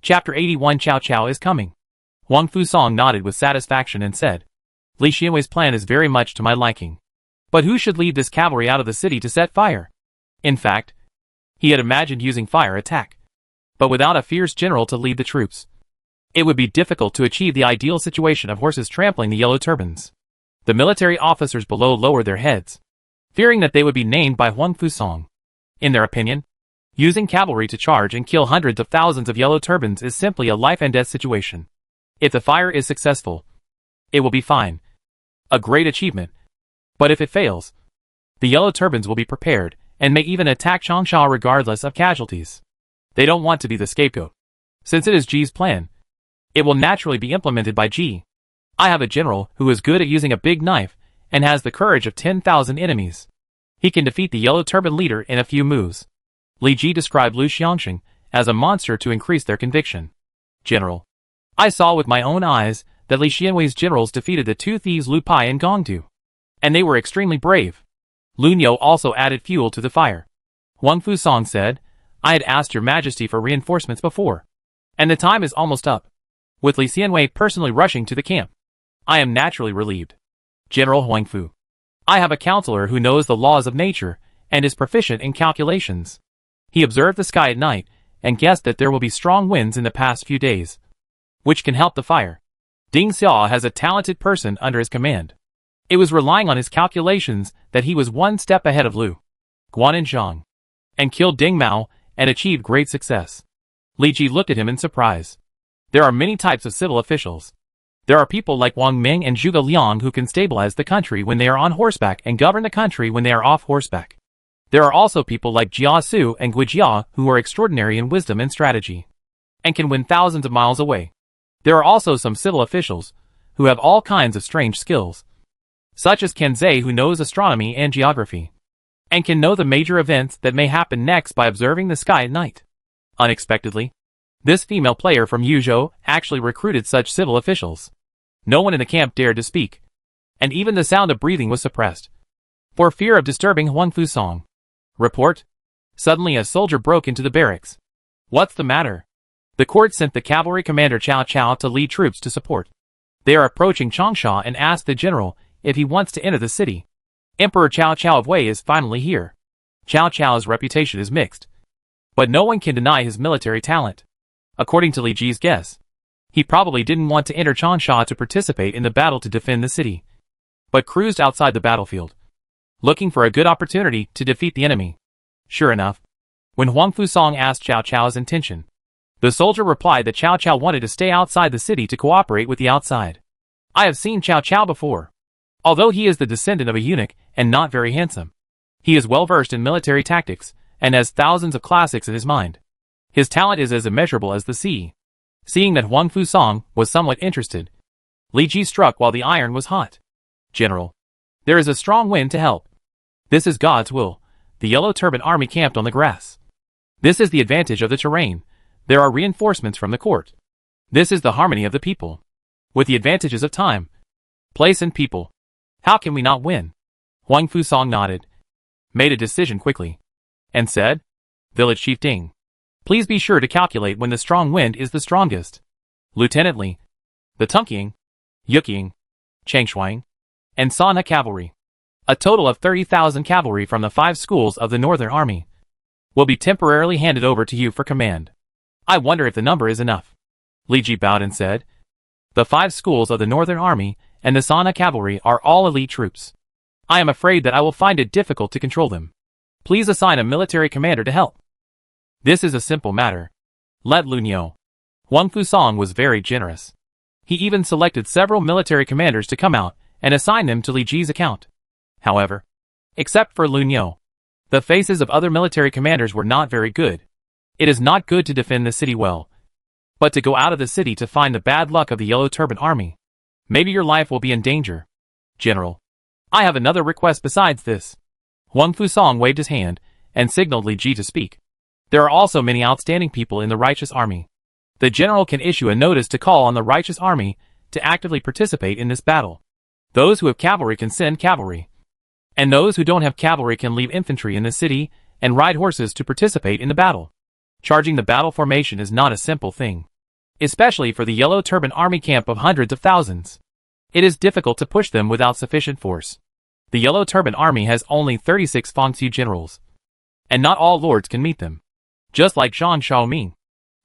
Chapter 81 Cao Cao is coming. Huang Fusong nodded with satisfaction and said, Li Xianwei's plan is very much to my liking. But who should lead this cavalry out of the city to set fire? In fact, he had imagined using fire attack. But without a fierce general to lead the troops, it would be difficult to achieve the ideal situation of horses trampling the yellow turbans. The military officers below lowered their heads, fearing that they would be named by Huang Fusong. In their opinion, using cavalry to charge and kill hundreds of thousands of yellow turbans is simply a life-and-death situation. If the fire is successful, it will be fine. A great achievement. But if it fails, the yellow turbans will be prepared and may even attack Changsha regardless of casualties. They don't want to be the scapegoat. Since it is Ji's plan, it will naturally be implemented by Ji. I have a general who is good at using a big knife and has the courage of 10,000 enemies. He can defeat the yellow turban leader in a few moves. Li Ji described Lu Xiangxing as a monster to increase their conviction. General, I saw with my own eyes that Li Xianwei's generals defeated the two thieves Lu Pai and Gongdu. And they were extremely brave. Lu Niu also added fuel to the fire. Huang Fusong said, I had asked your majesty for reinforcements before. And the time is almost up. With Li Xianwei personally rushing to the camp, I am naturally relieved. General Huang Fu, I have a counselor who knows the laws of nature and is proficient in calculations. He observed the sky at night and guessed that there will be strong winds in the past few days, which can help the fire. Ding Xiao has a talented person under his command. It was relying on his calculations that he was one step ahead of Lu Guanzhong and killed Ding Mao and achieved great success. Li Ji looked at him in surprise. There are many types of civil officials. There are people like Wang Ming and Zhuge Liang who can stabilize the country when they are on horseback and govern the country when they are off horseback. There are also people like Jia Su and Gui Jia who are extraordinary in wisdom and strategy, and can win thousands of miles away. There are also some civil officials who have all kinds of strange skills, such as Ken Zhe who knows astronomy and geography, and can know the major events that may happen next by observing the sky at night. Unexpectedly, this female player from Yuzhou actually recruited such civil officials. No one in the camp dared to speak, and even the sound of breathing was suppressed, for fear of disturbing Huang Fusong. Report. Suddenly a soldier broke into the barracks. What's the matter? The court sent the cavalry commander Cao Cao to lead troops to support. They are approaching Changsha and asked the general if he wants to enter the city. Emperor Cao Cao of Wei is finally here. Cao Cao's reputation is mixed, but no one can deny his military talent. According to Li Ji's guess, he probably didn't want to enter Changsha to participate in the battle to defend the city, but cruised outside the battlefield, looking for a good opportunity to defeat the enemy. Sure enough, when Huang Fusong asked Cao Cao's intention, the soldier replied that Cao Cao wanted to stay outside the city to cooperate with the outside. I have seen Cao Cao before. Although he is the descendant of a eunuch and not very handsome, he is well versed in military tactics and has thousands of classics in his mind. His talent is as immeasurable as the sea. Seeing that Huang Fusong was somewhat interested, Li Ji struck while the iron was hot. General, there is a strong wind to help. This is God's will. The yellow turban army camped on the grass. This is the advantage of the terrain. There are reinforcements from the court. This is the harmony of the people, with the advantages of time, place and people. How can we not win? Huang Fusong nodded, made a decision quickly, and said, Village Chief Ding, please be sure to calculate when the strong wind is the strongest. Lieutenant Li, the Tunqiang, Yuqiang, Changshuang, and Sana cavalry, a total of 30,000 cavalry from the 5 schools of the Northern Army, will be temporarily handed over to you for command. I wonder if the number is enough. Li Ji bowed and said, the 5 schools of the Northern Army and the Sana cavalry are all elite troops. I am afraid that I will find it difficult to control them. Please assign a military commander to help. This is a simple matter. Let Lu Niu. Huang Fusong was very generous. He even selected several military commanders to come out and assign them to Li Ji's account. However, except for Lu Niu, the faces of other military commanders were not very good. It is not good to defend the city well, but to go out of the city to find the bad luck of the Yellow Turban Army. Maybe your life will be in danger. General, I have another request besides this. Huang Fusong waved his hand and signaled Li Ji to speak. There are also many outstanding people in the righteous army. The general can issue a notice to call on the righteous army to actively participate in this battle. Those who have cavalry can send cavalry, and those who don't have cavalry can leave infantry in the city and ride horses to participate in the battle. Charging the battle formation is not a simple thing. especially for the Yellow Turban army camp of hundreds of thousands. It is difficult to push them without sufficient force. The Yellow Turban army has only 36 Fangsu generals, and not all lords can meet them. Just like Zhang Xiaoming,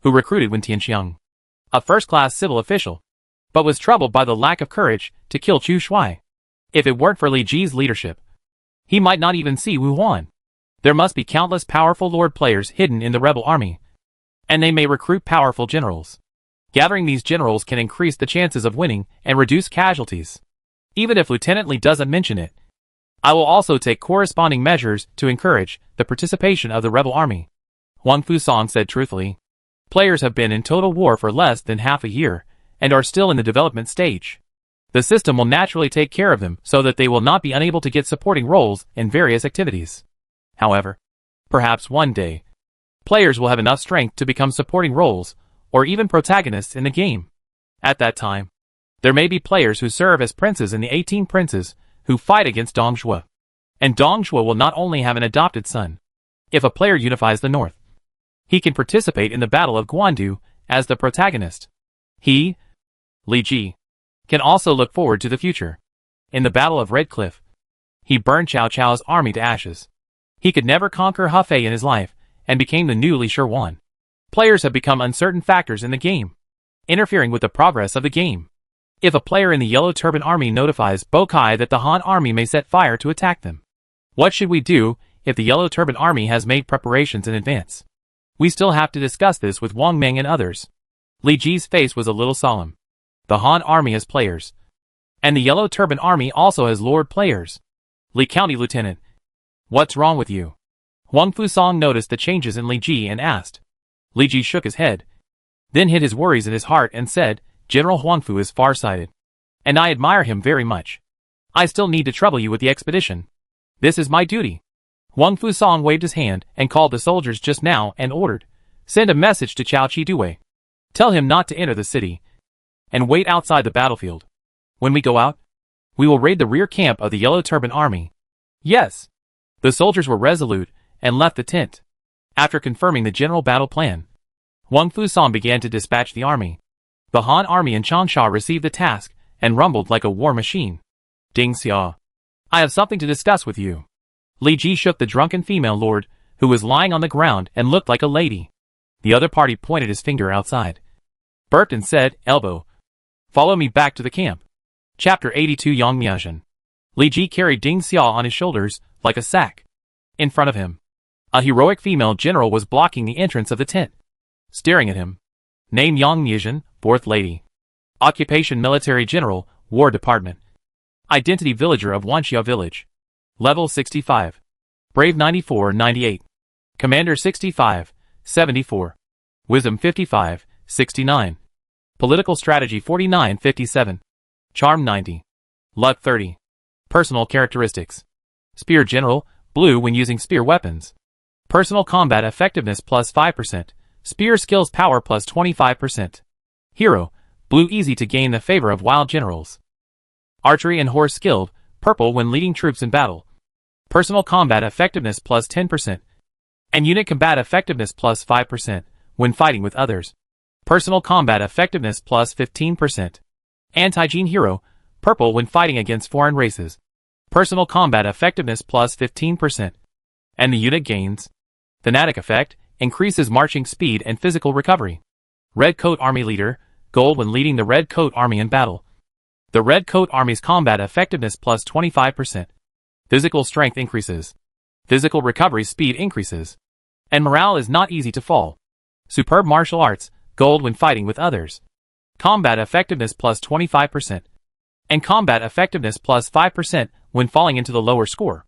who recruited Wen Tianxiang, a first-class civil official, but was troubled by the lack of courage to kill Chu Shui. If it weren't for Li Ji's leadership, he might not even see Wu Huan. There must be countless powerful lord players hidden in the rebel army, and they may recruit powerful generals. Gathering these generals can increase the chances of winning and reduce casualties. Even if Lieutenant Li doesn't mention it, I will also take corresponding measures to encourage the participation of the rebel army. Huang Fusang said truthfully. Players have been in total war for less than half a year, and are still in the development stage. The system will naturally take care of them so that they will not be unable to get supporting roles in various activities. However, perhaps one day, players will have enough strength to become supporting roles, or even protagonists in the game. At that time, there may be players who serve as princes in the 18 princes who fight against Dong Zhuo. And Dong Zhuo will not only have an adopted son. If a player unifies the north, he can participate in the Battle of Guandu as the protagonist. He, Li Ji, can also look forward to the future. In the Battle of Red Cliff, he burned Cao Cao's army to ashes. He could never conquer Hefei in his life, and became the new Li Shiwan. Players have become uncertain factors in the game, interfering with the progress of the game. If a player in the Yellow Turban army notifies Bokai that the Han army may set fire to attack them, what should we do if the Yellow Turban army has made preparations in advance? We still have to discuss this with Wang Meng and others. Li Ji's face was a little solemn. The Han army has players, and the Yellow Turban army also has lord players. Li County Lieutenant, what's wrong with you? Huang Fusang noticed the changes in Li Ji and asked. Li Ji shook his head, then hid his worries in his heart and said, General Huangfu is far-sighted, and I admire him very much. I still need to trouble you with the expedition. This is my duty. Huang Fusang waved his hand and called the soldiers just now and ordered, send a message to Cao Qidui. Tell him not to enter the city, and wait outside the battlefield. When we go out, we will raid the rear camp of the Yellow Turban army. Yes. The soldiers were resolute and left the tent. After confirming the general battle plan, Huang Fusang began to dispatch the army. The Han army in Changsha received the task and rumbled like a war machine. Ding Xia, I have something to discuss with you. Li Ji shook the drunken female lord, who was lying on the ground and looked like a lady. The other party pointed his finger outside, burped and said, elbow. Follow me back to the camp. Chapter 82 Yang Miazhen. Li Ji carried Ding Xia on his shoulders, like a sack. In front of him, a heroic female general was blocking the entrance of the tent. Staring at him. Name Yang Miazhen, 4th Lady. Occupation Military General, War Department. Identity Villager of Wanxia Village. Level 65. Brave 94-98. Commander 65-74. Wisdom 55-69. Political Strategy 49-57. Charm 90. Luck 30. Personal Characteristics. Spear General, blue when using spear weapons. Personal Combat Effectiveness plus 5%. Spear Skills Power plus 25%. Hero, blue easy to gain the favor of wild generals. Archery and Horse Skilled, purple when leading troops in battle. Personal Combat Effectiveness plus 10%. And Unit Combat Effectiveness plus 5% when fighting with others. Personal Combat Effectiveness plus 15%. Anti-Gene Hero, purple when fighting against foreign races. Personal Combat Effectiveness plus 15%. And the unit gains. Fanatic Effect, increases marching speed and physical recovery. Red Coat Army Leader, gold when leading the Red Coat Army in battle. The Red Coat Army's combat effectiveness plus 25%. Physical strength increases. Physical recovery speed increases. And morale is not easy to fall. Superb martial arts, gold when fighting with others. Combat effectiveness plus 25%. And combat effectiveness plus 5% when falling into the lower score.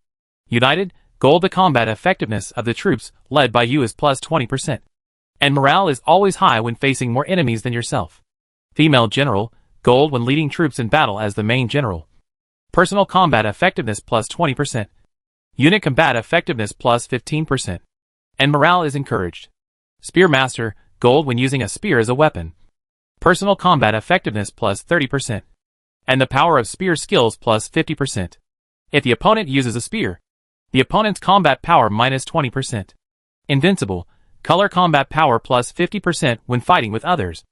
United, gold the combat effectiveness of the troops led by you is plus 20%. And morale is always high when facing more enemies than yourself. Female General, gold when leading troops in battle as the main general. Personal combat effectiveness plus 20%. Unit combat effectiveness plus 15%. And morale is encouraged. Spear Master, gold when using a spear as a weapon. Personal combat effectiveness plus 30%. And the power of spear skills plus 50%. If the opponent uses a spear, the opponent's combat power minus 20%. Invincible, color combat power plus 50% when fighting with others.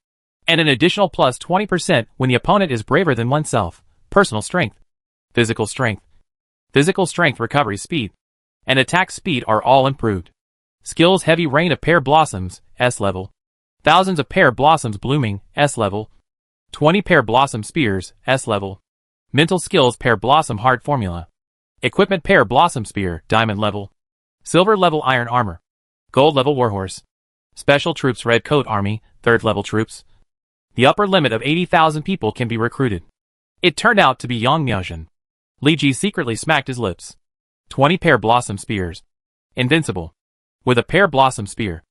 and an additional plus 20% when the opponent is braver than oneself. Personal strength, physical strength, recovery speed, and attack speed are all improved. Skills: heavy rain of pear blossoms, S level. Thousands of pear blossoms blooming, S level. 20 pear blossom spears, S level. Mental skills: pear blossom heart formula. Equipment: pear blossom spear, diamond level. Silver level iron armor. Gold level warhorse. Special troops: red coat army, 3rd level troops. The upper limit of 80,000 people can be recruited. It turned out to be Yang Miaojin. Li Ji secretly smacked his lips. 20 pear blossom spears. Invincible. With a pear blossom spear,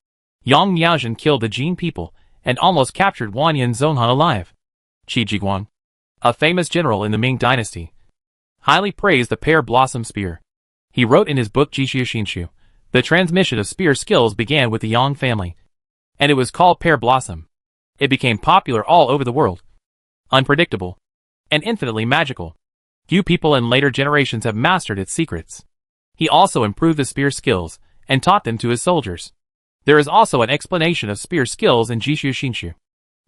Yang Miaojin killed the Jin people and almost captured Wanyan Zonghan alive. Qi Jiguang, a famous general in the Ming dynasty, highly praised the pear blossom spear. He wrote in his book Jishu Xinshu, the transmission of spear skills began with the Yang family, and it was called pear blossom. It became popular all over the world. Unpredictable and infinitely magical. Few people in later generations have mastered its secrets. He also improved the spear skills and taught them to his soldiers. There is also an explanation of spear skills in Jishu Xinshu.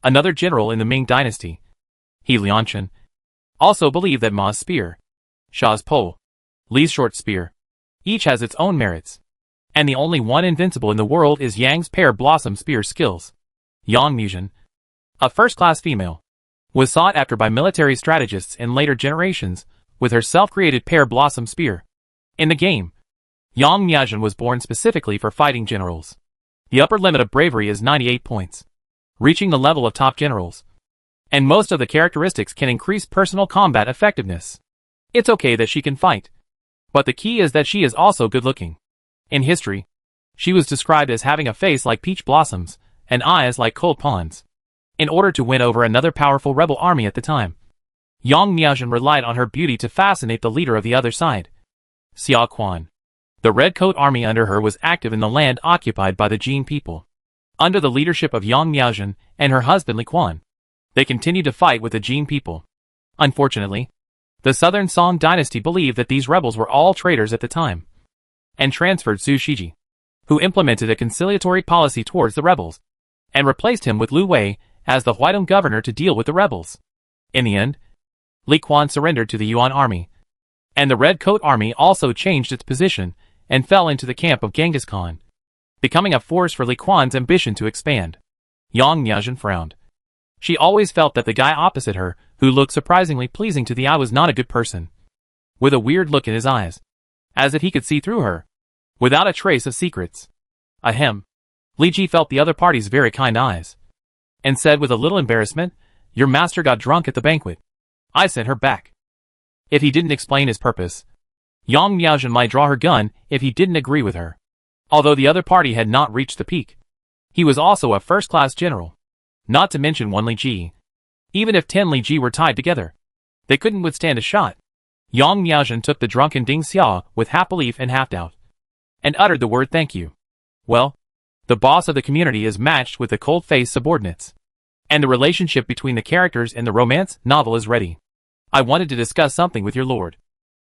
Another general in the Ming dynasty, He Lianchen, also believed that Ma's spear, Sha's pole, Li's short spear, each has its own merits, and the only one invincible in the world is Yang's pear blossom spear skills. Yang Miaojin, a first-class female, was sought after by military strategists in later generations with her self-created pear blossom spear. In the game, Yang Miaojin was born specifically for fighting generals. The upper limit of bravery is 98 points, reaching the level of top generals. And most of the characteristics can increase personal combat effectiveness. It's okay that she can fight, but the key is that she is also good-looking. In history, she was described as having a face like peach blossoms and eyes like cold ponds. In order to win over another powerful rebel army at the time, Yang Miaojin relied on her beauty to fascinate the leader of the other side, Xia Quan. The Red Coat army under her was active in the land occupied by the Jin people. Under the leadership of Yang Miaojin and her husband Li Quan, they continued to fight with the Jin people. Unfortunately, the Southern Song dynasty believed that these rebels were all traitors at the time, and transferred Zhu Shiji, who implemented a conciliatory policy towards the rebels, and replaced him with Lu Wei as the Huaidong governor to deal with the rebels. In the end, Li Quan surrendered to the Yuan army, and the Red Coat army also changed its position and fell into the camp of Genghis Khan, becoming a force for Li Quan's ambition to expand. Yang Miaojin frowned. She always felt that the guy opposite her, who looked surprisingly pleasing to the eye, was not a good person, with a weird look in his eyes, as if he could see through her, without a trace of secrets. Ahem. Li Ji felt the other party's very kind eyes, and said with a little embarrassment, "Your master got drunk at the banquet. I sent her back." If he didn't explain his purpose, Yang Miaojin might draw her gun if he didn't agree with her. Although the other party had not reached the peak, he was also a first-class general, not to mention one Li Ji. Even if 10 Li Ji were tied together, they couldn't withstand a shot. Yang Miaojin took the drunken Ding Xia with half belief and half doubt, and uttered the word "thank you." Well, the boss of the community is matched with the cold-faced subordinates, and the relationship between the characters in the romance novel is ready. I wanted to discuss something with your lord,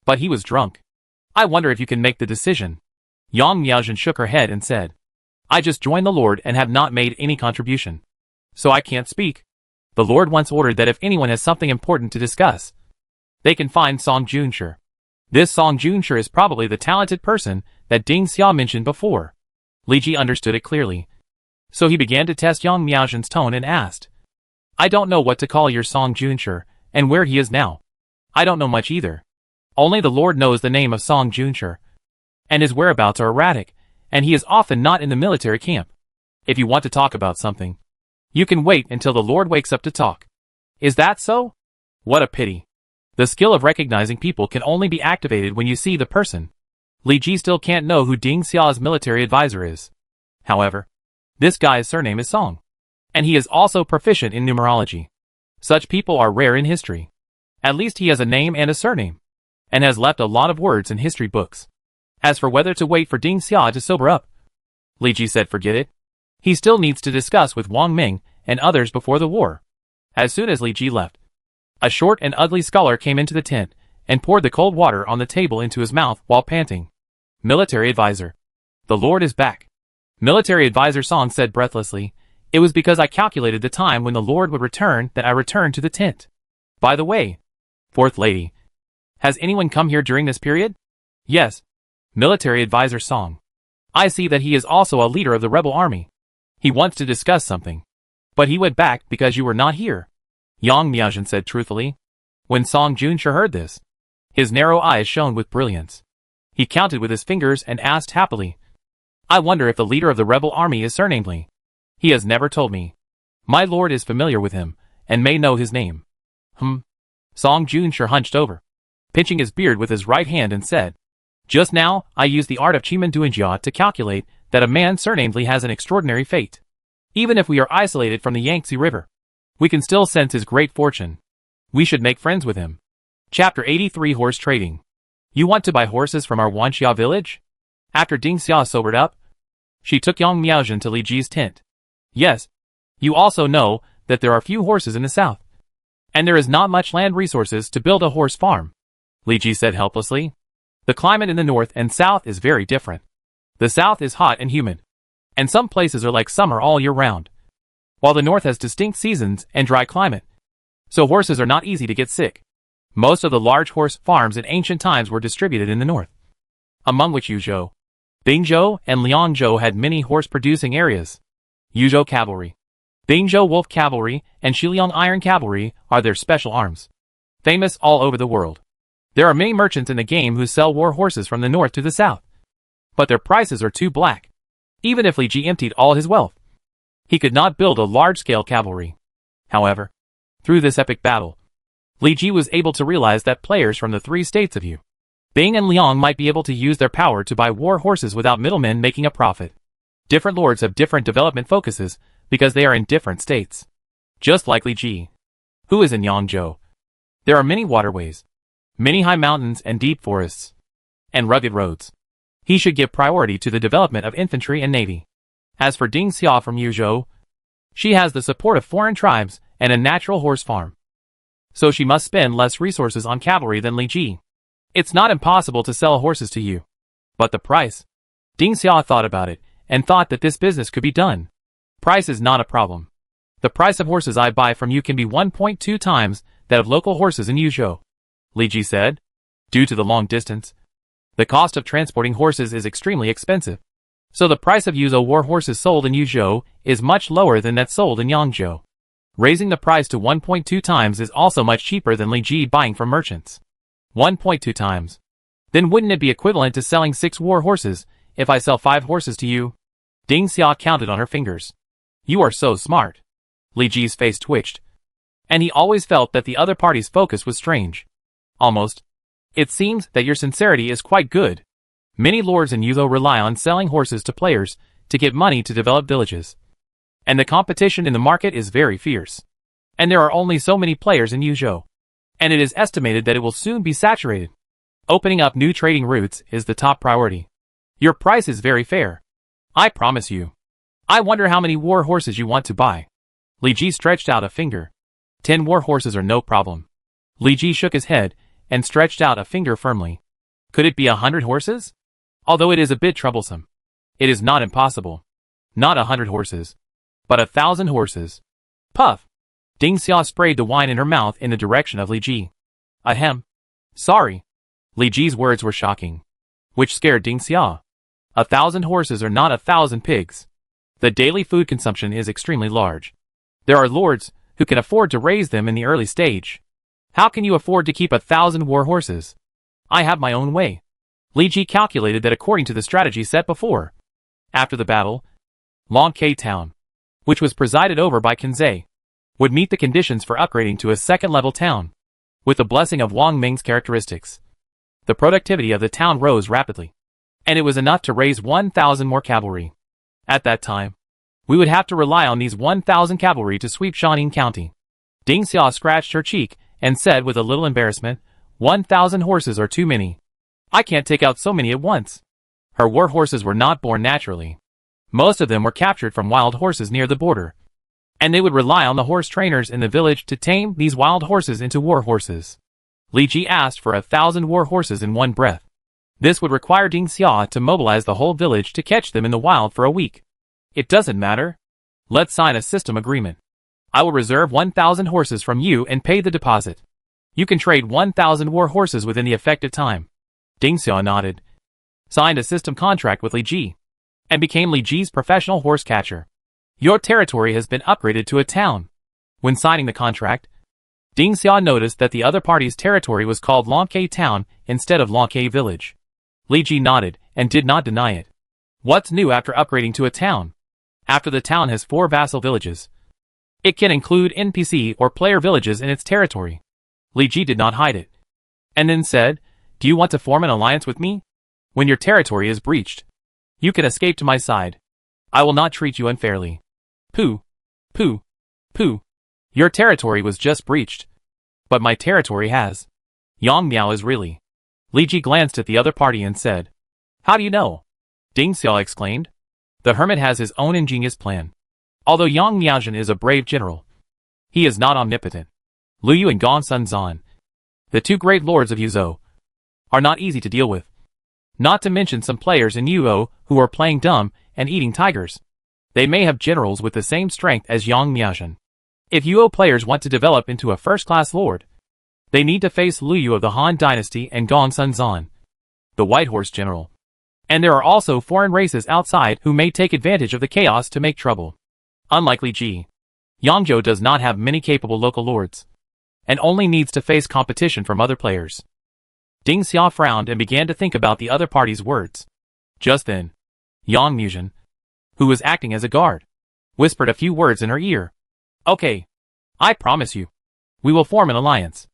but he was drunk. I wonder if you can make the decision. Yang Miaojin shook her head and said, "I just joined the lord and have not made any contribution, so I can't speak. The lord once ordered that if anyone has something important to discuss, they can find Song Junshi. This Song Junshi is probably the talented person that Ding Xia mentioned before." Li Ji understood it clearly, so he began to test Yang Miaojin's tone and asked, "I don't know what to call your Song Junshi, and where he is now. I don't know much either. Only the Lord knows the name of Song Junshi, and his whereabouts are erratic, and he is often not in the military camp. If you want to talk about something, you can wait until the Lord wakes up to talk." "Is that so? What a pity. The skill of recognizing people can only be activated when you see the person." Li Ji still can't know who Ding Xia's military advisor is. However, this guy's surname is Song, and he is also proficient in numerology. Such people are rare in history. At least he has a name and a surname, and has left a lot of words in history books. As for whether to wait for Ding Xia to sober up, Li Ji said forget it. He still needs to discuss with Wang Ming and others before the war. As soon as Li Ji left, a short and ugly scholar came into the tent and poured the cold water on the table into his mouth while panting. "Military advisor. The Lord is back." Military advisor Song said breathlessly, It was because I calculated the time when the Lord would return that I returned to the tent. By the way, fourth lady, has anyone come here during this period? Yes. Military advisor Song. I see that he is also a leader of the rebel army. He wants to discuss something. But he went back because you were not here. Yang Miaozhen said truthfully. When Song Junsha heard this, his narrow eyes shone with brilliance. He counted with his fingers and asked happily, I wonder if the leader of the rebel army is surnamed Li. He has never told me. My lord is familiar with him, and may know his name. Song Junsha hunched over, pinching his beard with his right hand and said, Just now, I used the art of Chimen Duanjia to calculate that a man surnamed Li has an extraordinary fate. Even if we are isolated from the Yangtze River, we can still sense his great fortune. We should make friends with him. Chapter 83 Horse Trading. You want to buy horses from our Wanxia village? After Ding Xia sobered up, she took Yang Miaozhen to Li Ji's tent. Yes. You also know that there are few horses in the south. And there is not much land resources to build a horse farm. Li Ji said helplessly. The climate in the north and south is very different. The south is hot and humid. And some places are like summer all year round. While the north has distinct seasons and dry climate. So horses are not easy to get sick. Most of the large horse farms in ancient times were distributed in the north, among which Yuzhou, Bingzhou, and Liangzhou had many horse-producing areas. Yuzhou Cavalry, Bingzhou Wolf Cavalry, and Shiliang Iron Cavalry are their special arms, famous all over the world. There are many merchants in the game who sell war horses from the north to the south, but their prices are too black. Even if Li Ji emptied all his wealth, he could not build a large-scale cavalry. However, through this epic battle, Li Ji was able to realize that players from the three states of Yu, Bing and Liang might be able to use their power to buy war horses without middlemen making a profit. Different lords have different development focuses because they are in different states. Just like Li Ji, who is in Yangzhou. There are many waterways, many high mountains and deep forests, and rugged roads. He should give priority to the development of infantry and navy. As for Ding Xia from Yuzhou, she has the support of foreign tribes and a natural horse farm. So she must spend less resources on cavalry than Li Ji. It's not impossible to sell horses to you. But the price? Ding Xia thought about it, and thought that this business could be done. Price is not a problem. The price of horses I buy from you can be 1.2 times that of local horses in Yuzhou, Li Ji said. Due to the long distance, the cost of transporting horses is extremely expensive. So the price of Yuzhou war horses sold in Yuzhou is much lower than that sold in Yangzhou. Raising the price to 1.2 times is also much cheaper than Li Ji buying from merchants. 1.2 times. Then wouldn't it be equivalent to selling 6 war horses if I sell 5 horses to you? Ding Xia counted on her fingers. You are so smart. Li Ji's face twitched. And he always felt that the other party's focus was strange. Almost. It seems that your sincerity is quite good. Many lords in Yuzhou rely on selling horses to players to get money to develop villages. And the competition in the market is very fierce. And there are only so many players in Yuzhou. And it is estimated that it will soon be saturated. Opening up new trading routes is the top priority. Your price is very fair. I promise you. I wonder how many war horses you want to buy. Li Ji stretched out a finger. 10 war horses are no problem. Li Ji shook his head and stretched out a finger firmly. Could it be 100 horses? Although it is a bit troublesome. It is not impossible. Not 100 horses. But 1,000 horses. Puff. Ding Xia sprayed the wine in her mouth in the direction of Li Ji. Ahem. Sorry. Li Ji's words were shocking, which scared Ding Xia. 1,000 horses are not 1,000 pigs. The daily food consumption is extremely large. There are lords who can afford to raise them in the early stage. How can you afford to keep 1,000 war horses? I have my own way. Li Ji calculated that according to the strategy set before. After the battle, Longke Town, which was presided over by Kinzei, would meet the conditions for upgrading to a second-level town. With the blessing of Wang Ming's characteristics, the productivity of the town rose rapidly, and it was enough to raise 1,000 more cavalry. At that time, we would have to rely on these 1,000 cavalry to sweep Shaanxi County. Ding Xia scratched her cheek and said with a little embarrassment, 1,000 horses are too many. I can't take out so many at once. Her war horses were not born naturally. Most of them were captured from wild horses near the border. And they would rely on the horse trainers in the village to tame these wild horses into war horses. Li Ji asked for 1,000 war horses in one breath. This would require Ding Xia to mobilize the whole village to catch them in the wild for a week. It doesn't matter. Let's sign a system agreement. I will reserve 1,000 horses from you and pay the deposit. You can trade 1,000 war horses within the effective time. Ding Xiao nodded, signed a system contract with Li Ji, and became Li Ji's professional horse catcher. Your territory has been upgraded to a town. When signing the contract, Ding Xiao noticed that the other party's territory was called Lonke Town instead of Lonke Village. Li Ji nodded and did not deny it. What's new after upgrading to a town? After the town has 4 vassal villages, it can include NPC or player villages in its territory. Li Ji did not hide it, and then said, do you want to form an alliance with me? When your territory is breached, you can escape to my side. I will not treat you unfairly. Pooh, pooh, pooh. Your territory was just breached. But my territory has. Yang Miao is really. Li Ji glanced at the other party and said, how do you know? Ding Xiao exclaimed. The hermit has his own ingenious plan. Although Yang Miaozhen is a brave general, he is not omnipotent. Lu Yu and Gong Sun Zan, the 2 great lords of Yuzhou, are not easy to deal with. Not to mention some players in Yuzhou who are playing dumb and eating tigers. They may have generals with the same strength as Yang Miaozhen. If Yuzhou players want to develop into a first-class lord, they need to face Lu Yu of the Han Dynasty and Gong Sun Zan, the White Horse General. And there are also foreign races outside who may take advantage of the chaos to make trouble. Unlike Li Ji, Yangzhou does not have many capable local lords, and only needs to face competition from other players. Ding Xiao frowned and began to think about the other party's words. Just then, Yang Miaozhen, who was acting as a guard, whispered a few words in her ear. Okay, I promise you, we will form an alliance.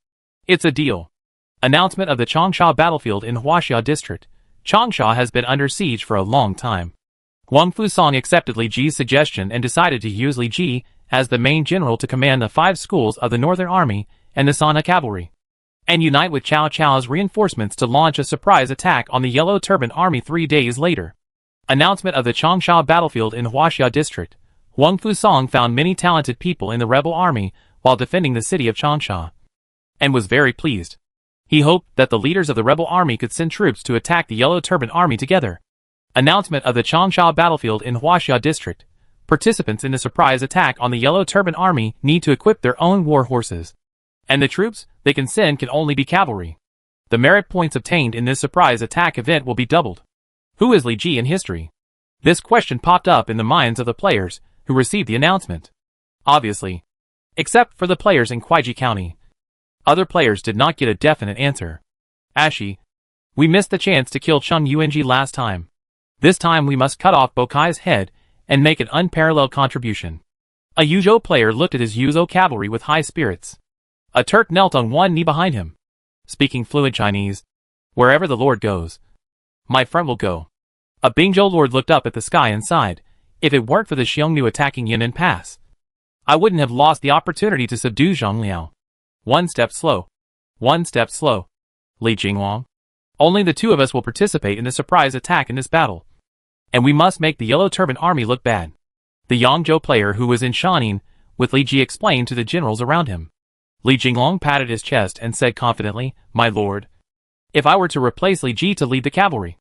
It's a deal. Announcement of the Changsha battlefield in Huaxia district. Changsha has been under siege for a long time. Wang Fusong accepted Li Ji's suggestion and decided to use Li Ji as the main general to command the 5 schools of the Northern Army and the Sana Cavalry, and unite with Cao Cao's reinforcements to launch a surprise attack on the Yellow Turban Army 3 days later. Announcement of the Changsha battlefield in Huaxia district. Wang Fusong found many talented people in the rebel army while defending the city of Changsha, and was very pleased. He hoped that the leaders of the rebel army could send troops to attack the Yellow Turban Army together. Announcement of the Changsha battlefield in Huaxia district. Participants in the surprise attack on the Yellow Turban Army need to equip their own war horses, and the troops they can send can only be cavalry. The merit points obtained in this surprise attack event will be doubled. Who is Li Ji in history? This question popped up in the minds of the players who received the announcement. Obviously, except for the players in Kuaiji County, other players did not get a definite answer. Ashi, we missed the chance to kill Chung Yuanji last time. This time we must cut off Bokai's head and make an unparalleled contribution. A Yuzhou player looked at his Yuzhou cavalry with high spirits. A Turk knelt on one knee behind him, speaking fluent Chinese. Wherever the Lord goes, my friend will go. A Bingzhou lord looked up at the sky and sighed. If it weren't for the Xiongnu attacking Yunnan Pass, I wouldn't have lost the opportunity to subdue Zhang Liao. One step slow. One step slow. Li Jingwang. Only the 2 of us will participate in the surprise attack in this battle, and we must make the Yellow Turban Army look bad. The Yangzhou player who was in Shanin with Li Ji explained to the generals around him. Li Jinglong patted his chest and said confidently, my lord, if I were to replace Li Ji to lead the cavalry,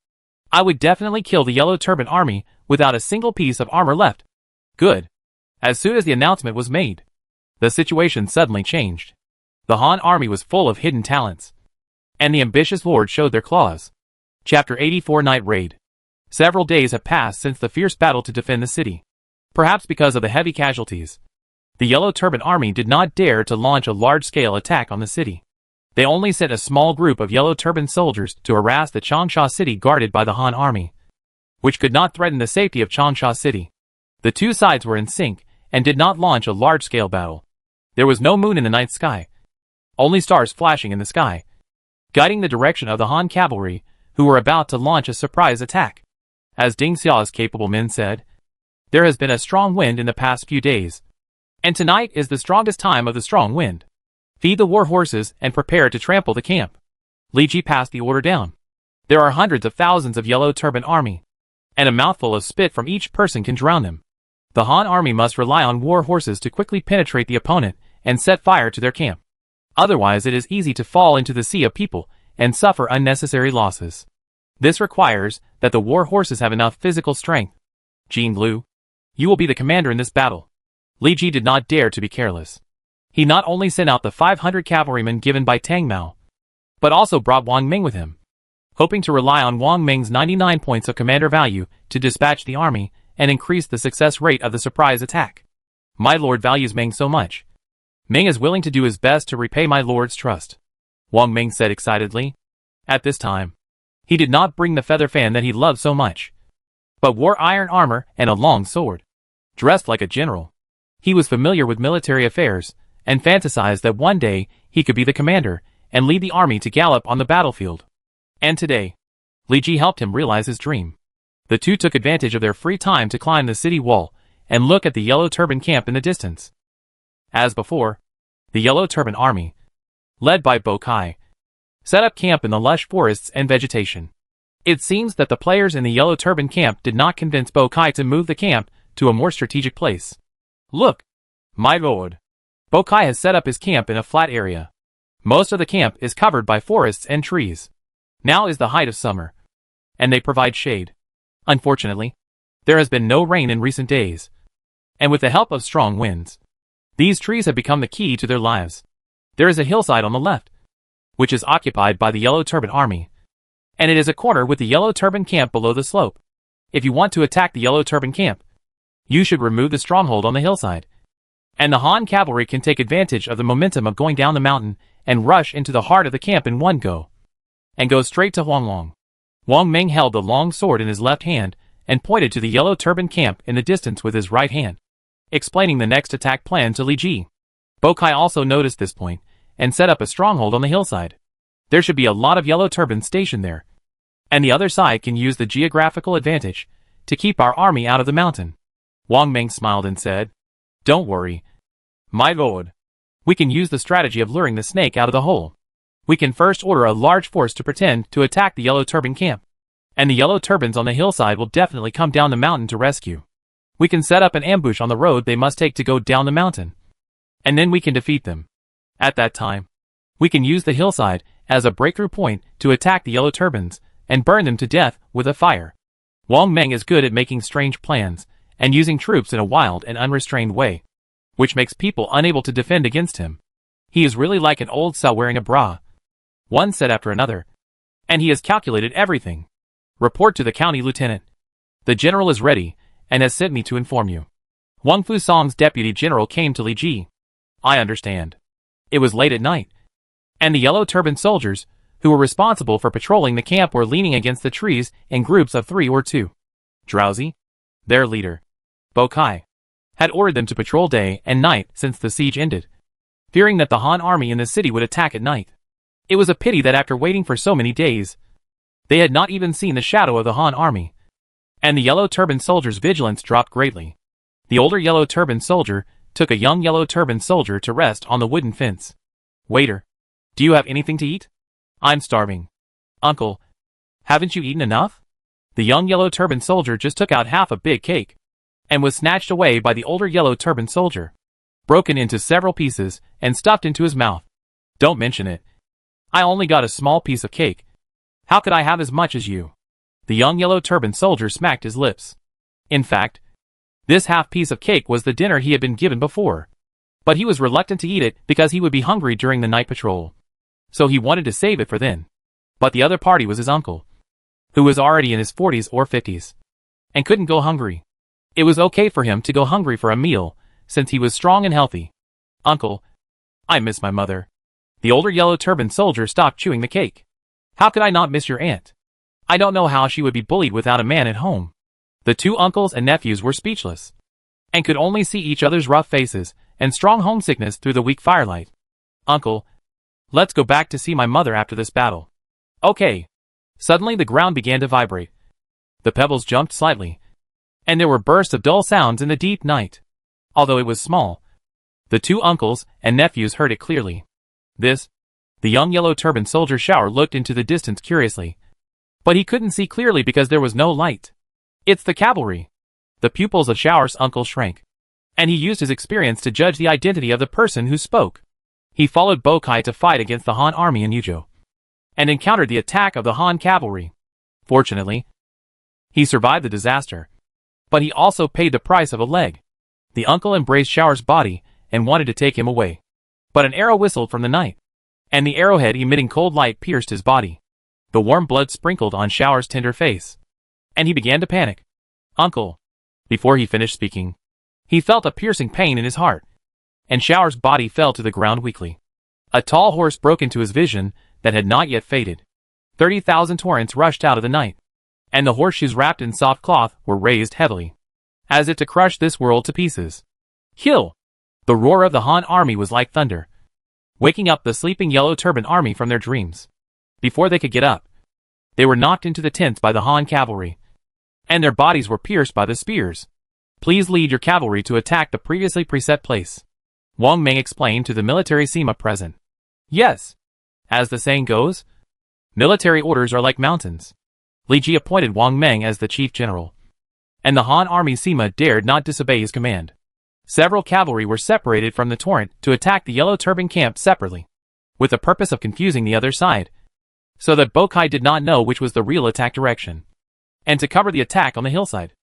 I would definitely kill the Yellow Turban Army without a single piece of armor left. Good. As soon as the announcement was made, the situation suddenly changed. The Han army was full of hidden talents, and the ambitious lords showed their claws. Chapter 84 Night Raid. Several days have passed since the fierce battle to defend the city. Perhaps because of the heavy casualties, the Yellow Turban Army did not dare to launch a large-scale attack on the city. They only sent a small group of Yellow Turban soldiers to harass the Changsha city guarded by the Han army, which could not threaten the safety of Changsha city. The 2 sides were in sync and did not launch a large-scale battle. There was no moon in the night sky, only stars flashing in the sky, guiding the direction of the Han cavalry, who were about to launch a surprise attack. As Ding Xiao's capable men said, there has been a strong wind in the past few days, and tonight is the strongest time of the strong wind. Feed the war horses and prepare to trample the camp. Li Ji passed the order down. There are hundreds of thousands of Yellow Turban Army, and a mouthful of spit from each person can drown them. The Han army must rely on war horses to quickly penetrate the opponent and set fire to their camp. Otherwise it is easy to fall into the sea of people and suffer unnecessary losses. This requires that the war horses have enough physical strength. Jean Blue, You will be the commander in this battle. Li Ji did not dare to be careless. He not only sent out the 500 cavalrymen given by Tang Mao, but also brought Wang Ming with him, hoping to rely on Wang Ming's 99 points of commander value to dispatch the army and increase the success rate of the surprise attack. My lord values Ming so much. Ming is willing to do his best to repay my lord's trust, Wang Ming said excitedly. At this time, he did not bring the feather fan that he loved so much, but wore iron armor and a long sword. Dressed like a general, he was familiar with military affairs and fantasized that one day he could be the commander and lead the army to gallop on the battlefield. And today, Li Ji helped him realize his dream. The two took advantage of their free time to climb the city wall and look at the Yellow Turban camp in the distance. As before, the Yellow Turban army, led by Bo Kai, set up camp in the lush forests and vegetation. It seems that the players in the Yellow Turban camp did not convince Bo Kai to move the camp to a more strategic place. Look, my lord. Bo Kai has set up his camp in a flat area. Most of the camp is covered by forests and trees. Now is the height of summer, and they provide shade. Unfortunately, there has been no rain in recent days, and with the help of strong winds, these trees have become the key to their lives. There is a hillside on the left, which is occupied by the Yellow Turban army, and it is a corner with the Yellow Turban camp below the slope. If you want to attack the Yellow Turban camp, you should remove the stronghold on the hillside, and the Han cavalry can take advantage of the momentum of going down the mountain and rush into the heart of the camp in one go, and go straight to Huanglong. Wang Ming held the long sword in his left hand and pointed to the Yellow Turban camp in the distance with his right hand, explaining the next attack plan to Li Ji. Bo Kai also noticed this point and set up a stronghold on the hillside. There should be a lot of Yellow Turbans stationed there, and the other side can use the geographical advantage to keep our army out of the mountain. Wang Ming smiled and said, "Don't worry, my lord. We can use the strategy of luring the snake out of the hole. We can first order a large force to pretend to attack the Yellow Turban camp, and the Yellow Turbans on the hillside will definitely come down the mountain to rescue. We can set up an ambush on the road they must take to go down the mountain, and then we can defeat them. At that time, we can use the hillside as a breakthrough point to attack the Yellow Turbans and burn them to death with a fire." Wang Ming is good at making strange plans and using troops in a wild and unrestrained way, which makes people unable to defend against him. He is really like an old sow wearing a bra. One said after another. And he has calculated everything. Report to the county lieutenant. The general is ready and has sent me to inform you. Wang Fusong's deputy general came to Li Ji. I understand. It was late at night, and the Yellow Turban soldiers, who were responsible for patrolling the camp, were leaning against the trees in groups of 3 or 2. Drowsy? Their leader, Bo Kai, had ordered them to patrol day and night since the siege ended, fearing that the Han army in the city would attack at night. It was a pity that after waiting for so many days, they had not even seen the shadow of the Han army, and the Yellow Turban soldiers' vigilance dropped greatly. The older Yellow Turban soldier took a young Yellow Turban soldier to rest on the wooden fence. Waiter, do you have anything to eat? I'm starving. Uncle, haven't you eaten enough? The young Yellow Turban soldier just took out half a big cake, and was snatched away by the older Yellow Turban soldier, broken into several pieces and stuffed into his mouth. Don't mention it. I only got a small piece of cake. How could I have as much as you? The young Yellow Turban soldier smacked his lips. In fact, this half piece of cake was the dinner he had been given before, but he was reluctant to eat it because he would be hungry during the night patrol. So he wanted to save it for then. But the other party was his uncle, who was already in his 40s or 50s, and couldn't go hungry. It was okay for him to go hungry for a meal, since he was strong and healthy. Uncle, I miss my mother. The older Yellow Turban soldier stopped chewing the cake. How could I not miss your aunt? I don't know how she would be bullied without a man at home. The 2 uncles and nephews were speechless, and could only see each other's rough faces and strong homesickness through the weak firelight. Uncle, let's go back to see my mother after this battle. Okay. Suddenly the ground began to vibrate. The pebbles jumped slightly, and there were bursts of dull sounds in the deep night. Although it was small, the 2 uncles and nephews heard it clearly. The young Yellow Turban soldier shower looked into the distance curiously, but he couldn't see clearly because there was no light. It's the cavalry. The pupils of Shower's uncle shrank, and he used his experience to judge the identity of the person who spoke. He followed Bo Kai to fight against the Han army in Yuzhou, and encountered the attack of the Han cavalry. Fortunately, he survived the disaster, but he also paid the price of a leg. The uncle embraced Shower's body and wanted to take him away. But an arrow whistled from the night, and the arrowhead emitting cold light pierced his body. The warm blood sprinkled on Shower's tender face, and he began to panic. "Uncle." Before he finished speaking, he felt a piercing pain in his heart, and Shower's body fell to the ground weakly. A tall horse broke into his vision that had not yet faded. 30,000 torrents rushed out of the night, and the horseshoes wrapped in soft cloth were raised heavily, as if to crush this world to pieces. Kill! The roar of the Han army was like thunder, waking up the sleeping Yellow Turban army from their dreams. Before they could get up, they were knocked into the tents by the Han cavalry, and their bodies were pierced by the spears. "Please lead your cavalry to attack the previously preset place," Wang Meng explained to the military Sima present. "Yes. As the saying goes, military orders are like mountains." Li Ji appointed Wang Meng as the chief general, and the Han army Sima dared not disobey his command. Several cavalry were separated from the torrent to attack the Yellow Turban camp separately, with the purpose of confusing the other side, so that Bokai did not know which was the real attack direction. And to cover the attack on the hillside,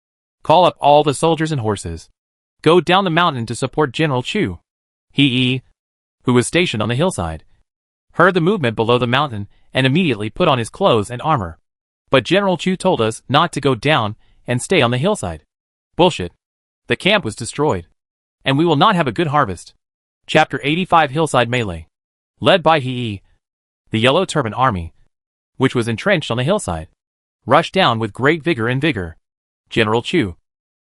call up all the soldiers and horses. Go down the mountain to support General Chu. He, who was stationed on the hillside, heard the movement below the mountain and immediately put on his clothes and armor. But General Chu told us not to go down and stay on the hillside. Bullshit. The camp was destroyed, and we will not have a good harvest. Chapter 85 Hillside Melee. Led by He, the Yellow Turban army, which was entrenched on the hillside, rushed down with great vigor and vigor. General Chu.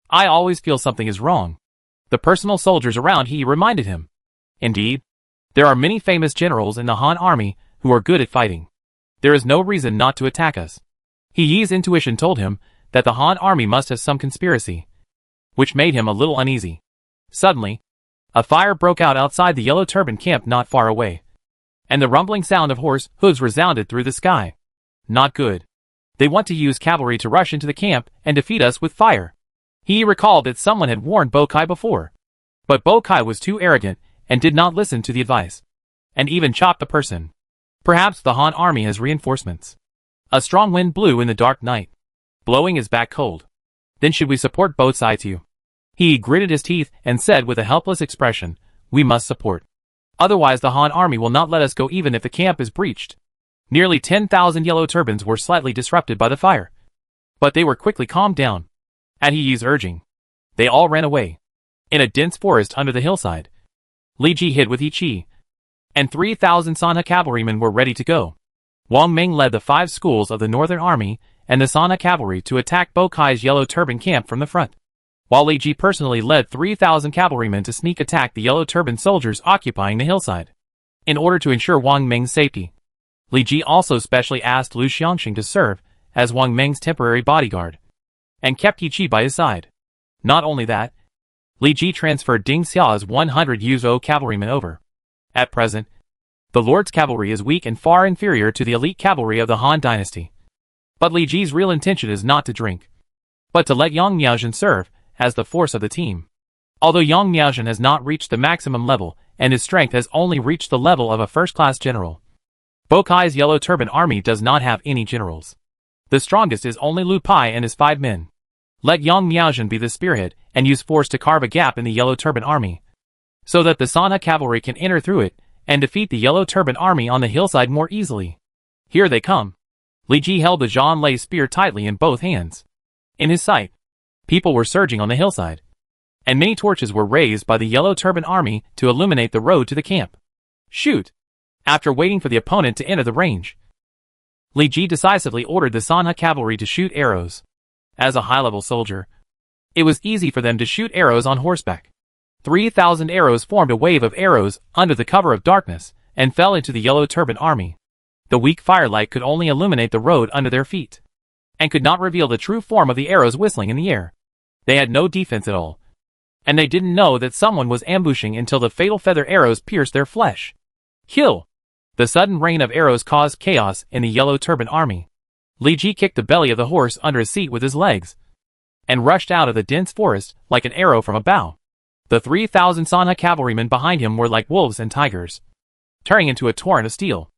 I always feel something is wrong. The personal soldiers around He reminded him. Indeed, there are many famous generals in the Han army who are good at fighting. There is no reason not to attack us. He's intuition told him that the Han army must have some conspiracy, which made him a little uneasy. Suddenly, a fire broke out outside the Yellow Turban camp not far away, and the rumbling sound of horse hooves resounded through the sky. Not good. They want to use cavalry to rush into the camp and defeat us with fire. He recalled that someone had warned Bokai before, but Bokai was too arrogant and did not listen to the advice, and even chopped the person. Perhaps the Han army has reinforcements. A strong wind blew in the dark night, blowing his back cold. Then should we support both sides? He gritted his teeth and said with a helpless expression, "We must support. Otherwise the Han army will not let us go even if the camp is breached." Nearly 10,000 Yellow Turbans were slightly disrupted by the fire, but they were quickly calmed down. At He's urging, they all ran away. In a dense forest under the hillside, Li Ji hid with He, and 3,000 Sanha cavalrymen were ready to go. Wang Meng led the 5 schools of the Northern Army and the Sanha cavalry to attack Bokai's Yellow Turban camp from the front, while Li Ji personally led 3,000 cavalrymen to sneak attack the Yellow Turban soldiers occupying the hillside. In order to ensure Wang Meng's safety, Li Ji also specially asked Lu Xiangxing to serve as Wang Meng's temporary bodyguard, and kept He by his side. Not only that, Li Ji transferred Ding Xiao's 100 Yuzhou cavalrymen over. At present, the Lord's cavalry is weak and far inferior to the elite cavalry of the Han dynasty. But Li Ji's real intention is not to drink, but to let Yang Miaozhen serve as the force of the team. Although Yang Miaozhen has not reached the maximum level, and his strength has only reached the level of a first-class general, Bokai's Yellow Turban army does not have any generals. The strongest is only Lu Pai and his 5 men. Let Yang Miaozhen be the spearhead and use force to carve a gap in the Yellow Turban army, so that the Sanha cavalry can enter through it and defeat the Yellow Turban army on the hillside more easily. Here they come. Li Ji held the Zhang Lei spear tightly in both hands. In his sight, people were surging on the hillside, and many torches were raised by the Yellow Turban army to illuminate the road to the camp. Shoot! After waiting for the opponent to enter the range, Li Ji decisively ordered the Sanha cavalry to shoot arrows. As a high-level soldier, it was easy for them to shoot arrows on horseback. 3,000 arrows formed a wave of arrows under the cover of darkness and fell into the Yellow Turban army. The weak firelight could only illuminate the road under their feet, and could not reveal the true form of the arrows whistling in the air. They had no defense at all, and they didn't know that someone was ambushing until the fatal feather arrows pierced their flesh. Kill! The sudden rain of arrows caused chaos in the Yellow Turban army. Li Ji kicked the belly of the horse under his seat with his legs, and rushed out of the dense forest like an arrow from a bow. The 3,000 Sanha cavalrymen behind him were like wolves and tigers, turning into a torrent of steel,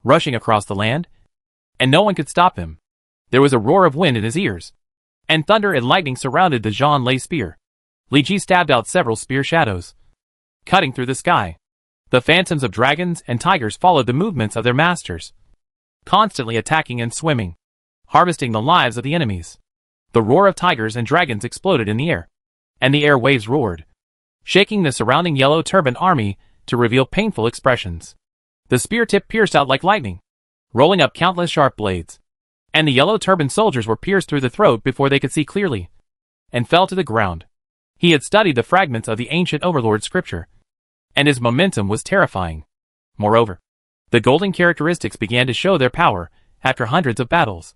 rushing across the land, and no one could stop him. There was a roar of wind in his ears, and thunder and lightning surrounded the Zhang Lei spear. Li Ji stabbed out several spear shadows, cutting through the sky. The phantoms of dragons and tigers followed the movements of their masters, constantly attacking and swimming, harvesting the lives of the enemies. The roar of tigers and dragons exploded in the air, and the air waves roared, shaking the surrounding yellow turban army to reveal painful expressions. The spear tip pierced out like lightning, rolling up countless sharp blades, and the yellow turban soldiers were pierced through the throat before they could see clearly, and fell to the ground. He had studied the fragments of the ancient overlord scripture, and his momentum was terrifying. Moreover, the golden characteristics began to show their power after hundreds of battles,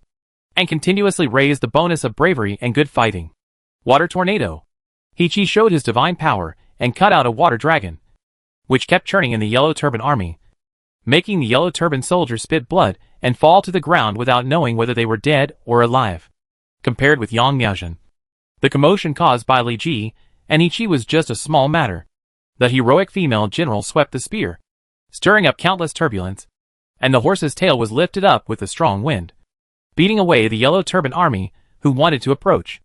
and continuously raised the bonus of bravery and good fighting. Water Tornado. He Chi showed his divine power and cut out a water dragon, which kept churning in the yellow turban army, making the yellow turban soldiers spit blood and fall to the ground without knowing whether they were dead or alive. Compared with Yang Miaozhen, the commotion caused by Li Ji and He Chi was just a small matter. The heroic female general swept the spear, stirring up countless turbulence, and the horse's tail was lifted up with a strong wind, beating away the yellow turban army who wanted to approach.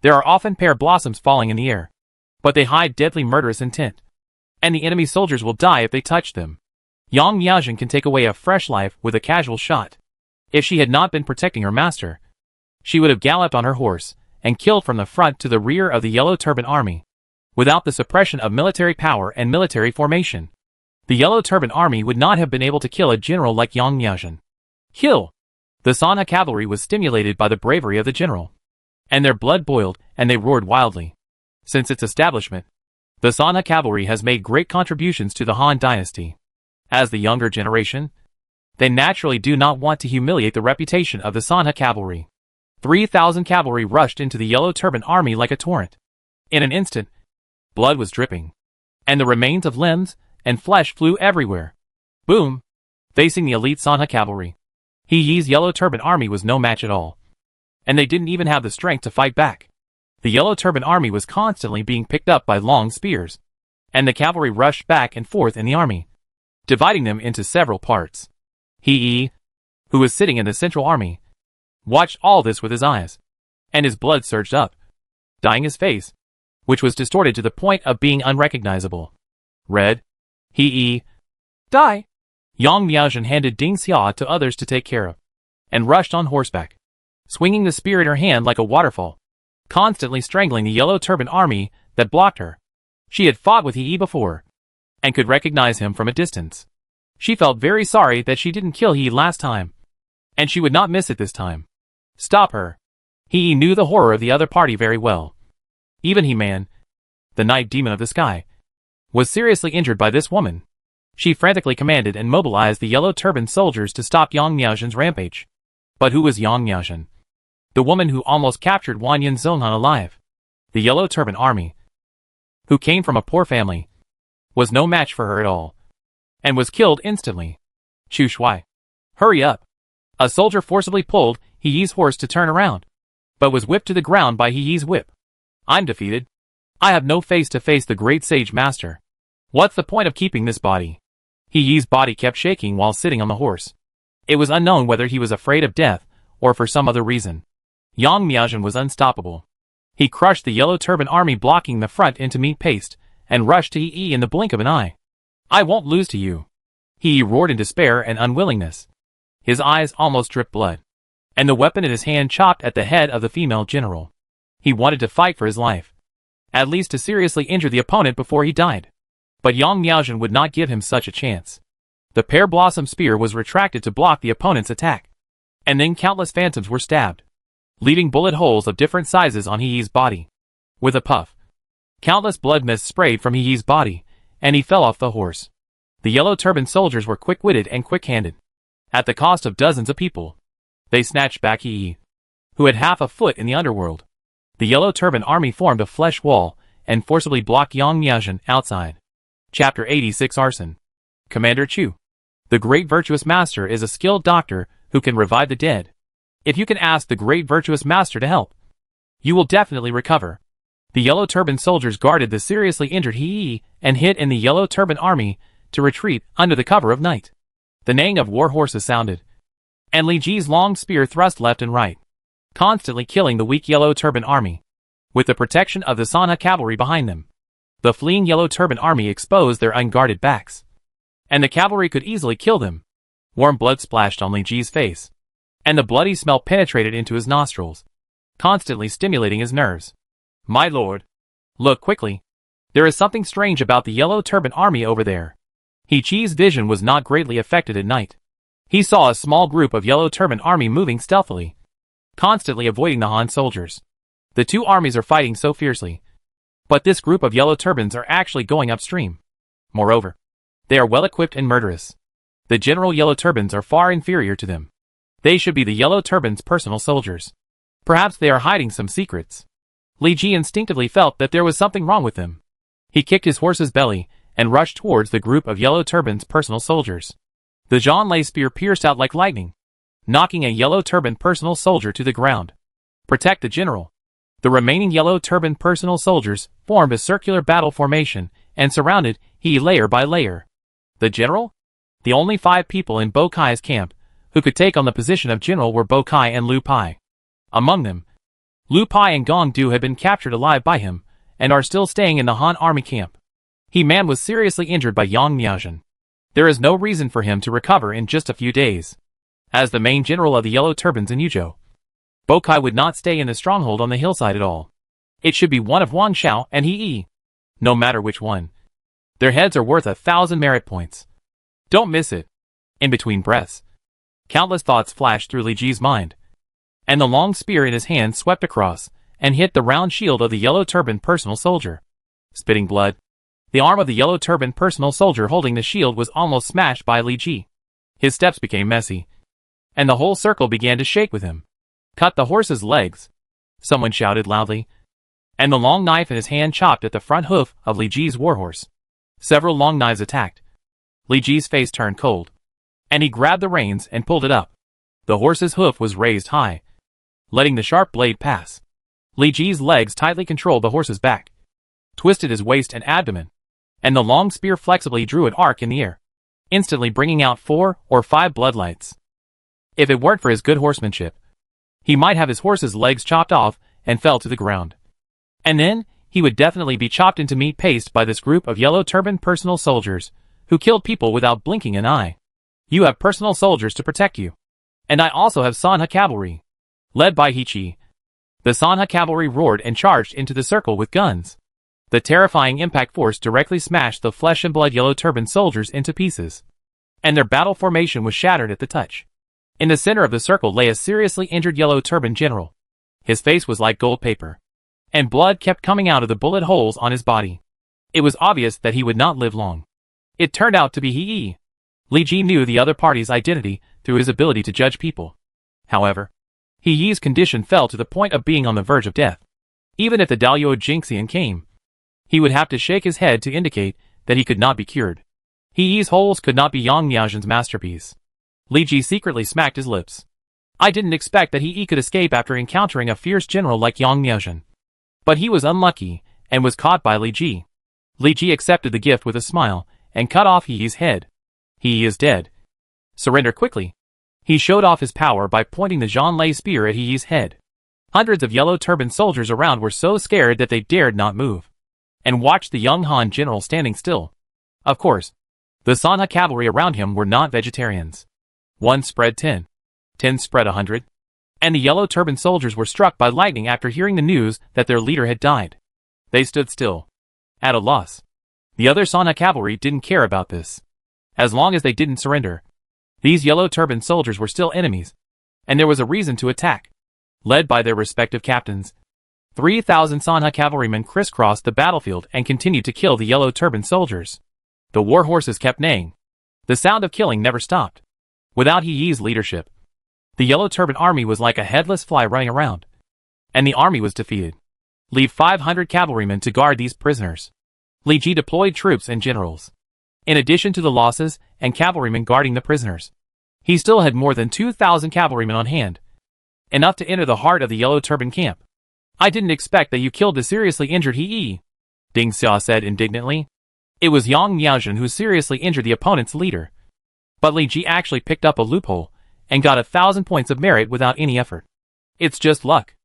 There are often pear blossoms falling in the air, but they hide deadly murderous intent, and the enemy soldiers will die if they touch them. Yang Miaozhen can take away a fresh life with a casual shot. If she had not been protecting her master, she would have galloped on her horse and killed from the front to the rear of the yellow turban army. Without the suppression of military power and military formation, the yellow turban army would not have been able to kill a general like Yang Miaozhen. Kill! The Sanha cavalry was stimulated by the bravery of the general, and their blood boiled and they roared wildly. Since its establishment, the Sanha cavalry has made great contributions to the Han dynasty. As the younger generation, they naturally do not want to humiliate the reputation of the Sanha cavalry. 3,000 cavalry rushed into the yellow turban army like a torrent. In an instant, blood was dripping, and the remains of limbs and flesh flew everywhere. Boom! Facing the elite Sanha cavalry, He Yi's yellow turban army was no match at all, and they didn't even have the strength to fight back. The yellow turban army was constantly being picked up by long spears, and the cavalry rushed back and forth in the army, dividing them into several parts. He Yi, who was sitting in the central army, watched all this with his eyes, and his blood surged up, dyeing his face, which was distorted to the point of being unrecognizable. Red. He Yi. Die! Yang Miaozhen handed Ding Xia to others to take care of, and rushed on horseback, swinging the spear in her hand like a waterfall, constantly strangling the yellow turban army that blocked her. She had fought with He Yi before, and could recognize him from a distance. She felt very sorry that she didn't kill He Yi last time, and she would not miss it this time. Stop her! He Yi knew the horror of the other party very well. Even He-Man, the night demon of the sky, was seriously injured by this woman. She frantically commanded and mobilized the yellow turban soldiers to stop Yang Miaozhen's rampage. But who was Yang Miaozhen? The woman who almost captured Wanyan Zonghan alive. The yellow turban army, who came from a poor family, was no match for her at all, and was killed instantly. Chu Shui. Hurry up! A soldier forcibly pulled He Yi's horse to turn around, but was whipped to the ground by He Yi's whip. I'm defeated. I have no face to face the great sage master. What's the point of keeping this body? He Yi's body kept shaking while sitting on the horse. It was unknown whether he was afraid of death or for some other reason. Yang Miaozhen was unstoppable. He crushed the yellow turban army blocking the front into meat paste and rushed to He Yi in the blink of an eye. I won't lose to you. He Yi roared in despair and unwillingness. His eyes almost dripped blood, and the weapon in his hand chopped at the head of the female general. He wanted to fight for his life, at least to seriously injure the opponent before he died. But Yang Miaozhen would not give him such a chance. The pear blossom spear was retracted to block the opponent's attack, and then countless phantoms were stabbed, leaving bullet holes of different sizes on He Yi's body. With a puff, countless blood mist sprayed from He Yi's body, and he fell off the horse. The yellow turban soldiers were quick-witted and quick-handed. At the cost of dozens of people, they snatched back He Yi, who had half a foot in the underworld. The yellow turban army formed a flesh wall and forcibly blocked Yang Miaozhen outside. Chapter 86 Arson. Commander Chu. The great virtuous master is a skilled doctor who can revive the dead. If you can ask the great virtuous master to help, you will definitely recover. The yellow turban soldiers guarded the seriously injured He Yi and hid in the yellow turban army to retreat under the cover of night. The neighing of war horses sounded, and Li Ji's long spear thrust left and right. constantly killing the weak Yellow Turban army. With the protection of the Sanha cavalry behind them, the fleeing Yellow Turban army exposed their unguarded backs, and the cavalry could easily kill them. Warm blood splashed on Li Ji's face, and the bloody smell penetrated into his nostrils, constantly stimulating his nerves. My lord, look quickly. There is something strange about the Yellow Turban army over there. He Chi's vision was not greatly affected at night. He saw a small group of Yellow Turban army moving stealthily, constantly avoiding the Han soldiers. The two armies are fighting so fiercely, but this group of Yellow Turbans are actually going upstream. Moreover, they are well equipped and murderous. The general Yellow Turbans are far inferior to them. They should be the Yellow Turbans' personal soldiers. Perhaps they are hiding some secrets. Li Ji instinctively felt that there was something wrong with them. He kicked his horse's belly and rushed towards the group of Yellow Turbans' personal soldiers. The Zhonglei spear pierced out like lightning, knocking a Yellow Turban personal soldier to the ground. Protect the general. The remaining Yellow Turban personal soldiers formed a circular battle formation and surrounded He layer by layer. The general? The only 5 people in Bo Kai's camp who could take on the position of general were Bo Kai and Lu Pai. Among them, Lu Pai and Gong Du had been captured alive by him and are still staying in the Han army camp. He Man was seriously injured by Yang Miaozhen. There is no reason for him to recover in just a few days. As the main general of the Yellow Turbans in Yuzhou, Bo Kai would not stay in the stronghold on the hillside at all. It should be one of Wang Xiao and He Yi. No matter which one. Their heads are worth 1,000 merit points. Don't miss it. In between breaths, countless thoughts flashed through Li Ji's mind, and the long spear in his hand swept across and hit the round shield of the Yellow Turban personal soldier. Spitting blood, the arm of the Yellow Turban personal soldier holding the shield was almost smashed by Li Ji. His steps became messy, and the whole circle began to shake with him. Cut the horse's legs, someone shouted loudly, and the long knife in his hand chopped at the front hoof of Li Ji's warhorse. Several long knives attacked. Li Ji's face turned cold, and he grabbed the reins and pulled it up. The horse's hoof was raised high, letting the sharp blade pass. Li Ji's legs tightly controlled the horse's back, twisted his waist and abdomen, and the long spear flexibly drew an arc in the air, instantly bringing out 4 or 5 bloodlights. If it weren't for his good horsemanship, he might have his horse's legs chopped off and fell to the ground. And then, he would definitely be chopped into meat paste by this group of Yellow Turban personal soldiers, who killed people without blinking an eye. You have personal soldiers to protect you. And I also have Sanha cavalry, led by He Chi. The Sanha cavalry roared and charged into the circle with guns. The terrifying impact force directly smashed the flesh and blood Yellow Turban soldiers into pieces, and their battle formation was shattered at the touch. In the center of the circle lay a seriously injured Yellow Turban general. His face was like gold paper, and blood kept coming out of the bullet holes on his body. It was obvious that he would not live long. It turned out to be He Yi. Li Ji knew the other party's identity through his ability to judge people. However, He Yi's condition fell to the point of being on the verge of death. Even if the Daluo Jingxian came, he would have to shake his head to indicate that he could not be cured. He Yi's holes could not be Yang Miaozhen's masterpiece. Li Ji secretly smacked his lips. I didn't expect that He Yi could escape after encountering a fierce general like Yang Miaozhen. But he was unlucky, and was caught by Li Ji. Li Ji accepted the gift with a smile, and cut off He Yi's head. He Yi is dead. Surrender quickly. He showed off his power by pointing the Zhonglei spear at He Yi's head. Hundreds of Yellow Turban soldiers around were so scared that they dared not move, and watched the young Han general standing still. Of course, the Sanha cavalry around him were not vegetarians. 1 spread 10. 10 spread 100. And the Yellow Turban soldiers were struck by lightning after hearing the news that their leader had died. They stood still, at a loss. The other Sanha cavalry didn't care about this. As long as they didn't surrender, these Yellow Turban soldiers were still enemies, and there was a reason to attack. Led by their respective captains, 3,000 Sanha cavalrymen crisscrossed the battlefield and continued to kill the Yellow Turban soldiers. The war horses kept neighing. The sound of killing never stopped. Without He Yi's leadership, the Yellow Turban army was like a headless fly running around, and the army was defeated. Leave 500 cavalrymen to guard these prisoners. Li Ji deployed troops and generals. In addition to the losses and cavalrymen guarding the prisoners, he still had more than 2,000 cavalrymen on hand, enough to enter the heart of the Yellow Turban camp. I didn't expect that you killed the seriously injured He Yi, Ding Xia said indignantly. It was Yang Miaozhen who seriously injured the opponent's leader. But Li Ji actually picked up a loophole and got 1,000 points of merit without any effort. It's just luck.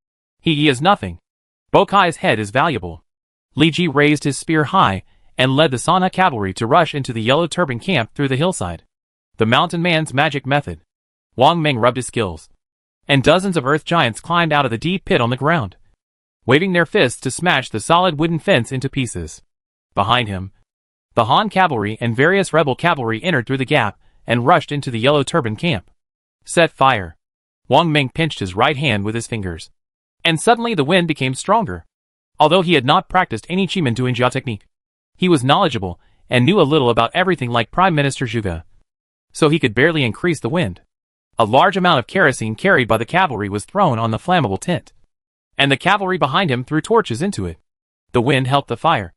He is nothing. Bokai's head is valuable. Li Ji raised his spear high and led the Sana cavalry to rush into the Yellow Turban camp through the hillside. The mountain man's magic method. Wang Ming rubbed his skills. And dozens of earth giants climbed out of the deep pit on the ground, waving their fists to smash the solid wooden fence into pieces. Behind him, the Han cavalry and various rebel cavalry entered through the gap and rushed into the Yellow Turban camp. Set fire. Wang Ming pinched his right hand with his fingers. And suddenly the wind became stronger. Although he had not practiced any Chiman Duanjia technique, he was knowledgeable and knew a little about everything like Prime Minister Zhuge. So he could barely increase the wind. A large amount of kerosene carried by the cavalry was thrown on the flammable tent, and the cavalry behind him threw torches into it. The wind helped the fire,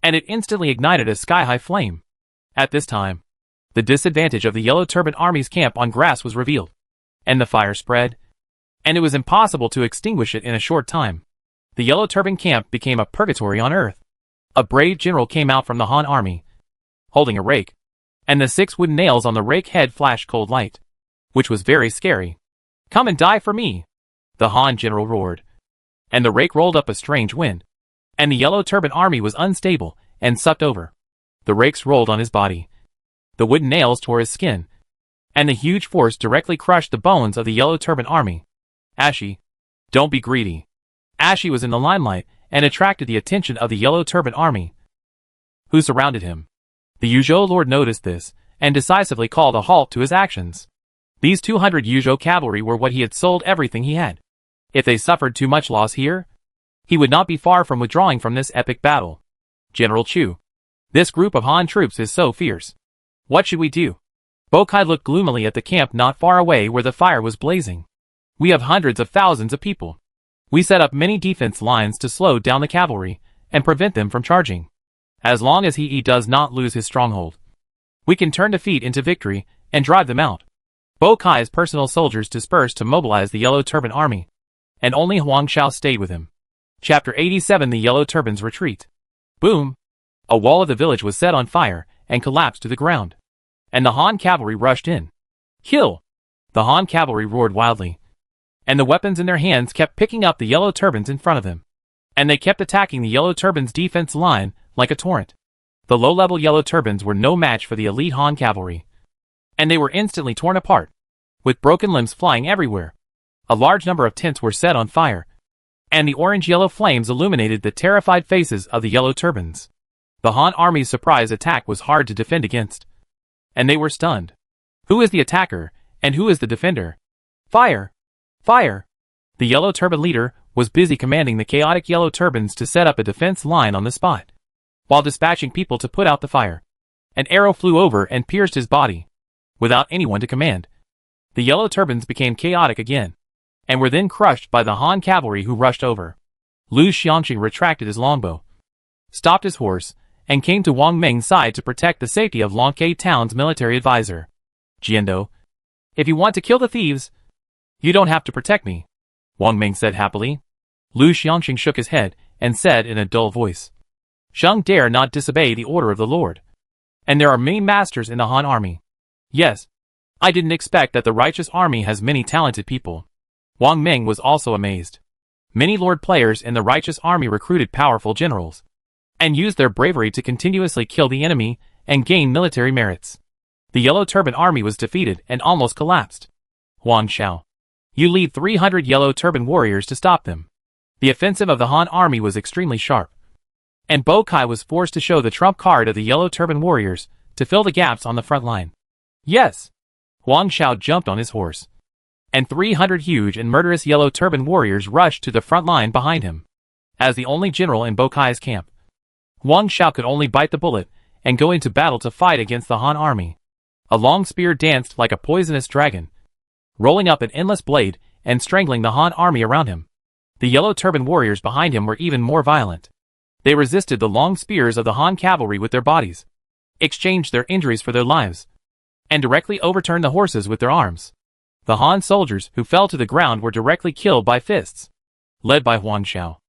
and it instantly ignited a sky-high flame. At this time, the disadvantage of the Yellow Turban Army's camp on grass was revealed, and the fire spread, and it was impossible to extinguish it in a short time. The Yellow Turban camp became a purgatory on earth. A brave general came out from the Han army, holding a rake, and the 6 wooden nails on the rake head flashed cold light, which was very scary. "Come and die for me," the Han general roared. And the rake rolled up a strange wind, and the Yellow Turban Army was unstable and sucked over. The rakes rolled on his body. The wooden nails tore his skin, and the huge force directly crushed the bones of the Yellow Turban Army. Ashi, don't be greedy. Ashi was in the limelight and attracted the attention of the Yellow Turban Army, who surrounded him. The Yuzhou Lord noticed this and decisively called a halt to his actions. These 200 Yuzhou cavalry were what he had sold everything he had. If they suffered too much loss here, he would not be far from withdrawing from this epic battle. "General Chu, this group of Han troops is so fierce. What should we do?" Bokai looked gloomily at the camp not far away where the fire was blazing. "We have hundreds of thousands of people. We set up many defense lines to slow down the cavalry and prevent them from charging. As long as he does not lose his stronghold, we can turn defeat into victory and drive them out." Bokai's personal soldiers dispersed to mobilize the Yellow Turban Army, and only Huang Shao stayed with him. Chapter 87: The Yellow Turbans Retreat. Boom! A wall of the village was set on fire and collapsed to the ground, and the Han cavalry rushed in. "Kill!" The Han cavalry roared wildly, and the weapons in their hands kept picking up the Yellow Turbans in front of them, and they kept attacking the Yellow Turbans' defense line like a torrent. The low-level Yellow Turbans were no match for the elite Han cavalry, and they were instantly torn apart, with broken limbs flying everywhere. A large number of tents were set on fire, and the orange-yellow flames illuminated the terrified faces of the Yellow Turbans. The Han army's surprise attack was hard to defend against, and they were stunned. Who is the attacker, and who is the defender? Fire! Fire! The Yellow Turban leader was busy commanding the chaotic Yellow Turbans to set up a defense line on the spot, while dispatching people to put out the fire. An arrow flew over and pierced his body, without anyone to command. The Yellow Turbans became chaotic again, and were then crushed by the Han cavalry who rushed over. Lu Xiangqing retracted his longbow, stopped his horse, and came to Wang Ming's side to protect the safety of Longke Town's military advisor. "Jiando, if you want to kill the thieves, you don't have to protect me," Wang Ming said happily. Lu Xiangqing shook his head and said in a dull voice, "Sheng dare not disobey the order of the Lord. And there are many masters in the Han army. Yes, I didn't expect that the righteous army has many talented people." Wang Ming was also amazed. Many Lord players in the righteous army recruited powerful generals, and used their bravery to continuously kill the enemy and gain military merits. The Yellow Turban Army was defeated and almost collapsed. "Huang Shao, you lead 300 Yellow Turban warriors to stop them." The offensive of the Han army was extremely sharp, and Bokai was forced to show the trump card of the Yellow Turban warriors to fill the gaps on the front line. "Yes!" Huang Shao jumped on his horse, and 300 huge and murderous Yellow Turban warriors rushed to the front line behind him. As the only general in Bokai's camp, Huang Shao could only bite the bullet and go into battle to fight against the Han army. A long spear danced like a poisonous dragon, rolling up an endless blade and strangling the Han army around him. The Yellow Turban warriors behind him were even more violent. They resisted the long spears of the Han cavalry with their bodies, exchanged their injuries for their lives, and directly overturned the horses with their arms. The Han soldiers who fell to the ground were directly killed by fists, led by Huang Shao.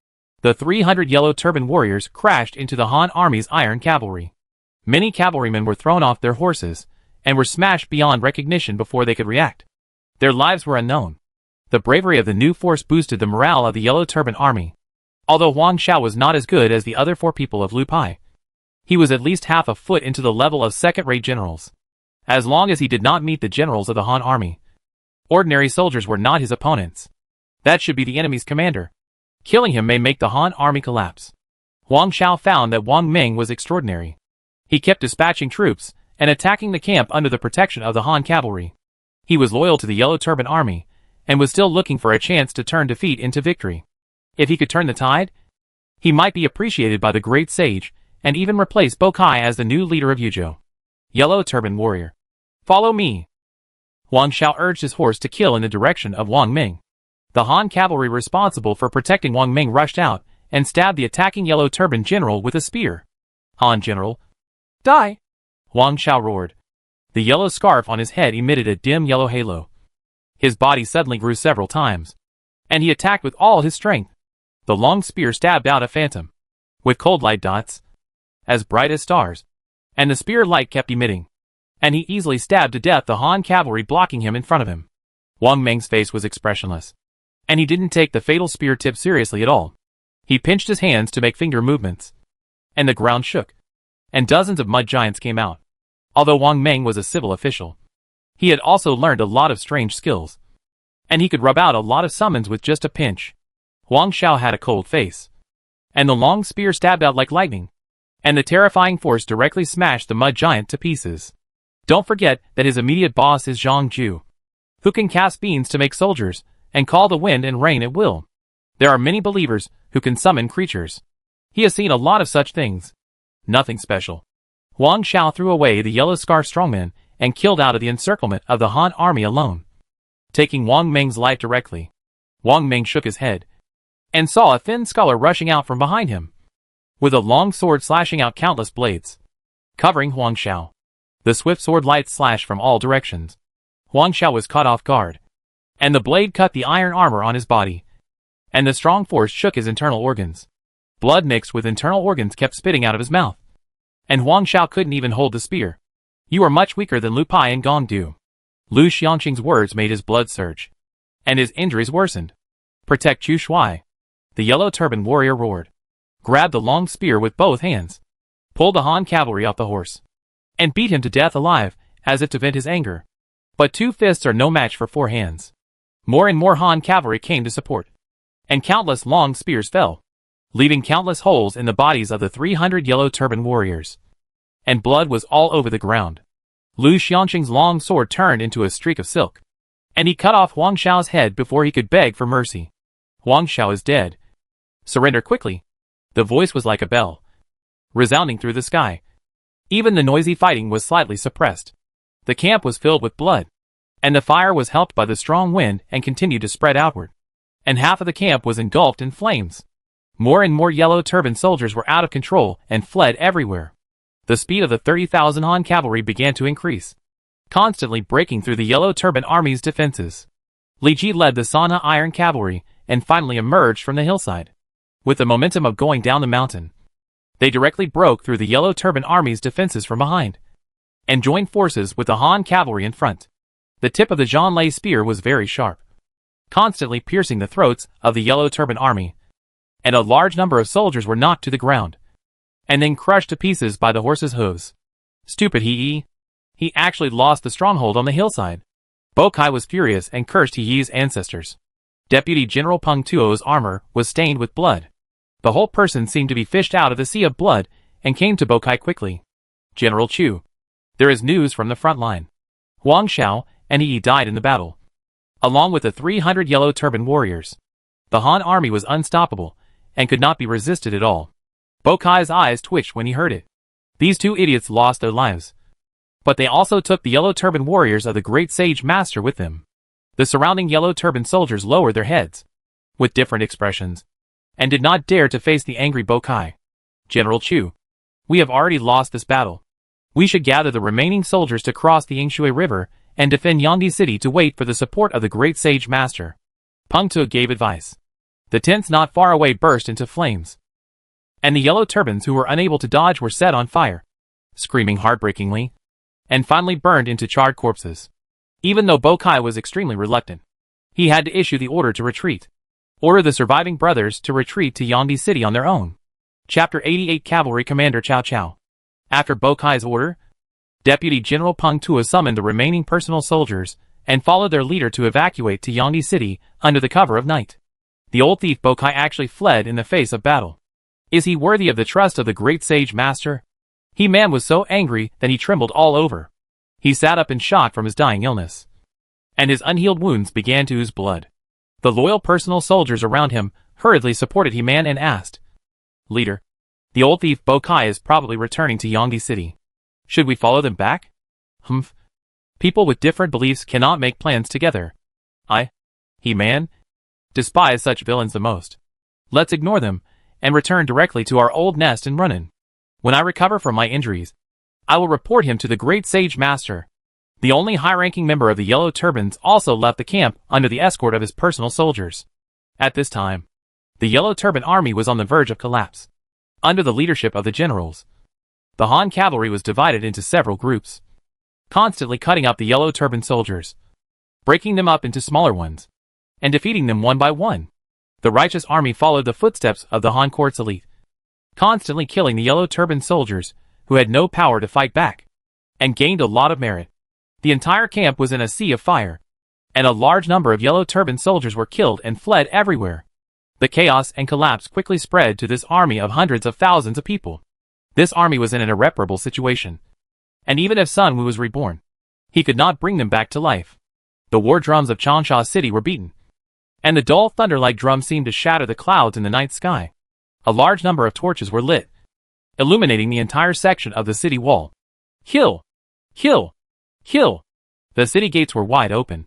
The 300 Yellow Turban warriors crashed into the Han army's iron cavalry. Many cavalrymen were thrown off their horses and were smashed beyond recognition before they could react. Their lives were unknown. The bravery of the new force boosted the morale of the Yellow Turban Army. Although Huang Xiao was not as good as the other 4 people of Lu Pai, he was at least half a foot into the level of second-rate generals. As long as he did not meet the generals of the Han Army, ordinary soldiers were not his opponents. That should be the enemy's commander. Killing him may make the Han Army collapse. Huang Xiao found that Wang Ming was extraordinary. He kept dispatching troops and attacking the camp under the protection of the Han cavalry. He was loyal to the Yellow Turban Army and was still looking for a chance to turn defeat into victory. If he could turn the tide, he might be appreciated by the great sage and even replace Bo Kai as the new leader of Yuzhou. Yellow Turban Warrior, follow me. Huang Xiao urged his horse to kill in the direction of Wang Ming. The Han cavalry responsible for protecting Wang Ming rushed out and stabbed the attacking Yellow Turban general with a spear. Han general, die! Huang Xiao roared. The yellow scarf on his head emitted a dim yellow halo. His body suddenly grew several times, and he attacked with all his strength. The long spear stabbed out a phantom, with cold light dots, as bright as stars, and the spear light kept emitting, and he easily stabbed to death the Han cavalry blocking him in front of him. Wang Ming's face was expressionless, and he didn't take the fatal spear tip seriously at all. He pinched his hands to make finger movements, and the ground shook, and dozens of mud giants came out. Although Wang Ming was a civil official, he had also learned a lot of strange skills, and he could rub out a lot of summons with just a pinch. Huang Xiao had a cold face, and the long spear stabbed out like lightning, and the terrifying force directly smashed the mud giant to pieces. Don't forget that his immediate boss is Zhang Ju, who can cast beams to make soldiers and call the wind and rain at will. There are many believers who can summon creatures. He has seen a lot of such things. Nothing special. Huang Xiao threw away the yellow scarf strongman and killed out of the encirclement of the Han army alone, taking Wang Ming's life directly. Wang Ming shook his head and saw a thin scholar rushing out from behind him, with a long sword slashing out countless blades, covering Huang Xiao. The swift sword lights slashed from all directions. Huang Xiao was caught off guard, and the blade cut the iron armor on his body, and the strong force shook his internal organs. Blood mixed with internal organs kept spitting out of his mouth, and Huang Xiao couldn't even hold the spear. You are much weaker than Lu Pai and Gong Du. Lu Xiangqing's words made his blood surge, and his injuries worsened. Protect Chu Shui. The Yellow Turban warrior roared, grabbed the long spear with both hands, pulled the Han cavalry off the horse, and beat him to death alive, as if to vent his anger. But 2 fists are no match for 4 hands. More and more Han cavalry came to support, and countless long spears fell, leaving countless holes in the bodies of the 300 Yellow Turban warriors. And blood was all over the ground. Lu Xiangqing's long sword turned into a streak of silk, and he cut off Huang Xiao's head before he could beg for mercy. Huang Xiao is dead. Surrender quickly. The voice was like a bell, resounding through the sky. Even the noisy fighting was slightly suppressed. The camp was filled with blood, and the fire was helped by the strong wind and continued to spread outward, and half of the camp was engulfed in flames. More and more Yellow Turban soldiers were out of control and fled everywhere. The speed of the 30,000 Han cavalry began to increase, constantly breaking through the Yellow Turban army's defenses. Li Ji led the Sana Iron Cavalry and finally emerged from the hillside. With the momentum of going down the mountain, they directly broke through the Yellow Turban army's defenses from behind, and joined forces with the Han cavalry in front. The tip of the Zhanlei spear was very sharp, constantly piercing the throats of the Yellow Turban army, and a large number of soldiers were knocked to the ground, and then crushed to pieces by the horses' hooves. Stupid He actually lost the stronghold on the hillside. Bo Kai was furious and cursed He's ancestors. Deputy General Peng Tuo's armor was stained with blood. The whole person seemed to be fished out of the sea of blood and came to Bo Kai quickly. General Chu, there is news from the front line. Huang Xiao and He died in the battle, along with the 300 Yellow Turban warriors. The Han army was unstoppable and could not be resisted at all. Bo Kai's eyes twitched when he heard it. These 2 idiots lost their lives, but they also took the Yellow Turban warriors of the great sage master with them. The surrounding Yellow Turban soldiers lowered their heads, with different expressions, and did not dare to face the angry Bo Kai. General Chu, we have already lost this battle. We should gather the remaining soldiers to cross the Yingshui River and defend Yangdi City to wait for the support of the great sage master. Peng Tu gave advice. The tents not far away burst into flames, and the Yellow Turbans who were unable to dodge were set on fire, screaming heartbreakingly, and finally burned into charred corpses. Even though Bo Kai was extremely reluctant, He had to issue the order to retreat. Order the surviving brothers to retreat to Yangdi City on their own. Chapter 88 Cavalry Commander Cao Cao. After Bokai's order, Deputy General Peng Tuo summoned the remaining personal soldiers and followed their leader to evacuate to Yangdi City under the cover of night. The old thief Bokai actually fled in the face of battle. Is he worthy of the trust of the great sage master? He-Man was so angry that he trembled all over. He sat up in shock from his dying illness, and his unhealed wounds began to ooze blood. The loyal personal soldiers around him hurriedly supported He-Man and asked, "Leader, the old thief Bokai is probably returning to Yangdi City. Should we follow them back?" "Humph. People with different beliefs cannot make plans together. I, He-Man, despise such villains the most. Let's ignore them and return directly to our old nest in Runin. When I recover from my injuries, I will report him to the great sage master." The only high-ranking member of the Yellow Turbans also left the camp under the escort of his personal soldiers. At this time, the Yellow Turban army was on the verge of collapse. Under the leadership of the generals, the Han cavalry was divided into several groups, constantly cutting up the Yellow Turban soldiers, breaking them up into smaller ones, and defeating them one by one. The righteous army followed the footsteps of the Han court's elite, constantly killing the Yellow Turban soldiers who had no power to fight back, and gained a lot of merit. The entire camp was in a sea of fire, and a large number of Yellow Turban soldiers were killed and fled everywhere. The chaos and collapse quickly spread to this army of hundreds of thousands of people. This army was in an irreparable situation, and even if Sun Wu was reborn, he could not bring them back to life. The war drums of Changsha City were beaten, and the dull thunder-like drums seemed to shatter the clouds in the night sky. A large number of torches were lit, illuminating the entire section of the city wall. Kill! Kill! Kill! The city gates were wide open,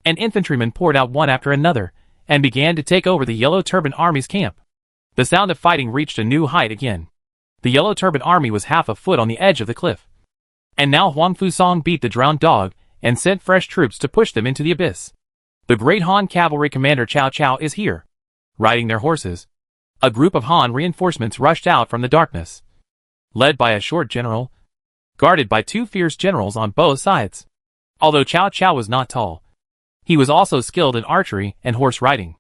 and infantrymen poured out one after another and began to take over the Yellow Turban Army's camp. The sound of fighting reached a new height again. The Yellow Turban Army was half a foot on the edge of the cliff, and now Huang Fusong beat the drowned dog and sent fresh troops to push them into the abyss. The great Han cavalry commander Cao Cao is here. Riding their horses, a group of Han reinforcements rushed out from the darkness, led by a short general, guarded by two fierce generals on both sides. Although Cao Cao was not tall, he was also skilled in archery and horse riding,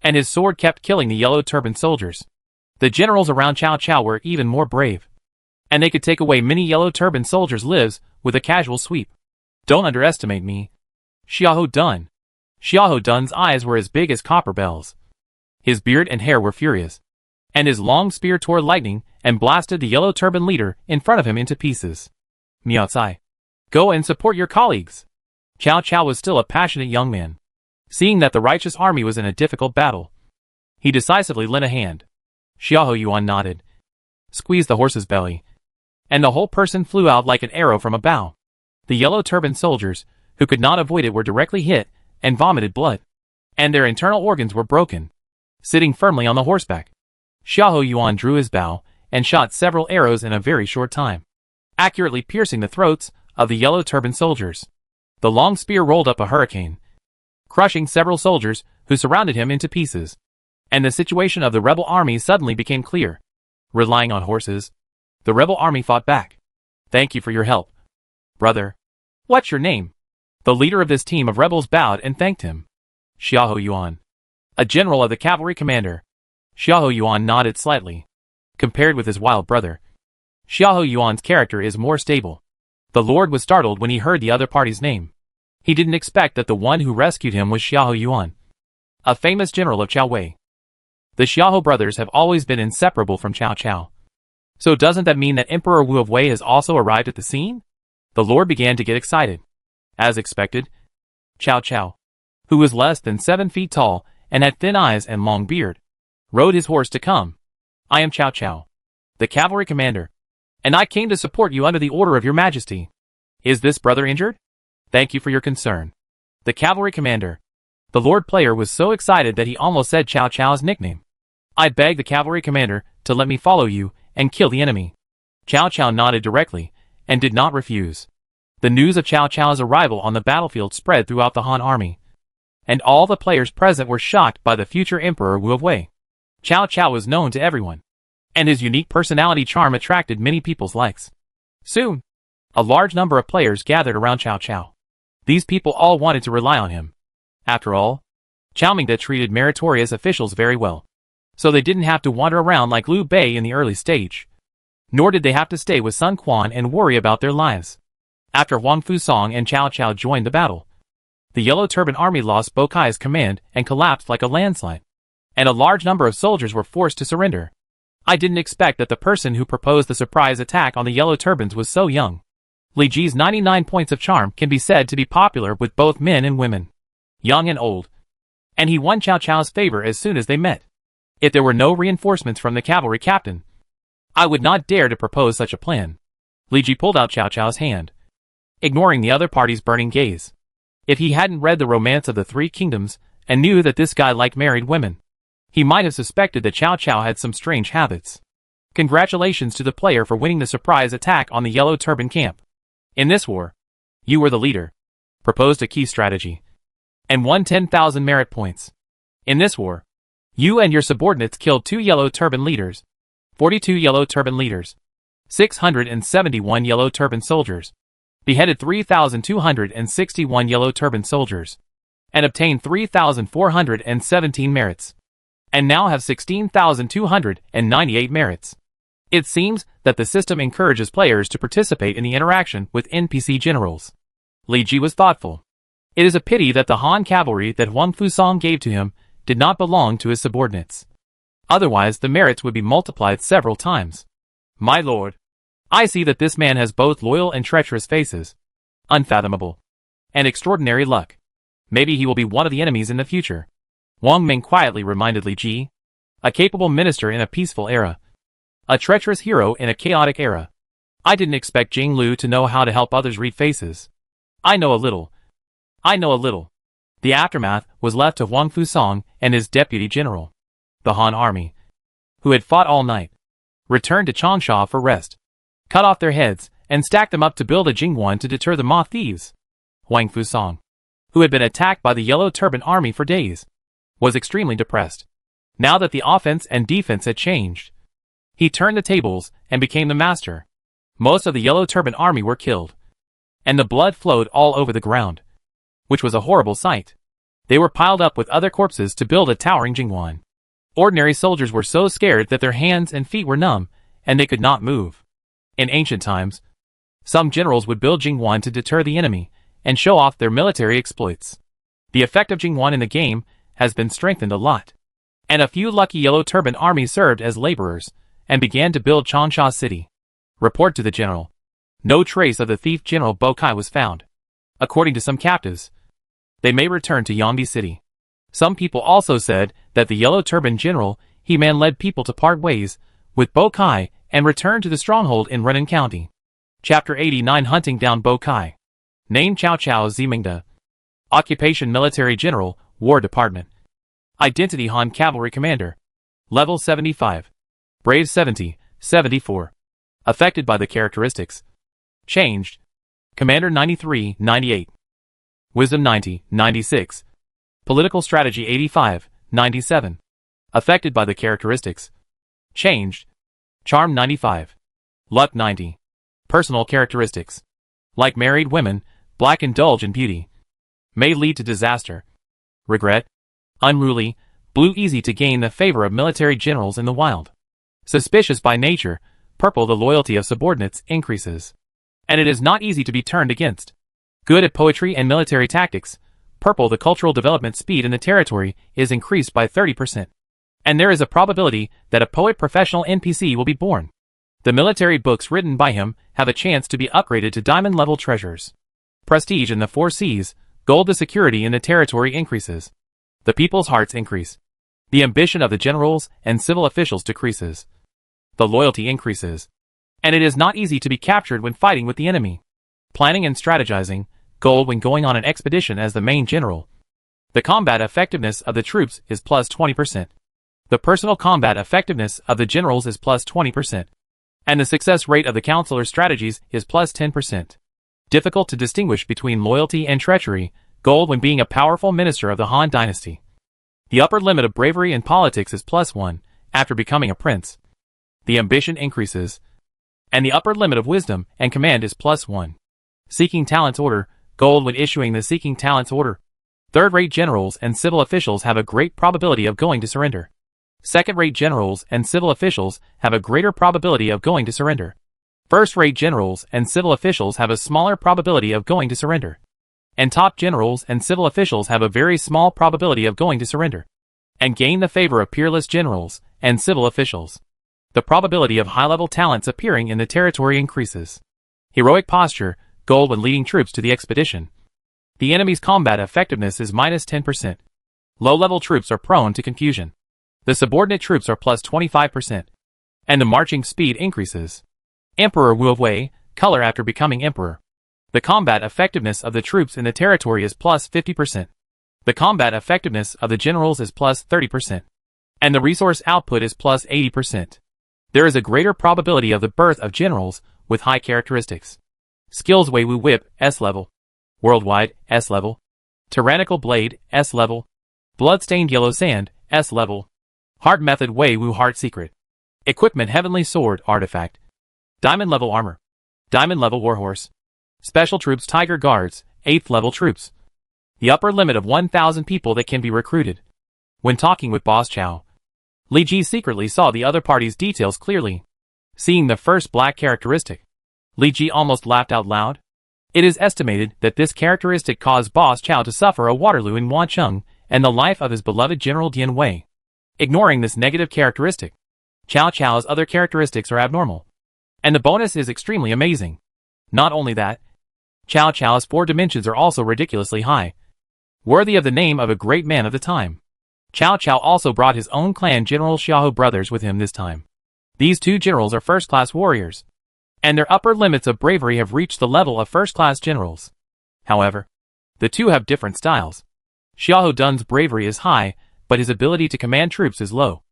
and his sword kept killing the Yellow Turban soldiers. The generals around Cao Cao were even more brave, and they could take away many Yellow Turban soldiers' lives with a casual sweep. Don't underestimate me. Xiahou Dun. Xiahou Dun's eyes were as big as copper bells. His beard and hair were furious, and his long spear tore lightning and blasted the Yellow Turban leader in front of him into pieces. Miao Cai, go and support your colleagues. Cao Cao was still a passionate young man. Seeing that the righteous army was in a difficult battle, he decisively lent a hand. Xiahou Yuan nodded, squeezed the horse's belly, and the whole person flew out like an arrow from a bow. The Yellow Turban soldiers, who could not avoid it, were directly hit and vomited blood, and their internal organs were broken. Sitting firmly on the horseback, Xiahou Yuan drew his bow and shot several arrows in a very short time, accurately piercing the throats of the Yellow Turban soldiers. The long spear rolled up a hurricane, crushing several soldiers who surrounded him into pieces, and the situation of the rebel army suddenly became clear. Relying on horses, the rebel army fought back. Thank you for your help, brother. What's your name? The leader of this team of rebels bowed and thanked him. Xiahou Yuan, a general of the cavalry commander. Xiahou Yuan nodded slightly. Compared with his wild brother, Xiahou Yuan's character is more stable. The Lord was startled when he heard the other party's name. He didn't expect that the one who rescued him was Xiahou Yuan, a famous general of Cao Wei. The Xiahou brothers have always been inseparable from Cao Cao. So doesn't that mean that Emperor Wu of Wei has also arrived at the scene? The Lord began to get excited. As expected, Cao Cao, who was less than 7 feet tall and had thin eyes and long beard, rode his horse to come. I am Cao Cao, the cavalry commander, and I came to support you under the order of your majesty. Is this brother injured? Thank you for your concern. The cavalry commander, the Lord player, was so excited that he almost said Cao Cao's nickname. I beg the cavalry commander to let me follow you and kill the enemy. Cao Cao nodded directly and did not refuse. The news of Cao Cao's arrival on the battlefield spread throughout the Han army, and all the players present were shocked by the future Emperor Wu of Wei. Cao Cao was known to everyone, and his unique personality charm attracted many people's likes. Soon, a large number of players gathered around Cao Cao. These people all wanted to rely on him. After all, Chao Mingde treated meritorious officials very well, so they didn't have to wander around like Liu Bei in the early stage. Nor did they have to stay with Sun Quan and worry about their lives. After Huang Fusong and Cao Cao joined the battle, the Yellow Turban Army lost Bokai's command and collapsed like a landslide, and a large number of soldiers were forced to surrender. I didn't expect that the person who proposed the surprise attack on the Yellow Turbans was so young. Li Ji's 99 points of charm can be said to be popular with both men and women, young and old, and he won Cao Cao's favor as soon as they met. If there were no reinforcements from the cavalry captain, I would not dare to propose such a plan. Li Ji pulled out Cao Cao's hand, ignoring the other party's burning gaze. If he hadn't read The Romance of the Three Kingdoms and knew that this guy liked married women, he might have suspected that Cao Cao had some strange habits. Congratulations to the player for winning the surprise attack on the Yellow Turban camp. In this war, you were the leader, proposed a key strategy, and won 10,000 merit points. In this war, you and your subordinates killed 2 Yellow Turban leaders, 42 Yellow Turban leaders, 671 Yellow Turban soldiers, beheaded 3,261 Yellow Turban soldiers, and obtained 3,417 merits, and now have 16,298 merits. It seems that the system encourages players to participate in the interaction with NPC generals. Li Ji was thoughtful. It is a pity that the Han cavalry that Huang Fusong gave to him did not belong to his subordinates. Otherwise the merits would be multiplied several times. My lord, I see that this man has both loyal and treacherous faces, unfathomable, and extraordinary luck. Maybe he will be one of the enemies in the future. Wang Ming quietly reminded Li Ji, a capable minister in a peaceful era, a treacherous hero in a chaotic era. I didn't expect Jing Lu to know how to help others read faces. I know a little. The aftermath was left to Huang Fusong and his deputy general. The Han army, who had fought all night, returned to Changsha for rest, cut off their heads, and stacked them up to build a Jingguan to deter the Ma thieves. Huang Fusong, who had been attacked by the Yellow Turban army for days, was extremely depressed. Now that the offense and defense had changed, he turned the tables and became the master. Most of the Yellow Turban army were killed, and the blood flowed all over the ground, which was a horrible sight. They were piled up with other corpses to build a towering Jingguan. Ordinary soldiers were so scared that their hands and feet were numb, and they could not move. In ancient times, some generals would build Jingguan to deter the enemy and show off their military exploits. The effect of Jingguan in the game has been strengthened a lot, and a few lucky Yellow Turban armies served as laborers and began to build Changsha City. Report to the general. No trace of the thief General Bokai was found. According to some captives, they may return to Yangbi City. Some people also said that the Yellow Turban General He-Man led people to part ways with Bokai and return to the stronghold in Renan County. Chapter 89 Hunting Down Bokai. Name Cao Cao Zimingde. Occupation Military General, War Department. Identity Han Cavalry Commander. Level 75. Brave 70, 74. Affected by the characteristics. Changed. Commander 93, 98. Wisdom 90, 96. Political Strategy 85, 97. Affected by the characteristics. Changed. Charm 95. Luck 90. Personal characteristics. Like married women, black indulge in beauty. May lead to disaster. Regret. Unruly, blue easy to gain the favor of military generals in the wild. Suspicious by nature, purple the loyalty of subordinates increases, and it is not easy to be turned against. Good at poetry and military tactics, purple the cultural development speed in the territory is increased by 30%. And there is a probability that a poet professional NPC will be born. The military books written by him have a chance to be upgraded to diamond-level treasures. Prestige in the 4 Cs, gold the security in the territory increases. The people's hearts increase. The ambition of the generals and civil officials decreases. The loyalty increases. And it is not easy to be captured when fighting with the enemy. Planning and strategizing, gold when going on an expedition as the main general. The combat effectiveness of the troops is plus 20%. The personal combat effectiveness of the generals is plus 20%. And the success rate of the counselor's strategies is plus 10%. Difficult to distinguish between loyalty and treachery, gold when being a powerful minister of the Han dynasty. The upper limit of bravery in politics is plus 1, after becoming a prince. The ambition increases. And the upper limit of wisdom and command is plus 1. Seeking talents order, gold when issuing the seeking talents order. Third-rate generals and civil officials have a great probability of going to surrender. Second-rate generals and civil officials have a greater probability of going to surrender. First-rate generals and civil officials have a smaller probability of going to surrender. And top generals and civil officials have a very small probability of going to surrender. And gain the favor of peerless generals and civil officials. The probability of high-level talents appearing in the territory increases. Heroic posture, gold when leading troops to the expedition. The enemy's combat effectiveness is minus 10%. Low-level troops are prone to confusion. The subordinate troops are plus 25%. And the marching speed increases. Emperor Wu of Wei, color after becoming emperor. The combat effectiveness of the troops in the territory is plus 50%. The combat effectiveness of the generals is plus 30%. And the resource output is plus 80%. There is a greater probability of the birth of generals with high characteristics. Skills Wei Wu Whip, S level. Worldwide, S level. Tyrannical Blade, S level. Bloodstained Yellow Sand, S level. Heart Method Wei Wu Heart Secret. Equipment Heavenly Sword, Artifact. Diamond level Armor. Diamond level Warhorse. Special Troops Tiger Guards, 8th level troops. The upper limit of 1,000 people that can be recruited. When talking with Boss Chow, Li Ji secretly saw the other party's details clearly. Seeing the first black characteristic, Li Ji almost laughed out loud. It is estimated that this characteristic caused Boss Chow to suffer a Waterloo in Wancheng and the life of his beloved General Dian Wei. Ignoring this negative characteristic, Cao Cao's other characteristics are abnormal. And the bonus is extremely amazing. Not only that, Cao Cao's 4 dimensions are also ridiculously high. Worthy of the name of a great man of the time. Cao Cao also brought his own clan General Xiahou brothers with him this time. These 2 generals are first-class warriors. And their upper limits of bravery have reached the level of first-class generals. However, the 2 have different styles. Xiahou Dun's bravery is high, but his ability to command troops is low.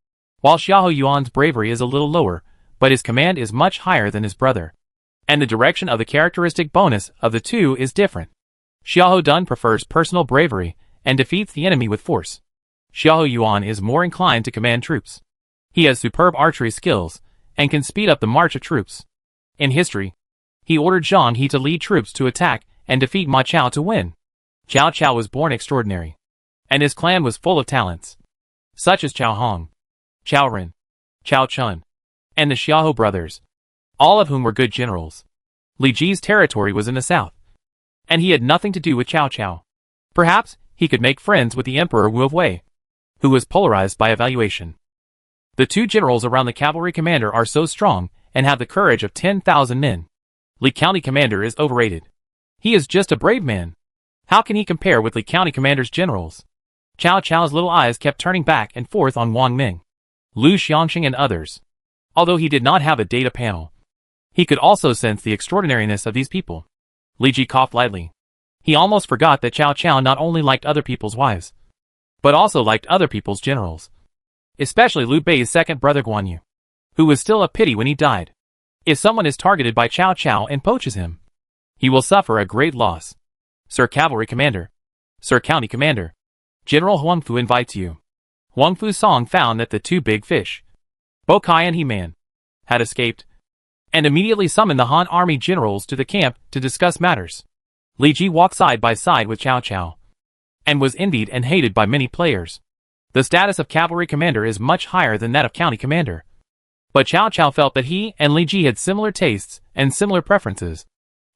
While Xiahou Yuan's bravery is a little lower, but his command is much higher than his brother. And the direction of the characteristic bonus of the 2 is different. Xiahou Dun prefers personal bravery and defeats the enemy with force. Xiahou Yuan is more inclined to command troops. He has superb archery skills and can speed up the march of troops. In history, he ordered Zhang He to lead troops to attack and defeat Ma Chao to win. Cao Cao was born extraordinary, and his clan was full of talents, such as Cao Hong, Cao Ren, Cao Chun, and the Xiahou brothers, all of whom were good generals. Li Ji's territory was in the south, and he had nothing to do with Cao Cao. Perhaps he could make friends with the Emperor Wu of Wei, who was polarized by evaluation. The 2 generals around the cavalry commander are so strong and have the courage of 10,000 men. Li County commander is overrated. He is just a brave man. How can he compare with Li County commander's generals? Cao Cao's little eyes kept turning back and forth on Wang Ming, Lu Xiangxing and others. Although he did not have a data panel, he could also sense the extraordinariness of these people. Li Ji coughed lightly. He almost forgot that Cao Cao not only liked other people's wives, but also liked other people's generals. Especially Liu Bei's second brother Guan Yu, who was still a pity when he died. If someone is targeted by Cao Cao and poaches him, he will suffer a great loss. Sir Cavalry Commander, Sir County Commander, General Huangfu invites you. Huangfu Song found that the 2 big fish, Bo Kai and He-Man, had escaped, and immediately summoned the Han army generals to the camp to discuss matters. Li Ji walked side by side with Cao Cao, and was envied and hated by many players. The status of cavalry commander is much higher than that of county commander. But Cao Cao felt that he and Li Ji had similar tastes and similar preferences.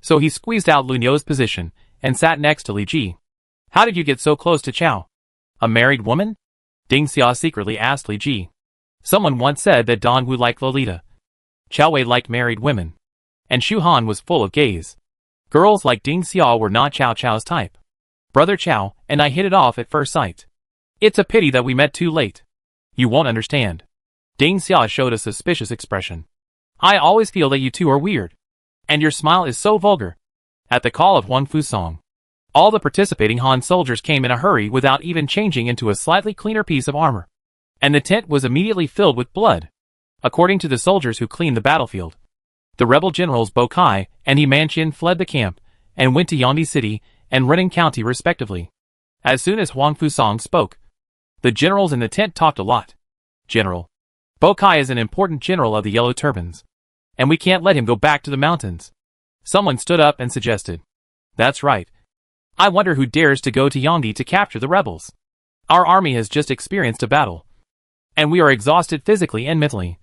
So he squeezed out Lu Niu's position and sat next to Li Ji. How did you get so close to Cao? A married woman? Ding Xia secretly asked Li Ji. Someone once said that Don Wu liked Lolita. Cao Wei liked married women. And Shu Han was full of gays. Girls like Ding Xia were not Cao Cao's type. Brother Cao and I hit it off at first sight. It's a pity that we met too late. You won't understand. Ding Xia showed a suspicious expression. I always feel that you 2 are weird. And your smile is so vulgar. At the call of Huangfu Song, all the participating Han soldiers came in a hurry without even changing into a slightly cleaner piece of armor. And the tent was immediately filled with blood. According to the soldiers who cleaned the battlefield, the rebel generals Bo Kai and He Manqian fled the camp and went to Yangdi City and Renning County respectively. As soon as Huangfu Song spoke, the generals in the tent talked a lot. General, Bo Kai is an important general of the Yellow Turbans, and we can't let him go back to the mountains. Someone stood up and suggested. That's right. I wonder who dares to go to Yangdi to capture the rebels. Our army has just experienced a battle, and we are exhausted physically and mentally,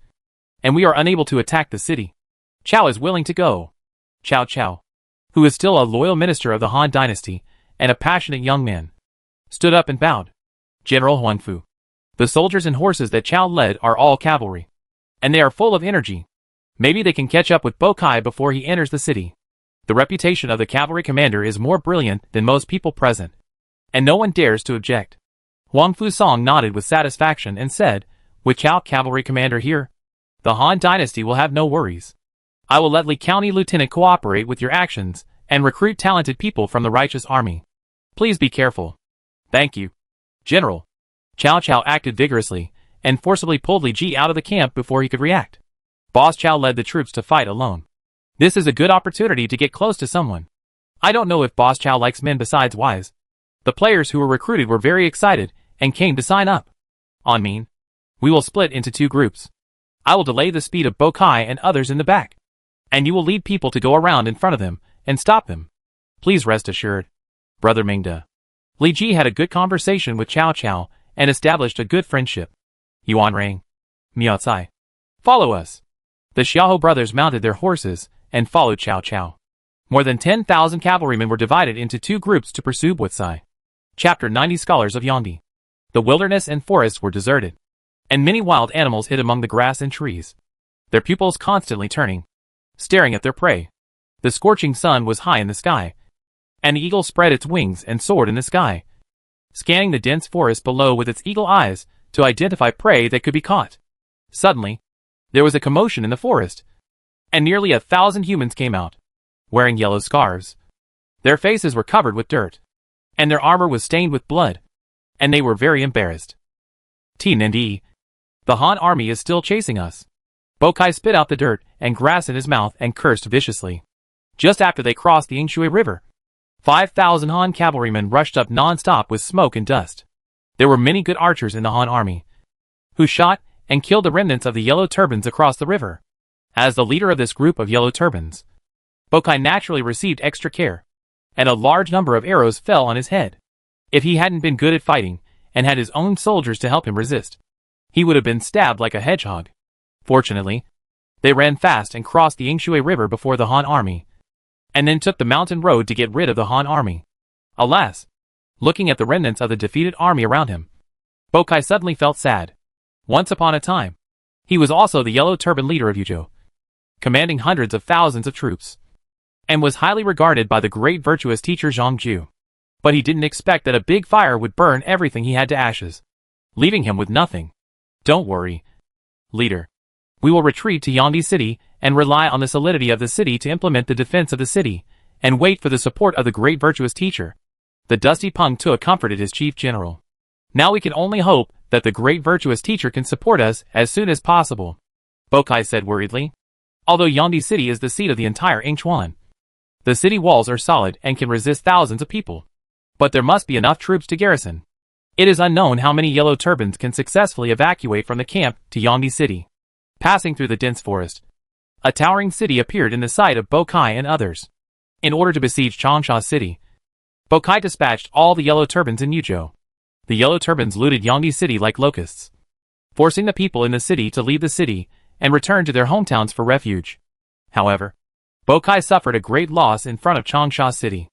and we are unable to attack the city. Chao is willing to go. Cao Cao, who is still a loyal minister of the Han dynasty and a passionate young man, stood up and bowed. General Huangfu, the soldiers and horses that Chao led are all cavalry, and they are full of energy. Maybe they can catch up with Bo Kai before he enters the city. The reputation of the cavalry commander is more brilliant than most people present, and no one dares to object. Huang Fusong nodded with satisfaction and said, with Chao cavalry commander here, the Han dynasty will have no worries. I will let Li County Lieutenant cooperate with your actions and recruit talented people from the righteous army. Please be careful. Thank you, General. Cao Cao acted vigorously and forcibly pulled Li Ji out of the camp before he could react. Boss Cao led the troops to fight alone. This is a good opportunity to get close to someone. I don't know if Boss Cao likes men besides wise. The players who were recruited were very excited and came to sign up. On mean, we will split into 2 groups. I will delay the speed of Bo Kai and others in the back, and you will lead people to go around in front of them and stop them. Please rest assured, Brother Mingda. Li Ji had a good conversation with Cao Cao and established a good friendship. Yuan Rang, Miao Cai, follow us. The Xiaoho brothers mounted their horses and followed Cao Cao. More than 10,000 cavalrymen were divided into 2 groups to pursue Bucai. Chapter 90 Scholars of Yangdi. The wilderness and forests were deserted, and many wild animals hid among the grass and trees, their pupils constantly turning, staring at their prey. The scorching sun was high in the sky, and the eagle spread its wings and soared in the sky, scanning the dense forest below with its eagle eyes to identify prey that could be caught. Suddenly, there was a commotion in the forest, and nearly 1,000 humans came out, wearing yellow scarves. Their faces were covered with dirt, and their armor was stained with blood, and they were very embarrassed. T&D, the Han army is still chasing us. Bo Kai spit out the dirt and grass in his mouth and cursed viciously. Just after they crossed the Yingshui River, 5,000 Han cavalrymen rushed up non-stop with smoke and dust. There were many good archers in the Han army, who shot and killed the remnants of the yellow turbans across the river. As the leader of this group of yellow turbans, Bo Kai naturally received extra care, and a large number of arrows fell on his head. If he hadn't been good at fighting and had his own soldiers to help him resist, he would have been stabbed like a hedgehog. Fortunately, they ran fast and crossed the Yingshui River before the Han army, and then took the mountain road to get rid of the Han army. Alas, looking at the remnants of the defeated army around him, Bo Kai suddenly felt sad. Once upon a time, he was also the yellow turban leader of Yuzhou, commanding hundreds of thousands of troops, and was highly regarded by the great virtuous teacher Zhang Ju. But he didn't expect that a big fire would burn everything he had to ashes, leaving him with nothing. Don't worry, leader. We will retreat to Yangdi City and rely on the solidity of the city to implement the defense of the city, and wait for the support of the great virtuous teacher. The dusty Peng Tuo comforted his chief general. Now we can only hope that the great virtuous teacher can support us as soon as possible, Bo Kai said worriedly. Although Yangdi City is the seat of the entire Yingchuan, the city walls are solid and can resist thousands of people. But there must be enough troops to garrison. It is unknown how many yellow turbans can successfully evacuate from the camp to Yangdi City. Passing through the dense forest, a towering city appeared in the sight of Bo Kai and others. In order to besiege Changsha City, Bo Kai dispatched all the yellow turbans in Yuzhou. The yellow turbans looted Yangdi City like locusts, forcing the people in the city to leave the city and return to their hometowns for refuge. However, Bo Kai suffered a great loss in front of Changsha City.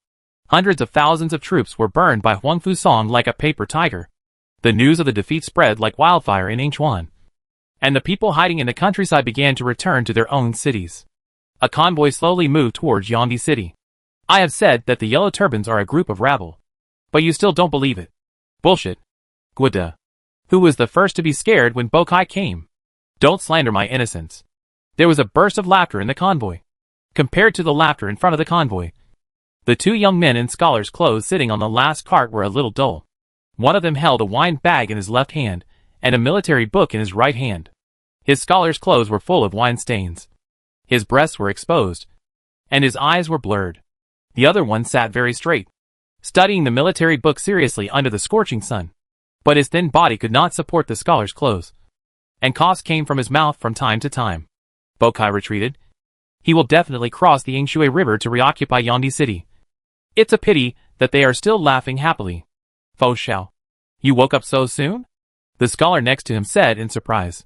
Hundreds of thousands of troops were burned by Huang Fusong like a paper tiger. The news of the defeat spread like wildfire in Yingchuan, and the people hiding in the countryside began to return to their own cities. A convoy slowly moved towards Yangdi City. I have said that the yellow turbans are a group of rabble, but you still don't believe it. Bullshit. Guada. Who was the first to be scared when Bo Kai came? Don't slander my innocence. There was a burst of laughter in the convoy. Compared to the laughter in front of the convoy, the 2 young men in scholars' clothes sitting on the last cart were a little dull. One of them held a wine bag in his left hand and a military book in his right hand. His scholar's clothes were full of wine stains. His breasts were exposed, and his eyes were blurred. The other one sat very straight, studying the military book seriously under the scorching sun. But his thin body could not support the scholar's clothes, and coughs came from his mouth from time to time. Bo Kai retreated. He will definitely cross the Yingshui River to reoccupy Yangdi City. It's a pity that they are still laughing happily. Fo Xiao, you woke up so soon? The scholar next to him said in surprise.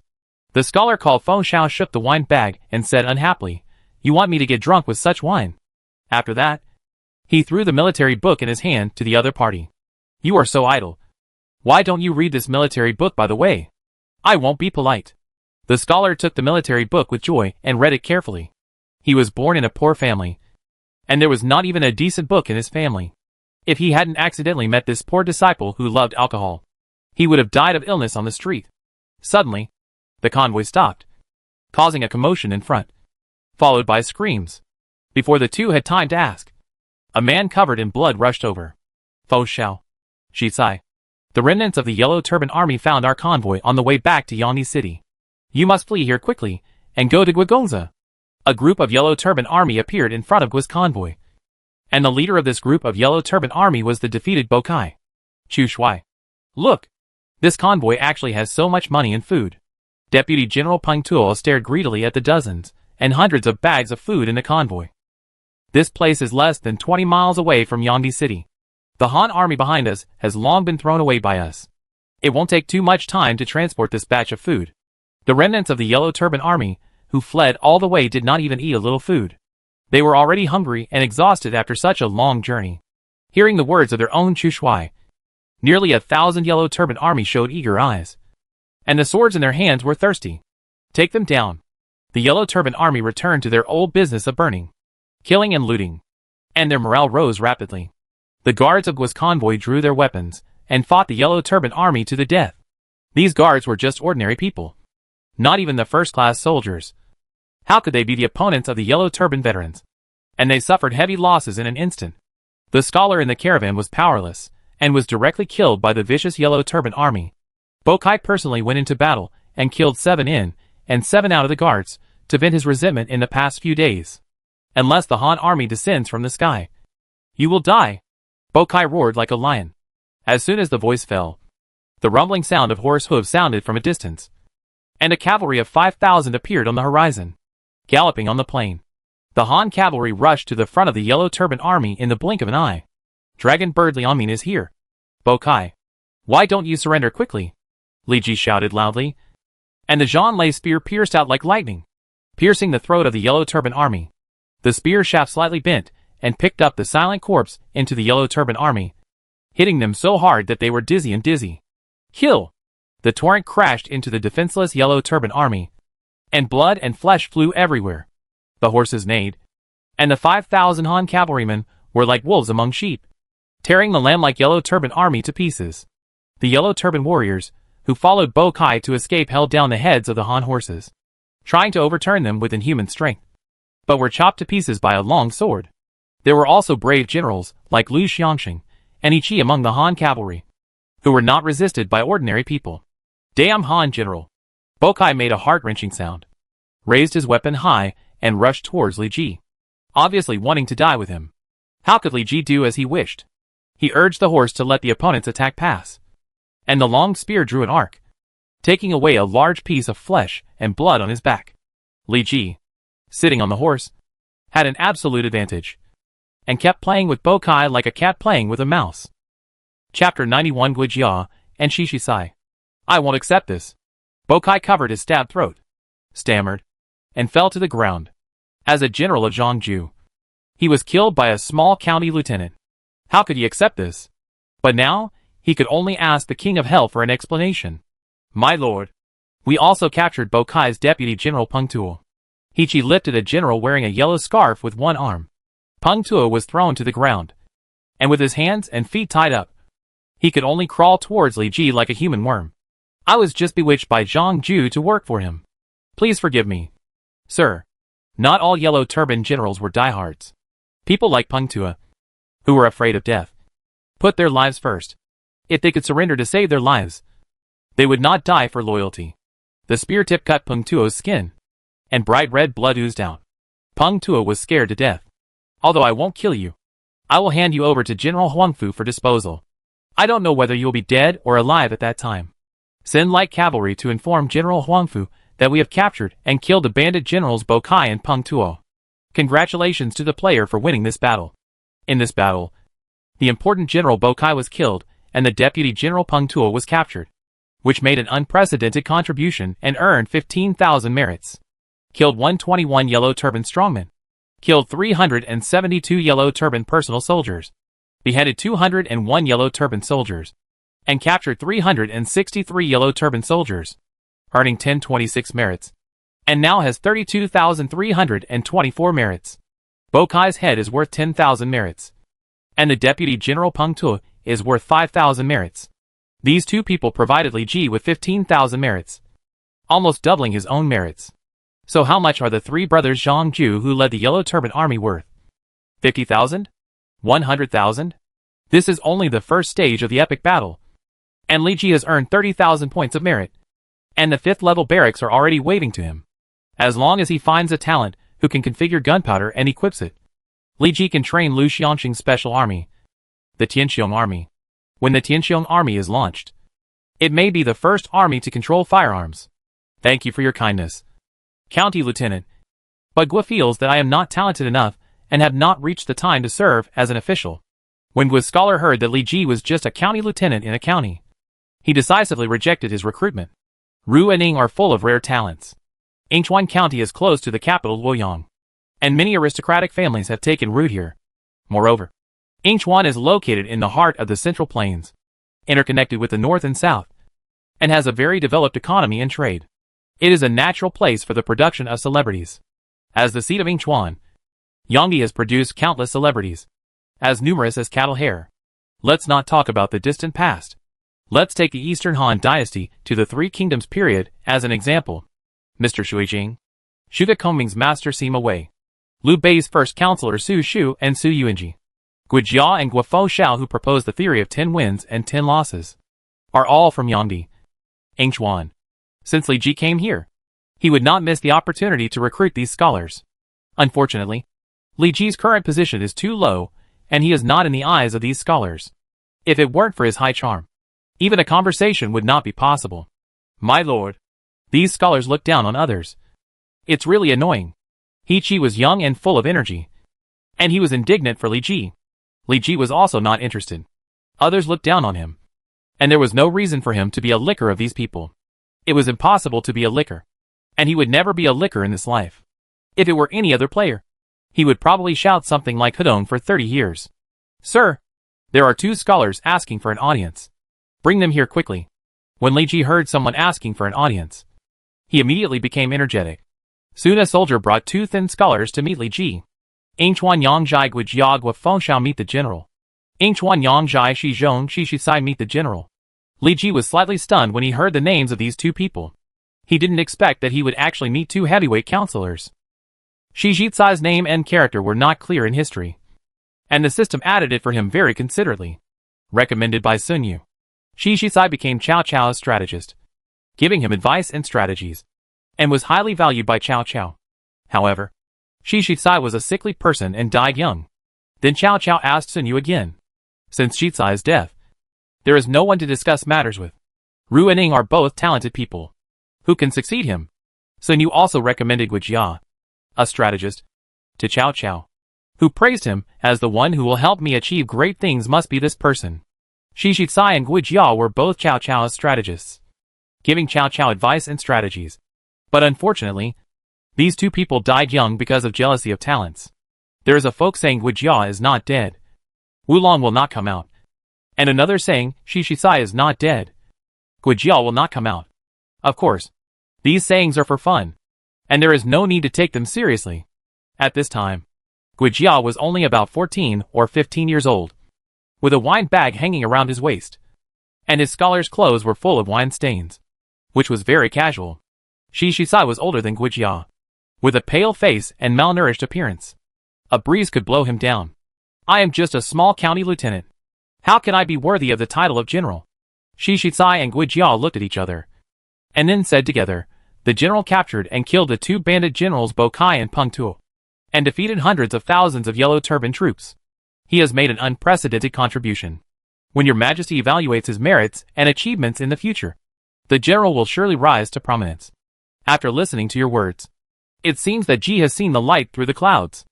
The scholar called Fo Xiao shook the wine bag and said unhappily, you want me to get drunk with such wine? After that, he threw the military book in his hand to the other party. You are so idle. Why don't you read this military book by the way? I won't be polite. The scholar took the military book with joy and read it carefully. He was born in a poor family, and there was not even a decent book in his family. If he hadn't accidentally met this poor disciple who loved alcohol, he would have died of illness on the street. Suddenly, the convoy stopped, causing a commotion in front, followed by screams. Before the two had time to ask, a man covered in blood rushed over. Fo Xiao, she sighed. The remnants of the Yellow Turban Army found our convoy on the way back to Yangdi City. You must flee here quickly and go to Guigongza. A group of Yellow Turban Army appeared in front of Gui's convoy, and the leader of this group of Yellow Turban Army was the defeated Bokai. Chu Shui. Look! This convoy actually has so much money and food. Deputy General Peng Tuo stared greedily at the dozens and hundreds of bags of food in the convoy. This place is less than 20 miles away from Yangdi City. The Han army behind us has long been thrown away by us. It won't take too much time to transport this batch of food. The remnants of the Yellow Turban Army, who fled all the way, did not even eat a little food. They were already hungry and exhausted after such a long journey. Hearing the words of their own Chu Shui, nearly 1,000 Yellow Turban Army showed eager eyes, and the swords in their hands were thirsty. Take them down. The Yellow Turban Army returned to their old business of burning, killing and looting, and their morale rose rapidly. The guards of Gui's convoy drew their weapons and fought the Yellow Turban Army to the death. These guards were just ordinary people, not even the first-class soldiers. How could they be the opponents of the Yellow Turban veterans? And they suffered heavy losses in an instant. The scholar in the caravan was powerless and was directly killed by the vicious Yellow Turban Army. Bokai personally went into battle and killed 7 in and 7 out of the guards to vent his resentment in the past few days. Unless the Han army descends from the sky, you will die. Bokai roared like a lion. As soon as the voice fell, the rumbling sound of horse hooves sounded from a distance, and a cavalry of 5,000 appeared on the horizon, galloping on the plain. The Han cavalry rushed to the front of the Yellow Turban Army in the blink of an eye. Dragon Bird Liaomin is here. Bokai, why don't you surrender quickly? Li Ji shouted loudly, and the Zhanlei spear pierced out like lightning, piercing the throat of the Yellow Turban Army. The spear shaft slightly bent and picked up the silent corpse into the Yellow Turban Army, hitting them so hard that they were dizzy. Kill! The torrent crashed into the defenseless Yellow Turban Army, and blood and flesh flew everywhere. The horses neighed, and the 5,000 Han cavalrymen were like wolves among sheep, tearing the lamb-like Yellow Turban Army to pieces. The Yellow Turban warriors, who followed Bokai to escape, held down the heads of the Han horses, trying to overturn them with inhuman strength, but were chopped to pieces by a long sword. There were also brave generals like Lu Xiangxing and Yi Qi among the Han cavalry, who were not resisted by ordinary people. Damn Han general! Bokai made a heart-wrenching sound, raised his weapon high, and rushed towards Li Ji, obviously wanting to die with him. How could Li Ji do as he wished? He urged the horse to let the opponent's attack pass, and the long spear drew an arc, taking away a large piece of flesh and blood on his back. Li Ji, sitting on the horse, had an absolute advantage, and kept playing with Bokai like a cat playing with a mouse. Chapter 91 Guijia and Shishisai. I won't accept this. Bokai covered his stabbed throat, stammered, and fell to the ground. As a general of Zhangju, he was killed by a small county lieutenant. How could he accept this? But now, he could only ask the King of Hell for an explanation. My lord, we also captured Bokai's deputy general Peng Tuo. Yi Qi lifted a general wearing a yellow scarf with one arm. Peng Tuo was thrown to the ground, and with his hands and feet tied up, he could only crawl towards Li Ji like a human worm. I was just bewitched by Zhang Ju to work for him. Please forgive me. Sir, not all Yellow Turban generals were diehards. People like Peng Tuo, who were afraid of death, put their lives first. If they could surrender to save their lives, they would not die for loyalty. The spear tip cut Peng Tuo's skin, and bright red blood oozed out. Peng Tuo was scared to death. Although I won't kill you, I will hand you over to General Huangfu for disposal. I don't know whether you will be dead or alive at that time. Send light cavalry to inform General Huangfu that we have captured and killed the bandit generals Bokai and Peng Tuo. Congratulations to the player for winning this battle. In this battle, The important General Bokai was killed, and the Deputy General Peng Tuo was captured, which made an unprecedented contribution and earned 15,000 merits. Killed 121 Yellow Turban strongmen. Killed 372 Yellow Turban personal soldiers. Beheaded 201 Yellow Turban soldiers. And captured 363 Yellow Turban soldiers, earning 1026 merits. And now has 32,324 merits. Bokai's head is worth 10,000 merits. And the Deputy General Peng Tuo is worth 5,000 merits. These two people provided Li Ji with 15,000 merits, almost doubling his own merits. So how much are the three brothers Zhang Ju who led the Yellow Turban army worth? 50,000? 100,000? This is only the first stage of the epic battle. And Li Ji has earned 30,000 points of merit. And the 5th level barracks are already waving to him. As long as he finds a talent who can configure gunpowder and equips it, Li Ji can train Lu Xianxing's special army, the Tianxiong army. When the Tianxiong army is launched, it may be the first army to control firearms. Thank you for your kindness, County Lieutenant. But Gua feels that I am not talented enough and have not reached the time to serve as an official. When Gua's scholar heard that Li Ji was just a county lieutenant in a county, he decisively rejected his recruitment. Ru and Ing are full of rare talents. Yingchuan County is close to the capital Luoyang, and many aristocratic families have taken root here. Moreover, Yingchuan is located in the heart of the Central Plains, interconnected with the north and south, and has a very developed economy and trade. It is a natural place for the production of celebrities. As the seat of Yingchuan, Yangdi has produced countless celebrities, as numerous as cattle hair. Let's not talk about the distant past. Let's take the Eastern Han Dynasty to the Three Kingdoms period as an example. Mr. Shuijing, Shuga Kongming's master Sima Wei, Liu Bei's first counselor Su Shu and Su Yuanji, Gui Jia and Guo Shao who proposed the theory of 10 wins and 10 losses, are all from Yangdi. Yingchuan. Since Li Ji came here, he would not miss the opportunity to recruit these scholars. Unfortunately, Li Ji's current position is too low, and he is not in the eyes of these scholars. If it weren't for his high charm, even a conversation would not be possible. My lord, these scholars look down on others. It's really annoying. He Qi was young and full of energy, and he was indignant for Li Ji. Li Ji was also not interested. Others looked down on him, and there was no reason for him to be a licker of these people. It was impossible to be a licker, and he would never be a licker in this life. If it were any other player, he would probably shout something like Hudong for 30 years. Sir, there are 2 scholars asking for an audience. Bring them here quickly. When Li Ji heard someone asking for an audience, he immediately became energetic. Soon a soldier brought 2 thin scholars to meet Li Ji. Yingchuan Yangjai Gui Jia Gua Fengshao meet the general. Yingchuan Yangjai Shi Zhong Shi Shisai meet the general. Li Ji was slightly stunned when he heard the names of these 2 people. He didn't expect that he would actually meet 2 heavyweight counselors. Shi Jitsai's name and character were not clear in history, and the system added it for him very considerately. Recommended by Sun Yu, Shi Jitsai became Cao Cao's strategist, giving him advice and strategies, and was highly valued by Cao Cao. However, Shi Jitsai was a sickly person and died young. Then Cao Cao asked Sun Yu again. Since Jitsai is deaf, there is no one to discuss matters with. Ru and Ing are both talented people. Who can succeed him? Sun Yu also recommended Gui Jia, a strategist, to Cao Cao, who praised him as the one who will help me achieve great things must be this person. Shi Jitsai and Gui Jia were both Cao Cao's strategists, giving Cao Cao advice and strategies. But unfortunately, these 2 people died young because of jealousy of talents. There is a folk saying Gui Jia is not dead. Wulong will not come out. And another saying, Shi Jitsai is not dead. Gui Jia will not come out. Of course, these sayings are for fun, and there is no need to take them seriously. At this time, Gui Jia was only about 14 or 15 years old, with a wine bag hanging around his waist, and his scholar's clothes were full of wine stains, which was very casual. Shi Jitsai was older than Gui Jia, with a pale face and malnourished appearance. A breeze could blow him down. I am just a small county lieutenant. How can I be worthy of the title of general? Shi Jitsai and Gui Jia looked at each other, and then said together, the general captured and killed the 2 bandit generals Bokai and Peng Tuo, and defeated hundreds of thousands of Yellow Turban troops. He has made an unprecedented contribution. When your majesty evaluates his merits and achievements in the future, the general will surely rise to prominence. After listening to your words, it seems that Ji has seen the light through the clouds.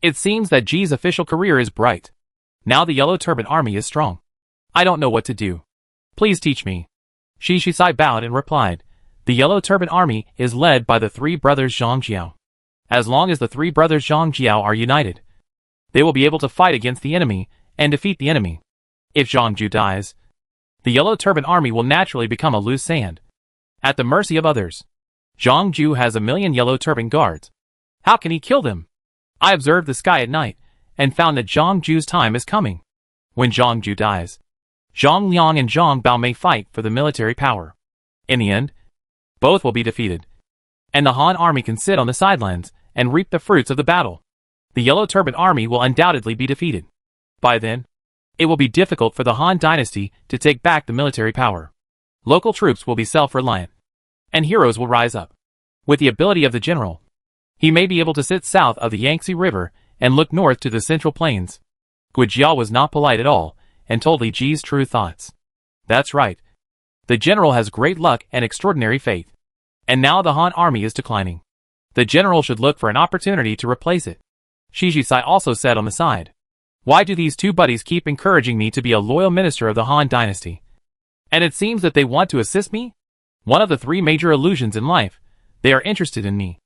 It seems that Ji's official career is bright. Now the Yellow Turban Army is strong. I don't know what to do. Please teach me. Shi Shisai bowed and replied, the Yellow Turban Army is led by the three brothers Zhang Jiao. As long as the three brothers Zhang Jiao are united, they will be able to fight against the enemy and defeat the enemy. If Zhang Ju dies, the Yellow Turban Army will naturally become a loose sand, at the mercy of others. Zhang Ju has 1,000,000 Yellow Turban guards. How can he kill them? I observed the sky at night and found that Zhang Ju's time is coming. When Zhang Ju dies, Zhang Liang and Zhang Bao may fight for the military power. In the end, both will be defeated, and the Han army can sit on the sidelines and reap the fruits of the battle. The Yellow Turban Army will undoubtedly be defeated. By then, it will be difficult for the Han dynasty to take back the military power. Local troops will be self-reliant, and heroes will rise up. With the ability of the general, he may be able to sit south of the Yangtze River and look north to the Central Plains. Guijia was not polite at all and told Li Ji's true thoughts. That's right. The general has great luck and extraordinary faith. And now the Han army is declining. The general should look for an opportunity to replace it. Shi Shisai also said on the side. Why do these two buddies keep encouraging me to be a loyal minister of the Han dynasty? And it seems that they want to assist me? One of the three major illusions in life. They are interested in me.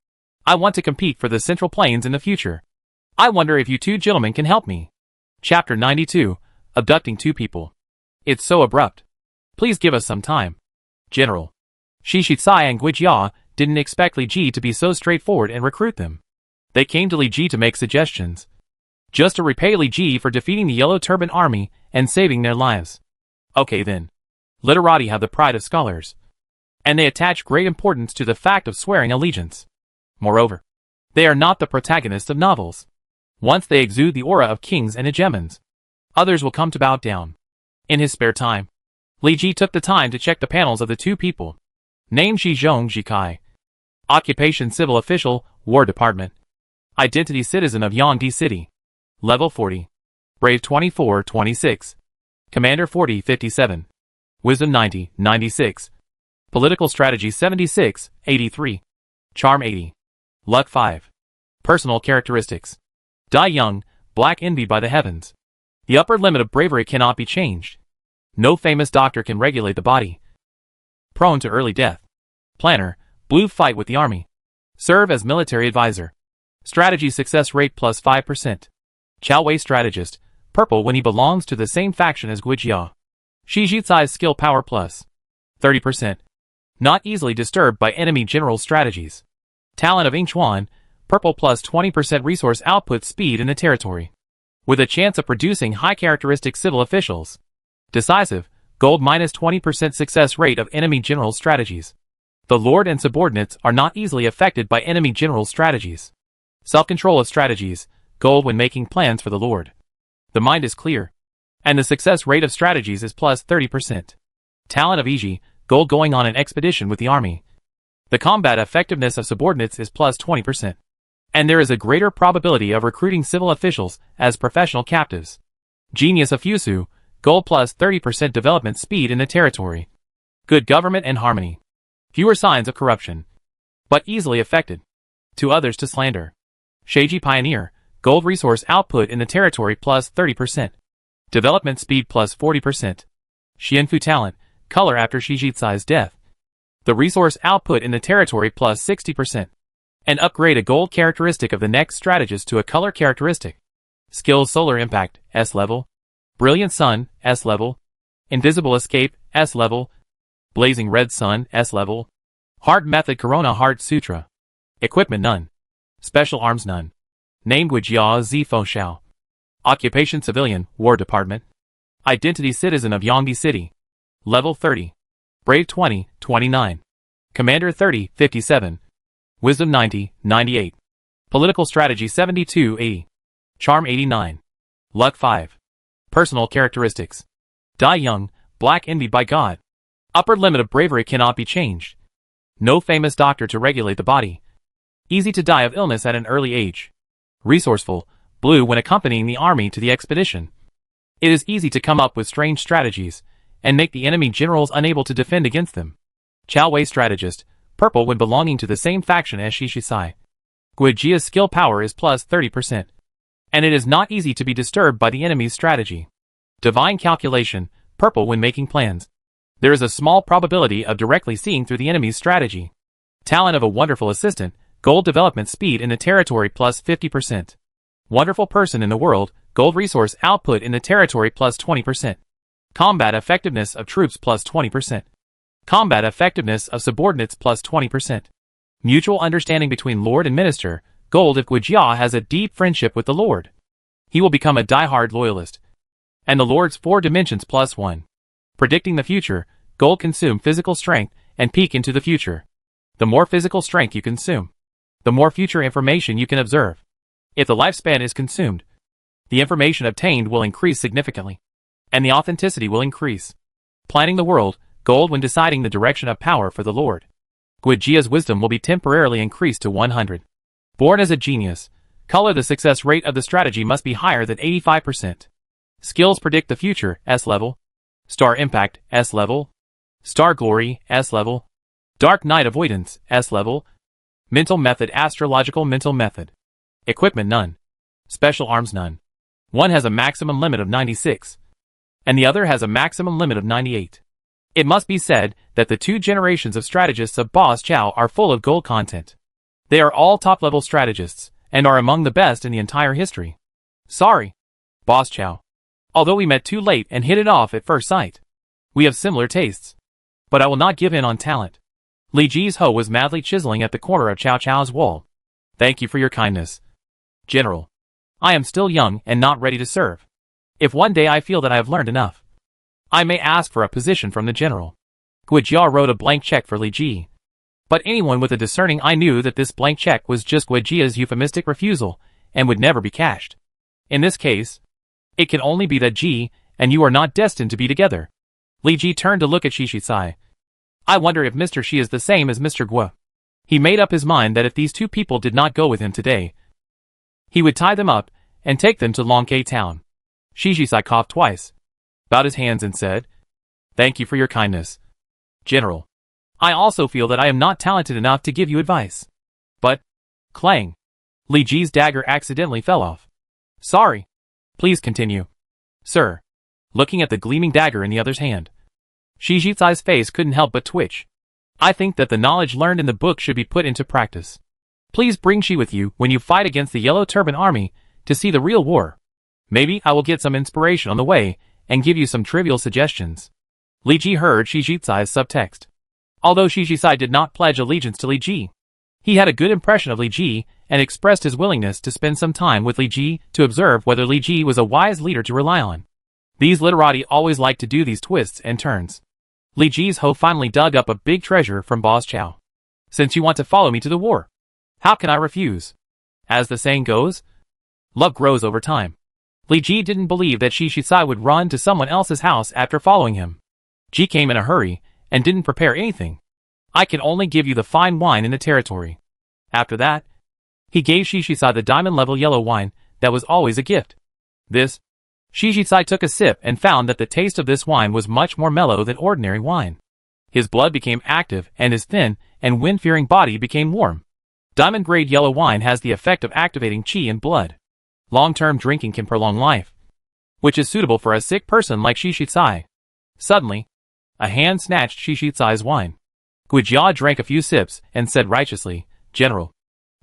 I want to compete for the Central Plains in the future. I wonder if you two gentlemen can help me. Chapter 92. Abducting two people. It's so abrupt. Please give us some time. General. Shi Shisai and Guijia didn't expect Li Ji to be so straightforward and recruit them. They came to Li Ji to make suggestions. Just to repay Li Ji for defeating the Yellow Turban Army and saving their lives. Okay then. Literati have the pride of scholars, and they attach great importance to the fact of swearing allegiance. Moreover, they are not the protagonists of novels. Once they exude the aura of kings and hegemons, others will come to bow down. In his spare time, Li Ji took the time to check the panels of the two people. Name Shizhong Jikai. Occupation Civil Official, War Department. Identity Citizen of Yangdi City. Level 40. Brave 24-26. Commander 40-57. Wisdom 90-96. Political Strategy 76-83. Charm 80. Luck 5. Personal Characteristics. Die young, black envied by the heavens. The upper limit of bravery cannot be changed. No famous doctor can regulate the body. Prone to early death. Planner, blue fight with the army. Serve as military advisor. Strategy success rate plus 5%. Chao Wei strategist, purple when he belongs to the same faction as Guijia. Shi Jitsai's skill power plus 30%. Not easily disturbed by enemy general strategies. Talent of Yingchuan, purple plus 20% resource output speed in the territory, with a chance of producing high characteristic civil officials. Decisive, gold minus 20% success rate of enemy general strategies. The lord and subordinates are not easily affected by enemy general strategies. Self-control of strategies, gold when making plans for the lord. The mind is clear, and the success rate of strategies is plus 30%. Talent of Iji, gold going on an expedition with the army. The combat effectiveness of subordinates is plus 20. And there is a greater probability of recruiting civil officials as professional captives. Genius of Fusu, gold plus 30% development speed in the territory. Good government and harmony. Fewer signs of corruption, but easily affected. To others to slander. Sheiji Pioneer, gold resource output in the territory plus 30%. Development speed plus 40%. Xianfu talent, color after Shi Jitsai's death. The resource output in the territory plus 60%. And upgrade a gold characteristic of the next strategist to a color characteristic. Skills solar impact, S level. Brilliant sun, S level. Invisible escape, S level. Blazing red sun, S level. Heart method Corona Heart Sutra. Equipment none. Special arms none. Name Guijia Zifo Shao. Occupation civilian, War Department. Identity citizen of Yangdi City. Level 30. Brave 20-29. Commander 30-57. Wisdom 90-98. Political Strategy 72-80. Charm 89. Luck 5. Personal Characteristics. Die young, black envied by God. Upper limit of bravery cannot be changed. No famous doctor to regulate the body. Easy to die of illness at an early age. Resourceful, blue when accompanying the army to the expedition. It is easy to come up with strange strategies and make the enemy generals unable to defend against them. Chao Wei strategist, purple when belonging to the same faction as Shi Shisai. Guijia's skill power is plus 30%. and it is not easy to be disturbed by the enemy's strategy. Divine calculation, purple when making plans. There is a small probability of directly seeing through the enemy's strategy. Talent of a wonderful assistant, gold development speed in the territory plus 50%. Wonderful person in the world, gold resource output in the territory plus 20%. Combat effectiveness of troops plus 20%. Combat effectiveness of subordinates plus 20%. Mutual understanding between Lord and Minister, gold if Guijia has a deep friendship with the Lord. He will become a die-hard loyalist. And the Lord's 4 dimensions plus 1. Predicting the future, gold consume physical strength and peek into the future. The more physical strength you consume, the more future information you can observe. If the lifespan is consumed, the information obtained will increase significantly, and the authenticity will increase. Planning the world, gold when deciding the direction of power for the Lord. Guijia's wisdom will be temporarily increased to 100. Born as a genius, color the success rate of the strategy must be higher than 85%. Skills predict the future, S level. Star impact, S level. Star glory, S level. Dark night avoidance, S level. Mental method, astrological mental method. Equipment none. Special arms none. One has a maximum limit of 96. And the other has a maximum limit of 98. It must be said that the 2 generations of strategists of Boss Chow are full of gold content. They are all top-level strategists, and are among the best in the entire history. Sorry, Boss Chow. Although we met too late and hit it off at first sight. We have similar tastes. But I will not give in on talent. Li Ji's hoe was madly chiseling at the corner of Chow Chow's wall. Thank you for your kindness, General. I am still young and not ready to serve. If one day I feel that I have learned enough, I may ask for a position from the general. Guijia wrote a blank check for Li Ji. But anyone with a discerning eye knew that this blank check was just Guijia's euphemistic refusal, and would never be cashed. In this case, it can only be that Ji and you are not destined to be together. Li Ji turned to look at Shishitsai. I wonder if Mr. Shi is the same as Mr. Guo. He made up his mind that if these 2 people did not go with him today, he would tie them up and take them to Longkei town. Shishitsai coughed twice, bowed his hands and said, Thank you for your kindness, General. I also feel that I am not talented enough to give you advice. But, clang. Li Ji's dagger accidentally fell off. Sorry. Please continue. Sir. Looking at the gleaming dagger in the other's hand. Shishitsai's face couldn't help but twitch. I think that the knowledge learned in the book should be put into practice. Please bring Shi with you when you fight against the Yellow Turban Army to see the real war. Maybe I will get some inspiration on the way and give you some trivial suggestions. Li Ji heard Shishitsai's subtext. Although Shishitsai did not pledge allegiance to Li Ji, he had a good impression of Li Ji and expressed his willingness to spend some time with Li Ji to observe whether Li Ji was a wise leader to rely on. These literati always like to do these twists and turns. Li Ji's hoe finally dug up a big treasure from Boss Chow. Since you want to follow me to the war, how can I refuse? As the saying goes, love grows over time. Li Ji didn't believe that Shishitsai would run to someone else's house after following him. Ji came in a hurry and didn't prepare anything. I can only give you the fine wine in the territory. After that, he gave Shishitsai the diamond-level yellow wine that was always a gift. This, Shishitsai took a sip and found that the taste of this wine was much more mellow than ordinary wine. His blood became active and his thin and wind-fearing body became warm. Diamond-grade yellow wine has the effect of activating qi in blood. Long-term drinking can prolong life, which is suitable for a sick person like Shishitsai. Suddenly, a hand snatched Shishitsai's wine. Guijia drank a few sips and said righteously, General,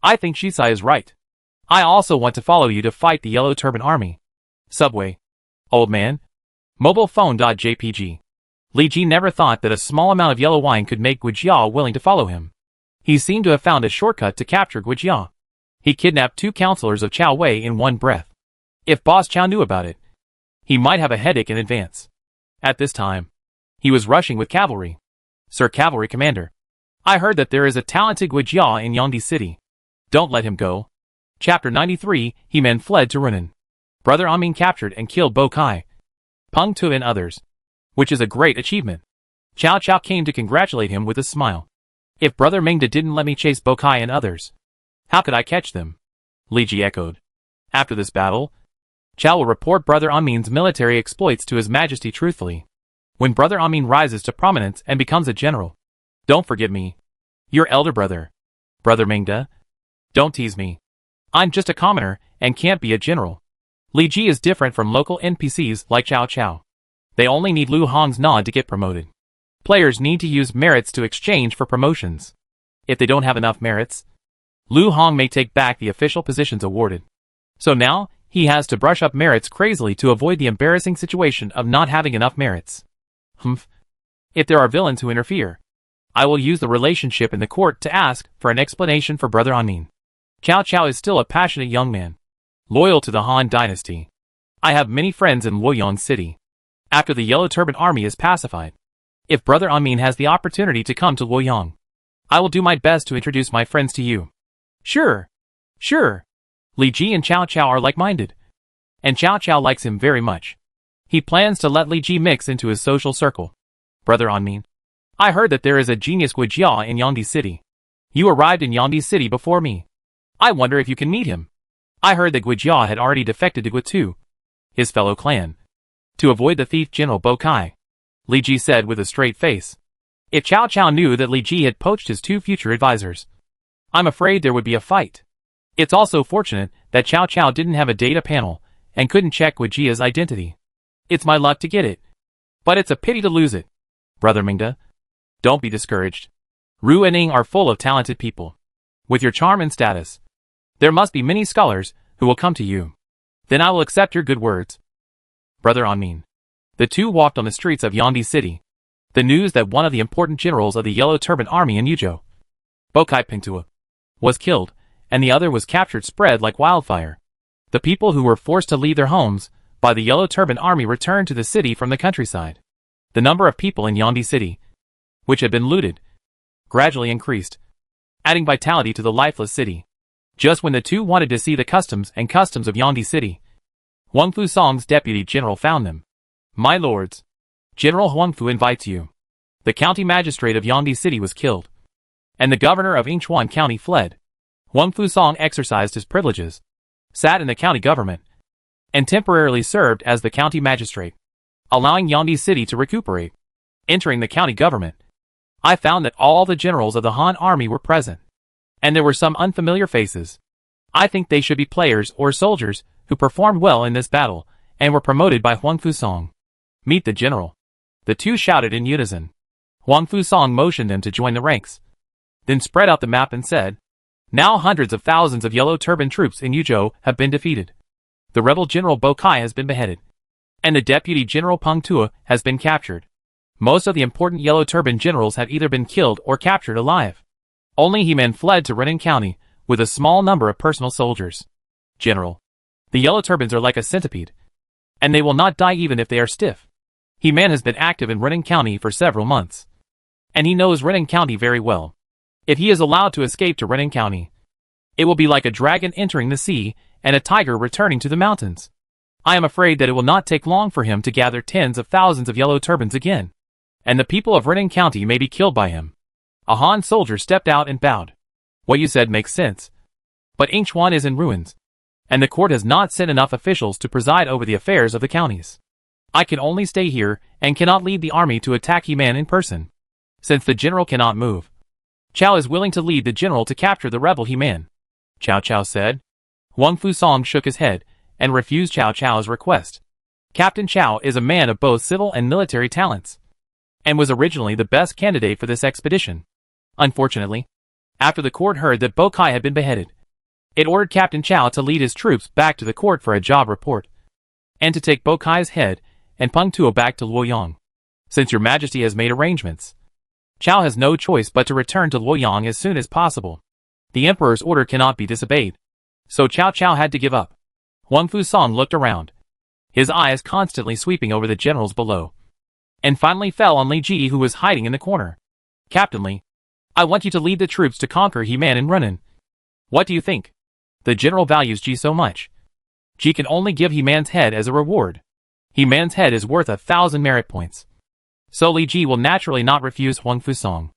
I think Shishitsai is right. I also want to follow you to fight the Yellow Turban Army. Subway. Old man. Mobile phone.jpg. Li Ji never thought that a small amount of yellow wine could make Guijia willing to follow him. He seemed to have found a shortcut to capture Guijia. He kidnapped 2 counselors of Chow Wei in one breath. If Boss Chow knew about it, he might have a headache in advance. At this time, he was rushing with cavalry. Sir Cavalry Commander, I heard that there is a talented Guijia in Yongdi City. Don't let him go. Chapter 93, He-Men fled to Runan. Brother Amin captured and killed Bo Kai, Peng Tu and others, which is a great achievement. Chow Chow came to congratulate him with a smile. If Brother Mingda didn't let me chase Bo Kai and others, how could I catch them? Li Ji echoed. After this battle, Chow will report Brother Amin's military exploits to His Majesty truthfully. When Brother Amin rises to prominence and becomes a general, don't forget me. Your elder brother. Brother Mingda. Don't tease me. I'm just a commoner, and can't be a general. Li Ji is different from local NPCs like Cao Cao. They only need Lu Hong's nod to get promoted. Players need to use merits to exchange for promotions. If they don't have enough merits, Lu Hong may take back the official positions awarded. So now, he has to brush up merits crazily to avoid the embarrassing situation of not having enough merits. Humph. If there are villains who interfere, I will use the relationship in the court to ask for an explanation for Brother Anmin. Cao Cao is still a passionate young man, loyal to the Han dynasty. I have many friends in Luoyang City. After the Yellow Turban Army is pacified, if Brother Anmin has the opportunity to come to Luoyang, I will do my best to introduce my friends to you. Sure. Li Ji and Cao Cao are like-minded, and Cao Cao likes him very much. He plans to let Li Ji mix into his social circle. Brother Anmin, I heard that there is a genius Guijia in Yangdi City. You arrived in Yangdi City before me. I wonder if you can meet him. I heard that Guijia had already defected to Guitu, his fellow clan, to avoid the thief General Bo Kai. Li Ji said with a straight face. If Cao Cao knew that Li Ji had poached his two future advisors, I'm afraid there would be a fight. It's also fortunate that Cao Cao didn't have a data panel and couldn't check Guijia's identity. It's my luck to get it, but it's a pity to lose it. Brother Mingda, don't be discouraged. Ru and Ning are full of talented people. With your charm and status, there must be many scholars who will come to you. Then I will accept your good words. Brother Anmin. The two walked on the streets of Yangdi City. The news that one of the important generals of the Yellow Turban Army in Yuzhou, Bokai Pingtua, was killed, and the other was captured spread like wildfire. The people who were forced to leave their homes by the Yellow Turban Army returned to the city from the countryside. The number of people in Yangdi City, which had been looted, gradually increased, adding vitality to the lifeless city. Just when the two wanted to see the customs of Yangdi City, Huang Fusong's deputy general found them. My lords, General Huang Fu invites you. The county magistrate of Yangdi City was killed, and the governor of Yingchuan County fled. Huang Fusong exercised his privileges, sat in the county government, and temporarily served as the county magistrate, allowing Yangdi City to recuperate. Entering the county government, I found that all the generals of the Han army were present, and there were some unfamiliar faces. I think they should be players or soldiers who performed well in this battle and were promoted by Huang Fusong. Meet the general. The two shouted in unison. Huang Fusong motioned them to join the ranks, then spread out the map and said, now hundreds of thousands of Yellow Turban troops in Yuzhou have been defeated. The rebel General Bo Kai has been beheaded, and the deputy General Peng Tua has been captured. Most of the important Yellow Turban generals have either been killed or captured alive. Only He-Man fled to Renning County with a small number of personal soldiers. General, the Yellow Turbans are like a centipede, and they will not die even if they are stiff. He-Man has been active in Renning County for several months, and he knows Renning County very well. If he is allowed to escape to Renning County, it will be like a dragon entering the sea and a tiger returning to the mountains. I am afraid that it will not take long for him to gather tens of thousands of Yellow Turbans again, and the people of Renning County may be killed by him. A Han soldier stepped out and bowed. What you said makes sense, but Yingchuan is in ruins, and the court has not sent enough officials to preside over the affairs of the counties. I can only stay here and cannot lead the army to attack He-Man in person, since the general cannot move. Cao is willing to lead the general to capture the rebel He-Man, Cao Cao said. Huang Fusong shook his head and refused Cao Cao's request. Captain Cao is a man of both civil and military talents, and was originally the best candidate for this expedition. Unfortunately, after the court heard that Bo Kai had been beheaded, it ordered Captain Cao to lead his troops back to the court for a job report, and to take Bo Kai's head and Peng Tuo back to Luoyang. Since your majesty has made arrangements, Cao has no choice but to return to Luoyang as soon as possible. The emperor's order cannot be disobeyed, so Cao Cao had to give up. Huang Fusong looked around, his eyes constantly sweeping over the generals below, and finally fell on Li Ji, who was hiding in the corner. Captain Li, I want you to lead the troops to conquer He-Man and Renan. What do you think? The general values Ji so much. Ji can only give He-Man's head as a reward. He-Man's head is worth 1,000 merit points, so Li Ji will naturally not refuse Huang Fusong.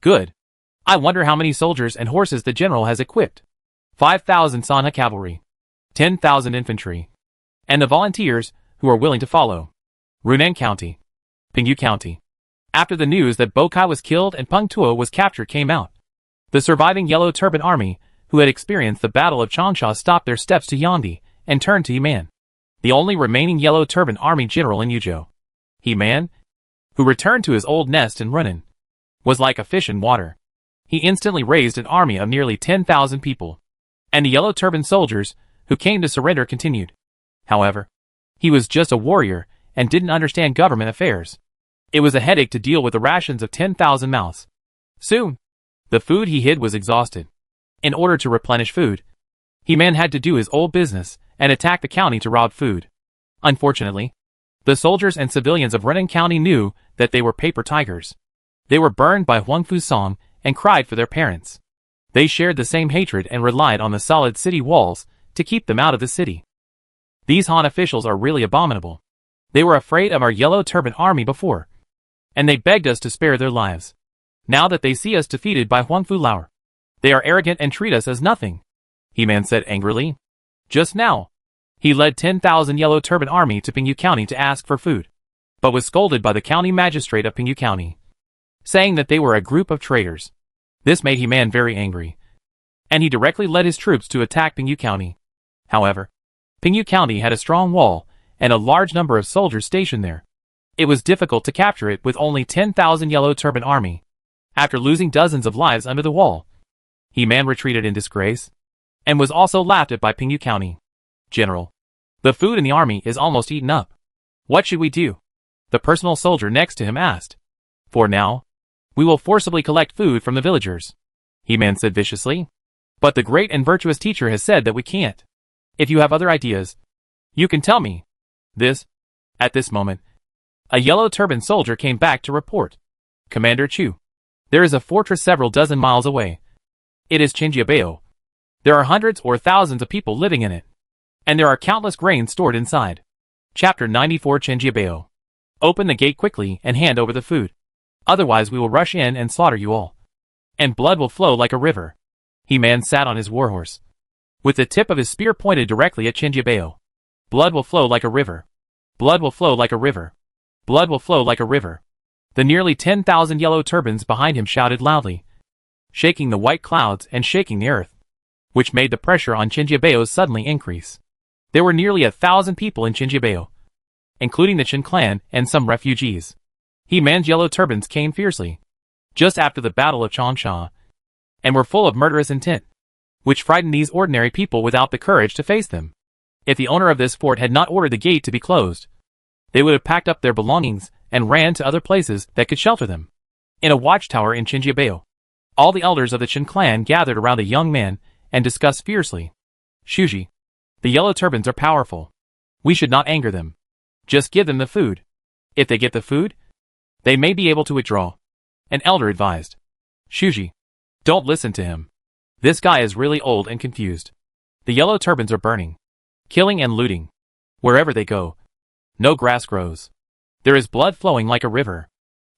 Good. I wonder how many soldiers and horses the general has equipped. 5,000 Sanha cavalry, 10,000 infantry, and the volunteers who are willing to follow. Runan County, Pingyu County. After the news that Bo Kai was killed and Peng Tuo was captured came out, the surviving Yellow Turban Army who had experienced the Battle of Changsha, stopped their steps to Yandi and turned to He-Man, the only remaining Yellow Turban army general in Yuzhou. He-Man, who returned to his old nest in Runan, was like a fish in water. He instantly raised an army of nearly 10,000 people. And the Yellow Turban soldiers, who came to surrender, continued. However, he was just a warrior and didn't understand government affairs. It was a headache to deal with the rations of 10,000 mouths. Soon, the food he hid was exhausted. In order to replenish food, He-Man had to do his old business and attack the county to rob food. Unfortunately, the soldiers and civilians of Runan County knew that they were paper tigers. They were burned by Huang Fu's song and cried for their parents. They shared the same hatred and relied on the solid city walls to keep them out of the city. These Han officials are really abominable. They were afraid of our Yellow Turban army before, and they begged us to spare their lives. Now that they see us defeated by Huang Fu Lauer, they are arrogant and treat us as nothing, He-Man said angrily. Just now, he led 10,000 Yellow Turban army to Pingyu County to ask for food, but was scolded by the county magistrate of Pingyu County, saying that they were a group of traitors. This made He-Man very angry, and he directly led his troops to attack Pingyu County. However, Pingyu County had a strong wall and a large number of soldiers stationed there. It was difficult to capture it with only 10,000 Yellow Turban army. After losing dozens of lives under the wall, He-Man retreated in disgrace, and was also laughed at by Pingyu County. General, the food in the army is almost eaten up. What should we do? The personal soldier next to him asked. For now, we will forcibly collect food from the villagers, He-Man said viciously. But the great and virtuous teacher has said that we can't. If you have other ideas, you can tell me. At this moment, a Yellow Turban soldier came back to report. Commander Chu, there is a fortress several dozen miles away. It is Chinjiabao. There are hundreds or thousands of people living in it, and there are countless grains stored inside. Chapter 94 Chinjiabao. Open the gate quickly and hand over the food. Otherwise we will rush in and slaughter you all, and blood will flow like a river. He-Man sat on his warhorse, with the tip of his spear pointed directly at Chinjiabao. Blood will flow like a river. Blood will flow like a river. Blood will flow like a river. The nearly 10,000 Yellow Turbans behind him shouted loudly, shaking the white clouds and shaking the earth, which made the pressure on Chinjiabao suddenly increase. There were nearly 1,000 people in Chinjiabao, including the Qin clan and some refugees. He-Man's Yellow Turbans came fiercely, just after the Battle of Changsha, and were full of murderous intent, which frightened these ordinary people without the courage to face them. If the owner of this fort had not ordered the gate to be closed, they would have packed up their belongings and ran to other places that could shelter them. In a watchtower in Chinjiabao, all the elders of the Qin clan gathered around a young man and discussed fiercely. Shuji, the Yellow Turbans are powerful. We should not anger them. Just give them the food. If they get the food, they may be able to withdraw. An elder advised. Shuji, don't listen to him. This guy is really old and confused. The Yellow Turbans are burning, killing and looting. Wherever they go, no grass grows. There is blood flowing like a river.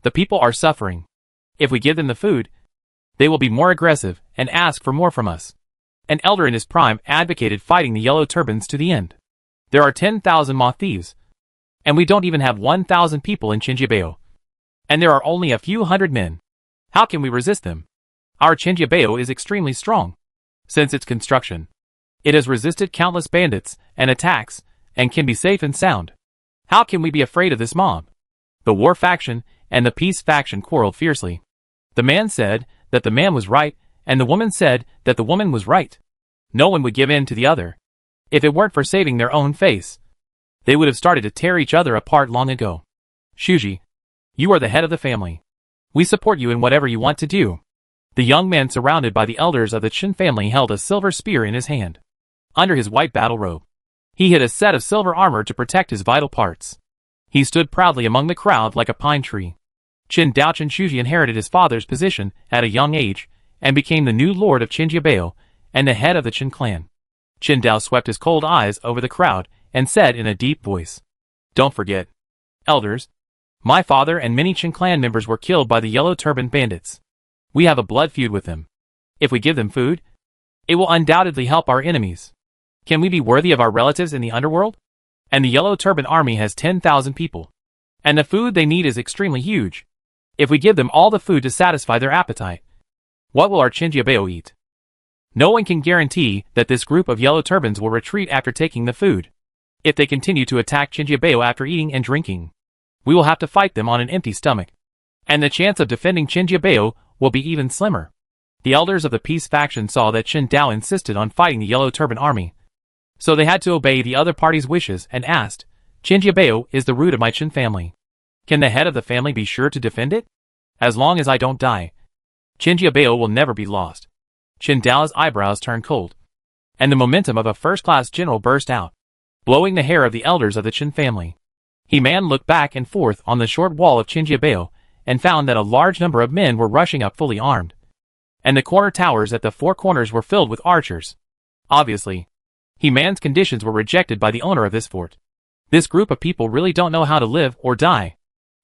The people are suffering. If we give them the food, they will be more aggressive and ask for more from us. An elder in his prime advocated fighting the Yellow Turbans to the end. There are 10,000 moth thieves, and we don't even have 1,000 people in Chinjiabao. And there are only a few hundred men. How can we resist them? Our Chinjiabao is extremely strong. Since its construction, it has resisted countless bandits and attacks, and can be safe and sound. How can we be afraid of this mob? The war faction and the peace faction quarreled fiercely. The man said that the man was right, and the woman said that the woman was right. No one would give in to the other. If it weren't for saving their own face, they would have started to tear each other apart long ago. Shuji, you are the head of the family. We support you in whatever you want to do. The young man surrounded by the elders of the Qin family held a silver spear in his hand. Under his white battle robe, he hid a set of silver armor to protect his vital parts. He stood proudly among the crowd like a pine tree. Qin Daochen Shuji inherited his father's position at a young age and became the new lord of Chinjiabao and the head of the Qin clan. Qin Dao swept his cold eyes over the crowd and said in a deep voice, "Don't forget, elders, my father and many Qin clan members were killed by the Yellow Turban bandits. We have a blood feud with them. If we give them food, it will undoubtedly help our enemies. Can we be worthy of our relatives in the underworld? And the Yellow Turban army has 10,000 people, and the food they need is extremely huge. If we give them all the food to satisfy their appetite, what will our Chinjiabao eat? No one can guarantee that this group of yellow turbans will retreat after taking the food. If they continue to attack Chinjiabeo after eating and drinking, we will have to fight them on an empty stomach. And the chance of defending Chinjiabeo will be even slimmer. The elders of the peace faction saw that Chen Dao insisted on fighting the yellow turban army. So they had to obey the other party's wishes and asked, Chinjiabeo is the root of my Chen family. Can the head of the family be sure to defend it? As long as I don't die, Chinjiabeo will never be lost. Chen Dao's eyebrows turned cold, and the momentum of a first-class general burst out, blowing the hair of the elders of the Chen family. He-Man looked back and forth on the short wall of Chinjiabeo and found that a large number of men were rushing up fully armed. And the corner towers at the four corners were filled with archers. Obviously, He-Man's conditions were rejected by the owner of this fort. This group of people really don't know how to live or die.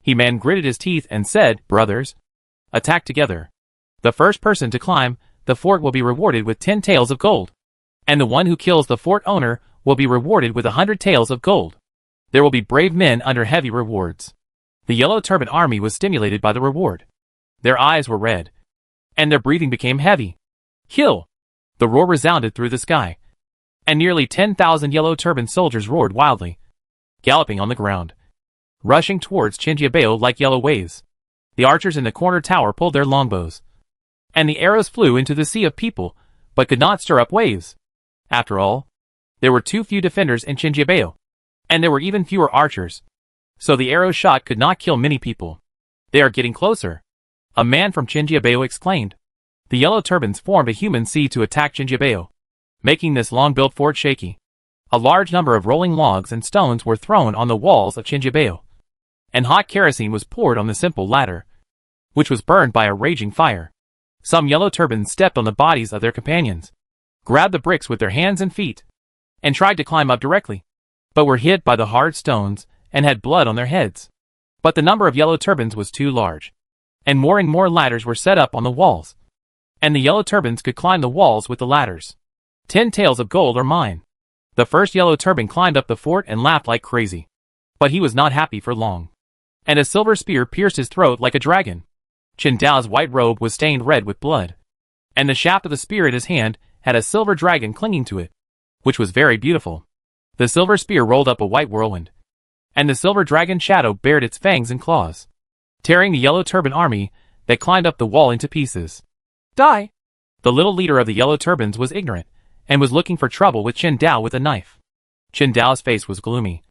He-Man gritted his teeth and said, Brothers, attack together. The first person to climb the fort will be rewarded with 10 taels of gold. And the one who kills the fort owner will be rewarded with 100 taels of gold. There will be brave men under heavy rewards. The Yellow Turban Army was stimulated by the reward. Their eyes were red, and their breathing became heavy. Kill! The roar resounded through the sky, and nearly 10,000 Yellow Turban soldiers roared wildly, galloping on the ground, rushing towards Chinjiabeo like yellow waves. The archers in the corner tower pulled their longbows, and the arrows flew into the sea of people, but could not stir up waves. After all, there were too few defenders in Chinjiabeo, and there were even fewer archers, so the arrow shot could not kill many people. They are getting closer, a man from Chinjiabeo exclaimed. The Yellow Turbans formed a human sea to attack Chinjiabeo, making this long-built fort shaky. A large number of rolling logs and stones were thrown on the walls of Chinjiabeo, and hot kerosene was poured on the simple ladder, which was burned by a raging fire. Some Yellow Turbans stepped on the bodies of their companions, grabbed the bricks with their hands and feet, and tried to climb up directly, but were hit by the hard stones and had blood on their heads. But the number of Yellow Turbans was too large, and more ladders were set up on the walls, and the Yellow Turbans could climb the walls with the ladders. 10 taels of gold are mine. The first Yellow Turban climbed up the fort and laughed like crazy. But he was not happy for long, and a silver spear pierced his throat like a dragon. Chen Dao's white robe was stained red with blood, and the shaft of the spear in his hand had a silver dragon clinging to it, which was very beautiful. The silver spear rolled up a white whirlwind, and the silver dragon shadow bared its fangs and claws, tearing the Yellow Turban army that climbed up the wall into pieces. Die! The little leader of the Yellow Turbans was ignorant, and was looking for trouble with Chen Dao with a knife. Chen Dao's face was gloomy,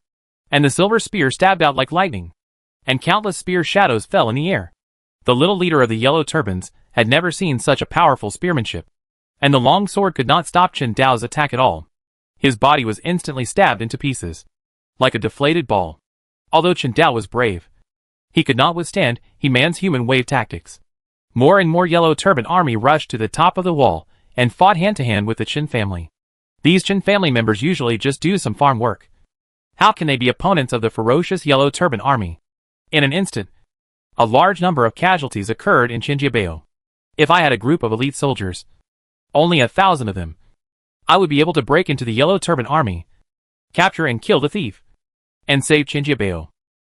and the silver spear stabbed out like lightning, and countless spear shadows fell in the air. The little leader of the Yellow Turbans had never seen such a powerful spearmanship, and the long sword could not stop Chen Dao's attack at all. His body was instantly stabbed into pieces, like a deflated ball. Although Chen Dao was brave, he could not withstand He-Man's human wave tactics. More and more Yellow Turban army rushed to the top of the wall and fought hand-to-hand with the Chen family. These Chen family members usually just do some farm work. How can they be opponents of the ferocious Yellow Turban army? In an instant, a large number of casualties occurred in Chinjiabeo. If I had a group of elite soldiers, only 1,000 of them, I would be able to break into the Yellow Turban army, capture and kill the thief, and save Chinjiabeo.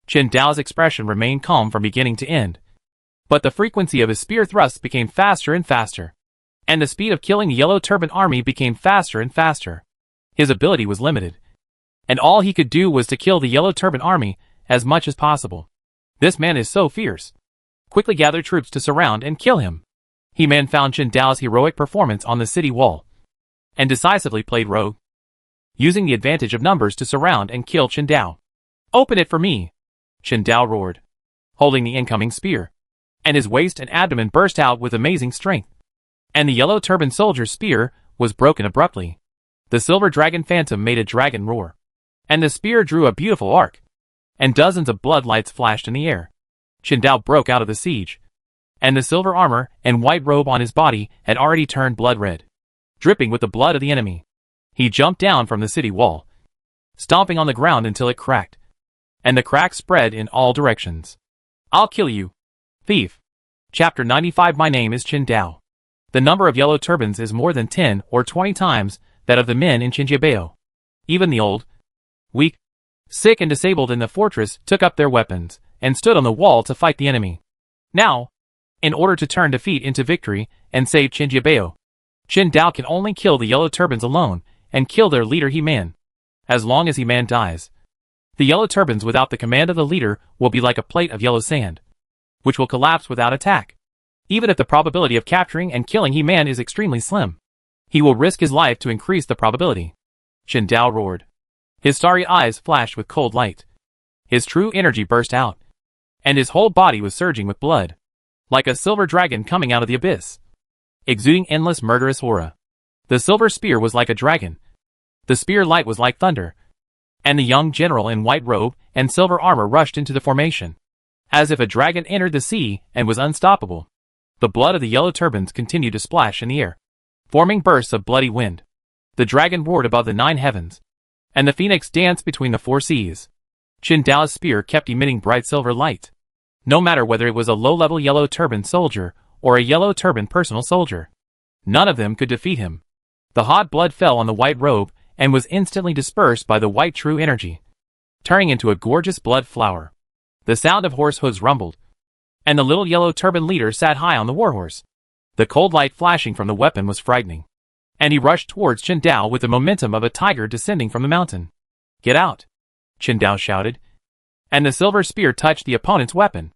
Chen Dao's expression remained calm from beginning to end, but the frequency of his spear thrusts became faster and faster, and the speed of killing the Yellow Turban army became faster and faster. His ability was limited, and all he could do was to kill the Yellow Turban army as much as possible. This man is so fierce. Quickly gather troops to surround and kill him. He-Man found Chen Dao's heroic performance on the city wall, and decisively played rogue, using the advantage of numbers to surround and kill Chen Dao. Open it for me! Chen Dao roared, holding the incoming spear, and his waist and abdomen burst out with amazing strength, and the Yellow Turban soldier's spear was broken abruptly. The silver dragon phantom made a dragon roar, and the spear drew a beautiful arc, and dozens of blood lights flashed in the air. Chen Dao broke out of the siege, and the silver armor and white robe on his body had already turned blood red, dripping with the blood of the enemy. He jumped down from the city wall, stomping on the ground until it cracked, and the cracks spread in all directions. I'll kill you, thief. Chapter 95. My name is Chen Dao. The number of Yellow Turbans is more than 10 or 20 times that of the men in Chinjiabeo. Even the old, weak, sick and disabled in the fortress took up their weapons and stood on the wall to fight the enemy. Now, in order to turn defeat into victory and save Chinjiabeo, Qin Dao can only kill the Yellow Turbans alone, and kill their leader He-Man. As long as He-Man dies, the Yellow Turbans without the command of the leader will be like a plate of yellow sand, which will collapse without attack. Even if the probability of capturing and killing He-Man is extremely slim, he will risk his life to increase the probability. Qin Dao roared. His starry eyes flashed with cold light. His true energy burst out, and his whole body was surging with blood, like a silver dragon coming out of the abyss, exuding endless murderous aura. The silver spear was like a dragon. The spear light was like thunder, and the young general in white robe and silver armor rushed into the formation, as if a dragon entered the sea and was unstoppable. The blood of the Yellow Turbans continued to splash in the air, forming bursts of bloody wind. The dragon roared above the 9 heavens, and the phoenix danced between the 4 seas. Qin Dao's spear kept emitting bright silver light, no matter whether it was a low-level Yellow Turban soldier or a Yellow Turban personal soldier. None of them could defeat him. The hot blood fell on the white robe and was instantly dispersed by the white true energy, turning into a gorgeous blood flower. The sound of horse hooves rumbled, and the little Yellow Turban leader sat high on the warhorse. The cold light flashing from the weapon was frightening, and he rushed towards Qin Dao with the momentum of a tiger descending from the mountain. "Get out!" Qin Dao shouted, and the silver spear touched the opponent's weapon.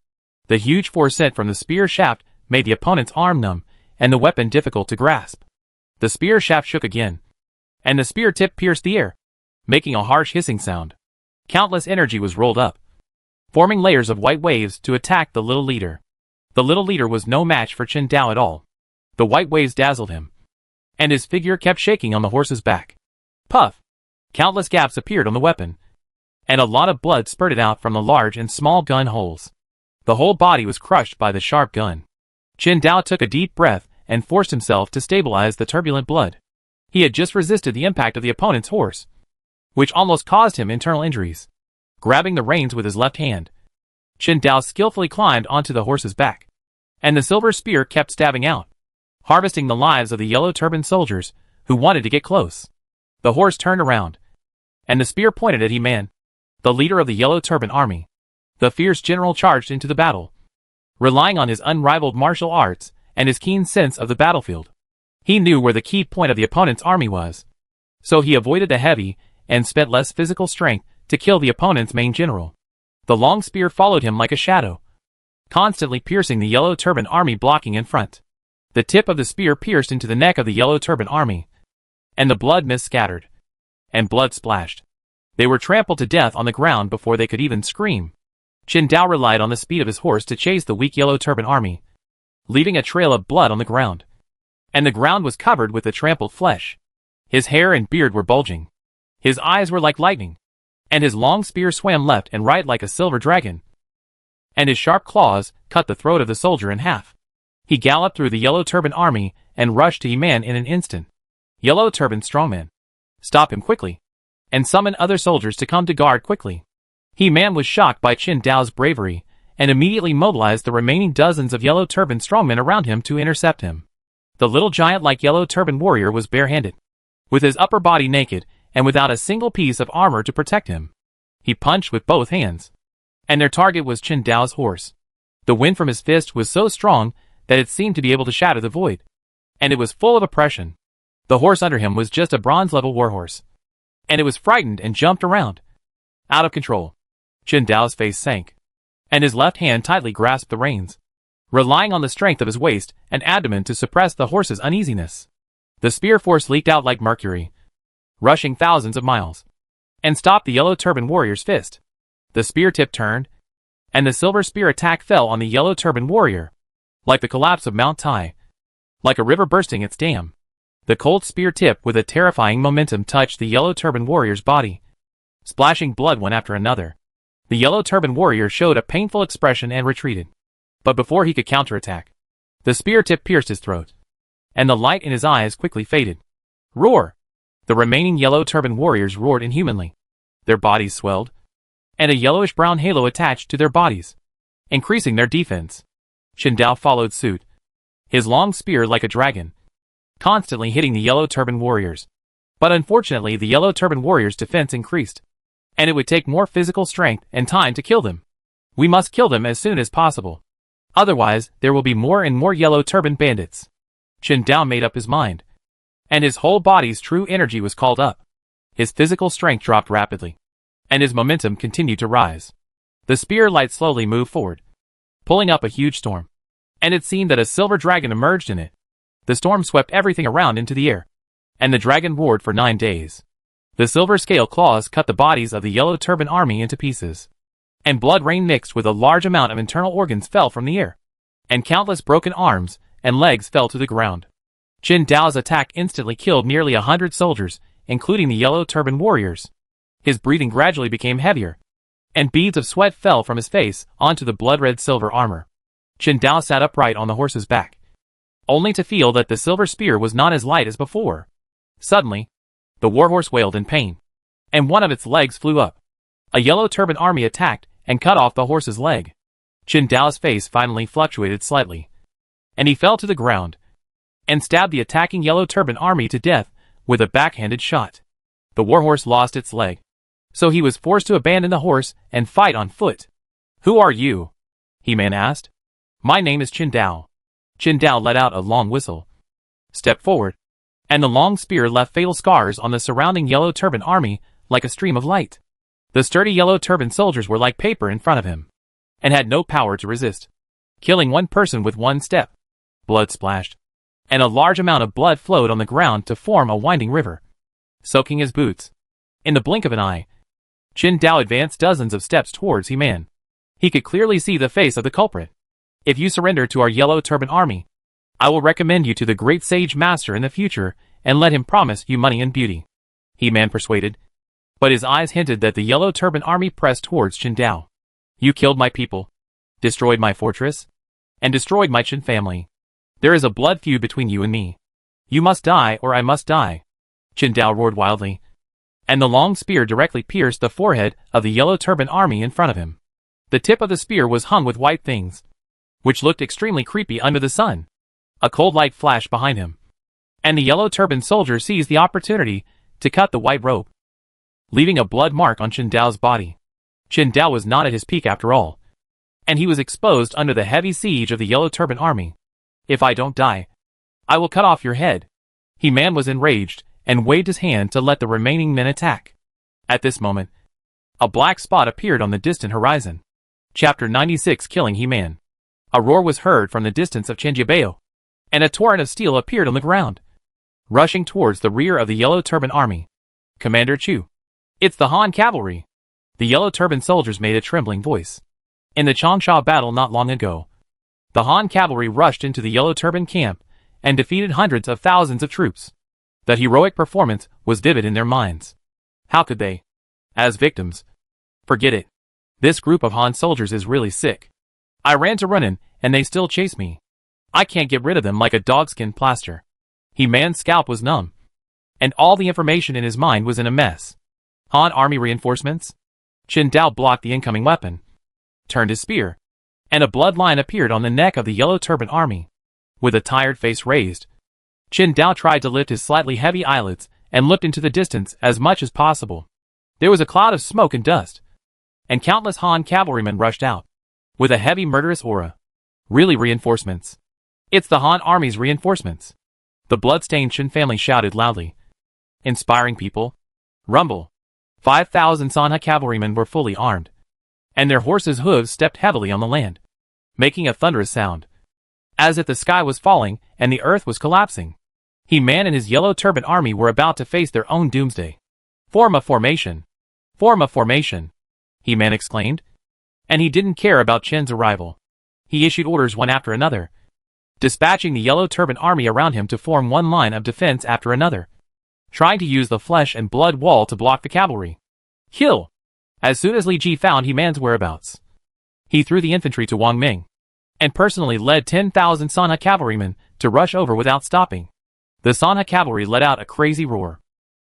The huge force sent from the spear shaft made the opponent's arm numb, and the weapon difficult to grasp. The spear shaft shook again, and the spear tip pierced the air, making a harsh hissing sound. Countless energy was rolled up, forming layers of white waves to attack the little leader. The little leader was no match for Qin Dao at all. The white waves dazzled him, and his figure kept shaking on the horse's back. Puff! Countless gaps appeared on the weapon, and a lot of blood spurted out from the large and small gun holes. The whole body was crushed by the sharp gun. Qin Dao took a deep breath and forced himself to stabilize the turbulent blood. He had just resisted the impact of the opponent's horse, which almost caused him internal injuries. Grabbing the reins with his left hand, Qin Dao skillfully climbed onto the horse's back, and the silver spear kept stabbing out, harvesting the lives of the Yellow Turban soldiers who wanted to get close. The horse turned around, and the spear pointed at He-Man, the leader of the Yellow Turban army. The fierce general charged into the battle, relying on his unrivaled martial arts and his keen sense of the battlefield. He knew where the key point of the opponent's army was, so he avoided the heavy and spent less physical strength to kill the opponent's main general. The long spear followed him like a shadow, constantly piercing the Yellow Turban army blocking in front. The tip of the spear pierced into the neck of the Yellow Turban army, and the blood mist scattered, and blood splashed. They were trampled to death on the ground before they could even scream. Qin Dao relied on the speed of his horse to chase the weak Yellow Turban army, leaving a trail of blood on the ground. And the ground was covered with the trampled flesh. His hair and beard were bulging. His eyes were like lightning, and his long spear swam left and right like a silver dragon, and his sharp claws cut the throat of the soldier in half. He galloped through the Yellow Turban army and rushed to He-Man in an instant. "Yellow Turban strongman, stop him quickly, and summon other soldiers to come to guard quickly." He-Man was shocked by Qin Dao's bravery, and immediately mobilized the remaining dozens of Yellow Turban strongmen around him to intercept him. The little giant-like Yellow Turban warrior was barehanded, with his upper body naked, and without a single piece of armor to protect him. He punched with both hands, and their target was Qin Dao's horse. The wind from his fist was so strong that it seemed to be able to shatter the void, and it was full of oppression. The horse under him was just a bronze-level warhorse, and it was frightened and jumped around, out of control. Qin Dao's face sank, and his left hand tightly grasped the reins, relying on the strength of his waist and abdomen to suppress the horse's uneasiness. The spear force leaked out like mercury, rushing thousands of miles, and stopped the Yellow Turban warrior's fist. The spear tip turned, and the silver spear attack fell on the Yellow Turban warrior, like the collapse of Mount Tai, like a river bursting its dam. The cold spear tip with a terrifying momentum touched the Yellow Turban warrior's body, splashing blood one after another. The Yellow Turban warrior showed a painful expression and retreated. But before he could counterattack, the spear tip pierced his throat, and the light in his eyes quickly faded. Roar! The remaining Yellow Turban warriors roared inhumanly. Their bodies swelled, and a yellowish-brown halo attached to their bodies, increasing their defense. Qin Dao followed suit, his long spear like a dragon, constantly hitting the Yellow Turban warriors. But unfortunately the Yellow Turban warriors' defense increased, and it would take more physical strength and time to kill them. "We must kill them as soon as possible. Otherwise, there will be more and more Yellow Turban bandits." Qin Dao made up his mind. and his whole body's true energy was called up. His physical strength dropped rapidly, and his momentum continued to rise. The spear light slowly moved forward, pulling up a huge storm, and it seemed that a silver dragon emerged in it. The storm swept everything around into the air, and the dragon roared for 9 days. The silver scale claws cut the bodies of the Yellow Turban army into pieces, and blood rain mixed with a large amount of internal organs fell from the air, and countless broken arms and legs fell to the ground. Qin Dao's attack instantly killed nearly 100 soldiers, including the Yellow Turban warriors. His breathing gradually became heavier, and beads of sweat fell from his face onto the blood-red silver armor. Qin Dao sat upright on the horse's back, only to feel that the silver spear was not as light as before. Suddenly, the warhorse wailed in pain, and one of its legs flew up. A Yellow Turban army attacked and cut off the horse's leg. Qin Dao's face finally fluctuated slightly, and he fell to the ground and stabbed the attacking Yellow Turban army to death with a backhanded shot. The warhorse lost its leg, so he was forced to abandon the horse and fight on foot. "Who are you?" He-Man asked. "My name is Qin Dao." Qin Dao let out a long whistle, stepped forward, and the long spear left fatal scars on the surrounding Yellow Turban army like a stream of light. The sturdy Yellow Turban soldiers were like paper in front of him, and had no power to resist, killing one person with one step. Blood splashed, and a large amount of blood flowed on the ground to form a winding river, soaking his boots. In the blink of an eye, Qin Dao advanced dozens of steps towards He-Man. He could clearly see the face of the culprit. "If you surrender to our Yellow Turban army, I will recommend you to the great sage master in the future and let him promise you money and beauty," He-Man persuaded. But his eyes hinted that the Yellow Turban army pressed towards Qin Dao. "You killed my people, destroyed my fortress, and destroyed my Qin family. There is a blood feud between you and me. You must die or I must die," Qin Dao roared wildly, and the long spear directly pierced the forehead of the Yellow Turban army in front of him. The tip of the spear was hung with white things, which looked extremely creepy under the sun. A cold light flashed behind him, and the Yellow Turban soldier seized the opportunity to cut the white rope, leaving a blood mark on Qin Dao's body. Qin Dao was not at his peak after all, and he was exposed under the heavy siege of the Yellow Turban army. "If I don't die, I will cut off your head." He-Man was enraged and waved his hand to let the remaining men attack. At this moment, a black spot appeared on the distant horizon. Chapter 96, Killing He-Man. A roar was heard from the distance of Chenjiabao, and a torrent of steel appeared on the ground, rushing towards the rear of the Yellow Turban army. "Commander Chu, it's the Han cavalry," the Yellow Turban soldiers made a trembling voice. In the Changsha battle not long ago, the Han cavalry rushed into the Yellow Turban camp and defeated hundreds of thousands of troops. That heroic performance was vivid in their minds. How could they, as victims, forget it? This group of Han soldiers is really sick. I ran to Runin, and they still chase me. I can't get rid of them like a dogskin plaster. He-Man's scalp was numb, and all the information in his mind was in a mess. Han army reinforcements? Qin Dao blocked the incoming weapon, turned his spear, and a bloodline appeared on the neck of the Yellow Turban army. With a tired face raised, Qin Dao tried to lift his slightly heavy eyelids and looked into the distance as much as possible. There was a cloud of smoke and dust, and countless Han cavalrymen rushed out, with a heavy murderous aura. Really reinforcements. It's the Han army's reinforcements. The blood-stained Qin family shouted loudly, inspiring people. Rumble. 5,000 Sanha cavalrymen were fully armed, and their horses' hooves stepped heavily on the land, making a thunderous sound, as if the sky was falling and the earth was collapsing. He-Man and his Yellow Turban army were about to face their own doomsday. "Form a formation! Form a formation!" He-Man exclaimed, and he didn't care about Qin's arrival. He issued orders one after another, dispatching the Yellow Turban army around him to form one line of defense after another, trying to use the flesh and blood wall to block the cavalry. Kill! As soon as Li Ji found He-Man's whereabouts, he threw the infantry to Wang Ming, and personally led 10,000 Sanha cavalrymen to rush over without stopping. The Sanha cavalry let out a crazy roar.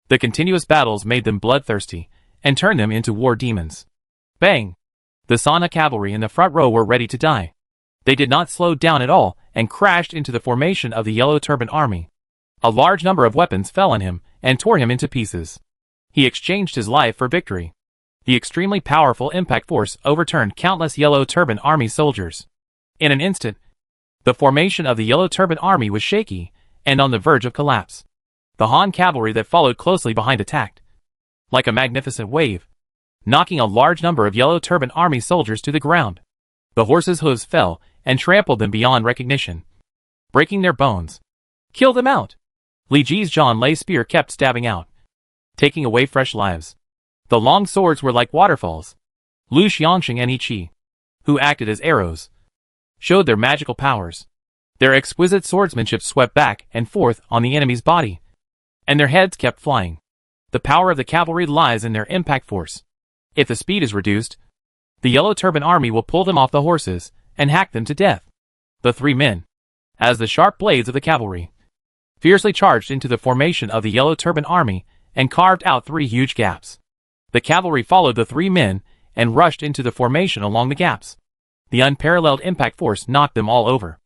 The continuous battles made them bloodthirsty, and turned them into war demons. Bang! The Sanha cavalry in the front row were ready to die. They did not slow down at all, and crashed into the formation of the Yellow Turban army. A large number of weapons fell on him, and tore him into pieces. He exchanged his life for victory. The extremely powerful impact force overturned countless Yellow Turban army soldiers. In an instant, the formation of the Yellow Turban army was shaky, and on the verge of collapse. The Han cavalry that followed closely behind attacked, like a magnificent wave, knocking a large number of Yellow Turban Army soldiers to the ground. The horses' hooves fell and trampled them beyond recognition, breaking their bones. Kill them out! Li Ji's John Lei spear kept stabbing out, taking away fresh lives. The long swords were like waterfalls. Lu Xiangxing and Yi Qi, who acted as arrows, showed their magical powers. Their exquisite swordsmanship swept back and forth on the enemy's body, and their heads kept flying. The power of the cavalry lies in their impact force. If the speed is reduced, the Yellow Turban Army will pull them off the horses and hack them to death. The three men, as the sharp blades of the cavalry, fiercely charged into the formation of the Yellow Turban Army and carved out three huge gaps. The cavalry followed the three men and rushed into the formation along the gaps. The unparalleled impact force knocked them all over.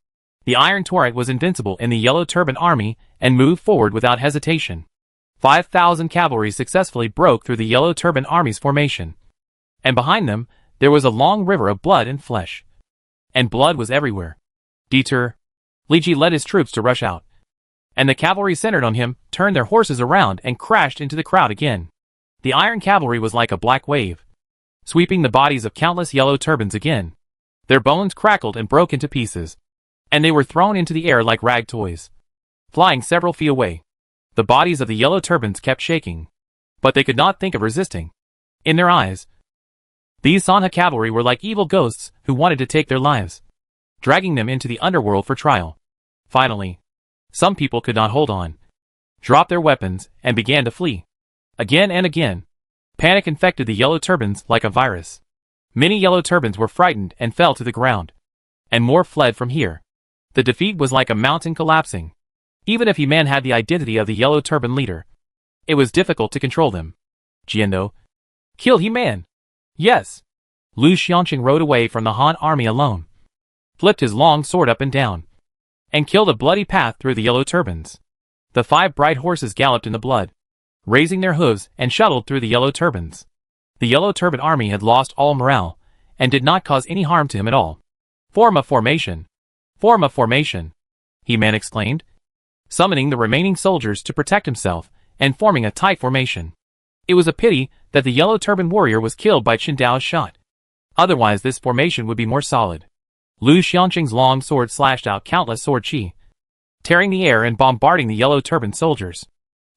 The Iron Torrent was invincible in the Yellow Turban Army and moved forward without hesitation. 5,000 cavalry successfully broke through the Yellow Turban Army's formation, and behind them there was a long river of blood and flesh. And blood was everywhere. Deter, Li Ji led his troops to rush out, and the cavalry centered on him, turned their horses around and crashed into the crowd again. The Iron Cavalry was like a black wave, sweeping the bodies of countless Yellow Turbans again. Their bones crackled and broke into pieces, and they were thrown into the air like rag toys, flying several feet away. The bodies of the Yellow Turbans kept shaking, but they could not think of resisting. In their eyes, these Sanha cavalry were like evil ghosts who wanted to take their lives, dragging them into the underworld for trial. Finally, some people could not hold on, dropped their weapons, and began to flee. Again and again, panic infected the Yellow Turbans like a virus. Many Yellow Turbans were frightened and fell to the ground, and more fled from here. The defeat was like a mountain collapsing. Even if He-Man had the identity of the Yellow Turban leader, it was difficult to control them. Jiando, kill He-Man! Yes! Lu Xiangxing rode away from the Han army alone, flipped his long sword up and down, and killed a bloody path through the Yellow Turbans. The 5 bright horses galloped in the blood, raising their hooves and shuttled through the Yellow Turbans. The Yellow Turban Army had lost all morale, and did not cause any harm to him at all. Form a formation! Form a formation! He-Man exclaimed, summoning the remaining soldiers to protect himself, and forming a tight formation. It was a pity that the Yellow Turban warrior was killed by Qindao's shot. Otherwise this formation would be more solid. Lu Xiangxing's long sword slashed out countless sword chi, tearing the air and bombarding the Yellow Turban soldiers.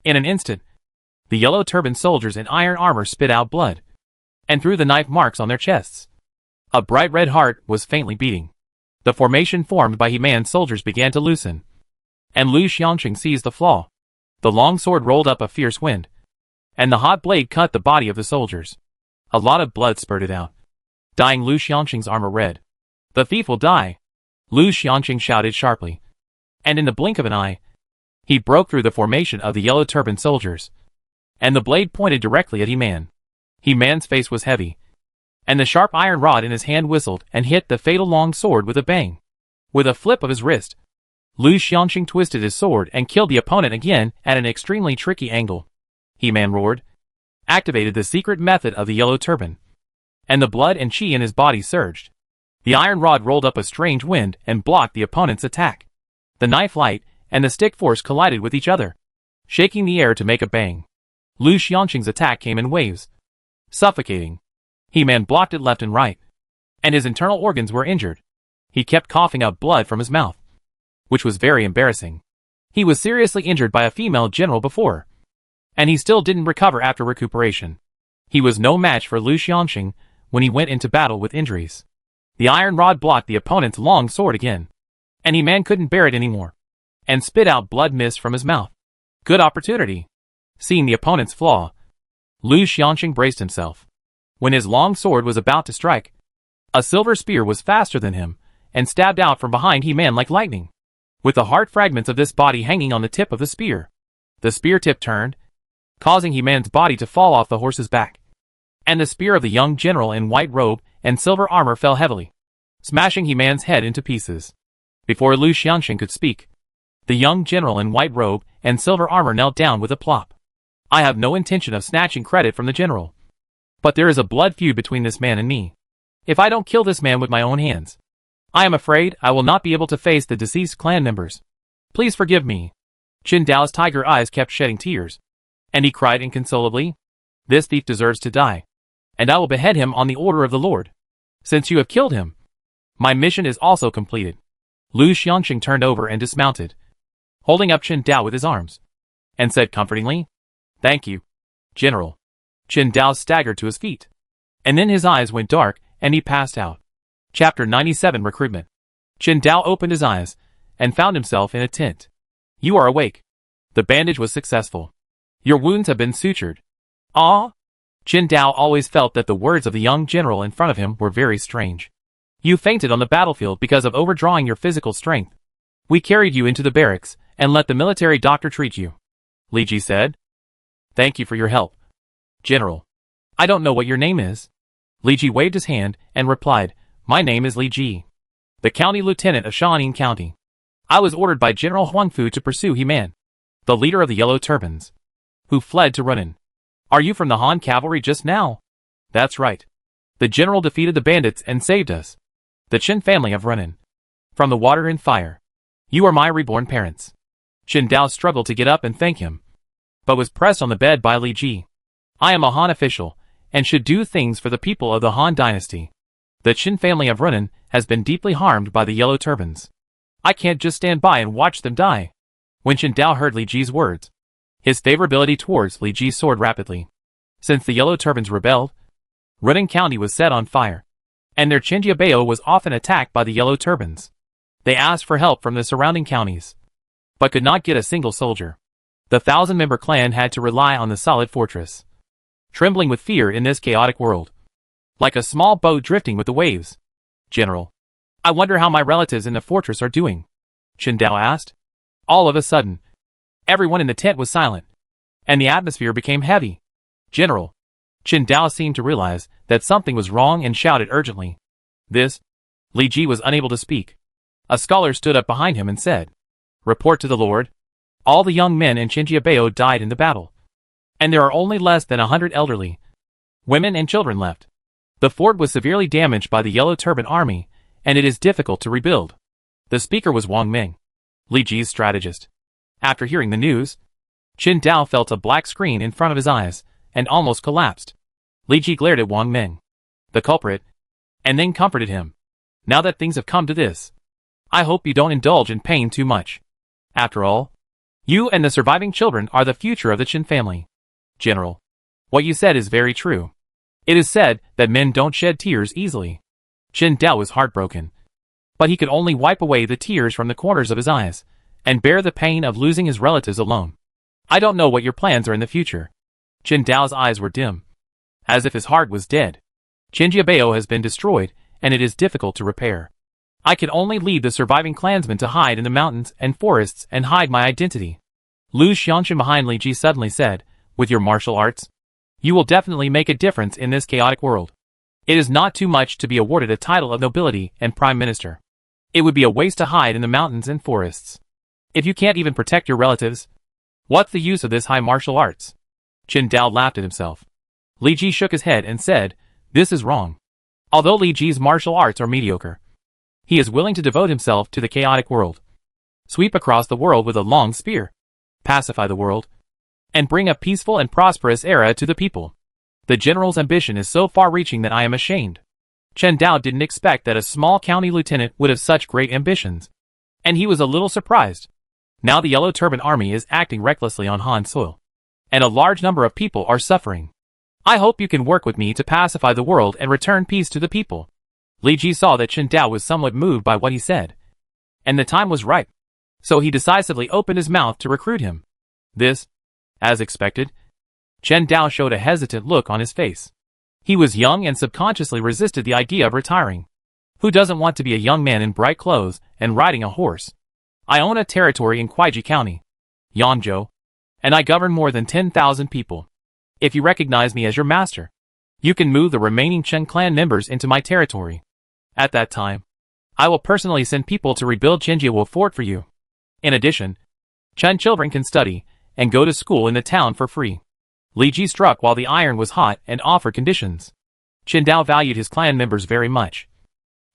In an instant, the Yellow Turban soldiers in iron armor spit out blood, and threw the knife marks on their chests. A bright red heart was faintly beating. The formation formed by He-Man's soldiers began to loosen, and Lu Xiangxing seized the flaw. The long sword rolled up a fierce wind, and the hot blade cut the body of the soldiers. A lot of blood spurted out, dyeing Lu Xiangxing's armor red. The thief will die! Lu Xiangxing shouted sharply, and in the blink of an eye, he broke through the formation of the Yellow Turban soldiers, and the blade pointed directly at He-Man. He-Man's face was heavy, and the sharp iron rod in his hand whistled and hit the fatal long sword with a bang. With a flip of his wrist, Lu Xiangxing twisted his sword and killed the opponent again at an extremely tricky angle. He-Man roared, activated the secret method of the Yellow Turban, and the blood and chi in his body surged. The iron rod rolled up a strange wind and blocked the opponent's attack. The knife light and the stick force collided with each other, shaking the air to make a bang. Lu Xiangxing's attack came in waves, suffocating. He-Man blocked it left and right, and his internal organs were injured. He kept coughing out blood from his mouth, which was very embarrassing. He was seriously injured by a female general before, and he still didn't recover after recuperation. He was no match for Lu Xiangxing when he went into battle with injuries. The iron rod blocked the opponent's long sword again, and He-Man couldn't bear it anymore, and spit out blood mist from his mouth. Good opportunity. Seeing the opponent's flaw, Lu Xiangxing braced himself. When his long sword was about to strike, a silver spear was faster than him, and stabbed out from behind He-Man like lightning, with the hard fragments of this body hanging on the tip of the spear. The spear tip turned, causing He-Man's body to fall off the horse's back, and the spear of the young general in white robe and silver armor fell heavily, smashing He-Man's head into pieces. Before Lu Xiangxing could speak, the young general in white robe and silver armor knelt down with a plop. I have no intention of snatching credit from the general, but there is a blood feud between this man and me. If I don't kill this man with my own hands, I am afraid I will not be able to face the deceased clan members. Please forgive me. Qin Dao's tiger eyes kept shedding tears, and he cried inconsolably, "This thief deserves to die, and I will behead him on the order of the Lord. Since you have killed him, my mission is also completed." Lu Xiangxing turned over and dismounted, holding up Qin Dao with his arms, and said comfortingly, "Thank you, General." Qin Dao staggered to his feet, and then his eyes went dark and he passed out. Chapter 97 Recruitment. Qin Dao opened his eyes and found himself in a tent. "You are awake. The bandage was successful. Your wounds have been sutured." "Ah?" Qin Dao always felt that the words of the young general in front of him were very strange. "You fainted on the battlefield because of overdrawing your physical strength. We carried you into the barracks and let the military doctor treat you," Li Ji said. "Thank you for your help, General. I don't know what your name is." Li Ji waved his hand and replied, "My name is Li Ji, the county lieutenant of Shaanning County. I was ordered by General Huangfu to pursue He-Man, the leader of the Yellow Turbans, who fled to Runan. Are you from the Han cavalry just now?" "That's right. The general defeated the bandits and saved us, the Qin family of Runan, from the water and fire. You are my reborn parents." Qin Dao struggled to get up and thank him, but was pressed on the bed by Li Ji. "I am a Han official, and should do things for the people of the Han dynasty. The Qin family of Runan has been deeply harmed by the Yellow Turbans. I can't just stand by and watch them die." When Qin Dao heard Li Ji's words, his favorability towards Li Ji soared rapidly. Since the Yellow Turbans rebelled, Runan County was set on fire, and their Chinjiabeo was often attacked by the Yellow Turbans. They asked for help from the surrounding counties, but could not get a single soldier. The 1,000-member clan had to rely on the solid fortress, trembling with fear in this chaotic world, like a small boat drifting with the waves. "General, I wonder how my relatives in the fortress are doing," Qin Dao asked. All of a sudden, everyone in the tent was silent, and the atmosphere became heavy. "General," Qin Dao seemed to realize that something was wrong and shouted urgently. "This?" Li Ji was unable to speak. A scholar stood up behind him and said, "Report to the Lord. All the young men in Chinjiabeo died in the battle, and there are only less than 100 elderly, women and children left. The fort was severely damaged by the Yellow Turban army, and it is difficult to rebuild." The speaker was Wang Ming, Li Ji's strategist. After hearing the news, Qin Dao felt a black screen in front of his eyes and almost collapsed. Li Ji glared at Wang Ming, the culprit, and then comforted him. "Now that things have come to this, I hope you don't indulge in pain too much. After all, you and the surviving children are the future of the Qin family." "General, what you said is very true. It is said that men don't shed tears easily." Qin Dao was heartbroken, but he could only wipe away the tears from the corners of his eyes and bear the pain of losing his relatives alone. "I don't know what your plans are in the future." Qin Dao's eyes were dim, as if his heart was dead. "Chinjiabeo has been destroyed, and it is difficult to repair. I can only lead the surviving clansmen to hide in the mountains and forests and hide my identity." Lu Xiangxin behind Li Ji suddenly said, "With your martial arts, you will definitely make a difference in this chaotic world. It is not too much to be awarded a title of nobility and prime minister. It would be a waste to hide in the mountains and forests. If you can't even protect your relatives, what's the use of this high martial arts?" Qin Dao laughed at himself. Li Ji shook his head and said, "This is wrong. Although Li Ji's martial arts are mediocre, he is willing to devote himself to the chaotic world, sweep across the world with a long spear, pacify the world, and bring a peaceful and prosperous era to the people. The general's ambition is so far-reaching that I am ashamed." Qin Dao didn't expect that a small county lieutenant would have such great ambitions, and he was a little surprised. Now the Yellow Turban army is acting recklessly on Han soil, and a large number of people are suffering. I hope you can work with me to pacify the world and return peace to the people." Li Ji saw that Qin Dao was somewhat moved by what he said, and the time was ripe, so he decisively opened his mouth to recruit him. This, as expected, Qin Dao showed a hesitant look on his face. He was young and subconsciously resisted the idea of retiring. Who doesn't want to be a young man in bright clothes and riding a horse? I own a territory in Kuaiji County, Yangzhou, and I govern more than 10,000 people. If you recognize me as your master, you can move the remaining Chen clan members into my territory. At that time, I will personally send people to rebuild Chinjiao Fort for you. In addition, Chen children can study and go to school in the town for free." Li Ji struck while the iron was hot and offered conditions. Qin Dao valued his clan members very much,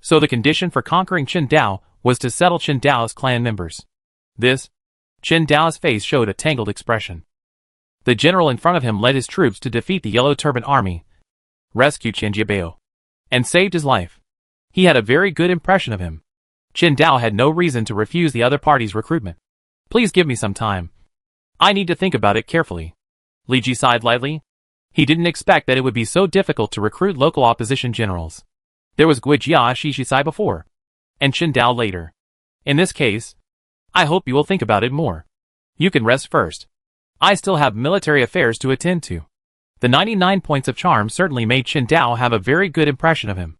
so the condition for conquering Qin Dao was to settle Qin Dao's clan members. This, Qin Dao's face showed a tangled expression. The general in front of him led his troops to defeat the Yellow Turban army, rescue Qin Jiabao, and saved his life. He had a very good impression of him. Qin Dao had no reason to refuse the other party's recruitment. Please give me some time. I need to think about it carefully. Li Ji sighed lightly. He didn't expect that it would be so difficult to recruit local opposition generals. There was Guijia Shishisai before, and Qin Dao later. In this case, I hope you will think about it more. You can rest first. I still have military affairs to attend to. The 99 points of charm certainly made Qin Dao have a very good impression of him.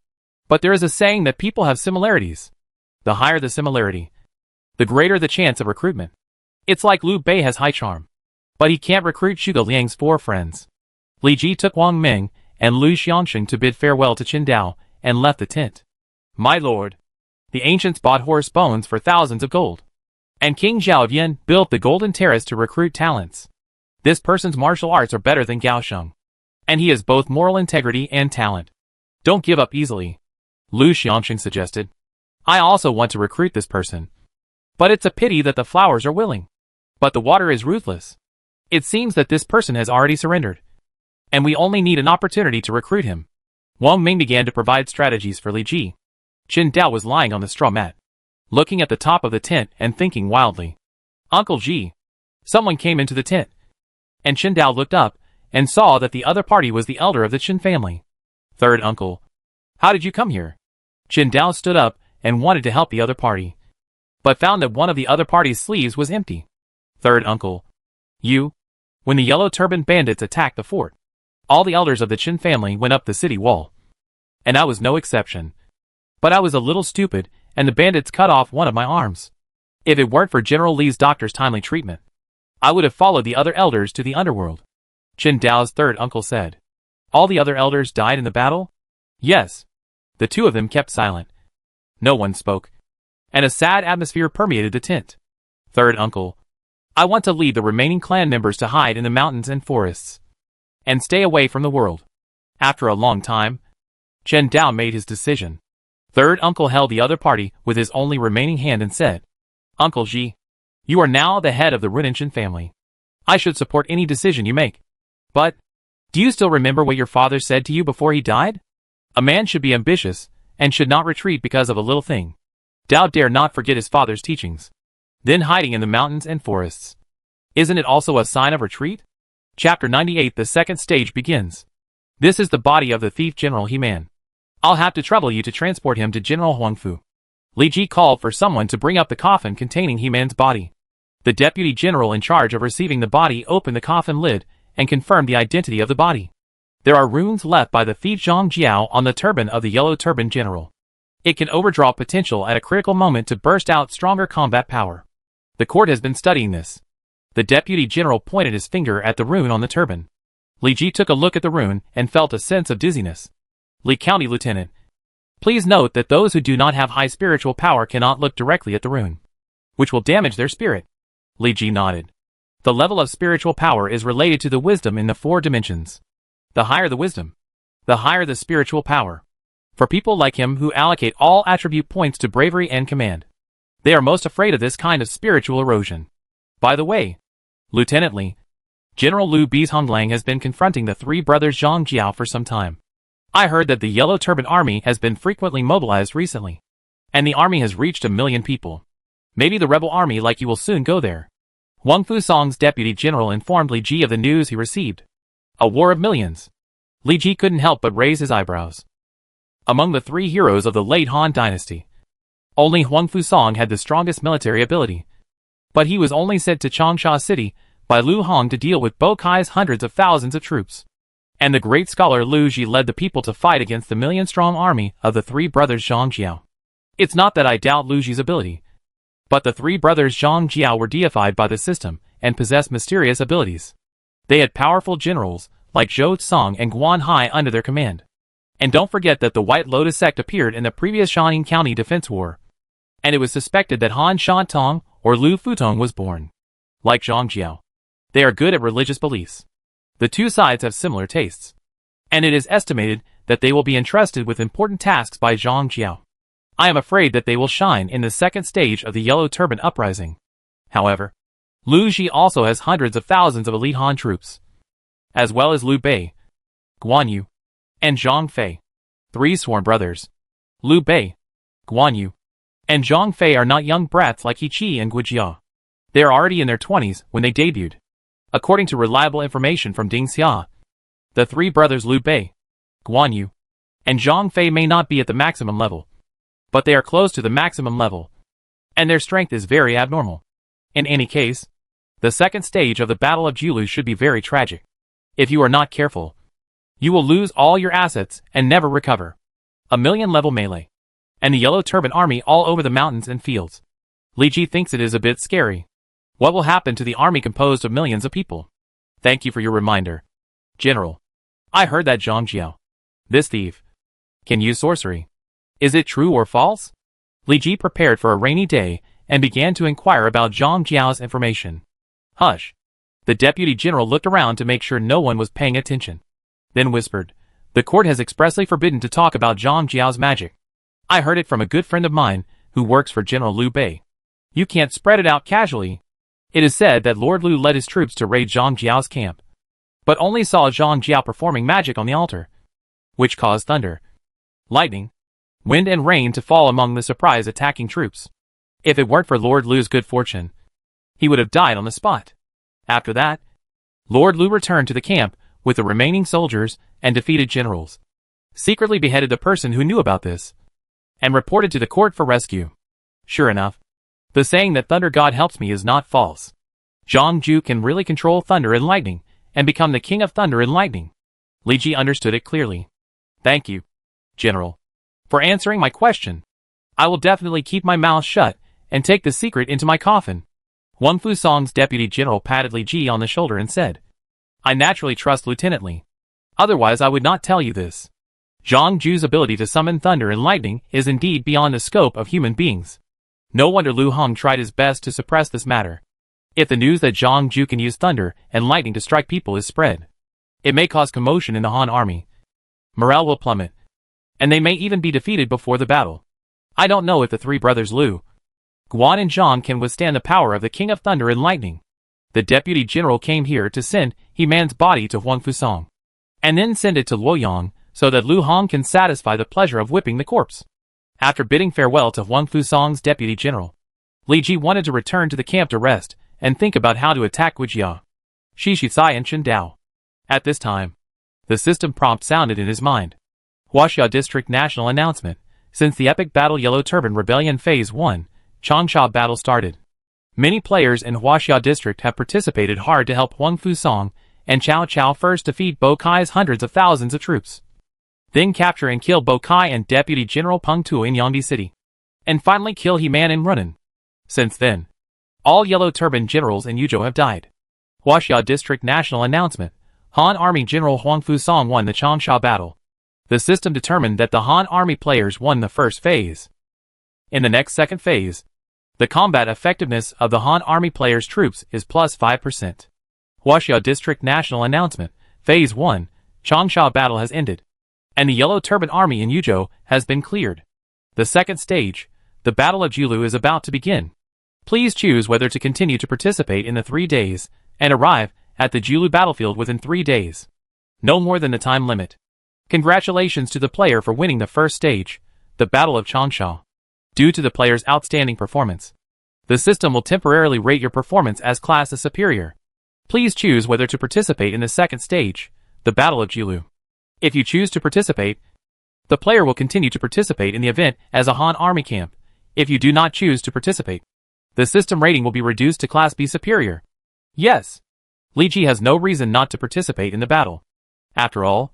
But there is a saying that people have similarities. The higher the similarity, the greater the chance of recruitment. It's like Liu Bei has high charm, but he can't recruit Zhuge Liang's 4 friends. Li Ji took Wang Ming and Lu Xiangsheng to bid farewell to Qin Dao and left the tent. My lord, the ancients bought horse bones for thousands of gold, and King Zhao of Yin built the Golden Terrace to recruit talents. This person's martial arts are better than Gao Sheng, and he has both moral integrity and talent. Don't give up easily, Lu Xiangsheng suggested. I also want to recruit this person. But it's a pity that the flowers are willing, but the water is ruthless. It seems that this person has already surrendered, and we only need an opportunity to recruit him. Wang Ming began to provide strategies for Li Ji. Qin Dao was lying on the straw mat, looking at the top of the tent and thinking wildly. Uncle Ji. Someone came into the tent, and Qin Dao looked up and saw that the other party was the elder of the Qin family. Third uncle. How did you come here? Qin Dao stood up and wanted to help the other party, but found that one of the other party's sleeves was empty. Third uncle. You? When the Yellow Turban bandits attacked the fort, all the elders of the Qin family went up the city wall, and I was no exception. But I was a little stupid, and the bandits cut off one of my arms. If it weren't for General Li's doctor's timely treatment, I would have followed the other elders to the underworld. Qin Dao's third uncle said. All the other elders died in the battle? Yes. The 2 of them kept silent. No one spoke, and a sad atmosphere permeated the tent. Third uncle. I want to lead the remaining clan members to hide in the mountains and forests, and stay away from the world. After a long time, Qin Dao made his decision. Third uncle held the other party with his only remaining hand and said, Uncle Ji, you are now the head of the Runinchen family. I should support any decision you make. But, do you still remember what your father said to you before he died? A man should be ambitious, and should not retreat because of a little thing. Dao dare not forget his father's teachings. Then hiding in the mountains and forests. Isn't it also a sign of retreat? Chapter 98. The second stage begins. This is the body of the thief General He-Man. I'll have to trouble you to transport him to General Huangfu. Li Ji called for someone to bring up the coffin containing He-Man's body. The deputy general in charge of receiving the body opened the coffin lid and confirmed the identity of the body. There are runes left by the thief Zhang Jiao on the turban of the Yellow Turban General. It can overdraw potential at a critical moment to burst out stronger combat power. The court has been studying this. The deputy general pointed his finger at the rune on the turban. Li Ji took a look at the rune and felt a sense of dizziness. Li County Lieutenant. Please note that those who do not have high spiritual power cannot look directly at the rune, which will damage their spirit. Li Ji nodded. The level of spiritual power is related to the wisdom in the 4 dimensions. The higher the wisdom, the higher the spiritual power. For people like him who allocate all attribute points to bravery and command, they are most afraid of this kind of spiritual erosion. By the way, Lieutenant Li, General Liu Bei's Honglang has been confronting the 3 brothers Zhang Jiao for some time. I heard that the Yellow Turban Army has been frequently mobilized recently, and the army has reached 1 million people. Maybe the rebel army like you will soon go there. Wang Fusong's deputy general informed Li Ji of the news he received. A war of millions. Li Ji couldn't help but raise his eyebrows. Among the 3 heroes of the late Han dynasty, only Huang Fusong had the strongest military ability. But he was only sent to Changsha City by Lu Hong to deal with Bo Kai's hundreds of thousands of troops. And the great scholar Lu Ji led the people to fight against the million-strong army of the 3 brothers Zhang Jiao. It's not that I doubt Lu Ji's ability, but the 3 brothers Zhang Jiao were deified by the system and possessed mysterious abilities. They had powerful generals like Zhou Tsang and Guan Hai under their command. And don't forget that the White Lotus sect appeared in the previous Shaanxi County Defense War, and it was suspected that Han Shantong or Lu Futong was born. Like Zhang Jiao, they are good at religious beliefs. The 2 sides have similar tastes, and it is estimated that they will be entrusted with important tasks by Zhang Jiao. I am afraid that they will shine in the second stage of the Yellow Turban Uprising. However, Liu Xi also has hundreds of thousands of elite Han troops, as well as Liu Bei, Guan Yu, and Zhang Fei, 3 sworn brothers. Liu Bei, Guan Yu, and Zhang Fei are not young brats like He Qi and Gu Jia. They are already in their 20s when they debuted. According to reliable information from Ding Xia, the 3 brothers Liu Bei, Guan Yu, and Zhang Fei may not be at the maximum level, but they are close to the maximum level, and their strength is very abnormal. In any case, the second stage of the Battle of Jiulu should be very tragic. If you are not careful, you will lose all your assets and never recover. A million-level melee, and the Yellow Turban army all over the mountains and fields. Li Ji thinks it is a bit scary. What will happen to the army composed of millions of people? Thank you for your reminder, General. I heard that Zhang Jiao, this thief, can use sorcery. Is it true or false? Li Ji prepared for a rainy day and began to inquire about Zhang Jiao's information. Hush. The deputy general looked around to make sure no one was paying attention. Then whispered, the court has expressly forbidden to talk about Zhang Jiao's magic. I heard it from a good friend of mine who works for General Liu Bei. You can't spread it out casually. It is said that Lord Liu led his troops to raid Zhang Jiao's camp, but only saw Zhang Jiao performing magic on the altar, which caused thunder, lightning, wind and rain to fall among the surprise attacking troops. If it weren't for Lord Liu's good fortune, he would have died on the spot. After that, Lord Liu returned to the camp with the remaining soldiers and defeated generals, secretly beheaded the person who knew about this, and reported to the court for rescue. Sure enough, the saying that Thunder God helps me is not false. Zhang Ju can really control thunder and lightning, and become the king of thunder and lightning. Li Ji understood it clearly. Thank you, General, for answering my question. I will definitely keep my mouth shut and take the secret into my coffin. Wang Fusong's deputy general patted Li Ji on the shoulder and said, I naturally trust Lieutenant Li. Otherwise I would not tell you this. Zhang Ju's ability to summon thunder and lightning is indeed beyond the scope of human beings. No wonder Lu Hong tried his best to suppress this matter. If the news that Zhang Ju can use thunder and lightning to strike people is spread, it may cause commotion in the Han army. Morale will plummet, and they may even be defeated before the battle. I don't know if the 3 brothers Liu, Guan and Zhang can withstand the power of the King of Thunder and Lightning. The deputy general came here to send He Man's body to Huang Fusong, and then send it to Luoyang so that Lu Hong can satisfy the pleasure of whipping the corpse. After bidding farewell to Huang Fusong's deputy general, Li Ji wanted to return to the camp to rest and think about how to attack Gujia, Shishizai and Qindao. At this time, the system prompt sounded in his mind. Huaxia District National Announcement. Since the epic battle Yellow Turban Rebellion Phase 1, Changsha battle started. Many players in Huaxia District have participated hard to help Huang Fusong and Cao Cao first defeat Bo Kai's hundreds of thousands of troops, then capture and kill Bo Kai and Deputy General Peng Tu in Yangdi City, and finally kill He Man in Runan. Since then, all Yellow Turban generals in Yuzhou have died. Huaxia District National Announcement. Han Army General Huang Fusong won the Changsha battle. The system determined that the Han Army players won the first phase. In the next second phase, the combat effectiveness of the Han Army players' troops is plus 5%. Huaxia District National Announcement. Phase 1, Changsha battle has ended, and the Yellow Turban Army in Yuzhou has been cleared. The second stage, the Battle of Jiulu, is about to begin. Please choose whether to continue to participate in the 3 days, and arrive at the Jiulu battlefield within 3 days. No more than the time limit. Congratulations to the player for winning the first stage, the Battle of Changsha. Due to the player's outstanding performance, the system will temporarily rate your performance as class as superior. Please choose whether to participate in the second stage, the Battle of Jiulu. If you choose to participate, the player will continue to participate in the event as a Han Army camp. If you do not choose to participate, the system rating will be reduced to Class B Superior. Yes, Li Ji has no reason not to participate in the battle. After all,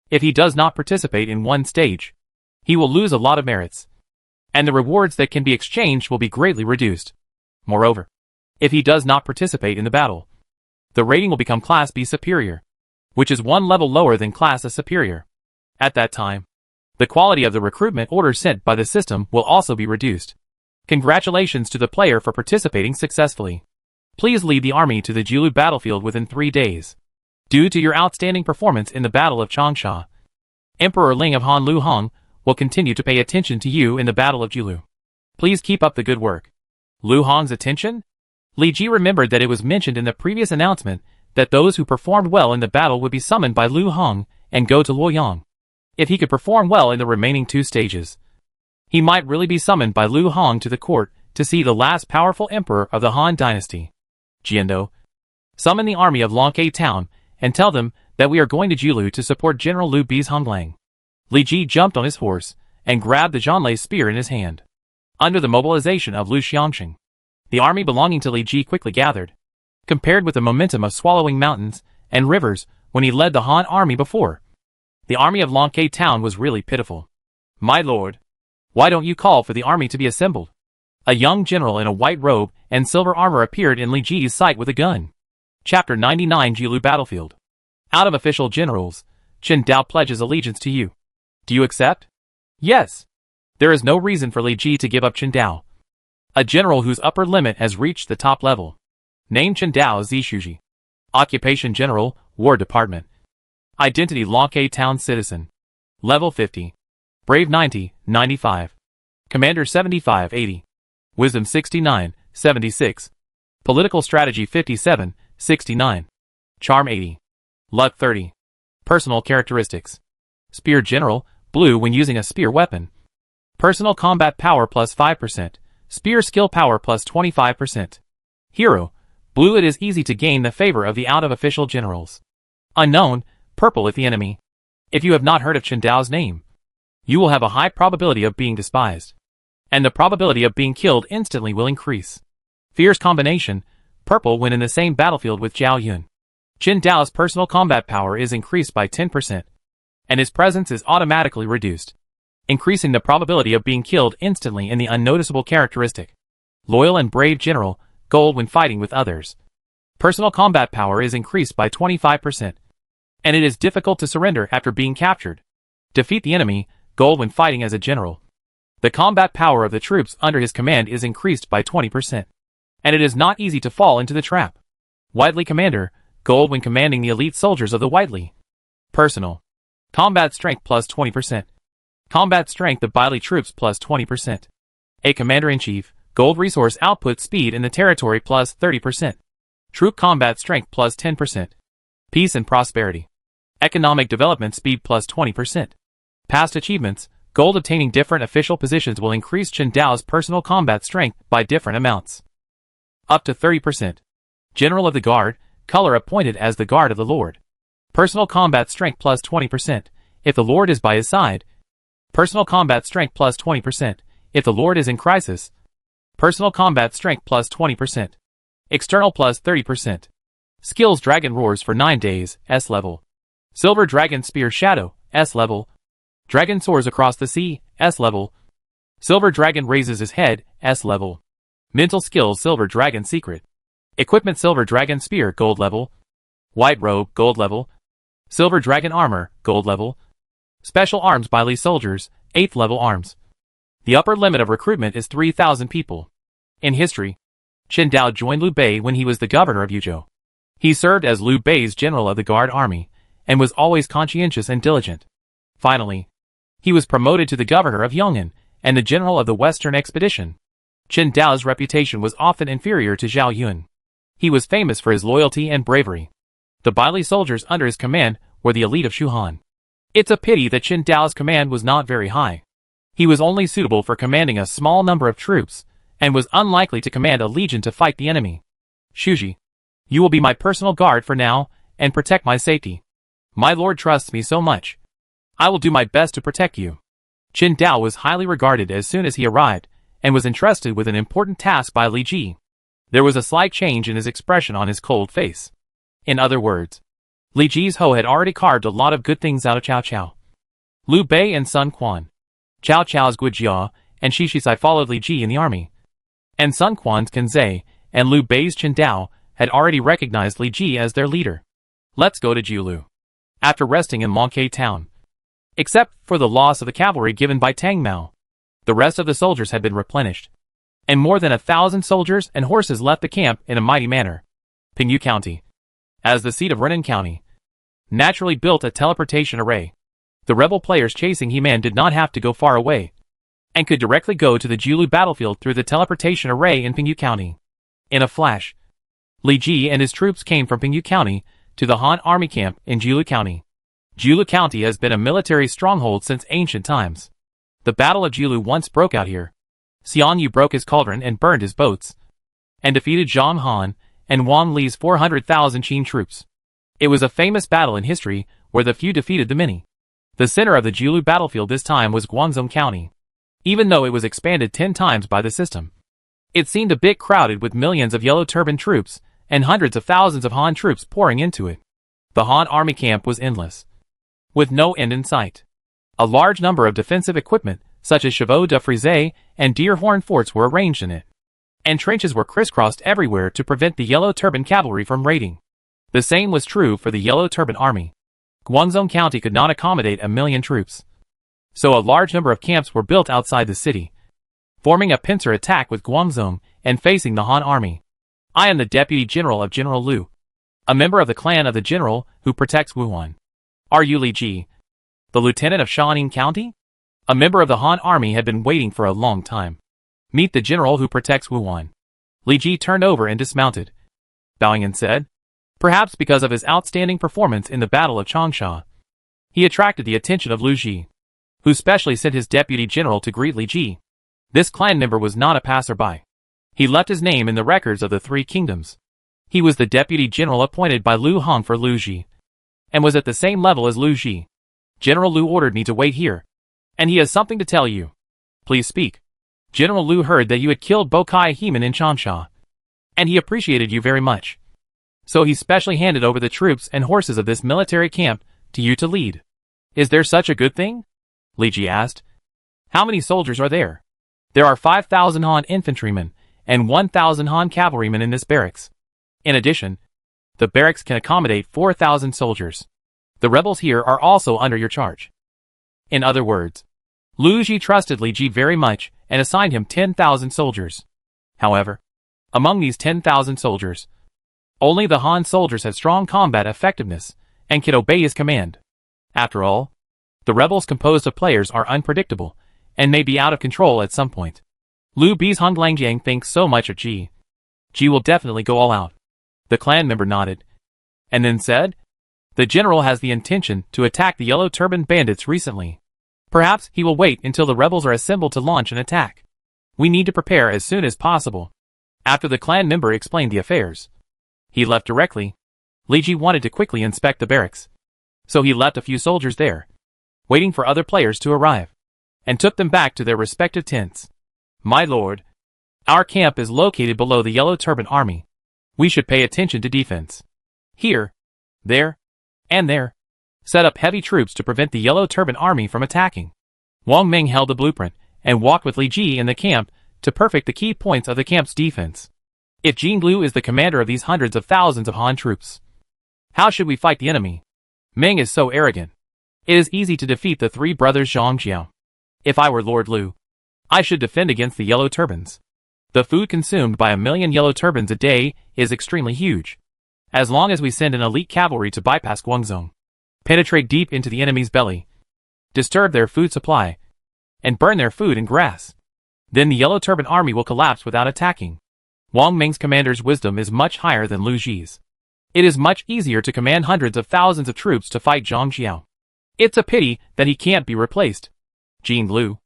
if he does not participate in one stage, he will lose a lot of merits, and the rewards that can be exchanged will be greatly reduced. Moreover, if he does not participate in the battle, the rating will become Class B Superior, which is 1 level lower than Class A Superior. At that time, the quality of the recruitment orders sent by the system will also be reduced. Congratulations to the player for participating successfully. Please lead the army to the Jiulu battlefield within 3 days. Due to your outstanding performance in the Battle of Changsha, Emperor Ling of Han Lu Hong will continue to pay attention to you in the Battle of Jiulu. Please keep up the good work. Lu Hong's attention? Li Ji remembered that it was mentioned in the previous announcement that those who performed well in the battle would be summoned by Lu Hong and go to Luoyang. If he could perform well in the remaining 2 stages, he might really be summoned by Lu Hong to the court to see the last powerful emperor of the Han dynasty. Jiando, summon the army of Longke town and tell them that we are going to Jiulu to support General Liu Bei's Honglang. Li Ji jumped on his horse and grabbed the Zhanlei spear in his hand. Under the mobilization of Lu Xiangxing, the army belonging to Li Ji quickly gathered. Compared with the momentum of swallowing mountains and rivers when he led the Han army before, the army of Longke town was really pitiful. My lord, why don't you call for the army to be assembled? A young general in a white robe and silver armor appeared in Li Ji's sight with a gun. Chapter 99 Jiulu Battlefield. Out of official generals, Chen Dao pledges allegiance to you. Do you accept? Yes. There is no reason for Li Ji to give up Chen Dao, a general whose upper limit has reached the top level. Name Chen Dao Zishuji. Occupation General, War Department. Identity Longke Town Citizen. Level 50. Brave 90, 95. Commander 75, 80. Wisdom 69, 76. Political Strategy 57, 69. Charm 80. Luck 30. Personal Characteristics. Spear General, blue when using a spear weapon. Personal Combat Power plus 5%. Spear Skill Power plus 25%. Hero, blue it is easy to gain the favor of the out-of-official generals. Unknown, purple if the enemy. If you have not heard of Chen Dao's name, you will have a high probability of being despised, and the probability of being killed instantly will increase. Fierce combination, purple when in the same battlefield with Zhao Yun. Chen Dao's personal combat power is increased by 10%, and his presence is automatically reduced, increasing the probability of being killed instantly in the unnoticeable characteristic. Loyal and brave general, gold when fighting with others. Personal combat power is increased by 25%, and it is difficult to surrender after being captured. Defeat the enemy, gold when fighting as a general. The combat power of the troops under his command is increased by 20%, and it is not easy to fall into the trap. Whiteley Commander, gold when commanding the elite soldiers of the Whiteley. Personal combat strength plus 20%. Combat strength of Bailey troops plus 20%. A Commander-in-Chief, gold resource output speed in the territory plus 30%. Troop combat strength plus 10%. Peace and prosperity. Economic development speed plus 20%. Past achievements, gold obtaining different official positions will increase Chen Dao's personal combat strength by different amounts. Up to 30%. General of the Guard, color appointed as the Guard of the Lord. Personal combat strength plus 20%, if the Lord is by his side. Personal combat strength plus 20%, if the Lord is in crisis. Personal combat strength plus 20%. External plus 30%. Skills Dragon Roars for 9 days, S level. Silver Dragon Spear Shadow, S level. Dragon Soars Across the Sea, S level. Silver Dragon Raises His Head, S level. Mental Skills Silver Dragon Secret. Equipment Silver Dragon Spear, Gold level. White Robe, Gold level. Silver Dragon Armor, Gold level. Special Arms by Li Soldiers, 8th level arms. The upper limit of recruitment is 3,000 people. In history, Chen Dao joined Liu Bei when he was the governor of Yuzhou. He served as Liu Bei's general of the Guard Army, and was always conscientious and diligent. Finally, he was promoted to the governor of Yong'an, and the general of the Western Expedition. Chen Dao's reputation was often inferior to Zhao Yun. He was famous for his loyalty and bravery. The Bailey soldiers under his command were the elite of Shuhan. It's a pity that Chen Dao's command was not very high. He was only suitable for commanding a small number of troops, and was unlikely to command a legion to fight the enemy. Shuji, you will be my personal guard for now, and protect my safety. My lord trusts me so much. I will do my best to protect you. Chen Dao was highly regarded as soon as he arrived, and was entrusted with an important task by Li Ji. There was a slight change in his expression on his cold face. In other words, Li Ji's Ho had already carved a lot of good things out of Cao Cao. Liu Bei and Sun Quan. Cao Cao's Guijia and Shishisai followed Li Ji in the army. And Sun Quan's Kanzai and Liu Bei's Chen Dao had already recognized Li Ji as their leader. Let's go to Jiulu. After resting in Longke town, except for the loss of the cavalry given by Tang Mao, the rest of the soldiers had been replenished, and more than 1,000 soldiers and horses left the camp in a mighty manner. Pingyu County, as the seat of Renan County, naturally built a teleportation array. The rebel players chasing He-Man did not have to go far away, and could directly go to the Jiulu battlefield through the teleportation array in Pingyu County. In a flash, Li Ji and his troops came from Pingyu County to the Han army camp in Jiulu County. Jiulu County has been a military stronghold since ancient times. The Battle of Jiulu once broke out here. Xian Yu broke his cauldron and burned his boats, and defeated Zhang Han and Wang Li's 400,000 Qin troops. It was a famous battle in history where the few defeated the many. The center of the Jiulu battlefield this time was Guangzhou County. Even though it was expanded 10 times by the system, it seemed a bit crowded with millions of yellow turban troops and hundreds of thousands of Han troops pouring into it. The Han army camp was endless, with no end in sight. A large number of defensive equipment, such as chevaux de frise and deer horn forts, were arranged in it, and trenches were crisscrossed everywhere to prevent the yellow turban cavalry from raiding. The same was true for the yellow turban army. Guangzhou County could not accommodate 1 million troops, so a large number of camps were built outside the city, forming a pincer attack with Guangzhou and facing the Han army. I am the Deputy General of General Liu, a member of the clan of the general who protects Wuhan. Are you Li Ji, the lieutenant of Shaanxi County? A member of the Han army had been waiting for a long time. Meet the general who protects Wuhan. Li Ji turned over and dismounted, bowing and said, perhaps because of his outstanding performance in the Battle of Changsha, he attracted the attention of Lu Ji, who specially sent his deputy general to greet Li Ji. This clan member was not a passerby. He left his name in the records of the 3 kingdoms. He was the deputy general appointed by Lu Hong for Lu Ji, and was at the same level as Lu Ji. General Lu ordered me to wait here, and he has something to tell you. Please speak. General Lu heard that you had killed Bokai Heman in Changsha, and he appreciated you very much. So he specially handed over the troops and horses of this military camp to you to lead. Is there such a good thing? Li Ji asked. How many soldiers are there? There are 5,000 Han infantrymen and 1,000 Han cavalrymen in this barracks. In addition, the barracks can accommodate 4,000 soldiers. The rebels here are also under your charge. In other words, Lu Ji trusted Li Ji very much and assigned him 10,000 soldiers. However, among these 10,000 soldiers, only the Han soldiers had strong combat effectiveness and could obey his command. After all, the rebels composed of players are unpredictable and may be out of control at some point. Lu Bi's Honglangjiang thinks so much of Ji. Ji will definitely go all out. The clan member nodded, and then said, the general has the intention to attack the yellow turban bandits recently. Perhaps he will wait until the rebels are assembled to launch an attack. We need to prepare as soon as possible. After the clan member explained the affairs, he left directly. Li Ji wanted to quickly inspect the barracks, so he left a few soldiers there, waiting for other players to arrive, and took them back to their respective tents. My lord, our camp is located below the yellow turban army. We should pay attention to defense. Here, there, and there. Set up heavy troops to prevent the yellow turban army from attacking. Wang Ming held the blueprint and walked with Li Ji in the camp to perfect the key points of the camp's defense. If Jing Lu is the commander of these hundreds of thousands of Han troops, how should we fight the enemy? Ming is so arrogant. It is easy to defeat the 3 brothers Zhang Jiao. If I were Lord Lu, I should defend against the yellow turbans. The food consumed by 1 million yellow turbans a day is extremely huge. As long as we send an elite cavalry to bypass Guangzhou, penetrate deep into the enemy's belly, disturb their food supply, and burn their food and grass, then the yellow turban army will collapse without attacking. Wang Ming's commander's wisdom is much higher than Lu Ji's. It is much easier to command hundreds of thousands of troops to fight Zhang Jiao. It's a pity that he can't be replaced. Jing Lu,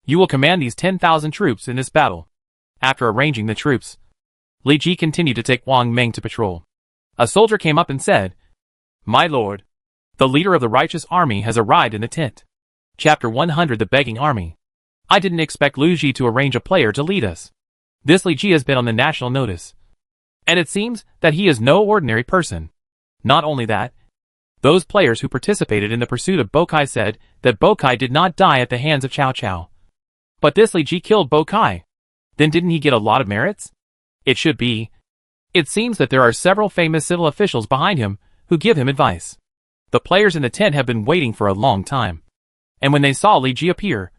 you will command these 10,000 troops in this battle. After arranging the troops, Li Ji continued to take Wang Ming to patrol. A soldier came up and said, my lord, the leader of the righteous army has arrived in the tent. Chapter 100 The Begging Army. I didn't expect Lu Ji to arrange a player to lead us. This Li Ji has been on the national notice, and it seems that he is no ordinary person. Not only that, those players who participated in the pursuit of Bokai said that Bokai did not die at the hands of Cao Cao. But this Li Ji killed Bokai. Then didn't he get a lot of merits? It should be. It seems that there are several famous civil officials behind him who give him advice. The players in the tent have been waiting for a long time, and when they saw Li Ji appear,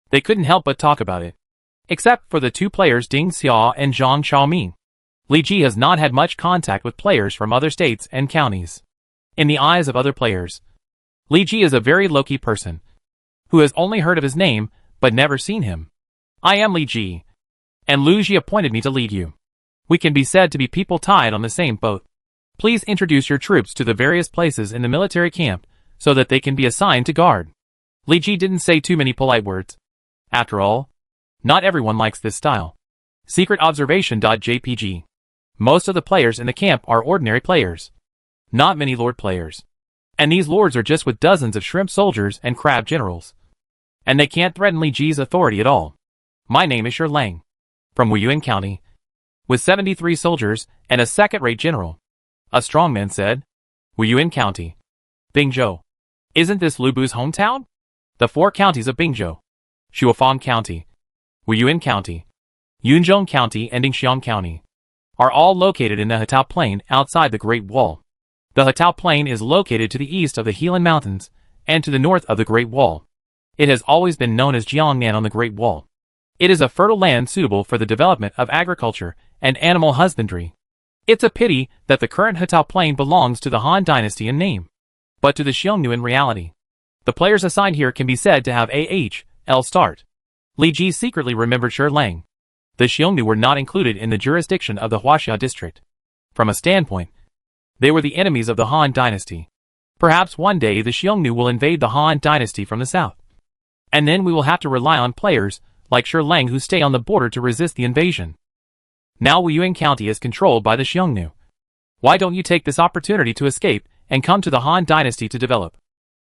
they couldn't help but talk about it. Except for the 2 players Ding Xia and Zhang Xiaoming, Li Ji has not had much contact with players from other states and counties. In the eyes of other players, Li Ji is a very low-key person, who has only heard of his name but never seen him. I am Li Ji, and Lu Ji appointed me to lead you. We can be said to be people tied on the same boat. Please introduce your troops to the various places in the military camp so that they can be assigned to guard. Li Ji didn't say too many polite words. After all, not everyone likes this style. Secret observation.jpg. Most of the players in the camp are ordinary players. Not many lord players. And these lords are just with dozens of shrimp soldiers and crab generals. And they can't threaten Li Ji's authority at all. My name is Shi Lang. From Wuyuan County. With 73 soldiers and a second-rate general. A strong man said. Wuyuan County. Bingzhou. Isn't this Lu Bu's hometown? The 4 counties of Bingzhou. Shuofang County. Wuyuan County. Yunzhong County and Dingxiang County are all located in the Hetao Plain outside the Great Wall. The Hetao Plain is located to the east of the Helan Mountains and to the north of the Great Wall. It has always been known as Jiangnan on the Great Wall. It is a fertile land suitable for the development of agriculture and animal husbandry. It's a pity that the current Hetao Plain belongs to the Han Dynasty in name, but to the Xiongnu in reality. The players assigned here can be said to have AHL start. Li Ji secretly remembered Shi Lang. The Xiongnu were not included in the jurisdiction of the Huaxia district. From a standpoint, they were the enemies of the Han Dynasty. Perhaps one day the Xiongnu will invade the Han Dynasty from the south. And then we will have to rely on players like Shi Lang who stay on the border to resist the invasion. Now Wuyuan County is controlled by the Xiongnu. Why don't you take this opportunity to escape and come to the Han Dynasty to develop?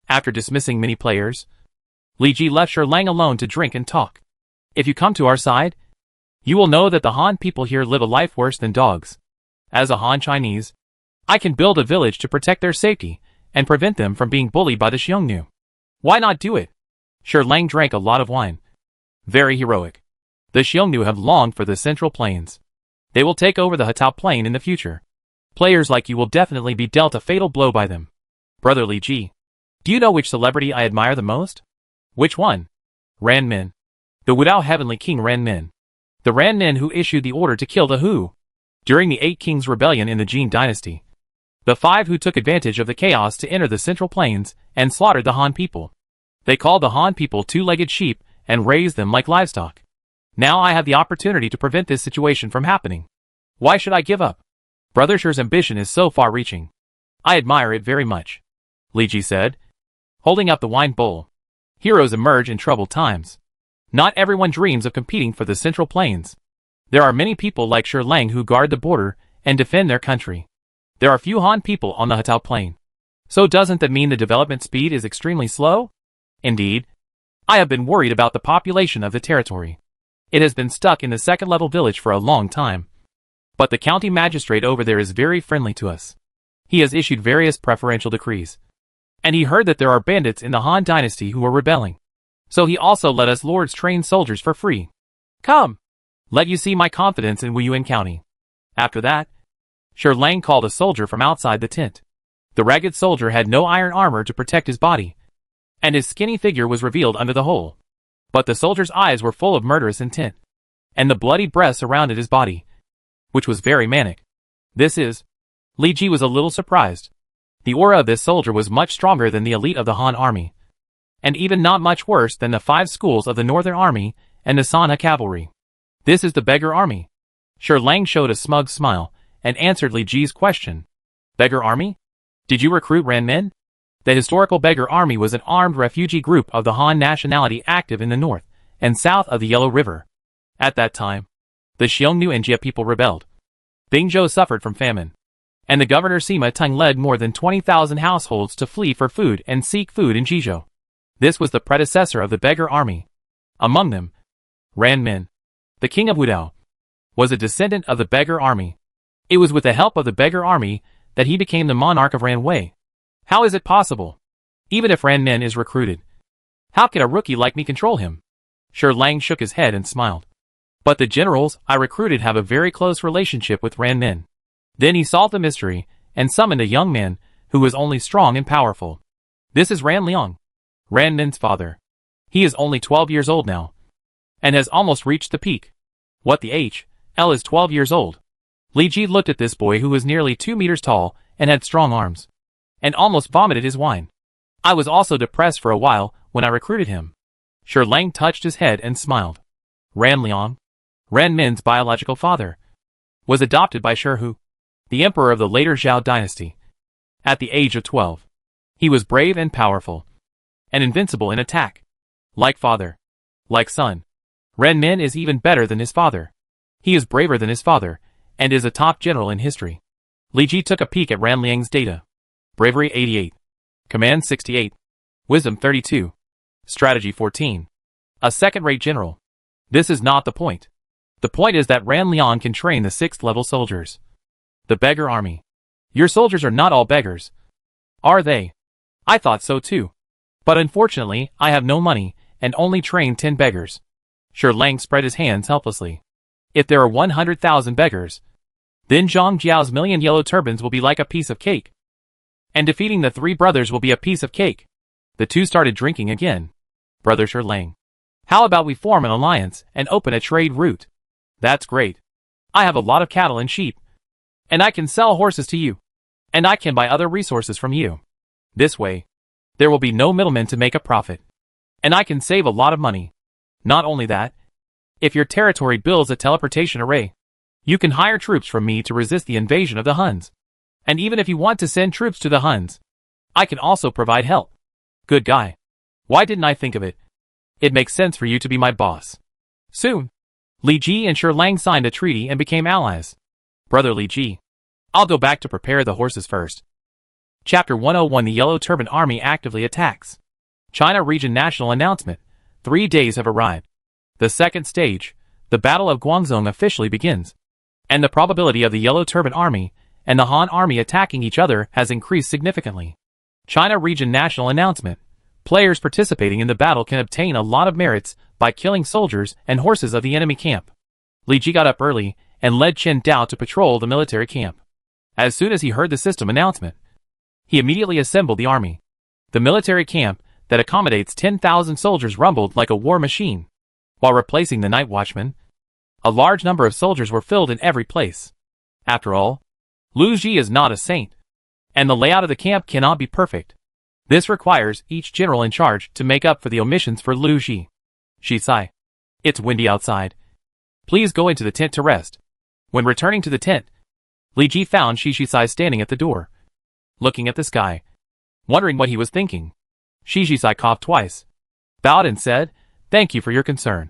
After dismissing many players, Li Ji left Shi Lang alone to drink and talk. If you come to our side, you will know that the Han people here live a life worse than dogs. As a Han Chinese, I can build a village to protect their safety and prevent them from being bullied by the Xiongnu. Why not do it? Shi Lang drank a lot of wine. Very heroic. The Xiongnu have longed for the Central Plains. They will take over the Hetao Plain in the future. Players like you will definitely be dealt a fatal blow by them. Brother Li Ji, do you know which celebrity I admire the most? Which one? Ran Min. The Wudao Heavenly King Ran Min. The Ran Min who issued the order to kill the Hu during the 8 Kings Rebellion in the Jin Dynasty. The 5 who took advantage of the chaos to enter the Central Plains and slaughtered the Han people. They called the Han people two-legged sheep and raised them like livestock. Now I have the opportunity to prevent this situation from happening. Why should I give up? Brother Shi's ambition is so far-reaching. I admire it very much. Li Ji said, holding up the wine bowl. Heroes emerge in troubled times. Not everyone dreams of competing for the Central Plains. There are many people like Shi Lang who guard the border and defend their country. There are few Han people on the Hetao Plain. So doesn't that mean the development speed is extremely slow? Indeed. I have been worried about the population of the territory. It has been stuck in the second-level village for a long time. But the county magistrate over there is very friendly to us. He has issued various preferential decrees. And he heard that there are bandits in the Han Dynasty who are rebelling. So he also let us lords train soldiers for free. Come! Let you see my confidence in Wuyuan County. After that, Shi Lang called a soldier from outside the tent. The ragged soldier had no iron armor to protect his body, and his skinny figure was revealed under the hole. But the soldier's eyes were full of murderous intent, and the bloody breast surrounded his body, which was very manic. Li Ji was a little surprised. The aura of this soldier was much stronger than the elite of the Han army, and even not much worse than the 5 schools of the Northern Army and the Sanha cavalry. This is the beggar army. Shi Lang showed a smug smile and answered Li Ji's question. Beggar army? Did you recruit Ran Min? The historical beggar army was an armed refugee group of the Han nationality active in the north and south of the Yellow River. At that time, the Xiongnu and Jia people rebelled. Bingzhou suffered from famine, and the governor Sima Tung led more than 20,000 households to flee for food and seek food in Jizhou. This was the predecessor of the beggar army. Among them, Ran Min, the king of Wudao, was a descendant of the beggar army. It was with the help of the beggar army that he became the monarch of Ran Wei. How is it possible? Even if Ran Min is recruited, how can a rookie like me control him? Shi Lang shook his head and smiled. But the generals I recruited have a very close relationship with Ran Min. Then he solved the mystery and summoned a young man who was only strong and powerful. This is Ran Liang, Ran Min's father. He is only 12 years old now, and has almost reached the peak. What the L is 12 years old. Li Ji looked at this boy who was nearly 2 meters tall and had strong arms, and almost vomited his wine. I was also depressed for a while when I recruited him. Shi Lang touched his head and smiled. Ran Liang, Ran Min's biological father. was adopted by Shi, the emperor of the later Zhao dynasty. At the age of 12, he was brave and powerful, and invincible in attack. Like father, like son, Ren Min is even better than his father. He is braver than his father, and is a top general in history. Li Ji took a peek at Ran Liang's data. Bravery 88. Command 68. Wisdom 32. Strategy 14. A second-rate general. This is not the point. The point is that Ran Liang can train the 6th level soldiers. The beggar army. Your soldiers are not all beggars. Are they? I thought so too. But unfortunately, I have no money, and only train 10 beggars. Shi Lang spread his hands helplessly. If there are 100,000 beggars, then Zhang Jiao's million yellow turbans will be like a piece of cake. And defeating the 3 brothers will be a piece of cake. The two started drinking again. Brother Shi Lang, how about we form an alliance and open a trade route? That's great. I have a lot of cattle and sheep. And I can sell horses to you. And I can buy other resources from you. This way, there will be no middlemen to make a profit. And I can save a lot of money. Not only that, if your territory builds a teleportation array, you can hire troops from me to resist the invasion of the Huns. And even if you want to send troops to the Huns, I can also provide help. Good guy. Why didn't I think of it? It makes sense for you to be my boss. Soon, Li Ji and Shi Lang signed a treaty and became allies. Brother Li Ji, I'll go back to prepare the horses first. Chapter 101. The Yellow Turban Army actively attacks. China Region National Announcement. 3 days have arrived. The second stage, the Battle of Guangzhou, officially begins. And the probability of the Yellow Turban Army and the Han Army attacking each other has increased significantly. China Region National Announcement. Players participating in the battle can obtain a lot of merits by killing soldiers and horses of the enemy camp. Li Ji got up early and led Chen Dao to patrol the military camp. As soon as he heard the system announcement, he immediately assembled the army. The military camp that accommodates 10,000 soldiers rumbled like a war machine. While replacing the night watchman, a large number of soldiers were filled in every place. After all, Lu Ji is not a saint, and the layout of the camp cannot be perfect. This requires each general in charge to make up for the omissions for Lu Ji. Shi Sai, it's windy outside. Please go into the tent to rest. When returning to the tent, Li Ji found Shi Sai standing at the door, looking at the sky, wondering what he was thinking. Shi Sai coughed twice, bowed and said, "Thank you for your concern,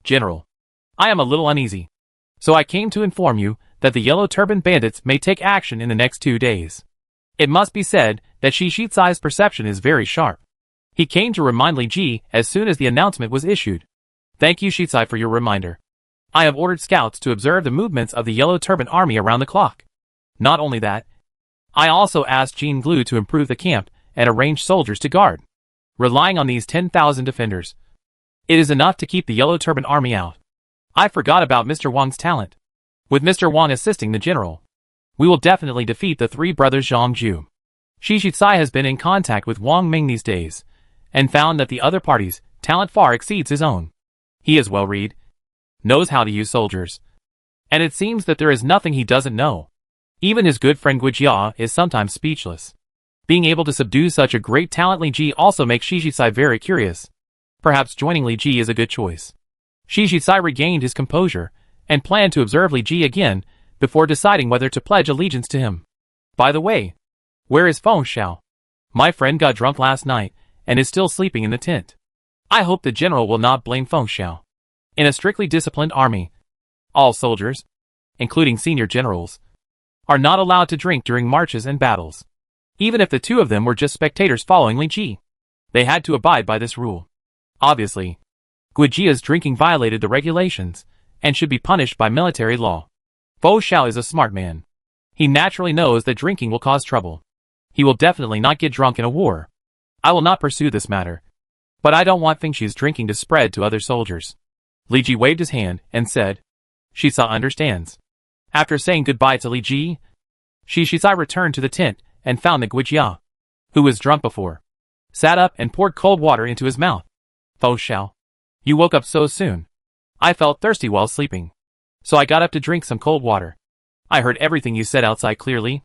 General. I am a little uneasy. So I came to inform you that the Yellow Turban bandits may take action in the next 2 days." It must be said that Shi Sai's perception is very sharp. He came to remind Li Ji as soon as the announcement was issued. Thank you, Shi Sai, for your reminder. I have ordered scouts to observe the movements of the Yellow Turban Army around the clock. Not only that, I also asked Jean Glue to improve the camp and arrange soldiers to guard. Relying on these 10,000 defenders, it is enough to keep the Yellow Turban Army out. I forgot about Mr. Wang's talent. With Mr. Wang assisting the general, we will definitely defeat the 3 brothers Zhang Ju. Shi Sai has been in contact with Wang Ming these days, and found that the other party's talent far exceeds his own. He is well read, knows how to use soldiers, and it seems that there is nothing he doesn't know. Even his good friend Guijia is sometimes speechless. Being able to subdue such a great talent Li Ji also makes Shi Sai very curious. Perhaps joining Li Ji is a good choice. Shi Sai regained his composure, and planned to observe Li Ji again, before deciding whether to pledge allegiance to him. By the way, where is Feng Xiao? My friend got drunk last night, and is still sleeping in the tent. I hope the general will not blame Feng Xiao. In a strictly disciplined army, all soldiers, including senior generals, are not allowed to drink during marches and battles. Even if the 2 of them were just spectators following Li Ji, they had to abide by this rule. Obviously, Guijia's drinking violated the regulations, and should be punished by military law. Feng Xiao is a smart man. He naturally knows that drinking will cause trouble. He will definitely not get drunk in a war. I will not pursue this matter. But I don't want Feng Xi's drinking to spread to other soldiers. Li Ji waved his hand and said, Shi Sai understands. After saying goodbye to Li Ji, Shi Sai returned to the tent and found that Guijia, who was drunk before, sat up and poured cold water into his mouth. Feng Xiao, you woke up so soon. I felt thirsty while sleeping, so I got up to drink some cold water. I heard everything you said outside clearly.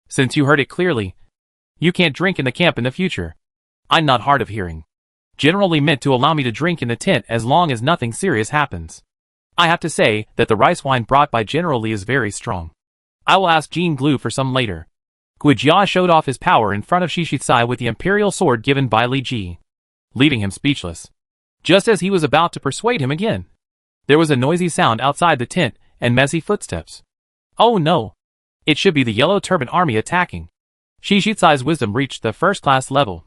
Since you heard it clearly, you can't drink in the camp in the future. I'm not hard of hearing. General Li meant to allow me to drink in the tent as long as nothing serious happens. I have to say that the rice wine brought by General Li is very strong. I will ask Jean Glue for some later. Guijia showed off his power in front of Shishitsai with the imperial sword given by Li Ji, leaving him speechless. Just as he was about to persuade him again, there was a noisy sound outside the tent and messy footsteps. Oh no! It should be the Yellow Turban army attacking. Shishitsai's wisdom reached the first-class level,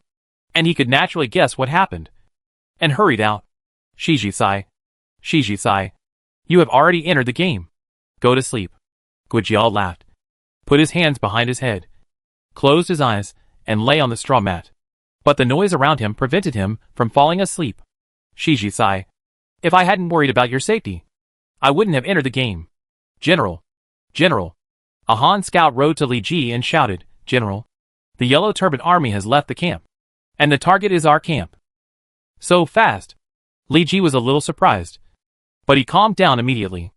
and he could naturally guess what happened, and hurried out. Shishitsai, you have already entered the game. Go to sleep. Guijia laughed, put his hands behind his head, closed his eyes, and lay on the straw mat. But the noise around him prevented him from falling asleep. Shishitsai, if I hadn't worried about your safety, I wouldn't have entered the game. General! A Han scout rode to Li Ji and shouted, General, the Yellow Turban army has left the camp, and the target is our camp. So fast? Li Ji was a little surprised, but he calmed down immediately.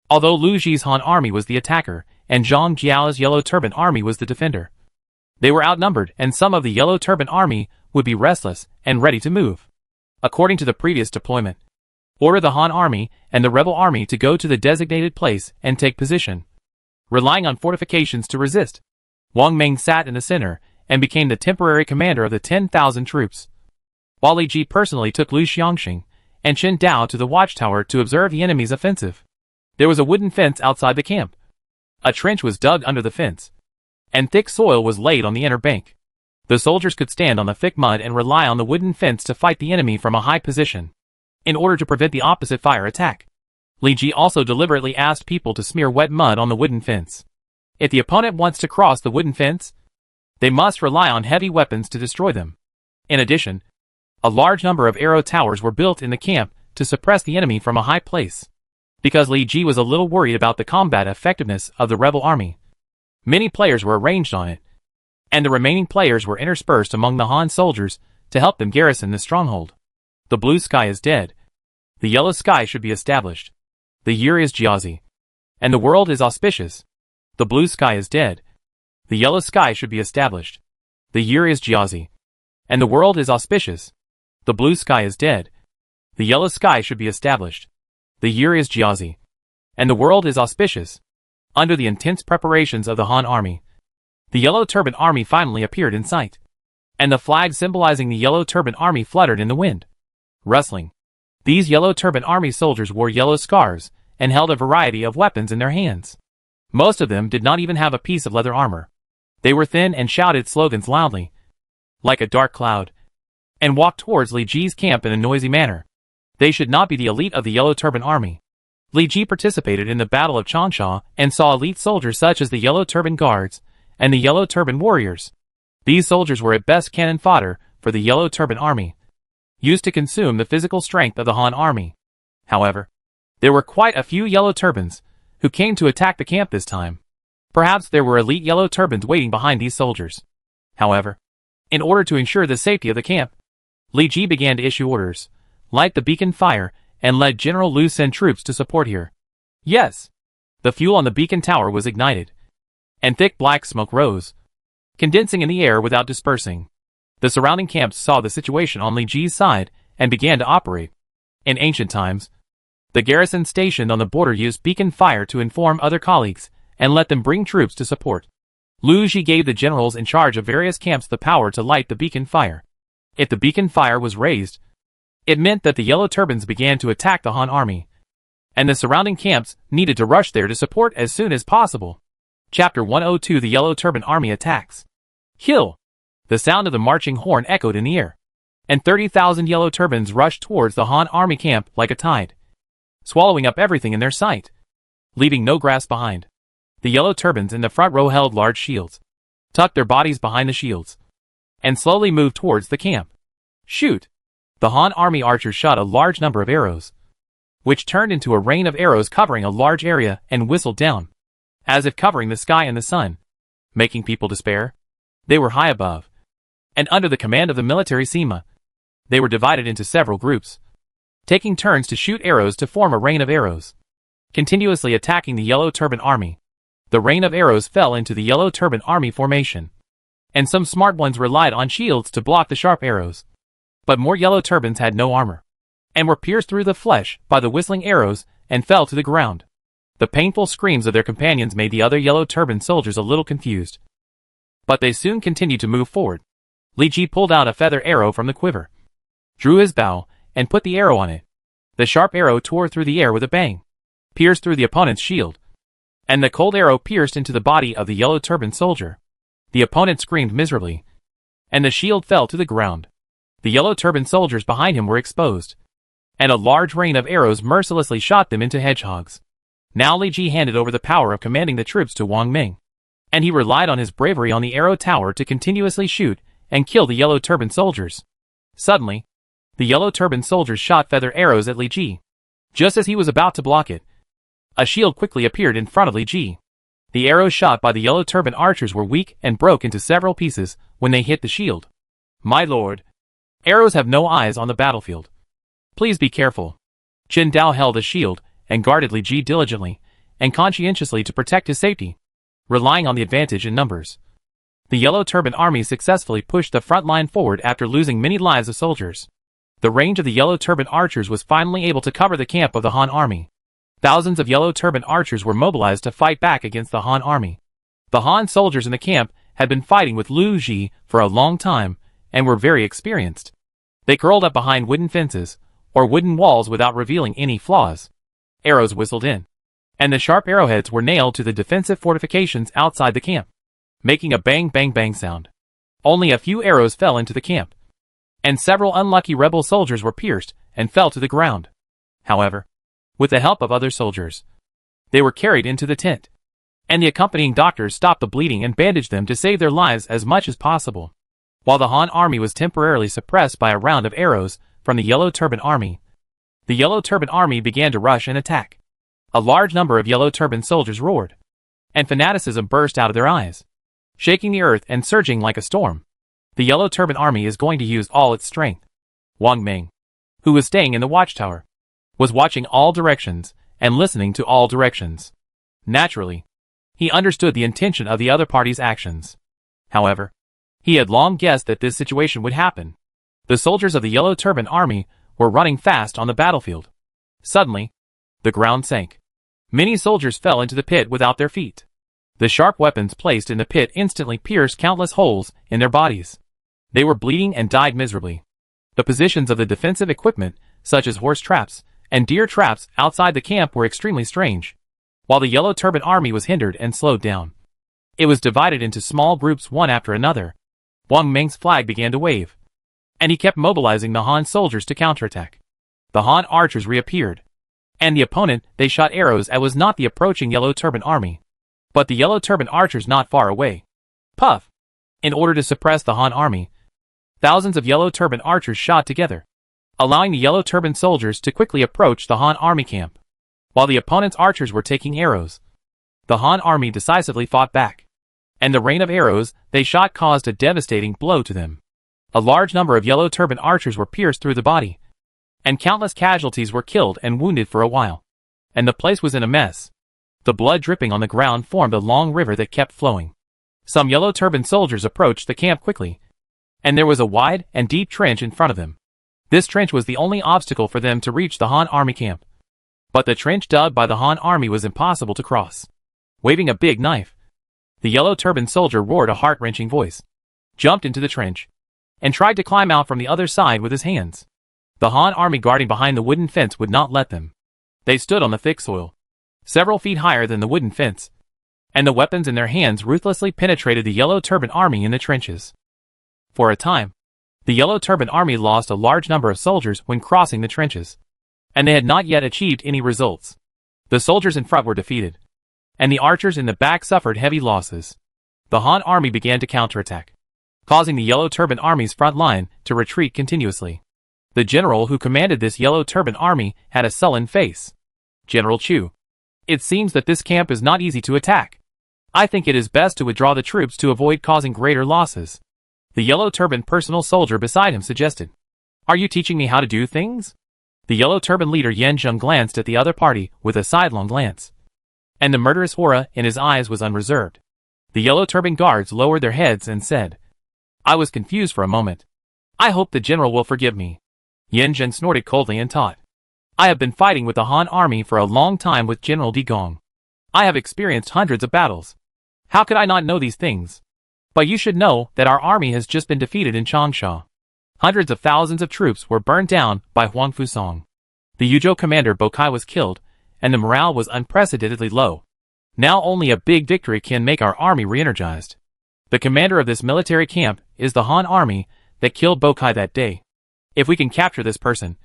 Although Lu Ji's Han army was the attacker, and Zhang Jiao's Yellow Turban army was the defender, they were outnumbered and some of the Yellow Turban army would be restless and ready to move. According to the previous deployment, order the Han army and the rebel army to go to the designated place and take position, relying on fortifications to resist. Wang Meng sat in the center and became the temporary commander of the 10,000 troops, while Li Ji personally took Lu Xiangxing and Chen Dao to the watchtower to observe the enemy's offensive. There was a wooden fence outside the camp. A trench was dug under the fence, and thick soil was laid on the inner bank. The soldiers could stand on the thick mud and rely on the wooden fence to fight the enemy from a high position, in order to prevent the opposite fire attack. Li Ji also deliberately asked people to smear wet mud on the wooden fence. If the opponent wants to cross the wooden fence, they must rely on heavy weapons to destroy them. In addition, a large number of arrow towers were built in the camp to suppress the enemy from a high place. Because Li Ji was a little worried about the combat effectiveness of the rebel army, many players were arranged on it, and the remaining players were interspersed among the Han soldiers to help them garrison the stronghold. The blue sky is dead. The yellow sky should be established. The year is Jiazi, and the world is auspicious. The blue sky is dead. The yellow sky should be established. The year is Jiazi, and the world is auspicious. The blue sky is dead. The yellow sky should be established. The year is Jiazi, and the world is auspicious. Under the intense preparations of the Han army, the Yellow Turban army finally appeared in sight, and the flag symbolizing the Yellow Turban army fluttered in the wind, rustling. These Yellow Turban army soldiers wore yellow scarves and held a variety of weapons in their hands. Most of them did not even have a piece of leather armor. They were thin and shouted slogans loudly, like a dark cloud, and walked towards Li Ji's camp in a noisy manner. They should not be the elite of the Yellow Turban army. Li Ji participated in the Battle of Changsha and saw elite soldiers such as the Yellow Turban Guards and the Yellow Turban Warriors. These soldiers were at best cannon fodder for the Yellow Turban army, used to consume the physical strength of the Han army. However, there were quite a few Yellow Turbans who came to attack the camp this time. Perhaps there were elite Yellow Turbans waiting behind these soldiers. However, in order to ensure the safety of the camp, Li Ji began to issue orders, light the beacon fire, and led General Lu send troops to support here. Yes! The fuel on the beacon tower was ignited, and thick black smoke rose, condensing in the air without dispersing. The surrounding camps saw the situation on Li Ji's side and began to operate. In ancient times, the garrison stationed on the border used beacon fire to inform other colleagues and let them bring troops to support. Lu Ji gave the generals in charge of various camps the power to light the beacon fire. If the beacon fire was raised, it meant that the Yellow Turbans began to attack the Han army, and the surrounding camps needed to rush there to support as soon as possible. Chapter 102: The Yellow Turban Army Attacks. Hill! The sound of the marching horn echoed in the air, and 30,000 Yellow Turbans rushed towards the Han army camp like a tide, swallowing up everything in their sight, leaving no grass behind. The Yellow Turbans in the front row held large shields, tucked their bodies behind the shields, and slowly moved towards the camp. Shoot! The Han army archers shot a large number of arrows, which turned into a rain of arrows covering a large area and whistled down, as if covering the sky and the sun, making people despair. They were high above, and under the command of the military Sima. They were divided into several groups, taking turns to shoot arrows to form a rain of arrows, continuously attacking the Yellow Turban army. The rain of arrows fell into the Yellow Turban army formation, and some smart ones relied on shields to block the sharp arrows. But more Yellow Turbans had no armor, and were pierced through the flesh by the whistling arrows and fell to the ground. The painful screams of their companions made the other yellow-turbaned soldiers a little confused. But they soon continued to move forward. Li Ji pulled out a feather arrow from the quiver, drew his bow, and put the arrow on it. The sharp arrow tore through the air with a bang, pierced through the opponent's shield, and the cold arrow pierced into the body of the yellow-turbaned soldier. The opponent screamed miserably, and the shield fell to the ground. The yellow-turbaned soldiers behind him were exposed, and a large rain of arrows mercilessly shot them into hedgehogs. Now Li Ji handed over the power of commanding the troops to Wang Ming, and he relied on his bravery on the arrow tower to continuously shoot and kill the yellow-turbaned soldiers. Suddenly, the yellow-turbaned soldiers shot feather arrows at Li Ji. Just as he was about to block it, a shield quickly appeared in front of Li Ji. The arrows shot by the yellow-turbaned archers were weak and broke into several pieces when they hit the shield. "My lord, arrows have no eyes on the battlefield. Please be careful." Qin Dao held a shield and guarded Li Ji diligently and conscientiously to protect his safety, relying on the advantage in numbers. The yellow-turbaned army successfully pushed the front line forward after losing many lives of soldiers. The range of the yellow-turbaned archers was finally able to cover the camp of the Han army. Thousands of yellow-turbaned archers were mobilized to fight back against the Han army. The Han soldiers in the camp had been fighting with Lu Ji for a long time and were very experienced. They curled up behind wooden fences or wooden walls without revealing any flaws. Arrows whistled in, and the sharp arrowheads were nailed to the defensive fortifications outside the camp, making a bang-bang-bang sound. Only a few arrows fell into the camp, and several unlucky rebel soldiers were pierced and fell to the ground. However, with the help of other soldiers, they were carried into the tent, and the accompanying doctors stopped the bleeding and bandaged them to save their lives as much as possible. While the Han army was temporarily suppressed by a round of arrows from the yellow-turbaned army, the yellow-turbaned army began to rush and attack. A large number of yellow-turbaned soldiers roared, and fanaticism burst out of their eyes, shaking the earth and surging like a storm. The yellow-turbaned army is going to use all its strength. Wang Ming, who was staying in the watchtower, was watching all directions and listening to all directions. Naturally, he understood the intention of the other party's actions. However, he had long guessed that this situation would happen. The soldiers of the yellow-turbaned army were running fast on the battlefield. Suddenly, the ground sank. Many soldiers fell into the pit without their feet. The sharp weapons placed in the pit instantly pierced countless holes in their bodies. They were bleeding and died miserably. The positions of the defensive equipment, such as horse traps and deer traps outside the camp, were extremely strange. While the yellow-turbaned army was hindered and slowed down, it was divided into small groups one after another. Wang Ming's flag began to wave, and he kept mobilizing the Han soldiers to counterattack. The Han archers reappeared, and the opponent they shot arrows at was not the approaching yellow-turbaned army, but the yellow-turbaned archers not far away. Puff! In order to suppress the Han army, thousands of yellow-turbaned archers shot together, allowing the yellow-turbaned soldiers to quickly approach the Han army camp. While the opponent's archers were taking arrows, the Han army decisively fought back, and the rain of arrows they shot caused a devastating blow to them. A large number of yellow-turbaned archers were pierced through the body, and countless casualties were killed and wounded for a while, and the place was in a mess. The blood dripping on the ground formed a long river that kept flowing. Some yellow-turbaned soldiers approached the camp quickly, and there was a wide and deep trench in front of them. This trench was the only obstacle for them to reach the Han army camp. But the trench dug by the Han army was impossible to cross. Waving a big knife, the yellow-turbaned soldier roared a heart-wrenching voice, jumped into the trench, and tried to climb out from the other side with his hands. The Han army guarding behind the wooden fence would not let them. They stood on the thick soil, several feet higher than the wooden fence, and the weapons in their hands ruthlessly penetrated the yellow-turbaned army in the trenches. For a time, the yellow-turbaned army lost a large number of soldiers when crossing the trenches, and they had not yet achieved any results. The soldiers in front were defeated, and the archers in the back suffered heavy losses. The Han army began to counterattack, causing the yellow-turbaned army's front line to retreat continuously. The general who commanded this yellow-turbaned army had a sullen face. "General Chu, it seems that this camp is not easy to attack. I think it is best to withdraw the troops to avoid causing greater losses," the yellow-turbaned personal soldier beside him suggested. "Are you teaching me how to do things?" The yellow-turbaned leader Yan Zheng glanced at the other party with a sidelong glance, and the murderous aura in his eyes was unreserved. The yellow-turbaned guards lowered their heads and said, "I was confused for a moment. I hope the general will forgive me." Yan Zheng snorted coldly and taught, I have been fighting with the Han army for a long time with General Di Gong. I have experienced hundreds of battles. How could I not know these things? But you should know that our army has just been defeated in Changsha. Hundreds of thousands of troops were burned down by Huang Fusong. The Yuzhou commander Bokai was killed, and the morale was unprecedentedly low. Now only a big victory can make our army re-energized. The commander of this military camp is the Han army that killed Bokai that day. If we can capture this person,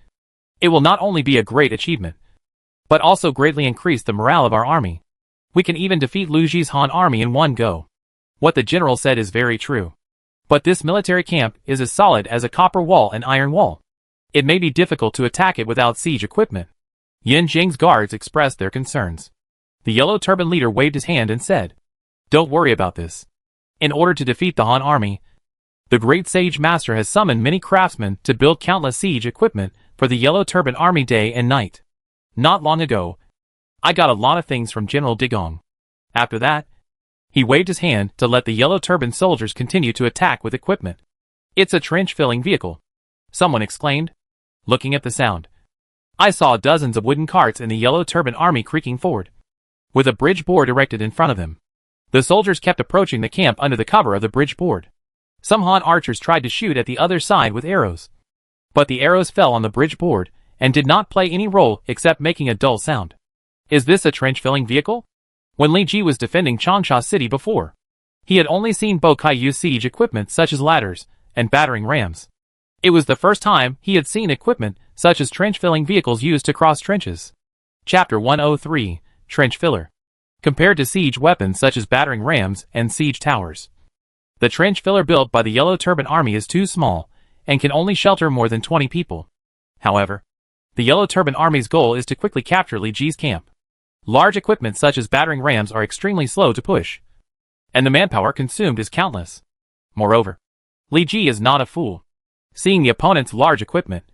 it will not only be a great achievement, but also greatly increase the morale of our army. We can even defeat Lu Ji's Han army in one go. What the general said is very true. But this military camp is as solid as a copper wall and iron wall. It may be difficult to attack it without siege equipment. Yin Jing's guards expressed their concerns. The yellow turban leader waved his hand and said, "Don't worry about this. In order to defeat the Han army, the great sage master has summoned many craftsmen to build countless siege equipment for the yellow turban army day and night. Not long ago, I got a lot of things from General Di Gong." After that, he waved his hand to let the yellow turban soldiers continue to attack with equipment. "It's a trench-filling vehicle," someone exclaimed. Looking at the sound, I saw dozens of wooden carts in the yellow turban army creaking forward, with a bridge board erected in front of them. The soldiers kept approaching the camp under the cover of the bridge board. Some Han archers tried to shoot at the other side with arrows, but the arrows fell on the bridge board and did not play any role except making a dull sound. Is this a trench-filling vehicle? When Li Ji was defending Changsha City before, he had only seen Bokai use siege equipment such as ladders and battering rams. It was the first time he had seen equipment such as trench-filling vehicles used to cross trenches. Chapter 103, Trench Filler. Compared to siege weapons such as battering rams and siege towers, the trench filler built by the Yellow Turban Army is too small and can only shelter more than 20 people. However, the Yellow Turban Army's goal is to quickly capture Li Ji's camp. Large equipment such as battering rams are extremely slow to push, and the manpower consumed is countless. Moreover, Li Ji is not a fool. Seeing the opponent's large equipment,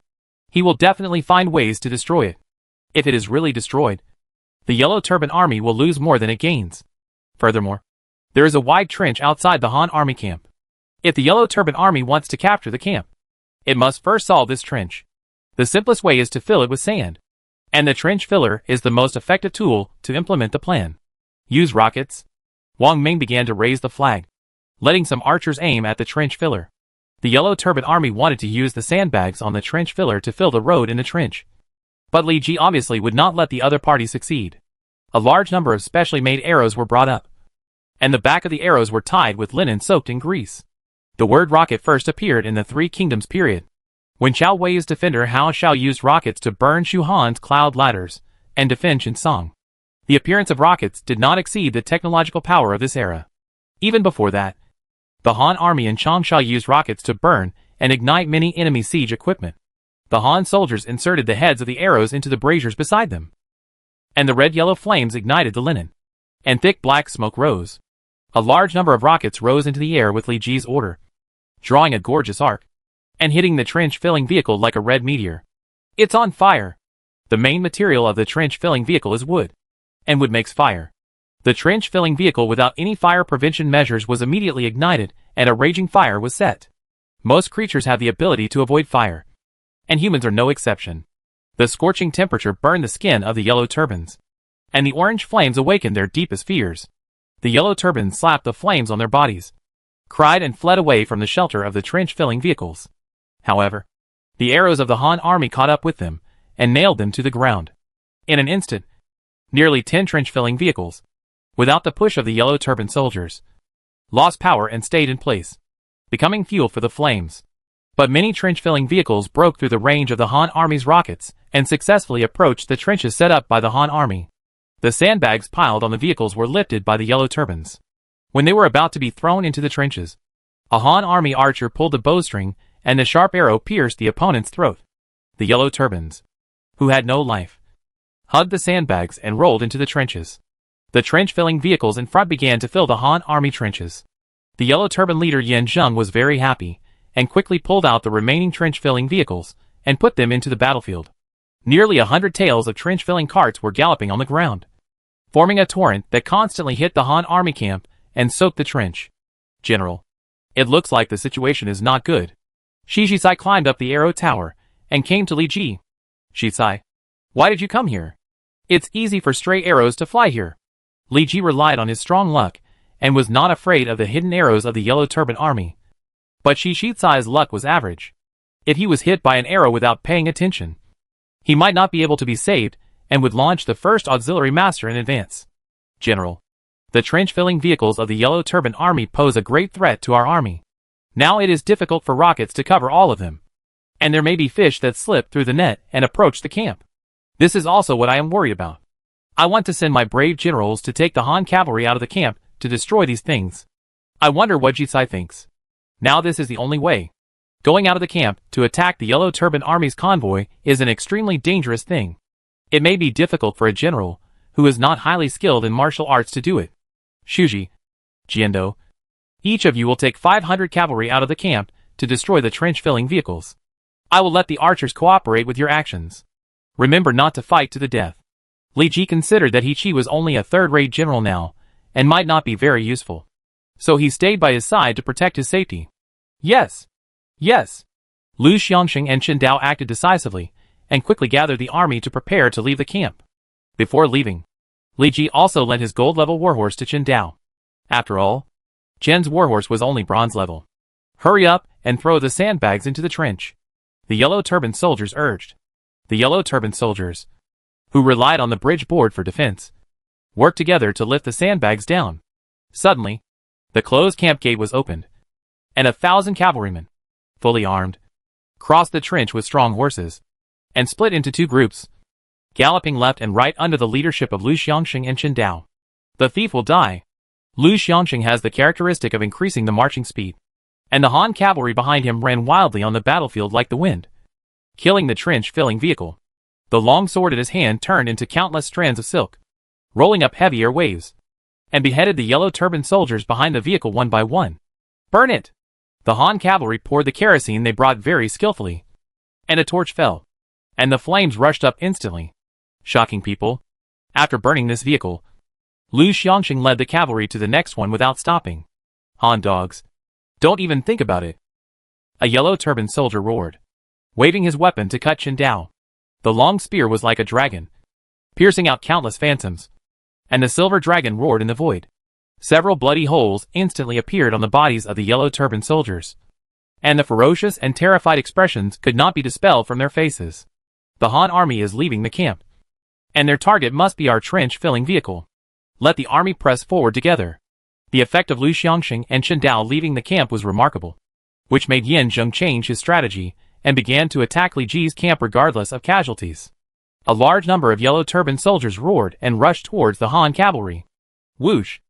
he will definitely find ways to destroy it. If it is really destroyed, the Yellow Turban Army will lose more than it gains. Furthermore, there is a wide trench outside the Han Army camp. If the Yellow Turban Army wants to capture the camp, it must first solve this trench. The simplest way is to fill it with sand, and the trench filler is the most effective tool to implement the plan. Use rockets. Wang Ming began to raise the flag, letting some archers aim at the trench filler. The Yellow Turban Army wanted to use the sandbags on the trench filler to fill the road in the trench, but Li Ji obviously would not let the other party succeed. A large number of specially made arrows were brought up, and the back of the arrows were tied with linen soaked in grease. The word rocket first appeared in the Three Kingdoms period, when Chao Wei's defender Hao Shao used rockets to burn Shu Han's cloud ladders and defend Shinsong. The appearance of rockets did not exceed the technological power of this era. Even before that, the Han army in Changsha used rockets to burn and ignite many enemy siege equipment. The Han soldiers inserted the heads of the arrows into the braziers beside them, and the red-yellow flames ignited the linen, and thick black smoke rose. A large number of rockets rose into the air with Li Ji's order, drawing a gorgeous arc, and hitting the trench-filling vehicle like a red meteor. It's on fire! The main material of the trench-filling vehicle is wood, and wood makes fire. The trench-filling vehicle without any fire prevention measures was immediately ignited, and a raging fire was set. Most creatures have the ability to avoid fire, and humans are no exception. The scorching temperature burned the skin of the yellow turbans, and the orange flames awakened their deepest fears. The yellow turbans slapped the flames on their bodies, cried and fled away from the shelter of the trench-filling vehicles. However, the arrows of the Han army caught up with them, and nailed them to the ground. In an instant, nearly 10 trench-filling vehicles, without the push of the yellow turban soldiers, lost power and stayed in place, becoming fuel for the flames. But many trench-filling vehicles broke through the range of the Han army's rockets and successfully approached the trenches set up by the Han army. The sandbags piled on the vehicles were lifted by the yellow turbans. When they were about to be thrown into the trenches, a Han army archer pulled the bowstring and the sharp arrow pierced the opponent's throat. The yellow turbans, who had no life, hugged the sandbags and rolled into the trenches. The trench-filling vehicles in front began to fill the Han army trenches. The yellow turban leader Yan Zheng was very happy, and quickly pulled out the remaining trench-filling vehicles and put them into the battlefield. Nearly 100 tails of trench-filling carts were galloping on the ground, forming a torrent that constantly hit the Han army camp and soaked the trench. General, it looks like the situation is not good. Shi Jisai climbed up the arrow tower and came to Li Ji. Jisai, Why did you come here? It's easy for stray arrows to fly here. Li Ji relied on his strong luck, and was not afraid of the hidden arrows of the Yellow Turban army. But Shi Shicai's luck was average. If he was hit by an arrow without paying attention, he might not be able to be saved, and would launch the first auxiliary master in advance. General, the trench-filling vehicles of the Yellow Turban army pose a great threat to our army. Now it is difficult for rockets to cover all of them. And there may be fish that slip through the net and approach the camp. This is also what I am worried about. I want to send my brave generals to take the Han cavalry out of the camp to destroy these things. I wonder what Jicai thinks. Now this is the only way. Going out of the camp to attack the Yellow Turban army's convoy is an extremely dangerous thing. It may be difficult for a general who is not highly skilled in martial arts to do it. Shuji, Jiando, each of you will take 500 cavalry out of the camp to destroy the trench-filling vehicles. I will let the archers cooperate with your actions. Remember not to fight to the death. Li Ji considered that He was only a third-rate general now, and might not be very useful. So he stayed by his side to protect his safety. Yes. Yes. Lu Xiangxing and Chen Dao acted decisively, and quickly gathered the army to prepare to leave the camp. Before leaving, Li Ji also lent his gold-level warhorse to Chen Dao. After all, Chen's warhorse was only bronze level. Hurry up and throw the sandbags into the trench, the Yellow Turban soldiers urged. The Yellow Turban soldiers, who relied on the bridge board for defense, worked together to lift the sandbags down. Suddenly, the closed camp gate was opened, and 1,000 cavalrymen, fully armed, crossed the trench with strong horses, and split into two groups, galloping left and right under the leadership of Lu Xiangxing and Chen Dao. The thief will die. Lu Xiangxing has the characteristic of increasing the marching speed, and the Han cavalry behind him ran wildly on the battlefield like the wind, killing the trench-filling vehicle. The long sword in his hand turned into countless strands of silk, rolling up heavier waves, and beheaded the Yellow Turban soldiers behind the vehicle one by one. Burn it! The Han cavalry poured the kerosene they brought very skillfully, and a torch fell, and the flames rushed up instantly, shocking people. After burning this vehicle, Lu Xiangxing led the cavalry to the next one without stopping. Han dogs, don't even think about it. A Yellow Turban soldier roared, waving his weapon to cut Chen Dao. The long spear was like a dragon, piercing out countless phantoms, and the silver dragon roared in the void. Several bloody holes instantly appeared on the bodies of the Yellow Turban soldiers, and the ferocious and terrified expressions could not be dispelled from their faces. The Han army is leaving the camp, and their target must be our trench-filling vehicle. Let the army press forward together. The effect of Lu Xiangxing and Chen Dao leaving the camp was remarkable, which made Yan Zheng change his strategy and began to attack Li Ji's camp regardless of casualties. A large number of Yellow Turban soldiers roared and rushed towards the Han cavalry. Whoosh!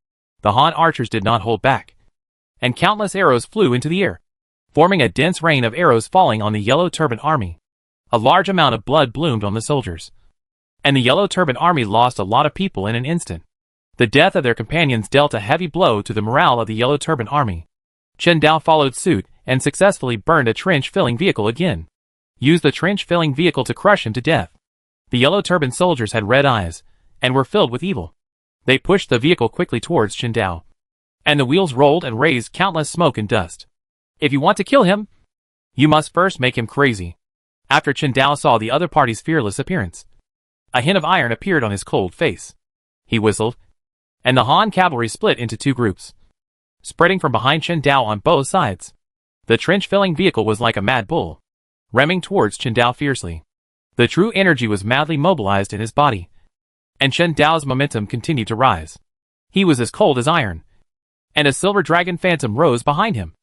The Han archers did not hold back, and countless arrows flew into the air, forming a dense rain of arrows falling on the Yellow Turban army. A large amount of blood bloomed on the soldiers, and the Yellow Turban army lost a lot of people in an instant. The death of their companions dealt a heavy blow to the morale of the Yellow Turban army. Chen Dao followed suit and successfully burned a trench-filling vehicle again. Used the trench-filling vehicle to crush him to death. The Yellow Turban soldiers had red eyes, and were filled with evil. They pushed the vehicle quickly towards Chen Dao, and the wheels rolled and raised countless smoke and dust. If you want to kill him, you must first make him crazy. After Chen Dao saw the other party's fearless appearance, a hint of iron appeared on his cold face. He whistled, and the Han cavalry split into two groups, spreading from behind Chen Dao on both sides. The trench-filling vehicle was like a mad bull, ramming towards Chen Dao fiercely. The true energy was madly mobilized in his body, and Chen Dao's momentum continued to rise. He was as cold as iron, and a silver dragon phantom rose behind him,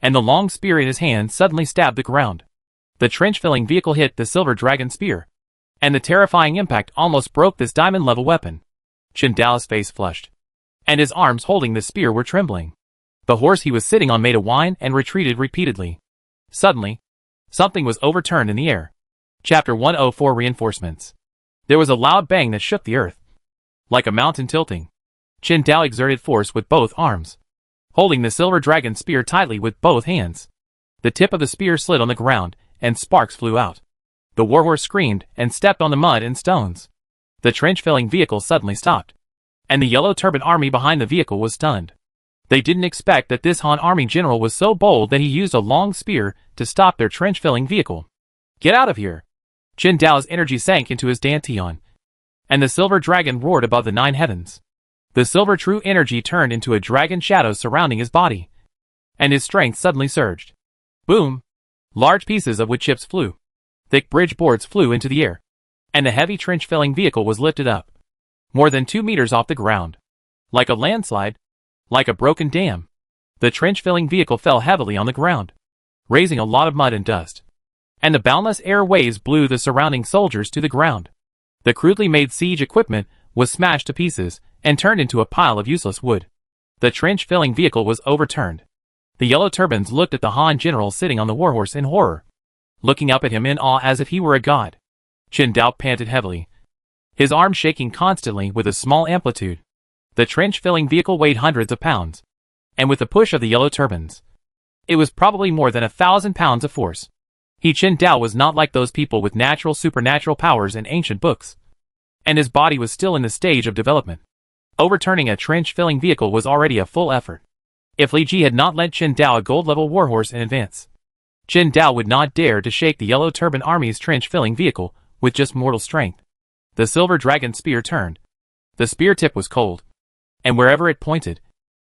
and the long spear in his hand suddenly stabbed the ground. The trench-filling vehicle hit the silver dragon spear, and the terrifying impact almost broke this diamond-level weapon. Chen Dao's face flushed, and his arms holding the spear were trembling. The horse he was sitting on made a whine and retreated repeatedly. Suddenly, something was overturned in the air. Chapter 104 Reinforcements. There was a loud bang that shook the earth, like a mountain tilting. Chen Dao exerted force with both arms, holding the silver dragon spear tightly with both hands. The tip of the spear slid on the ground, and sparks flew out. The warhorse screamed and stepped on the mud and stones. The trench-filling vehicle suddenly stopped, and the Yellow Turban army behind the vehicle was stunned. They didn't expect that this Han army general was so bold that he used a long spear to stop their trench-filling vehicle. Get out of here! Qin Dao's energy sank into his dantian, and the silver dragon roared above the 9 heavens. The silver true energy turned into a dragon shadow surrounding his body, and his strength suddenly surged. Boom! Large pieces of wood chips flew. Thick bridge boards flew into the air, and the heavy trench-filling vehicle was lifted up, more than 2 meters off the ground. Like a landslide, like a broken dam, the trench-filling vehicle fell heavily on the ground, raising a lot of mud and dust, and the boundless air waves blew the surrounding soldiers to the ground. The crudely made siege equipment was smashed to pieces and turned into a pile of useless wood. The trench-filling vehicle was overturned. The yellow turbans looked at the Han general sitting on the warhorse in horror, looking up at him in awe as if he were a god. Qin Dao panted heavily, his arms shaking constantly with a small amplitude. The trench-filling vehicle weighed hundreds of pounds, and with the push of the yellow turbans, it was probably more than 1,000 pounds of force. Qin Dao was not like those people with natural supernatural powers in ancient books, and his body was still in the stage of development. Overturning a trench-filling vehicle was already a full effort. If Li Ji had not lent Qin Dao a gold-level warhorse in advance, Qin Dao would not dare to shake the Yellow Turban Army's trench-filling vehicle with just mortal strength. The silver dragon spear turned. The spear tip was cold, and wherever it pointed,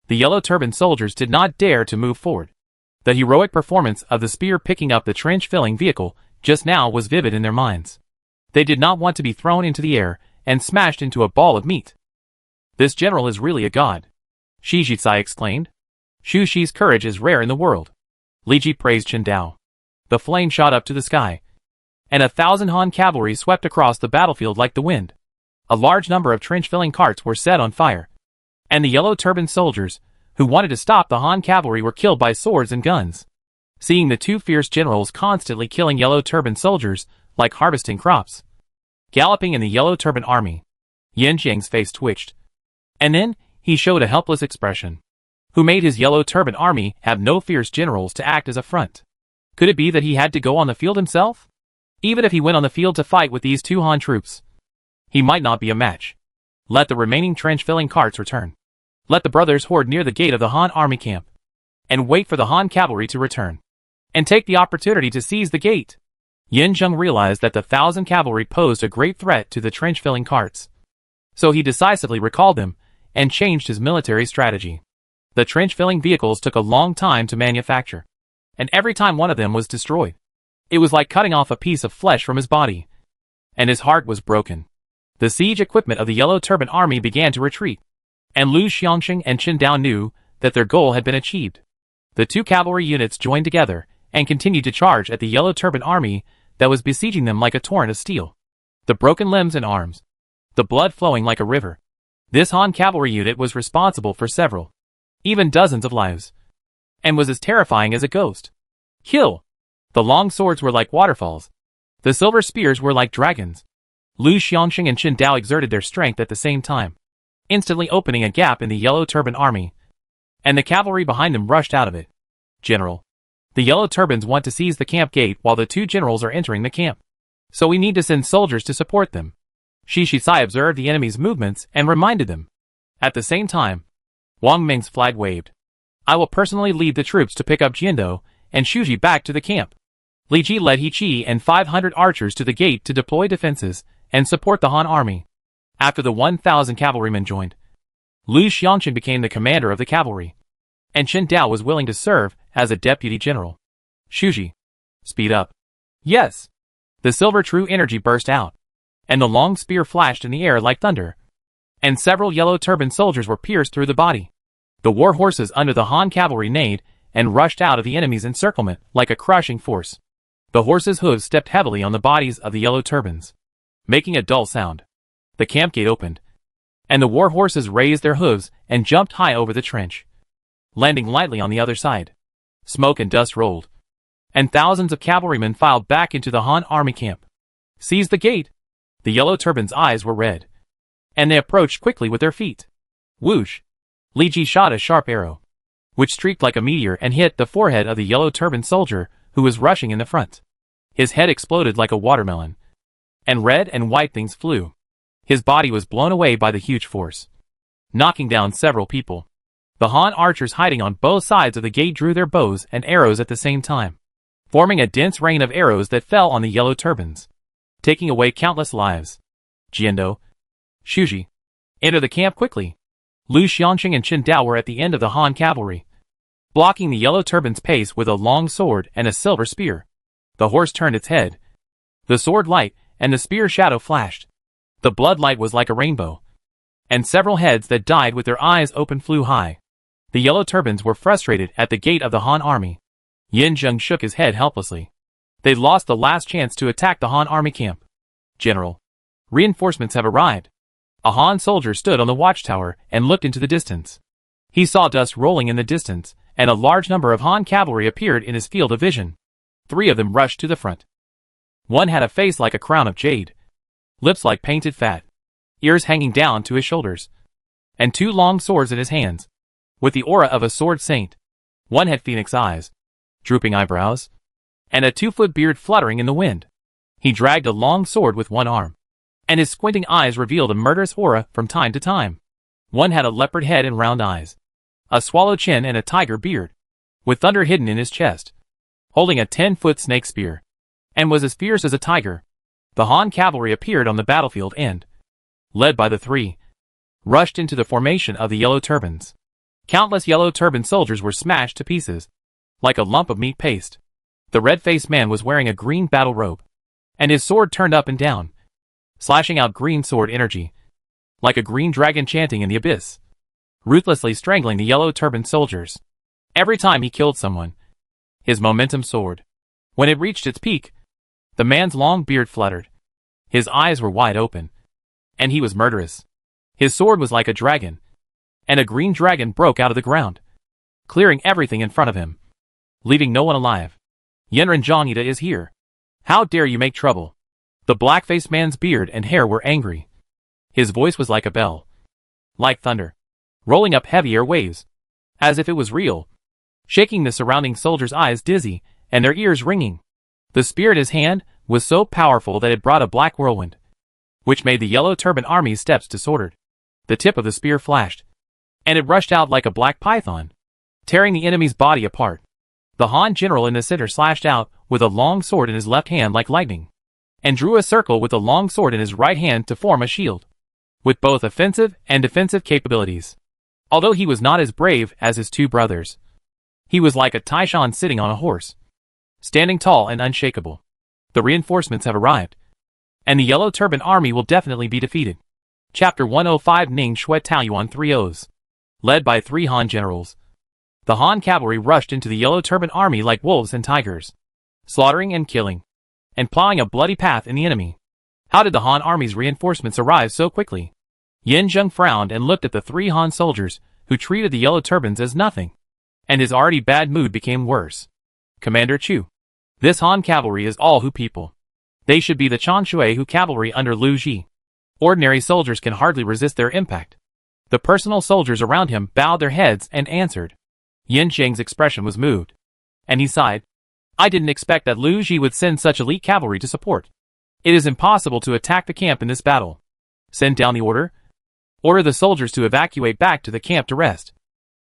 the Yellow Turban soldiers did not dare to move forward. The heroic performance of the spear picking up the trench-filling vehicle just now was vivid in their minds. They did not want to be thrown into the air and smashed into a ball of meat. This general is really a god, Shi Jizai exclaimed. Xu Shi's courage is rare in the world. Li Ji praised Qin Dao. The flame shot up to the sky, and 1,000 Han cavalry swept across the battlefield like the wind. A large number of trench-filling carts were set on fire, and the yellow turban soldiers, who wanted to stop the Han cavalry, were killed by swords and guns. Seeing the two fierce generals constantly killing yellow turban soldiers like harvesting crops, galloping in the yellow turban army, Yin Jiang's face twitched, and then he showed a helpless expression. Who made his yellow turban army have no fierce generals to act as a front? Could it be that he had to go on the field himself? Even if he went on the field to fight with these two Han troops, he might not be a match. Let the remaining trench-filling carts return. Let the brothers hoard near the gate of the Han army camp, and wait for the Han cavalry to return, and take the opportunity to seize the gate. Yin Zheng realized that the 1,000 cavalry posed a great threat to the trench-filling carts, so he decisively recalled them and changed his military strategy. The trench-filling vehicles took a long time to manufacture, and every time one of them was destroyed, it was like cutting off a piece of flesh from his body, and his heart was broken. The siege equipment of the Yellow Turban Army began to retreat, and Lu Xiangxing and Qin Dao knew that their goal had been achieved. The two cavalry units joined together and continued to charge at the Yellow Turban Army that was besieging them like a torrent of steel. The broken limbs and arms, the blood flowing like a river. This Han cavalry unit was responsible for several, even dozens of lives, and was as terrifying as a ghost. Kill! The long swords were like waterfalls. The silver spears were like dragons. Lu Xiangxing and Qin Dao exerted their strength at the same time, instantly opening a gap in the Yellow Turban Army, and the cavalry behind them rushed out of it. General, the Yellow Turbans want to seize the camp gate while the two generals are entering the camp, so we need to send soldiers to support them. Shi Jizai observed the enemy's movements and reminded them. At the same time, Wang Ming's flag waved. I will personally lead the troops to pick up Jiando and Shuji back to the camp. Li Ji led He Qi and 500 archers to the gate to deploy defenses and support the Han army. After the 1,000 cavalrymen joined, Lu Xiangxing became the commander of the cavalry, and Qin Dao was willing to serve as a deputy general. Shuji, speed up. Yes. The silver true energy burst out, and the long spear flashed in the air like thunder, and several yellow turban soldiers were pierced through the body. The war horses under the Han cavalry neighed and rushed out of the enemy's encirclement like a crushing force. The horses' hooves stepped heavily on the bodies of the yellow turbans, making a dull sound. The camp gate opened, and the war horses raised their hooves and jumped high over the trench, landing lightly on the other side. Smoke and dust rolled, and thousands of cavalrymen filed back into the Han army camp. Seize the gate! The yellow turbans' eyes were red, and they approached quickly with their feet. Whoosh! Li Ji shot a sharp arrow, which streaked like a meteor and hit the forehead of the yellow turban soldier who was rushing in the front. His head exploded like a watermelon, and red and white things flew. His body was blown away by the huge force, knocking down several people. The Han archers hiding on both sides of the gate drew their bows and arrows at the same time, forming a dense rain of arrows that fell on the yellow turbans. taking away countless lives. Jiando, Shuji, enter the camp quickly. Lu Xianqing and Qin Dao were at the end of the Han cavalry, blocking the Yellow Turban's pace with a long sword and a silver spear. The horse turned its head. The sword light and the spear shadow flashed. The blood light was like a rainbow, and several heads that died with their eyes open flew high. The Yellow Turbans were frustrated at the gate of the Han army. Yin Zheng shook his head helplessly. They'd lost the last chance to attack the Han army camp. General, reinforcements have arrived. A Han soldier stood on the watchtower and looked into the distance. He saw dust rolling in the distance, and a large number of Han cavalry appeared in his field of vision. 3 of them rushed to the front. One had a face like a crown of jade, lips like painted fat, ears hanging down to his shoulders, and 2 long swords in his hands, with the aura of a sword saint. One had phoenix eyes, drooping eyebrows, and a 2-foot beard fluttering in the wind. He dragged a long sword with one arm, and his squinting eyes revealed a murderous aura from time to time. One had a leopard head and round eyes, a swallow chin and a tiger beard, with thunder hidden in his chest, holding a 10-foot snake spear, and was as fierce as a tiger. The Han cavalry appeared on the battlefield and, led by the 3, rushed into the formation of the Yellow Turbans. Countless Yellow Turban soldiers were smashed to pieces, like a lump of meat paste. The red-faced man was wearing a green battle robe, and his sword turned up and down, slashing out green sword energy, like a green dragon chanting in the abyss, ruthlessly strangling the Yellow Turban soldiers. Every time he killed someone, his momentum soared. When it reached its peak, the man's long beard fluttered. His eyes were wide open, and he was murderous. His sword was like a dragon, and a green dragon broke out of the ground, clearing everything in front of him, leaving no one alive. Yenren Zhangita is here. How dare you make trouble? The black-faced man's beard and hair were angry. His voice was like a bell, like thunder, rolling up heavy air waves, as if it was real, shaking the surrounding soldiers' eyes dizzy and their ears ringing. The spear in his hand was so powerful that it brought a black whirlwind, which made the Yellow Turban army's steps disordered. The tip of the spear flashed, and it rushed out like a black python, tearing the enemy's body apart. The Han general in the center slashed out with a long sword in his left hand like lightning, and drew a circle with a long sword in his right hand to form a shield, with both offensive and defensive capabilities. Although he was not as brave as his 2 brothers, he was like a Taishan sitting on a horse, standing tall and unshakable. The reinforcements have arrived, and the Yellow Turban army will definitely be defeated. Chapter 105 Ning Shui Taoyuan 3 O's. Led by 3 Han generals, the Han cavalry rushed into the Yellow Turban army like wolves and tigers, slaughtering and killing, and plowing a bloody path in the enemy. How did the Han army's reinforcements arrive so quickly? Yin Zheng frowned and looked at the 3 Han soldiers, who treated the Yellow Turbans as nothing, and his already bad mood became worse. Commander Chu, this Han cavalry is all Hu people. They should be the Changshui Hu cavalry under Lu Ji. Ordinary soldiers can hardly resist their impact. The personal soldiers around him bowed their heads and answered. Yin Zheng's expression was moved, and he sighed. I didn't expect that Lu Ji would send such elite cavalry to support. It is impossible to attack the camp in this battle. Send down the order. Order the soldiers to evacuate back to the camp to rest,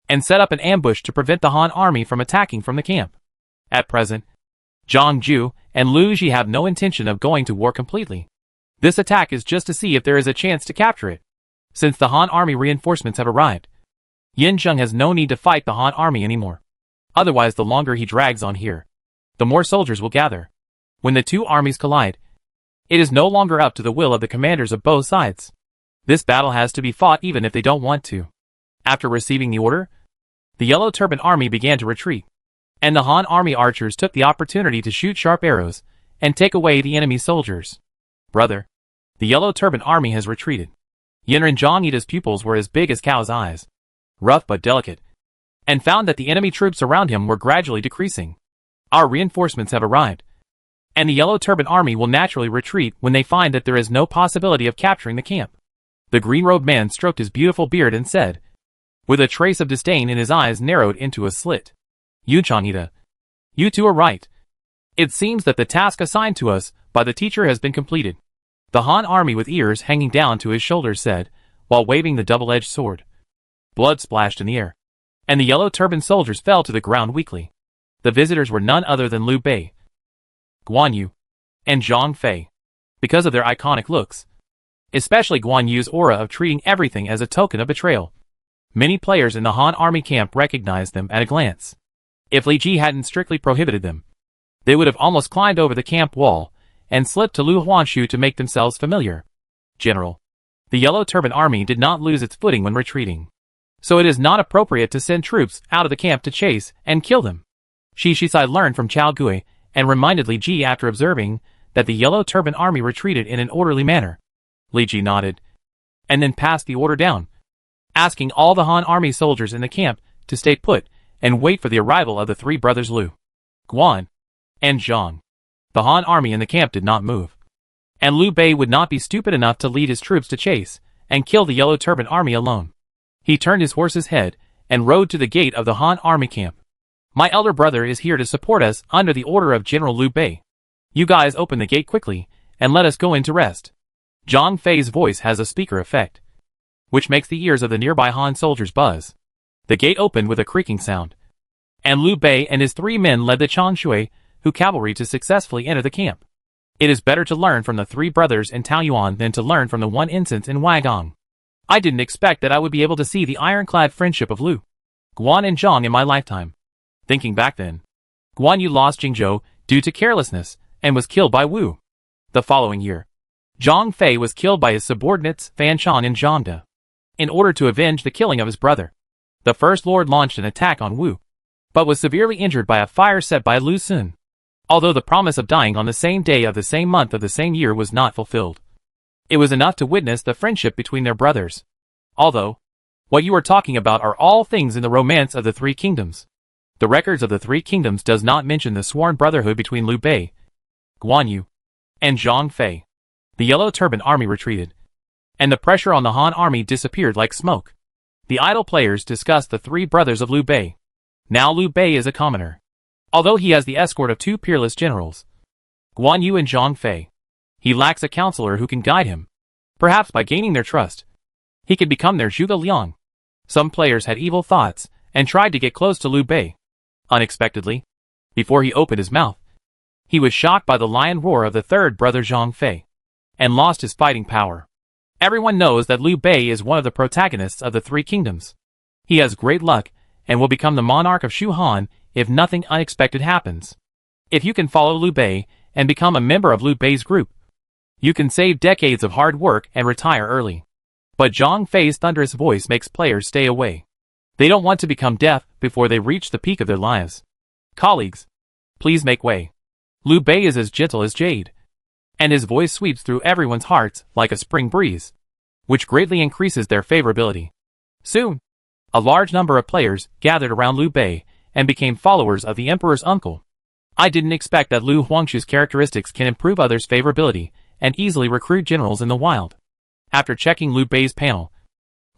and set up an ambush to prevent the Han army from attacking from the camp. At present, Zhang Ju and Lu Ji have no intention of going to war completely. This attack is just to see if there is a chance to capture it. Since the Han army reinforcements have arrived, Yin Zheng has no need to fight the Han army anymore. Otherwise, the longer he drags on here, the more soldiers will gather. When the 2 armies collide, it is no longer up to the will of the commanders of both sides. This battle has to be fought even if they don't want to. After receiving the order, the Yellow Turban army began to retreat, and the Han army archers took the opportunity to shoot sharp arrows and take away the enemy soldiers. Brother, the Yellow Turban army has retreated. Yenren Zhangita's pupils were as big as cow's eyes, rough but delicate, and found that the enemy troops around him were gradually decreasing. Our reinforcements have arrived, and the Yellow Turban army will naturally retreat when they find that there is no possibility of capturing the camp. The green-robed man stroked his beautiful beard and said, with a trace of disdain in his eyes narrowed into a slit. Zhangita, you 2 are right. It seems that the task assigned to us by the teacher has been completed. The Han army with ears hanging down to his shoulders said, while waving the double-edged sword. Blood splashed in the air, and the Yellow Turban soldiers fell to the ground weakly. The visitors were none other than Liu Bei, Guan Yu, and Zhang Fei. because of their iconic looks. Especially Guan Yu's aura of treating everything as a token of betrayal. Many players in the Han army camp recognized them at a glance. If Li Ji hadn't strictly prohibited them, they would have almost climbed over the camp wall and slipped to Lu Huanshu to make themselves familiar. General, the Yellow Turban Army did not lose its footing when retreating. So it is not appropriate to send troops out of the camp to chase and kill them. Shi Shisai learned from Chao Gui and reminded Li Ji after observing that the Yellow Turban Army retreated in an orderly manner. Li Ji nodded, and then passed the order down, asking all the Han army soldiers in the camp to stay put and wait for the arrival of the three brothers Lu, Guan, and Zhang. The Han army in the camp did not move, and Liu Bei would not be stupid enough to lead his troops to chase and kill the Yellow Turban Army alone. He turned his horse's head and rode to the gate of the Han army camp. My elder brother is here to support us under the order of General Liu Bei. You guys open the gate quickly and let us go in to rest. Zhang Fei's voice has a speaker effect, which makes the ears of the nearby Han soldiers buzz. The gate opened with a creaking sound, and Liu Bei and his 3 men led the Changshui cavalry to successfully enter the camp. It is better to learn from the 3 brothers in Taoyuan than to learn from the one instance in Waigong. I didn't expect that I would be able to see the ironclad friendship of Lu, Guan and Zhang in my lifetime. Thinking back then, Guan Yu lost Jingzhou due to carelessness and was killed by Wu. The following year, Zhang Fei was killed by his subordinates Fan Shan and Zhang De. In order to avenge the killing of his brother, the First Lord launched an attack on Wu, but was severely injured by a fire set by Lu Xun. Although the promise of dying on the same day of the same month of the same year was not fulfilled, it was enough to witness the friendship between their brothers. Although, what you are talking about are all things in the romance of the 3 kingdoms. The records of the 3 kingdoms does not mention the sworn brotherhood between Liu Bei, Guan Yu, and Zhang Fei. The Yellow Turban Army retreated, and the pressure on the Han army disappeared like smoke. The idle players discussed the 3 brothers of Liu Bei. Now Liu Bei is a commoner, although he has the escort of 2 peerless generals, Guan Yu and Zhang Fei. He lacks a counselor who can guide him. Perhaps by gaining their trust, he could become their Zhuge Liang. Some players had evil thoughts and tried to get close to Liu Bei. Unexpectedly, before he opened his mouth, he was shocked by the lion roar of the 3rd brother Zhang Fei, and lost his fighting power. Everyone knows that Liu Bei is one of the protagonists of the 3 kingdoms. He has great luck and will become the monarch of Shu Han if nothing unexpected happens. If you can follow Liu Bei and become a member of Liu Bei's group, you can save decades of hard work and retire early. But Zhang Fei's thunderous voice makes players stay away. They don't want to become deaf before they reach the peak of their lives. Colleagues, please make way. Liu Bei is as gentle as jade, and his voice sweeps through everyone's hearts like a spring breeze, which greatly increases their favorability. Soon, a large number of players gathered around Liu Bei and became followers of the emperor's uncle. I didn't expect that Lu Huangshu's characteristics can improve others' favorability and easily recruit generals in the wild. After checking Liu Bei's panel,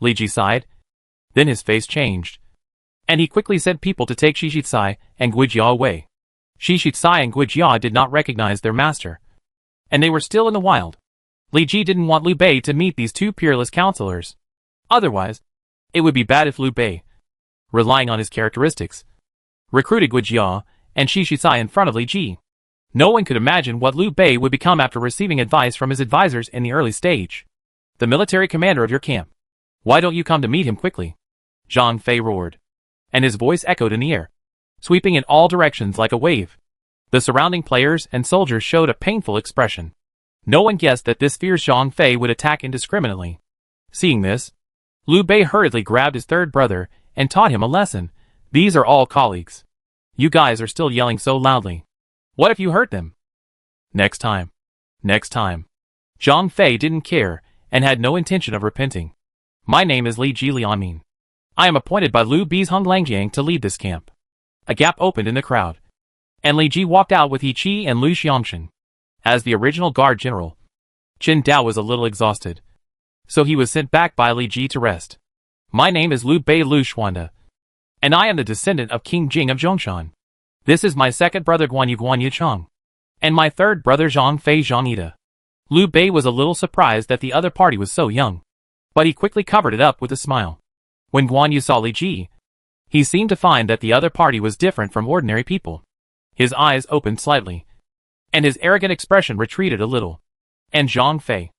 Li Ji sighed. Then his face changed, and he quickly sent people to take Shi Shitsai and Guijia away. Shi Shitsai and Guijia did not recognize their master, and they were still in the wild. Li Ji didn't want Liu Bei to meet these 2 peerless counselors. Otherwise, it would be bad if Liu Bei, relying on his characteristics, recruited Guijia and Shi Shitsai in front of Li Ji. No one could imagine what Liu Bei would become after receiving advice from his advisors in the early stage. The military commander of your camp. Why don't you come to meet him quickly? Zhang Fei roared, and his voice echoed in the air, sweeping in all directions like a wave. The surrounding players and soldiers showed a painful expression. No one guessed that this fierce Zhang Fei would attack indiscriminately. Seeing this, Liu Bei hurriedly grabbed his 3rd brother and taught him a lesson. These are all colleagues. You guys are still yelling so loudly. What if you hurt them? Next time. Next time. Zhang Fei didn't care and had no intention of repenting. My name is Li Ji Lianmin. I am appointed by Liu Bei's Hung Langjiang to lead this camp. A gap opened in the crowd, and Li Ji walked out with Yi Qi and Lu Xiangshen. As the original guard general, Qin Dao was a little exhausted, so he was sent back by Li Ji to rest. My name is Liu Bei Lu Xuanda, and I am the descendant of King Jing of Zhongshan. This is my 2nd brother Guan Yu Chang, and my 3rd brother Zhang Fei Zhang Ida. Liu Bei was a little surprised that the other party was so young, but he quickly covered it up with a smile. When Guan Yu saw Li Ji, he seemed to find that the other party was different from ordinary people. His eyes opened slightly, and his arrogant expression retreated a little. And Zhang Fei,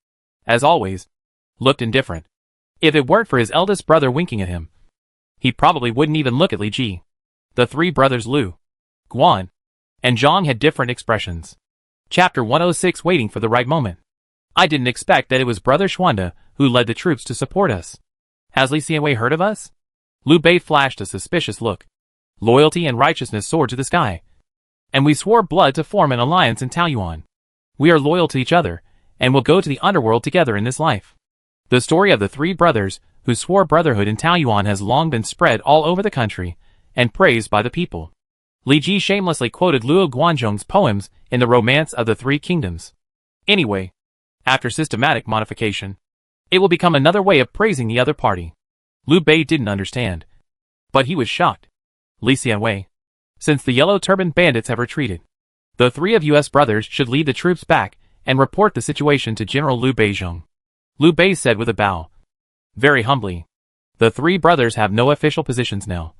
as always, looked indifferent. If it weren't for his eldest brother winking at him, he probably wouldn't even look at Li Ji. The three brothers Lu, Guan, and Zhang had different expressions. Chapter 106, Waiting for the right moment. I didn't expect that it was Brother Xuanda who led the troops to support us. Has Li Xianwei heard of us? Liu Bei flashed a suspicious look. Loyalty and righteousness soared to the sky. And we swore blood to form an alliance in Taoyuan. We are loyal to each other, and will go to the underworld together in this life. The story of the three brothers who swore brotherhood in Taoyuan has long been spread all over the country, and praised by the people. Li Ji shamelessly quoted Luo Guanzhong's poems in the Romance of the Three Kingdoms. Anyway, after systematic modification, it will become another way of praising the other party. Liu Bei didn't understand, but he was shocked. Li Xianwei, since the Yellow Turban bandits have retreated, the three of us brothers should lead the troops back and report the situation to General Liu Beizhong. Liu Bei said with a bow. Very humbly, the three brothers have no official positions now,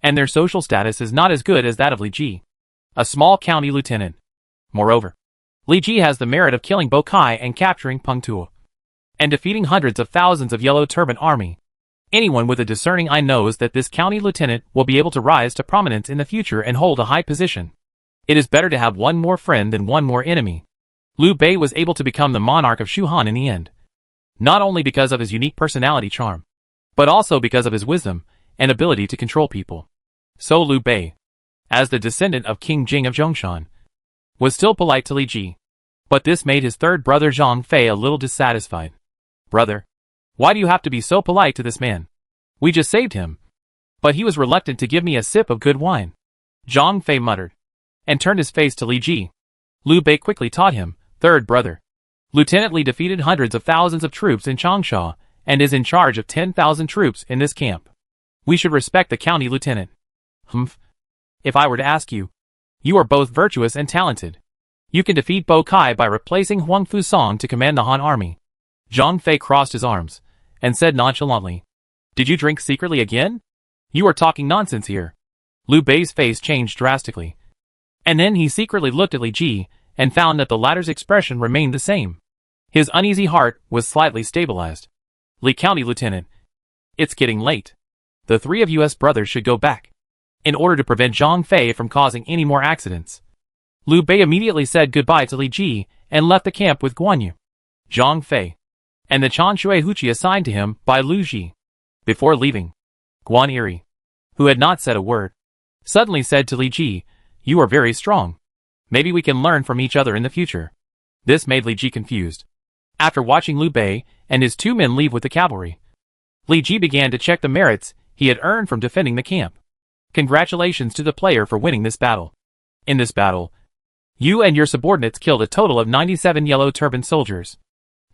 and their social status is not as good as that of Li Ji, a small county lieutenant. Moreover, Li Ji has the merit of killing Bo Kai and capturing Peng Tuo, and defeating hundreds of thousands of Yellow Turban army. Anyone with a discerning eye knows that this county lieutenant will be able to rise to prominence in the future and hold a high position. It is better to have one more friend than one more enemy. Liu Bei was able to become the monarch of Shuhan in the end, not only because of his unique personality charm, but also because of his wisdom and ability to control people. So Liu Bei, as the descendant of King Jing of Zhongshan, was still polite to Li Ji. But this made his third brother Zhang Fei a little dissatisfied. Brother, why do you have to be so polite to this man? We just saved him, but he was reluctant to give me a sip of good wine. Zhang Fei muttered, and turned his face to Li Ji. Liu Bei quickly taught him, third brother, Lieutenant Li defeated hundreds of thousands of troops in Changsha, and is in charge of 10,000 troops in this camp. We should respect the county lieutenant. Humph. If I were to ask you, you are both virtuous and talented. You can defeat Bo Kai by replacing Huang Fusong to command the Han army. Zhang Fei crossed his arms, and said nonchalantly, Did you drink secretly again? You are talking nonsense here. Liu Bei's face changed drastically. And then he secretly looked at Li Ji, and found that the latter's expression remained the same. His uneasy heart was slightly stabilized. Li County Lieutenant, it's getting late. The three of us brothers should go back, in order to prevent Zhang Fei from causing any more accidents. Liu Bei immediately said goodbye to Li Ji, and left the camp with Guan Yu, Zhang Fei, and the Chanshui Huqi assigned to him by Liu Ji. Before leaving, Guan Eri, who had not said a word, suddenly said to Li Ji, You are very strong. Maybe we can learn from each other in the future. This made Li Ji confused. After watching Liu Bei and his two men leave with the cavalry, Li Ji began to check the merits he had earned from defending the camp. Congratulations to the player for winning this battle. In this battle, you and your subordinates killed a total of 97 Yellow Turban soldiers,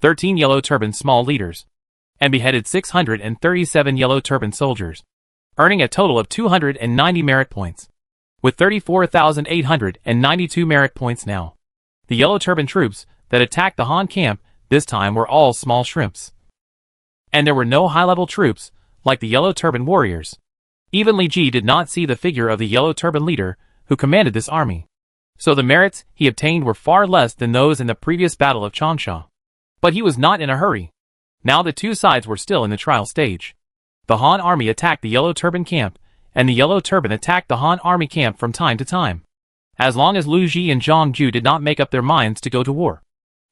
13 Yellow Turban small leaders, and beheaded 637 Yellow Turban soldiers, earning a total of 290 merit points. With 34,892 merit points now, the Yellow Turban troops that attacked the Han camp this time were all small shrimps. And there were no high-level troops like the Yellow Turban warriors. Even Li Ji did not see the figure of the Yellow Turban leader who commanded this army. So the merits he obtained were far less than those in the previous battle of Changsha. But he was not in a hurry. Now the two sides were still in the trial stage. The Han army attacked the Yellow Turban camp, and the Yellow Turban attacked the Han army camp from time to time. As long as Liu Ji and Zhang Ju did not make up their minds to go to war,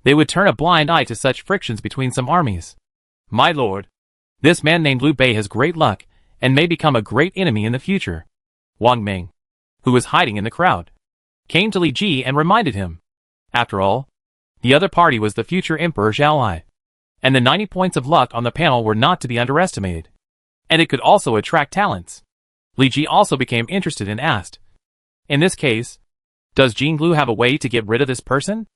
they would turn a blind eye to such frictions between some armies. My lord, this man named Liu Bei has great luck, and may become a great enemy in the future. Wang Ming, who was hiding in the crowd, came to Li Ji and reminded him. After all, the other party was the future Emperor Zhao Ai, and the 90 points of luck on the panel were not to be underestimated. And it could also attract talents. Li Ji also became interested and asked, In this case, does Jinglu have a way to get rid of this person?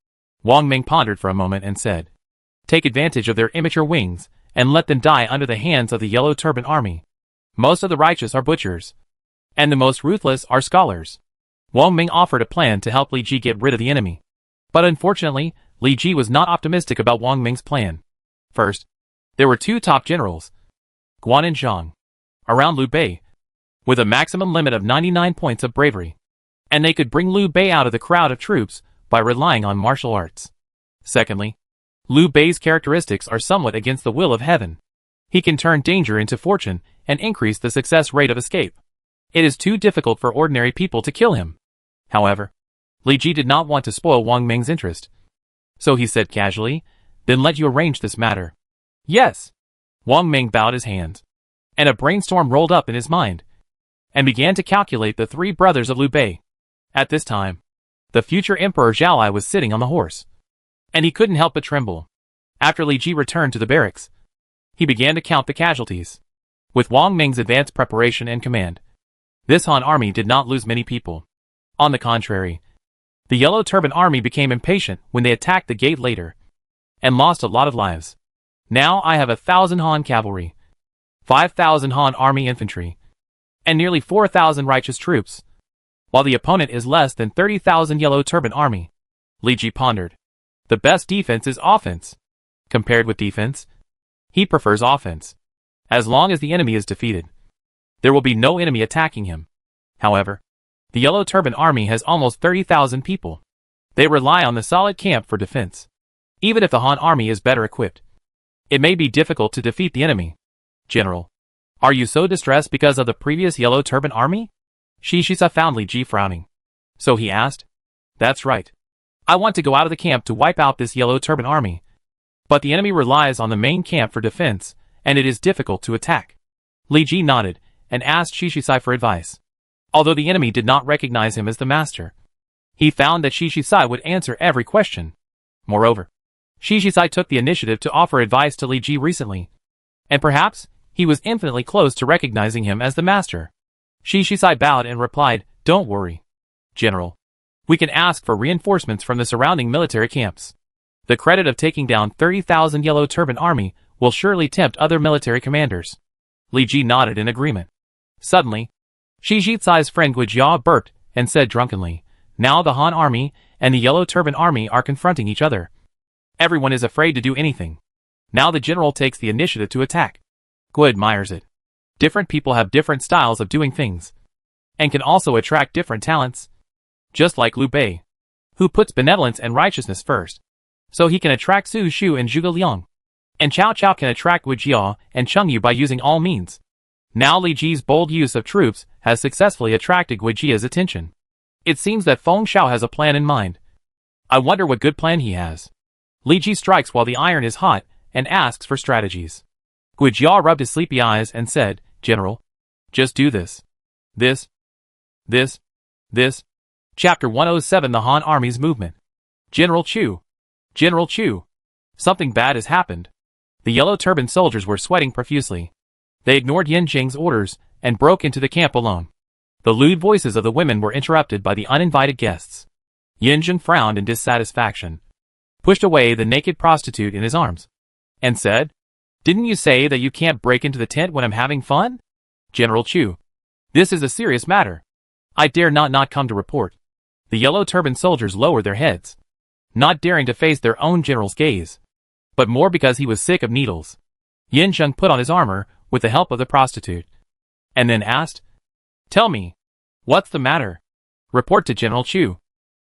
Wang Ming pondered for a moment and said, Take advantage of their immature wings, and let them die under the hands of the Yellow Turban army. Most of the righteous are butchers, and the most ruthless are scholars. Wang Ming offered a plan to help Li Ji get rid of the enemy. But unfortunately, Li Ji was not optimistic about Wang Ming's plan. First, there were two top generals, Guan and Zhang, around Liu Bei, with a maximum limit of 99 points of bravery, and they could bring Liu Bei out of the crowd of troops by relying on martial arts. Secondly, Liu Bei's characteristics are somewhat against the will of heaven. He can turn danger into fortune and increase the success rate of escape. It is too difficult for ordinary people to kill him. However, Li Ji did not want to spoil Wang Ming's interest. So he said casually, "Then let you arrange this matter." "Yes." Wang Ming bowed his hands, and a brainstorm rolled up in his mind, and began to calculate the three brothers of Liu Bei. At this time, the future Emperor Zhao was sitting on the horse, and he couldn't help but tremble. After Li Ji returned to the barracks, he began to count the casualties. With Wang Ming's advanced preparation and command, this Han army did not lose many people. On the contrary, the Yellow Turban army became impatient when they attacked the gate later, and lost a lot of lives. Now I have 1,000 Han cavalry, 5,000 Han army infantry, and nearly 4,000 righteous troops, while the opponent is less than 30,000 Yellow Turban army. Li Ji pondered. The best defense is offense. Compared with defense, he prefers offense. As long as the enemy is defeated, there will be no enemy attacking him. However, the Yellow Turban army has almost 30,000 people. They rely on the solid camp for defense. Even if the Han army is better equipped, it may be difficult to defeat the enemy. General, are you so distressed because of the previous Yellow Turban army? Shishisa found Li Ji frowning. So he asked. That's right. I want to go out of the camp to wipe out this Yellow Turban army. But the enemy relies on the main camp for defense, and it is difficult to attack. Li Ji nodded, and asked Shishisai for advice. Although the enemy did not recognize him as the master, he found that Shishisai would answer every question. Moreover, Shishisai took the initiative to offer advice to Li Ji recently, and perhaps he was infinitely close to recognizing him as the master. Shishisai bowed and replied, "Don't worry, General. We can ask for reinforcements from the surrounding military camps. The credit of taking down 30,000 Yellow Turban army will surely tempt other military commanders." Li Ji nodded in agreement. Suddenly, Shishisai's friend Guijia burped and said drunkenly, "Now the Han army and the Yellow Turban army are confronting each other. Everyone is afraid to do anything. Now the general takes the initiative to attack." Gu admires it. Different people have different styles of doing things, and can also attract different talents. Just like Liu Bei, who puts benevolence and righteousness first, so he can attract Su Shu and Zhuge Liang. And Cao Cao can attract Guijia and Cheng Yu by using all means. Now Li Ji's bold use of troops has successfully attracted Guijia's attention. It seems that Feng Shao has a plan in mind. I wonder what good plan he has. Li Ji strikes while the iron is hot and asks for strategies. Guijia rubbed his sleepy eyes and said, "General, just do this. This. Chapter 107 The Han Army's Movement. General Chu. General Chu. Something bad has happened." The Yellow Turban soldiers were sweating profusely. They ignored Yin Jing's orders and broke into the camp alone. The lewd voices of the women were interrupted by the uninvited guests. Yin Jing frowned in dissatisfaction, pushed away the naked prostitute in his arms, and said, "Didn't you say that you can't break into the tent when I'm having fun? General Chu, this is a serious matter. I dare not come to report." The Yellow Turban soldiers lowered their heads, not daring to face their own general's gaze, but more because he was sick of needles. Yin Jing put on his armor with the help of the prostitute, and then asked, "Tell me, what's the matter?" "Report to General Chu.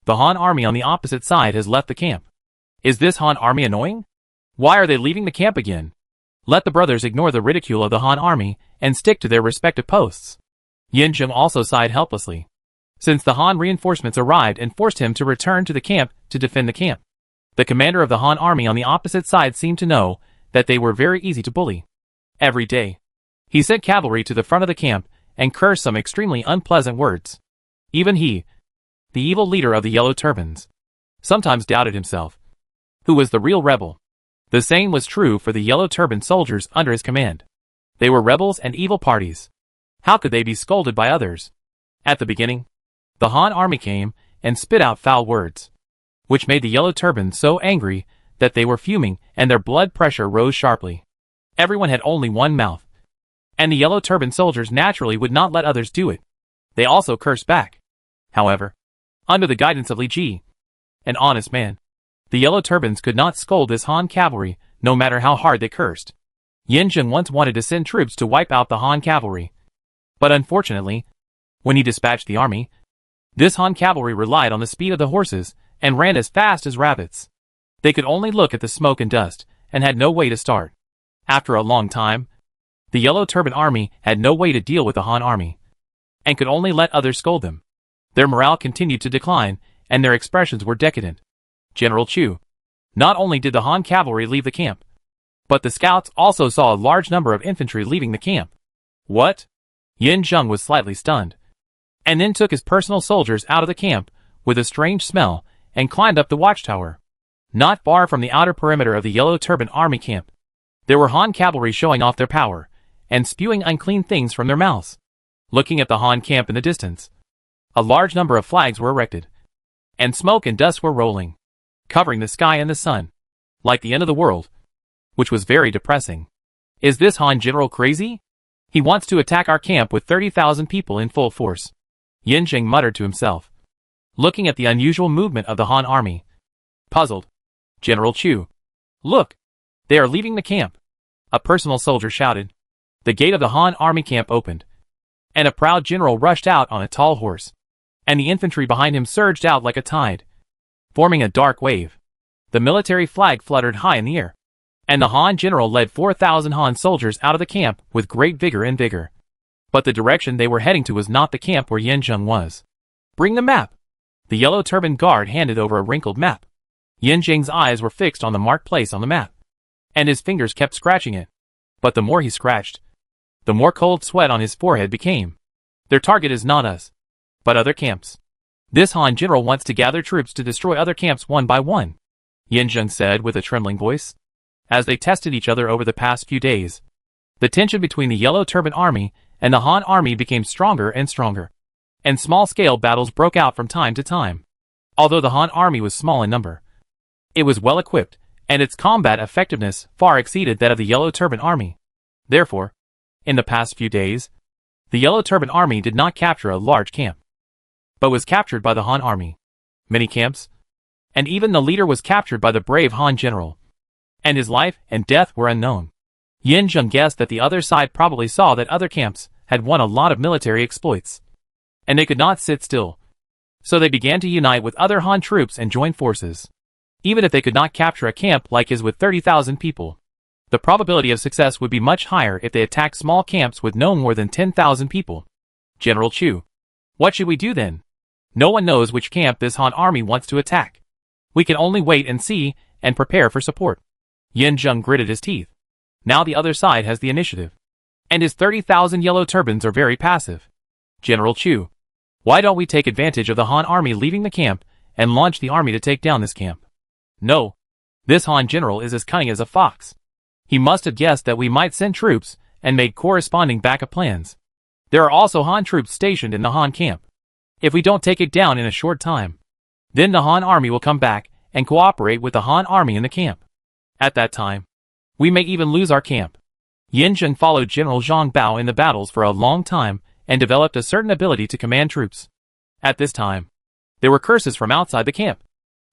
The Han army on the opposite side has left the camp." "Is this Han army annoying? Why are they leaving the camp again?" Let the brothers ignore the ridicule of the Han army and stick to their respective posts. Yin Jing also sighed helplessly, since the Han reinforcements arrived and forced him to return to the camp to defend the camp. The commander of the Han army on the opposite side seemed to know that they were very easy to bully. Every day, he sent cavalry to the front of the camp and cursed some extremely unpleasant words. Even he, the evil leader of the Yellow Turbans, sometimes doubted himself. Who was the real rebel? The same was true for the Yellow Turban soldiers under his command. They were rebels and evil parties. How could they be scolded by others? At the beginning, the Han army came and spit out foul words, which made the Yellow Turbans so angry that they were fuming and their blood pressure rose sharply. Everyone had only one mouth, and the Yellow Turban soldiers naturally would not let others do it. They also cursed back. However, under the guidance of Li Ji, an honest man, the Yellow Turbans could not scold this Han cavalry no matter how hard they cursed. Yin Jing once wanted to send troops to wipe out the Han cavalry, but unfortunately, when he dispatched the army, this Han cavalry relied on the speed of the horses and ran as fast as rabbits. They could only look at the smoke and dust, and had no way to start. After a long time, the Yellow Turban Army had no way to deal with the Han Army, and could only let others scold them. Their morale continued to decline, and their expressions were decadent. General Chu. Not only did the Han cavalry leave the camp, but the scouts also saw a large number of infantry leaving the camp. What? Yin Zheng was slightly stunned, and then took his personal soldiers out of the camp with a strange smell and climbed up the watchtower. Not far from the outer perimeter of the Yellow Turban Army camp, there were Han cavalry showing off their power and spewing unclean things from their mouths. Looking at the Han camp in the distance, a large number of flags were erected, and smoke and dust were rolling, covering the sky and the sun, like the end of the world, which was very depressing. Is this Han general crazy? He wants to attack our camp with 30,000 people in full force. Yin Zheng muttered to himself, looking at the unusual movement of the Han army. Puzzled, General Chu. Look! They are leaving the camp. A personal soldier shouted. The gate of the Han army camp opened, and a proud general rushed out on a tall horse, and the infantry behind him surged out like a tide, forming a dark wave. The military flag fluttered high in the air, and the Han general led 4,000 Han soldiers out of the camp with great vigor and vigor. But the direction they were heading to was not the camp where Yin Zheng was. Bring the map! The Yellow Turban Guard handed over a wrinkled map. Yin Zheng's eyes were fixed on the marked place on the map, and his fingers kept scratching it. But the more he scratched, the more cold sweat on his forehead became. Their target is not us, but other camps. This Han general wants to gather troops to destroy other camps one by one, Yin Zheng said with a trembling voice. As they tested each other over the past few days, the tension between the Yellow Turban Army and the Han Army became stronger and stronger, and small-scale battles broke out from time to time. Although the Han Army was small in number, it was well equipped, and its combat effectiveness far exceeded that of the Yellow Turban Army. Therefore, in the past few days, the Yellow Turban Army did not capture a large camp, but was captured by the Han Army. Many camps, and even the leader was captured by the brave Han general, and his life and death were unknown. Yin Zheng guessed that the other side probably saw that other camps had won a lot of military exploits, and they could not sit still. So they began to unite with other Han troops and join forces. Even if they could not capture a camp like his with 30,000 people, the probability of success would be much higher if they attacked small camps with no more than 10,000 people. General Chu. What should we do then? No one knows which camp this Han army wants to attack. We can only wait and see, and prepare for support. Yin Zheng gritted his teeth. Now the other side has the initiative, and his 30,000 yellow turbans are very passive. General Chu. Why don't we take advantage of the Han army leaving the camp, and launch the army to take down this camp? No. This Han general is as cunning as a fox. He must have guessed that we might send troops, and made corresponding backup plans. There are also Han troops stationed in the Han camp. If we don't take it down in a short time, then the Han army will come back, and cooperate with the Han army in the camp. At that time, we may even lose our camp. Yin Zheng followed General Zhang Bao in the battles for a long time, and developed a certain ability to command troops. At this time, there were curses from outside the camp,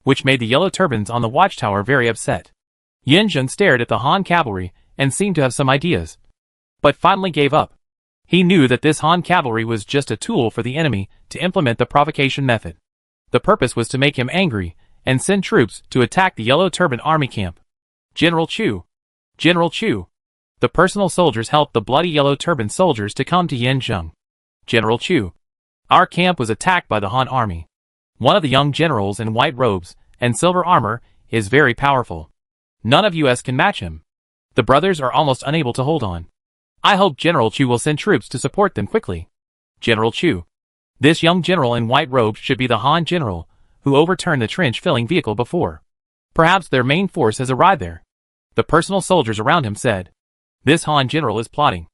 which made the yellow turbans on the watchtower very upset. Yin Zheng stared at the Han cavalry, and seemed to have some ideas, but finally gave up. He knew that this Han cavalry was just a tool for the enemy to implement the provocation method. The purpose was to make him angry, and send troops to attack the Yellow Turban army camp. General Chu. General Chu. The personal soldiers helped the bloody Yellow Turban soldiers to come to Yin Zheng. General Chu. Our camp was attacked by the Han army. One of the young generals in white robes and silver armor is very powerful. None of us can match him. The brothers are almost unable to hold on. I hope General Chu will send troops to support them quickly. General Chu. This young general in white robes should be the Han general, who overturned the trench-filling vehicle before. Perhaps their main force has arrived there. The personal soldiers around him said. This Han general is plotting.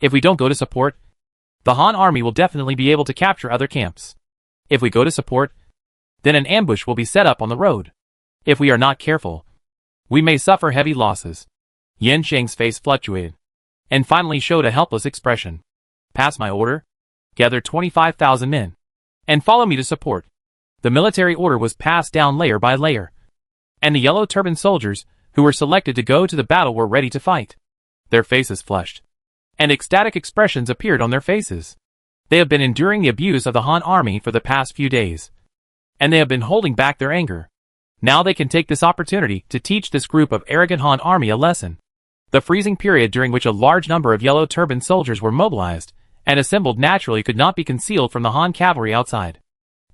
If we don't go to support, the Han army will definitely be able to capture other camps. If we go to support, then an ambush will be set up on the road. If we are not careful, we may suffer heavy losses. Yin Zheng's face fluctuated, and finally showed a helpless expression. Pass my order. Gather 25,000 men, and follow me to support. The military order was passed down layer by layer, and the yellow turban soldiers, who were selected to go to the battle, were ready to fight. Their faces flushed, and ecstatic expressions appeared on their faces. They have been enduring the abuse of the Han army for the past few days, and they have been holding back their anger. Now they can take this opportunity to teach this group of arrogant Han army a lesson. The freezing period during which a large number of yellow turban soldiers were mobilized and assembled naturally could not be concealed from the Han cavalry outside.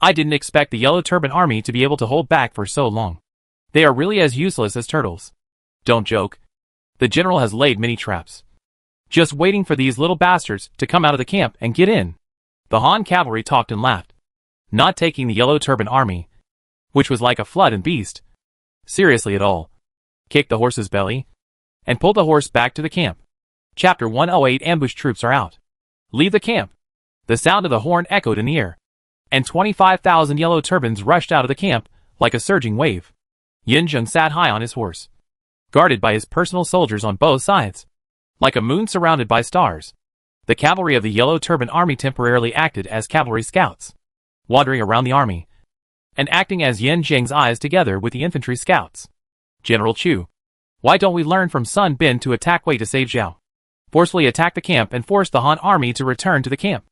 I didn't expect the yellow turban army to be able to hold back for so long. They are really as useless as turtles. Don't joke. The general has laid many traps. Just waiting for these little bastards to come out of the camp and get in. The Han cavalry talked and laughed, not taking the yellow turban army, which was like a flood and beast, seriously at all. Kick the horse's belly and pull the horse back to the camp. Chapter 108. Ambush troops are out. Leave the camp. The sound of the horn echoed in the air, and 25,000 yellow turbans rushed out of the camp like a surging wave. Yin Zheng sat high on his horse, guarded by his personal soldiers on both sides, like a moon surrounded by stars. The cavalry of the yellow turban army temporarily acted as cavalry scouts, wandering around the army, and acting as Yin Zheng's eyes together with the infantry scouts. General Chu, why don't we learn from Sun Bin to attack Wei to save Zhao? Forcefully attack the camp and force the Han army to return to the camp,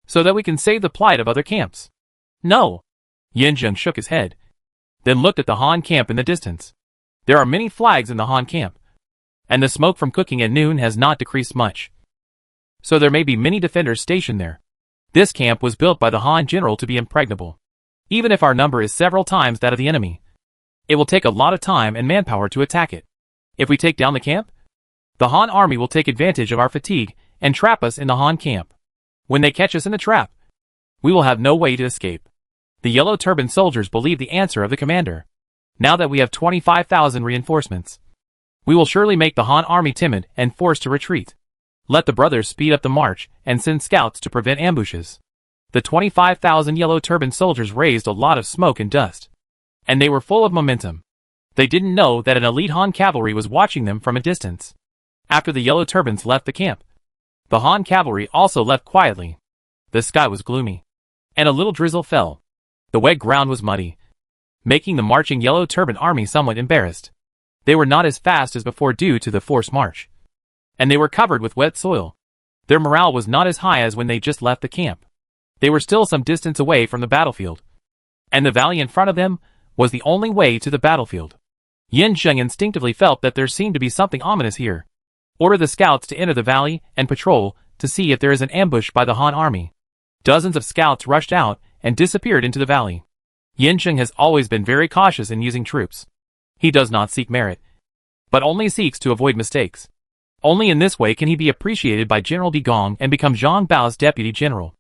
so that we can save the plight of other camps. No. Yin Zheng shook his head, then looked at the Han camp in the distance. There are many flags in the Han camp, and the smoke from cooking at noon has not decreased much. So there may be many defenders stationed there. This camp was built by the Han general to be impregnable. Even if our number is several times that of the enemy, it will take a lot of time and manpower to attack it. If we take down the camp, the Han army will take advantage of our fatigue and trap us in the Han camp. When they catch us in the trap, we will have no way to escape. The yellow turban soldiers believe the answer of the commander. Now that we have 25,000 reinforcements, we will surely make the Han army timid and forced to retreat. Let the brothers speed up the march and send scouts to prevent ambushes. The 25,000 yellow turban soldiers raised a lot of smoke and dust, and they were full of momentum. They didn't know that an elite Han cavalry was watching them from a distance. After the yellow turbans left the camp, the Han cavalry also left quietly. The sky was gloomy, and a little drizzle fell. The wet ground was muddy, making the marching yellow turban army somewhat embarrassed. They were not as fast as before due to the forced march, and they were covered with wet soil. Their morale was not as high as when they just left the camp. They were still some distance away from the battlefield, and the valley in front of them was the only way to the battlefield. Yin Zheng instinctively felt that there seemed to be something ominous here. Order the scouts to enter the valley and patrol to see if there is an ambush by the Han army. Dozens of scouts rushed out and disappeared into the valley. Yin Zheng has always been very cautious in using troops. He does not seek merit, but only seeks to avoid mistakes. Only in this way can he be appreciated by General Bi Gong and become Zhang Bao's deputy general.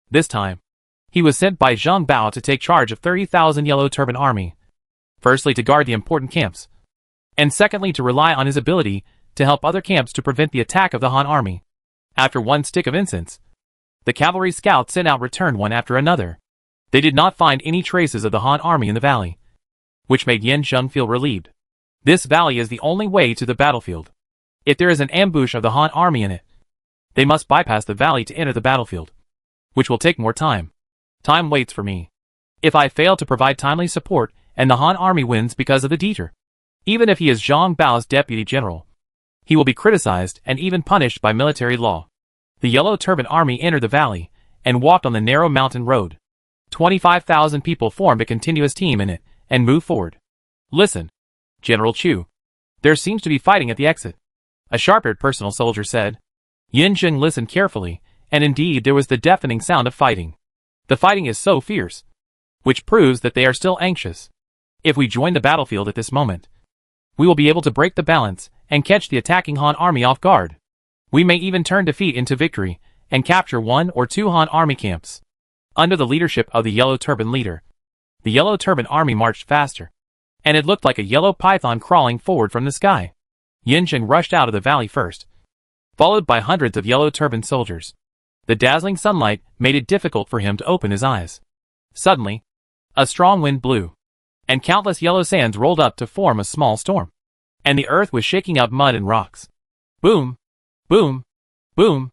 This time, he was sent by Zhang Bao to take charge of 30,000 yellow turban army. Firstly, to guard the important camps, and secondly, to rely on his ability to help other camps to prevent the attack of the Han army. After one stick of incense, the cavalry scouts sent out returned one after another. They did not find any traces of the Han army in the valley, which made Yin Zheng feel relieved. This valley is the only way to the battlefield. If there is an ambush of the Han army in it, they must bypass the valley to enter the battlefield, which will take more time. Time waits for me. If I fail to provide timely support and the Han army wins because of the detour, even if he is Zhang Bao's deputy general, he will be criticized and even punished by military law. The yellow turban army entered the valley and walked on the narrow mountain road. 25,000 people formed a continuous team in it and moved forward. Listen, General Chu. There seems to be fighting at the exit, a sharp-haired personal soldier said. Yin Zheng listened carefully, and indeed there was the deafening sound of fighting. The fighting is so fierce, which proves that they are still anxious. If we join the battlefield at this moment, we will be able to break the balance and catch the attacking Han army off guard. We may even turn defeat into victory and capture 1 or 2 Han army camps. Under the leadership of the yellow turban leader, the yellow turban army marched faster, and it looked like a yellow python crawling forward from the sky. Yin Zheng rushed out of the valley first, followed by hundreds of yellow turban soldiers. The dazzling sunlight made it difficult for him to open his eyes. Suddenly, a strong wind blew, and countless yellow sands rolled up to form a small storm, and the earth was shaking up mud and rocks. Boom! Boom! Boom!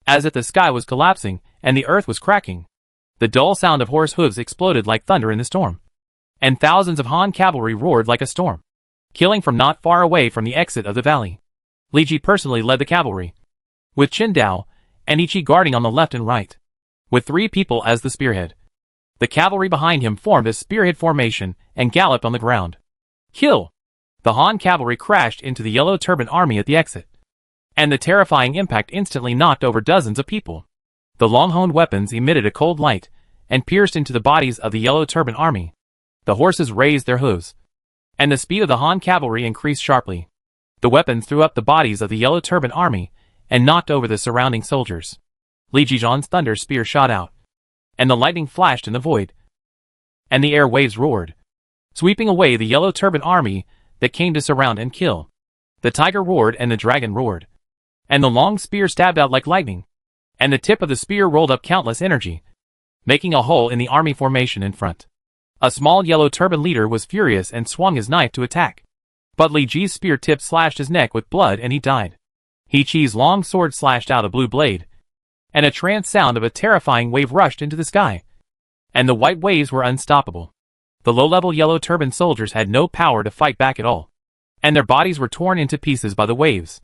As if the sky was collapsing and the earth was cracking. The dull sound of horse hooves exploded like thunder in the storm, and thousands of Han cavalry roared like a storm, killing from not far away from the exit of the valley. Li Ji personally led the cavalry, with Qin Dao and Yi Qi guarding on the left and right, with 3 people as the spearhead. The cavalry behind him formed a spearhead formation and galloped on the ground. Kill! The Han cavalry crashed into the Yellow Turban army at the exit. And the terrifying impact instantly knocked over dozens of people. The long-honed weapons emitted a cold light and pierced into the bodies of the Yellow Turban army. The horses raised their hooves, and the speed of the Han cavalry increased sharply. The weapons threw up the bodies of the Yellow Turban army and knocked over the surrounding soldiers. Li Jizhan's thunder spear shot out, and the lightning flashed in the void, and the air waves roared, sweeping away the Yellow Turban army that came to surround and kill. The tiger roared and the dragon roared, and the long spear stabbed out like lightning, and the tip of the spear rolled up countless energy, making a hole in the army formation in front. A small Yellow Turban leader was furious and swung his knife to attack. But Li Ji's spear tip slashed his neck with blood and he died. He Chi's long sword slashed out a blue blade, and a trance sound of a terrifying wave rushed into the sky. And the white waves were unstoppable. The low-level Yellow Turban soldiers had no power to fight back at all, and their bodies were torn into pieces by the waves.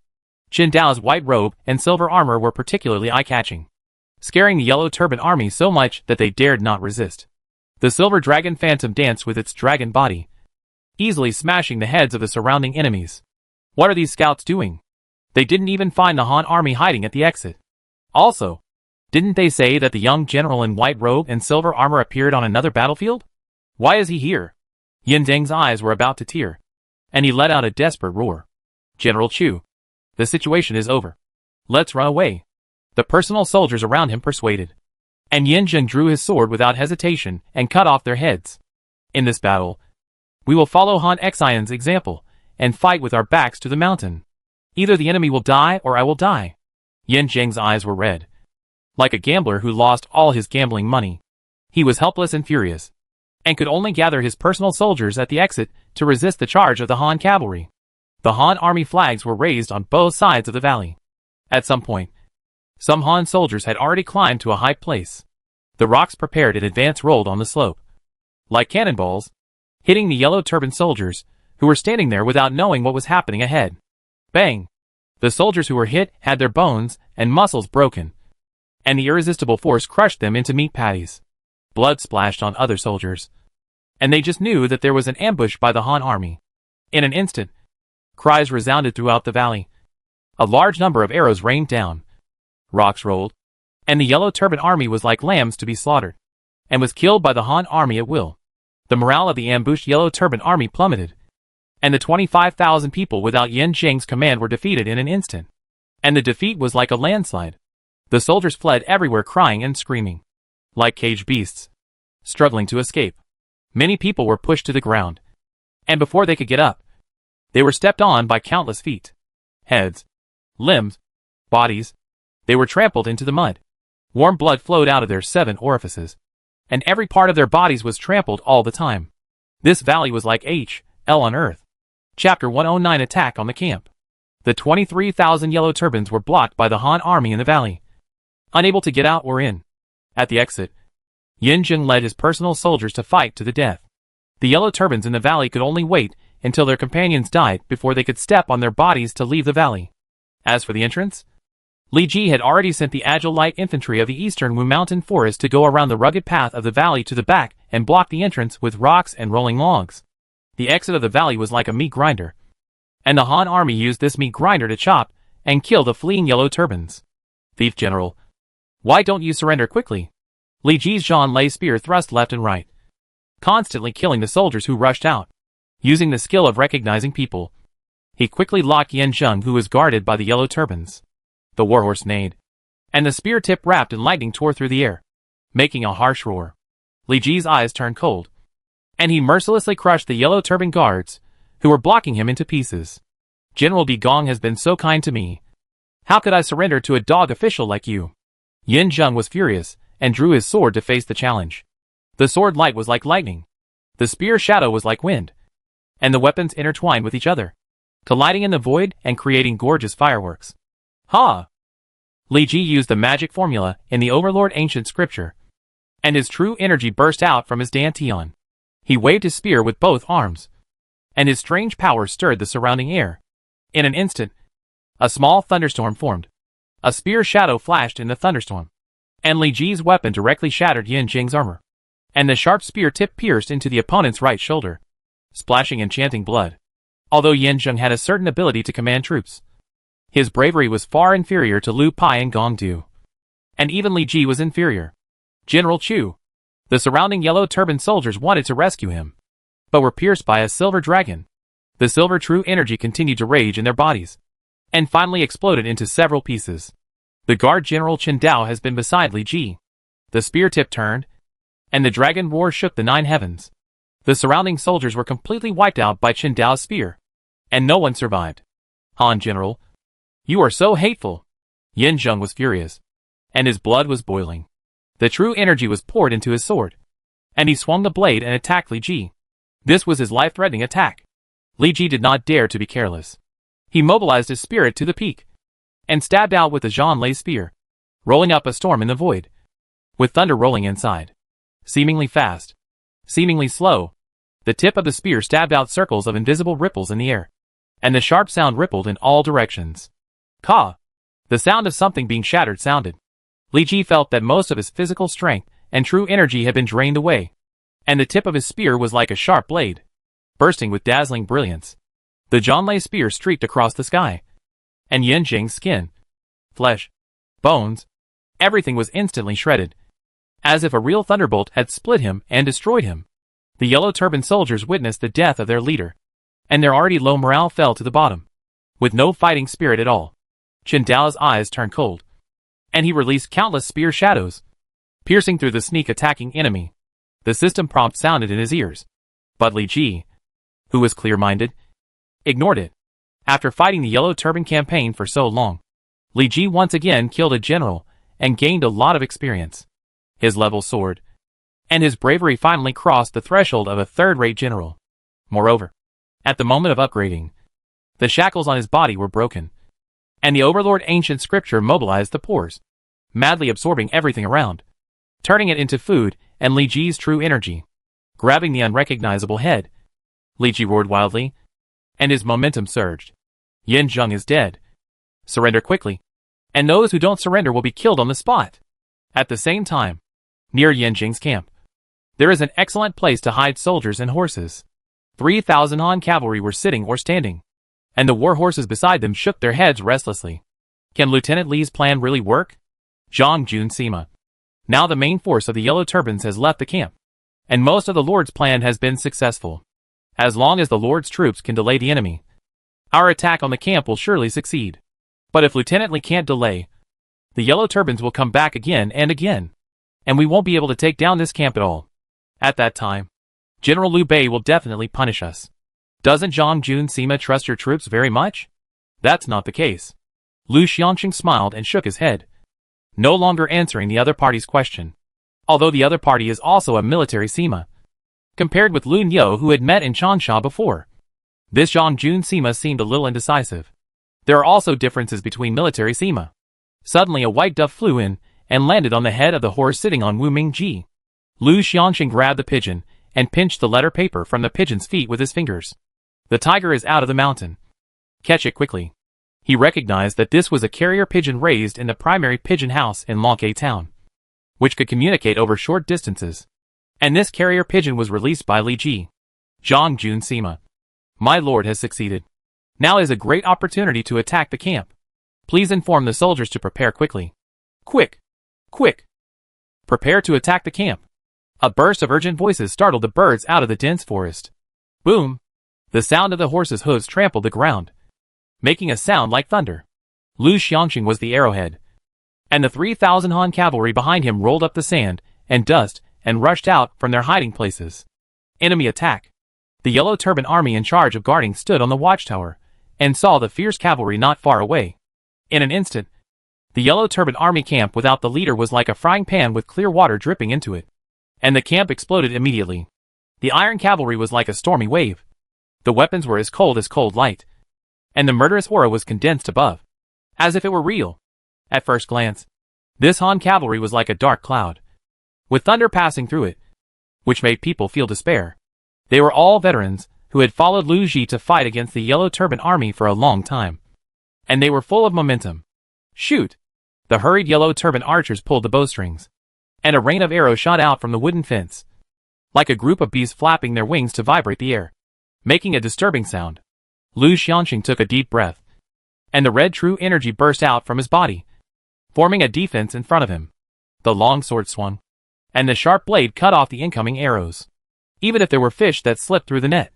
Qin Dao's white robe and silver armor were particularly eye-catching, scaring the Yellow Turban army so much that they dared not resist. The silver dragon phantom danced with its dragon body, easily smashing the heads of the surrounding enemies. What are these scouts doing? They didn't even find the Han army hiding at the exit. Also, didn't they say that the young general in white robe and silver armor appeared on another battlefield? Why is he here? Yin Zhang's eyes were about to tear, and he let out a desperate roar. General Chu, the situation is over. Let's run away. The personal soldiers around him persuaded. And Yin Zhang drew his sword without hesitation and cut off their heads. In this battle, we will follow Han Xion's example and fight with our backs to the mountain. Either the enemy will die or I will die. Yin Zhang's eyes were red, like a gambler who lost all his gambling money. He was helpless and furious, and could only gather his personal soldiers at the exit to resist the charge of the Han cavalry. The Han army flags were raised on both sides of the valley. At some point, some Han soldiers had already climbed to a high place. The rocks prepared in advance rolled on the slope, like cannonballs, hitting the Yellow Turban soldiers, who were standing there without knowing what was happening ahead. Bang! The soldiers who were hit had their bones and muscles broken, and the irresistible force crushed them into meat patties. Blood splashed on other soldiers, and they just knew that there was an ambush by the Han army. In an instant, cries resounded throughout the valley. A large number of arrows rained down. Rocks rolled, and the Yellow Turban army was like lambs to be slaughtered, and was killed by the Han army at will. The morale of the ambushed Yellow Turban army plummeted, and the 25,000 people without Yin Zhang's command were defeated in an instant. And the defeat was like a landslide. The soldiers fled everywhere crying and screaming, like caged beasts, struggling to escape. Many people were pushed to the ground, and before they could get up, they were stepped on by countless feet, heads, limbs, bodies. They were trampled into the mud. Warm blood flowed out of their 7 orifices, and every part of their bodies was trampled all the time. This valley was like H.L. on Earth. Chapter 109 Attack on the Camp. The 23,000 Yellow Turbans were blocked by the Han army in the valley, unable to get out or in. At the exit, Yin Zhang led his personal soldiers to fight to the death. The Yellow Turbans in the valley could only wait until their companions died before they could step on their bodies to leave the valley. As for the entrance, Li Ji had already sent the agile light infantry of the eastern Wu Mountain forest to go around the rugged path of the valley to the back and block the entrance with rocks and rolling logs. The exit of the valley was like a meat grinder, and the Han army used this meat grinder to chop and kill the fleeing Yellow Turbans. Thief General, why don't you surrender quickly? Li Jizhan lay spear thrust left and right, constantly killing the soldiers who rushed out. Using the skill of recognizing people, he quickly locked Yin Zhang, who was guarded by the Yellow Turbans. The warhorse neighed, and the spear tip wrapped in lightning tore through the air, making a harsh roar. Li Ji's eyes turned cold, and he mercilessly crushed the Yellow Turban guards, who were blocking him into pieces. General Di Gong has been so kind to me. How could I surrender to a dog official like you? Yin Zhang was furious, and drew his sword to face the challenge. The sword light was like lightning. The spear shadow was like wind, and the weapons intertwined with each other, colliding in the void and creating gorgeous fireworks. Ha! Li Ji used the magic formula in the Overlord ancient scripture, and his true energy burst out from his dantian. He waved his spear with both arms, and his strange power stirred the surrounding air. In an instant, a small thunderstorm formed. A spear shadow flashed in the thunderstorm, and Li Ji's weapon directly shattered Yin Zhang's armor, and the sharp spear tip pierced into the opponent's right shoulder. splashing enchanting blood. Although Yanzheng had a certain ability to command troops, his bravery was far inferior to Lu Pai and Gong Du. And even Li Ji was inferior. General Chu. The surrounding yellow turban soldiers wanted to rescue him, but were pierced by a silver dragon. The silver true energy continued to rage in their bodies, and finally exploded into several pieces. The guard General Chen Dao has been beside Li Ji. The spear tip turned, and the dragon roar shook the 9 heavens. The surrounding soldiers were completely wiped out by Chen Dao's spear, and no one survived. Han General, you are so hateful. Yanzheng was furious, and his blood was boiling. The true energy was poured into his sword, and he swung the blade and attacked Li Ji. This was his life-threatening attack. Li Ji did not dare to be careless. He mobilized his spirit to the peak, and stabbed out with the Zhanlei spear, rolling up a storm in the void, with thunder rolling inside. Seemingly fast, seemingly slow, the tip of the spear stabbed out circles of invisible ripples in the air, and the sharp sound rippled in all directions. Ka! The sound of something being shattered sounded. Li Ji felt that most of his physical strength and true energy had been drained away, and the tip of his spear was like a sharp blade, bursting with dazzling brilliance. The Zhanlei spear streaked across the sky, and Yanzheng's skin, flesh, bones, everything was instantly shredded, as if a real thunderbolt had split him and destroyed him. The yellow turban soldiers witnessed the death of their leader, and their already low morale fell to the bottom. With no fighting spirit at all, Chen Dao's eyes turned cold, and he released countless spear shadows, piercing through the sneak-attacking enemy. The system prompt sounded in his ears, but Li Ji, who was clear-minded, ignored it. After fighting the Yellow Turban campaign for so long, Li Ji once again killed a general and gained a lot of experience. His level soared, and his bravery finally crossed the threshold of a third-rate general. Moreover, at the moment of upgrading, the shackles on his body were broken, and the Overlord Ancient Scripture mobilized the pores, madly absorbing everything around, turning it into food and Li Ji's true energy. Grabbing the unrecognizable head, Li Ji roared wildly, and his momentum surged. Yanzheng is dead. Surrender quickly, and those who don't surrender will be killed on the spot. At the same time, near Yanzheng's camp, there is an excellent place to hide soldiers and horses. 3,000 Han cavalry were sitting or standing, and the war horses beside them shook their heads restlessly. Can Lieutenant Li's plan really work? Zhang Jun Sima. Now the main force of the Yellow Turbans has left the camp, and most of the Lord's plan has been successful. As long as the Lord's troops can delay the enemy, our attack on the camp will surely succeed. But if Lieutenant Li can't delay, the Yellow Turbans will come back again and again, and we won't be able to take down this camp at all. At that time, General Liu Bei will definitely punish us. Doesn't Zhang Jun Sima trust your troops very much? That's not the case. Lu Xiangqing smiled and shook his head, no longer answering the other party's question. Although the other party is also a military Sima, compared with Lun Yo who had met in Changsha before, this Zhang Jun Sima seemed a little indecisive. There are also differences between military Sima. Suddenly a white dove flew in and landed on the head of the horse sitting on Wu Mingji. Lu Xiangqing grabbed the pigeon and pinched the letter paper from the pigeon's feet with his fingers. The tiger is out of the mountain. Catch it quickly. He recognized that this was a carrier pigeon raised in the primary pigeon house in Longke town, which could communicate over short distances. And this carrier pigeon was released by Li Ji. Zhang Jun Sima. My lord has succeeded. Now is a great opportunity to attack the camp. Please inform the soldiers to prepare quickly. Quick! Quick! Prepare to attack the camp. A burst of urgent voices startled the birds out of the dense forest. Boom! The sound of the horse's hooves trampled the ground, making a sound like thunder. Lu Xiangqing was the arrowhead, and the 3,000 Han cavalry behind him rolled up the sand and dust and rushed out from their hiding places. Enemy attack. The Yellow Turban army in charge of guarding stood on the watchtower and saw the fierce cavalry not far away. In an instant, the Yellow Turban army camp without the leader was like a frying pan with clear water dripping into it, and the camp exploded immediately. The Iron Cavalry was like a stormy wave. The weapons were as cold light, and the murderous aura was condensed above, as if it were real. At first glance, this Han cavalry was like a dark cloud, with thunder passing through it, which made people feel despair. They were all veterans who had followed Lu Ji to fight against the Yellow Turban army for a long time, and they were full of momentum. Shoot! The hurried Yellow Turban archers pulled the bowstrings, and a rain of arrows shot out from the wooden fence, like a group of bees flapping their wings to vibrate the air. making a disturbing sound. Lu Xianxing took a deep breath, and the red true energy burst out from his body, forming a defense in front of him. The long sword swung, and the sharp blade cut off the incoming arrows. Even if there were fish that slipped through the net,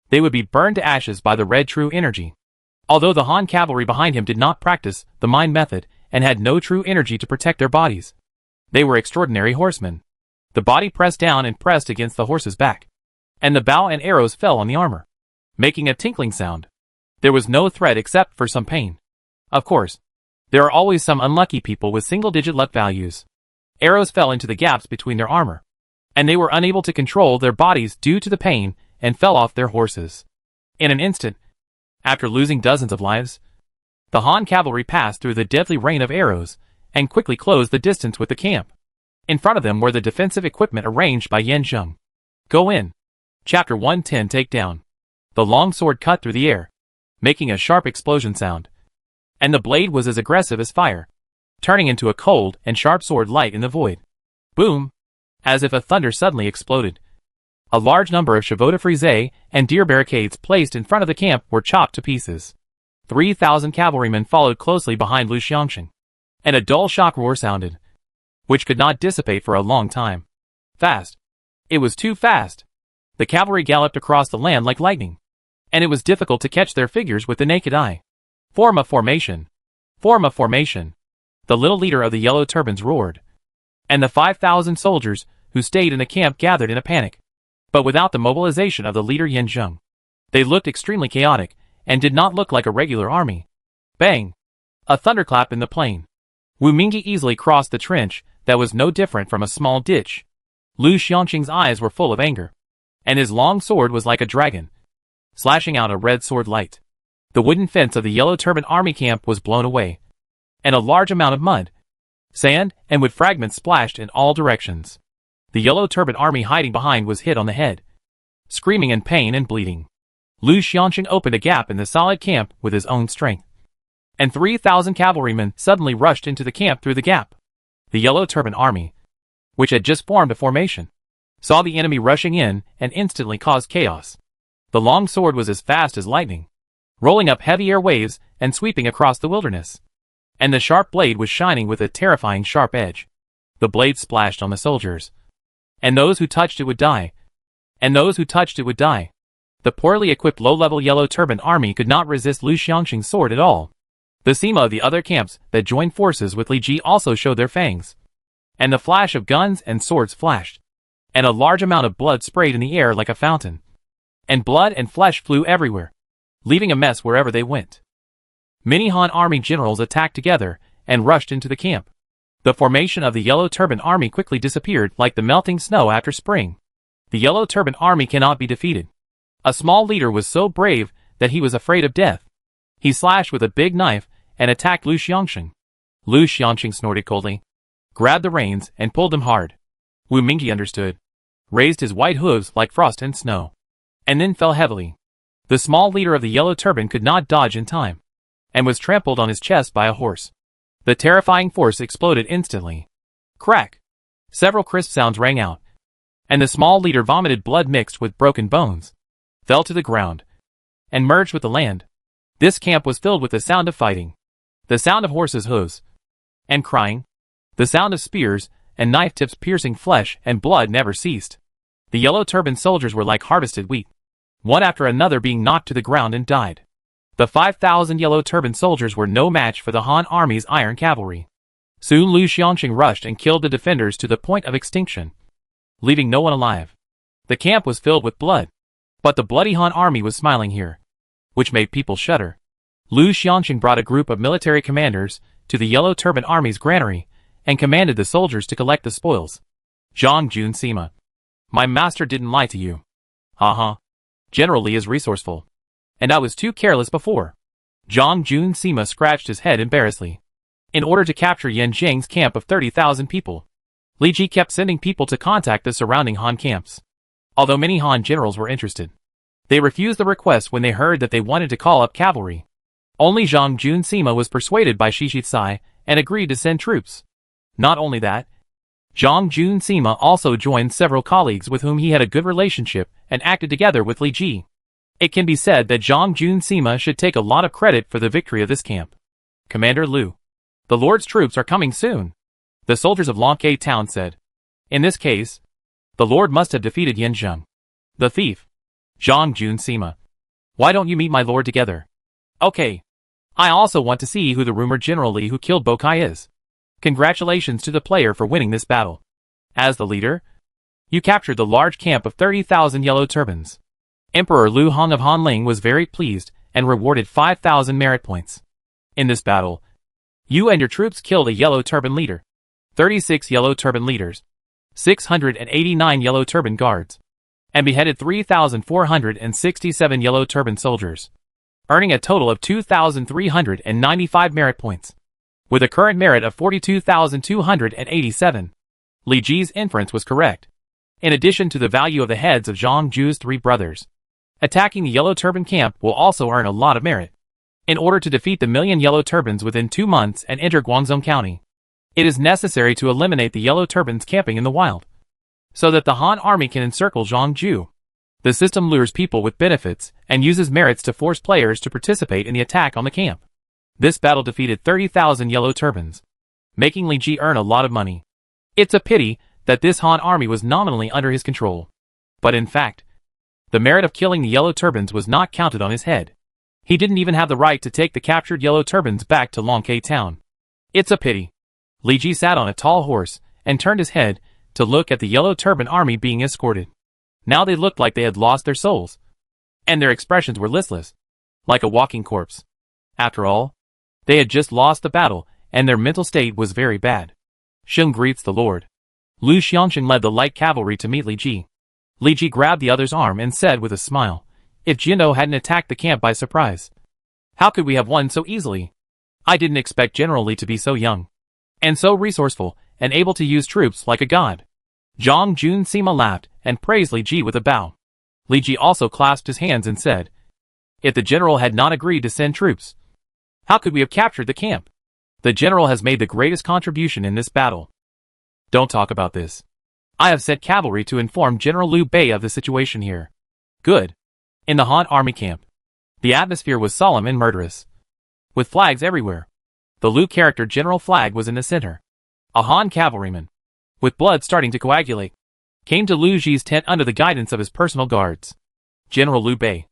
they would be burned to ashes by the red true energy. Although the Han cavalry behind him did not practice the mind method and had no true energy to protect their bodies, they were extraordinary horsemen. The body pressed down and pressed against the horse's back, and the bow and arrows fell on the armor, making a tinkling sound. There was no threat except for some pain. Of course, there are always some unlucky people with single-digit luck values. Arrows fell into the gaps between their armor, and they were unable to control their bodies due to the pain and fell off their horses. In an instant, after losing dozens of lives, the Han cavalry passed through the deadly rain of arrows and quickly closed the distance with the camp. In front of them were the defensive equipment arranged by Yan Zheng. Go in. Chapter 110 Takedown. The long sword cut through the air, making a sharp explosion sound, and the blade was as aggressive as fire, turning into a cold and sharp sword light in the void. Boom! As if a thunder suddenly exploded. A large number of chevaux frise and deer barricades placed in front of the camp were chopped to pieces. 3,000 cavalrymen followed closely behind Lu Xianxing, and a dull shock roar sounded, which could not dissipate for a long time. Fast. It was too fast. The cavalry galloped across the land like lightning, and it was difficult to catch their figures with the naked eye. Form a formation. Form a formation. The little leader of the yellow turbans roared, and the 5,000 soldiers who stayed in the camp gathered in a panic. But without the mobilization of the leader Yan Zheng, they looked extremely chaotic and did not look like a regular army. Bang! A thunderclap in the plain. Wu Mingyi easily crossed the trench that was no different from a small ditch. Lu Xianxing's eyes were full of anger, and his long sword was like a dragon, slashing out a red sword light. The wooden fence of the Yellow Turban army camp was blown away, and a large amount of mud, sand, and wood fragments splashed in all directions. The Yellow Turban army hiding behind was hit on the head, screaming in pain and bleeding. Lu Xianxing opened a gap in the solid camp with his own strength, and 3,000 cavalrymen suddenly rushed into the camp through the gap. The Yellow Turban army, which had just formed a formation, saw the enemy rushing in and instantly caused chaos. The long sword was as fast as lightning, rolling up heavy air waves and sweeping across the wilderness, and the sharp blade was shining with a terrifying sharp edge. The blade splashed on the soldiers, and those who touched it would die. And those who touched it would die. The poorly equipped low-level Yellow Turban army could not resist Lu Xianxing's sword at all. The Sima of the other camps that joined forces with Li Ji also showed their fangs, and the flash of guns and swords flashed, and a large amount of blood sprayed in the air like a fountain, and blood and flesh flew everywhere, leaving a mess wherever they went. Many Han army generals attacked together and rushed into the camp. The formation of the Yellow Turban army quickly disappeared like the melting snow after spring. The Yellow Turban army cannot be defeated. A small leader was so brave that he was afraid of death. He slashed with a big knife and attacked Lu Xianxing. Lu Xianxing snorted coldly, grabbed the reins and pulled them hard. Wu Mingyi understood, raised his white hooves like frost and snow, and then fell heavily. The small leader of the Yellow Turban could not dodge in time, and was trampled on his chest by a horse. The terrifying force exploded instantly. Crack! Several crisp sounds rang out, and the small leader vomited blood mixed with broken bones, fell to the ground, and merged with the land. This camp was filled with the sound of fighting, the sound of horses' hooves, and crying. The sound of spears and knife tips piercing flesh and blood never ceased. The Yellow Turban soldiers were like harvested wheat, one after another being knocked to the ground and died. The 5,000 Yellow Turban soldiers were no match for the Han army's iron cavalry. Soon Lu Xianxing rushed and killed the defenders to the point of extinction, leaving no one alive. The camp was filled with blood, but the bloody Han army was smiling here, which made people shudder. Lu Xianxing brought a group of military commanders to the Yellow Turban army's granary and commanded the soldiers to collect the spoils. Zhang Jun Sima. My master didn't lie to you. Haha. General Li is resourceful, and I was too careless before. Zhang Jun Sima scratched his head embarrassedly. In order to capture Yan Zheng's camp of 30,000 people, Li Ji kept sending people to contact the surrounding Han camps. Although many Han generals were interested, they refused the request when they heard that they wanted to call up cavalry. Only Zhang Jun Sima was persuaded by Shi Tsai and agreed to send troops. Not only that, Zhang Jun Sima also joined several colleagues with whom he had a good relationship and acted together with Li Ji. It can be said that Zhang Jun Sima should take a lot of credit for the victory of this camp. Commander Lu. The Lord's troops are coming soon, the soldiers of Longke town said. In this case, the Lord must have defeated Yin Zheng, the thief. Zhang Jun Sima. Why don't you meet my lord together? Okay. I also want to see who the rumored General Li who killed Bokai is. Congratulations to the player for winning this battle. As the leader, you captured the large camp of 30,000 yellow turbans. Emperor Lu Hong of Hanling was very pleased and rewarded 5,000 merit points. In this battle, you and your troops killed a yellow turban leader, 36 yellow turban leaders, 689 yellow turban guards, and beheaded 3,467 yellow turban soldiers, earning a total of 2,395 merit points, with a current merit of 42,287. Li Ji's inference was correct. In addition to the value of the heads of Zhang Ju's three brothers, attacking the yellow turban camp will also earn a lot of merit. In order to defeat the million yellow turbans within 2 months and enter Guangzhou County, it is necessary to eliminate the yellow turbans camping in the wild, so that the Han army can encircle Zhangju. The system lures people with benefits and uses merits to force players to participate in the attack on the camp. This battle defeated 30,000 yellow turbans, making Li Ji earn a lot of money. It's a pity that this Han army was nominally under his control, but in fact, the merit of killing the yellow turbans was not counted on his head. He didn't even have the right to take the captured yellow turbans back to Longke town. It's a pity. Li Ji sat on a tall horse and turned his head to look at the yellow turban army being escorted. Now they looked like they had lost their souls, and their expressions were listless, like a walking corpse. After all, they had just lost the battle, and their mental state was very bad. Sheng greets the Lord. Lu Xiangsheng led the light cavalry to meet Li Ji. Li Ji grabbed the other's arm and said with a smile, "If Jindo hadn't attacked the camp by surprise, how could we have won so easily? I didn't expect General Li to be so young, and so resourceful, and able to use troops like a god." Zhang Jun Sima laughed and praised Li Ji with a bow. Li Ji also clasped his hands and said, "If the general had not agreed to send troops, how could we have captured the camp? The general has made the greatest contribution in this battle. Don't talk about this. I have sent cavalry to inform General Liu Bei of the situation here." Good. In the Han army camp, the atmosphere was solemn and murderous, with flags everywhere. The Liu character general flag was in the center. A Han cavalryman, with blood starting to coagulate, came to Liu Ji's tent under the guidance of his personal guards. General Liu Bei.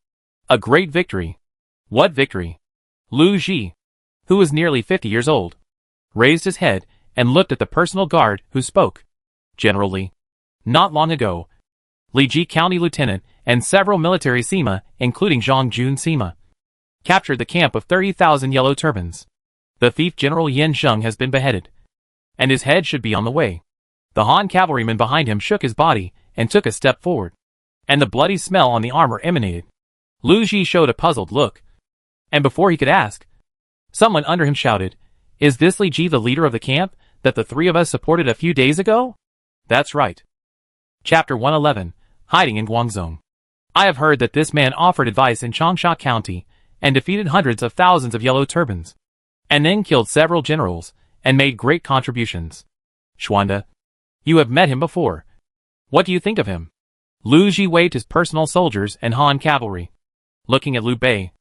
A great victory. What victory? Liu Ji, who was nearly 50 years old, raised his head and looked at the personal guard who spoke. General Li. Not long ago, Li Ji County Lieutenant and several military Sima, including Zhang Jun Sima, captured the camp of 30,000 yellow turbans. The thief General Yin Zheng has been beheaded, and his head should be on the way. The Han cavalryman behind him shook his body and took a step forward, and the bloody smell on the armor emanated. Liu Ji showed a puzzled look, and before he could ask, someone under him shouted, "Is this Li Ji the leader of the camp that the three of us supported a few days ago?" That's right. Chapter 111, Hiding in Guangzhou. I have heard that this man offered advice in Changsha County and defeated hundreds of thousands of yellow turbans, and then killed several generals and made great contributions. Xuanda, you have met him before. What do you think of him? Liu Ji waved his personal soldiers and Han cavalry, looking at Liu Bei,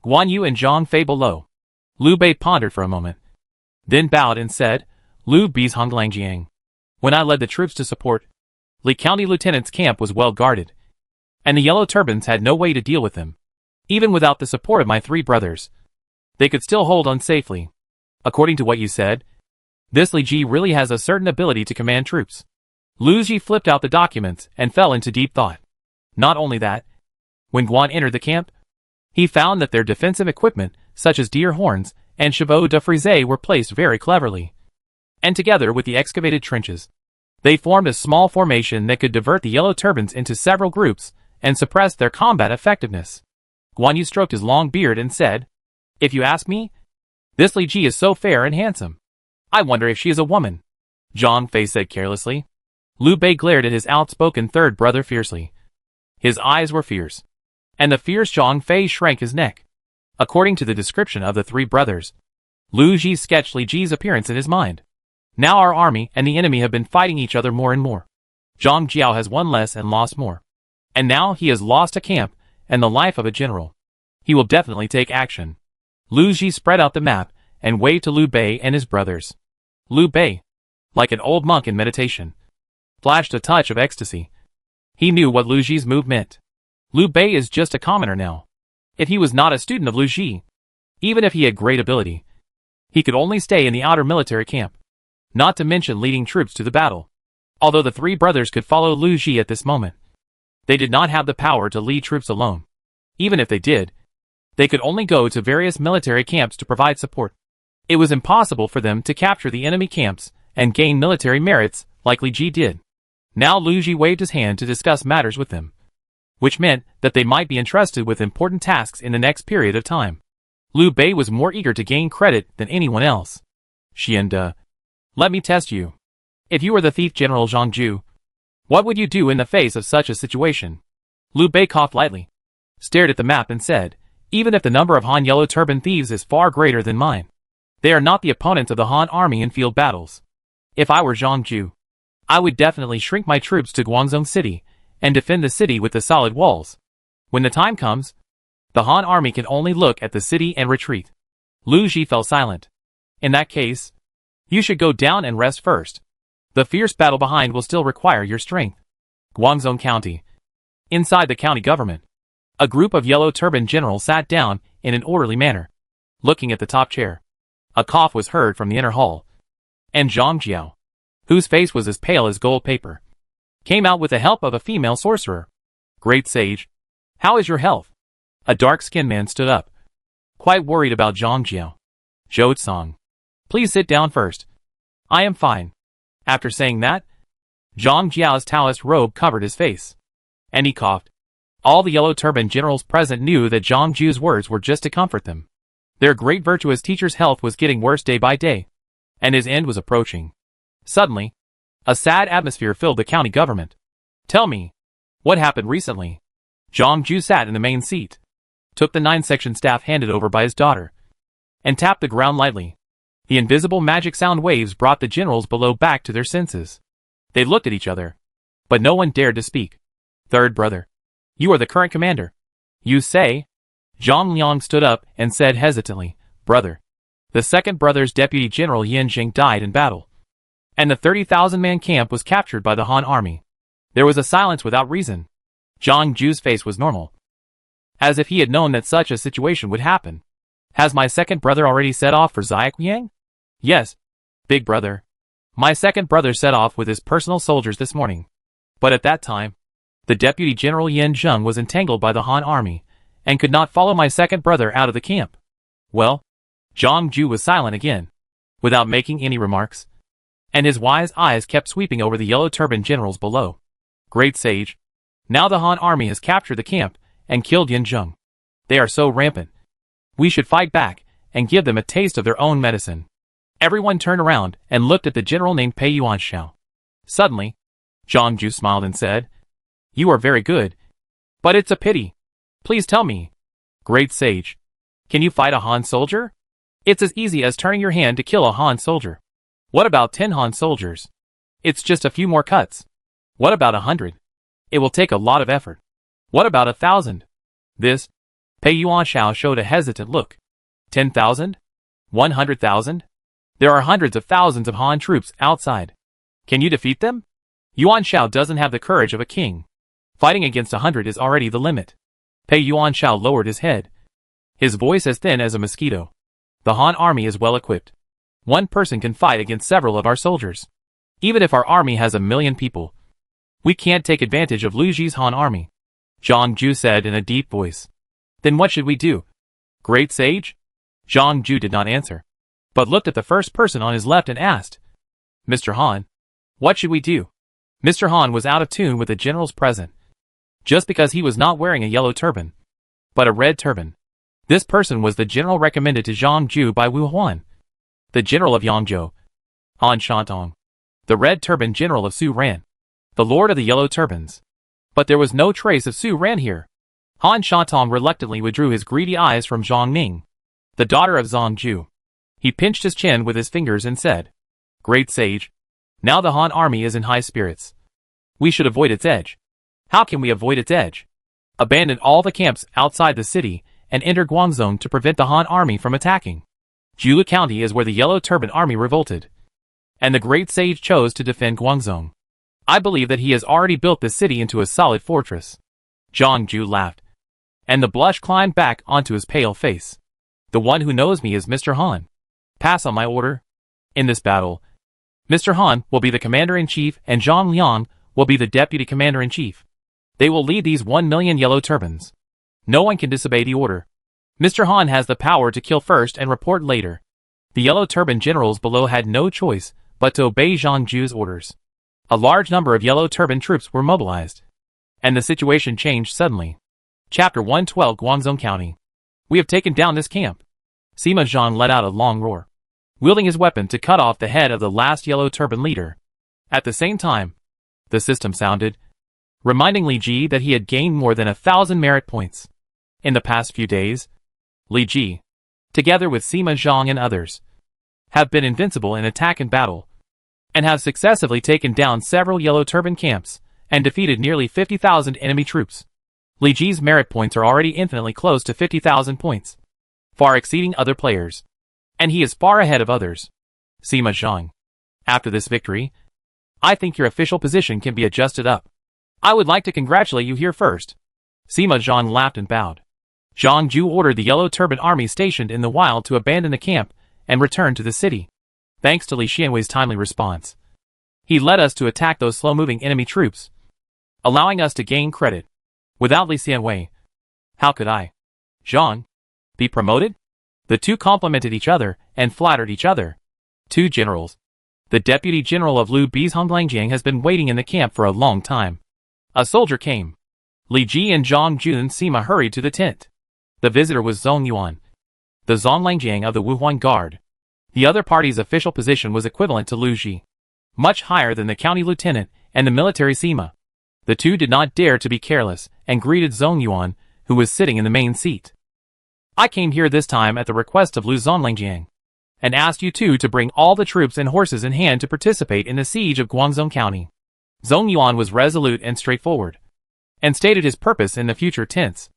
Guan Yu and Zhang Fei below. Liu Bei pondered for a moment, then bowed and said, "Liu Bei's Honglangjiang. When I led the troops to support, Li County Lieutenant's camp was well guarded, and the yellow turbans had no way to deal with them. Even without the support of my three brothers, they could still hold on safely. According to what you said, this Li Ji really has a certain ability to command troops." Liu Ji flipped out the documents and fell into deep thought. Not only that, when Guan entered the camp, he found that their defensive equipment, such as deer horns and chevaux de frise, were placed very cleverly, and together with the excavated trenches, they formed a small formation that could divert the yellow turbans into several groups and suppress their combat effectiveness. Guan Yu stroked his long beard and said, "If you ask me, this Li Ji is so fair and handsome. I wonder if she is a woman." Zhang Fei said carelessly. Liu Bei glared at his outspoken third brother fiercely. His eyes were fierce, and the fierce Zhang Fei shrank his neck. According to the description of the three brothers, Liu Ji sketched Li Ji's appearance in his mind. Now our army and the enemy have been fighting each other more and more. Zhang Jiao has won less and lost more. And now he has lost a camp and the life of a general. He will definitely take action. Lu Ji spread out the map and waved to Liu Bei and his brothers. Liu Bei, like an old monk in meditation, flashed a touch of ecstasy. He knew what Lu Ji's move meant. Liu Bei is just a commoner now. If he was not a student of Lu Ji, even if he had great ability, he could only stay in the outer military camp, not to mention leading troops to the battle. Although the three brothers could follow Lu Ji at this moment, they did not have the power to lead troops alone. Even if they did, they could only go to various military camps to provide support. It was impossible for them to capture the enemy camps and gain military merits like Li Ji did. Now Lu Ji waved his hand to discuss matters with them, which meant that they might be entrusted with important tasks in the next period of time. Liu Bei was more eager to gain credit than anyone else. Let me test you. If you were the thief General Zhang Ju, what would you do in the face of such a situation? Liu Bei coughed lightly, stared at the map and said, even if the number of Han Yellow Turban thieves is far greater than mine, they are not the opponents of the Han army in field battles. If I were Zhang Ju, I would definitely shrink my troops to Guangzhou City and defend the city with the solid walls. When the time comes, the Han army can only look at the city and retreat. Lu Ji fell silent. In that case, you should go down and rest first. The fierce battle behind will still require your strength. Guangzhou County. Inside the county government, a group of yellow turban generals sat down in an orderly manner, looking at the top chair. A cough was heard from the inner hall, and Zhang Jiao, whose face was as pale as gold paper, came out with the help of a female sorcerer. Great sage, how is your health? A dark-skinned man stood up, quite worried about Zhang Jiao. Zhou Tsang, please sit down first. I am fine. After saying that, Zhang Jiao's Taoist robe covered his face, and he coughed. All the yellow turban generals present knew that Zhang Ju's words were just to comfort them. Their great virtuous teacher's health was getting worse day by day, and his end was approaching. Suddenly, a sad atmosphere filled the county government. Tell me, what happened recently? Zhang Ju sat in the main seat, took the 9-section staff handed over by his daughter, and tapped the ground lightly. The invisible magic sound waves brought the generals below back to their senses. They looked at each other, but no one dared to speak. Third brother, you are the current commander. You say? Zhang Liang stood up and said hesitantly, brother. The second brother's deputy general Yin Jing died in battle, and the 30,000-man camp was captured by the Han army. There was a silence without reason. Zhang Ju's face was normal, as if he had known that such a situation would happen. Has my second brother already set off for Xiaoqiang? Yes, big brother. My second brother set off with his personal soldiers this morning. But at that time, the deputy general Yin Zheng was entangled by the Han army, and could not follow my second brother out of the camp. Well, Zhang Ju was silent again, without making any remarks, and his wise eyes kept sweeping over the yellow turban generals below. Great sage, now the Han army has captured the camp and killed Yin Zheng. They are so rampant. We should fight back and give them a taste of their own medicine. Everyone turned around and looked at the general named Pei Yuanshao. Suddenly, Zhang Ju smiled and said, you are very good, but it's a pity. Please tell me, great sage, can you fight a Han soldier? It's as easy as turning your hand to kill a Han soldier. What about 10 Han soldiers? It's just a few more cuts. What about 100? It will take a lot of effort. What about 1,000? This, Pei Yuanshao showed a hesitant look. 10,000? 100,000? There are hundreds of thousands of Han troops outside. Can you defeat them? Yuanshao doesn't have the courage of a king. Fighting against 100 is already the limit. Pei Yuanshao lowered his head, his voice as thin as a mosquito. The Han army is well equipped. One person can fight against several of our soldiers. Even if our army has 1 million people, we can't take advantage of Lu Ji's Han army. Zhang Ju said in a deep voice. Then what should we do? Great sage? Zhang Ju did not answer, but looked at the first person on his left and asked, Mr. Han, what should we do? Mr. Han was out of tune with the generals present, just because he was not wearing a yellow turban, but a red turban. This person was the general recommended to Zhang Ju by Wu Huan, the general of Yangzhou, Han Shantong, the red turban general of Su Ran, the lord of the yellow turbans. But there was no trace of Su Ran here. Han Shantong reluctantly withdrew his greedy eyes from Zhang Ning, the daughter of Zhang Ju. He pinched his chin with his fingers and said, Great sage, now the Han army is in high spirits. We should avoid its edge. How can we avoid its edge? abandon all the camps outside the city, and enter Guangzhou to prevent the Han army from attacking. Julu County is where the Yellow Turban Army revolted, and the great sage chose to defend Guangzhou. I believe that he has already built this city into a solid fortress. Zhang Ju laughed, and the blush climbed back onto his pale face. The one who knows me is Mr. Han. Pass on my order. In this battle, Mr. Han will be the commander-in-chief and Zhang Liang will be the deputy commander-in-chief. They will lead these 1 million yellow turbans. No one can disobey the order. Mr. Han has the power to kill first and report later. The yellow turban generals below had no choice but to obey Zhang Ju's orders. A large number of yellow turban troops were mobilized, and the situation changed suddenly. Chapter 112 Guangzhou County. We have taken down this camp. Sima Zhang let out a long roar, wielding his weapon to cut off the head of the last yellow turban leader. At the same time, the system sounded, reminding Li Ji that he had gained more than 1,000 merit points. In the past few days, Li Ji, together with Sima Zhang and others, have been invincible in attack and battle, and have successively taken down several yellow turban camps, and defeated nearly 50,000 enemy troops. Li Ji's merit points are already infinitely close to 50,000 points, far exceeding other players, and he is far ahead of others. Sima Zhang, after this victory, I think your official position can be adjusted up. I would like to congratulate you here first. Sima Zhang laughed and bowed. Zhang Ju ordered the Yellow Turban Army stationed in the wild to abandon the camp and return to the city. Thanks to Li Xianwei's timely response, he led us to attack those slow-moving enemy troops, allowing us to gain credit. Without Li Xianwei, how could I, Zhang, be promoted? The two complimented each other and flattered each other. Two generals. The deputy general of Liu Bei's Honglangjiang has been waiting in the camp for a long time. A soldier came. Li Ji and Zhang Jun Sima hurried to the tent. The visitor was Zhong Yuan, the Zonglangjiang of the Wuhuan Guard. The other party's official position was equivalent to Liu Ji, much higher than the county lieutenant and the military Sima. The two did not dare to be careless and greeted Zhong Yuan, who was sitting in the main seat. I came here this time at the request of Liu Zonglangjiang, and asked you two to bring all the troops and horses in hand to participate in the siege of Guangzhou County. Zhong Yuan was resolute and straightforward, and stated his purpose in the future tense.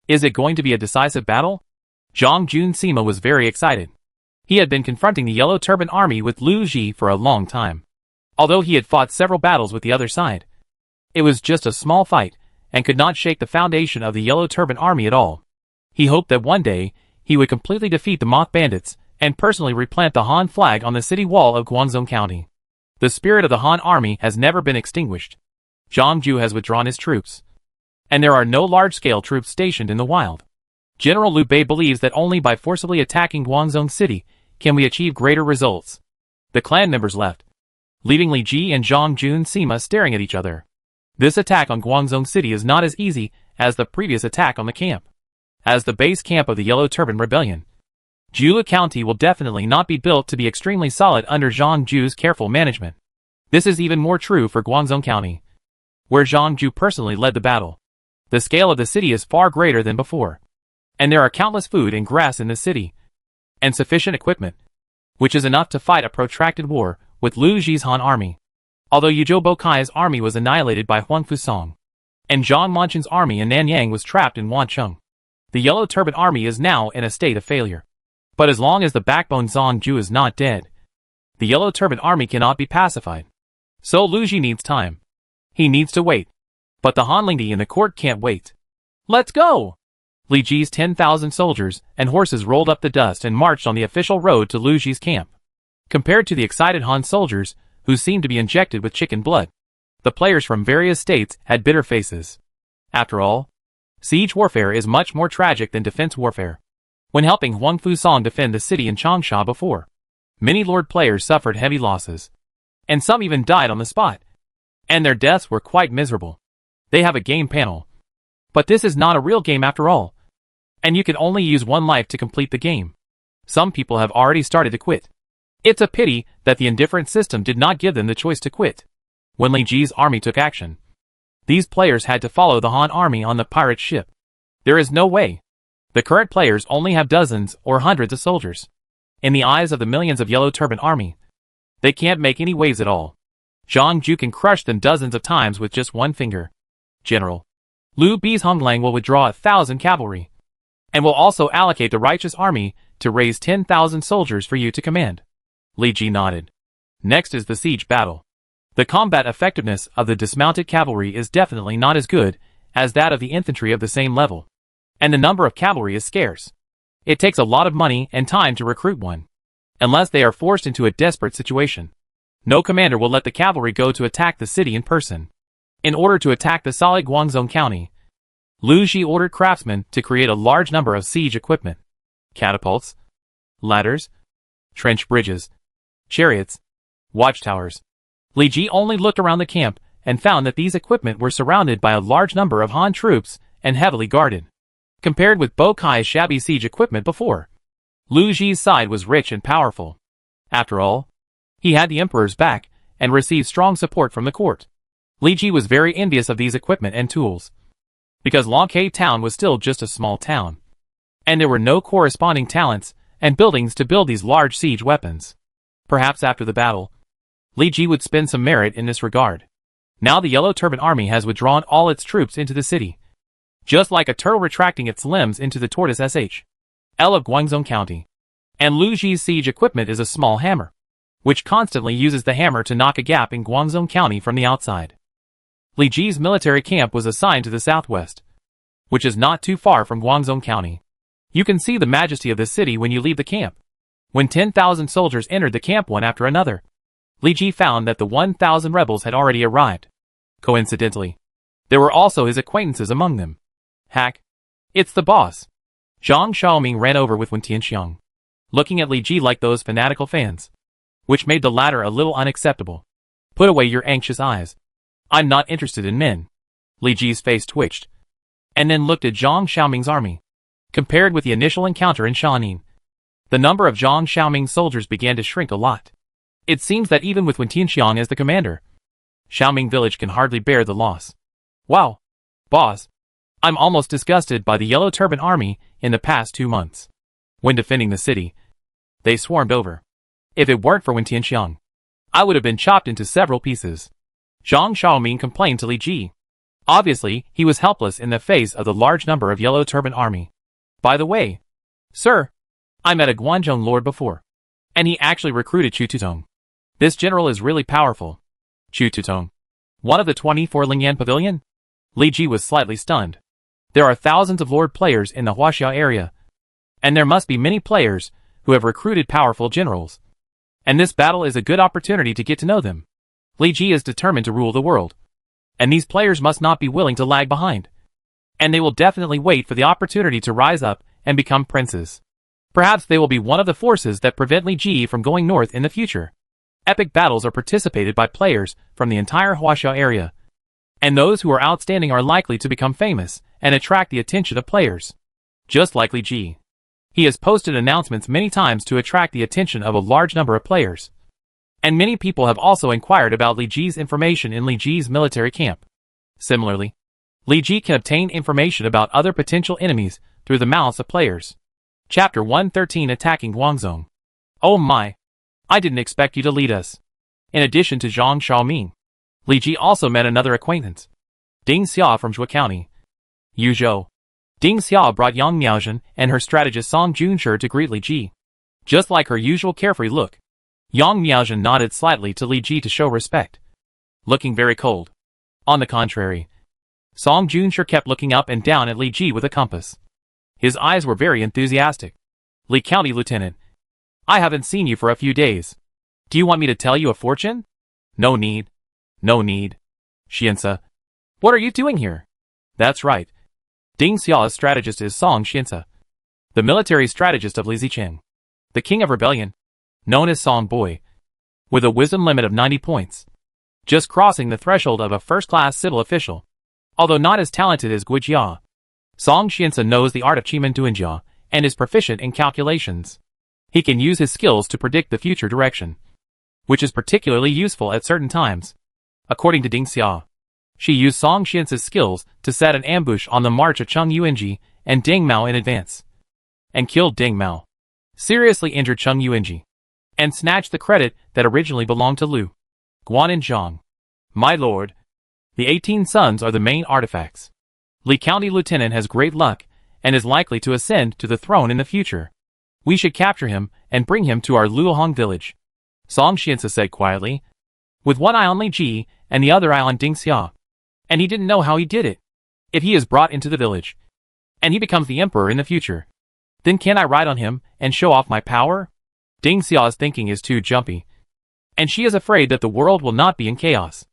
Is it going to be a decisive battle? Zhang Jun Sima was very excited. He had been confronting the Yellow Turban Army with Liu Ji for a long time. Although he had fought several battles with the other side, it was just a small fight, and could not shake the foundation of the Yellow Turban Army at all. He hoped that one day, he would completely defeat the mock bandits, and personally replant the Han flag on the city wall of Guangzhou County. The spirit of the Han army has never been extinguished. Zhang Ju has withdrawn his troops, and there are no large-scale troops stationed in the wild. General Liu Bei believes that only by forcibly attacking Guangzhou City can we achieve greater results. The clan members left, leaving Li Ji and Zhang Jun Sima staring at each other. This attack on Guangzhou City is not as easy as the previous attack on the camp. As the base camp of the Yellow Turban Rebellion, Julu County will definitely not be built to be extremely solid under Zhang Ju's careful management. This is even more true for Guangzhou County, where Zhang Ju personally led the battle. The scale of the city is far greater than before, and there are countless food and grass in the city, and sufficient equipment, which is enough to fight a protracted war with Liu Ji's Han army. Although Yuzhou Bokai's army was annihilated by Huang Fusong, and Zhang Manchen's army in Nanyang was trapped in Wancheng, the Yellow Turban Army is now in a state of failure. But as long as the backbone Zhang Ju is not dead, the Yellow Turban Army cannot be pacified. So Liu Ji needs time. He needs to wait. But the Hanlingdi in the court can't wait. Let's go! Li Ji's 10,000 soldiers and horses rolled up the dust and marched on the official road to Liu Ji's camp. Compared to the excited Han soldiers, who seemed to be injected with chicken blood, the players from various states had bitter faces. After all, siege warfare is much more tragic than defense warfare. When helping Huang Fusong defend the city in Changsha before, many Lord players suffered heavy losses, and some even died on the spot, and their deaths were quite miserable. They have a game panel, but this is not a real game after all, and you can only use one life to complete the game. Some people have already started to quit. It's a pity that the indifferent system did not give them the choice to quit. When Li Ji's army took action, these players had to follow the Han army on the pirate ship. There is no way. The current players only have dozens or hundreds of soldiers. In the eyes of the millions of Yellow Turban Army, they can't make any waves at all. Zhang Ju can crush them dozens of times with just one finger. General, Liu Bei's Honglang will withdraw 1,000 cavalry, and will also allocate the righteous army to raise 10,000 soldiers for you to command. Li Ji nodded. Next is the siege battle. The combat effectiveness of the dismounted cavalry is definitely not as good as that of the infantry of the same level, and the number of cavalry is scarce. It takes a lot of money and time to recruit one, unless they are forced into a desperate situation. No commander will let the cavalry go to attack the city in person. In order to attack the solid Guangzhou County, Liu Ji ordered craftsmen to create a large number of siege equipment: catapults, ladders, trench bridges, chariots, watchtowers. Li Ji only looked around the camp and found that these equipment were surrounded by a large number of Han troops and heavily guarded. Compared with Bo Kai's shabby siege equipment before, Liu Ji's side was rich and powerful. After all, he had the emperor's back and received strong support from the court. Li Ji was very envious of these equipment and tools, because Longke town was still just a small town, and there were no corresponding talents and buildings to build these large siege weapons. Perhaps after the battle, Li Ji would spend some merit in this regard. Now the Yellow Turban Army has withdrawn all its troops into the city, just like a turtle retracting its limbs into the tortoise L of Guangzhou County. And Liu Ji's siege equipment is a small hammer, which constantly uses the hammer to knock a gap in Guangzhou County from the outside. Li Ji's military camp was assigned to the southwest, which is not too far from Guangzhou County. You can see the majesty of the city when you leave the camp. When 10,000 soldiers entered the camp one after another, Li Ji found that the 1,000 rebels had already arrived. Coincidentally, there were also his acquaintances among them. Hack, it's the boss. Zhang Xiaoming ran over with Wen Tianxiang, looking at Li Ji like those fanatical fans, which made the latter a little unacceptable. Put away your anxious eyes. I'm not interested in men. Li Ji's face twitched, and then looked at Zhang Xiaoming's army. Compared with the initial encounter in Shaoning, the number of Zhang Xiaoming's soldiers began to shrink a lot. It seems that even with Wen Tianxiang as the commander, Xiaoming village can hardly bear the loss. Wow, boss, I'm almost disgusted by the Yellow Turban Army in the past 2 months. When defending the city, they swarmed over. If it weren't for Wen Tianxiang, I would have been chopped into several pieces. Zhang Xiaoming complained to Li Ji. Obviously, he was helpless in the face of the large number of Yellow Turban Army. By the way, sir, I met a Guangzhou lord before, and he actually recruited Chu Tutong. This general is really powerful. Chu Tutong, one of the 24 Lingyan Pavilion? Li Ji was slightly stunned. There are thousands of lord players in the Huaxia area, and there must be many players who have recruited powerful generals. And this battle is a good opportunity to get to know them. Li Ji is determined to rule the world, and these players must not be willing to lag behind. And they will definitely wait for the opportunity to rise up and become princes. Perhaps they will be one of the forces that prevent Li Ji from going north in the future. Epic battles are participated by players from the entire Huaxia area, and those who are outstanding are likely to become famous and attract the attention of players. Just like Li Ji, he has posted announcements many times to attract the attention of a large number of players. And many people have also inquired about Li Ji's information in Li Ji's military camp. Similarly, Li Ji can obtain information about other potential enemies through the mouths of players. Chapter 113, Attacking Guangzhou. Oh my! I didn't expect you to lead us. In addition to Zhang Xiaoming, Li Ji also met another acquaintance, Ding Xia from Zhuo County. Yuzhou. Ding Xia brought Yang Miaozhen and her strategist Song Junshi to greet Li Ji. Just like her usual carefree look, Yang Miaozhen nodded slightly to Li Ji to show respect, looking very cold. On the contrary, Song Junshi kept looking up and down at Li Ji with a compass. His eyes were very enthusiastic. Li County Lieutenant, I haven't seen you for a few days. Do you want me to tell you a fortune? No need. No need. Xiansa, what are you doing here? That's right. Ding Xia's strategist is Song Xiansa, the military strategist of Li Zicheng, the king of rebellion, known as Song Boy, with a wisdom limit of 90 points, just crossing the threshold of a first-class civil official. Although not as talented as Guijia, Song Xiansa knows the art of Qimen Duanjia and is proficient in calculations. He can use his skills to predict the future direction, which is particularly useful at certain times. According to Ding Xia, she used Song Xiansa's skills to set an ambush on the march of Cheng Yuanji and Ding Mao in advance, and killed Ding Mao, seriously injured Cheng Yuanji, and snatched the credit that originally belonged to Lu Guanin Zhang. My lord, the 18 suns are the main artifacts. Li County Lieutenant has great luck, and is likely to ascend to the throne in the future. We should capture him and bring him to our Luohong village. Song Xiansa said quietly, with one eye on Li Ji and the other eye on Ding Xia. And he didn't know how he did it. If he is brought into the village, and he becomes the emperor in the future, then can I ride on him and show off my power? Ding Xia's thinking is too jumpy, and she is afraid that the world will not be in chaos.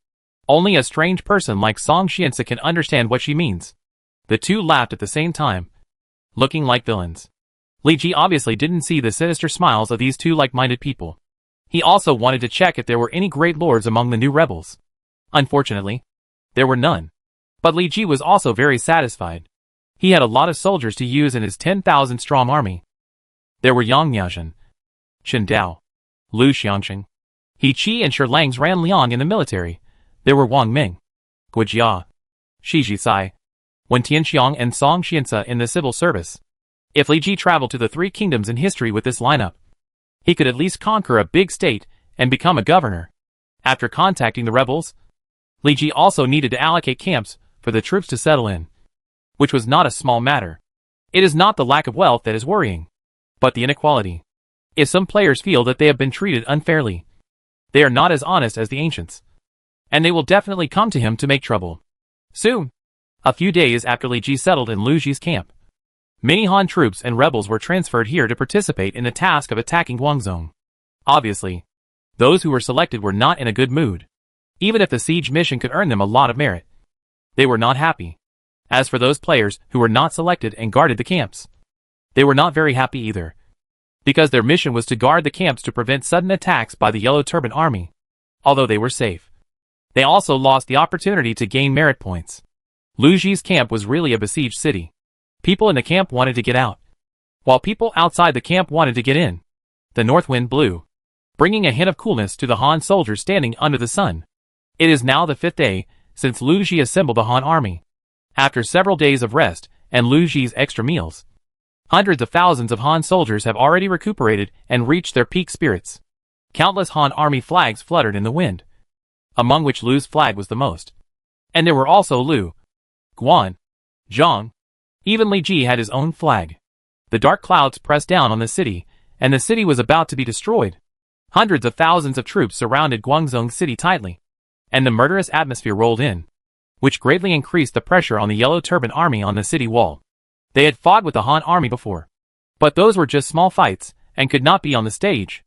Only a strange person like Song Xiansa can understand what she means. The two laughed at the same time, looking like villains. Li Ji obviously didn't see the sinister smiles of these two like-minded people. He also wanted to check if there were any great lords among the new rebels. Unfortunately, there were none. But Li Ji was also very satisfied. He had a lot of soldiers to use in his 10,000-strong army. There were Yang Miaozhen, Chen Dao, Lu Xiangqing, He Qi and Shi Lang's ran Liang in the military. There were Wang Ming, Guo Jia, Shi Jisai, Wen Tianxiang and Song Xiansa in the civil service. If Li Ji traveled to the three kingdoms in history with this lineup, he could at least conquer a big state and become a governor. After contacting the rebels, Li Ji also needed to allocate camps for the troops to settle in, which was not a small matter. It is not the lack of wealth that is worrying, but the inequality. If some players feel that they have been treated unfairly, they are not as honest as the ancients, and they will definitely come to him to make trouble. Soon, a few days after Li Ji settled in Lu Ji's camp, many Han troops and rebels were transferred here to participate in the task of attacking Guangzhou. Obviously, those who were selected were not in a good mood. Even if the siege mission could earn them a lot of merit, they were not happy. As for those players who were not selected and guarded the camps, they were not very happy either, because their mission was to guard the camps to prevent sudden attacks by the Yellow Turban Army. Although they were safe, they also lost the opportunity to gain merit points. Lu Ji's camp was really a besieged city. People in the camp wanted to get out, while people outside the camp wanted to get in. The north wind blew, bringing a hint of coolness to the Han soldiers standing under the sun. It is now the 5th day since Lu Ji assembled the Han army. After several days of rest and Lu Ji's extra meals, hundreds of thousands of Han soldiers have already recuperated and reached their peak spirits. Countless Han army flags fluttered in the wind, among which Lu's flag was the most. And there were also Lu, Guan, Zhang. Even Li Ji had his own flag. The dark clouds pressed down on the city, and the city was about to be destroyed. Hundreds of thousands of troops surrounded Guangzhou city tightly, and the murderous atmosphere rolled in, which greatly increased the pressure on the Yellow Turban Army on the city wall. They had fought with the Han army before, but those were just small fights and could not be on the stage.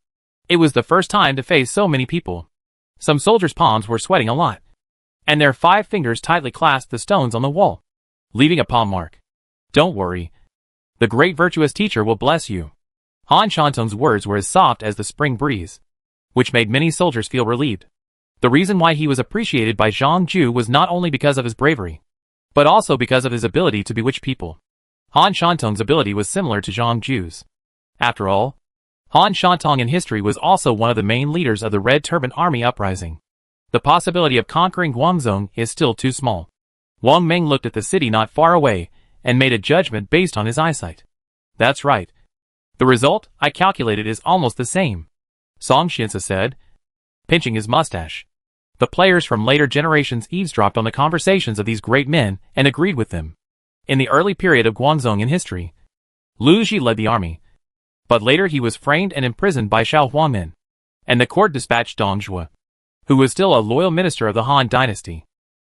It was the first time to face so many people. Some soldiers' palms were sweating a lot, and their 5 fingers tightly clasped the stones on the wall, leaving a palm mark. Don't worry. The great virtuous teacher will bless you. Han Shantong's words were as soft as the spring breeze, which made many soldiers feel relieved. The reason why he was appreciated by Zhang Ju was not only because of his bravery, but also because of his ability to bewitch people. Han Shantong's ability was similar to Zhang Ju's. After all, Han Shantong in history was also one of the main leaders of the Red Turban Army uprising. The possibility of conquering Guangzhou is still too small. Wang Ming looked at the city not far away and made a judgment based on his eyesight. That's right. The result, I calculated, is almost the same, Song Xiansa said, pinching his mustache. The players from later generations eavesdropped on the conversations of these great men and agreed with them. In the early period of Guangzhou in history, Lu Ji led the army, but later he was framed and imprisoned by Xiao Huangmin, and the court dispatched Dong Zhuo, who was still a loyal minister of the Han dynasty.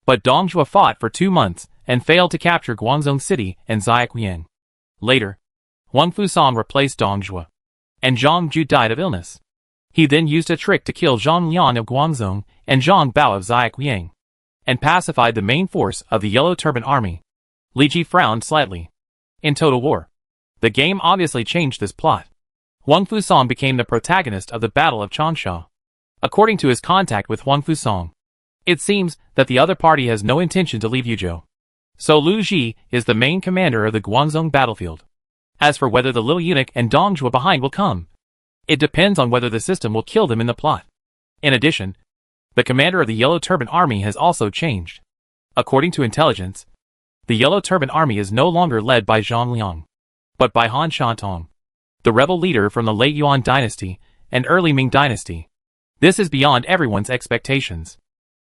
But Dong Zhuo fought for 2 months and failed to capture Guangzhou City and Ziaquiyang. Later, Wang Fusang replaced Dong Zhuo, and Zhang Ju died of illness. He then used a trick to kill Zhang Lian of Guangzhou and Zhang Bao of Ziaquiyang, and pacified the main force of the Yellow Turban Army. Li Ji frowned slightly. In Total War, the game obviously changed this plot. Wang Fusang became the protagonist of the Battle of Changsha. According to his contact with Wang Fusang, it seems that the other party has no intention to leave Yuzhou. So Lu Ji is the main commander of the Guangzhou battlefield. As for whether the little eunuch and Dong Zhuo behind will come, it depends on whether the system will kill them in the plot. In addition, the commander of the Yellow Turban Army has also changed. According to intelligence, the Yellow Turban Army is no longer led by Zhang Liang, but by Han Shantong, the rebel leader from the late Yuan dynasty and early Ming dynasty. This is beyond everyone's expectations.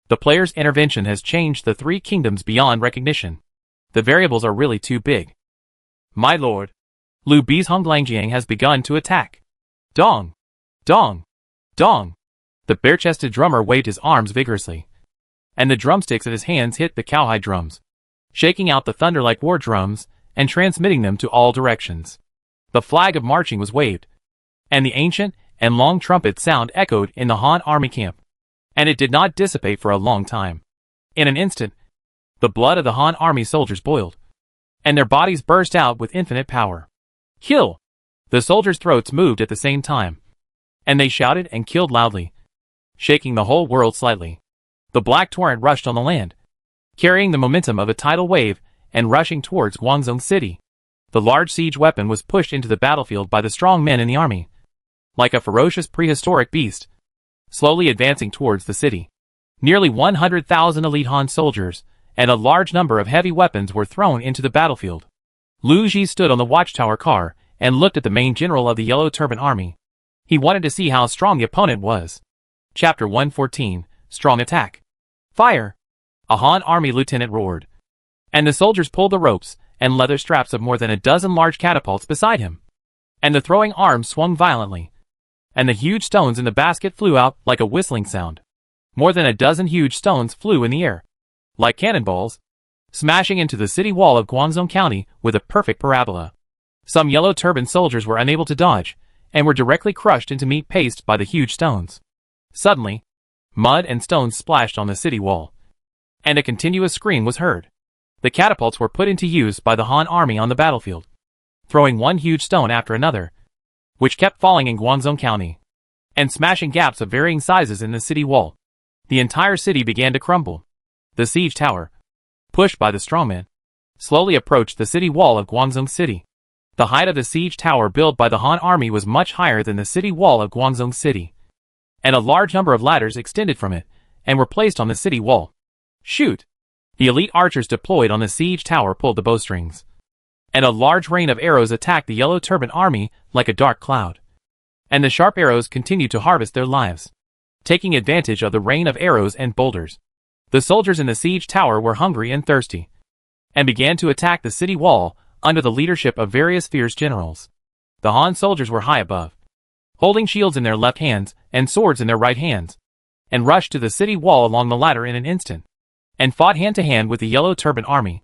The player's intervention has changed the 3 kingdoms beyond recognition. The variables are really too big. My lord. Liu Bei's Honglangjiang has begun to attack. Dong! Dong! Dong! The bare-chested drummer waved his arms vigorously, and the drumsticks in his hands hit the cowhide drums, shaking out the thunder like war drums and transmitting them to all directions. The flag of marching was waved, and the ancient and long trumpet sound echoed in the Han army camp, and it did not dissipate for a long time. In an instant, the blood of the Han army soldiers boiled, and their bodies burst out with infinite power. Kill! The soldiers' throats moved at the same time, and they shouted and killed loudly, shaking the whole world slightly. The black torrent rushed on the land, carrying the momentum of a tidal wave and rushing towards Guangzhou City. The large siege weapon was pushed into the battlefield by the strong men in the army, like a ferocious prehistoric beast, slowly advancing towards the city. Nearly 100,000 elite Han soldiers and a large number of heavy weapons were thrown into the battlefield. Liu Ji stood on the watchtower car and looked at the main general of the Yellow Turban Army. He wanted to see how strong the opponent was. Chapter 114, Strong Attack. Fire! A Han army lieutenant roared, and the soldiers pulled the ropes and leather straps of more than a dozen large catapults beside him, and the throwing arms swung violently, and the huge stones in the basket flew out like a whistling sound. More than a dozen huge stones flew in the air, like cannonballs, smashing into the city wall of Guangzhou County with a perfect parabola. Some Yellow Turban soldiers were unable to dodge, and were directly crushed into meat paste by the huge stones. Suddenly, mud and stones splashed on the city wall, and a continuous scream was heard. The catapults were put into use by the Han army on the battlefield, throwing one huge stone after another, which kept falling in Guangzhou County, and smashing gaps of varying sizes in the city wall. The entire city began to crumble. The siege tower, pushed by the strongmen, slowly approached the city wall of Guangzhou City. The height of the siege tower built by the Han army was much higher than the city wall of Guangzhou City, and a large number of ladders extended from it and were placed on the city wall. Shoot! The elite archers deployed on the siege tower pulled the bowstrings, and a large rain of arrows attacked the Yellow Turban Army like a dark cloud. And the sharp arrows continued to harvest their lives, taking advantage of the rain of arrows and boulders. The soldiers in the siege tower were hungry and thirsty, and began to attack the city wall under the leadership of various fierce generals. The Han soldiers were high above, holding shields in their left hands and swords in their right hands, and rushed to the city wall along the ladder in an instant, and fought hand to hand with the Yellow Turban Army.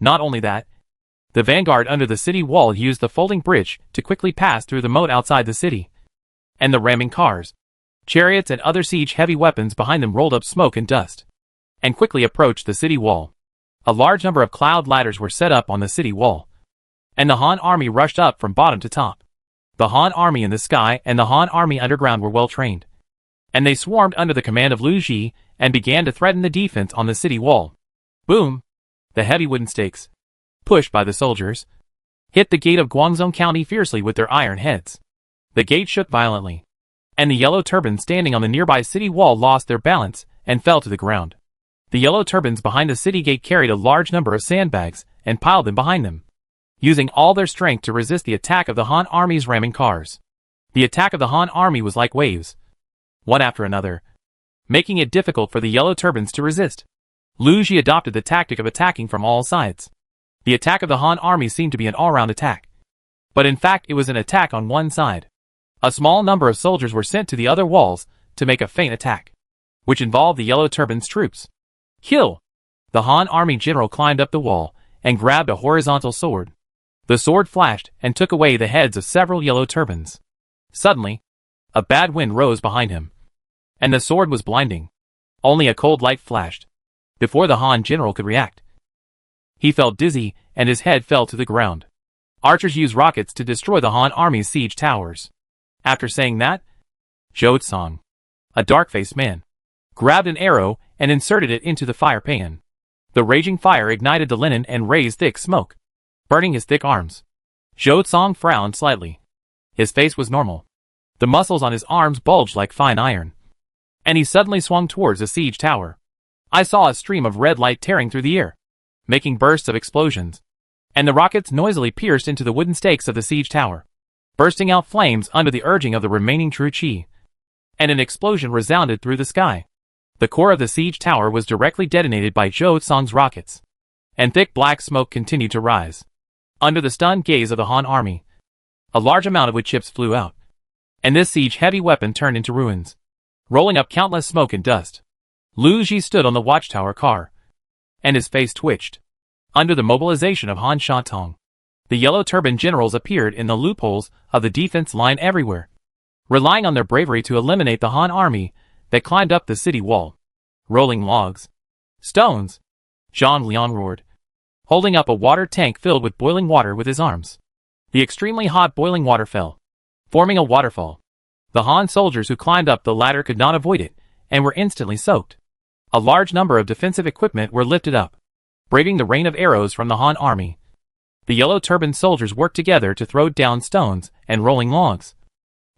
Not only that, the vanguard under the city wall used the folding bridge to quickly pass through the moat outside the city, and the ramming cars, chariots and other siege-heavy weapons behind them rolled up smoke and dust, and quickly approached the city wall. A large number of cloud ladders were set up on the city wall, and the Han army rushed up from bottom to top. The Han army in the sky and the Han army underground were well trained, and they swarmed under the command of Liu Ji and began to threaten the defense on the city wall. Boom! The heavy wooden stakes, pushed by the soldiers, hit the gate of Guangzhou County fiercely with their iron heads. The gate shook violently, and the Yellow Turbans standing on the nearby city wall lost their balance and fell to the ground. The Yellow Turbans behind the city gate carried a large number of sandbags and piled them behind them, using all their strength to resist the attack of the Han army's ramming cars. The attack of the Han army was like waves, one after another, making it difficult for the Yellow Turbans to resist. Liu Ji adopted the tactic of attacking from all sides. The attack of the Han army seemed to be an all-round attack, but in fact it was an attack on one side. A small number of soldiers were sent to the other walls to make a feint attack, which involved the Yellow Turbans' troops. Kill! The Han army general climbed up the wall and grabbed a horizontal sword. The sword flashed and took away the heads of several Yellow Turbans. Suddenly, a bad wind rose behind him, and the sword was blinding. Only a cold light flashed. Before the Han general could react, he felt dizzy and his head fell to the ground. Archers used rockets to destroy the Han army's siege towers. After saying that, Zhou Tsang, a dark-faced man, grabbed an arrow and inserted it into the fire pan. The raging fire ignited the linen and raised thick smoke, burning his thick arms. Zhou Tsang frowned slightly. His face was normal. The muscles on his arms bulged like fine iron, and he suddenly swung towards the siege tower. I saw a stream of red light tearing through the air, making bursts of explosions, and the rockets noisily pierced into the wooden stakes of the siege tower, bursting out flames under the urging of the remaining true Qi, and an explosion resounded through the sky. The core of the siege tower was directly detonated by Zhou Tsang's rockets, and thick black smoke continued to rise. Under the stunned gaze of the Han army, a large amount of wood chips flew out, and this siege-heavy weapon turned into ruins, rolling up countless smoke and dust. Lu Ji stood on the watchtower car, and his face twitched. Under the mobilization of Han Shatong, the yellow turban generals appeared in the loopholes of the defense line everywhere, relying on their bravery to eliminate the Han army that climbed up the city wall. Rolling logs. Stones. Zhang Liang roared, holding up a water tank filled with boiling water with his arms. The extremely hot boiling water fell, forming a waterfall. The Han soldiers who climbed up the ladder could not avoid it, and were instantly soaked. A large number of defensive equipment were lifted up, braving the rain of arrows from the Han army. The yellow turban soldiers worked together to throw down stones and rolling logs,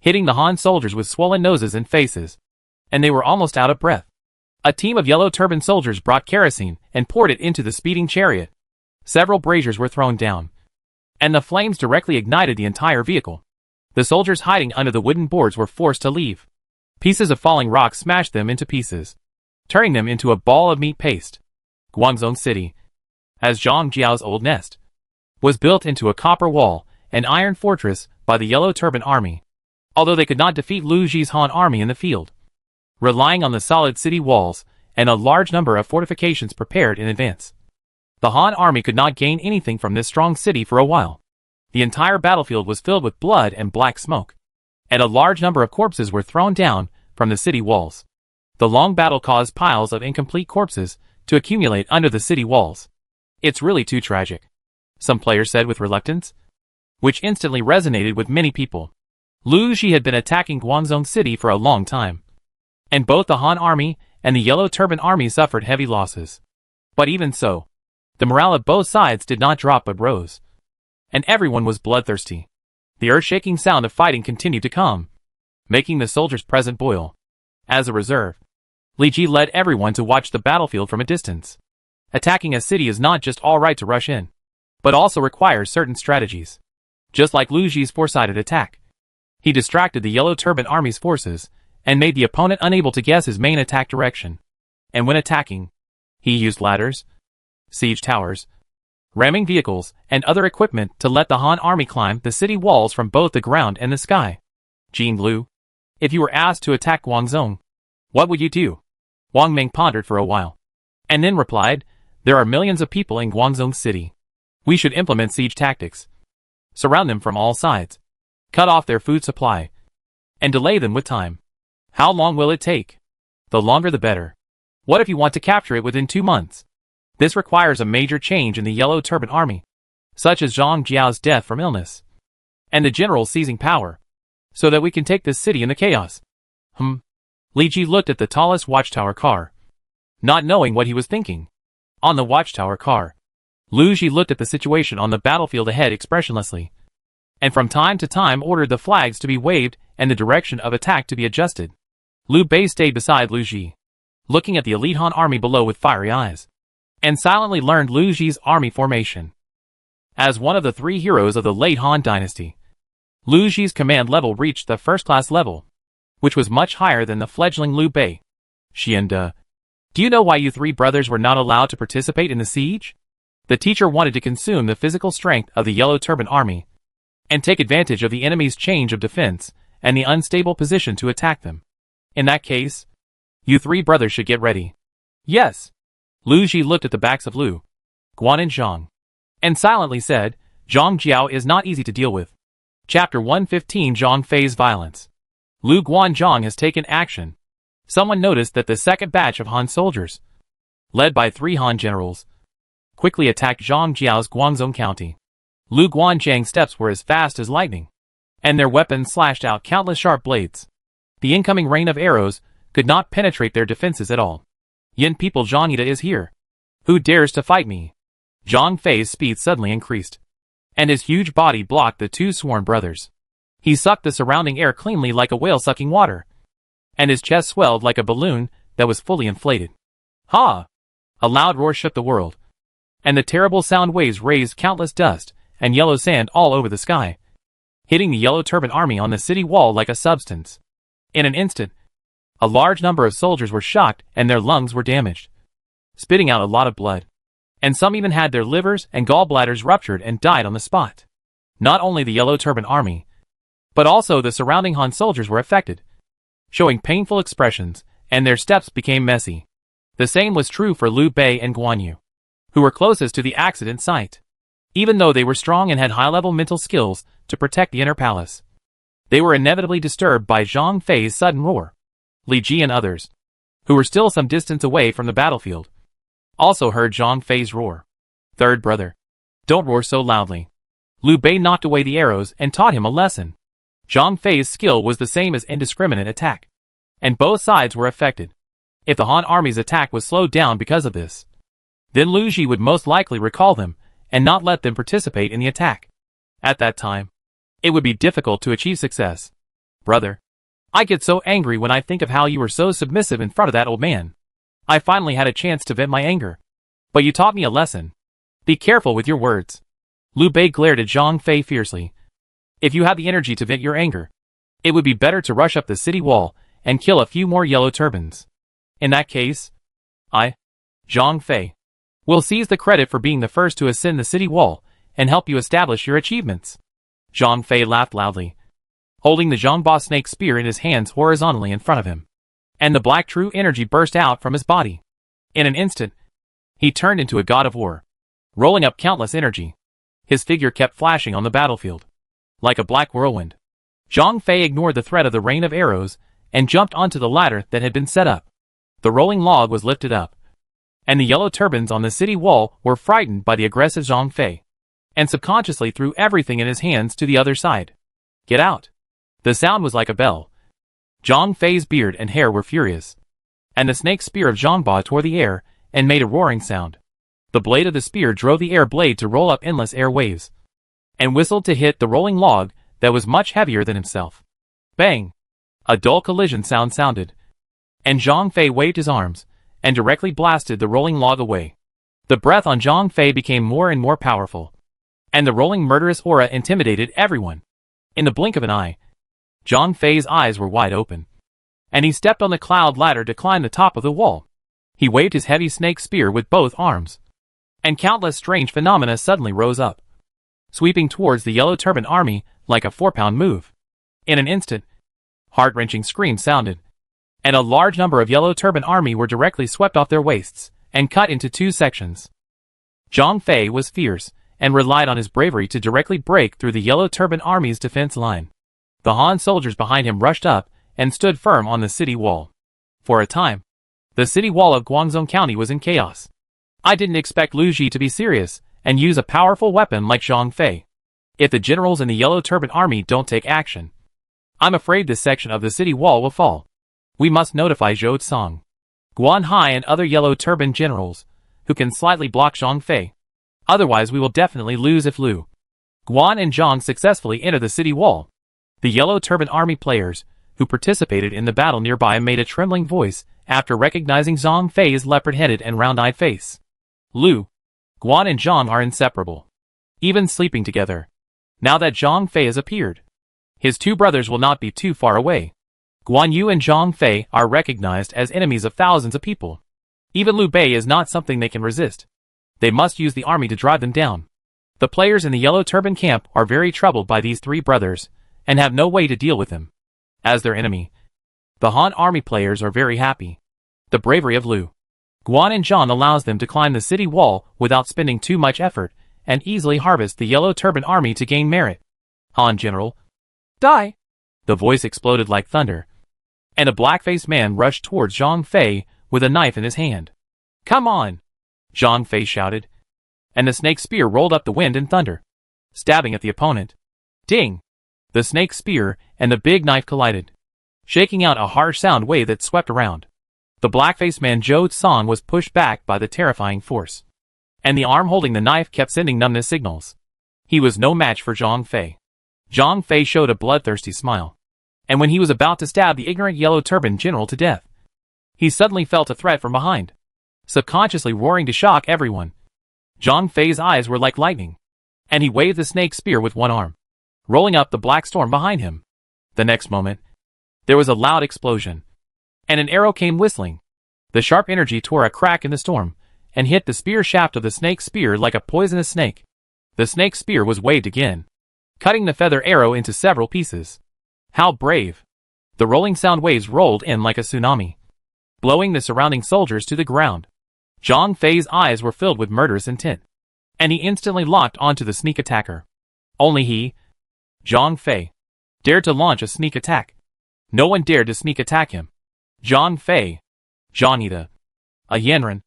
hitting the Han soldiers with swollen noses and faces, and they were almost out of breath. A team of yellow turban soldiers brought kerosene and poured it into the speeding chariot. Several braziers were thrown down, and the flames directly ignited the entire vehicle. The soldiers hiding under the wooden boards were forced to leave. Pieces of falling rock smashed them into pieces, turning them into a ball of meat paste. Guangzhou City, as Zhang Jiao's old nest, was built into a copper wall and iron fortress by the Yellow Turban Army, although they could not defeat Lu Ji's Han army in the field. Relying on the solid city walls and a large number of fortifications prepared in advance, the Han army could not gain anything from this strong city for a while. The entire battlefield was filled with blood and black smoke, and a large number of corpses were thrown down from the city walls. The long battle caused piles of incomplete corpses to accumulate under the city walls. "It's really too tragic," some players said with reluctance, which instantly resonated with many people. Lu Ji had been attacking Guangzhou City for a long time, and both the Han army and the Yellow Turban Army suffered heavy losses. But even so, the morale of both sides did not drop but rose, and everyone was bloodthirsty. The earth-shaking sound of fighting continued to come, making the soldiers present boil. As a reserve, Li Ji led everyone to watch the battlefield from a distance. Attacking a city is not just all right to rush in, but also requires certain strategies. Just like Lu Ji's foresighted attack, he distracted the Yellow Turban Army's forces and made the opponent unable to guess his main attack direction. And when attacking, he used ladders, siege towers, ramming vehicles, and other equipment to let the Han army climb the city walls from both the ground and the sky. Jin Lu, if you were asked to attack Guangzhou, what would you do? Wang Ming pondered for a while, and then replied, "There are millions of people in Guangzhou City. We should implement siege tactics. Surround them from all sides, cut off their food supply, and delay them with time. How long will it take? The longer the better. What if you want to capture it within 2 months? This requires a major change in the Yellow Turban Army, such as Zhang Jiao's death from illness, and the general seizing power, so that we can take this city in the chaos." Li Ji looked at the tallest watchtower car, not knowing what he was thinking. On the watchtower car, Lu Ji looked at the situation on the battlefield ahead expressionlessly, and from time to time ordered the flags to be waved and the direction of attack to be adjusted. Liu Bei stayed beside Lu Ji, looking at the elite Han army below with fiery eyes, and silently learned Lu Ji's army formation. As one of the 3 heroes of the late Han dynasty, Lu Ji's command level reached the first-class level, which was much higher than the fledgling Liu Bei. "Xianda, do you know why you 3 brothers were not allowed to participate in the siege?" The teacher wanted to consume the physical strength of the Yellow Turban Army, and take advantage of the enemy's change of defense and the unstable position to attack them. "In that case, you 3 brothers should get ready." "Yes." Lu Ji looked at the backs of Lu, Guan and Zhang, and silently said, "Zhang Jiao is not easy to deal with." Chapter 115 Zhang Fei's Violence. Lu Guanzhang has taken action. Someone noticed that the second batch of Han soldiers, led by 3 Han generals, quickly attacked Zhang Jiao's Guangzhou County. Lu Guanzhang's steps were as fast as lightning, and their weapons slashed out countless sharp blades. The incoming rain of arrows could not penetrate their defenses at all. "Yin people, Zhang Yida is here. Who dares to fight me?" Zhang Fei's speed suddenly increased, and his huge body blocked the 2 sworn brothers. He sucked the surrounding air cleanly like a whale sucking water, and his chest swelled like a balloon that was fully inflated. "Ha!" A loud roar shook the world, and the terrible sound waves raised countless dust and yellow sand all over the sky, hitting the Yellow Turban Army on the city wall like a substance. In an instant, a large number of soldiers were shocked and their lungs were damaged, spitting out a lot of blood. and some even had their livers and gallbladders ruptured and died on the spot. Not only the Yellow Turban Army, but also the surrounding Han soldiers were affected, showing painful expressions, and their steps became messy. The same was true for Liu Bei and Guan Yu, who were closest to the accident site. Even though they were strong and had high-level mental skills to protect the inner palace, they were inevitably disturbed by Zhang Fei's sudden roar. Li Ji and others, who were still some distance away from the battlefield, also heard Zhang Fei's roar. Third brother, don't roar so loudly. Liu Bei knocked away the arrows and taught him a lesson. Zhang Fei's skill was the same as indiscriminate attack, and both sides were affected. If the Han army's attack was slowed down because of this, then Liu Ji would most likely recall them and not let them participate in the attack. At that time, it would be difficult to achieve success. Brother, I get so angry when I think of how you were so submissive in front of that old man. I finally had a chance to vent my anger. But you taught me a lesson. Be careful with your words. Liu Bei glared at Zhang Fei fiercely. If you had the energy to vent your anger, it would be better to rush up the city wall and kill a few more yellow turbans. In that case, I, Zhang Fei, will seize the credit for being the first to ascend the city wall and help you establish your achievements. Zhang Fei laughed loudly, holding the Zhangba snake spear in his hands horizontally in front of him, and the black true energy burst out from his body. In an instant, he turned into a god of war, rolling up countless energy. His figure kept flashing on the battlefield, like a black whirlwind. Zhang Fei ignored the threat of the rain of arrows and jumped onto the ladder that had been set up. The rolling log was lifted up, and the yellow turbans on the city wall were frightened by the aggressive Zhang Fei, and subconsciously threw everything in his hands to the other side. Get out! The sound was like a bell. Zhang Fei's beard and hair were furious, and the snake spear of Zhangba tore the air and made a roaring sound. The blade of the spear drove the air blade to roll up endless air waves, and whistled to hit the rolling log that was much heavier than himself. Bang! A dull collision sound sounded, and Zhang Fei waved his arms and directly blasted the rolling log away. The breath on Zhang Fei became more and more powerful, and the rolling murderous aura intimidated everyone. In the blink of an eye, Zhang Fei's eyes were wide open, and he stepped on the cloud ladder to climb the top of the wall. He waved his heavy snake spear with both arms, and countless strange phenomena suddenly rose up, sweeping towards the Yellow Turban Army like a 4-pound move. In an instant, heart-wrenching screams sounded, and a large number of Yellow Turban Army were directly swept off their waists and cut into 2 sections. Zhang Fei was fierce and relied on his bravery to directly break through the Yellow Turban Army's defense line. The Han soldiers behind him rushed up and stood firm on the city wall. For a time, the city wall of Guangzhou County was in chaos. I didn't expect Liu Ji to be serious and use a powerful weapon like Zhang Fei. If the generals in the Yellow Turban Army don't take action, I'm afraid this section of the city wall will fall. We must notify Zhou Tsang, Guan Hai and other Yellow Turban generals, who can slightly block Zhang Fei. Otherwise we will definitely lose if Liu, Guan and Zhang successfully enter the city wall. The Yellow Turban Army players, who participated in the battle nearby, made a trembling voice after recognizing Zhang Fei's leopard-headed and round-eyed face. Liu, Guan and Zhang are inseparable, even sleeping together. Now that Zhang Fei has appeared, his 2 brothers will not be too far away. Guan Yu and Zhang Fei are recognized as enemies of thousands of people. Even Liu Bei is not something they can resist. They must use the army to drive them down. The players in the Yellow Turban camp are very troubled by these 3 brothers, and have no way to deal with them. As their enemy, the Han army players are very happy. The bravery of Liu, Guan and Zhang allows them to climb the city wall without spending too much effort, and easily harvest the Yellow Turban Army to gain merit. Han General, die! The voice exploded like thunder, and a black-faced man rushed towards Zhang Fei with a knife in his hand. Come on! Zhang Fei shouted, and the snake spear rolled up the wind in thunder, stabbing at the opponent. Ding! The snake spear and the big knife collided, shaking out a harsh sound wave that swept around. The black-faced man Zhou Tsang was pushed back by the terrifying force, and the arm holding the knife kept sending numbness signals. He was no match for Zhang Fei. Zhang Fei showed a bloodthirsty smile, and when he was about to stab the ignorant Yellow Turban general to death, he suddenly felt a threat from behind, subconsciously roaring to shock everyone. Zhang Fei's eyes were like lightning, and he waved the snake spear with one arm, rolling up the black storm behind him. The next moment, there was a loud explosion, and an arrow came whistling. The sharp energy tore a crack in the storm, and hit the spear shaft of the snake's spear like a poisonous snake. The snake's spear was waved again, cutting the feather arrow into several pieces. How brave! The rolling sound waves rolled in like a tsunami, blowing the surrounding soldiers to the ground. Zhang Fei's eyes were filled with murderous intent, and he instantly locked onto the sneak attacker. Only he, Zhang Fei, dared to launch a sneak attack. No one dared to sneak attack him. Zhang Fei, Zhanita, a Yanran,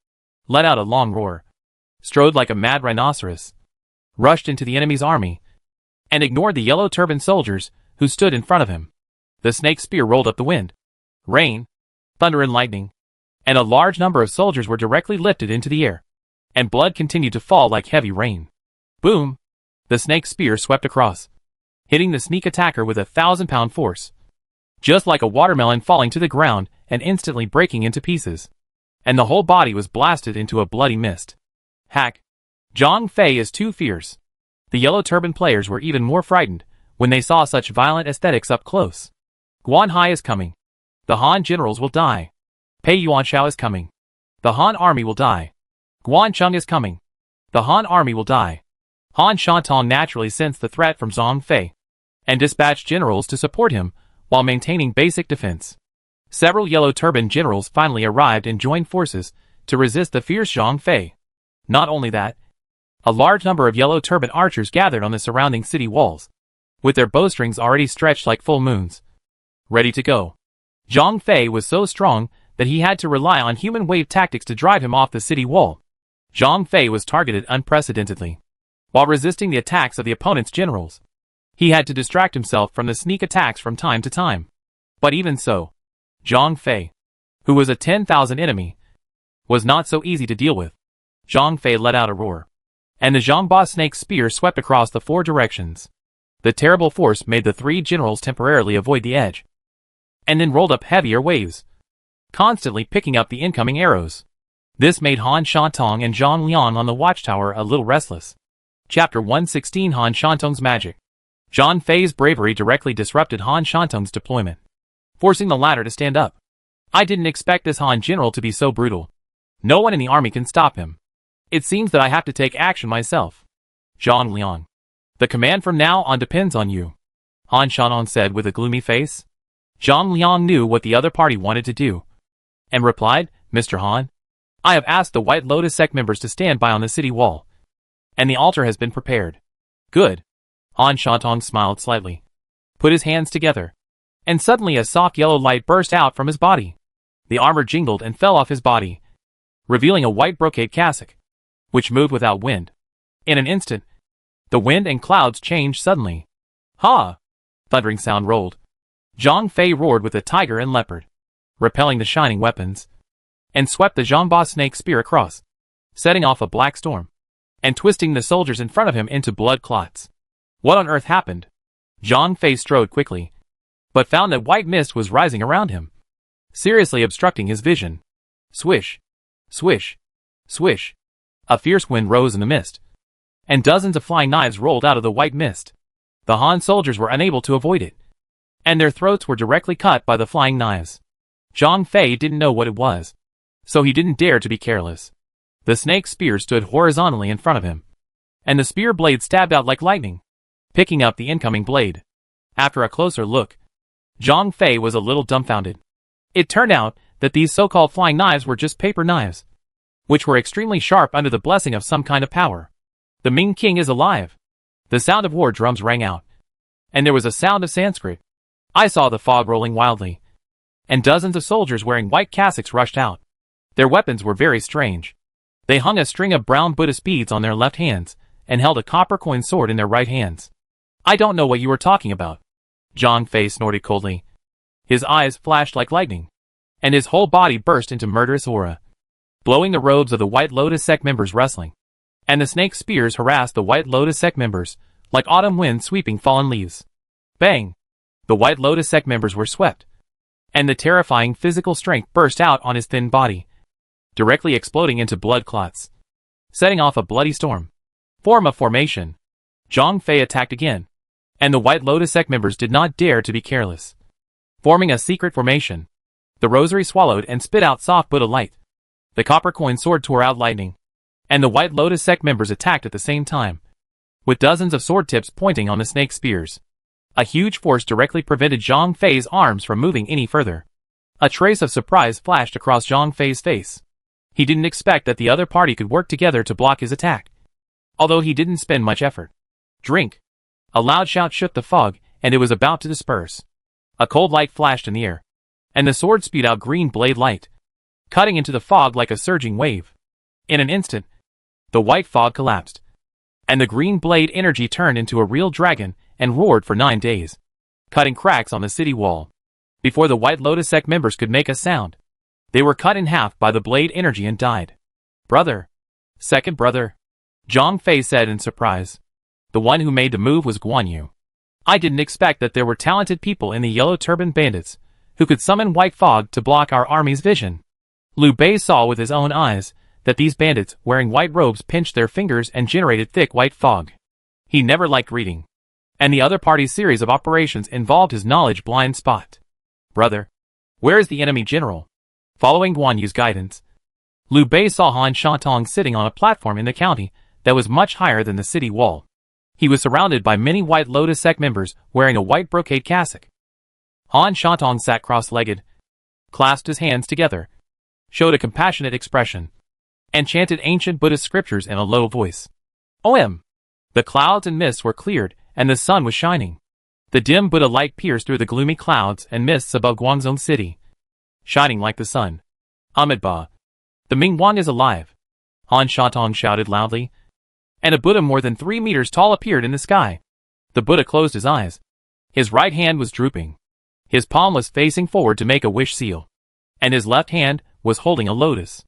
let out a long roar, strode like a mad rhinoceros, rushed into the enemy's army, and ignored the yellow turbaned soldiers who stood in front of him. The snake's spear rolled up the wind. Rain, thunder and lightning, and a large number of soldiers were directly lifted into the air, and blood continued to fall like heavy rain. Boom! The snake's spear swept across, hitting the sneak attacker with 1,000-pound force, just like a watermelon falling to the ground and instantly breaking into pieces. And the whole body was blasted into a bloody mist. Hack! Zhang Fei is too fierce. The yellow turban players were even more frightened when they saw such violent aesthetics up close. Guan Hai is coming. The Han generals will die. Pei Yuanshao is coming. The Han army will die. Guan Cheng is coming. The Han army will die. Han Shantong naturally sensed the threat from Zhang Fei, and dispatched generals to support him while maintaining basic defense. Several yellow turban generals finally arrived and joined forces to resist the fierce Zhang Fei. Not only that, a large number of yellow turban archers gathered on the surrounding city walls, with their bowstrings already stretched like full moons, ready to go. Zhang Fei was so strong that he had to rely on human wave tactics to drive him off the city wall. Zhang Fei was targeted unprecedentedly. While resisting the attacks of the opponent's generals, he had to distract himself from the sneak attacks from time to time. But even so, Zhang Fei, who was a 10,000 enemy, was not so easy to deal with. Zhang Fei let out a roar, and the Zhangba snake's spear swept across the 4 directions. The terrible force made the 3 generals temporarily avoid the edge, and then rolled up heavier waves, constantly picking up the incoming arrows. This made Han Shantong and Zhang Liang on the watchtower a little restless. Chapter 116 Han Shantong's Magic. Zhang Fei's bravery directly disrupted Han Shantong's deployment, forcing the latter to stand up. I didn't expect this Han general to be so brutal. No one in the army can stop him. It seems that I have to take action myself. Zhang Liang. The command from now on depends on you, Han Shantong said with a gloomy face. Zhang Liang knew what the other party wanted to do, and replied, Mr. Han, I have asked the White Lotus sect members to stand by on the city wall, and the altar has been prepared. Good. Han Shantong smiled slightly, put his hands together, and suddenly a soft yellow light burst out from his body. The armor jingled and fell off his body, revealing a white brocade cassock, which moved without wind. In an instant, the wind and clouds changed suddenly. Ha! Thundering sound rolled. Zhang Fei roared with the tiger and leopard, repelling the shining weapons, and swept the Zhangba snake spear across, setting off a black storm, and twisting the soldiers in front of him into blood clots. What on earth happened? Zhang Fei strode quickly, but found that white mist was rising around him, seriously obstructing his vision. Swish! Swish! Swish! A fierce wind rose in the mist, and dozens of flying knives rolled out of the white mist. The Han soldiers were unable to avoid it, and their throats were directly cut by the flying knives. Zhang Fei didn't know what it was, so he didn't dare to be careless. The snake's spear stood horizontally in front of him, and the spear blade stabbed out like lightning, picking up the incoming blade. After a closer look, Zhang Fei was a little dumbfounded. It turned out that these so-called flying knives were just paper knives, which were extremely sharp under the blessing of some kind of power. The Ming King is alive. The sound of war drums rang out, and there was a sound of Sanskrit. I saw the fog rolling wildly, and dozens of soldiers wearing white cassocks rushed out. Their weapons were very strange. They hung a string of brown Buddhist beads on their left hands, and held a copper coin sword in their right hands. I don't know what you were talking about. Zhang Fei snorted coldly. His eyes flashed like lightning, and his whole body burst into murderous aura, blowing the robes of the White Lotus sect members rustling, and the snake spears harassed the White Lotus sect members, like autumn wind sweeping fallen leaves. Bang! The White Lotus sect members were swept, and the terrifying physical strength burst out on his thin body, directly exploding into blood clots, setting off a bloody storm. Form of formation. Zhang Fei attacked again, and the White Lotus sect members did not dare to be careless. Forming a secret formation, the rosary swallowed and spit out soft Buddha light, The copper coin sword tore out lightning, and the White Lotus sect members attacked at the same time, with dozens of sword tips pointing on the snake spears. A huge force directly prevented Zhang Fei's arms from moving any further. A trace of surprise flashed across Zhang Fei's face. He didn't expect that the other party could work together to block his attack, although he didn't spend much effort. Drink! A loud shout shook the fog, and it was about to disperse. A cold light flashed in the air, and the sword spewed out green blade light, cutting into the fog like a surging wave. In an instant, the white fog collapsed, and the green blade energy turned into a real dragon and roared for 9 days, cutting cracks on the city wall. Before the White Lotus sect members could make a sound, they were cut in half by the blade energy and died. Brother. Second brother. Zhang Fei said in surprise. The one who made the move was Guan Yu. I didn't expect that there were talented people in the Yellow Turban Bandits who could summon white fog to block our army's vision. Liu Bei saw with his own eyes that these bandits wearing white robes pinched their fingers and generated thick white fog. He never liked reading, and the other party's series of operations involved his knowledge blind spot. Brother, where is the enemy general? Following Guan Yu's guidance, Liu Bei saw Han Shatong sitting on a platform in the county that was much higher than the city wall. He was surrounded by many White Lotus sect members wearing a white brocade cassock. Han Shatong sat cross-legged, clasped his hands together, showed a compassionate expression, and chanted ancient Buddhist scriptures in a low voice. OM! The clouds and mists were cleared, and the sun was shining. The dim Buddha light pierced through the gloomy clouds and mists above Guangzhou City, shining like the sun. Amitabha! The Mingguang is alive! Han Shatong shouted loudly, and a Buddha more than 3 meters tall appeared in the sky. The Buddha closed his eyes. His right hand was drooping. His palm was facing forward to make a wish seal, and his left hand was holding a lotus.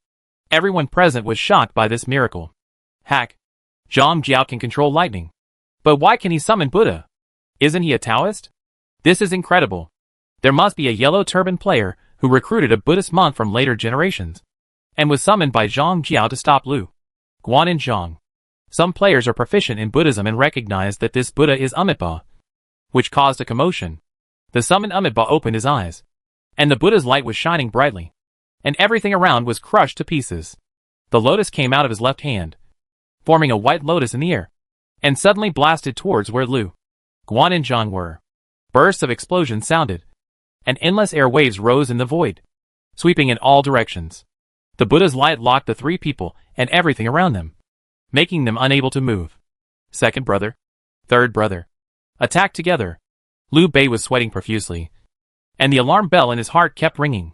Everyone present was shocked by this miracle. Hack! Zhang Jiao can control lightning. But why can he summon Buddha? Isn't he a Taoist? This is incredible. There must be a Yellow Turban player who recruited a Buddhist monk from later generations, and was summoned by Zhang Jiao to stop Lu Guan and Zhang. Some players are proficient in Buddhism and recognize that this Buddha is Amitabha, which caused a commotion. The summoned Amitabha opened his eyes, and the Buddha's light was shining brightly, and everything around was crushed to pieces. The lotus came out of his left hand, forming a white lotus in the air, and suddenly blasted towards where Lu Guan and Zhang were. Bursts of explosions sounded, and endless air waves rose in the void, sweeping in all directions. The Buddha's light locked the 3 people and everything around them, making them unable to move. Second brother, third brother, attacked together. Liu Bei was sweating profusely, and the alarm bell in his heart kept ringing.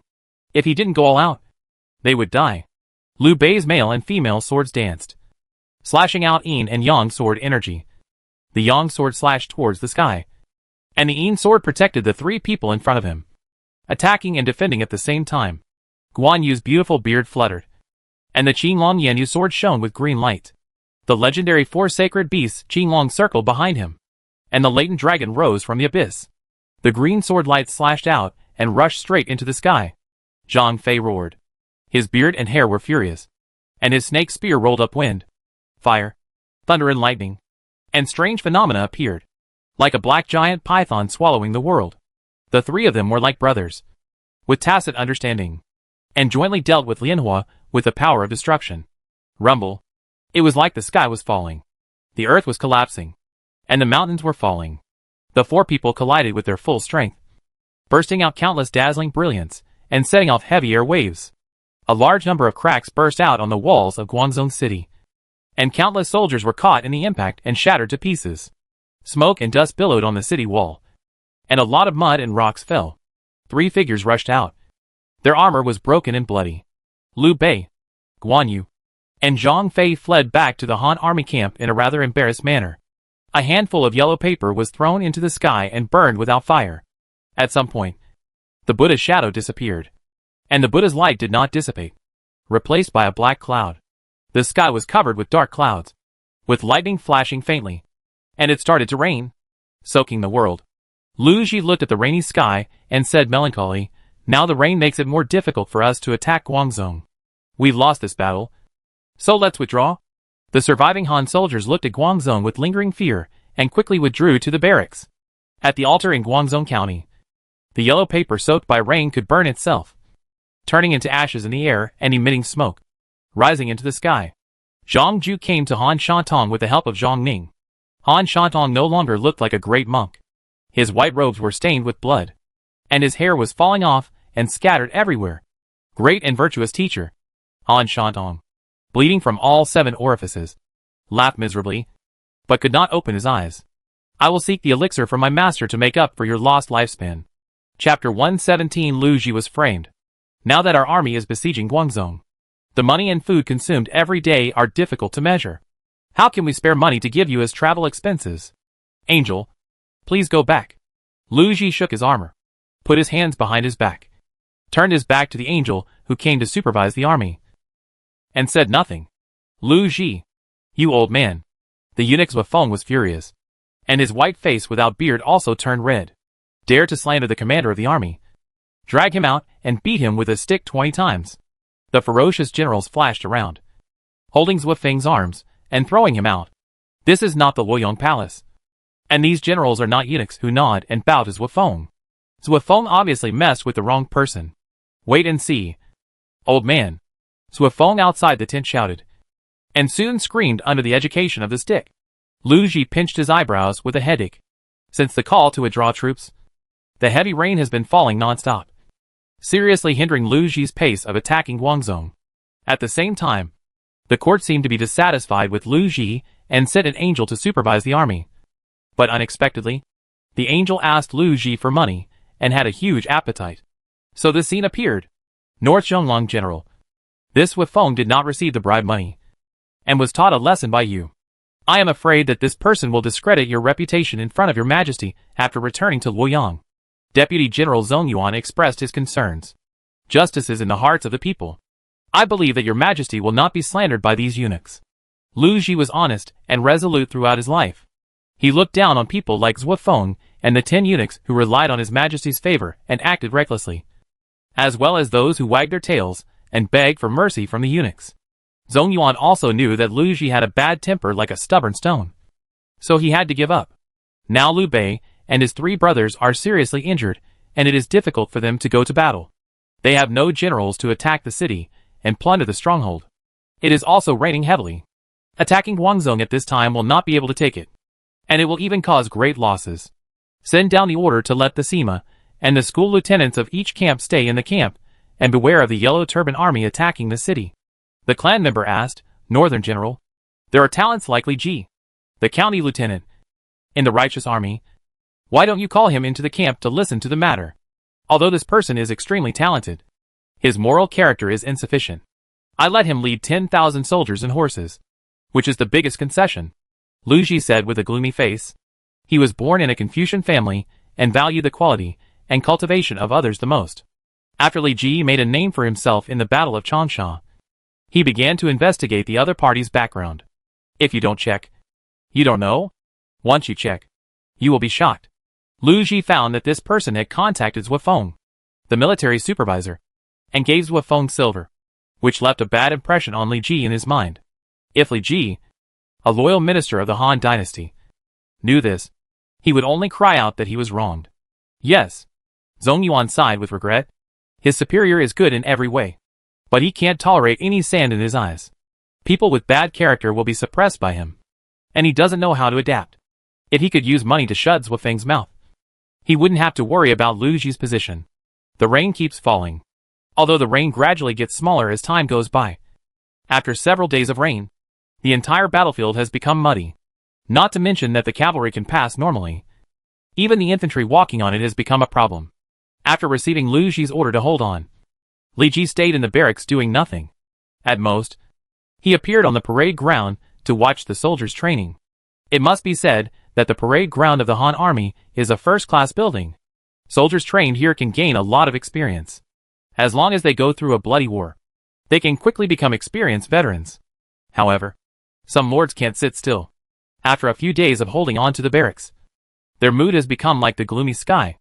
If he didn't go all out, they would die. Liu Bei's male and female swords danced, slashing out yin and yang sword energy. The yang sword slashed towards the sky, and the yin sword protected the 3 people in front of him, attacking and defending at the same time. Guan Yu's beautiful beard fluttered, and the Qinglong Yanyu sword shone with green light. The legendary 4 sacred beasts Qinglong circled behind him, and the latent dragon rose from the abyss. The green sword light slashed out and rushed straight into the sky. Zhang Fei roared. His beard and hair were furious, and his snake spear rolled up wind, fire, thunder and lightning, and strange phenomena appeared, like a black giant python swallowing the world. The 3 of them were like brothers, with tacit understanding, and jointly dealt with Lianhua with the power of destruction. Rumble. It was like the sky was falling. The earth was collapsing, and the mountains were falling. The 4 people collided with their full strength, bursting out countless dazzling brilliance and setting off heavy air waves. A large number of cracks burst out on the walls of Guangzhou City, and countless soldiers were caught in the impact and shattered to pieces. Smoke and dust billowed on the city wall, and a lot of mud and rocks fell. 3 figures rushed out. Their armor was broken and bloody. Liu Bei, Guan Yu, and Zhang Fei fled back to the Han army camp in a rather embarrassed manner. A handful of yellow paper was thrown into the sky and burned without fire. At some point, the Buddha's shadow disappeared, and the Buddha's light did not dissipate, replaced by a black cloud. The sky was covered with dark clouds, with lightning flashing faintly, and it started to rain, soaking the world. Lu Ji looked at the rainy sky and said melancholy, "Now the rain makes it more difficult for us to attack Guangzhou. We've lost this battle, so let's withdraw." The surviving Han soldiers looked at Guangzhou with lingering fear and quickly withdrew to the barracks. At the altar in Guangzhou County, the yellow paper soaked by rain could burn itself, turning into ashes in the air and emitting smoke. rising into the sky. Zhang Ju came to Han Shantung with the help of Zhang Ning. Han Shantung no longer looked like a great monk. His white robes were stained with blood, and his hair was falling off and scattered everywhere. Great and virtuous teacher. Han Shantung, bleeding from all 7 orifices, laughed miserably, but could not open his eyes. I will seek the elixir from my master to make up for your lost lifespan. Chapter 117. Lu Ji was framed. Now that our army is besieging Guangzhou, the money and food consumed every day are difficult to measure. How can we spare money to give you as travel expenses? Angel, please go back. Lu Ji shook his armor, put his hands behind his back, turned his back to the angel who came to supervise the army, and said nothing. Lu Ji, you old man. The eunuch Zhuofeng was furious, and his white face without beard also turned red. Dare to slander the commander of the army. Drag him out and beat him with a stick 20 times. The ferocious generals flashed around, holding Zhuofeng's arms and throwing him out. This is not the Luoyang Palace, and these generals are not eunuchs who nod and bow to Zhuofeng. Zhuofeng obviously messed with the wrong person. Wait and see. Old man. Zhuofeng outside the tent shouted, and soon screamed under the education of the stick. Lu Ji pinched his eyebrows with a headache. Since the call to withdraw troops, the heavy rain has been falling non-stop, seriously hindering Lu Ji's pace of attacking Guangzhou. At the same time, the court seemed to be dissatisfied with Lu Ji and sent an angel to supervise the army. But unexpectedly, the angel asked Lu Ji for money and had a huge appetite. So the scene appeared. North Zhonglong General. This Zhuofeng did not receive the bribe money, and was taught a lesson by you. I am afraid that this person will discredit your reputation in front of your majesty after returning to Luoyang. Deputy General Zhong Yuan expressed his concerns. Justice is in the hearts of the people. I believe that your majesty will not be slandered by these eunuchs. Lu Ji was honest and resolute throughout his life. He looked down on people like Zhuofeng and the 10 eunuchs who relied on his majesty's favor and acted recklessly, as well as those who wagged their tails and begged for mercy from the eunuchs. Zhong Yuan also knew that Lu Ji had a bad temper like a stubborn stone, so he had to give up. Now Liu Bei and his 3 brothers are seriously injured, and it is difficult for them to go to battle. They have no generals to attack the city and plunder the stronghold. It is also raining heavily. Attacking Guangzhou at this time will not be able to take it, and it will even cause great losses. Send down the order to let the Sima and the school lieutenants of each camp stay in the camp, and beware of the Yellow Turban army attacking the city. The clan member asked, Northern General, there are talents like Li Ji, the county lieutenant, in the righteous army. Why don't you call him into the camp to listen to the matter? Although this person is extremely talented, his moral character is insufficient. I let him lead 10,000 soldiers and horses, which is the biggest concession. Lu Ji said with a gloomy face. He was born in a Confucian family and valued the quality and cultivation of others the most. After Li Ji made a name for himself in the Battle of Changsha, he began to investigate the other party's background. If you don't check, you don't know. Once you check, you will be shocked. Lu Ji found that this person had contacted Zhuofeng, the military supervisor, and gave Zhuofeng silver, which left a bad impression on Li Ji in his mind. If Li Ji, a loyal minister of the Han dynasty, knew this, he would only cry out that he was wronged. Yes, Zhong Yuan sighed with regret. His superior is good in every way, but he can't tolerate any sand in his eyes. People with bad character will be suppressed by him, and he doesn't know how to adapt. If he could use money to shut Zhuofeng's mouth, he wouldn't have to worry about Lu Ji's position. The rain keeps falling, although the rain gradually gets smaller as time goes by. After several days of rain, the entire battlefield has become muddy. Not to mention that the cavalry can pass normally. Even the infantry walking on it has become a problem. After receiving Lu Ji's order to hold on, Li Ji stayed in the barracks doing nothing. At most, he appeared on the parade ground to watch the soldiers training. It must be said that the parade ground of the Han army is a first-class building. Soldiers trained here can gain a lot of experience. As long as they go through a bloody war, they can quickly become experienced veterans. However, some lords can't sit still. After a few days of holding on to the barracks, their mood has become like the gloomy sky.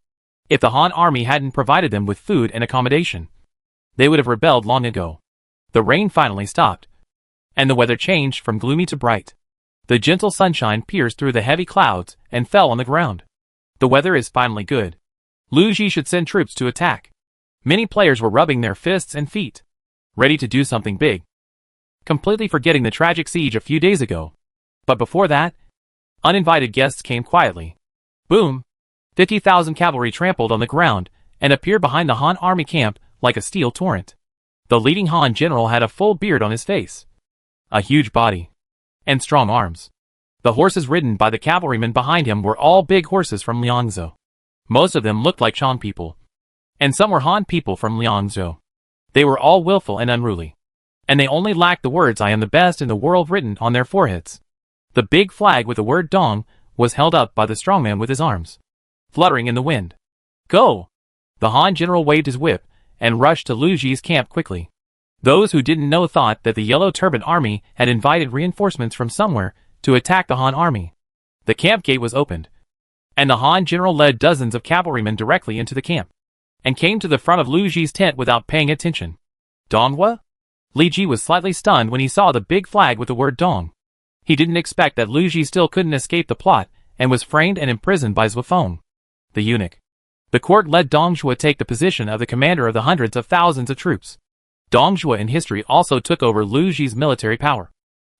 If the Han army hadn't provided them with food and accommodation, they would have rebelled long ago. The rain finally stopped, and the weather changed from gloomy to bright. The gentle sunshine pierced through the heavy clouds and fell on the ground. The weather is finally good. Lu Ji should send troops to attack. Many players were rubbing their fists and feet, ready to do something big. completely forgetting the tragic siege a few days ago. But before that, uninvited guests came quietly. Boom! 50,000 cavalry trampled on the ground and appeared behind the Han army camp like a steel torrent. The leading Han general had a full beard on his face, a huge body, and strong arms. The horses ridden by the cavalrymen behind him were all big horses from Liangzhou. Most of them looked like Chong people, and some were Han people from Liangzhou. They were all willful and unruly, and they only lacked the words "I am the best in the world" written on their foreheads. The big flag with the word "Dong" was held up by the strongman with his arms fluttering in the wind. Go! The Han general waved his whip and rushed to Lu Ji's camp quickly. Those who didn't know thought that the Yellow Turban army had invited reinforcements from somewhere to attack the Han army. The camp gate was opened, and the Han general led dozens of cavalrymen directly into the camp, and came to the front of Lu Ji's tent without paying attention. Donghua? Li Ji was slightly stunned when he saw the big flag with the word Dong. He didn't expect that Lu Ji still couldn't escape the plot, and was framed and imprisoned by Zhuofeng, the eunuch. The court let Donghua take the position of the commander of the hundreds of thousands of troops. Donghua in history also took over Lu Ji's military power.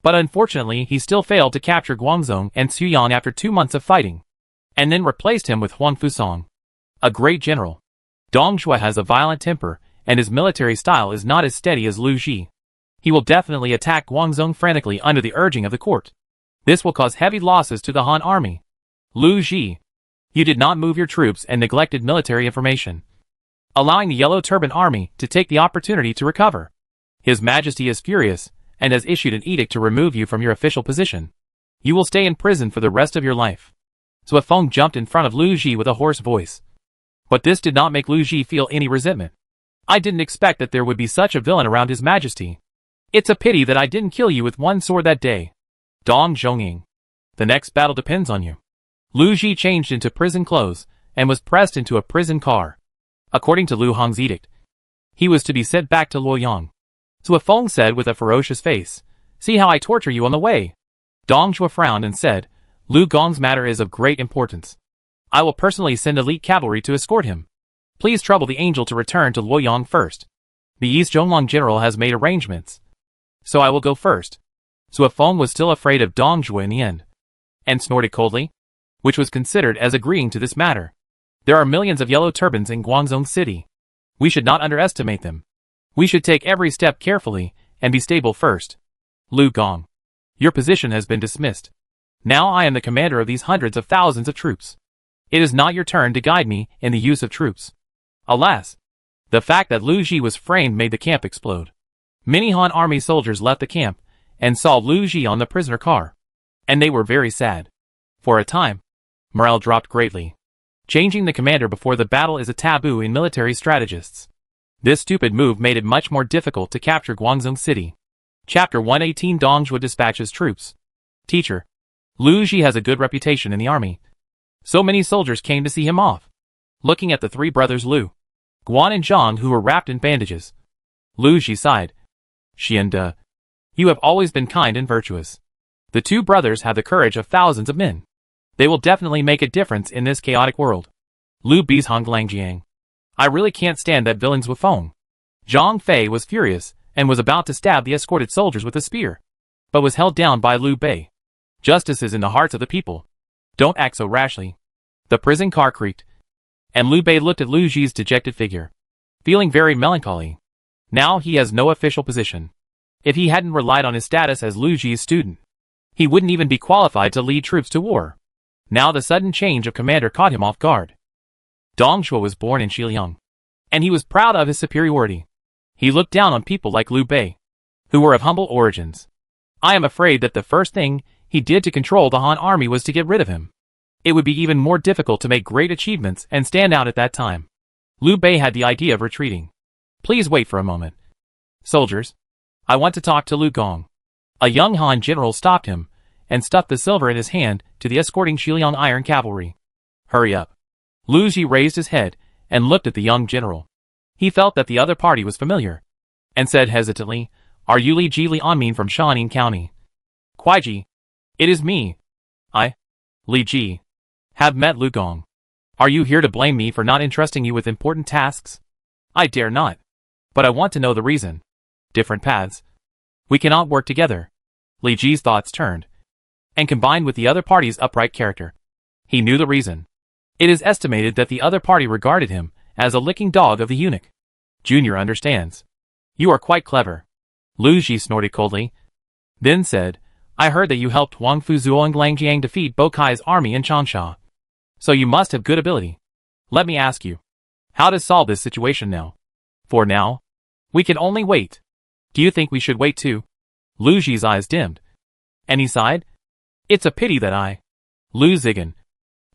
But unfortunately he still failed to capture Guangzhou and Suyang after 2 months of fighting, and then replaced him with Huang Fusong, a great general. Donghua has a violent temper, and his military style is not as steady as Lu Ji. He will definitely attack Guangzhou frantically under the urging of the court. This will cause heavy losses to the Han army. Lu Ji, you did not move your troops and neglected military information, allowing the Yellow Turban army to take the opportunity to recover. His Majesty is furious, and has issued an edict to remove you from your official position. You will stay in prison for the rest of your life. Zhuofeng jumped in front of Lu Ji with a hoarse voice. But this did not make Lu Ji feel any resentment. I didn't expect that there would be such a villain around His Majesty. It's a pity that I didn't kill you with one sword that day. Dong Zhongying. The next battle depends on you. Lu Ji changed into prison clothes, and was pressed into a prison car. According to Lu Hong's edict, he was to be sent back to Luoyang. Zhuofeng said with a ferocious face, "See how I torture you on the way." Donghua frowned and said, "Lu Gong's matter is of great importance. I will personally send elite cavalry to escort him. Please trouble the angel to return to Luoyang first. The East Zhonglong general has made arrangements, so I will go first." Zhuofeng was still afraid of Donghua in the end, and snorted coldly, which was considered as agreeing to this matter. There are millions of yellow turbans in Guangzhou city. We should not underestimate them. We should take every step carefully, and be stable first. Lu Gong, your position has been dismissed. Now I am the commander of these hundreds of thousands of troops. It is not your turn to guide me in the use of troops. Alas! The fact that Lu Ji was framed made the camp explode. Many Han army soldiers left the camp, and saw Lu Ji on the prisoner car. And they were very sad. For a time, morale dropped greatly. Changing the commander before the battle is a taboo in military strategists. This stupid move made it much more difficult to capture Guangzhou city. Chapter 118. Donghua dispatches troops. Teacher, Lu Ji has a good reputation in the army. So many soldiers came to see him off. Looking at the three brothers Lu, Guan and Zhang who were wrapped in bandages, Lu Ji sighed. Xian, you have always been kind and virtuous. The two brothers have the courage of thousands of men. They will definitely make a difference in this chaotic world. Lu Bi's Hong Langjiang. I really can't stand that villain Zhuofeng. Zhang Fei was furious, and was about to stab the escorted soldiers with a spear, but was held down by Liu Bei. Justice is in the hearts of the people. Don't act so rashly. The prison car creaked, and Liu Bei looked at Lu Ji's dejected figure, feeling very melancholy. Now he has no official position. If he hadn't relied on his status as Lu Ji's student, he wouldn't even be qualified to lead troops to war. Now the sudden change of commander caught him off guard. Donghua was born in Xiliang, and he was proud of his superiority. He looked down on people like Liu Bei, who were of humble origins. I am afraid that the first thing he did to control the Han army was to get rid of him. It would be even more difficult to make great achievements and stand out at that time. Liu Bei had the idea of retreating. Please wait for a moment. Soldiers, I want to talk to Lu Gong. A young Han general stopped him, and stuffed the silver in his hand to the escorting Xiliang iron cavalry. Hurry up. Lu Ji raised his head, and looked at the young general. He felt that the other party was familiar, and said hesitantly, Are you Li Ji Lianmin from Shaanning County? Kuaiji, it is me. I, Li Ji, have met Lu Gong. Are you here to blame me for not entrusting you with important tasks? I dare not. But I want to know the reason. Different paths. We cannot work together. Li Ji's thoughts turned, and combined with the other party's upright character. He knew the reason. It is estimated that the other party regarded him as a licking dog of the eunuch. Junior understands. You are quite clever. Lu Ji snorted coldly, then said, I heard that you helped Wang Fu Zuo and Lang Jiang defeat Bo Kai's army in Changsha. So you must have good ability. Let me ask you, how to solve this situation now? For now, we can only wait. Do you think we should wait too? Lu Ji's eyes dimmed, and he sighed. It's a pity that I, Lu Zigan,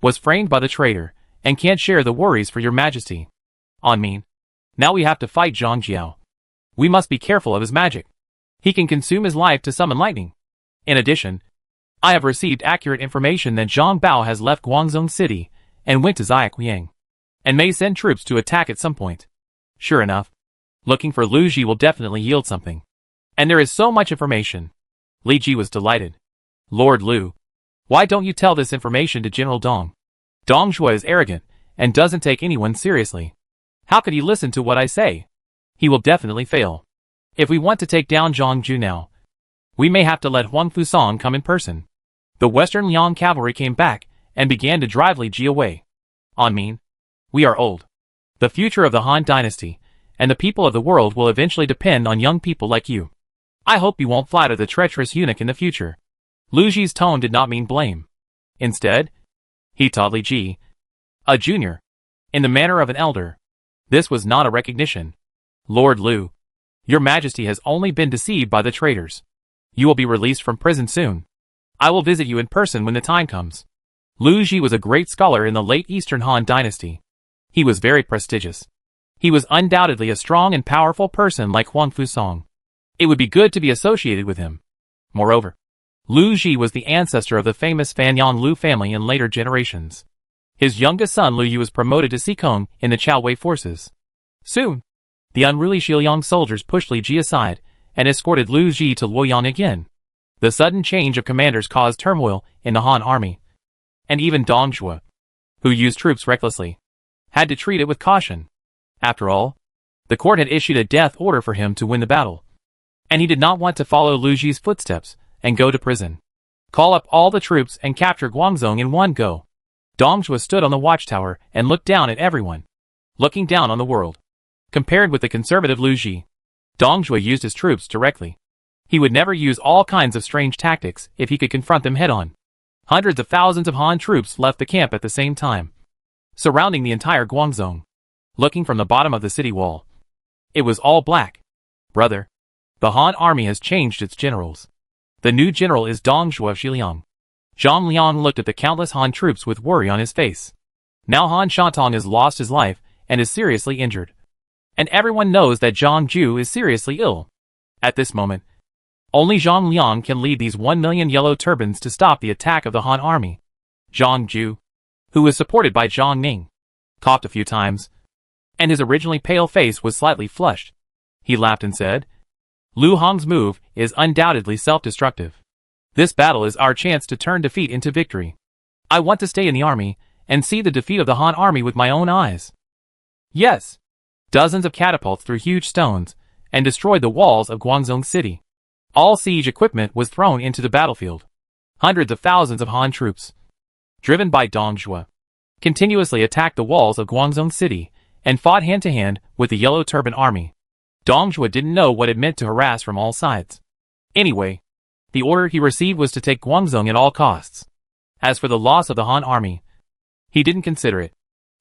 was framed by the traitor, and can't share the worries for your majesty. On me. Now we have to fight Zhang Jiao. We must be careful of his magic. He can consume his life to summon lightning. In addition, I have received accurate information that Zhang Bao has left Guangzhou City and went to Xiaoqiang, and may send troops to attack at some point. Sure enough, looking for Lu Ji will definitely yield something. And there is so much information. Li Ji was delighted. Lord Lu, why don't you tell this information to General Dong? Dong Zhuo is arrogant and doesn't take anyone seriously. How could he listen to what I say? He will definitely fail. If we want to take down Zhang Ju now, we may have to let Huang Fusang come in person. The Western Liang cavalry came back and began to drive Li Ji away. On me, we are old. The future of the Han dynasty and the people of the world will eventually depend on young people like you. I hope you won't flatter the treacherous eunuch in the future. Lu Ji's tone did not mean blame. Instead, he taught Li Ji, a junior, in the manner of an elder. This was not a recognition. Lord Lu, your majesty has only been deceived by the traitors. You will be released from prison soon. I will visit you in person when the time comes. Lu Ji was a great scholar in the late Eastern Han dynasty. He was very prestigious. He was undoubtedly a strong and powerful person like Huang Fusang. It would be good to be associated with him. Moreover, Lu Ji was the ancestor of the famous Fanyan Lu family in later generations. His youngest son Lu Yu was promoted to Sikong in the Chao Wei forces. Soon, the unruly Xiliang soldiers pushed Li Ji aside and escorted Lu Ji to Luoyang again. The sudden change of commanders caused turmoil in the Han army. And even Dong Zhuo, who used troops recklessly, had to treat it with caution. After all, the court had issued a death order for him to win the battle. And he did not want to follow Lu Ji's footsteps and go to prison. Call up all the troops and capture Guangzhou in one go. Dong Zhuo stood on the watchtower and looked down at everyone, looking down on the world. Compared with the conservative Lu Ji, Dong Zhuo used his troops directly. He would never use all kinds of strange tactics if he could confront them head-on. Hundreds of thousands of Han troops left the camp at the same time, surrounding the entire Guangzhou. Looking from the bottom of the city wall, it was all black. Brother, the Han army has changed its generals. The new general is Dong Zhuo of Xiliang. Zhang Liang looked at the countless Han troops with worry on his face. Now Han Shatong has lost his life and is seriously injured. And everyone knows that Zhang Ju is seriously ill. At this moment, only Zhang Liang can lead these 1 million yellow turbans to stop the attack of the Han army. Zhang Ju, who was supported by Zhang Ning, coughed a few times, and his originally pale face was slightly flushed. He laughed and said, Lu Hong's move is undoubtedly self-destructive. This battle is our chance to turn defeat into victory. I want to stay in the army and see the defeat of the Han army with my own eyes. Yes. Dozens of catapults threw huge stones and destroyed the walls of Guangzhou City. All siege equipment was thrown into the battlefield. Hundreds of thousands of Han troops, driven by Dong Zhuo, continuously attacked the walls of Guangzhou City and fought hand-to-hand with the Yellow Turban army. Dong Zhuo didn't know what it meant to harass from all sides. Anyway, the order he received was to take Guangzhou at all costs. As for the loss of the Han army, he didn't consider it.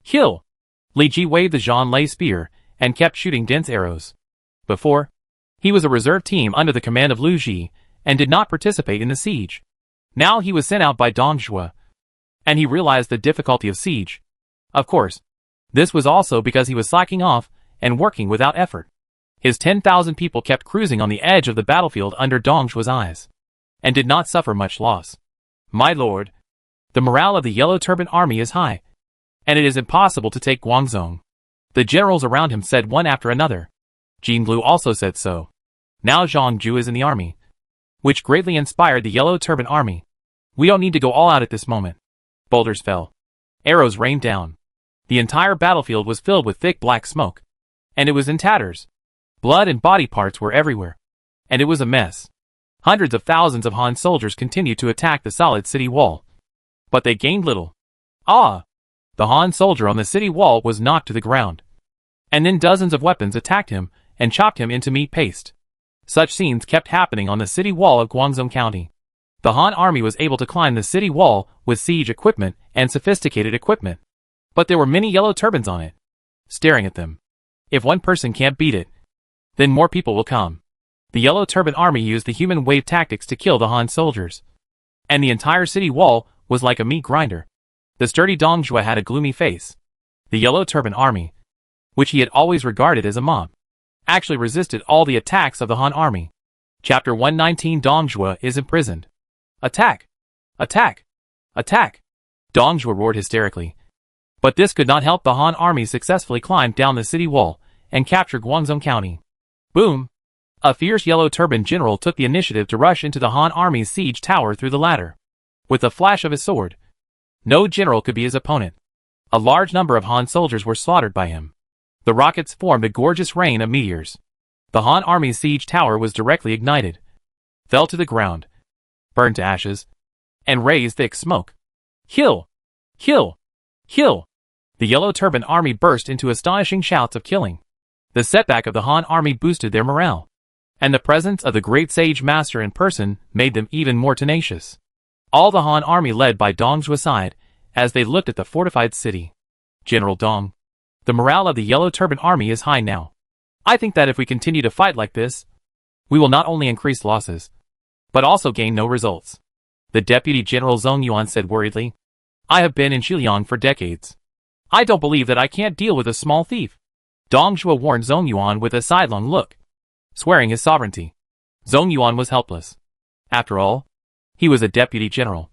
Kill! Li Ji waved the Zhanlei spear and kept shooting dense arrows. Before, he was a reserve team under the command of Lu Ji and did not participate in the siege. Now he was sent out by Dong Zhuo, and he realized the difficulty of siege. Of course, this was also because he was slacking off and working without effort. His 10,000 people kept cruising on the edge of the battlefield under Dong Zhuo's eyes, and did not suffer much loss. My lord, the morale of the Yellow Turban army is high, and it is impossible to take Guangzhou. The generals around him said one after another. Jin Lu also said so. Now Zhang Ju is in the army, which greatly inspired the Yellow Turban army. We don't need to go all out at this moment. Boulders fell. Arrows rained down. The entire battlefield was filled with thick black smoke, and it was in tatters. Blood and body parts were everywhere. and it was a mess. Hundreds of thousands of Han soldiers continued to attack the solid city wall. But they gained little. Ah! The Han soldier on the city wall was knocked to the ground. And then dozens of weapons attacked him and chopped him into meat paste. Such scenes kept happening on the city wall of Guangzhou County. The Han army was able to climb the city wall with siege equipment and sophisticated equipment. But there were many yellow turbans on it, staring at them. If one person can't beat it, then more people will come. The yellow turban army used the human wave tactics to kill the Han soldiers. And the entire city wall was like a meat grinder. The sturdy Dong Zhuo had a gloomy face. The yellow turban army, which he had always regarded as a mob, actually resisted all the attacks of the Han army. Chapter 119 Dong Zhuo is imprisoned. Attack! Attack! Attack! Dong Zhuo roared hysterically. But this could not help the Han army successfully climb down the city wall and capture Guangzhou County. Boom! A fierce yellow turban general took the initiative to rush into the Han army's siege tower through the ladder. With the flash of his sword, no general could be his opponent. A large number of Han soldiers were slaughtered by him. The rockets formed a gorgeous rain of meteors. The Han army's siege tower was directly ignited, fell to the ground, burned to ashes, and raised thick smoke. Kill! Kill! Kill! The yellow turban army burst into astonishing shouts of killing. The setback of the Han army boosted their morale, and the presence of the great sage master in person made them even more tenacious. All the Han army led by Dong Zhuo sighed as they looked at the fortified city. General Dong, the morale of the yellow turban army is high now. I think that if we continue to fight like this, we will not only increase losses, but also gain no results. The Deputy General Zhong Yuan said worriedly. I have been in Xiliang for decades. I don't believe that I can't deal with a small thief. Dong Zhuo warned Zhong Yuan with a sidelong look, swearing his sovereignty. Zhong Yuan was helpless. After all, he was a deputy general.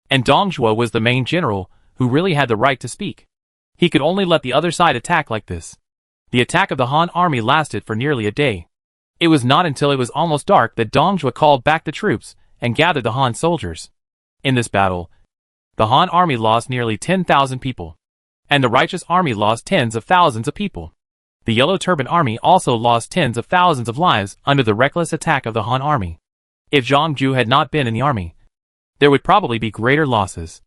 And Dong Zhuo was the main general who really had the right to speak. He could only let the other side attack like this. The attack of the Han army lasted for nearly a day. It was not until it was almost dark that Dong Zhuo called back the troops and gathered the Han soldiers. In this battle, the Han army lost nearly 10,000 people, and the righteous army lost tens of thousands of people. The yellow turban army also lost tens of thousands of lives under the reckless attack of the Han army. If Zhang Ju had not been in the army, there would probably be greater losses.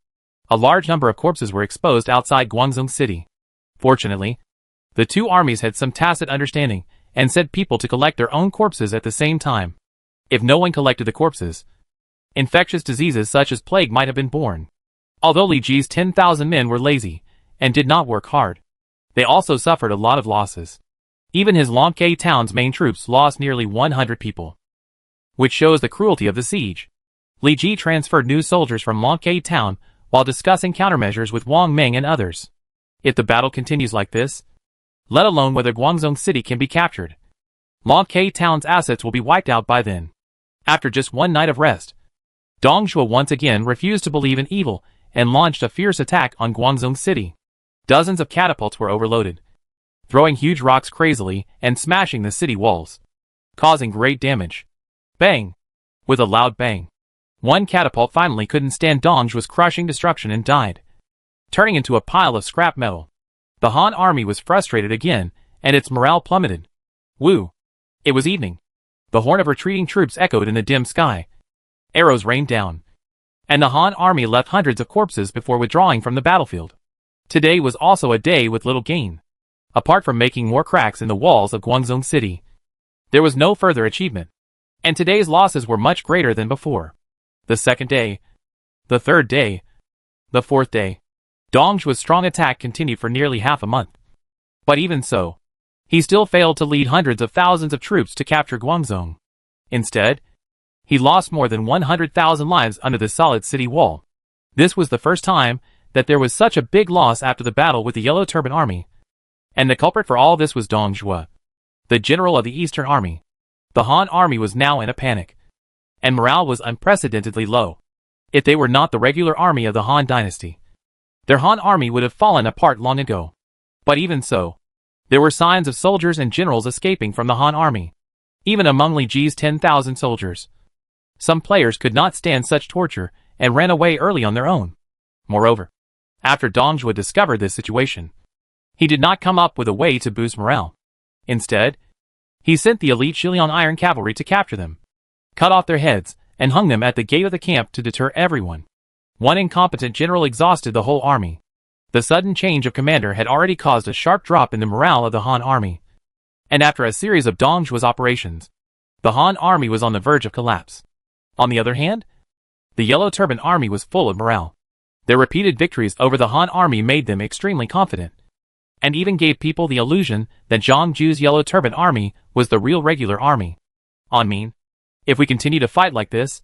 A large number of corpses were exposed outside Guangzhou City. Fortunately, the two armies had some tacit understanding and sent people to collect their own corpses at the same time. If no one collected the corpses, infectious diseases such as plague might have been born. Although Li Ji's 10,000 men were lazy and did not work hard, they also suffered a lot of losses. Even his Longke town's main troops lost nearly 100 people, which shows the cruelty of the siege. Li Ji transferred new soldiers from Longke town while discussing countermeasures with Wang Meng and others. If the battle continues like this, let alone whether Guangzhou City can be captured, Longke town's assets will be wiped out by then. After just one night of rest, Dong Zhuo once again refused to believe in evil and launched a fierce attack on Guangzhou City. Dozens of catapults were overloaded, throwing huge rocks crazily and smashing the city walls, causing great damage. Bang! With a loud bang, one catapult finally couldn't stand Dong Zhuo's crushing destruction and died, turning into a pile of scrap metal. The Han army was frustrated again, and its morale plummeted. Woo! It was evening. The horn of retreating troops echoed in the dim sky. Arrows rained down, and the Han army left hundreds of corpses before withdrawing from the battlefield. Today was also a day with little gain. Apart from making more cracks in the walls of Guangzhou City, there was no further achievement, and today's losses were much greater than before. The second day, the third day, the fourth day, Dong Zhuo's strong attack continued for nearly half a month. But even so, he still failed to lead hundreds of thousands of troops to capture Guangzhou. Instead, he lost more than 100,000 lives under the solid city wall. This was the first time that there was such a big loss after the battle with the Yellow Turban Army. And the culprit for all this was Dong Zhuo, the general of the Eastern Army. The Han army was now in a panic, and morale was unprecedentedly low. If they were not the regular army of the Han dynasty, their Han army would have fallen apart long ago. But even so, there were signs of soldiers and generals escaping from the Han army, even among Li Ji's 10,000 soldiers. Some players could not stand such torture and ran away early on their own. Moreover, after Dong Zhuo discovered this situation, he did not come up with a way to boost morale. Instead, He sent the elite Shiliang Iron Cavalry to capture them, cut off their heads, and hung them at the gate of the camp to deter everyone. One incompetent general exhausted the whole army. The sudden change of commander had already caused a sharp drop in the morale of the Han army. And after a series of Dong Zhuo's operations, the Han army was on the verge of collapse. On the other hand, the Yellow Turban army was full of morale. Their repeated victories over the Han army made them extremely confident, and even gave people the illusion that Zhang Ju's Yellow Turban army was the real regular army. If we continue to fight like this,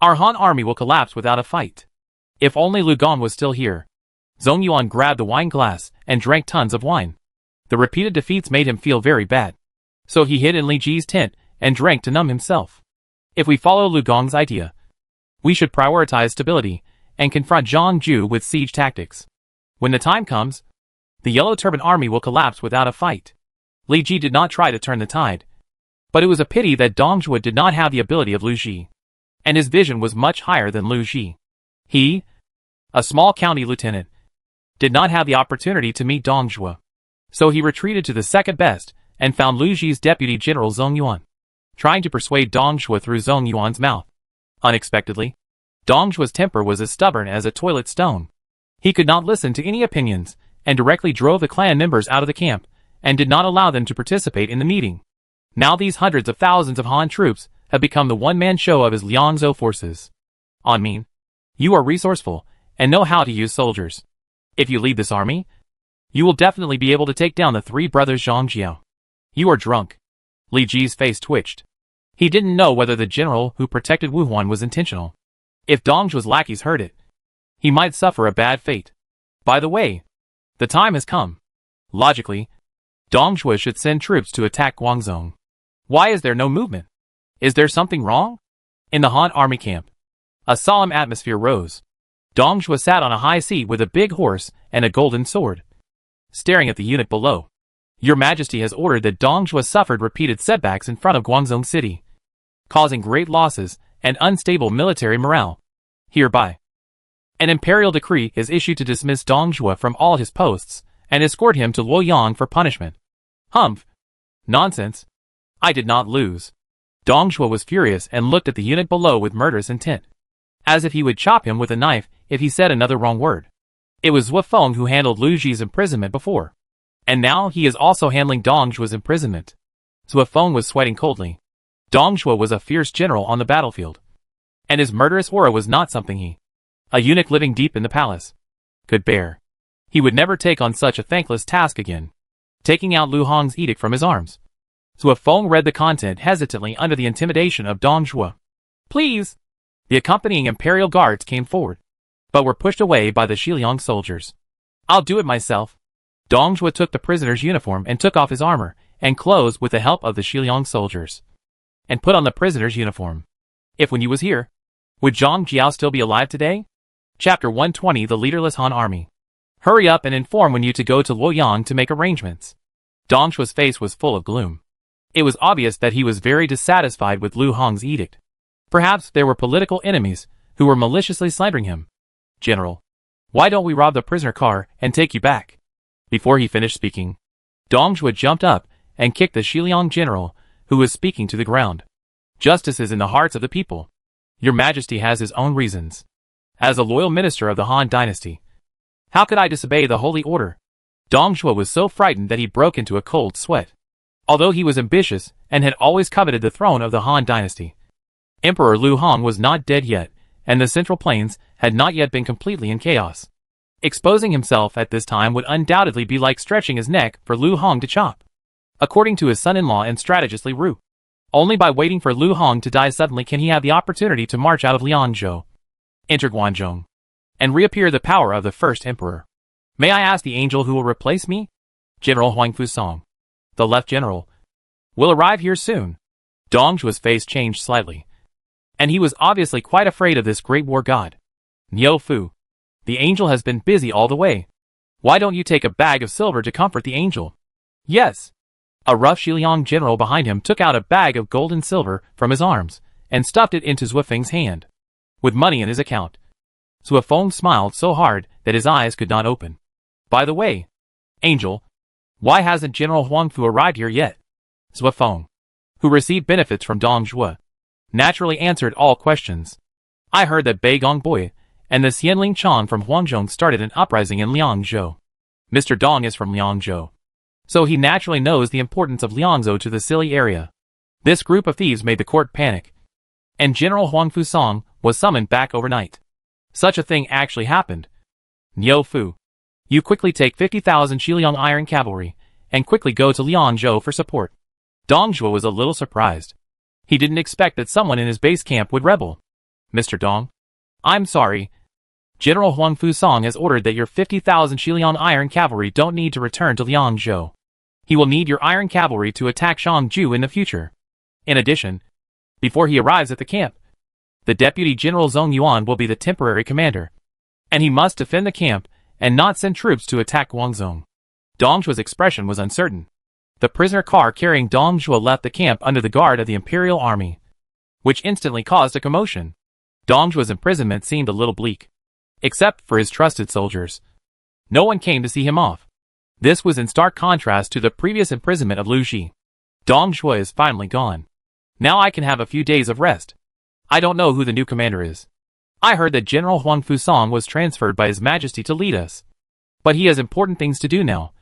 our Han army will collapse without a fight. If only Lu Gong was still here. Zhong Yuan grabbed the wine glass and drank tons of wine. The repeated defeats made him feel very bad. So he hid in Li Ji's tent and drank to numb himself. If we follow Lu Gong's idea, we should prioritize stability and confront Zhang Ju with siege tactics. When the time comes, the Yellow Turban army will collapse without a fight. Li Ji did not try to turn the tide. But it was a pity that Dong Zhuo did not have the ability of Lu Ji, and his vision was much higher than Lu Ji. He, a small county lieutenant, did not have the opportunity to meet Dong Zhuo. So he retreated to the second best and found Lu Ji's deputy general Zhong Yuan, trying to persuade Dong Zhuo through Zhong Yuan's mouth. Unexpectedly, Dong Zhuo's temper was as stubborn as a toilet stone. He could not listen to any opinions, and directly drove the clan members out of the camp, and did not allow them to participate in the meeting. Now these hundreds of thousands of Han troops have become the one-man show of his Liangzhou forces. You are resourceful, and know how to use soldiers. If you lead this army, you will definitely be able to take down the three brothers Zhang Jiao. You are drunk. Li Ji's face twitched. He didn't know whether the general who protected Wu Huan was intentional. If Dong Zhuo's lackeys heard it, he might suffer a bad fate. By the way, the time has come. Logically, Dong Zhuo should send troops to attack Guangzhou. Why is there no movement? Is there something wrong? In the Han army camp, a solemn atmosphere rose. Dong Zhuo sat on a high seat with a big horse and a golden sword, staring at the eunuch below. Your Majesty has ordered that Dong Zhuo suffered repeated setbacks in front of Guangzhou city, causing great losses and unstable military morale. Hereby, an imperial decree is issued to dismiss Dong Zhuo from all his posts and escort him to Luoyang for punishment. Humph! Nonsense! I did not lose. Dong Zhuo was furious and looked at the eunuch below with murderous intent, as if he would chop him with a knife if he said another wrong word. It was Zhuo Feng who handled Lu Ji's imprisonment before, and now he is also handling Dong Zhuo's imprisonment. Zhuo Feng was sweating coldly. Dong Zhuo was a fierce general on the battlefield, and his murderous aura was not something he, a eunuch living deep in the palace, could bear. He would never take on such a thankless task again. Taking out Lu Hong's edict from his arms, Zhuo Feng read the content hesitantly under the intimidation of Dong Zhuo. Please! The accompanying imperial guards came forward, but were pushed away by the Shiliang soldiers. I'll do it myself. Dong Zhuo took the prisoner's uniform and took off his armor and clothes with the help of the Shiliang soldiers, and put on the prisoner's uniform. If Wen Yu was here, would Zhang Jiao still be alive today? Chapter 120 The Leaderless Han Army. Hurry up and inform Wen Yu to go to Luoyang to make arrangements. Dong Zhuo's face was full of gloom. It was obvious that he was very dissatisfied with Lu Hong's edict. Perhaps there were political enemies who were maliciously slandering him. General, why don't we rob the prisoner car and take you back? Before he finished speaking, Dong Zhuo jumped up and kicked the Shiliang general who was speaking to the ground. Justice is in the hearts of the people. Your Majesty has his own reasons. As a loyal minister of the Han dynasty, how could I disobey the holy order? Dong Zhuo was so frightened that he broke into a cold sweat. Although he was ambitious and had always coveted the throne of the Han dynasty, Emperor Lu Hong was not dead yet, and the Central Plains had not yet been completely in chaos. Exposing himself at this time would undoubtedly be like stretching his neck for Lu Hong to chop. According to his son-in-law and strategist Li Ru, only by waiting for Lu Hong to die suddenly can he have the opportunity to march out of Liangzhou, enter Guangzhou, and reappear the power of the first emperor. May I ask the angel who will replace me? General Huang Fusong, the left general, will arrive here soon. Dong Zhuo's face changed slightly, and he was obviously quite afraid of this great war god. Niu Fu, the angel has been busy all the way. Why don't you take a bag of silver to comfort the angel? Yes. A rough Shiliang general behind him took out a bag of gold and silver from his arms and stuffed it into Zhuo Feng's hand. With money in his account, Zhuo Feng smiled so hard that his eyes could not open. By the way, angel, why hasn't General Huang Fu arrived here yet? Zhuo Feng, who received benefits from Dong Zhuo, naturally answered all questions. I heard that Bai Gongboi and the Xianling Chan from Huangzhong started an uprising in Liangzhou. Mr. Dong is from Liangzhou, so he naturally knows the importance of Liangzhou to the Sili area. This group of thieves made the court panic, and General Huang Fusong was summoned back overnight. Such a thing actually happened. Niu Fu, you quickly take 50,000 Xiliang Iron Cavalry and quickly go to Liangzhou for support. Dong Zhuo was a little surprised. He didn't expect that someone in his base camp would rebel. Mr. Dong, I'm sorry. General Huang Fusong has ordered that your 50,000 Xiliang Iron Cavalry don't need to return to Liangzhou. He will need your Iron Cavalry to attack Shangju in the future. In addition, before he arrives at the camp, the Deputy General Zhong Yuan will be the temporary commander, and he must defend the camp and not send troops to attack Guangzhou. Dong Zhuo's expression was uncertain. The prisoner car carrying Dong Zhuo left the camp under the guard of the Imperial Army, which instantly caused a commotion. Dong Zhuo's imprisonment seemed a little bleak. Except for his trusted soldiers, no one came to see him off. This was in stark contrast to the previous imprisonment of Lu Xi. Dong Zhuo is finally gone. Now I can have a few days of rest. I don't know who the new commander is. I heard that General Huang Fusong was transferred by His Majesty to lead us, but he has important things to do now.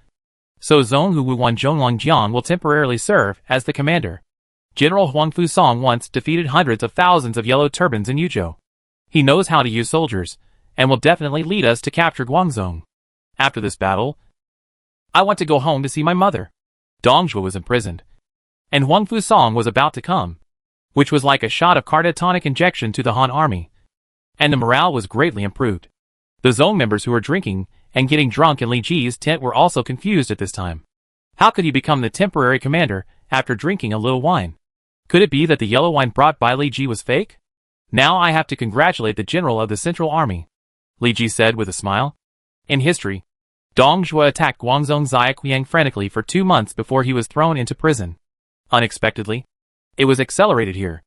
So Zhong Hu Wan Zhonglongjiang will temporarily serve as the commander. General Huang Fusong once defeated hundreds of thousands of yellow turbans in Yuzhou. He knows how to use soldiers, and will definitely lead us to capture Guangzhou. After this battle, I want to go home to see my mother. Dong Zhuo was imprisoned, and Huang Fusong was about to come, which was like a shot of catatonic injection to the Han army, and the morale was greatly improved. The Zhong members who were drinking and getting drunk in Li Ji's tent were also confused at this time. How could he become the temporary commander after drinking a little wine? Could it be that the yellow wine brought by Li Ji was fake? Now I have to congratulate the general of the Central Army, Li Ji said with a smile. In history, Dong Zhuo attacked Guangzhou Ziaqiang frantically for 2 months before he was thrown into prison. Unexpectedly, it was accelerated here.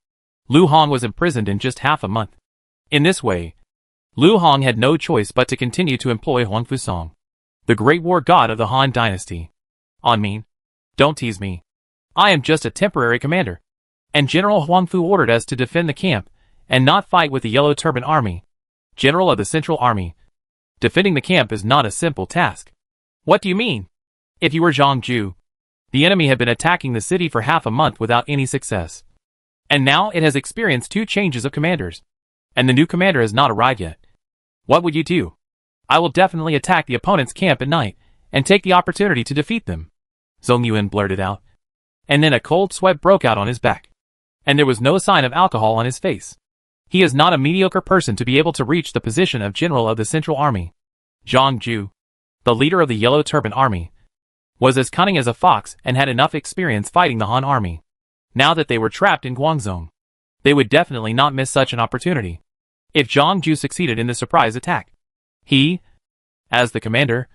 Lu Hong was imprisoned in just half a month. In this way, Lu Hong had no choice but to continue to employ Huang Fusong, the great war god of the Han dynasty. On me? Don't tease me. I am just a temporary commander, and General Huang Fu ordered us to defend the camp and not fight with the Yellow Turban Army. General of the Central Army, defending the camp is not a simple task. What do you mean? If you were Zhang Ju, the enemy had been attacking the city for half a month without any success, and now it has experienced 2 changes of commanders, and the new commander has not arrived yet. What would you do? I will definitely attack the opponent's camp at night and take the opportunity to defeat them, Zhong Yuan blurted out. And then a cold sweat broke out on his back, and there was no sign of alcohol on his face. He is not a mediocre person to be able to reach the position of general of the Central Army. Zhang Ju, the leader of the Yellow Turban Army, was as cunning as a fox and had enough experience fighting the Han army. Now that they were trapped in Guangzhou, they would definitely not miss such an opportunity. If Zhang Ju succeeded in the surprise attack, he, as the commander,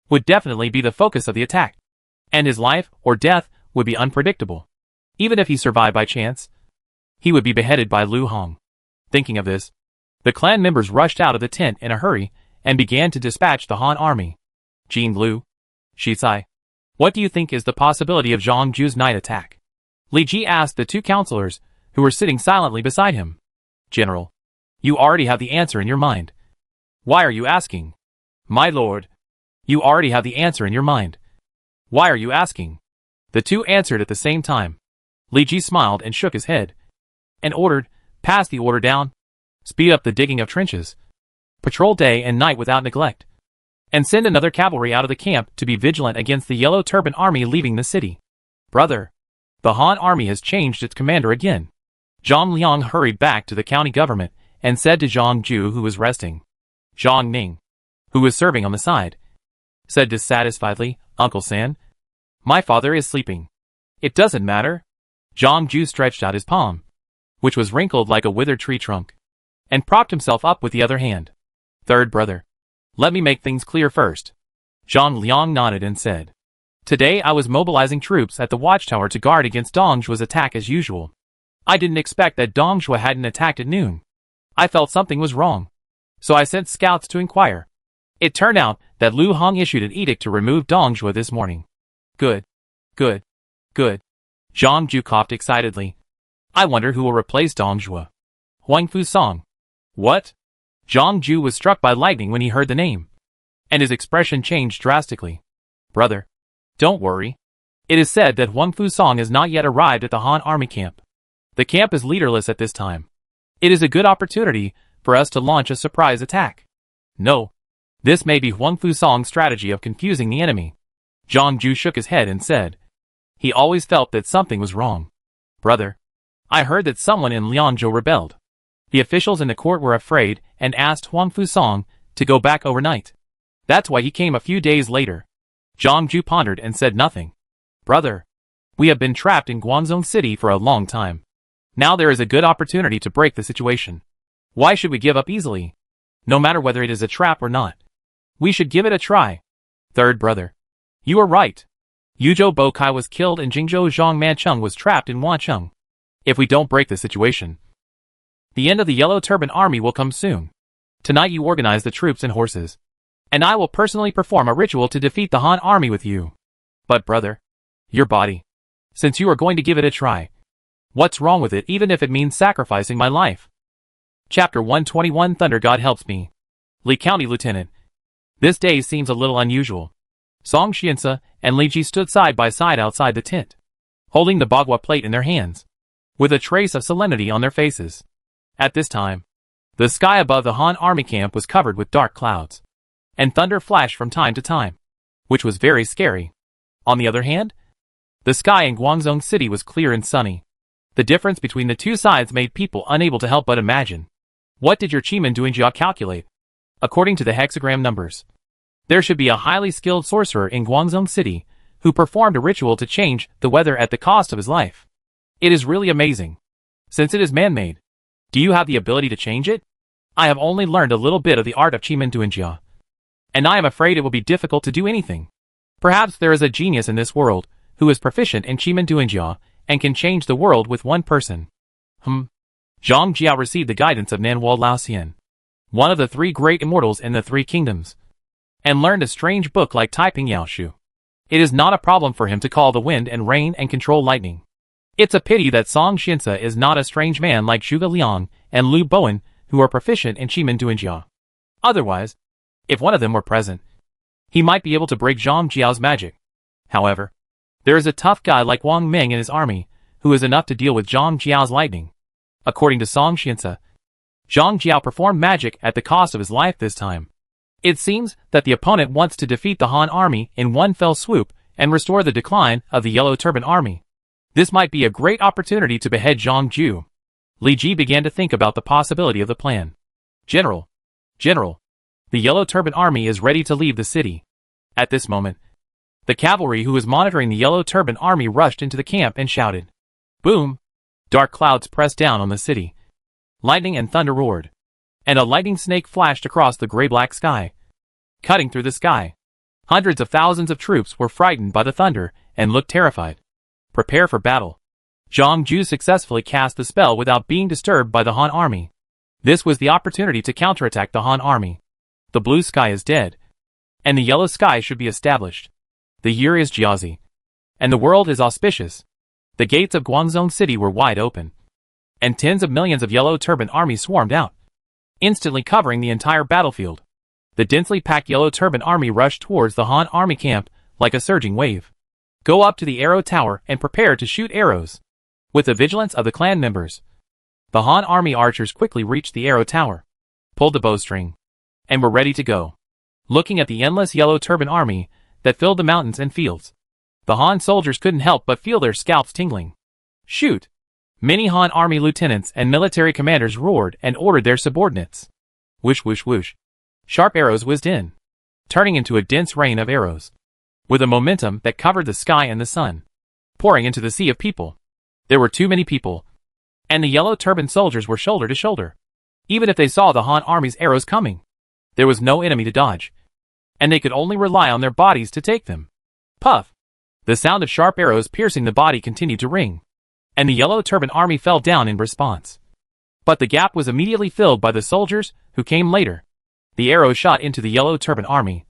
would definitely be the focus of the attack, and his life or death would be unpredictable. Even if he survived by chance, he would be beheaded by Lu Hong. Thinking of this, the clan members rushed out of the tent in a hurry and began to dispatch the Han army. Jin Lu, Shicai, what do you think is the possibility of Zhang Ju's night attack? Li Ji asked the 2 counselors who were sitting silently beside him. General, you already have the answer in your mind. Why are you asking? My lord, you already have the answer in your mind. Why are you asking? The 2 answered at the same time. Li Ji smiled and shook his head, and ordered, pass the order down. Speed up the digging of trenches. Patrol day and night without neglect. And send another cavalry out of the camp to be vigilant against the Yellow Turban Army leaving the city. Brother, the Han army has changed its commander again. Zhang Liang hurried back to the county government and said to Zhang Ju, who was resting. Zhang Ning, who was serving on the side, said dissatisfiedly, Uncle San, my father is sleeping. It doesn't matter. Zhang Ju stretched out his palm, which was wrinkled like a withered tree trunk, and propped himself up with the other hand. Third brother, let me make things clear first. Zhang Liang nodded and said, today I was mobilizing troops at the watchtower to guard against Dong Zhuo's attack as usual. I didn't expect that Dong Zhuo hadn't attacked at noon. I felt something was wrong, so I sent scouts to inquire. It turned out that Lu Hong issued an edict to remove Dong Zhuo this morning. Good. Good. Good. Zhang Ju coughed excitedly. I wonder who will replace Dong Zhuo. Huang Fu Song. What? Zhang Ju was struck by lightning when he heard the name, and his expression changed drastically. Brother, don't worry. It is said that Huang Fu Song has not yet arrived at the Han army camp. The camp is leaderless at this time. It is a good opportunity for us to launch a surprise attack. No. This may be Huang Fu Song's strategy of confusing the enemy. Zhang Ju shook his head and said. He always felt that something was wrong. Brother, I heard that someone in Liangzhou rebelled. The officials in the court were afraid and asked Huang Fu Song to go back overnight. That's why he came a few days later. Zhang Ju pondered and said nothing. Brother, we have been trapped in Guangzhou City for a long time. Now there is a good opportunity to break the situation. Why should we give up easily? No matter whether it is a trap or not. We should give it a try. Third brother. You are right. Yuzhou Bokai was killed and Jingzhou Zhang Mancheng was trapped in Wancheng. If we don't break the situation, the end of the Yellow Turban Army will come soon. Tonight you organize the troops and horses, and I will personally perform a ritual to defeat the Han army with you. But brother, your body, since you are going to give it a try, what's wrong with it even if it means sacrificing my life? Chapter 121 Thunder God Helps Me. Li County Lieutenant. This day seems a little unusual. Song Xiansa and Li Ji stood side by side outside the tent, holding the bagua plate in their hands, with a trace of solemnity on their faces. At this time, the sky above the Han army camp was covered with dark clouds, and thunder flashed from time to time, which was very scary. On the other hand, the sky in Guangzhou City was clear and sunny. The difference between the two sides made people unable to help but imagine. What did your Chiman Duinjia calculate? According to the hexagram numbers, there should be a highly skilled sorcerer in Guangzhou City who performed a ritual to change the weather at the cost of his life. It is really amazing. Since it is man-made, do you have the ability to change it? I have only learned a little bit of the art of Chiman Duinjia, and I am afraid it will be difficult to do anything. Perhaps there is a genius in this world who is proficient in Chiman Duinjia and can change the world with one person. Zhang Jiao received the guidance of Nanhuo Laoxian, one of the three great immortals in the three kingdoms, and learned a strange book like Taiping Yaoshu. It is not a problem for him to call the wind and rain and control lightning. It's a pity that Song Xiansa is not a strange man like Zhuge Liang and Lu Bowen who are proficient in Chiman Duinjia. Otherwise, if one of them were present, he might be able to break Zhang Jiao's magic. However, there is a tough guy like Wang Ming in his army who is enough to deal with Zhang Jiao's lightning. According to Song Xiansa, Zhang Jiao performed magic at the cost of his life this time. It seems that the opponent wants to defeat the Han army in one fell swoop and restore the decline of the Yellow Turban Army. This might be a great opportunity to behead Zhang Ju. Li Ji began to think about the possibility of the plan. General, the Yellow Turban Army is ready to leave the city. At this moment, the cavalry who was monitoring the Yellow Turban Army rushed into the camp and shouted. Boom! Dark clouds pressed down on the city. Lightning and thunder roared, and a lightning snake flashed across the gray-black sky, cutting through the sky. Hundreds of thousands of troops were frightened by the thunder and looked terrified. Prepare for battle. Zhang Ju successfully cast the spell without being disturbed by the Han army. This was the opportunity to counterattack the Han army. The blue sky is dead, and the yellow sky should be established. The year is Jiazi, and the world is auspicious. The gates of Guangzhou City were wide open, and tens of millions of Yellow Turban Army swarmed out, instantly covering the entire battlefield. The densely packed Yellow Turban Army rushed towards the Han army camp like a surging wave. Go up to the arrow tower and prepare to shoot arrows. With the vigilance of the clan members, the Han army archers quickly reached the arrow tower, pulled the bowstring, and were ready to go. Looking at the endless Yellow Turban Army that filled the mountains and fields, the Han soldiers couldn't help but feel their scalps tingling. Shoot! Many Han army lieutenants and military commanders roared and ordered their subordinates. Whoosh whoosh whoosh. Sharp arrows whizzed in, turning into a dense rain of arrows, with a momentum that covered the sky and the sun, pouring into the sea of people. There were too many people, and the Yellow Turban soldiers were shoulder to shoulder. Even if they saw the Han army's arrows coming, there was no enemy to dodge, and they could only rely on their bodies to take them. Puff! The sound of sharp arrows piercing the body continued to ring, and the Yellow Turban Army fell down in response. But the gap was immediately filled by the soldiers who came later. The arrows shot into the Yellow Turban Army,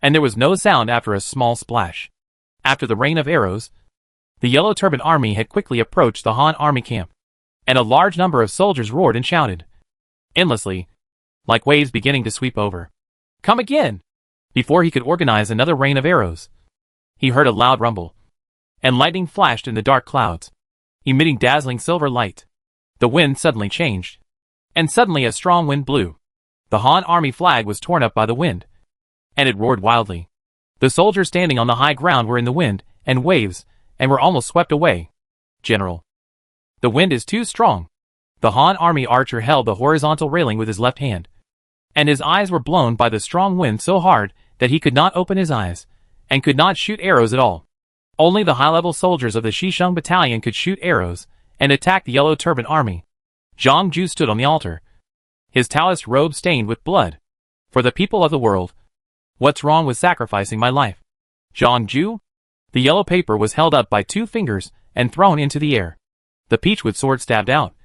and there was no sound after a small splash. After the rain of arrows, The Yellow Turban Army had quickly approached the Han Army camp, and a large number of soldiers roared and shouted endlessly, like waves beginning to sweep over. Come again! Before he could organize another rain of arrows, he heard a loud rumble, and lightning flashed in the dark clouds, emitting dazzling silver light. The wind suddenly changed, and suddenly a strong wind blew. The Han Army flag was torn up by the wind, and it roared wildly. The soldiers standing on the high ground were in the wind and waves, and were almost swept away. General, the wind is too strong. The Han Army archer held the horizontal railing with his left hand, and his eyes were blown by the strong wind so hard that he could not open his eyes, and could not shoot arrows at all. Only the high-level soldiers of the Shisheng Battalion could shoot arrows and attack the Yellow Turban Army. Zhang Ju stood on the altar, his talus robe stained with blood. For the people of the world, what's wrong with sacrificing my life? Zhang Ju? The yellow paper was held up by 2 fingers and thrown into the air. The peachwood sword stabbed out,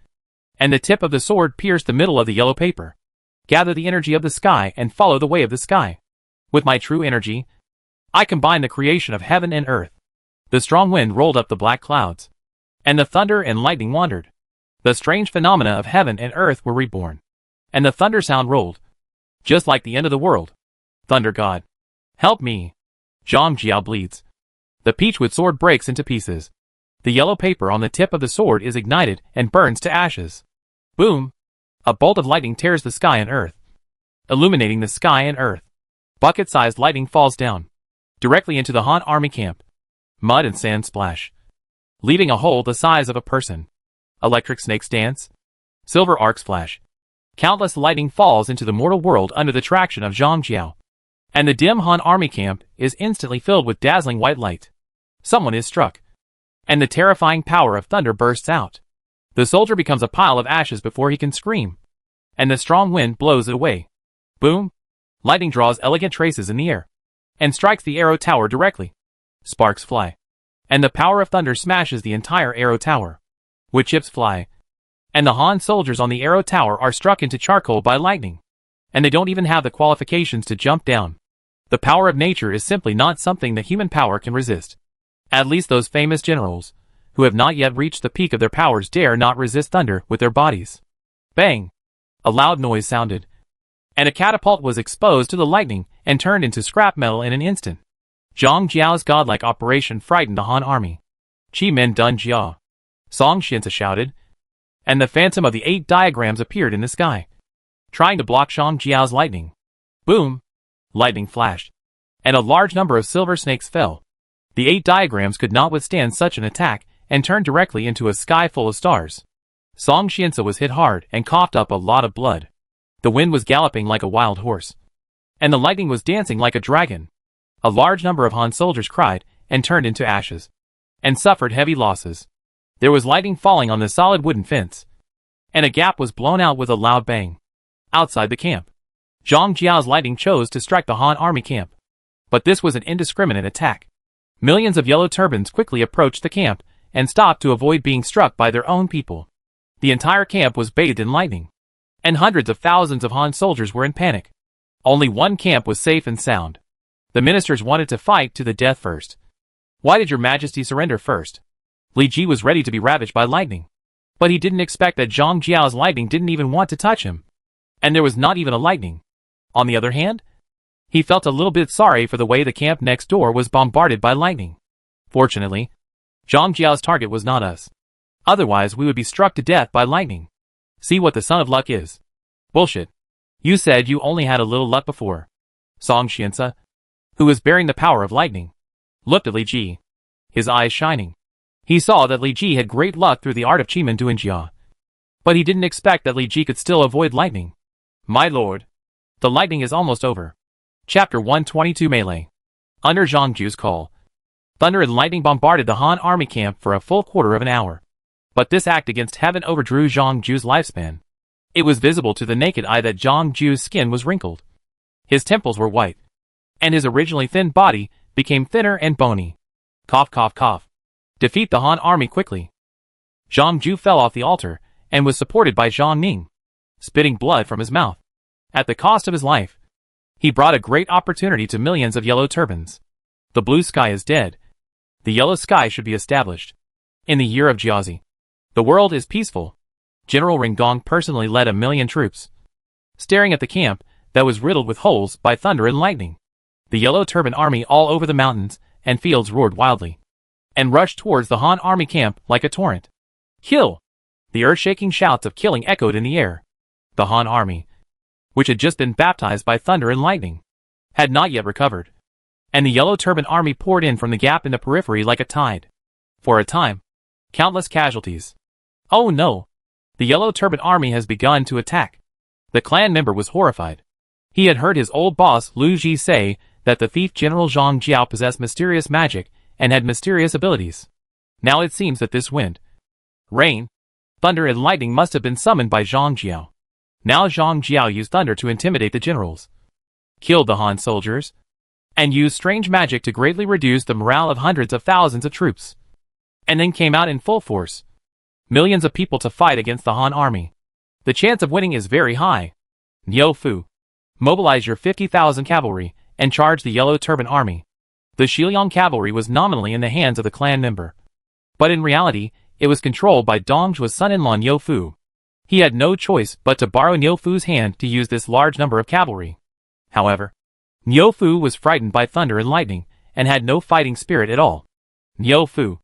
and the tip of the sword pierced the middle of the yellow paper. Gather the energy of the sky and follow the way of the sky. With my true energy, I combine the creation of heaven and earth. The strong wind rolled up the black clouds, and the thunder and lightning wandered. The strange phenomena of heaven and earth were reborn, and the thunder sound rolled, just like the end of the world. Thunder God, help me! Zhang Jiao bleeds. The peachwood sword breaks into pieces. The yellow paper on the tip of the sword is ignited and burns to ashes. Boom! A bolt of lightning tears the sky and earth, illuminating the sky and earth. Bucket-sized lightning falls down, directly into the Han Army camp. Mud and sand splash, leaving a hole the size of a person. Electric snakes dance. Silver arcs flash. Countless lightning falls into the mortal world under the traction of Zhang Jiao, and the dim Han Army camp is instantly filled with dazzling white light. Someone is struck, and the terrifying power of thunder bursts out. The soldier becomes a pile of ashes before he can scream, and the strong wind blows it away. Boom! Lightning draws elegant traces in the air, and strikes the arrow tower directly. Sparks fly, and the power of thunder smashes the entire arrow tower. Wood chips fly, and the Han soldiers on the arrow tower are struck into charcoal by lightning, and they don't even have the qualifications to jump down. The power of nature is simply not something that human power can resist. At least those famous generals, who have not yet reached the peak of their powers, dare not resist thunder with their bodies. Bang! A loud noise sounded, and a catapult was exposed to the lightning and turned into scrap metal in an instant. Zhang Jiao's godlike operation frightened the Han Army. Qi Men Dun Jia, Song Xiansa shouted, and the phantom of the 8 diagrams appeared in the sky, trying to block Zhang Jiao's lightning. Boom! Lightning flashed, and a large number of silver snakes fell. The 8 diagrams could not withstand such an attack and turned directly into a sky full of stars. Song Xiansa was hit hard and coughed up a lot of blood. The wind was galloping like a wild horse, and the lightning was dancing like a dragon. A large number of Han soldiers cried and turned into ashes, and suffered heavy losses. There was lightning falling on the solid wooden fence, and a gap was blown out with a loud bang. Outside the camp, Zhang Jiao's lightning chose to strike the Han Army camp, but this was an indiscriminate attack. Millions of yellow turbans quickly approached the camp and stopped to avoid being struck by their own people. The entire camp was bathed in lightning, and hundreds of thousands of Han soldiers were in panic. Only one camp was safe and sound. The ministers wanted to fight to the death first. Why did your majesty surrender first? Li Ji was ready to be ravaged by lightning, but he didn't expect that Zhang Jiao's lightning didn't even want to touch him, and there was not even a lightning. On the other hand, he felt a little bit sorry for the way the camp next door was bombarded by lightning. Fortunately, Zhang Jiao's target was not us. Otherwise we would be struck to death by lightning. See what the son of luck is. Bullshit. You said you only had a little luck before. Song Xiansa, who was bearing the power of lightning, looked at Li Ji, his eyes shining. He saw that Li Ji had great luck through the art of Qimen Duanjia, but he didn't expect that Li Ji could still avoid lightning. My lord, the lightning is almost over. Chapter 122 Melee. Under Zhang Ju's call, thunder and lightning bombarded the Han Army camp for a full quarter of an hour. But this act against heaven overdrew Zhang Ju's lifespan. It was visible to the naked eye that Zhang Ju's skin was wrinkled. His temples were white, and his originally thin body became thinner and bony. Cough, cough, cough. Defeat the Han Army quickly. Zhang Ju fell off the altar and was supported by Zhang Ning, spitting blood from his mouth. At the cost of his life, he brought a great opportunity to millions of yellow turbans. The blue sky is dead, The yellow sky should be established. In the year of Jiazi. The world is peaceful. General Ringdong personally led 1,000,000 troops. Staring at the camp that was riddled with holes by thunder and lightning. The yellow turban army all over the mountains and fields roared wildly. And rushed towards the Han army camp like a torrent. Kill! The earth-shaking shouts of killing echoed in the air. The Han army, which had just been baptized by thunder and lightning, had not yet recovered. And the yellow turban army poured in from the gap in the periphery like a tide. For a time, countless casualties. Oh no! The yellow turban army has begun to attack. The clan member was horrified. He had heard his old boss Lu Ji say that the thief General Zhang Jiao possessed mysterious magic and had mysterious abilities. Now it seems that this wind, rain, thunder and lightning must have been summoned by Zhang Jiao. Now Zhang Jiao used thunder to intimidate the generals, killed the Han soldiers, and used strange magic to greatly reduce the morale of hundreds of thousands of troops. And then came out in full force. Millions of people to fight against the Han army. The chance of winning is very high. Niu Fu, mobilize your 50,000 cavalry and charge the yellow turban army. The Shiliang cavalry was nominally in the hands of the clan member. But in reality, it was controlled by Dong Zhuo's son-in-law Niu Fu. He had no choice but to borrow Niu Fu's hand to use this large number of cavalry. However, Niu Fu was frightened by thunder and lightning, and had no fighting spirit at all. Niu Fu,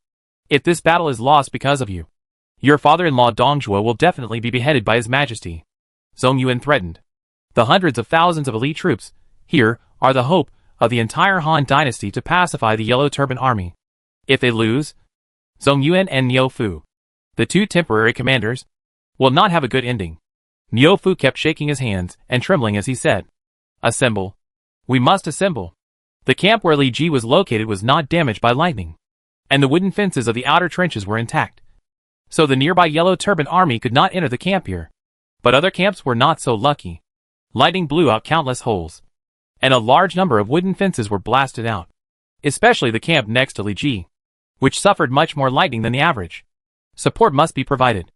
if this battle is lost because of you, your father-in-law Dong Zhuo will definitely be beheaded by His Majesty. Zhong Yuan threatened. The hundreds of thousands of elite troops here are the hope of the entire Han dynasty to pacify the yellow turban army. If they lose, Zhong Yuan and Niu Fu, the two temporary commanders, will not have a good ending. Niu Fu kept shaking his hands and trembling as he said, "Assemble. We must assemble." The camp where Li Ji was located was not damaged by lightning, and the wooden fences of the outer trenches were intact. So the nearby yellow turban army could not enter the camp here. But other camps were not so lucky. Lightning blew out countless holes, and a large number of wooden fences were blasted out, especially the camp next to Li Ji, which suffered much more lightning than the average. Support must be provided.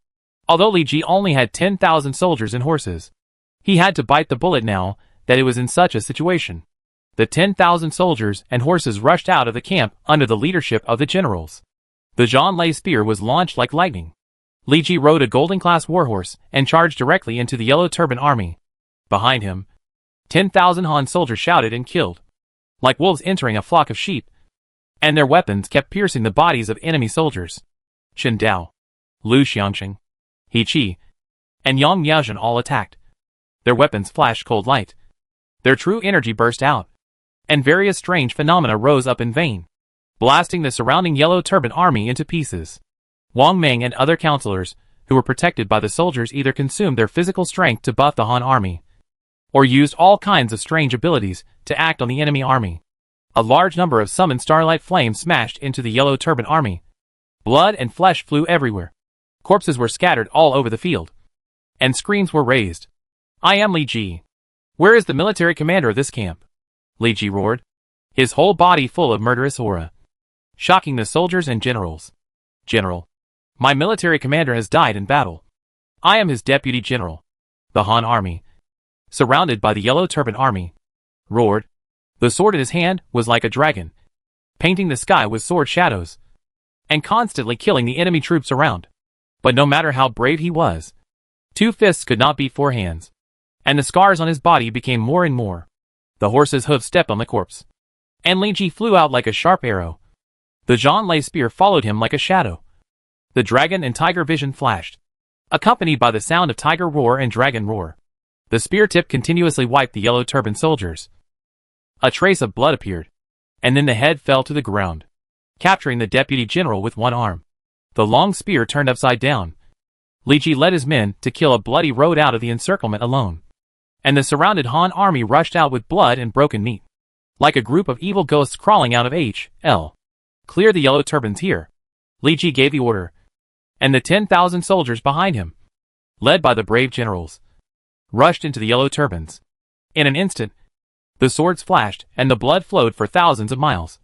Although Li Ji only had 10,000 soldiers and horses, he had to bite the bullet now that it was in such a situation. The 10,000 soldiers and horses rushed out of the camp under the leadership of the generals. The Zhanlei spear was launched like lightning. Li Ji rode a golden-class warhorse and charged directly into the yellow turban army. Behind him, 10,000 Han soldiers shouted and killed, like wolves entering a flock of sheep, and their weapons kept piercing the bodies of enemy soldiers. Chen Dao, Lu Xiangqing, He Qi, and Yang Miaozhen all attacked. Their weapons flashed cold light. Their true energy burst out, and various strange phenomena rose up in vain, blasting the surrounding yellow turban army into pieces. Wang Meng and other counselors, who were protected by the soldiers, either consumed their physical strength to buff the Han army, or used all kinds of strange abilities to act on the enemy army. A large number of summoned starlight flames smashed into the yellow turban army. Blood and flesh flew everywhere. Corpses were scattered all over the field, and screams were raised. "I am Li Ji. Where is the military commander of this camp?" Li Ji roared, his whole body full of murderous aura, shocking the soldiers and generals. "General, my military commander has died in battle. I am his deputy general." The Han army, surrounded by the yellow turban army, roared. The sword in his hand was like a dragon, painting the sky with sword shadows, and constantly killing the enemy troops around. But no matter how brave he was, 2 fists could not beat 4 hands, and the scars on his body became more and more. The horse's hoof stepped on the corpse, and Li Ji flew out like a sharp arrow. The Zhanlei spear followed him like a shadow. The dragon and tiger vision flashed, accompanied by the sound of tiger roar and dragon roar. The spear tip continuously wiped the yellow turban soldiers. A trace of blood appeared, and then the head fell to the ground, capturing the deputy general with one arm. The long spear turned upside down. Li Ji led his men to kill a bloody road out of the encirclement alone, and the surrounded Han army rushed out with blood and broken meat, like a group of evil ghosts crawling out of H.L. "Clear the yellow turbans here." Li Ji gave the order, and the 10,000 soldiers behind him, led by the brave generals, rushed into the yellow turbans. In an instant, the swords flashed and the blood flowed for thousands of miles,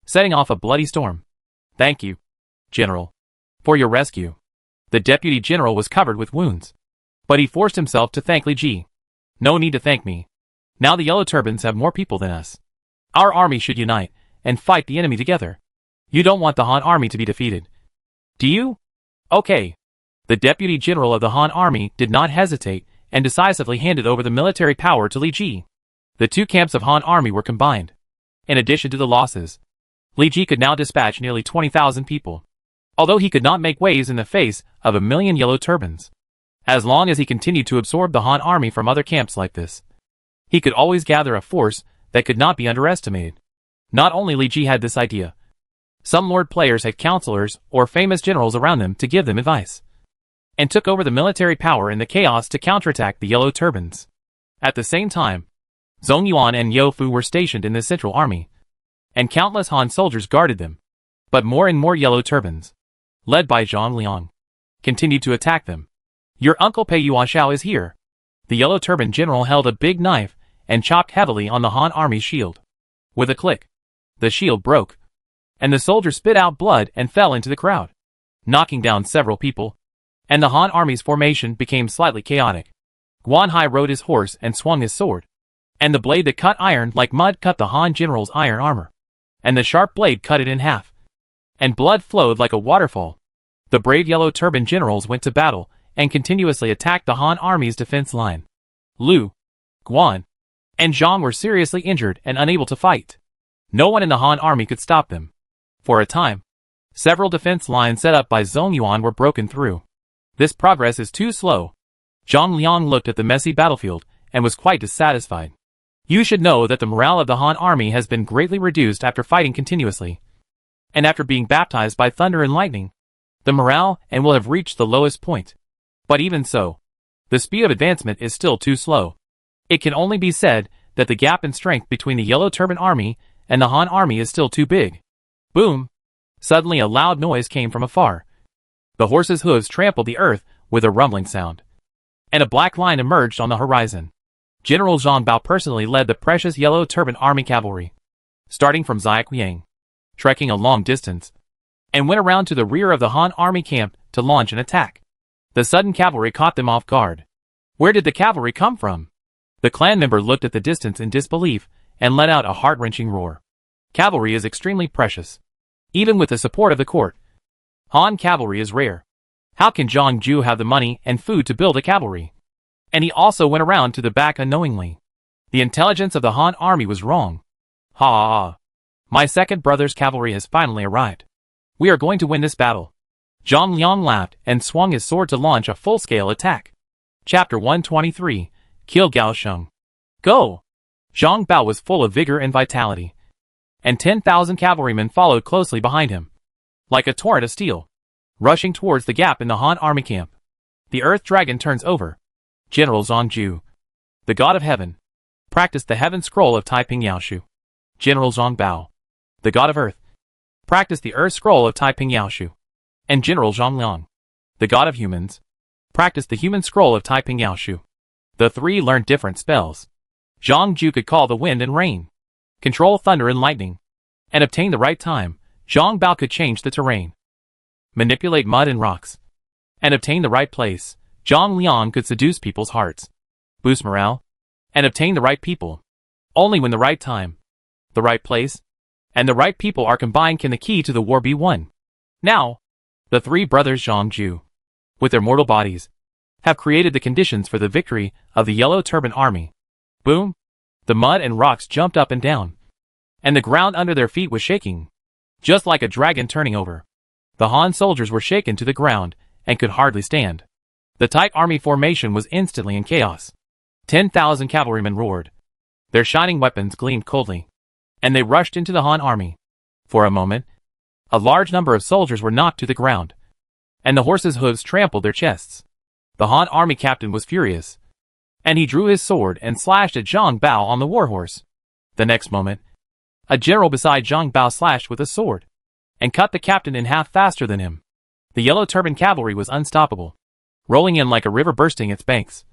setting off a bloody storm. "Thank you, General, for your rescue." The deputy general was covered with wounds, but he forced himself to thank Li Ji. "No need to thank me. Now the yellow turbans have more people than us. Our army should unite and fight the enemy together." You don't want the Han army to be defeated, do you? Okay. The deputy general of the Han army did not hesitate and decisively handed over the military power to Li Ji. The two camps of Han army were combined. In addition to the losses, Li Ji could now dispatch nearly 20,000 people, although he could not make waves in the face of 1,000,000 yellow turbans. As long as he continued to absorb the Han army from other camps like this, he could always gather a force that could not be underestimated. Not only Li Ji had this idea, some lord players had counselors or famous generals around them to give them advice, and took over the military power in the chaos to counterattack the yellow turbans. At the same time, Zhong Yuan and Yo Fu were stationed in the central army, and countless Han soldiers guarded them. But more and more yellow turbans, led by Zhang Liang, continued to attack them. Your uncle Pei Yuanshao is here. The yellow turban general held a big knife and chopped heavily on the Han army's shield. With a click, the shield broke, and the soldier spit out blood and fell into the crowd, knocking down several people, and the Han army's formation became slightly chaotic. Guan Hai rode his horse and swung his sword, and the blade that cut iron like mud cut the Han general's iron armor, and the sharp blade cut it in half, and blood flowed like a waterfall. The brave yellow turban generals went to battle and continuously attacked the Han army's defense line. Lu, Guan, and Zhang were seriously injured and unable to fight. No one in the Han army could stop them. For a time, several defense lines set up by Zhong Yuan were broken through. This progress is too slow. Zhang Liang looked at the messy battlefield and was quite dissatisfied. You should know that the morale of the Han army has been greatly reduced after fighting continuously, and after being baptized by thunder and lightning, the morale and will have reached the lowest point. But even so, the speed of advancement is still too slow. It can only be said that the gap in strength between the yellow turban army and the Han army is still too big. Boom! Suddenly a loud noise came from afar. The horse's hooves trampled the earth with a rumbling sound, and a black line emerged on the horizon. General Zhang Bao personally led the precious yellow turban army cavalry, starting from Ziaqiang, trekking a long distance, and went around to the rear of the Han army camp to launch an attack. The sudden cavalry caught them off guard. Where did the cavalry come from? The clan member looked at the distance in disbelief and let out a heart-wrenching roar. Cavalry is extremely precious, even with the support of the court. Han cavalry is rare. How can Zhang Ju have the money and food to build a cavalry? And he also went around to the back unknowingly. The intelligence of the Han army was wrong. Ha ha ha. My second brother's cavalry has finally arrived. We are going to win this battle. Zhang Liang laughed and swung his sword to launch a full-scale attack. Chapter 123, Kill Gao Sheng. Go! Zhang Bao was full of vigor and vitality, and 10,000 cavalrymen followed closely behind him, like a torrent of steel, rushing towards the gap in the Han army camp. The earth dragon turns over. General Zhang Ju, the god of heaven, practiced the heaven scroll of Taiping Yaoshu. General Zhang Bao, the god of earth, practiced the earth scroll of Taiping Yaoshu. And General Zhang Liang, the god of humans, practiced the human scroll of Taiping Yaoshu. The three learned different spells. Zhang Ju could call the wind and rain, control thunder and lightning, and obtain the right time. Zhang Bao could change the terrain, manipulate mud and rocks, and obtain the right place. Zhang Liang could seduce people's hearts, boost morale, and obtain the right people. Only when the right time, the right place, and the right people are combined can the key to the war be won. Now, the three brothers Zhang Ju, with their mortal bodies, have created the conditions for the victory of the yellow turban army. Boom! The mud and rocks jumped up and down, and the ground under their feet was shaking, just like a dragon turning over. The Han soldiers were shaken to the ground and could hardly stand. The tight army formation was instantly in chaos. 10,000 cavalrymen roared. Their shining weapons gleamed coldly, and they rushed into the Han army. For a moment, a large number of soldiers were knocked to the ground, and the horses' hooves trampled their chests. The Han army captain was furious, and he drew his sword and slashed at Zhang Bao on the warhorse. The next moment, a general beside Zhang Bao slashed with a sword, and cut the captain in half faster than him. The yellow turban cavalry was unstoppable, rolling in like a river bursting its banks,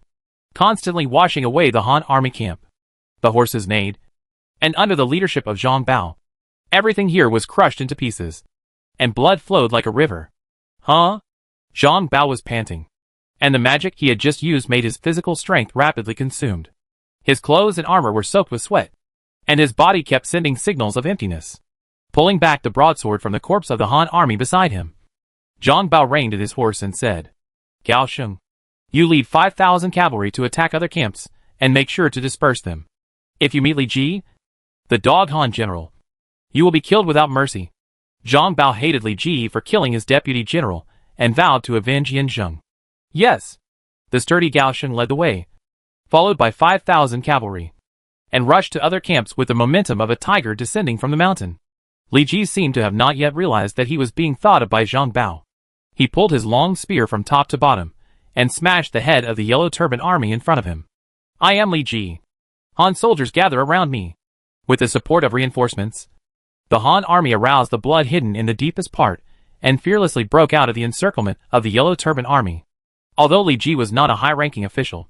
constantly washing away the Han army camp. The horses neighed, and under the leadership of Zhang Bao, everything here was crushed into pieces, and blood flowed like a river. Huh? Zhang Bao was panting, and the magic he had just used made his physical strength rapidly consumed. His clothes and armor were soaked with sweat, and his body kept sending signals of emptiness. pulling back the broadsword from the corpse of the Han army beside him. Zhang Bao reined in his horse and said, Gao Sheng, you lead 5,000 cavalry to attack other camps, and make sure to disperse them. If you meet Li Ji, the dog Han general, you will be killed without mercy. Zhang Bao hated Li Ji for killing his deputy general, and vowed to avenge Yin Zheng. Yes. The sturdy Gao Sheng led the way, followed by 5,000 cavalry, and rushed to other camps with the momentum of a tiger descending from the mountain. Li Ji seemed to have not yet realized that he was being thought of by Zhang Bao. He pulled his long spear from top to bottom, and smashed the head of the yellow turban army in front of him. I am Li Ji. Han soldiers gather around me. With the support of reinforcements, the Han army aroused the blood hidden in the deepest part, and fearlessly broke out of the encirclement of the yellow turban army. Although Li Ji was not a high-ranking official,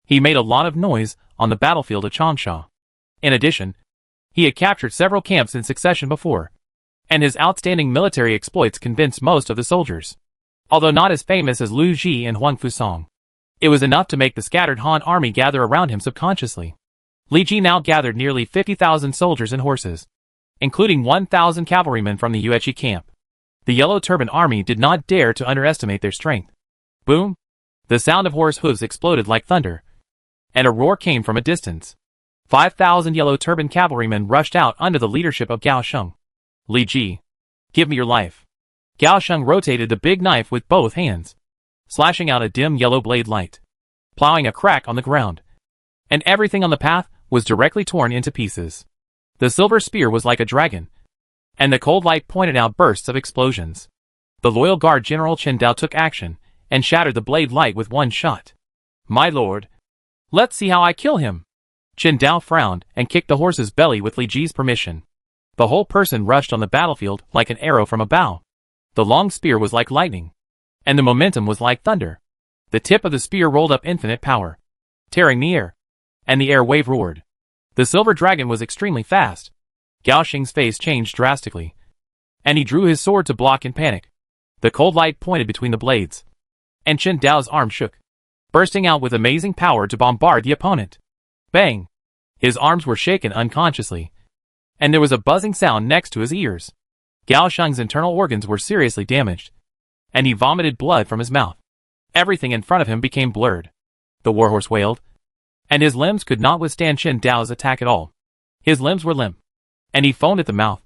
he made a lot of noise on the battlefield of Changsha. In addition, he had captured several camps in succession before, and his outstanding military exploits convinced most of the soldiers. Although not as famous as Lu Ji and Huang Fusong, it was enough to make the scattered Han army gather around him subconsciously. Li Ji now gathered nearly 50,000 soldiers and horses, including 1,000 cavalrymen from the Yueqi camp. The yellow turban army did not dare to underestimate their strength. Boom! The sound of horse hooves exploded like thunder, and a roar came from a distance. 5,000 yellow turban cavalrymen rushed out under the leadership of Gao Sheng. Li Ji, give me your life. Gao Sheng rotated the big knife with both hands, slashing out a dim yellow blade light, plowing a crack on the ground, and everything on the path was directly torn into pieces. The silver spear was like a dragon, and the cold light pointed out bursts of explosions. The loyal guard General Chen Dao took action, and shattered the blade light with one shot. My lord, let's see how I kill him. Chen Dao frowned and kicked the horse's belly with Li Ji's permission. The whole person rushed on the battlefield like an arrow from a bow. The long spear was like lightning, and the momentum was like thunder. The tip of the spear rolled up infinite power, tearing the air, and the air wave roared. The silver dragon was extremely fast. Gao Sheng's face changed drastically, and he drew his sword to block in panic. The cold light pointed between the blades, and Chen Dao's arm shook, bursting out with amazing power to bombard the opponent. Bang! His arms were shaken unconsciously, and there was a buzzing sound next to his ears. Gao Sheng's internal organs were seriously damaged, and he vomited blood from his mouth. Everything in front of him became blurred. The warhorse wailed, and his limbs could not withstand Chen Dao's attack at all. His limbs were limp, and he foamed at the mouth,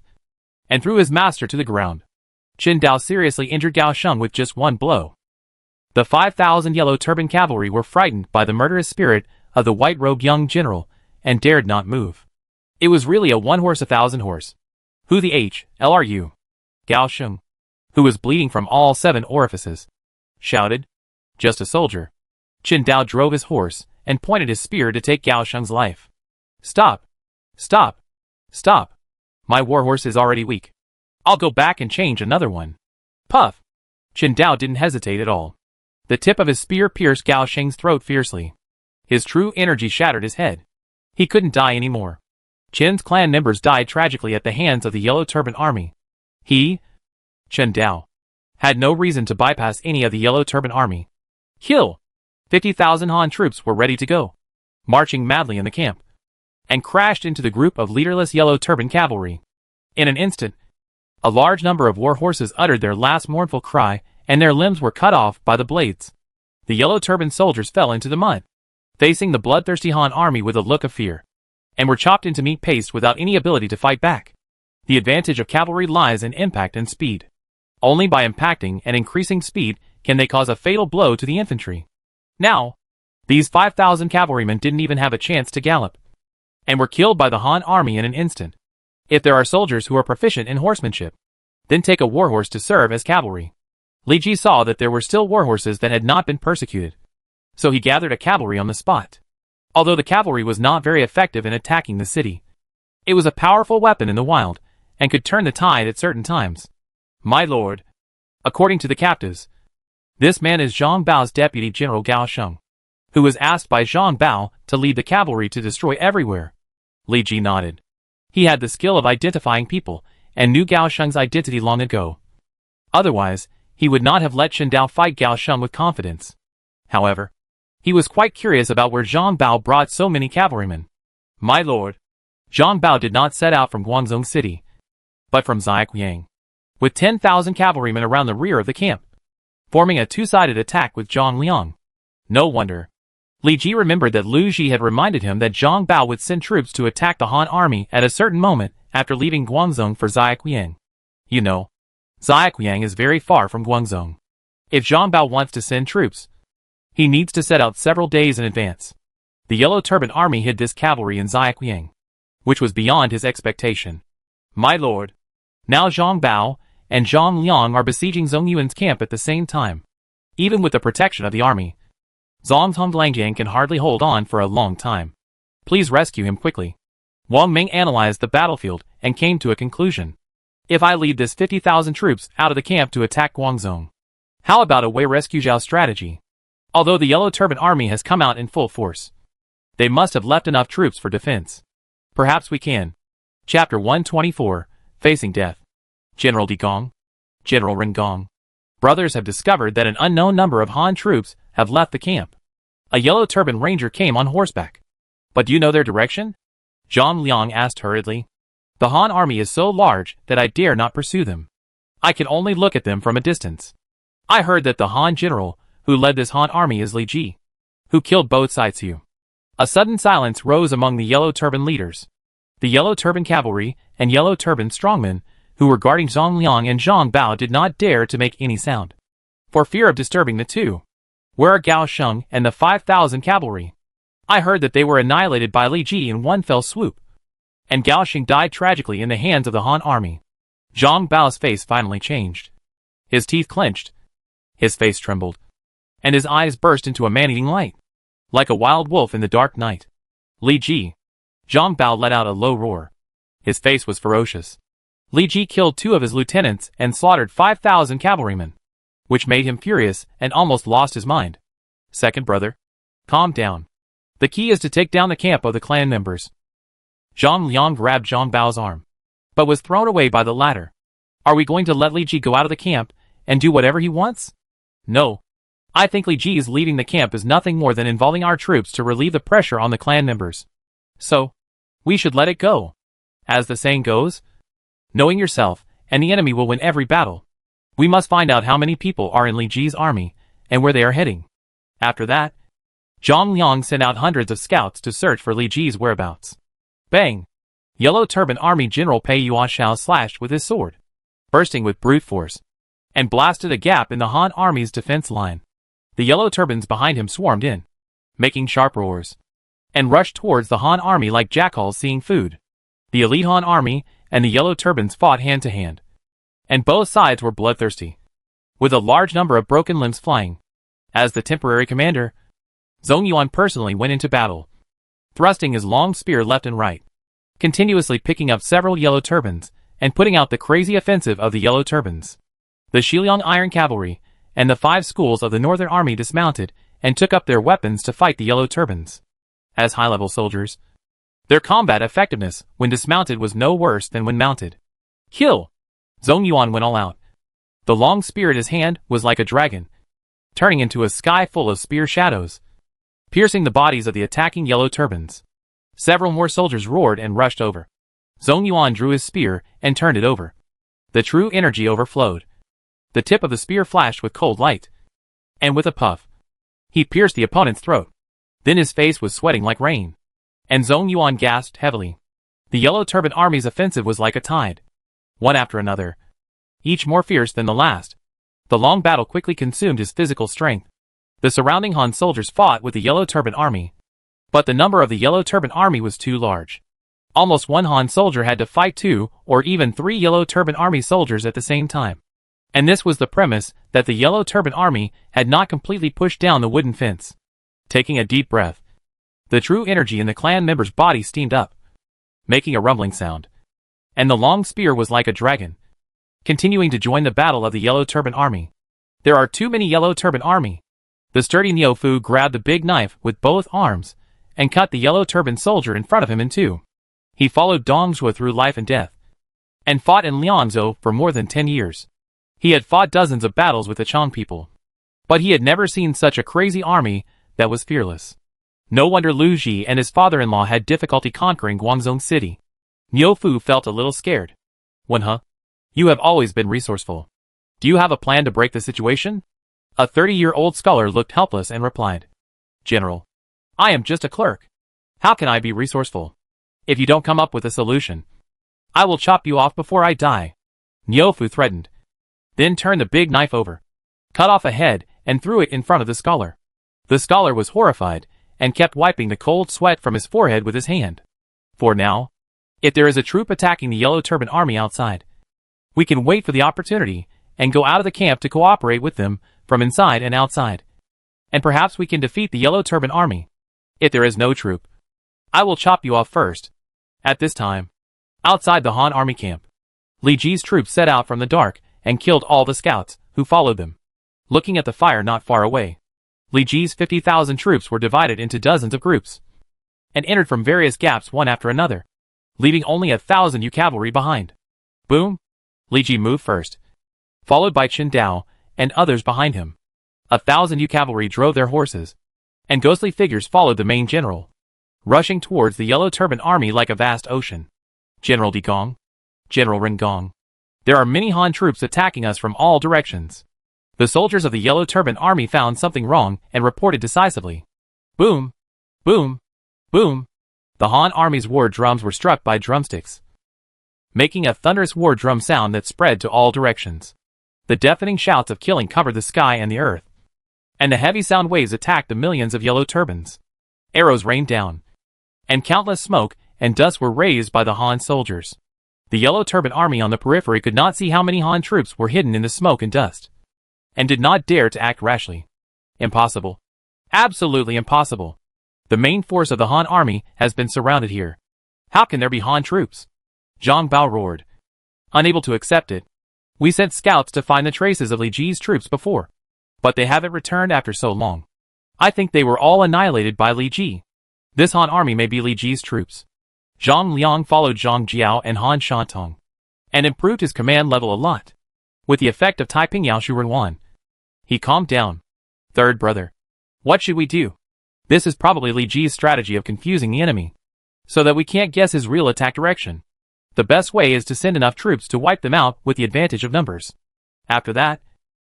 and threw his master to the ground. Chen Dao seriously injured Gao Sheng with just one blow. The 5,000 yellow turban cavalry were frightened by the murderous spirit of the white-robed young general, and dared not move. It was really a one-horse 1,000 horse. Who the hell are you? Gao Sheng, who was bleeding from all 7 orifices, shouted. Just a soldier. Chen Dao drove his horse, and pointed his spear to take Gao Sheng's life. Stop! Stop! Stop! My warhorse is already weak. I'll go back and change another one. Puff! Chen Dao didn't hesitate at all. The tip of his spear pierced Gao Sheng's throat fiercely. His true energy shattered his head. He couldn't die anymore. Chen's clan members died tragically at the hands of the yellow turban army. He, Chen Dao, had no reason to bypass any of the yellow turban army. Kill! 50,000 Han troops were ready to go, marching madly in the camp, and crashed into the group of leaderless yellow turban cavalry. In an instant, a large number of war horses uttered their last mournful cry, and their limbs were cut off by the blades. The yellow turban soldiers fell into the mud, facing the bloodthirsty Han army with a look of fear, and were chopped into meat paste without any ability to fight back. The advantage of cavalry lies in impact and speed. Only by impacting and increasing speed can they cause a fatal blow to the infantry. Now, these 5,000 cavalrymen didn't even have a chance to gallop, and were killed by the Han army in an instant. If there are soldiers who are proficient in horsemanship, then take a warhorse to serve as cavalry. Li Ji saw that there were still warhorses that had not been persecuted, so he gathered a cavalry on the spot. Although the cavalry was not very effective in attacking the city, it was a powerful weapon in the wild, and could turn the tide at certain times. My lord, according to the captives, this man is Zhang Bao's deputy general Gao Sheng, who was asked by Zhang Bao to lead the cavalry to destroy everywhere. Li Ji nodded. He had the skill of identifying people, and knew Gao Sheng's identity long ago. Otherwise, he would not have let Chen Dao fight Gao Sheng with confidence. However, he was quite curious about where Zhang Bao brought so many cavalrymen. My lord, Zhang Bao did not set out from Guangzhou City, but from Ziaquiang, with 10,000 cavalrymen around the rear of the camp, forming a two-sided attack with Zhang Liang. No wonder. Li Ji remembered that Lu Ji had reminded him that Zhang Bao would send troops to attack the Han army at a certain moment after leaving Guangzhou for Ziaquiang. You know, Ziaquiang is very far from Guangzhou. If Zhang Bao wants to send troops, he needs to set out several days in advance. The Yellow Turban army hid this cavalry in Ziaquiang, which was beyond his expectation. My lord, now Zhang Bao and Zhang Liang are besieging Zhong Yuan's camp at the same time. Even with the protection of the army, Zhang Tonglanjiang can hardly hold on for a long time. Please rescue him quickly. Wang Ming analyzed the battlefield and came to a conclusion. If I lead this 50,000 troops out of the camp to attack Guangzhou, how about a Wei rescue Zhao strategy? Although the Yellow Turban army has come out in full force, they must have left enough troops for defense. Perhaps we can. Chapter 124, Facing Death. General Di Gong, General Ren Gong. Brothers have discovered that an unknown number of Han troops have left the camp. A Yellow Turban ranger came on horseback. But do you know their direction? Zhang Liang asked hurriedly. The Han army is so large that I dare not pursue them. I can only look at them from a distance. I heard that the Han general who led this Han army is Li Ji, who killed both sides. A sudden silence rose among the Yellow Turban leaders. The Yellow Turban cavalry and Yellow Turban strongmen who were guarding Zhang Liang and Zhang Bao did not dare to make any sound, for fear of disturbing the two. Where are Gao Sheng and the 5,000 cavalry? I heard that they were annihilated by Li Ji in one fell swoop, and Gao Sheng died tragically in the hands of the Han army. Zhang Bao's face finally changed. His teeth clenched, his face trembled, and his eyes burst into a man-eating light, like a wild wolf in the dark night. Li Ji. Zhang Bao let out a low roar. His face was ferocious. Li Ji killed 2 of his lieutenants and slaughtered 5,000 cavalrymen, which made him furious and almost lost his mind. Second brother, calm down. The key is to take down the camp of the clan members. Zhang Liang grabbed Zhang Bao's arm, but was thrown away by the latter. Are we going to let Li Ji go out of the camp and do whatever he wants? No. I think Li Ji's leaving the camp is nothing more than involving our troops to relieve the pressure on the clan members. So, we should let it go. As the saying goes, knowing yourself and the enemy will win every battle. We must find out how many people are in Li Ji's army and where they are heading. After that, Zhang Liang sent out hundreds of scouts to search for Li Ji's whereabouts. Bang! Yellow Turban Army General Pei Yuanshao slashed with his sword, bursting with brute force, and blasted a gap in the Han army's defense line. The Yellow Turbans behind him swarmed in, making sharp roars, and rushed towards the Han army like jackals seeing food. The elite Han army and the Yellow Turbans fought hand to hand, and both sides were bloodthirsty, with a large number of broken limbs flying. As the temporary commander, Zhong Yuan personally went into battle, thrusting his long spear left and right, continuously picking up several Yellow Turbans and putting out the crazy offensive of the Yellow Turbans. The Xiliang Iron Cavalry and the 5 schools of the Northern Army dismounted and took up their weapons to fight the Yellow Turbans. As high-level soldiers, their combat effectiveness when dismounted was no worse than when mounted. Kill! Zhong Yuan went all out. The long spear in his hand was like a dragon, turning into a sky full of spear shadows, piercing the bodies of the attacking Yellow Turbans. Several more soldiers roared and rushed over. Zhong Yuan drew his spear and turned it over. The true energy overflowed. The tip of the spear flashed with cold light, and with a puff, he pierced the opponent's throat. Then his face was sweating like rain, and Zhong Yuan gasped heavily. The Yellow Turban Army's offensive was like a tide, one after another, each more fierce than the last. The long battle quickly consumed his physical strength. The surrounding Han soldiers fought with the Yellow Turban Army, but the number of the Yellow Turban Army was too large. Almost one Han soldier had to fight 2 or even 3 Yellow Turban Army soldiers at the same time. And this was the premise that the Yellow Turban Army had not completely pushed down the wooden fence. Taking a deep breath, the true energy in the clan member's body steamed up, making a rumbling sound. And the long spear was like a dragon, continuing to join the battle of the Yellow Turban Army. There are too many Yellow Turban Army. The sturdy Neofu grabbed the big knife with both arms and cut the Yellow Turban soldier in front of him in 2. He followed Dong Zhuo through life and death, and fought in Liangzhou for more than 10 years. He had fought dozens of battles with the Chang people, but he had never seen such a crazy army that was fearless. No wonder Lu Ji and his father-in-law had difficulty conquering Guangzhou city. Niu Fu felt a little scared. Wenhe, you have always been resourceful. Do you have a plan to break the situation? A 30-year-old scholar looked helpless and replied, General, I am just a clerk. How can I be resourceful? If you don't come up with a solution, I will chop you off before I die. Niufu threatened. Then turned the big knife over, cut off a head, and threw it in front of the scholar. The scholar was horrified, and kept wiping the cold sweat from his forehead with his hand. For now, if there is a troop attacking the Yellow Turban Army outside, we can wait for the opportunity and go out of the camp to cooperate with them from inside and outside. And perhaps we can defeat the Yellow Turban Army. If there is no troop, I will chop you off first. At this time, outside the Han Army camp, Li Ji's troops set out from the dark and killed all the scouts who followed them. Looking at the fire not far away, Li Ji's 50,000 troops were divided into dozens of groups and entered from various gaps one after another, leaving only 1,000 cavalry behind. Boom! Li Ji moved first, followed by Chen Dao and others behind him. 1,000 cavalry drove their horses, and ghostly figures followed the main general, rushing towards the Yellow Turban Army like a vast ocean. General Di Gong, General Ren Gong, there are many Han troops attacking us from all directions. The soldiers of the Yellow Turban Army found something wrong and reported decisively. Boom! Boom! Boom! The Han Army's war drums were struck by drumsticks, making a thunderous war drum sound that spread to all directions. The deafening shouts of killing covered the sky and the earth, and the heavy sound waves attacked the millions of yellow turbans. Arrows rained down, and countless smoke and dust were raised by the Han soldiers. The Yellow Turban Army on the periphery could not see how many Han troops were hidden in the smoke and dust, and did not dare to act rashly. Impossible. Absolutely impossible. The main force of the Han Army has been surrounded here. How can there be Han troops? Zhang Bao roared, unable to accept it. We sent scouts to find the traces of Li Ji's troops before, but they haven't returned after so long. I think they were all annihilated by Li Ji. This Han Army may be Li Ji's troops. Zhang Liang followed Zhang Jiao and Han Shantong, and improved his command level a lot. With the effect of Taiping Yao Shurenwan, he calmed down. Third brother, what should we do? This is probably Li Ji's strategy of confusing the enemy, so that we can't guess his real attack direction. The best way is to send enough troops to wipe them out with the advantage of numbers. After that,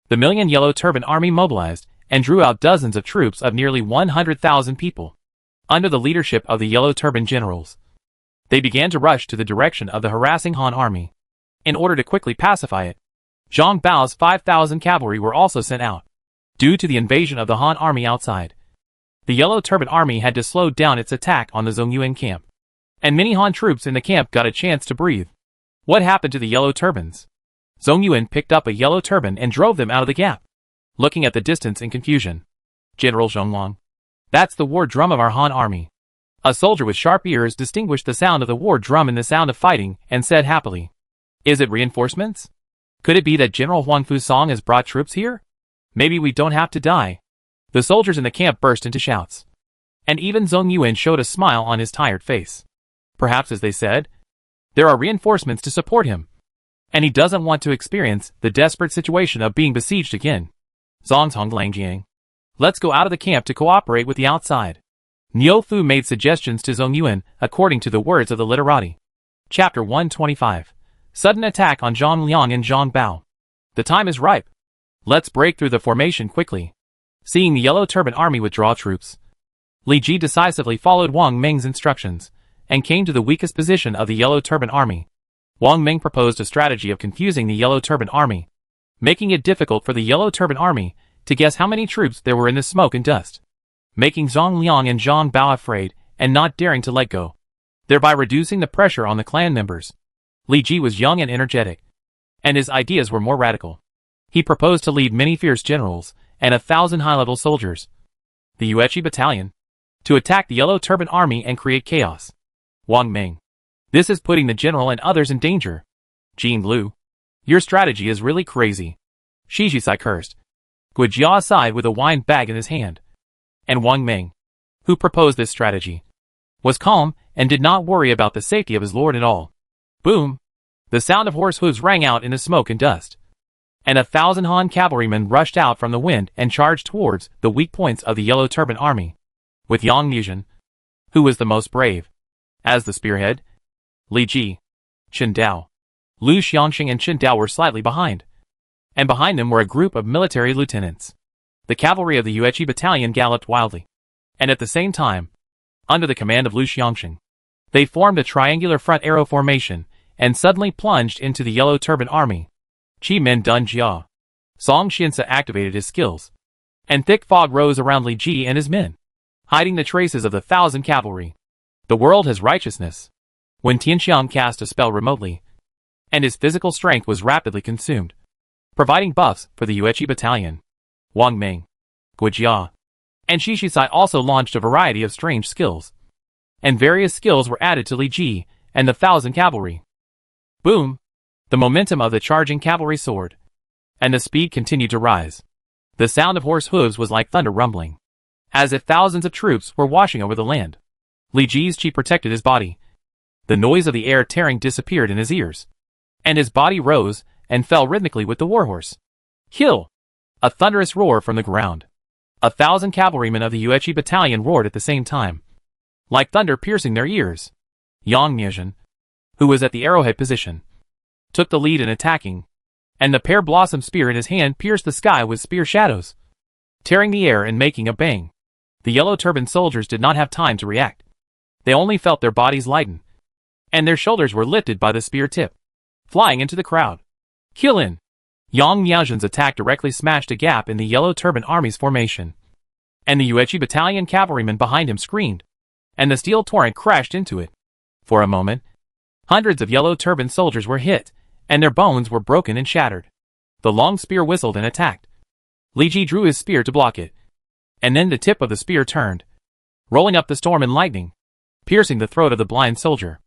the million Yellow Turban Army mobilized and drew out dozens of troops of nearly 100,000 people, under the leadership of the Yellow Turban generals. They began to rush to the direction of the harassing Han Army, in order to quickly pacify it. Zhang Bao's 5,000 cavalry were also sent out. Due to the invasion of the Han Army outside, the Yellow Turban Army had to slow down its attack on the Zongyuan camp, and many Han troops in the camp got a chance to breathe. What happened to the Yellow Turbans? Zongyuan picked up a yellow turban and drove them out of the gap, looking at the distance in confusion. General Zhonglong, that's the war drum of our Han Army. A soldier with sharp ears distinguished the sound of the war drum in the sound of fighting and said happily, is it reinforcements? Could it be that General Huang Fusong has brought troops here? Maybe we don't have to die. The soldiers in the camp burst into shouts, and even Zhong Yuan showed a smile on his tired face. Perhaps, as they said, there are reinforcements to support him, and he doesn't want to experience the desperate situation of being besieged again. Zongtong Langjiang, let's go out of the camp to cooperate with the outside. Niu Fu made suggestions to Zhong Yuan according to the words of the literati. Chapter 125. Sudden attack on Zhang Liang and Zhang Bao. The time is ripe. Let's break through the formation quickly. Seeing the Yellow Turban Army withdraw troops, Li Ji decisively followed Wang Meng's instructions, and came to the weakest position of the Yellow Turban Army. Wang Meng proposed a strategy of confusing the Yellow Turban Army, making it difficult for the Yellow Turban Army to guess how many troops there were in the smoke and dust, making Zhang Liang and Zhang Bao afraid and not daring to let go, thereby reducing the pressure on the clan members. Li Ji was young and energetic, and his ideas were more radical. He proposed to lead many fierce generals and 1,000 high-level soldiers, the Yuechi Battalion, to attack the Yellow Turban Army and create chaos. Wang Meng, this is putting the general and others in danger. Jing Lu, your strategy is really crazy. Shi Jisai cursed. Guijia sighed with a wine bag in his hand. And Wang Meng, who proposed this strategy, was calm and did not worry about the safety of his lord at all. Boom! The sound of horse hooves rang out in the smoke and dust, and 1,000 Han cavalrymen rushed out from the wind and charged towards the weak points of the Yellow Turban Army, with Yang Muzhen, who was the most brave, as the spearhead. Li Ji, Chen Dao, Lu Xiangxing and Chen Dao were slightly behind, and behind them were a group of military lieutenants. The cavalry of the Yueqi battalion galloped wildly, and at the same time, under the command of Lu Xiangxing, they formed a triangular front arrow formation and suddenly plunged into the Yellow Turban Army. Qi Men Dun Jia. Song Xiansa activated his skills, and thick fog rose around Li Ji and his men, hiding the traces of the 1,000 cavalry. The world has righteousness. When Tianxiang cast a spell remotely, and his physical strength was rapidly consumed, providing buffs for the Yueqi battalion. Wang Ming, Guijia, and Shishisai also launched a variety of strange skills, and various skills were added to Li Ji and the 1,000 cavalry. Boom! The momentum of the charging cavalry soared, and the speed continued to rise. The sound of horse hooves was like thunder rumbling, as if thousands of troops were washing over the land. Li Ji's chi protected his body. The noise of the air tearing disappeared in his ears, and his body rose and fell rhythmically with the warhorse. Kill! A thunderous roar from the ground. 1,000 cavalrymen of the Yueqi battalion roared at the same time, like thunder piercing their ears. Yang Miezhen, who was at the arrowhead position, took the lead in attacking, and the pear blossom spear in his hand pierced the sky with spear shadows, tearing the air and making a bang. The yellow turban soldiers did not have time to react. They only felt their bodies lighten, and their shoulders were lifted by the spear tip, flying into the crowd. Kill in! Yang Miezhen's attack directly smashed a gap in the Yellow Turban Army's formation, and the Yueqi battalion cavalrymen behind him screamed, and the steel torrent crashed into it. For a moment, hundreds of Yellow Turban soldiers were hit, and their bones were broken and shattered. The long spear whistled and attacked. Li Ji drew his spear to block it, and then the tip of the spear turned, rolling up the storm and lightning, piercing the throat of the blind soldier.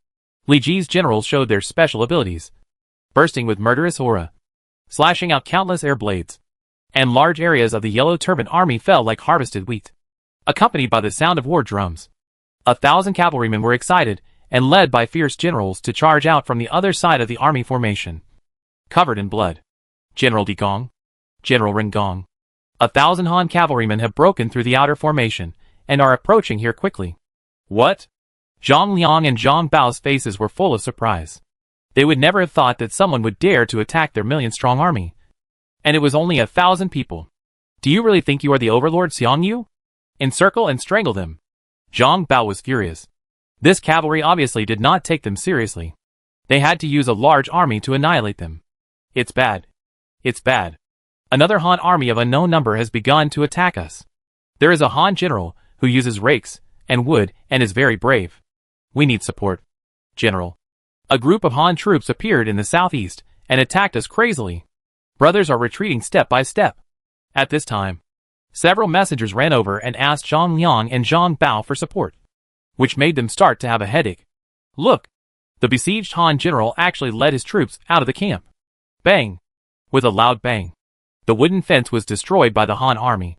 Li Ji's generals showed their special abilities, bursting with murderous aura, slashing out countless air blades, and large areas of the Yellow Turban Army fell like harvested wheat, accompanied by the sound of war drums. 1,000 cavalrymen were excited and led by fierce generals to charge out from the other side of the army formation, covered in blood. General Di Gong, General Ren Gong. 1,000 Han cavalrymen have broken through the outer formation and are approaching here quickly. What? Zhang Liang and Zhang Bao's faces were full of surprise. They would never have thought that someone would dare to attack their million-strong army. And it was only 1,000 people. Do you really think you are the overlord Xiang Yu? Encircle and strangle them. Zhang Bao was furious. This cavalry obviously did not take them seriously. They had to use a large army to annihilate them. It's bad. It's bad. Another Han army of unknown number has begun to attack us. There is a Han general who uses rakes and wood and is very brave. We need support. General. A group of Han troops appeared in the southeast and attacked us crazily. Brothers are retreating step by step. At this time, several messengers ran over and asked Zhang Liang and Zhang Bao for support, which made them start to have a headache. Look! The besieged Han general actually led his troops out of the camp. Bang! With a loud bang, the wooden fence was destroyed by the Han army.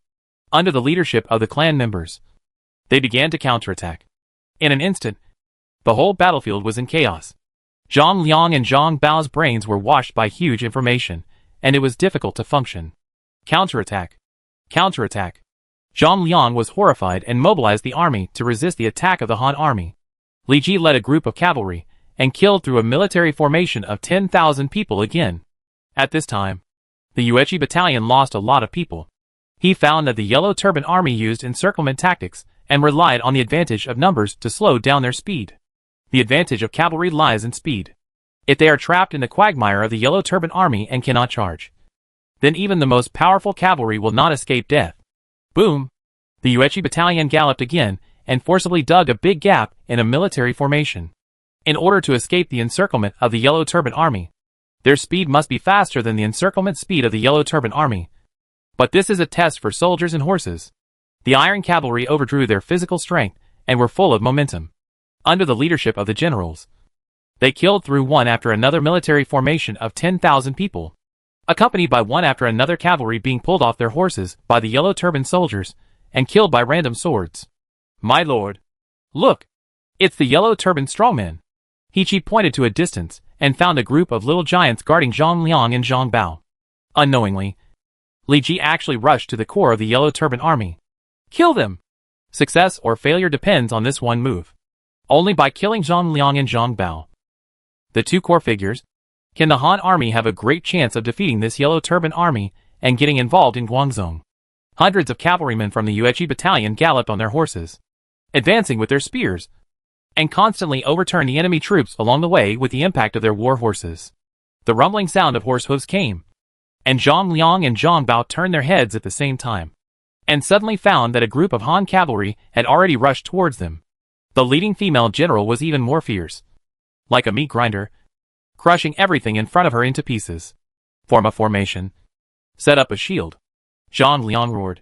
Under the leadership of the clan members, they began to counterattack. In an instant, the whole battlefield was in chaos. Zhang Liang and Zhang Bao's brains were washed by huge information, and it was difficult to function. Counterattack! Counterattack! Zhang Liang was horrified and mobilized the army to resist the attack of the Han army. Li Ji led a group of cavalry and killed through a military formation of 10,000 people again. At this time, the Yueqi battalion lost a lot of people. He found that the Yellow Turban Army used encirclement tactics and relied on the advantage of numbers to slow down their speed. The advantage of cavalry lies in speed. If they are trapped in the quagmire of the Yellow Turban Army and cannot charge, then even the most powerful cavalry will not escape death. Boom! The Yueqi battalion galloped again and forcibly dug a big gap in a military formation. In order to escape the encirclement of the Yellow Turban Army, their speed must be faster than the encirclement speed of the Yellow Turban Army. But this is a test for soldiers and horses. The Iron Cavalry overdrew their physical strength and were full of momentum. Under the leadership of the generals, they killed through one after another military formation of 10,000 people, accompanied by one after another cavalry being pulled off their horses by the Yellow Turban soldiers and killed by random swords. My lord! Look! It's the Yellow Turban strongmen! He pointed to a distance and found a group of little giants guarding Zhang Liang and Zhang Bao. Unknowingly, Li Ji actually rushed to the core of the Yellow Turban Army. Kill them! Success or failure depends on this one move. Only by killing Zhang Liang and Zhang Bao. The two core figures, Can the Han army have a great chance of defeating this Yellow Turban army and getting involved in Guangzhou? Hundreds of cavalrymen from the Yuezhi battalion galloped on their horses, advancing with their spears, and constantly overturned the enemy troops along the way with the impact of their war horses. The rumbling sound of horse hooves came, and Zhang Liang and Zhang Bao turned their heads at the same time, and suddenly found that a group of Han cavalry had already rushed towards them. The leading female general was even more fierce, like a meat grinder, crushing everything in front of her into pieces. Form a formation. Set up a shield. Zhang Liang roared,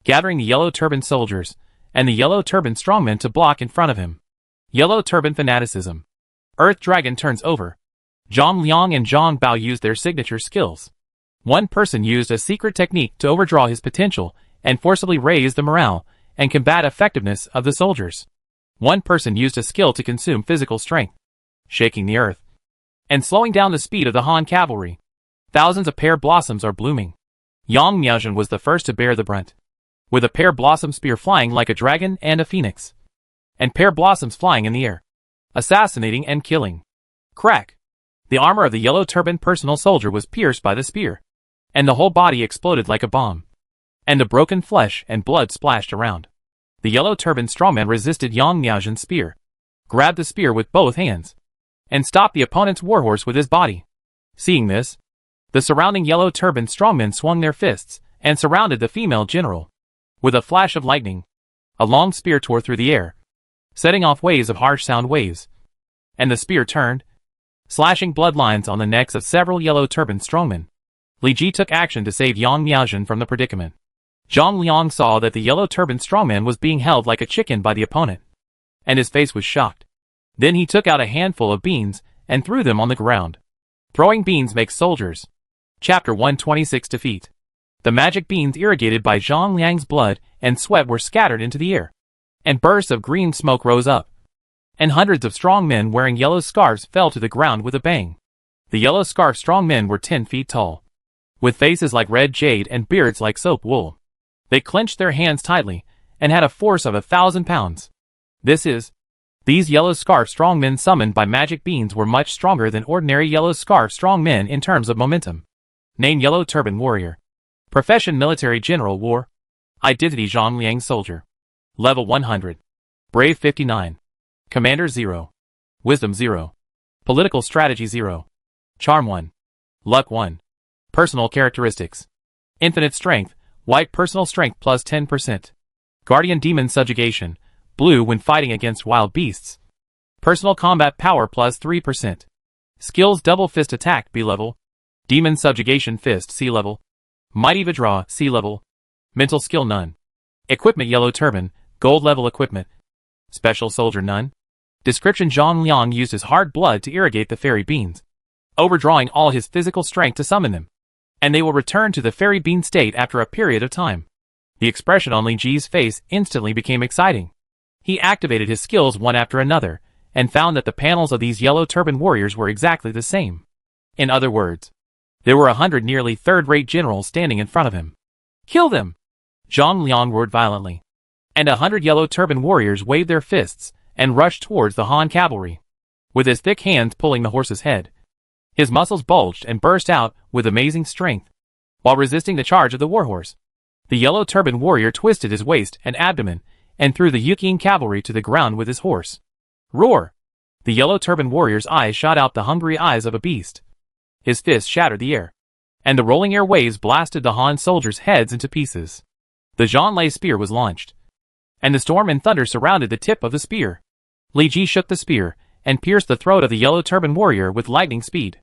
gathering the Yellow Turban soldiers and the Yellow Turban strongmen to block in front of him. Yellow Turban fanaticism. Earth Dragon turns over. Zhang Liang and Zhang Bao used their signature skills. One person used a secret technique to overdraw his potential and forcibly raise the morale and combat effectiveness of the soldiers. One person used a skill to consume physical strength, shaking the earth, and slowing down the speed of the Han cavalry. Thousands of pear blossoms are blooming. Yang Miaozhen was the first to bear the brunt, with a pear blossom spear flying like a dragon and a phoenix, and pear blossoms flying in the air, assassinating and killing. Crack! The armor of the Yellow Turban personal soldier was pierced by the spear, and the whole body exploded like a bomb, and the broken flesh and blood splashed around. The Yellow Turban strongman resisted Yang Miaozhen's spear, grabbed the spear with both hands, and stopped the opponent's warhorse with his body. Seeing this, the surrounding Yellow Turban strongmen swung their fists and surrounded the female general. With a flash of lightning, a long spear tore through the air, setting off waves of harsh sound waves, and the spear turned, slashing bloodlines on the necks of several Yellow Turban strongmen. Li Ji took action to save Yang Miaozhen from the predicament. Zhang Liang saw that the Yellow Turban strongman was being held like a chicken by the opponent, and his face was shocked. Then he took out a handful of beans and threw them on the ground. Throwing beans makes soldiers. Chapter 126 Defeat. The magic beans irrigated by Zhang Liang's blood and sweat were scattered into the air, and bursts of green smoke rose up, and hundreds of strong men wearing yellow scarves fell to the ground with a bang. The yellow scarf strong men were 10 feet tall, with faces like red jade and beards like soap wool. They clenched their hands tightly and had a force of 1,000 pounds. These yellow scarf strong men summoned by magic beans were much stronger than ordinary yellow scarf strong men in terms of momentum. Name Yellow Turban Warrior. Profession Military General War. Identity Zhang Liang Soldier. Level 100. Brave 59. Commander 0. Wisdom 0. Political Strategy 0. Charm 1. Luck 1. Personal Characteristics. Infinite Strength, white personal strength plus 10%. Guardian Demon Subjugation, blue when fighting against wild beasts. Personal Combat Power plus 3%. Skills Double Fist Attack B level. Demon Subjugation Fist C level. Mighty Vajra C level. Mental Skill None. Equipment Yellow Turban, gold level equipment. Special Soldier None. Description: Zhang Liang used his hard blood to irrigate the fairy beans, overdrawing all his physical strength to summon them, and they will return to the fairy bean state after a period of time. The expression on Li Ji's face instantly became exciting. He activated his skills one after another, and found that the panels of these Yellow Turban warriors were exactly the same. In other words, there were 100 nearly third-rate generals standing in front of him. Kill them! Zhang Liang roared violently, and 100 Yellow Turban warriors waved their fists and rushed towards the Han cavalry. With his thick hands pulling the horse's head, his muscles bulged and burst out with amazing strength. While resisting the charge of the warhorse, the Yellow Turban warrior twisted his waist and abdomen and threw the Yuqian cavalry to the ground with his horse. Roar! The Yellow Turban warrior's eyes shot out the hungry eyes of a beast. His fists shattered the air, and the rolling air waves blasted the Han soldiers' heads into pieces. The Zhanlei spear was launched, and the storm and thunder surrounded the tip of the spear. Li Ji shook the spear and pierced the throat of the Yellow Turban warrior with lightning speed.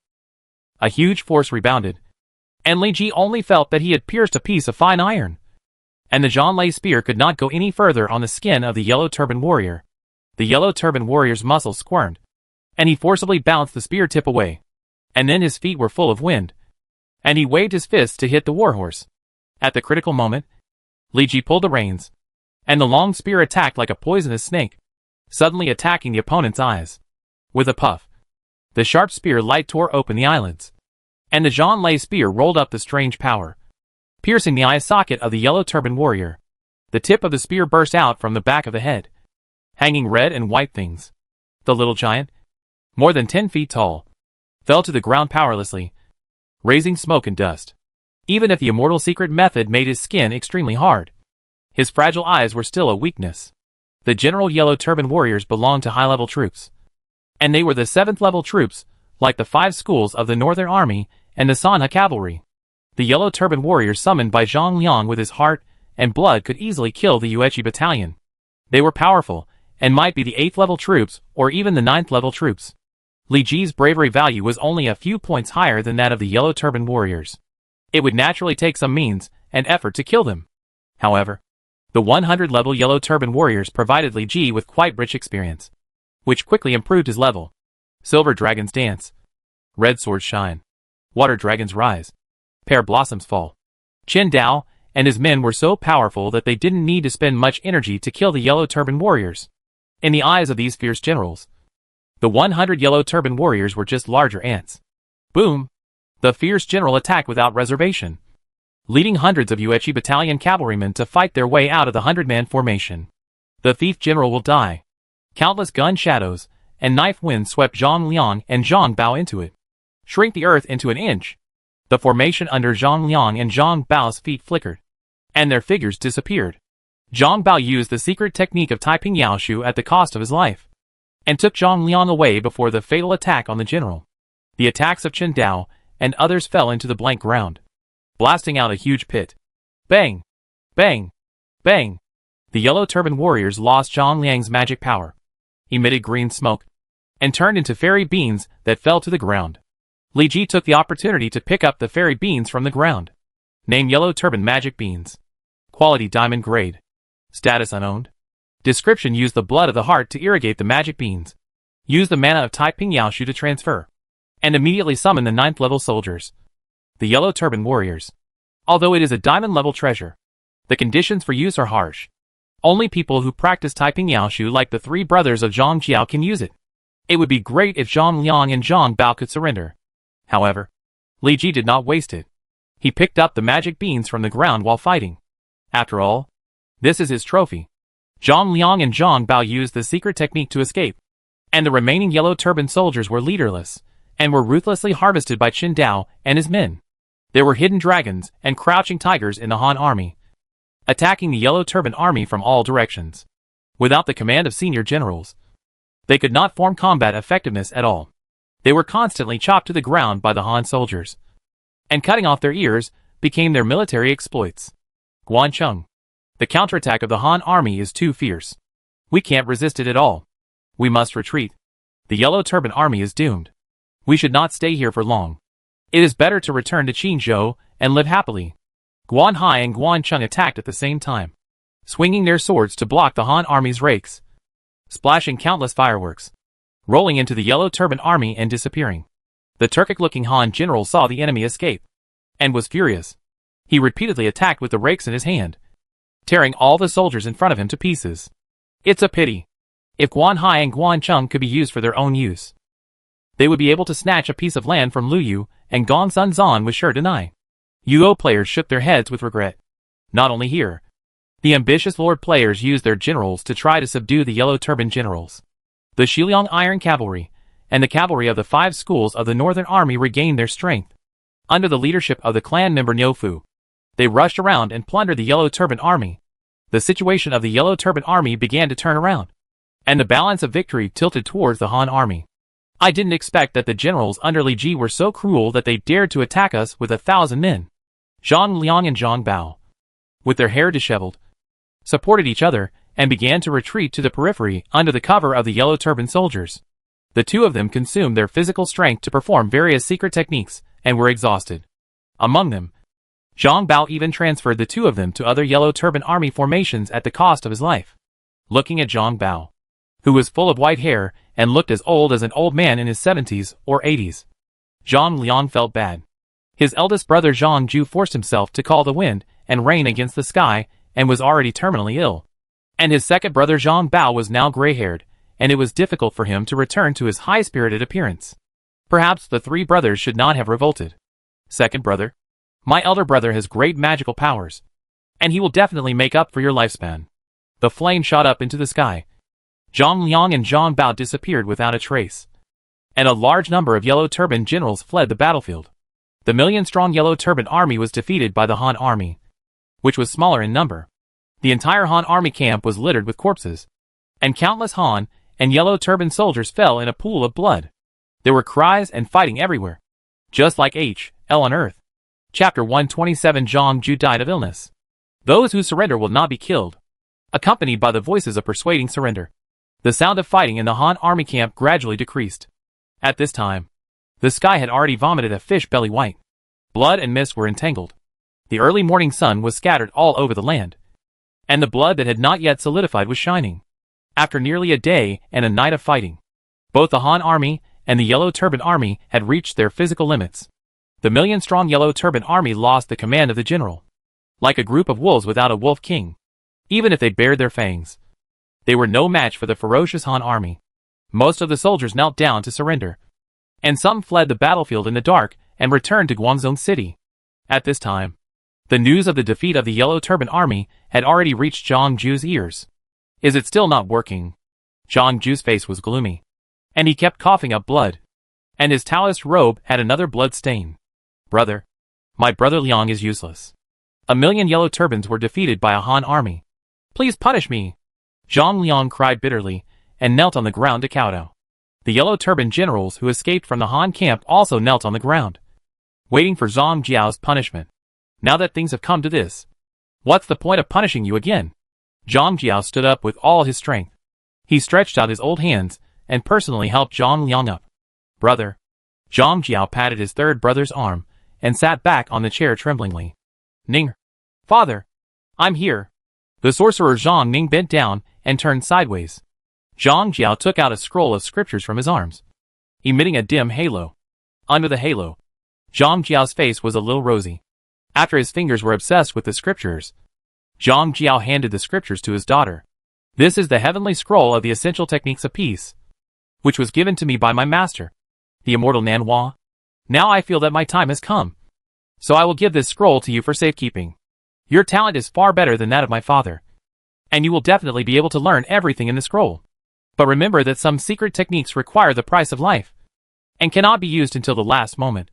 A huge force rebounded, and Li Ji only felt that he had pierced a piece of fine iron, and the Zhanlei spear could not go any further on the skin of the Yellow Turban warrior. The Yellow Turban warrior's muscles squirmed, and he forcibly bounced the spear tip away. And then his feet were full of wind, and he waved his fists to hit the warhorse. At the critical moment, Li Ji pulled the reins, and the long spear attacked like a poisonous snake, suddenly attacking the opponent's eyes. With a puff, the sharp spear light tore open the eyelids, and the Zhanlei spear rolled up the strange power, piercing the eye socket of the Yellow Turban warrior. The tip of the spear burst out from the back of the head, hanging red and white things. The little giant, more than 10 feet tall, fell to the ground powerlessly, raising smoke and dust. Even if the immortal secret method made his skin extremely hard, his fragile eyes were still a weakness. The General Yellow Turban Warriors belonged to high-level troops, and they were the 7th-level troops, like the 5 schools of the Northern Army and the Sanha Cavalry. The Yellow Turban Warriors summoned by Zhang Liang with his heart and blood could easily kill the Yuechi battalion. They were powerful, and might be the 8th-level troops or even the 9th-level troops. Li Ji's bravery value was only a few points higher than that of the Yellow Turban Warriors. It would naturally take some means and effort to kill them. However, the 100-level Yellow Turban Warriors provided Li Ji with quite rich experience, which quickly improved his level. Silver dragons dance. Red swords shine. Water dragons rise. Pear blossoms fall. Qin Dao and his men were so powerful that they didn't need to spend much energy to kill the Yellow Turban Warriors. In the eyes of these fierce generals, the 100 Yellow Turban Warriors were just larger ants. Boom! The fierce general attacked without reservation, leading hundreds of Yuechi battalion cavalrymen to fight their way out of the 100-man formation. The thief general will die. Countless gun shadows and knife winds swept Zhang Liang and Zhang Bao into it. Shrink the earth into an inch. The formation under Zhang Liang and Zhang Bao's feet flickered, and their figures disappeared. Zhang Bao used the secret technique of Taiping Yaoshu at the cost of his life, and took Zhang Liang away before the fatal attack on the general. The attacks of Qin Dao and others fell into the blank ground, blasting out a huge pit. Bang! Bang! Bang! The Yellow Turban Warriors lost Zhang Liang's magic power, emitted green smoke, and turned into fairy beans that fell to the ground. Li Ji took the opportunity to pick up the fairy beans from the ground. Name Yellow Turban Magic Beans. Quality Diamond Grade. Status Unowned. Description: use the blood of the heart to irrigate the magic beans. Use the mana of Taiping Yaoshu to transfer, and immediately summon the 9th level soldiers, the Yellow Turban Warriors. Although it is a diamond level treasure, the conditions for use are harsh. Only people who practice Taiping Yaoshu like the 3 brothers of Zhang Jiao can use it. It would be great if Zhang Liang and Zhang Bao could surrender. However, Li Ji did not waste it. He picked up the magic beans from the ground while fighting. After all, this is his trophy. Zhang Liang and Zhang Bao used the secret technique to escape, and the remaining Yellow Turban soldiers were leaderless, and were ruthlessly harvested by Qin Dao and his men. There were hidden dragons and crouching tigers in the Han army, attacking the Yellow Turban army from all directions. Without the command of senior generals, they could not form combat effectiveness at all. They were constantly chopped to the ground by the Han soldiers, and cutting off their ears became their military exploits. Guancheng. The counterattack of the Han army is too fierce. We can't resist it at all. We must retreat. The Yellow Turban army is doomed. We should not stay here for long. It is better to return to Qinzhou and live happily. Guan Hai and Guancheng attacked at the same time, swinging their swords to block the Han army's rakes, splashing countless fireworks, rolling into the Yellow Turban army and disappearing. The Turkic-looking Han general saw the enemy escape, and was furious. He repeatedly attacked with the rakes in his hand, tearing all the soldiers in front of him to pieces. It's a pity. If Guan Hai and Guancheng could be used for their own use, they would be able to snatch a piece of land from Luyu, and Gongsun Zan was sure deny. Yuo players shook their heads with regret. Not only here, the ambitious Lord players used their generals to try to subdue the Yellow Turban generals. The Xiliang Iron Cavalry and the cavalry of the 5 schools of the Northern Army regained their strength. Under the leadership of the clan member Nyofu, they rushed around and plundered the Yellow Turban army. The situation of the Yellow Turban army began to turn around, and the balance of victory tilted towards the Han army. I didn't expect that the generals under Li Ji were so cruel that they dared to attack us with 1,000 men. Zhang Liang and Zhang Bao, with their hair disheveled, supported each other and began to retreat to the periphery under the cover of the Yellow Turban soldiers. The 2 of them consumed their physical strength to perform various secret techniques and were exhausted. Among them, Zhang Bao even transferred the 2 of them to other Yellow Turban army formations at the cost of his life. Looking at Zhang Bao, who was full of white hair and looked as old as an old man in his 70s or 80s, Zhang Liang felt bad. His eldest brother Zhang Ju forced himself to call the wind and rain against the sky and was already terminally ill. And his second brother Zhang Bao was now gray-haired, and it was difficult for him to return to his high-spirited appearance. Perhaps the 3 brothers should not have revolted. Second brother, my elder brother has great magical powers, and he will definitely make up for your lifespan. The flame shot up into the sky. Zhang Liang and Zhang Bao disappeared without a trace. and a large number of Yellow Turban generals fled the battlefield. The million-strong Yellow Turban army was defeated by the Han army, which was smaller in number. The entire Han army camp was littered with corpses, and countless Han and Yellow Turban soldiers fell in a pool of blood. There were cries and fighting everywhere, just like H.L. on Earth. Chapter 127. Zhang Ju died of illness. Those who surrender will not be killed. Accompanied by the voices of persuading surrender, the sound of fighting in the Han army camp gradually decreased. At this time, the sky had already vomited a fish belly white. Blood and mist were entangled. The early morning sun was scattered all over the land, and the blood that had not yet solidified was shining. After nearly a day and a night of fighting, both the Han army and the Yellow Turban army had reached their physical limits. The million-strong Yellow Turban army lost the command of the general. Like a group of wolves without a wolf king, even if they bared their fangs, they were no match for the ferocious Han army. Most of the soldiers knelt down to surrender, and some fled the battlefield in the dark and returned to Guangzhou City. At this time, the news of the defeat of the Yellow Turban army had already reached Zhang Ju's ears. Is it still not working? Zhang Ju's face was gloomy, and he kept coughing up blood, and his Taoist robe had another blood stain. Brother, my brother Liang is useless. A million Yellow Turbans were defeated by a Han army. Please punish me. Zhang Liang cried bitterly and knelt on the ground to kowtow. The Yellow Turban generals who escaped from the Han camp also knelt on the ground, waiting for Zhang Jiao's punishment. Now that things have come to this, what's the point of punishing you again? Zhang Jiao stood up with all his strength. He stretched out his old hands and personally helped Zhang Liang up. Brother. Zhang Jiao patted his third brother's arm and sat back on the chair tremblingly. Ning. Father. I'm here. The sorcerer Zhang Ning bent down and turned sideways. Zhang Jiao took out a scroll of scriptures from his arms, emitting a dim halo. Under the halo, Zhang Jiao's face was a little rosy. After his fingers were obsessed with the scriptures, Zhang Jiao handed the scriptures to his daughter. This is the heavenly scroll of the essential techniques of peace, which was given to me by my master, the immortal Nanhua. Now I feel that my time has come, so I will give this scroll to you for safekeeping. Your talent is far better than that of my father, and you will definitely be able to learn everything in the scroll. But remember that some secret techniques require the price of life, and cannot be used until the last moment.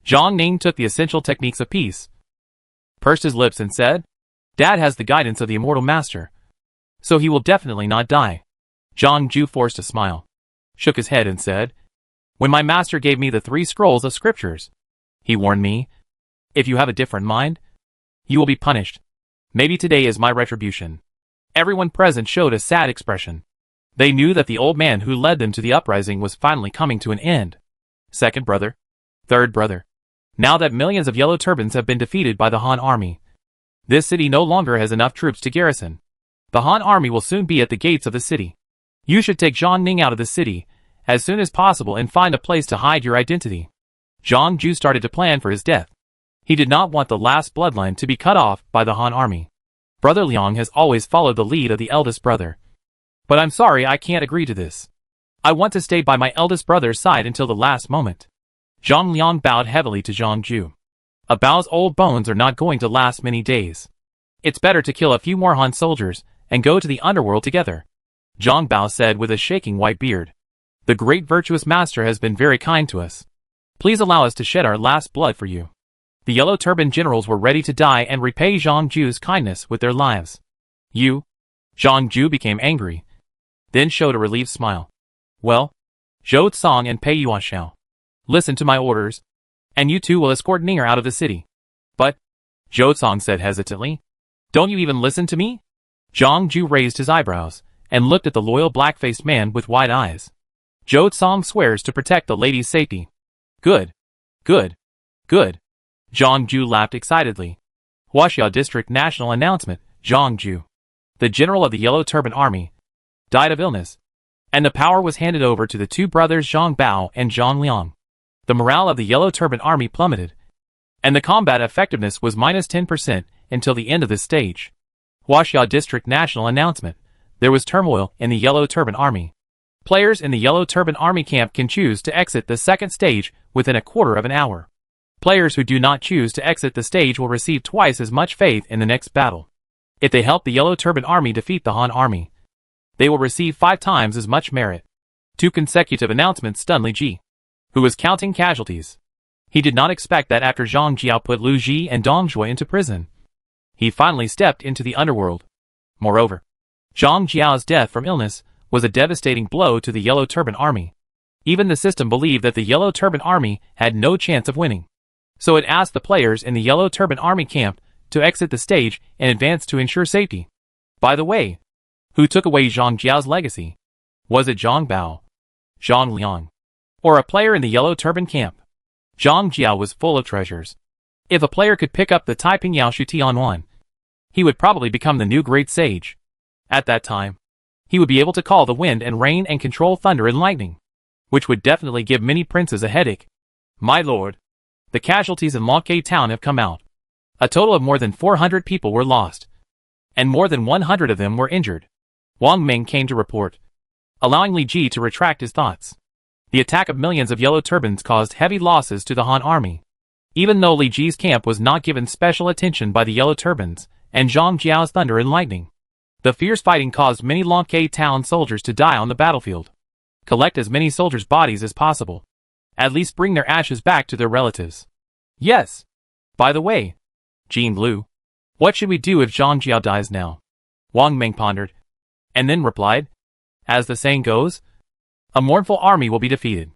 Zhang Ning took the essential techniques of peace, pursed his lips and said, Dad has the guidance of the immortal master, so he will definitely not die. Zhang Ju forced a smile, shook his head and said, When my master gave me the 3 scrolls of scriptures, he warned me, if you have a different mind, you will be punished. Maybe today is my retribution. Everyone present showed a sad expression. They knew that the old man who led them to the uprising was finally coming to an end. Second brother. Third brother. Now that millions of Yellow Turbans have been defeated by the Han army, this city no longer has enough troops to garrison. The Han army will soon be at the gates of the city. You should take Zhang Ning out of the city as soon as possible and find a place to hide your identity. Zhang Ju started to plan for his death. He did not want the last bloodline to be cut off by the Han army. Brother Liang has always followed the lead of the eldest brother. But I'm sorry, I can't agree to this. I want to stay by my eldest brother's side until the last moment. Zhang Liang bowed heavily to Zhang Ju. A Bao's old bones are not going to last many days. It's better to kill a few more Han soldiers and go to the underworld together. Zhang Bao said with a shaking white beard. The great virtuous master has been very kind to us. Please allow us to shed our last blood for you. The Yellow Turban generals were ready to die and repay Zhang Ju's kindness with their lives. You? Zhang Ju became angry, then showed a relieved smile. Well, Zhou Tsang and Pei Yuanxiao, listen to my orders, and you two will escort Ninger out of the city. But, Zhou Tsang said hesitantly, don't you even listen to me? Zhang Ju raised his eyebrows and looked at the loyal black-faced man with wide eyes. Zhou Tsang swears to protect the lady's safety. Good. Good. Good. Zhang Ju laughed excitedly. Huaxia District National Announcement. Zhang Ju, the general of the Yellow Turban Army, died of illness, and the power was handed over to the 2 brothers Zhang Bao and Zhang Liang. The morale of the Yellow Turban Army plummeted, and the combat effectiveness was minus 10% until the end of this stage. Huaxia District National Announcement. There was turmoil in the Yellow Turban Army. Players in the Yellow Turban Army camp can choose to exit the second stage within a quarter of an hour. Players who do not choose to exit the stage will receive twice as much faith in the next battle. If they help the Yellow Turban Army defeat the Han Army, they will receive 5 times as much merit. 2 consecutive announcements stunned Li Ji, who was counting casualties. He did not expect that after Zhang Jiao put Lu Ji and Dong Zhuo into prison, he finally stepped into the underworld. Moreover, Zhang Jiao's death from illness was a devastating blow to the Yellow Turban Army. Even the system believed that the Yellow Turban Army had no chance of winning. So it asked the players in the Yellow Turban Army camp to exit the stage and advance to ensure safety. By the way, who took away Zhang Jiao's legacy? Was it Zhang Bao, Zhang Liang, or a player in the Yellow Turban camp? Zhang Jiao was full of treasures. If a player could pick up the Taiping Yao Shu Tianwan, he would probably become the new great sage. At that time, he would be able to call the wind and rain and control thunder and lightning, which would definitely give many princes a headache. My lord, the casualties in Longcay town have come out. A total of more than 400 people were lost, and more than 100 of them were injured. Wang Ming came to report, allowing Li Ji to retract his thoughts. The attack of millions of yellow turbans caused heavy losses to the Han army. Even though Li Ji's camp was not given special attention by the yellow turbans and Zhang Jiao's thunder and lightning, the fierce fighting caused many Longcay town soldiers to die on the battlefield. Collect as many soldiers' bodies as possible. At least bring their ashes back to their relatives. Yes. By the way, Jean Lu, what should we do if Zhang Jiao dies now? Wang Ming pondered, and then replied, as the saying goes, a mournful army will be defeated.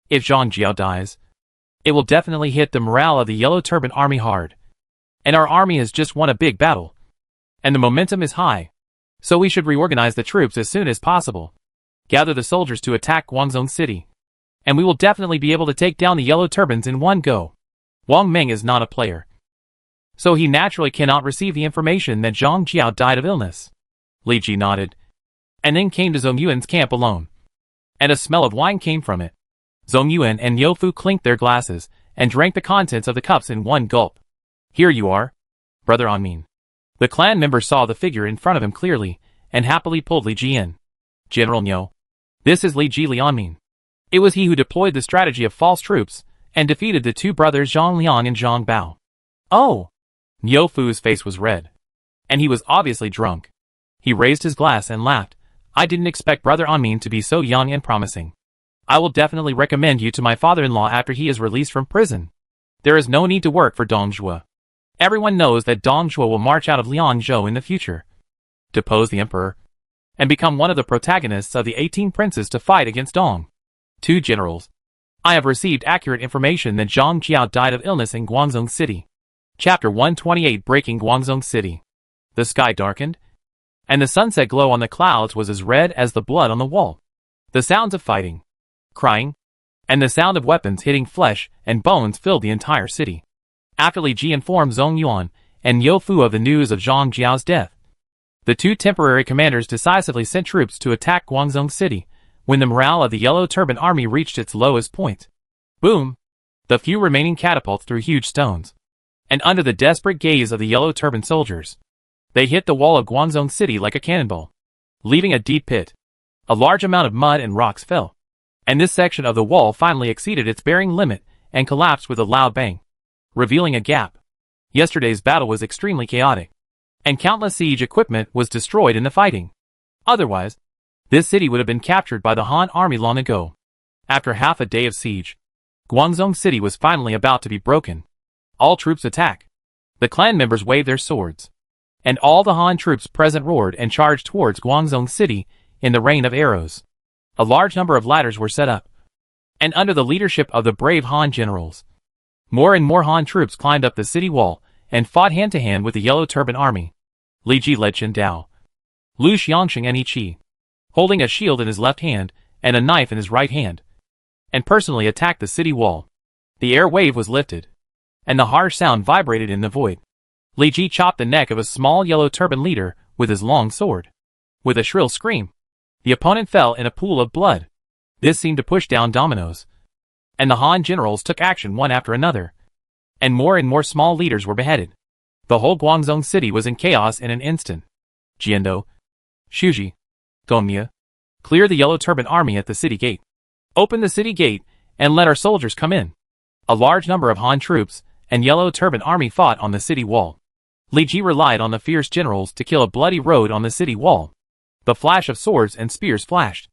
If Zhang Jiao dies, it will definitely hit the morale of the Yellow Turban Army hard. And our army has just won a big battle. And the momentum is high. So we should reorganize the troops as soon as possible. Gather the soldiers to attack Guangzhou City. And we will definitely be able to take down the Yellow Turbans in one go. Wang Ming is not a player, so he naturally cannot receive the information that Zhang Jiao died of illness. Li Ji nodded, and then came to Zhong Yuan's camp alone. And a smell of wine came from it. Zhong Yuan and Yo Fu clinked their glasses and drank the contents of the cups in one gulp. Here you are, Brother Anmin. The clan member saw the figure in front of him clearly, and happily pulled Li Ji in. General Niu, this is Li Ji Lianmin. It was he who deployed the strategy of false troops, and defeated the 2 brothers Zhang Liang and Zhang Bao. Oh! Niu Fu's face was red. And he was obviously drunk. He raised his glass and laughed. I didn't expect Brother Anmin to be so young and promising. I will definitely recommend you to my father-in-law after he is released from prison. There is no need to work for Dong Zhuo. Everyone knows that Dong Zhuo will march out of Liangzhou in the future, depose the emperor, and become one of the protagonists of the 18 princes to fight against Dong. 2 generals. I have received accurate information that Zhang Jiao died of illness in Guangzhou City. Chapter 128 Breaking Guangzhou City. The sky darkened, and the sunset glow on the clouds was as red as the blood on the wall. The sounds of fighting, crying, and the sound of weapons hitting flesh and bones filled the entire city. After Li Ji informed Zhong Yuan and Yo Fu of the news of Zhang Jiao's death, the 2 temporary commanders decisively sent troops to attack Guangzhou City. When the morale of the Yellow Turban Army reached its lowest point, boom! The few remaining catapults threw huge stones. And under the desperate gaze of the Yellow Turban soldiers, they hit the wall of Guangzhou City like a cannonball, leaving a deep pit. A large amount of mud and rocks fell, and this section of the wall finally exceeded its bearing limit and collapsed with a loud bang, revealing a gap. Yesterday's battle was extremely chaotic, and countless siege equipment was destroyed in the fighting. Otherwise, this city would have been captured by the Han army long ago. After half a day of siege, Guangzhou City was finally about to be broken. All troops attack. The clan members waved their swords, and all the Han troops present roared and charged towards Guangzhou City in the rain of arrows. A large number of ladders were set up, and under the leadership of the brave Han generals, more and more Han troops climbed up the city wall and fought hand-to-hand with the Yellow Turban Army. Li Ji led Chen Dao, Lu Xiangxing and Yi Qi, holding a shield in his left hand and a knife in his right hand, and personally attacked the city wall. The air wave was lifted, and the harsh sound vibrated in the void. Li Ji chopped the neck of a small Yellow Turban leader with his long sword. With a shrill scream, the opponent fell in a pool of blood. This seemed to push down dominoes, and the Han generals took action one after another, and more small leaders were beheaded. The whole Guangzhou City was in chaos in an instant. Jiando, Shuji, Gongmia, clear the Yellow Turban Army at the city gate. Open the city gate, and let our soldiers come in. A large number of Han troops and Yellow Turban Army fought on the city wall. Li Ji relied on the fierce generals to kill a bloody road on the city wall. The flash of swords and spears flashed,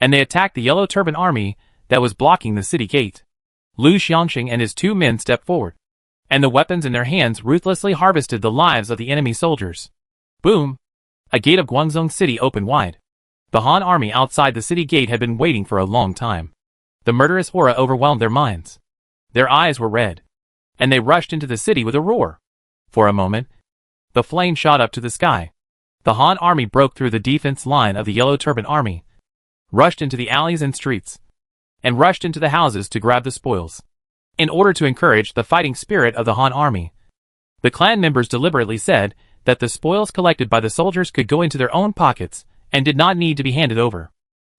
and they attacked the Yellow Turban army that was blocking the city gate. Lu Xiangxing and his 2 men stepped forward, and the weapons in their hands ruthlessly harvested the lives of the enemy soldiers. Boom! A gate of Guangzhou City opened wide. The Han army outside the city gate had been waiting for a long time. The murderous horror overwhelmed their minds. Their eyes were red, and they rushed into the city with a roar. For a moment, the flame shot up to the sky. The Han army broke through the defense line of the Yellow Turban army, rushed into the alleys and streets, and rushed into the houses to grab the spoils. In order to encourage the fighting spirit of the Han army, the clan members deliberately said that the spoils collected by the soldiers could go into their own pockets and did not need to be handed over.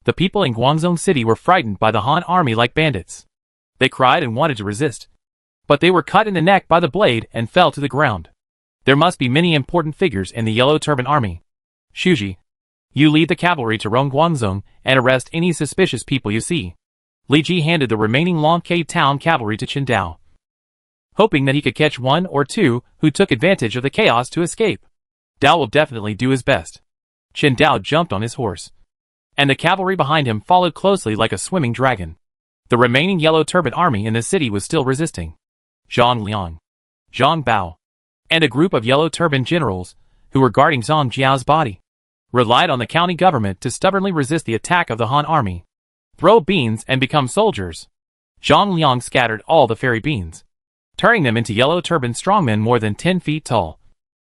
The people in Guangzhou City were frightened by the Han army like bandits. They cried and wanted to resist, but they were cut in the neck by the blade and fell to the ground. There must be many important figures in the Yellow Turban army. Shuji, you lead the cavalry to Guangzhou and arrest any suspicious people you see. Li Ji handed the remaining Longcade town cavalry to Chen Dao, hoping that he could catch 1 or 2 who took advantage of the chaos to escape. Dao will definitely do his best. Chen Dao jumped on his horse, and the cavalry behind him followed closely like a swimming dragon. The remaining Yellow Turban army in the city was still resisting. Zhang Liang, Zhang Bao, and a group of Yellow Turban generals, who were guarding Zhang Jiao's body, relied on the county government to stubbornly resist the attack of the Han army. Throw beans and become soldiers. Zhang Liang scattered all the fairy beans, turning them into Yellow Turban strongmen more than 10 feet tall,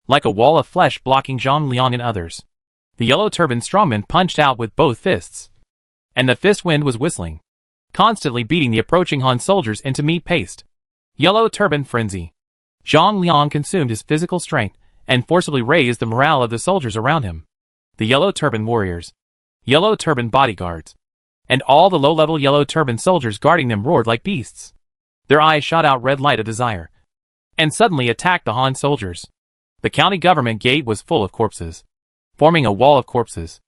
like a wall of flesh blocking Zhang Liang and others. The Yellow Turban strongmen punched out with both fists, and the fist wind was whistling, constantly beating the approaching Han soldiers into meat paste. Yellow Turban frenzy. Zhang Liang consumed his physical strength and forcibly raised the morale of the soldiers around him. The Yellow Turban warriors, Yellow Turban bodyguards, and all the low-level Yellow Turban soldiers guarding them roared like beasts. Their eyes shot out red light of desire, and suddenly attacked the Han soldiers. The county government gate was full of corpses, forming a wall of corpses.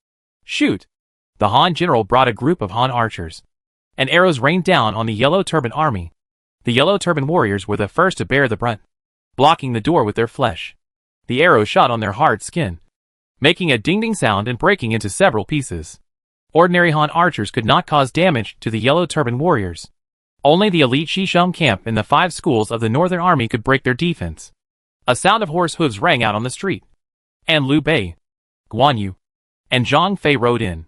Shoot! The Han general brought a group of Han archers, and arrows rained down on the Yellow Turban army. The Yellow Turban warriors were the first to bear the brunt, blocking the door with their flesh. The arrows shot on their hard skin, making a ding-ding sound and breaking into several pieces. Ordinary Han archers could not cause damage to the Yellow Turban warriors. Only the elite Shisheng camp in the 5 schools of the Northern Army could break their defense. A sound of horse hooves rang out on the street, and Liu Bei, Guan Yu, and Zhang Fei rode in,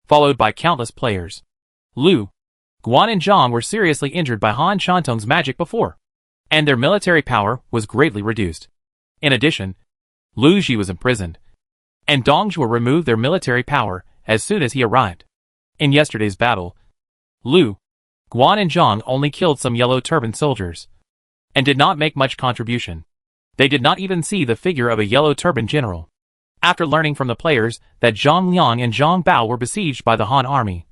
followed by countless players. Liu, Guan and Zhang were seriously injured by Han Shantong's magic before, and their military power was greatly reduced. In addition, Lu Ji was imprisoned, and Dong Zhuo removed their military power as soon as he arrived. In yesterday's battle, Liu, Guan and Zhang only killed some Yellow Turban soldiers, and did not make much contribution. They did not even see the figure of a Yellow Turban general. After learning from the players that Zhang Liang and Zhang Bao were besieged by the Han army,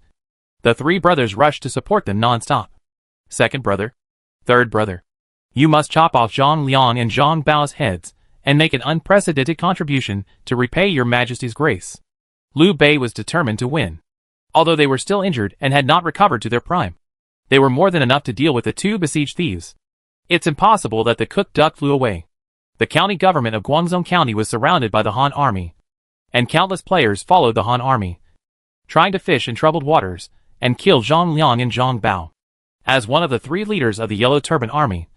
the 3 brothers rushed to support them non-stop. Second brother, third brother, you must chop off Zhang Liang and Zhang Bao's heads and make an unprecedented contribution to repay your majesty's grace. Liu Bei was determined to win. Although they were still injured and had not recovered to their prime, they were more than enough to deal with the 2 besieged thieves. It's impossible that the cooked duck flew away. The county government of Guangzhou County was surrounded by the Han army, and countless players followed the Han army, trying to fish in troubled waters and kill Zhang Liang and Zhang Bao. As one of the 3 leaders of the Yellow Turban army,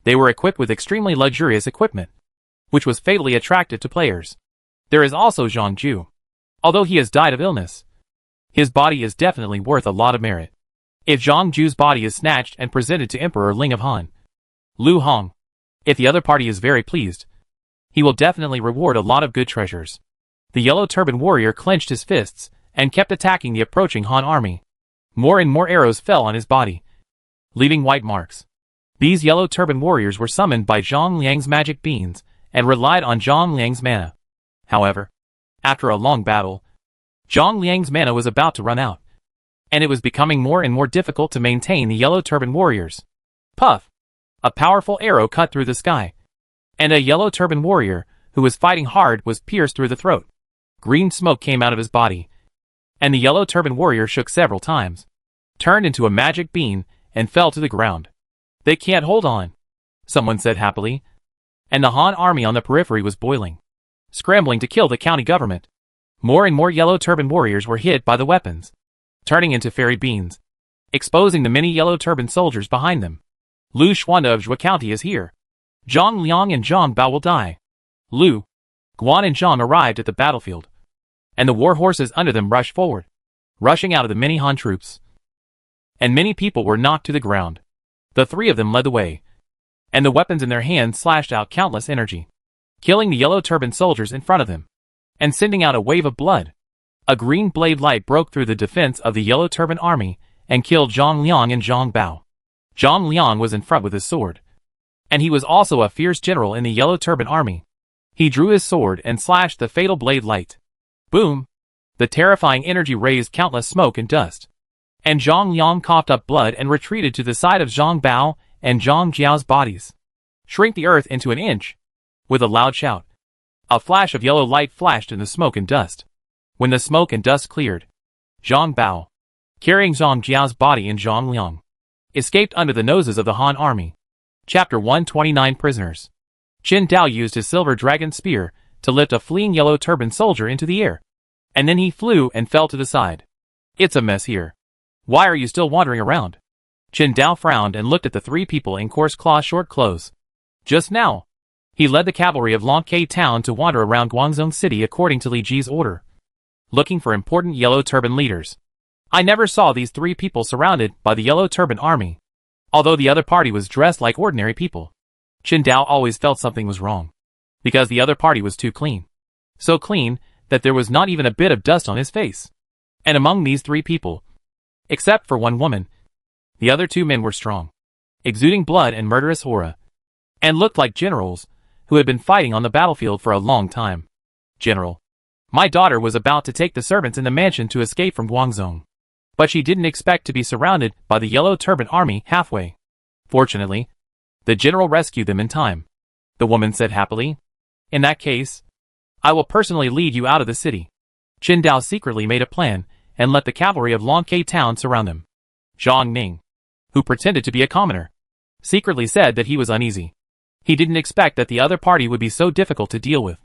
they were equipped with extremely luxurious equipment, which was fatally attractive to players. There is also Zhang Ju. Although he has died of illness, his body is definitely worth a lot of merit. If Zhang Ju's body is snatched and presented to Emperor Ling of Han, Lu Hong, if the other party is very pleased, he will definitely reward a lot of good treasures. The Yellow Turban warrior clenched his fists and kept attacking the approaching Han army. More and more arrows fell on his body, leaving white marks. These Yellow Turban warriors were summoned by Zhang Liang's magic beans and relied on Zhang Liang's mana. However, after a long battle, Zhang Liang's mana was about to run out, and it was becoming more and more difficult to maintain the Yellow Turban warriors. Puff! A powerful arrow cut through the sky, and a Yellow Turban warrior, who was fighting hard, was pierced through the throat. Green smoke came out of his body, and the Yellow Turban warrior shook several times, turned into a magic bean, and fell to the ground. They can't hold on, someone said happily, and the Han army on the periphery was boiling, scrambling to kill the county government. More and more Yellow Turban warriors were hit by the weapons, turning into fairy beans, exposing the many yellow turban soldiers behind them. Lu Xuanda of Zhua County is here. Zhang Liang and Zhang Bao will die. Lu, Guan and Zhang arrived at the battlefield, and the war horses under them rushed forward, rushing out of the many Han troops. And many people were knocked to the ground. The three of them led the way, and the weapons in their hands slashed out countless energy, killing the yellow turban soldiers in front of them, and sending out a wave of blood. A green blade light broke through the defense of the yellow turban army and killed Zhang Liang and Zhang Bao. Zhang Liang was in front with his sword, and he was also a fierce general in the yellow turban army. He drew his sword and slashed the fatal blade light. Boom! The terrifying energy raised countless smoke and dust, and Zhang Liang coughed up blood and retreated to the side of Zhang Bao and Zhang Jiao's bodies. Shrink the earth into an inch. With a loud shout, a flash of yellow light flashed in the smoke and dust. When the smoke and dust cleared, Zhang Bao, carrying Zhang Jiao's body and Zhang Liang, escaped under the noses of the Han army. Chapter 129 Prisoners. Qin Dao used his silver dragon spear to lift a fleeing yellow turban soldier into the air, and then he flew and fell to the side. It's a mess here. Why are you still wandering around? Qin Dao frowned and looked at the three people in coarse cloth short clothes. Just now, he led the cavalry of Longjie town to wander around Guangzhou city according to Li Ji's order, looking for important yellow turban leaders. I never saw these three people surrounded by the yellow turban army, although the other party was dressed like ordinary people. Qin Dao always felt something was wrong, because the other party was too clean. So clean that there was not even a bit of dust on his face. And among these three people, except for one woman, the other two men were strong, exuding blood and murderous aura, and looked like generals who had been fighting on the battlefield for a long time. General, my daughter was about to take the servants in the mansion to escape from Guangzhou, but she didn't expect to be surrounded by the yellow turban army halfway. Fortunately, the general rescued them in time, the woman said happily. In that case, I will personally lead you out of the city. Qin Dao secretly made a plan and let the cavalry of Longjie town surround them. Zhang Ning, who pretended to be a commoner, secretly said that he was uneasy. He didn't expect that the other party would be so difficult to deal with.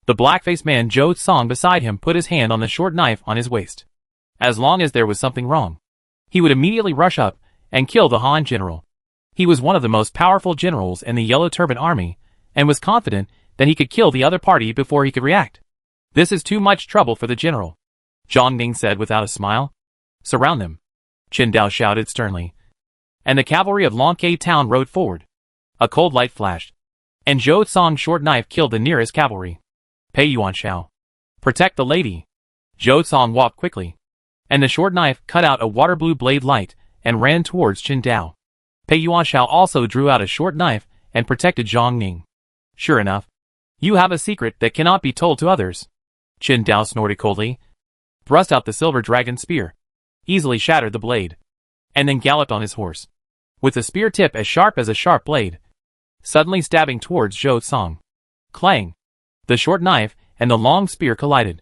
The black-faced man Zhou Song beside him put his hand on the short knife on his waist. As long as there was something wrong, he would immediately rush up and kill the Han general. He was one of the most powerful generals in the Yellow Turban Army, and was confident that he could kill the other party before he could react. This is too much trouble for the general, Zhang Ning said without a smile. Surround them, Qin Dao shouted sternly. And the cavalry of Longjie town rode forward. A cold light flashed, and Zhou Song's short knife killed the nearest cavalry. Pei Yuan Shao, protect the lady. Zhou Song walked quickly, and the short knife cut out a water blue blade light and ran towards Qin Dao. Pei Yuan Shao also drew out a short knife and protected Zhang Ning. Sure enough, you have a secret that cannot be told to others. Qin Dao snorted coldly, thrust out the silver dragon spear, easily shattered the blade, and then galloped on his horse, with the spear tip as sharp as a sharp blade, suddenly stabbing towards Zhou Song. Clang! The short knife and the long spear collided,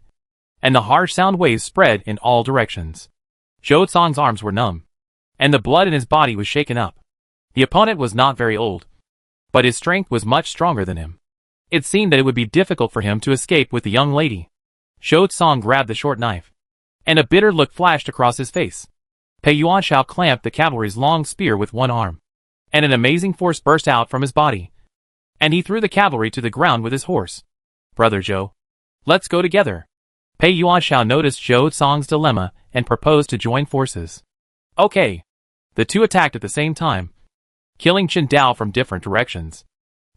and the harsh sound waves spread in all directions. Zhou Song's arms were numb, and the blood in his body was shaken up. The opponent was not very old, but his strength was much stronger than him. It seemed that it would be difficult for him to escape with the young lady. Zhou Song grabbed the short knife, and a bitter look flashed across his face. Pei Yuan Shao clamped the cavalry's long spear with one arm, and an amazing force burst out from his body, and he threw the cavalry to the ground with his horse. Brother Zhou, let's go together. Pei Yuan Shao noticed Zhou Song's dilemma and proposed to join forces. Okay. The two attacked at the same time, killing Qin Dao from different directions.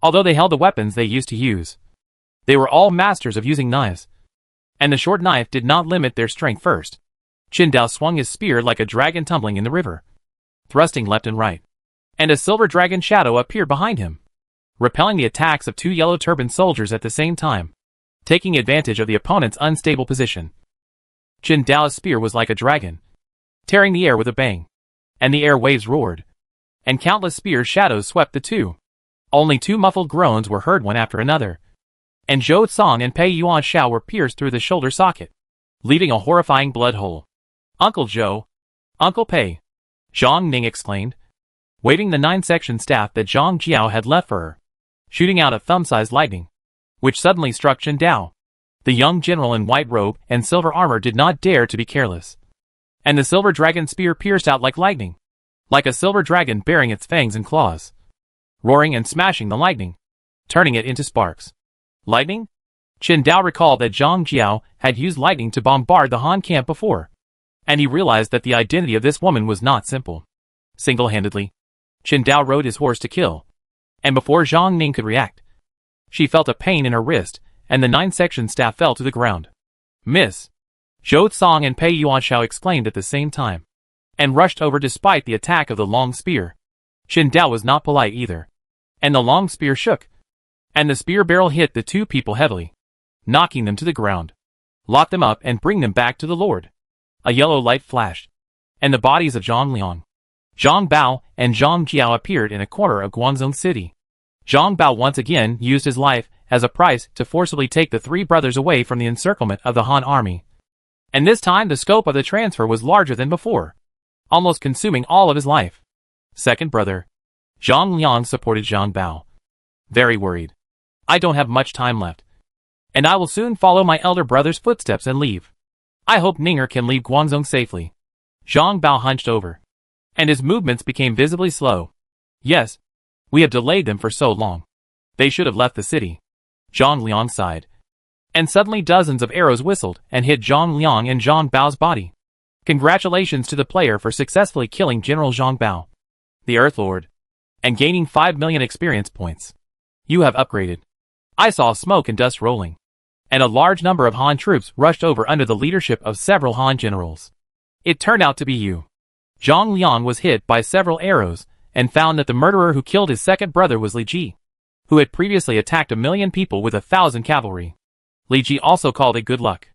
Although they held the weapons they used to use, they were all masters of using knives, and the short knife did not limit their strength first. Qin Dao swung his spear like a dragon tumbling in the river, thrusting left and right, and a silver dragon shadow appeared behind him, repelling the attacks of two yellow turban soldiers at the same time, taking advantage of the opponent's unstable position. Qin Dao's spear was like a dragon, tearing the air with a bang, and the air waves roared, and countless spear shadows swept the two. Only two muffled groans were heard one after another, and Zhou Song and Pei Yuan Shao were pierced through the shoulder socket, leaving a horrifying blood hole. Uncle Zhou! Uncle Pei! Zhang Ning exclaimed, waving the 9-section staff that Zhang Jiao had left for her, shooting out a thumb-sized lightning, which suddenly struck Qin Dao. The young general in white robe and silver armor did not dare to be careless. and the silver dragon's spear pierced out like lightning, like a silver dragon bearing its fangs and claws, roaring and smashing the lightning, turning it into sparks. Lightning? Qin Dao recalled that Zhang Jiao had used lightning to bombard the Han camp before, and he realized that the identity of this woman was not simple. Single-handedly, Qin Dao rode his horse to kill, and before Zhang Ning could react, she felt a pain in her wrist, and the 9-section staff fell to the ground. Miss! Zhou Tsong and Pei Yuanshao exclaimed at the same time, and rushed over despite the attack of the long spear. Qin Dao was not polite either, and the long spear shook, and the spear barrel hit the two people heavily, knocking them to the ground. Lock them up and bring them back to the Lord. A yellow light flashed, and the bodies of Zhang Liang, Zhang Bao, and Zhang Jiao appeared in a corner of Guangzhou City. Zhang Bao once again used his life as a price to forcibly take the three brothers away from the encirclement of the Han army. And this time the scope of the transfer was larger than before, almost consuming all of his life. Second brother, Zhang Liang supported Zhang Bao. Very worried. I don't have much time left, and I will soon follow my elder brother's footsteps and leave. I hope Ninger can leave Guangzhou safely. Zhang Bao hunched over, and his movements became visibly slow. Yes, we have delayed them for so long. They should have left the city. Zhang Liang sighed. And suddenly dozens of arrows whistled and hit Zhang Liang and Zhang Bao's body. Congratulations to the player for successfully killing General Zhang Bao, the Earth Lord, and gaining 5 million experience points. You have upgraded. I saw smoke and dust rolling, and a large number of Han troops rushed over under the leadership of several Han generals. It turned out to be you. Zhang Liang was hit by several arrows and found that the murderer who killed his second brother was Li Ji, who had previously attacked 1,000,000 people with 1,000 cavalry. Li Ji also called it good luck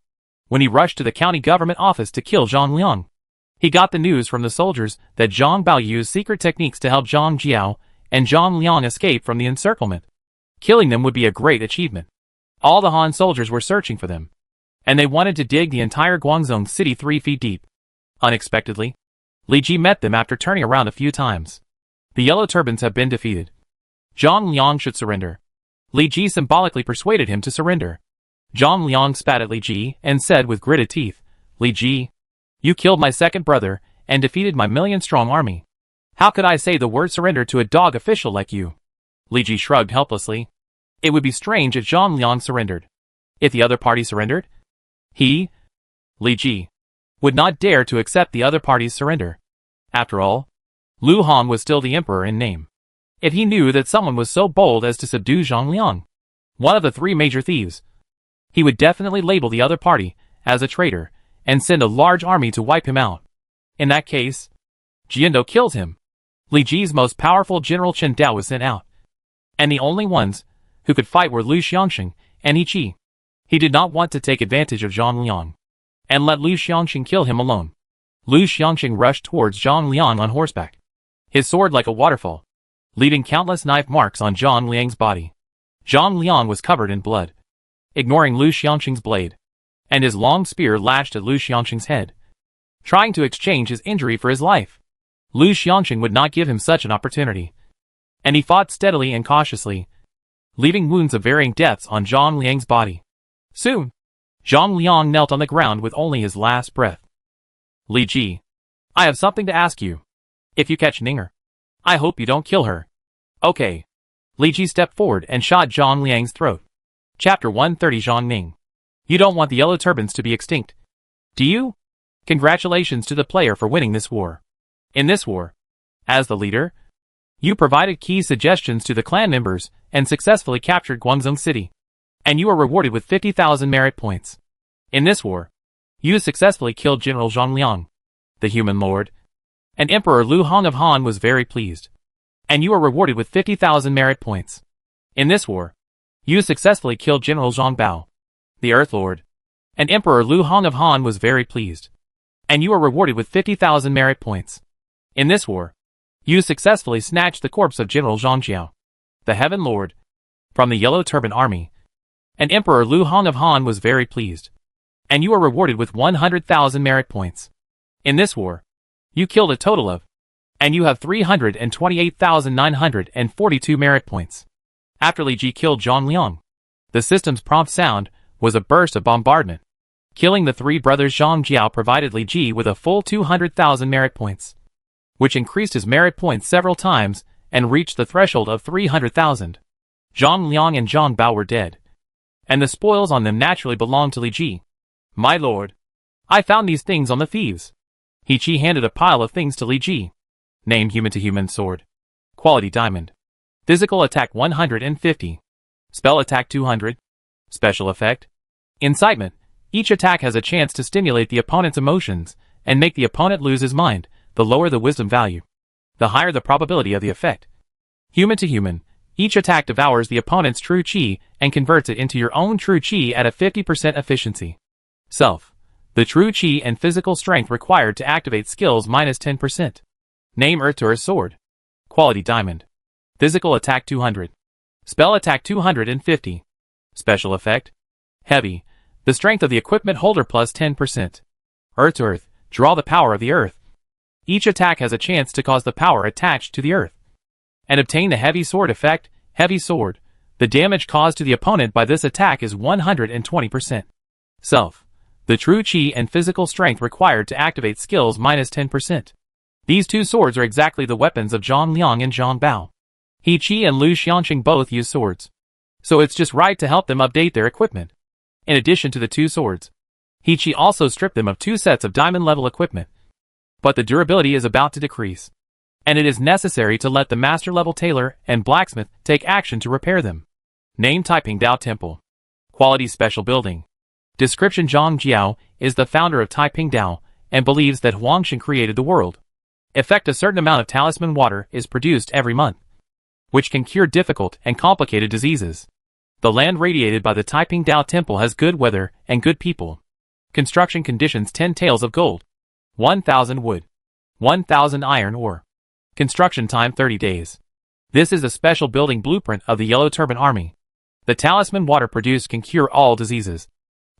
when he rushed to the county government office to kill Zhang Liang. He got the news from the soldiers that Zhang Bao used secret techniques to help Zhang Jiao and Zhang Liang escape from the encirclement. Killing them would be a great achievement. All the Han soldiers were searching for them, and they wanted to dig the entire Guangzhou city 3 feet deep. Unexpectedly, Li Ji met them after turning around a few times. The Yellow Turbans have been defeated. Zhang Liang should surrender. Li Ji symbolically persuaded him to surrender. Zhang Liang spat at Li Ji and said with gritted teeth, Li Ji, you killed my second brother and defeated my 1,000,000-strong army. How could I say the word surrender to a dog official like you? Li Ji shrugged helplessly. It would be strange if Zhang Liang surrendered. If the other party surrendered, he, Li Ji, would not dare to accept the other party's surrender. After all, Lu Han was still the emperor in name. If he knew that someone was so bold as to subdue Zhang Liang, one of the 3 major thieves, he would definitely label the other party as a traitor and send a large army to wipe him out. In that case, Jiando kills him. Li Ji's most powerful general Qin Dao was sent out, and the only ones who could fight were Lu Xiangxing and Yi Qi. He did not want to take advantage of Zhang Liang and let Lu Xiangxing kill him alone. Lu Xiangxing rushed towards Zhang Liang on horseback, his sword like a waterfall, leaving countless knife marks on Zhang Liang's body. Zhang Liang was covered in blood, ignoring Lu Xiangxing's blade, and his long spear lashed at Lu Xiangxing's head, trying to exchange his injury for his life. Lu Xiangxing would not give him such an opportunity, and he fought steadily and cautiously, leaving wounds of varying depths on Zhang Liang's body. Soon, Zhang Liang knelt on the ground with only his last breath. Li Ji, I have something to ask you. If you catch Ninger, I hope you don't kill her. Okay. Li Ji stepped forward and shot Zhang Liang's throat. Chapter 130 Zhang Ning. You don't want the Yellow Turbans to be extinct, do you? Congratulations to the player for winning this war. In this war, as the leader, you provided key suggestions to the clan members and successfully captured Guangzhou City, and you are rewarded with 50,000 merit points. In this war, you successfully killed General Zhang Liang, the human lord, and Emperor Lu Hong of Han was very pleased, and you are rewarded with 50,000 merit points. In this war, you successfully killed General Zhang Bao, the Earth Lord, and Emperor Lu Hong of Han was very pleased, and you are rewarded with 50,000 merit points. In this war, you successfully snatched the corpse of General Zhang Jiao, the Heaven Lord, from the Yellow Turban Army, and Emperor Lu Hong of Han was very pleased, and you are rewarded with 100,000 merit points. In this war, you killed a total of, and you have 328,942 merit points. After Li Ji killed Zhang Liang, the system's prompt sound was a burst of bombardment. Killing the three brothers Zhang Jiao provided Li Ji with a full 200,000 merit points, which increased his merit points several times and reached the threshold of 300,000. Zhang Liang and Zhang Bao were dead, and the spoils on them naturally belonged to Li Ji. My lord, I found these things on the thieves. He Qi handed a pile of things to Li Ji. Name human-to-human sword. Quality diamond. Physical attack 150. Spell attack 200. Special effect. Incitement. Each attack has a chance to stimulate the opponent's emotions and make the opponent lose his mind. The lower the wisdom value, the higher the probability of the effect. Human to human. Each attack devours the opponent's true qi and converts it into your own true qi at a 50% efficiency. Self. The true qi and physical strength required to activate skills minus 10%. Name Earth's sword. Quality diamond. Physical attack 200. Spell attack 250. Special effect. Heavy. The strength of the equipment holder plus 10%. Earth. Draw the power of the earth. Each attack has a chance to cause the power attached to the earth and obtain the heavy sword effect. Heavy sword. The damage caused to the opponent by this attack is 120%. Self. The true qi and physical strength required to activate skills minus 10%. These two swords are exactly the weapons of Zhang Liang and Zhang Bao. He Qi and Lu Xianqing both use swords, so it's just right to help them update their equipment. In addition to the two swords, He Qi also stripped them of 2 sets of diamond-level equipment. But the durability is about to decrease, and it is necessary to let the master-level tailor and blacksmith take action to repair them. Name Taiping Dao Temple. Quality Special Building. Description: Zhang Jiao is the founder of Taiping Dao and believes that Huangshan created the world. Effect: a certain amount of talisman water is produced every month, which can cure difficult and complicated diseases. The land radiated by the Taiping Dao Temple has good weather and good people. Construction conditions: 10 taels of gold, 1,000 wood, 1,000 iron ore. Construction time: 30 days. This is a special building blueprint of the Yellow Turban Army. The talisman water produced can cure all diseases.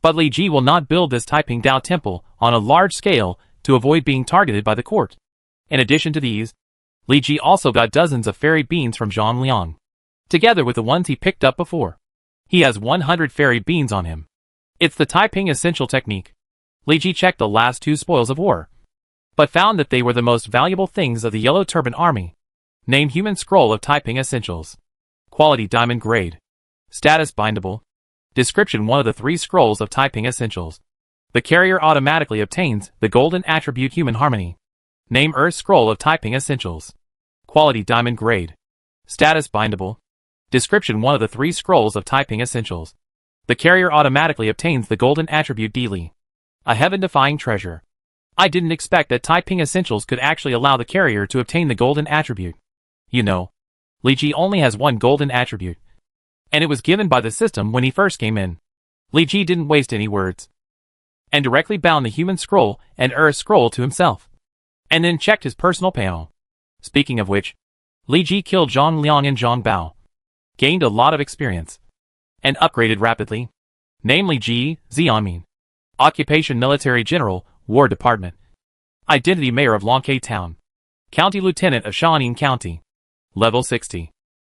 But Li Ji will not build this Taiping Dao Temple on a large scale to avoid being targeted by the court. In addition to these, Li Ji also got dozens of fairy beans from Zhang Liang, together with the ones he picked up before. He has 100 fairy beans on him. It's the Taiping essential technique. Li Ji checked the last 2 spoils of war, but found that they were the most valuable things of the Yellow Turban Army. Name Human Scroll of Taiping Essentials. Quality Diamond Grade. Status Bindable. Description: one of the 3 scrolls of Taiping Essentials. The carrier automatically obtains the golden attribute Human Harmony. Name Earth Scroll of Taiping Essentials. Quality Diamond Grade. Status Bindable. Description: one of the 3 scrolls of Taiping Essentials. The carrier automatically obtains the golden attribute Dili, a heaven-defying treasure. I didn't expect that Taiping Essentials could actually allow the carrier to obtain the golden attribute. You know, Li Ji only has 1 golden attribute, and it was given by the system when he first came in. Li Ji didn't waste any words, and directly bound the Human Scroll and Earth Scroll to himself, and then checked his personal panel. Speaking of which, Li Ji killed Zhang Liang and Zhang Bao, gained a lot of experience, and upgraded rapidly. Name: Li Ji, Xianmin. Occupation: Military General, War Department. Identity: Mayor of Longke Town. County Lieutenant of Shaanning County. Level 60.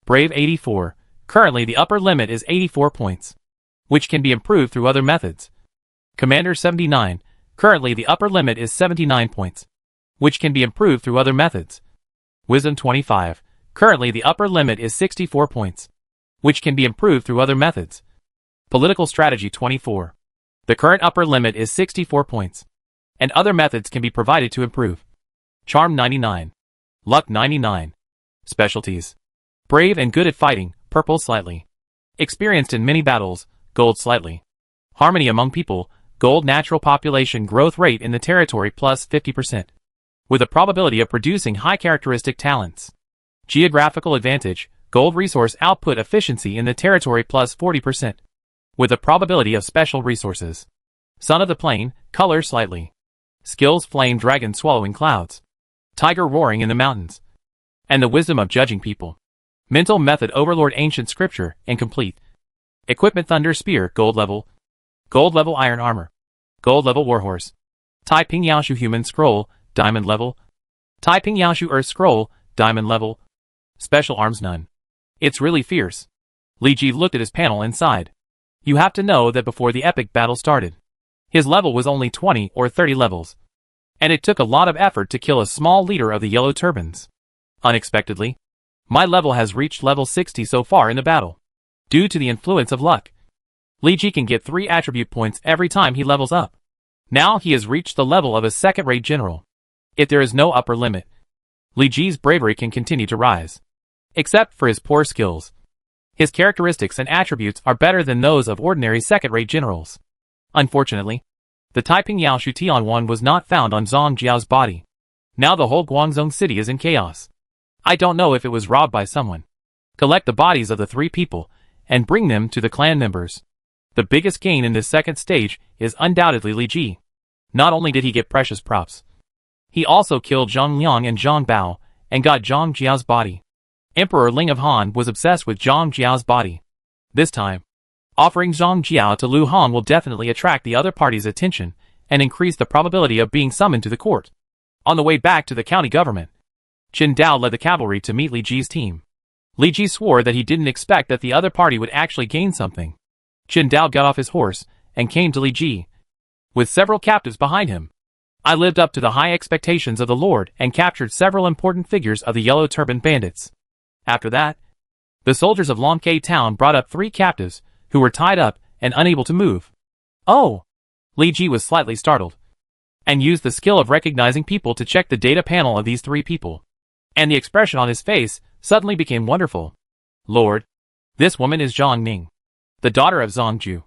Brave 84. Currently the upper limit is 84 points, which can be improved through other methods. Commander 79. Currently the upper limit is 79 points, which can be improved through other methods. Wisdom 25. Currently the upper limit is 64 points, which can be improved through other methods. Political Strategy 24. The current upper limit is 64 points, and other methods can be provided to improve. Charm 99. Luck 99. Specialties: brave and good at fighting, purple slightly. Experienced in many battles, gold slightly. Harmony among people, gold. Natural population growth rate in the territory plus 50%, with a probability of producing high characteristic talents. Geographical advantage, gold. Resource output efficiency in the territory plus 40%, with a probability of special resources. Son of the Plain, color slightly. Skills: flame dragon swallowing clouds, tiger roaring in the mountains, and the wisdom of judging people. Mental method: overlord ancient scripture, incomplete. Equipment: thunder spear, gold level iron armor, gold level warhorse. Taiping Yaoshu human scroll, diamond level. Taiping Yaoshu earth scroll, diamond level. Special arms: none. It's really fierce. Li Ji looked at his panel and sighed. You have to know that before the epic battle started, His level was only 20 or 30 levels. And it took a lot of effort to kill a small leader of the Yellow Turbans. Unexpectedly, my level has reached level 60 so far in the battle. Due to the influence of luck, Li Ji can get 3 attribute points every time he levels up. Now he has reached the level of a second-rate general. If there is no upper limit, Li Ji's bravery can continue to rise. Except for his poor skills. His characteristics and attributes are better than those of ordinary second-rate generals. Unfortunately, the Taiping Yao Shu Tianwan was not found on Zhang Jiao's body. Now the whole Guangzhou city is in chaos. I don't know if it was robbed by someone. Collect the bodies of the 3 people and bring them to the clan members. The biggest gain in this second stage is undoubtedly Li Ji. Not only did he get precious props, he also killed Zhang Liang and Zhang Bao and got Zhang Jiao's body. Emperor Ling of Han was obsessed with Zhang Jiao's body. This time, offering Zhang Jiao to Lu Han will definitely attract the other party's attention and increase the probability of being summoned to the court. On the way back to the county government, Qin Dao led the cavalry to meet Li Ji's team. Li Ji swore that he didn't expect that the other party would actually gain something. Qin Dao got off his horse and came to Li Ji, with several captives behind him. I lived up to the high expectations of the Lord and captured several important figures of the Yellow Turban bandits. After that, the soldiers of Longke town brought up 3 captives who were tied up and unable to move. Oh! Li Ji was slightly startled, and used the skill of recognizing people to check the data panel of these 3 people. And the expression on his face suddenly became wonderful. Lord, this woman is Zhang Ning, the daughter of Zhang Ju.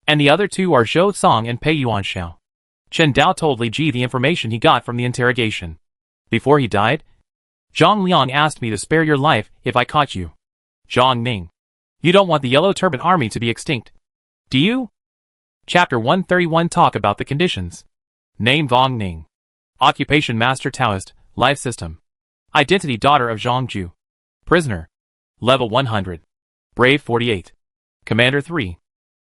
And the other 2 are Zhou Song and Pei Yuanxiao. Chen Dao told Li Ji the information he got from the interrogation. Before he died, Zhang Liang asked me to spare your life if I caught you. Zhang Ning, you don't want the Yellow Turban army to be extinct, do you? Chapter 131 Talk about the conditions. Name Vong Ning. Occupation Master Taoist, Life System. Identity Daughter of Zhang Ju. Prisoner. Level 100. Brave 48. Commander 3.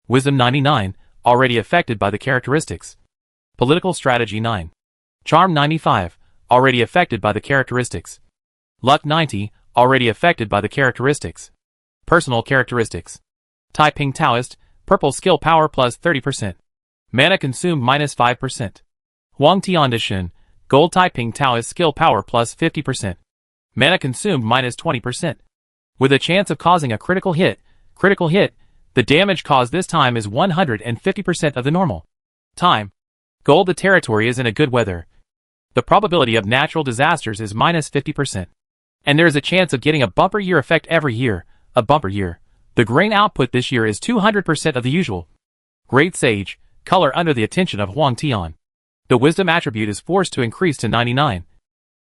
Wisdom 99, already affected by the characteristics. Political Strategy 9. Charm 95, already affected by the characteristics. Luck 90, already affected by the characteristics. Personal Characteristics. Taiping Taoist, Purple Skill Power plus 30%. Mana consumed minus 5%. Huang Tiandishin, Gold Taiping Taoist Skill Power plus 50%. Mana consumed minus 20%. With a chance of causing a critical hit, the damage caused this time is 150% of the normal time. Gold. The territory is in a good weather. The probability of natural disasters is minus 50%. And there is a chance of getting a bumper year effect every year, a bumper year. The grain output this year is 200% of the usual. Great Sage, color under the attention of Huang Tian. The Wisdom attribute is forced to increase to 99.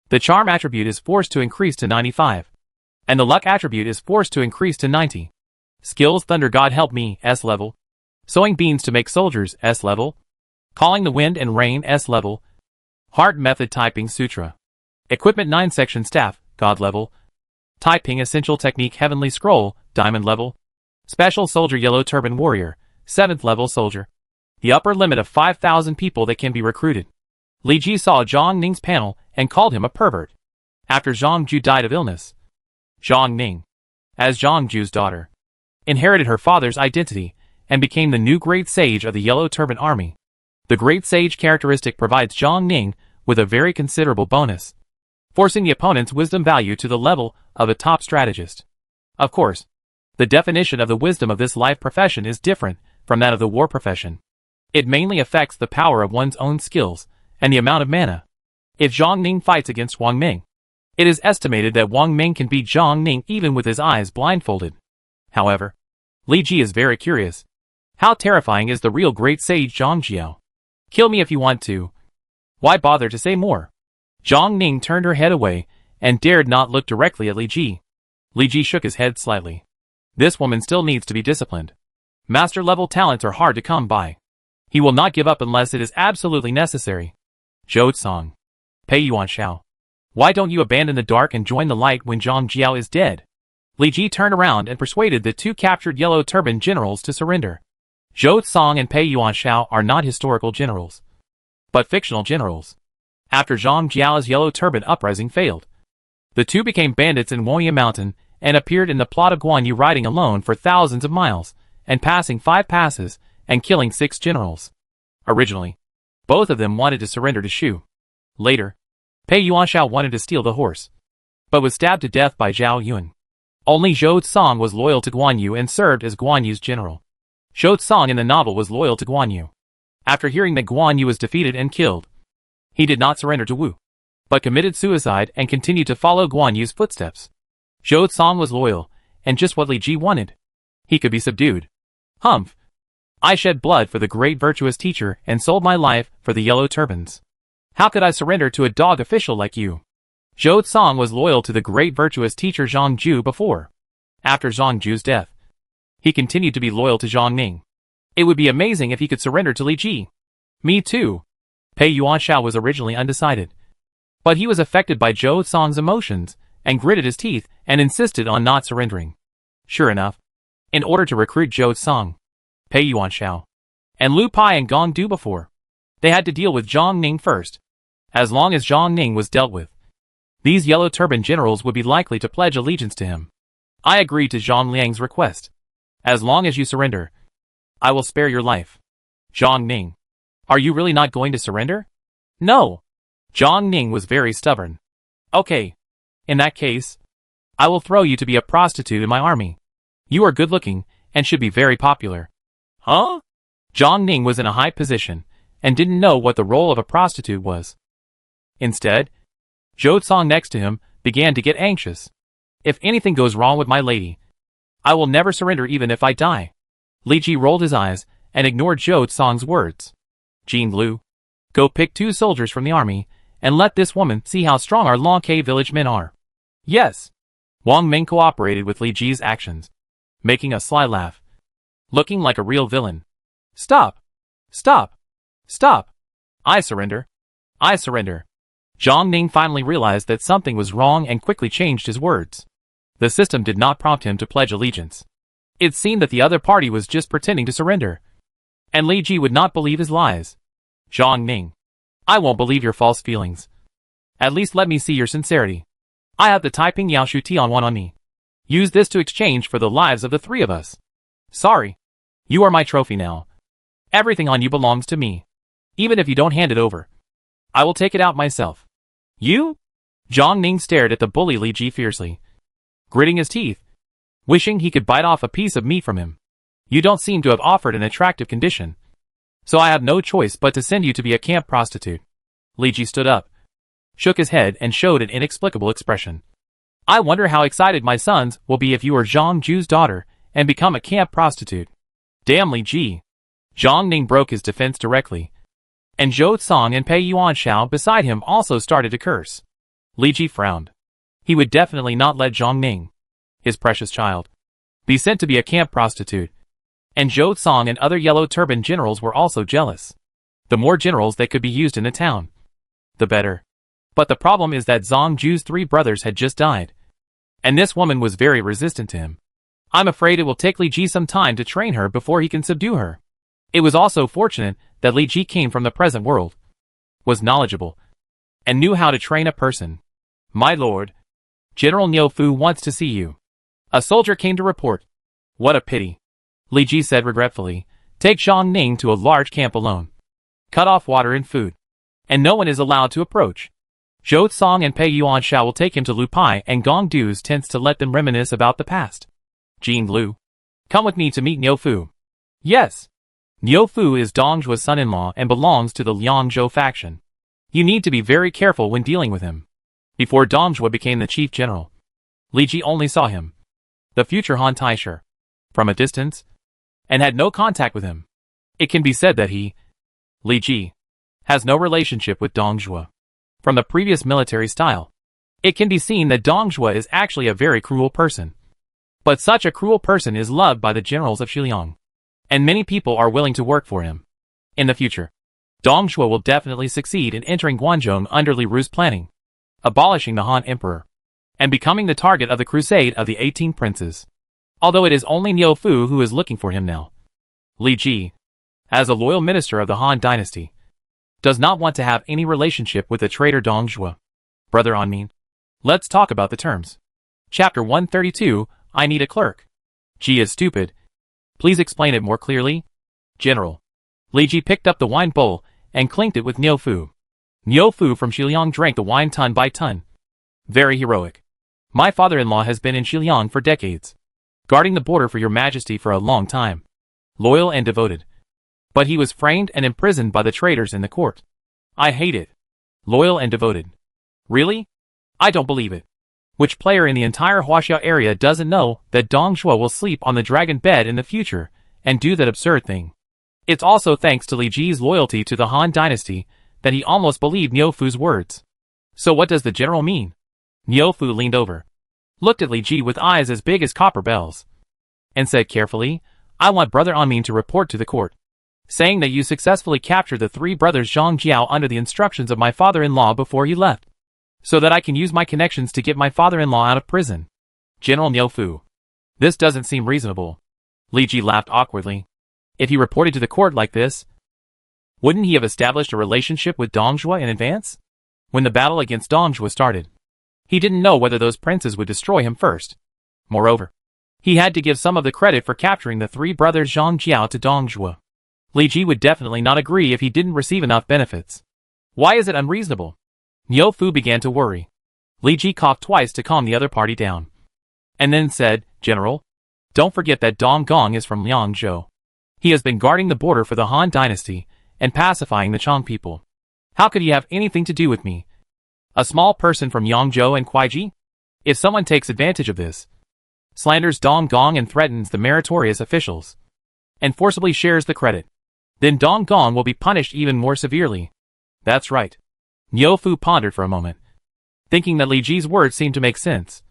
The Charm attribute is forced to increase to 95. And the Luck attribute is forced to increase to 90. Skills Thunder God Help Me, S level. Sowing Beans to Make Soldiers, S level. Calling the Wind and Rain, S level. Heart Method Typing Sutra. Equipment 9 Section Staff, God level. Taiping Essential Technique Heavenly Scroll, Diamond level. Special Soldier Yellow Turban Warrior, 7th level soldier. The upper limit of 5,000 people that can be recruited. Li Ji saw Zhang Ning's panel and called him a pervert. After Zhang Ju died of illness, Zhang Ning, as Zhang Ju's daughter, inherited her father's identity and became the new Great Sage of the Yellow Turban Army. The Great Sage characteristic provides Zhang Ning with a very considerable bonus, forcing the opponent's wisdom value to the level of a top strategist. Of course, the definition of the wisdom of this life profession is different from that of the war profession. It mainly affects the power of one's own skills and the amount of mana. If Zhang Ning fights against Wang Ming, it is estimated that Wang Ming can beat Zhang Ning even with his eyes blindfolded. However, Li Ji is very curious. How terrifying is the real Great Sage Zhang Jiao? Kill me if you want to. Why bother to say more? Zhang Ning turned her head away and dared not look directly at Li Ji. Li Ji shook his head slightly. This woman still needs to be disciplined. Master-level talents are hard to come by. He will not give up unless it is absolutely necessary. Zhou Song. Pei Yuanxiao. Why don't you abandon the dark and join the light when Zhang Jiao is dead? Li Ji turned around and persuaded the 2 captured Yellow Turban generals to surrender. Zhou Song and Pei Yuanxiao are not historical generals, but fictional generals. After Zhang Jiao's Yellow Turban uprising failed, the 2 became bandits in Woya Mountain and appeared in the plot of Guan Yu riding alone for thousands of miles, and passing 5 passes, and killing 6 generals. Originally, both of them wanted to surrender to Shu. Later, Pei Yuanshao wanted to steal the horse, but was stabbed to death by Zhao Yun. Only Zhou Tsang was loyal to Guan Yu and served as Guan Yu's general. Zhou Tsang in the novel was loyal to Guan Yu. After hearing that Guan Yu was defeated and killed, he did not surrender to Wu, but committed suicide and continued to follow Guan Yu's footsteps. Zhou Tsang was loyal, and just what Li Ji wanted. He could be subdued. Humph. I shed blood for the great virtuous teacher and sold my life for the yellow turbans. How could I surrender to a dog official like you? Zhou Tsang was loyal to the great virtuous teacher Zhang Ju before. After Zhang Ju's death, he continued to be loyal to Zhang Ning. It would be amazing if he could surrender to Li Ji. Me too. Pei Yuanshao was originally undecided, but he was affected by Zhou Tsang's emotions and gritted his teeth and insisted on not surrendering. Sure enough, in order to recruit Zhou Tsang, Pei Yuanshao, and Lu Pai and Gong Du before, they had to deal with Zhang Ning first. As long as Zhang Ning was dealt with, these yellow turban generals would be likely to pledge allegiance to him. I agreed to Zhang Liang's request. As long as you surrender, I will spare your life. Zhang Ning, are you really not going to surrender? No. Zhang Ning was very stubborn. Okay. In that case, I will throw you to be a prostitute in my army. You are good looking and should be very popular. Huh? Zhang Ning was in a high position and didn't know what the role of a prostitute was. Instead, Zhou Tsang next to him began to get anxious. If anything goes wrong with my lady, I will never surrender even if I die. Li Ji rolled his eyes and ignored Zhou Tsang's words. Jean Lu, go pick 2 soldiers from the army and let this woman see how strong our Longke village men are. Yes. Wang Ming cooperated with Li Ji's actions, making a sly laugh, looking like a real villain. Stop! Stop! Stop! I surrender. I surrender. Zhang Ning finally realized that something was wrong and quickly changed his words. The system did not prompt him to pledge allegiance. It seemed that the other party was just pretending to surrender. And Li Ji would not believe his lies. Zhang Ning, I won't believe your false feelings. At least let me see your sincerity. I have the Taiping Yaoshu Tianwan on me. Use this to exchange for the lives of the 3 of us. Sorry. You are my trophy now. Everything on you belongs to me. Even if you don't hand it over, I will take it out myself. You? Zhang Ning stared at the bully Li Ji fiercely, gritting his teeth, wishing he could bite off a piece of meat from him. You don't seem to have offered an attractive condition, so I have no choice but to send you to be a camp prostitute. Li Ji stood up, shook his head and showed an inexplicable expression. I wonder how excited my sons will be if you are Zhang Ju's daughter and become a camp prostitute. Damn Li Ji. Zhang Ning broke his defense directly, and Zhou Tsang and Pei Yuanshao beside him also started to curse. Li Ji frowned. He would definitely not let Zhang Ning, his precious child, be sent to be a camp prostitute. And Zhou Tsang and other yellow turban generals were also jealous. The more generals that could be used in the town, the better. But the problem is that Zhang Ju's 3 brothers had just died, and this woman was very resistant to him. I'm afraid it will take Li Ji some time to train her before he can subdue her. It was also fortunate that Li Ji came from the present world, was knowledgeable, and knew how to train a person. My lord, General Niu Fu wants to see you. A soldier came to report. What a pity. Li Ji said regretfully. Take Zhang Ning to a large camp alone. Cut off water and food, and no one is allowed to approach. Zhou Tsang and Pei Yuanshao will take him to Lu Pai and Gong Du's tents to let them reminisce about the past. Jean Lu, come with me to meet Niu Fu. Yes. Niu Fu is Dongzhuo's son-in-law and belongs to the Liangzhou faction. You need to be very careful when dealing with him. Before Dongzhuo became the chief general, Li Ji only saw him, the future Han Taisher, from a distance, and had no contact with him. It can be said that he, Li Ji, has no relationship with Dongzhuo. From the previous military style, it can be seen that Dongzhuo is actually a very cruel person. But such a cruel person is loved by the generals of Xiliang, and many people are willing to work for him. In the future, Dongzhuo will definitely succeed in entering Guangzhou under Li Ru's planning, abolishing the Han Emperor, and becoming the target of the crusade of the 18 princes. Although it is only Niu Fu who is looking for him now. Li Ji, as a loyal minister of the Han dynasty, does not want to have any relationship with the traitor Dongzhuo. Brother Anmin, let's talk about the terms. Chapter 132, I need a clerk. Ji is stupid. Please explain it more clearly. General, Li Ji picked up the wine bowl and clinked it with Niu Fu. Niu Fu from Xiliang drank the wine ton by ton. Very heroic. My father-in-law has been in Xiliang for decades, guarding the border for your majesty for a long time. Loyal and devoted. But he was framed and imprisoned by the traitors in the court. I hate it. Loyal and devoted. Really? I don't believe it. Which player in the entire Huaxia area doesn't know that Dong Zhuo will sleep on the dragon bed in the future and do that absurd thing? It's also thanks to Li Ji's loyalty to the Han dynasty that he almost believed Niu Fu's words. So what does the general mean? Niu Fu leaned over, looked at Li Ji with eyes as big as copper bells, and said carefully, I want Brother Anmin to report to the court, saying that you successfully captured the three brothers Zhang Jiao under the instructions of my father-in-law before he left, so that I can use my connections to get my father-in-law out of prison. General Niu Fu. This doesn't seem reasonable. Li Ji laughed awkwardly. If he reported to the court like this, wouldn't he have established a relationship with Dong Zhuo in advance? When the battle against Dong Zhuo started, he didn't know whether those princes would destroy him first. Moreover, he had to give some of the credit for capturing the three brothers Zhang Jiao to Dong Zhuo. Li Ji would definitely not agree if he didn't receive enough benefits. Why is it unreasonable? Niu Fu began to worry. Li Ji coughed twice to calm the other party down, and then said, General, don't forget that Dong Gong is from Liangzhou. He has been guarding the border for the Han dynasty and pacifying the Chang people. How could he have anything to do with me? A small person from Yangzhou and Kuaiji? If someone takes advantage of this, slanders Dong Gong and threatens the meritorious officials, and forcibly shares the credit, then Dong Gong will be punished even more severely. That's right. Niu Fu pondered for a moment, thinking that Li Ji's words seemed to make sense,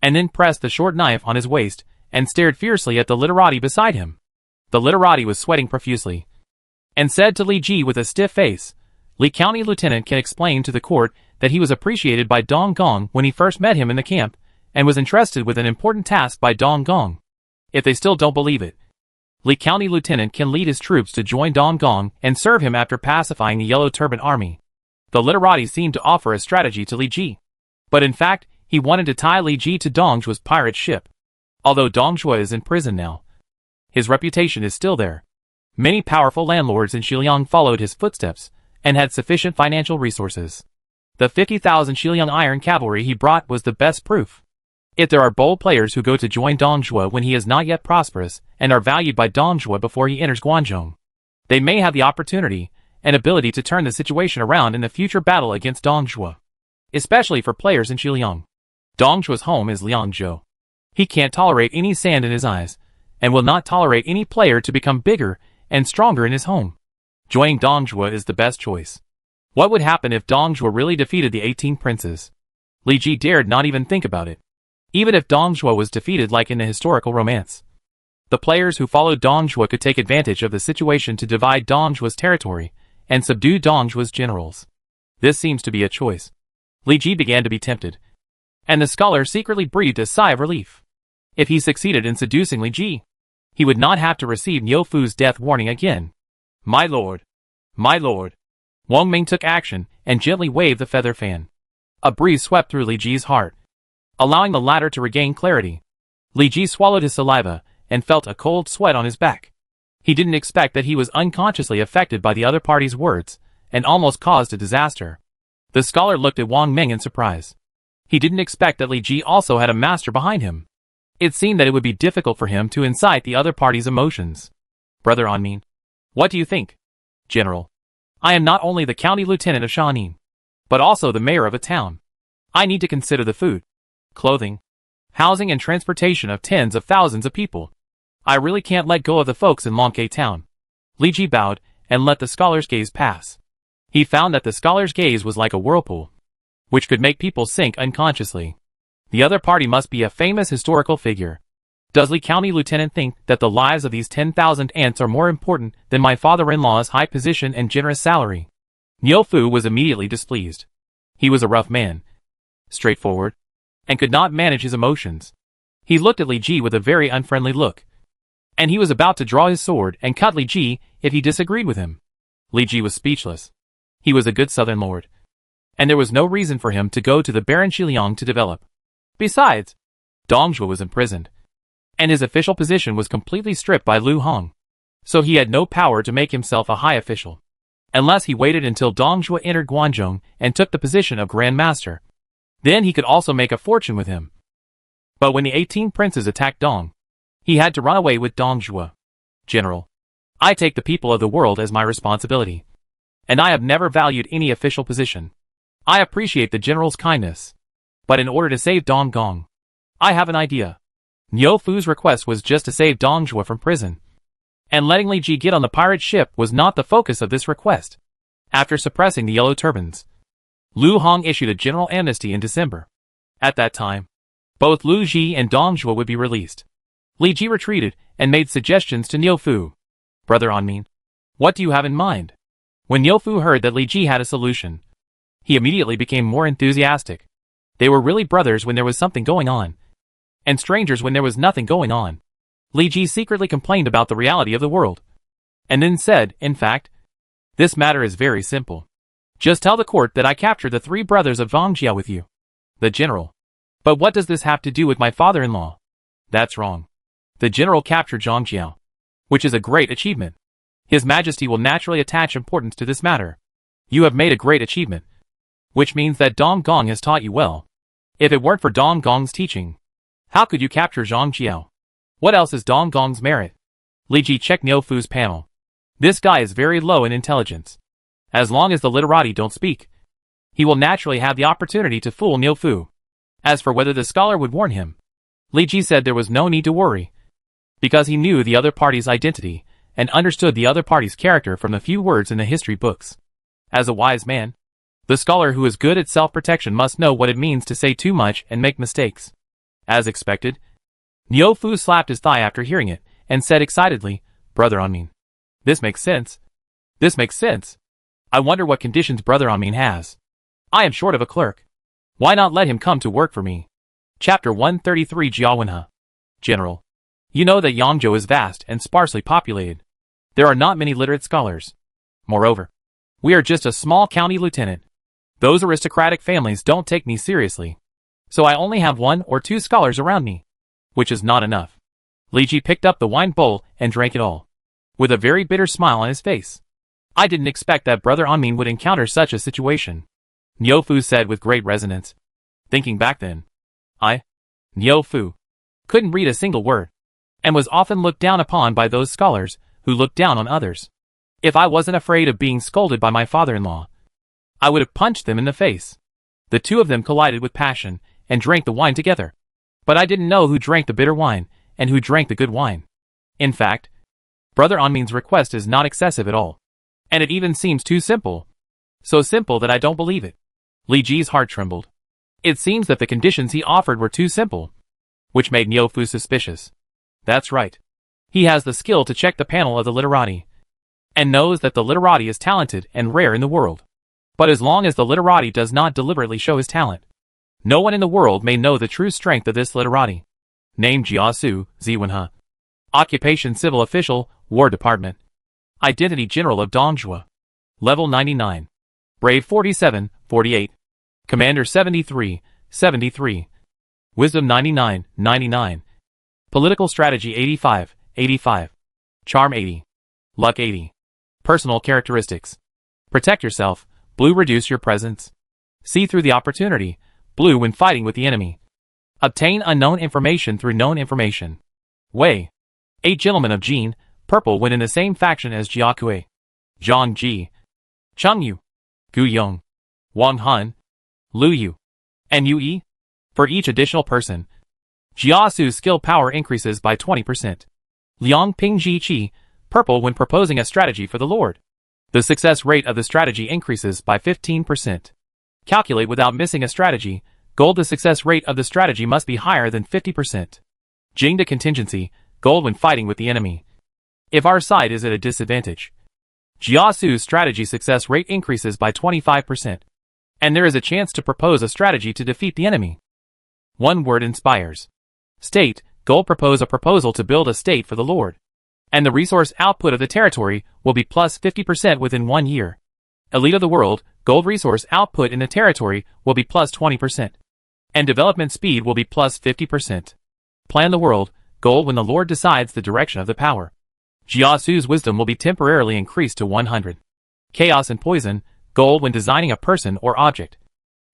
and then pressed the short knife on his waist and stared fiercely at the literati beside him. The literati was sweating profusely, and said to Li Ji with a stiff face, Li County Lieutenant can explain to the court that he was appreciated by Dong Gong when he first met him in the camp, and was entrusted with an important task by Dong Gong. If they still don't believe it, Li County Lieutenant can lead his troops to join Dong Gong and serve him after pacifying the Yellow Turban Army. The literati seemed to offer a strategy to Li Ji, but in fact, he wanted to tie Li Ji to Dong Zhuo's pirate ship. Although Dong Zhuo is in prison now, his reputation is still there. Many powerful landlords in Xiliang followed his footsteps and had sufficient financial resources. The 50,000 Xiliang iron cavalry he brought was the best proof. If there are bold players who go to join Dong Zhuo when he is not yet prosperous and are valued by Dong Zhuo before he enters Guangzhou, they may have the opportunity and ability to turn the situation around in the future battle against Dong Zhuo. Especially for players in Xiliang. Dong Zhuo's home is Liangzhou. He can't tolerate any sand in his eyes, and will not tolerate any player to become bigger and stronger in his home. Joining Dong Zhuo is the best choice. What would happen if Dong Zhuo really defeated the 18 princes? Li Ji dared not even think about it. Even if Dong Zhuo was defeated like in a historical romance, the players who followed Dong Zhuo could take advantage of the situation to divide Dong Zhuo's territory and subdue Dong Zhuo's generals. This seems to be a choice. Li Ji began to be tempted, and the scholar secretly breathed a sigh of relief. If he succeeded in seducing Li Ji, he would not have to receive Niu Fu's death warning again. My lord. My lord. Wang Ming took action and gently waved the feather fan. A breeze swept through Li Ji's heart, allowing the latter to regain clarity. Li Ji swallowed his saliva and felt a cold sweat on his back. He didn't expect that he was unconsciously affected by the other party's words, and almost caused a disaster. The scholar looked at Wang Ming in surprise. He didn't expect that Li Ji also had a master behind him. It seemed that it would be difficult for him to incite the other party's emotions. Brother Anmin, what do you think? General, I am not only the county lieutenant of Shanin, but also the mayor of a town. I need to consider the food, clothing, housing and transportation of tens of thousands of people. I really can't let go of the folks in Longke town. Li Ji bowed and let the scholar's gaze pass. He found that the scholar's gaze was like a whirlpool, which could make people sink unconsciously. The other party must be a famous historical figure. Does Li County Lieutenant think that the lives of these 10,000 ants are more important than my father-in-law's high position and generous salary? Niu Fu was immediately displeased. He was a rough man, straightforward, and could not manage his emotions. He looked at Li Ji with a very unfriendly look, and he was about to draw his sword and cut Li Ji if he disagreed with him. Li Ji was speechless. He was a good southern lord, and there was no reason for him to go to the Baron Xiliang to develop. Besides, Dong Zhuo was imprisoned, and his official position was completely stripped by Lu Hong. so he had no power to make himself a high official. Unless he waited until Dong Zhuo entered Guangzhou and took the position of Grand Master. Then he could also make a fortune with him. But when the 18 princes attacked Dong, he had to run away with Dong Zhuo. General, I take the people of the world as my responsibility. And I have never valued any official position. I appreciate the general's kindness. But in order to save Dong Gong, I have an idea. Niu Fu's request was just to save Dong Zhuo from prison. And letting Li Ji get on the pirate ship was not the focus of this request. After suppressing the Yellow Turbans, Lu Hong issued a general amnesty in December. At that time, both Lu Ji and Dong Zhuo would be released. Li Ji retreated and made suggestions to Niu Fu. Brother Anmin, what do you have in mind? When Niu Fu heard that Li Ji had a solution, he immediately became more enthusiastic. They were really brothers when there was something going on, and strangers when there was nothing going on. Li Ji secretly complained about the reality of the world, and then said, in fact, this matter is very simple. Just tell the court that I captured the 3 brothers of Wang Jia with you. The general. But what does this have to do with my father-in-law? That's wrong. The general captured Zhang Jiao, which is a great achievement. His Majesty will naturally attach importance to this matter. You have made a great achievement, which means that Dong Gong has taught you well. If it weren't for Dong Gong's teaching, how could you capture Zhang Jiao? What else is Dong Gong's merit? Li Ji checked Niu Fu's panel. This guy is very low in intelligence. As long as the literati don't speak, he will naturally have the opportunity to fool Niu Fu. As for whether the scholar would warn him, Li Ji said there was no need to worry, because he knew the other party's identity and understood the other party's character from the few words in the history books. As a wise man, the scholar who is good at self-protection must know what it means to say too much and make mistakes. As expected, Niu Fu slapped his thigh after hearing it, and said excitedly, Brother Anmin, this makes sense. This makes sense. I wonder what conditions Brother Anmin has. I am short of a clerk. Why not let him come to work for me? Chapter 133 Jiawenhe. General, you know that Yangzhou is vast and sparsely populated. There are not many literate scholars. Moreover, we are just a small county lieutenant. Those aristocratic families don't take me seriously. So I only have 1 or 2 scholars around me, which is not enough. Li Ji picked up the wine bowl and drank it all, with a very bitter smile on his face. I didn't expect that Brother Anmin would encounter such a situation, Niu Fu said with great resonance. Thinking back then, Niu Fu, couldn't read a single word, and was often looked down upon by those scholars who looked down on others. If I wasn't afraid of being scolded by my father-in-law, I would have punched them in the face. The 2 of them collided with passion and drank the wine together. But I didn't know who drank the bitter wine and who drank the good wine. In fact, Brother Anmin's request is not excessive at all. And it even seems too simple. So simple that I don't believe it. Li Ji's heart trembled. It seems that the conditions he offered were too simple, which made Niu Fu suspicious. That's right. He has the skill to check the panel of the literati, and knows that the literati is talented and rare in the world. But as long as the literati does not deliberately show his talent, no one in the world may know the true strength of this literati. Name Jiasu, Ziwenhe. Occupation Civil Official, War Department. Identity General of Dongzhuo. Level 99. Brave 47, 48. Commander 73, 73. Wisdom 99, 99. Political Strategy 85, 85. Charm 80. Luck 80. Personal Characteristics. Protect yourself, Blue. Reduce your presence. See through the opportunity, Blue, when fighting with the enemy. Obtain unknown information through known information. Wei. 8 Gentlemen of Jin, Purple, when in the same faction as Jiakui. Zhang Ji. Cheng Yu. Gu Yong. Wang Han. Lu Yu. And Yu Yi. For each additional person, Jiasu's skill power increases by 20%. Liang Ping Ji Qi, Purple, when proposing a strategy for the Lord. The success rate of the strategy increases by 15%. Calculate without missing a strategy. Gold. The success rate of the strategy must be higher than 50%. Jing. The contingency. Gold when fighting with the enemy. If our side is at a disadvantage, Jiasu's strategy success rate increases by 25%. And there is a chance to propose a strategy to defeat the enemy. One word inspires. State. Gold. Propose a proposal to build a state for the Lord. And the resource output of the territory will be plus 50% within 1 year. Elite of the world. Gold. Resource output in the territory will be plus 20%. And development speed will be plus 50%. Plan the world. Gold. When the Lord decides the direction of the power, Jiasu's wisdom will be temporarily increased to 100. Chaos and poison, gold when designing a person or object.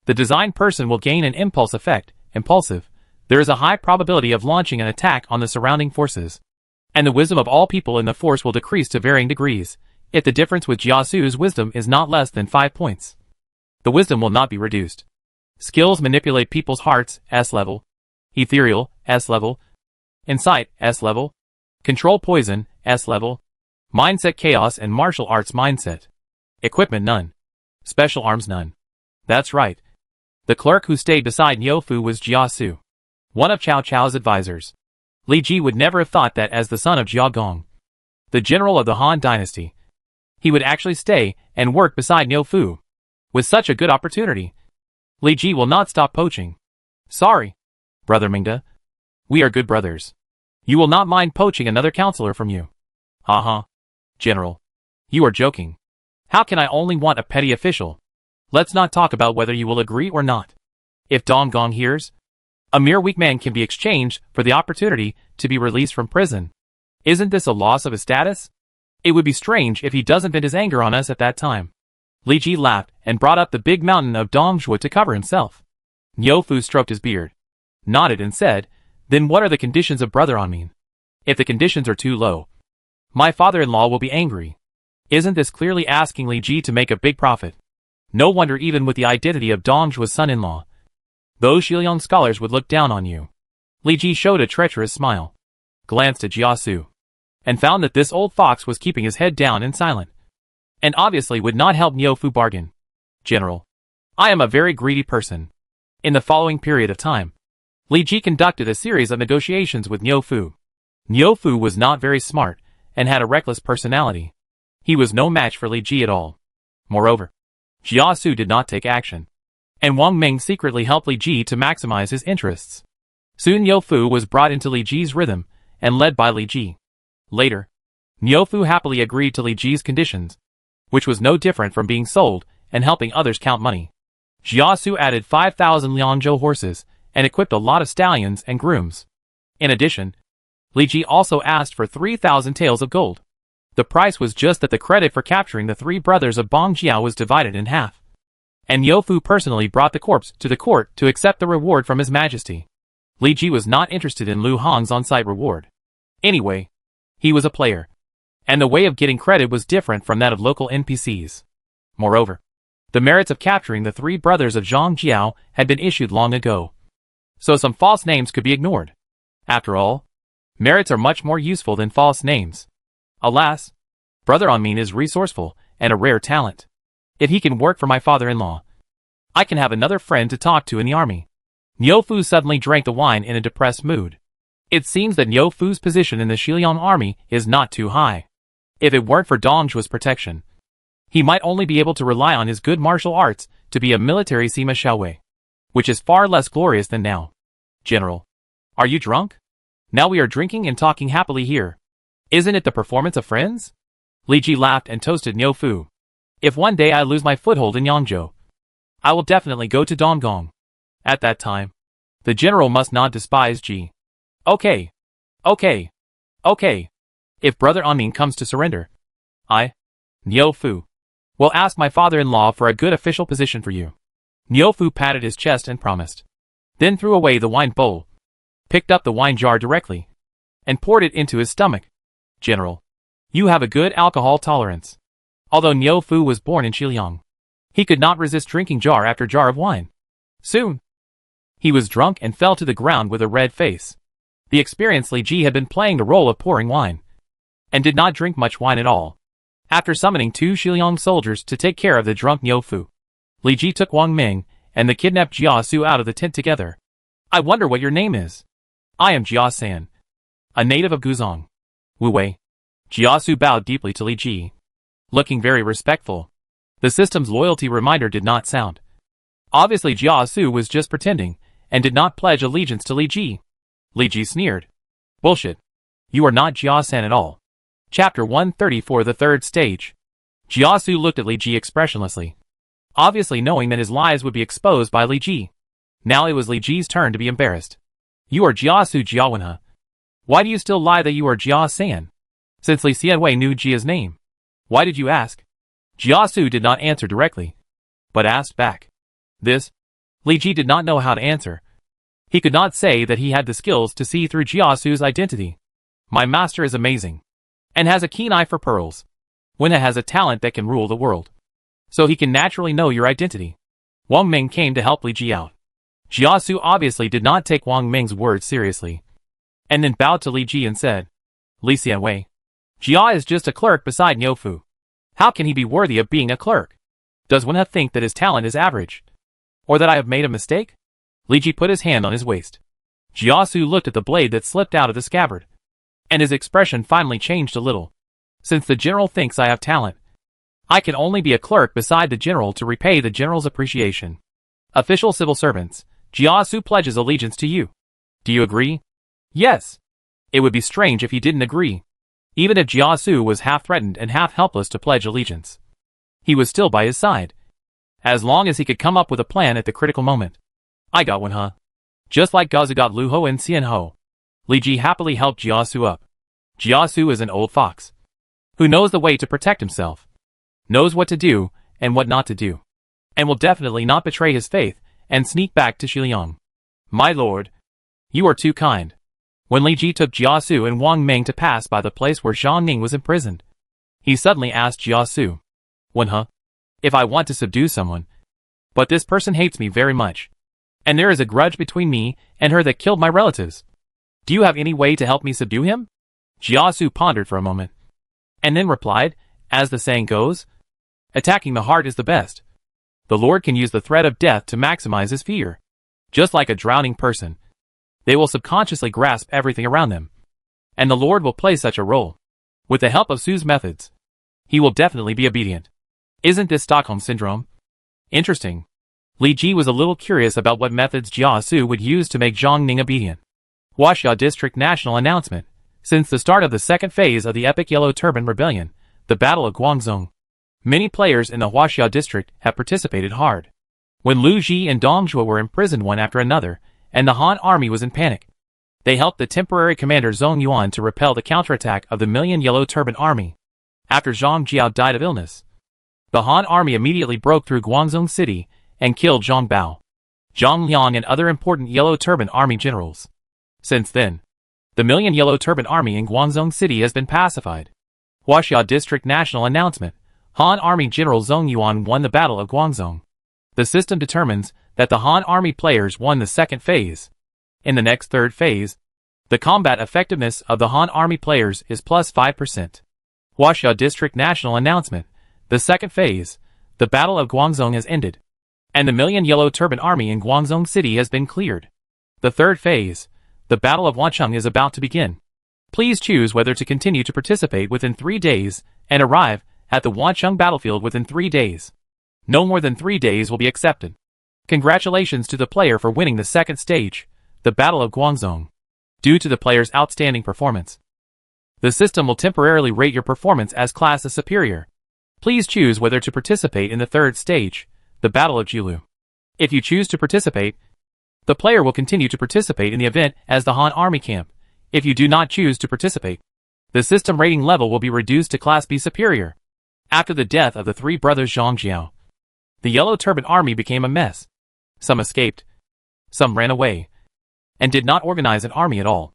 The designed person will gain an impulse effect, impulsive. There is a high probability of launching an attack on the surrounding forces. And the wisdom of all people in the force will decrease to varying degrees, if the difference with Jiasu's wisdom is not less than 5 points. The wisdom will not be reduced. Skills manipulate people's hearts, S level. Ethereal, S level. Insight, S level. Control poison, S level. Mindset chaos and martial arts mindset. Equipment none. Special arms none. That's right. The clerk who stayed beside Niufu was Jiasu, one of Cao Cao's advisors. Li Ji would never have thought that as the son of Jia Gong, the general of the Han dynasty, he would actually stay and work beside Niufu. With such a good opportunity, Li Ji will not stop poaching. Sorry, Brother Mingda. We are good brothers. You will not mind poaching another counselor from you. Haha. General. You are joking. How can I only want a petty official? Let's not talk about whether you will agree or not. If Dong Gong hears, a mere weak man can be exchanged for the opportunity to be released from prison. Isn't this a loss of his status? It would be strange if he doesn't vent his anger on us at that time. Li Ji laughed and brought up the big mountain of Dongshui to cover himself. Niufu stroked his beard, nodded and said, then what are the conditions of brother Anmin? If the conditions are too low, my father-in-law will be angry. Isn't this clearly asking Li Ji to make a big profit? No wonder even with the identity of Dongshui's son-in-law, those Shiliang scholars would look down on you. Li Ji showed a treacherous smile, glanced at Jiasu, and found that this old fox was keeping his head down and silent, and obviously would not help Niufu bargain. General, I am a very greedy person. In the following period of time, Li Ji conducted a series of negotiations with Niufu. Niufu was not very smart and had a reckless personality. He was no match for Li Ji at all. Moreover, Jiasu did not take action, and Wang Ming secretly helped Li Ji to maximize his interests. Soon Niufu was brought into Li Ji's rhythm and led by Li Ji. Later, Niufu happily agreed to Li Ji's conditions, which was no different from being sold and helping others count money. Jiasu added 5,000 Liangzhou horses and equipped a lot of stallions and grooms. In addition, Li Ji also asked for 3,000 taels of gold. The price was just that the credit for capturing the 3 brothers of Bong Jiao was divided in half. And Niufu personally brought the corpse to the court to accept the reward from His Majesty. Li Ji was not interested in Lu Hong's on-site reward. Anyway, he was a player, and the way of getting credit was different from that of local NPCs. Moreover, the merits of capturing the 3 brothers of Zhang Jiao had been issued long ago, so some false names could be ignored. After all, merits are much more useful than false names. Alas, Brother Anmin is resourceful and a rare talent. If he can work for my father-in-law, I can have another friend to talk to in the army. Niufu suddenly drank the wine in a depressed mood. It seems that Niufu's position in the Shiliang army is not too high. If it weren't for Dongshui's protection, he might only be able to rely on his good martial arts to be a military Sima Xiaowei, which is far less glorious than now. General, are you drunk? Now we are drinking and talking happily here. Isn't it the performance of friends? Li Ji laughed and toasted Niufu. If one day I lose my foothold in Yangzhou, I will definitely go to Donggong. At that time, the general must not despise Ji. Okay. If Brother Anmin comes to surrender, I, Niufu, will ask my father-in-law for a good official position for you. Niufu patted his chest and promised. Then threw away the wine bowl, picked up the wine jar directly, and poured it into his stomach. General, you have a good alcohol tolerance. Although Niufu was born in Shiliang, he could not resist drinking jar after jar of wine. Soon, he was drunk and fell to the ground with a red face. The experienced Li Ji had been playing the role of pouring wine, and did not drink much wine at all. After summoning 2 Shiliang soldiers to take care of the drunk Niufu, Li Ji took Wang Ming and the kidnapped Jiasu out of the tent together. I wonder what your name is. I am Jia San, a native of Guzong. Wu Wei. Jiasu bowed deeply to Li Ji, looking very respectful. The system's loyalty reminder did not sound. Obviously Jiasu was just pretending, and did not pledge allegiance to Li Ji. Li Ji sneered. Bullshit. You are not Jia San at all. Chapter 134, the third stage. Jiasu looked at Li Ji expressionlessly, obviously knowing that his lies would be exposed by Li Ji. Now it was Li Ji's turn to be embarrassed. You are Jiasu Jiawenha. Why do you still lie that you are Jia San? since Li Xianwei knew Jia's name. Why did you ask? Jiasu did not answer directly, but asked back. This? Li Ji did not know how to answer. He could not say that he had the skills to see through Jiasu's identity. My master is amazing, and has a keen eye for pearls. Wenha has a talent that can rule the world, so he can naturally know your identity. Wang Ming came to help Li Ji out. Jiasu obviously did not take Wang Ming's words seriously, and then bowed to Li Ji and said, Li Xianwei, Jia is just a clerk beside Niufu. How can he be worthy of being a clerk? Does Wenha think that his talent is average? Or that I have made a mistake? Li Ji put his hand on his waist. Jiasu looked at the blade that slipped out of the scabbard, and his expression finally changed a little. Since the general thinks I have talent, I can only be a clerk beside the general to repay the general's appreciation. Official civil servants, Jiasu pledges allegiance to you. Do you agree? Yes. It would be strange if he didn't agree. Even if Jiasu was half threatened and half helpless to pledge allegiance, he was still by his side, as long as he could come up with a plan at the critical moment. I got one, huh? Just like Gazu got Lu Ho and Xian Ho. Li Ji happily helped Jiasu up. Jiasu is an old fox, who knows the way to protect himself, knows what to do and what not to do, and will definitely not betray his faith and sneak back to Shiliang. My lord, you are too kind. When Li Ji took Jiasu and Wang Ming to pass by the place where Zhang Ning was imprisoned, he suddenly asked Jiasu, Wenha, if I want to subdue someone, but this person hates me very much, and there is a grudge between me and her that killed my relatives. Do you have any way to help me subdue him? Jiasu pondered for a moment, and then replied, as the saying goes, attacking the heart is the best. The Lord can use the threat of death to maximize his fear. Just like a drowning person, they will subconsciously grasp everything around them, and the Lord will play such a role. With the help of Su's methods, he will definitely be obedient. Isn't this Stockholm Syndrome? Interesting. Li Ji was a little curious about what methods Jiasu would use to make Zhang Ning obedient. Huaxia District National Announcement. Since the start of the second phase of the epic Yellow Turban Rebellion, the Battle of Guangzhong, many players in the Huaxia District have participated hard. When Lu Ji and Dong Zhuo were imprisoned one after another, and the Han army was in panic, they helped the temporary commander Zhong Yuan to repel the counterattack of the Million Yellow Turban Army. After Zhang Jiao died of illness, the Han army immediately broke through Guangzhong City and killed Zhang Bao, Zhang Liang and other important Yellow Turban Army generals. Since then, the Million Yellow Turban Army in Guangzhong City has been pacified. Huaxia District National Announcement. Han Army General Zhong Yuan won the Battle of Guangzhong. The system determines that the Han Army players won the second phase. In the next third phase, the combat effectiveness of the Han Army players is plus 5%. Huaxia District National Announcement. The second phase, the Battle of Guangzhong has ended, and the Million Yellow Turban Army in Guangzhong City has been cleared. The third phase, the Battle of Wancheng, is about to begin. Please choose whether to continue to participate within 3 days and arrive at the Wancheng battlefield within 3 days. No more than 3 days will be accepted. Congratulations to the player for winning the second stage, the Battle of Guangzhong. Due to the player's outstanding performance, the system will temporarily rate your performance as class as superior. Please choose whether to participate in the third stage, the Battle of Jiulu. If you choose to participate, the player will continue to participate in the event as the Han Army camp. If you do not choose to participate, the system rating level will be reduced to Class B Superior. After the death of the three brothers Zhang Jiao, the Yellow Turban Army became a mess. Some escaped, some ran away, and did not organize an army at all.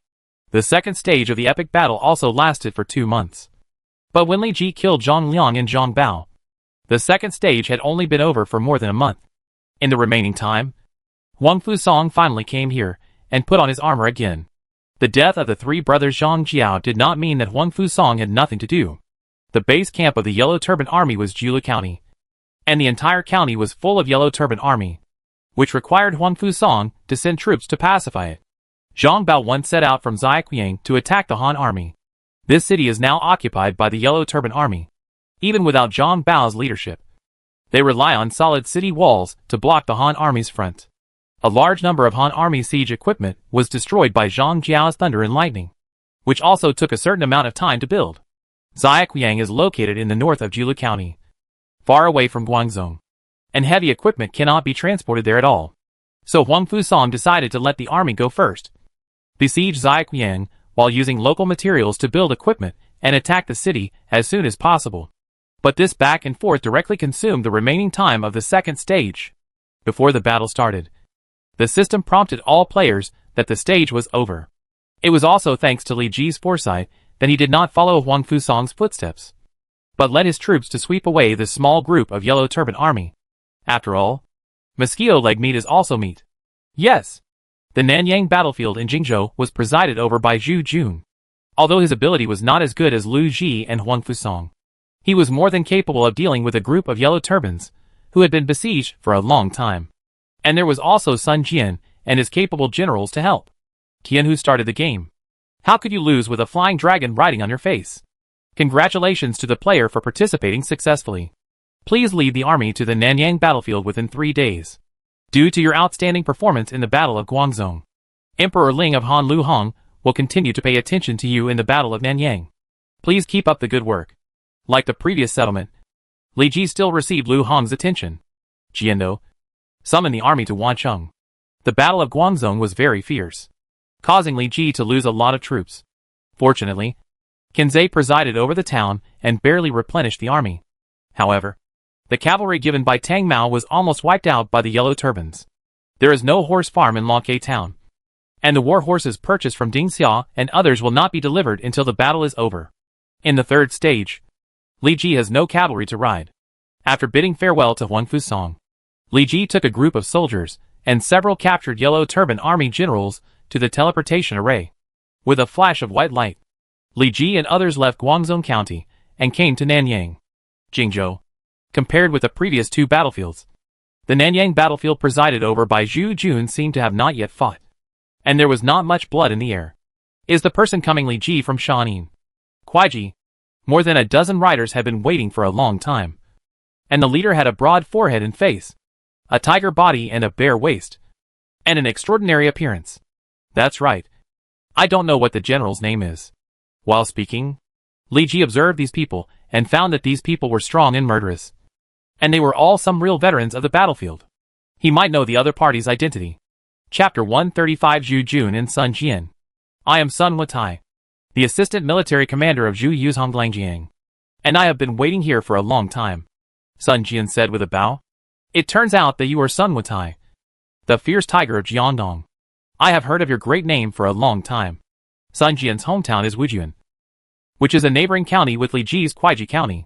The second stage of the epic battle also lasted for 2 months. But when Li Ji killed Zhang Liang and Zhang Bao, the second stage had only been over for more than a month. In the remaining time, Wang Fusong finally came here and put on his armor again. The death of the three brothers Zhang Jiao did not mean that Wang Fusong had nothing to do. The base camp of the Yellow Turban Army was Jiulu County, and the entire county was full of Yellow Turban Army, which required Wang Fusong to send troops to pacify it. Zhang Bao once set out from Zaiqiang to attack the Han Army. This city is now occupied by the Yellow Turban Army. Even without Zhang Bao's leadership, they rely on solid city walls to block the Han Army's front. A large number of Han Army siege equipment was destroyed by Zhang Jiao's thunder and lightning, which also took a certain amount of time to build. Zaiqiang is located in the north of Jiulu County, far away from Guangzhong, and heavy equipment cannot be transported there at all. So Wang Fusong decided to let the army go first, besiege Zaiqiang while using local materials to build equipment and attack the city as soon as possible. But this back and forth directly consumed the remaining time of the second stage. Before the battle started, the system prompted all players that the stage was over. It was also thanks to Li Ji's foresight that he did not follow Huang Fusong's footsteps, but led his troops to sweep away the small group of Yellow Turban army. After all, mosquito leg meat is also meat. Yes. The Nanyang battlefield in Jingzhou was presided over by Zhu Jun. Although his ability was not as good as Lu Ji and Huang Fusong, he was more than capable of dealing with a group of Yellow Turbans who had been besieged for a long time. And there was also Sun Jian and his capable generals to help. Tian, who started the game. How could you lose with a flying dragon riding on your face? Congratulations to the player for participating successfully. Please lead the army to the Nanyang battlefield within 3 days. Due to your outstanding performance in the Battle of Guangzhou, Emperor Ling of Han Lu Hong will continue to pay attention to you in the Battle of Nanyang. Please keep up the good work. Like the previous settlement, Li Ji still received Lu Hong's attention. Jiando summoned the army to Wancheng. The Battle of Guangzhou was very fierce, causing Li Ji to lose a lot of troops. Fortunately, Kinzai presided over the town and barely replenished the army. However, the cavalry given by Tang Mao was almost wiped out by the Yellow Turbans. There is no horse farm in Longke town, and the war horses purchased from Ding Xia and others will not be delivered until the battle is over. In the third stage, Li Ji has no cavalry to ride. After bidding farewell to Huang Fusong, Li Ji took a group of soldiers and several captured Yellow Turban army generals to the teleportation array. With a flash of white light, Li Ji and others left Guangzhou County and came to Nanyang. Jingzhou. Compared with the previous two battlefields, the Nanyang battlefield presided over by Zhu Jun seemed to have not yet fought, and there was not much blood in the air. Is the person coming Li Ji from Shanin? Kuaiji. More than a dozen riders had been waiting for a long time, and the leader had a broad forehead and face, a tiger body and a bare waist, and an extraordinary appearance. That's right. I don't know what the general's name is. While speaking, Li Ji observed these people and found that these people were strong and murderous, and they were all some real veterans of the battlefield. He might know the other party's identity. Chapter 135 Zhu Jun and Sun Jian. I am Sun Watai, the assistant military commander of Zhu Yu's Honglangjiang, and I have been waiting here for a long time, Sun Jian said with a bow. It turns out that you are Sun Watai, the fierce tiger of Jiandong. I have heard of your great name for a long time. Sun Jian's hometown is Wujian, which is a neighboring county with Li Ji's Kuaiji County.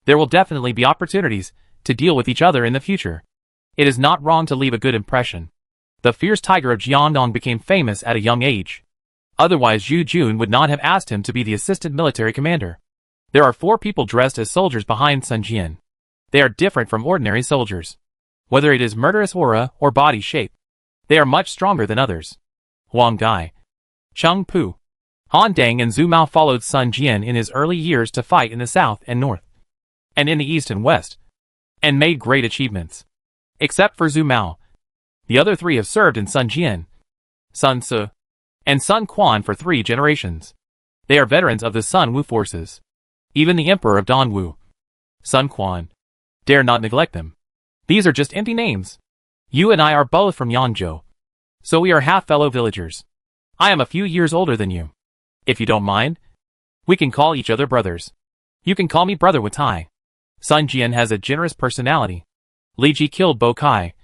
There will definitely be opportunities to deal with each other in the future. It is not wrong to leave a good impression. The fierce tiger of Jiandong became famous at a young age. Otherwise Zhu Jun would not have asked him to be the assistant military commander. There are 4 people dressed as soldiers behind Sun Jian. They are different from ordinary soldiers. Whether it is murderous aura or body shape, they are much stronger than others. Huang Dai, Cheng Pu, Han Dang and Zhu Mao followed Sun Jian in his early years to fight in the south and north, and in the east and west, and made great achievements. Except for Zhu Mao, the other 3 have served in Sun Jian, Sun Ce, and Sun Quan for 3 generations. They are veterans of the Sun Wu forces. Even the Emperor of Dongwu, Sun Quan, dare not neglect them. These are just empty names. You and I are both from Yangzhou, so we are half fellow villagers. I am a few years older than you. If you don't mind, we can call each other brothers. You can call me Brother Watai. Sun Jian has a generous personality. Li Ji killed Bo Kai,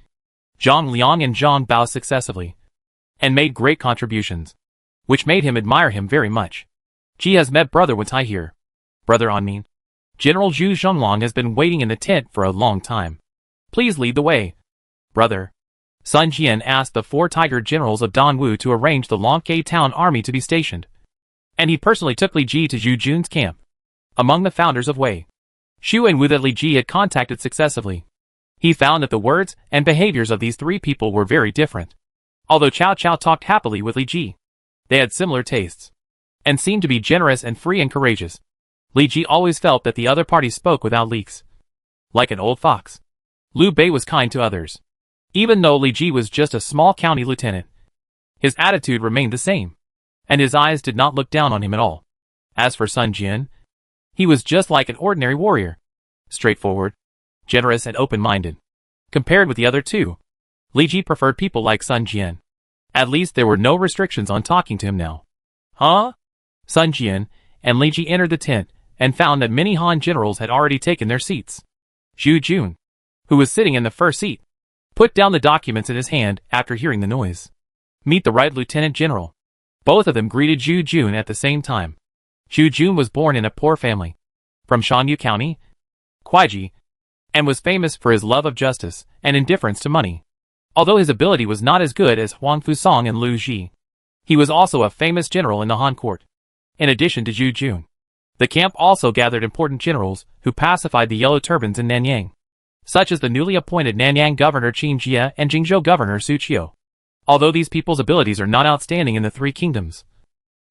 Zhang Liang and Zhang Bao successively, and made great contributions, which made him admire him very much. Ji has met Brother Watai here. Brother Anmin. General Zhu Zhonglong has been waiting in the tent for a long time. Please lead the way. Brother. Sun Jian asked the 4 tiger generals of Dongwu to arrange the Longke town army to be stationed, and he personally took Li Ji to Zhu Jun's camp. Among the founders of Wei, Xu and Wu that Li Ji had contacted successively, he found that the words and behaviors of these 3 people were very different. Although Cao Cao talked happily with Li Ji, they had similar tastes, and seemed to be generous and free and courageous. Li Ji always felt that the other party spoke without leaks. Like an old fox, Liu Bei was kind to others. Even though Li Ji was just a small county lieutenant, his attitude remained the same, and his eyes did not look down on him at all. As for Sun Jian, he was just like an ordinary warrior, straightforward, generous and open-minded. Compared with the other 2, Li Ji preferred people like Sun Jian. At least there were no restrictions on talking to him now. Huh? Sun Jian, and Li Ji entered the tent and found that many Han generals had already taken their seats. Zhu Jun, who was sitting in the first seat, put down the documents in his hand after hearing the noise. "Meet the right Lieutenant General." Both of them greeted Zhu Jun at the same time. Zhu Jun was born in a poor family from Shanyu County, Kuaiji, and was famous for his love of justice and indifference to money. Although his ability was not as good as Huang Fusong and Lu Ji, he was also a famous general in the Han court. In addition to Zhu Jun, the camp also gathered important generals who pacified the Yellow Turbans in Nanyang, such as the newly appointed Nanyang Governor Qin Jie and Jingzhou Governor Su Qiu. Although these people's abilities are not outstanding in the Three Kingdoms,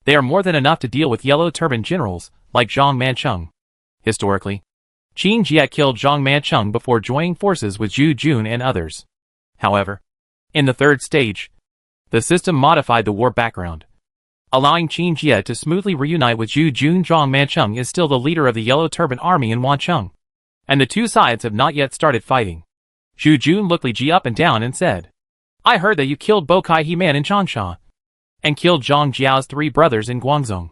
they are more than enough to deal with Yellow Turban generals like Zhang Mancheng. Historically, Qin Jie killed Zhang Mancheng before joining forces with Zhu Jun and others. However, in the third stage, the system modified the war background, allowing Qin Jie to smoothly reunite with Zhu Jun. Zhang Mancheng is still the leader of the Yellow Turban army in Wancheng, and the two sides have not yet started fighting. Zhu Jun looked Li Ji up and down and said, "I heard that you killed Bo Kai He Man in Changsha, and killed Zhang Jiao's 3 brothers in Guangzhou,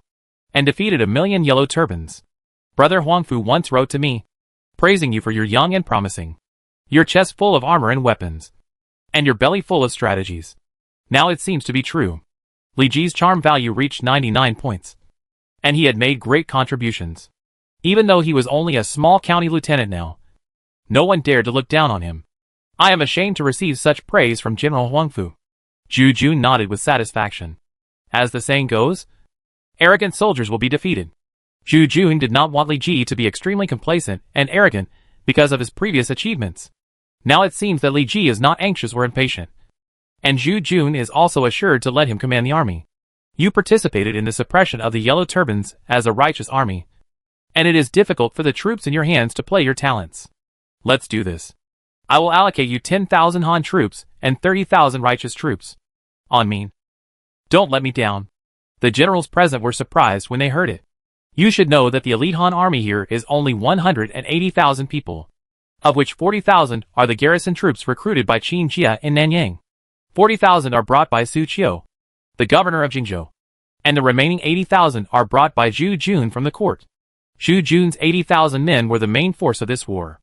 and defeated 1,000,000 Yellow Turbans. Brother Huangfu once wrote to me, praising you for your young and promising, your chest full of armor and weapons, and your belly full of strategies. Now it seems to be true." Li Ji's charm value reached 99 points, and he had made great contributions. Even though he was only a small county lieutenant now, no one dared to look down on him. "I am ashamed to receive such praise from General Huangfu." Zhu Jun nodded with satisfaction. As the saying goes, arrogant soldiers will be defeated. Zhu Jun did not want Li Ji to be extremely complacent and arrogant because of his previous achievements. Now it seems that Li Ji is not anxious or impatient, and Zhu Jun is also assured to let him command the army. "You participated in the suppression of the Yellow Turbans as a righteous army, and it is difficult for the troops in your hands to play your talents. Let's do this. I will allocate you 10,000 Han troops and 30,000 righteous troops. On me. Don't let me down." The generals present were surprised when they heard it. "You should know that the elite Han army here is only 180,000 people, of which 40,000 are the garrison troops recruited by Qin Jie in Nanyang. 40,000 are brought by Su Qiu, the governor of Jingzhou, and the remaining 80,000 are brought by Zhu Jun from the court." Zhu Jun's 80,000 men were the main force of this war.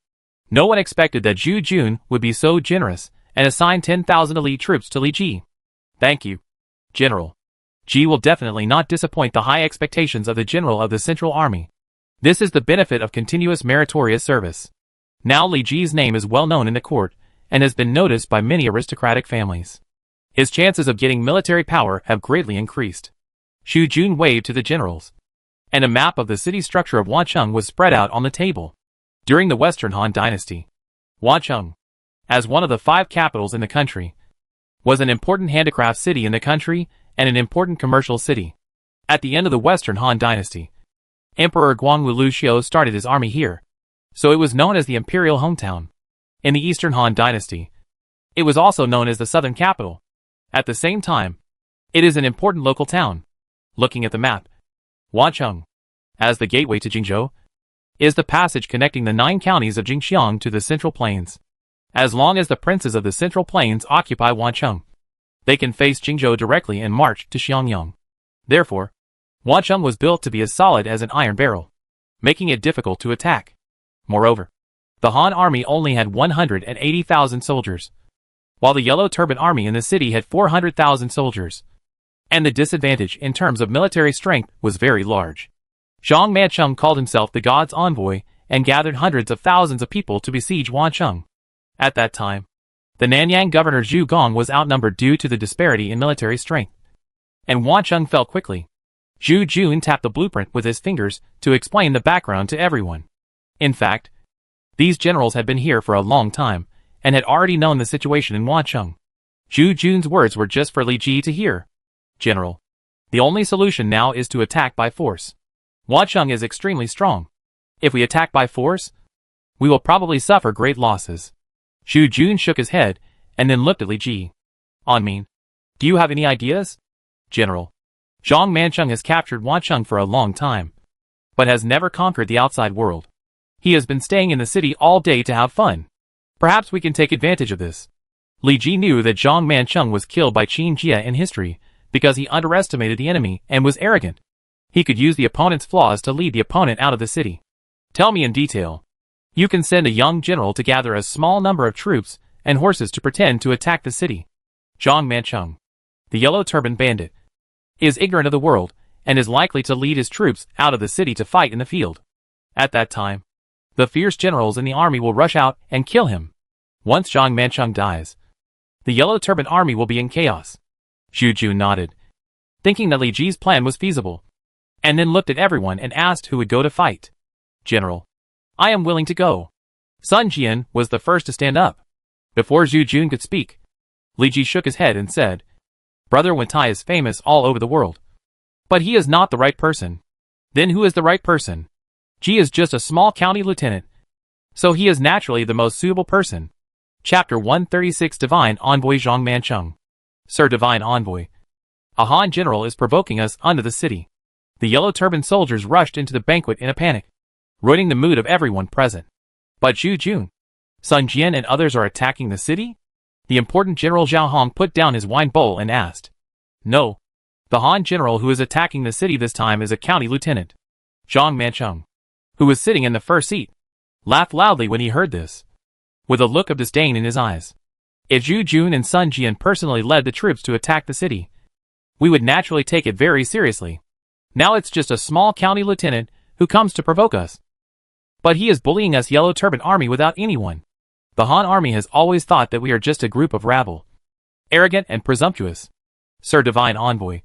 No one expected that Zhu Jun would be so generous and assign 10,000 elite troops to Li Ji. "Thank you, General. Ji will definitely not disappoint the high expectations of the General of the Central Army. This is the benefit of continuous meritorious service." Now Li Ji's name is well known in the court and has been noticed by many aristocratic families. His chances of getting military power have greatly increased. Zhu Jun waved to the generals, and a map of the city structure of Wancheng was spread out on the table. During the Western Han Dynasty, Wancheng, as one of the 5 capitals in the country, was an important handicraft city in the country and an important commercial city. At the end of the Western Han Dynasty, Emperor Guangwu Lu Xiu started his army here, so it was known as the imperial hometown. In the Eastern Han Dynasty, it was also known as the southern capital. At the same time, it is an important local town. Looking at the map, Wancheng, as the gateway to Jingzhou, is the passage connecting the 9 counties of Jingxiang to the Central Plains. As long as the princes of the Central Plains occupy Wancheng, they can face Jingzhou directly and march to Xiangyang. Therefore, Wancheng was built to be as solid as an iron barrel, making it difficult to attack. Moreover, the Han army only had 180,000 soldiers, while the Yellow Turban army in the city had 400,000 soldiers, and the disadvantage in terms of military strength was very large. Zhang Mancheng called himself the God's envoy and gathered hundreds of thousands of people to besiege Wancheng. At that time, the Nanyang governor Zhu Gong was outnumbered due to the disparity in military strength, and Wancheng fell quickly. Zhu Jun tapped the blueprint with his fingers to explain the background to everyone. In fact, these generals had been here for a long time and had already known the situation in Wancheng. Zhu Jun's words were just for Li Ji to hear. "General, the only solution now is to attack by force. Wancheng is extremely strong. If we attack by force, we will probably suffer great losses." Zhu Jun shook his head and then looked at Li Ji. "On me. Do you have any ideas?" "General, Zhang Mancheng has captured Wancheng for a long time, but has never conquered the outside world. He has been staying in the city all day to have fun. Perhaps we can take advantage of this." Li Ji knew that Zhang Mancheng was killed by Qin Jie in history because he underestimated the enemy and was arrogant. He could use the opponent's flaws to lead the opponent out of the city. Tell me in detail. You can send a young general to gather a small number of troops and horses to pretend to attack the city. Zhang Mancheng, the Yellow Turban Bandit, is ignorant of the world and is likely to lead his troops out of the city to fight in the field. At that time, the fierce generals in the army will rush out and kill him. Once Zhang Mancheng dies, the Yellow Turban army will be in chaos. Zhu Jun nodded, thinking that Li Ji's plan was feasible, and then looked at everyone and asked who would go to fight. General, I am willing to go. Sun Jian was the first to stand up. Before Zhu Jun could speak, Li Ji shook his head and said, Brother Wentai is famous all over the world. But he is not the right person. Then who is the right person? Ji is just a small county lieutenant, so he is naturally the most suitable person. Chapter 136 Divine Envoy Zhang Mancheng. Sir Divine Envoy, a Han general is provoking us under the city. The yellow turban soldiers rushed into the banquet in a panic, ruining the mood of everyone present. But Zhu Jun, Sun Jian and others are attacking the city? The important General Zhao Hong put down his wine bowl and asked. No. The Han general who is attacking the city this time is a county lieutenant. Zhang Mancheng, who was sitting in the first seat, laughed loudly when he heard this, with a look of disdain in his eyes. If Zhu Jun and Sun Jian personally led the troops to attack the city, we would naturally take it very seriously. Now it's just a small county lieutenant who comes to provoke us. But he is bullying us Yellow Turban army without anyone. The Han army has always thought that we are just a group of rabble, arrogant and presumptuous. Sir Divine Envoy,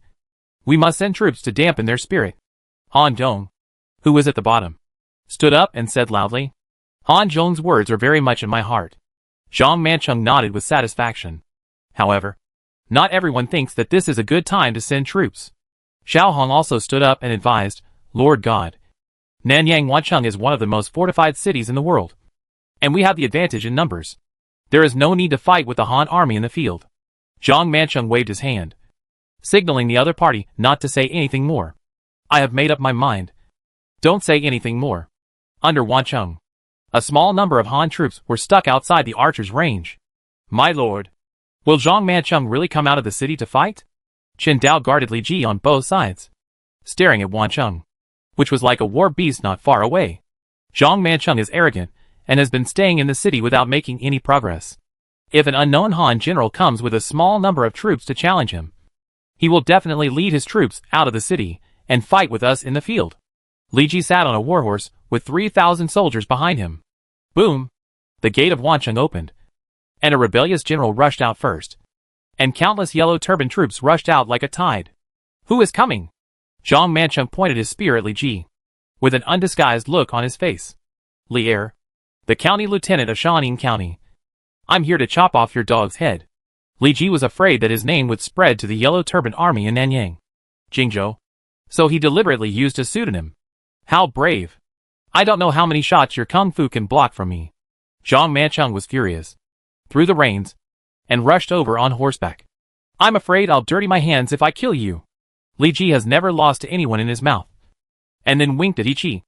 we must send troops to dampen their spirit. Han Dong, who was at the bottom, stood up and said loudly, Han Zhong's words are very much in my heart. Zhang Mancheng nodded with satisfaction. However, not everyone thinks that this is a good time to send troops. Xiao Hong also stood up and advised, Lord God, Nanyang Wancheng is one of the most fortified cities in the world, and we have the advantage in numbers. There is no need to fight with the Han army in the field. Zhang Mancheng waved his hand, signaling the other party not to say anything more. I have made up my mind. Don't say anything more. Under Wancheng, a small number of Han troops were stuck outside the archer's range. My lord, will Zhang Mancheng really come out of the city to fight? Chen Dao guarded Li Ji on both sides, staring at Wancheng, which was like a war beast not far away. Zhang Mancheng is arrogant and has been staying in the city without making any progress. If an unknown Han general comes with a small number of troops to challenge him, he will definitely lead his troops out of the city and fight with us in the field. Li Ji sat on a warhorse with 3,000 soldiers behind him. Boom! The gate of Wancheng opened, and a rebellious general rushed out first, and countless yellow turban troops rushed out like a tide. Who is coming? Zhang Mancheng pointed his spear at Li Ji, with an undisguised look on his face. Li Er, the county lieutenant of Shaanning County. I'm here to chop off your dog's head. Li Ji was afraid that his name would spread to the yellow turban army in Nanyang, Jingzhou, so he deliberately used a pseudonym. How brave! I don't know how many shots your kung fu can block from me. Zhang Mancheng was furious, threw the reins, and rushed over on horseback. I'm afraid I'll dirty my hands if I kill you. Li Ji has never lost to anyone in his mouth. And then winked at He Chi.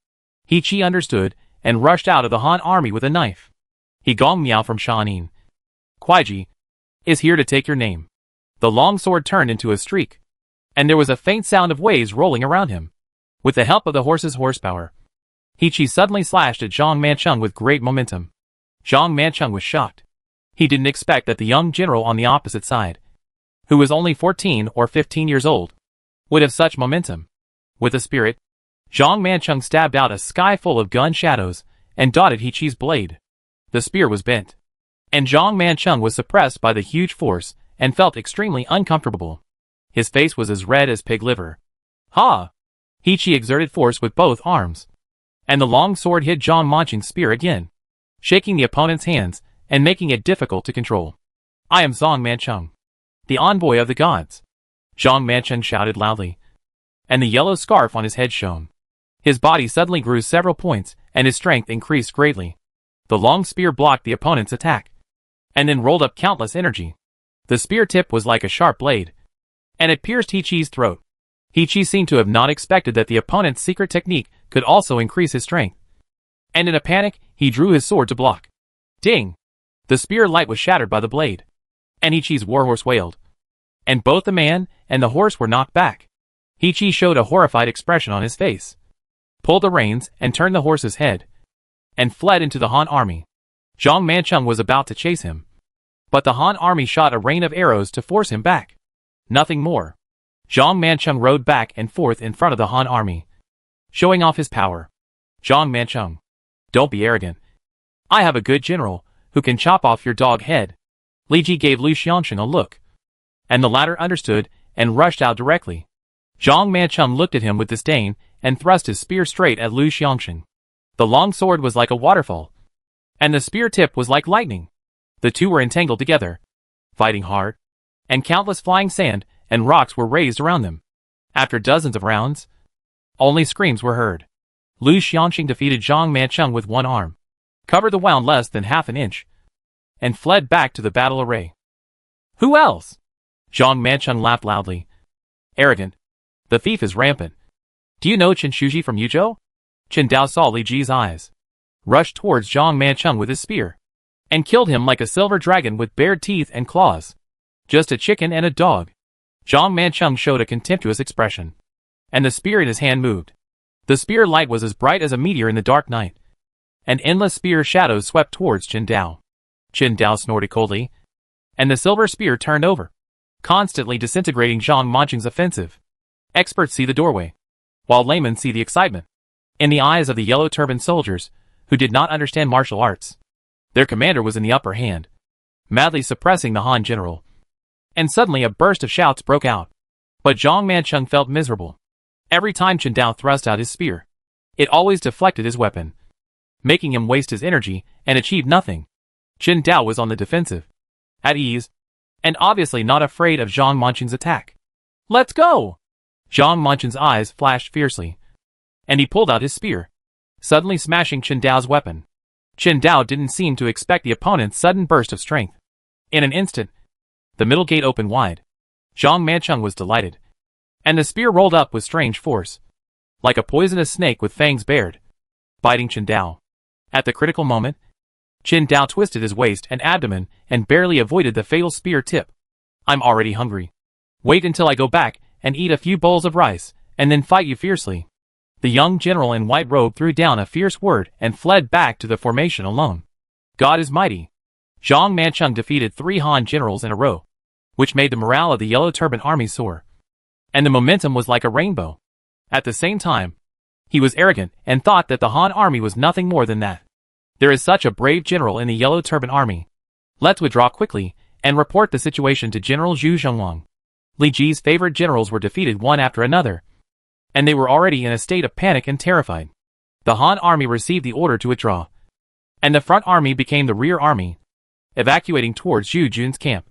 He Chi understood and rushed out of the Han army with a knife. He Gong Miao from Shaanning, Kuaiji, is here to take your name. The long sword turned into a streak, and there was a faint sound of waves rolling around him. With the help of the horse's horsepower, He Chi suddenly slashed at Zhang Mancheng with great momentum. Zhang Mancheng was shocked. He didn't expect that the young general on the opposite side, who was only 14 or 15 years old, would have such momentum. With a spirit, Zhang Mancheng stabbed out a sky full of gun shadows and dotted He Chi's blade. The spear was bent, and Zhang Mancheng was suppressed by the huge force and felt extremely uncomfortable. His face was as red as pig liver. Ha! He Chi exerted force with both arms, and the long sword hit Zhang Mancheng's spear again, shaking the opponent's hands and making it difficult to control. I am Zhang Mancheng, the envoy of the gods. Zhang Mancheng shouted loudly, and the yellow scarf on his head shone. His body suddenly grew several points, and his strength increased greatly. The long spear blocked the opponent's attack, and then rolled up countless energy. The spear tip was like a sharp blade, and it pierced He Chi's throat. He Chi seemed to have not expected that the opponent's secret technique could also increase his strength, and in a panic, he drew his sword to block. Ding! The spear light was shattered by the blade, and He Chi's warhorse wailed, and both the man and the horse were knocked back. He Chi showed a horrified expression on his face, pulled the reins and turned the horse's head, and fled into the Han army. Zhang Mancheng was about to chase him, but the Han army shot a rain of arrows to force him back. Nothing more. Zhang Mancheng rode back and forth in front of the Han army, showing off his power. Zhang Mancheng, don't be arrogant. I have a good general who can chop off your dog head. Li Ji gave Lu Xiansheng a look, and the latter understood and rushed out directly. Zhang Mancheng looked at him with disdain and thrust his spear straight at Lu Xiansheng. The long sword was like a waterfall, and the spear tip was like lightning. The two were entangled together, fighting hard, and countless flying sand and rocks were raised around them. After dozens of rounds, only screams were heard. Lu Xiansheng defeated Zhang Mancheng with one arm, covered the wound less than half an inch, and fled back to the battle array. Who else? Zhang Mancheng laughed loudly. Arrogant. The thief is rampant. Do you know Chen Shuji from Yuzhou? Chen Dao saw Li Ji's eyes, rushed towards Zhang Mancheng with his spear, and killed him like a silver dragon with bared teeth and claws. Just a chicken and a dog. Zhang Mancheng showed a contemptuous expression, and the spear in his hand moved. The spear light was as bright as a meteor in the dark night, and endless spear shadows swept towards Chen Dao. Chen Dao snorted coldly, and the silver spear turned over, constantly disintegrating Zhang Mancheng's offensive. Experts see the doorway, while laymen see the excitement in the eyes of the yellow-turbaned soldiers, who did not understand martial arts. Their commander was in the upper hand, madly suppressing the Han general. And suddenly a burst of shouts broke out. But Zhang Mancheng felt miserable. Every time Chen Dao thrust out his spear, it always deflected his weapon, making him waste his energy and achieve nothing. Chen Dao was on the defensive, at ease, and obviously not afraid of Zhang Mancheng's attack. Let's go! Zhang Mancheng's eyes flashed fiercely, and he pulled out his spear, suddenly smashing Chen Dao's weapon. Chen Dao didn't seem to expect the opponent's sudden burst of strength. In an instant, the middle gate opened wide. Zhang Mancheng was delighted, and the spear rolled up with strange force, like a poisonous snake with fangs bared, biting Chen Dao. At the critical moment, Chen Dao twisted his waist and abdomen and barely avoided the fatal spear tip. I'm already hungry. Wait until I go back and eat a few bowls of rice, and then fight you fiercely. The young general in white robe threw down a fierce word and fled back to the formation alone. God is mighty. Zhang Mancheng defeated 3 Han generals in a row, which made the morale of the Yellow Turban army soar, and the momentum was like a rainbow. At the same time, he was arrogant and thought that the Han army was nothing more than that. There is such a brave general in the Yellow Turban army. Let's withdraw quickly and report the situation to General Zhu Zhongwang. Li Ji's favorite generals were defeated one after another, and they were already in a state of panic and terrified. The Han army received the order to withdraw, and the front army became the rear army, evacuating towards Zhu Jun's camp.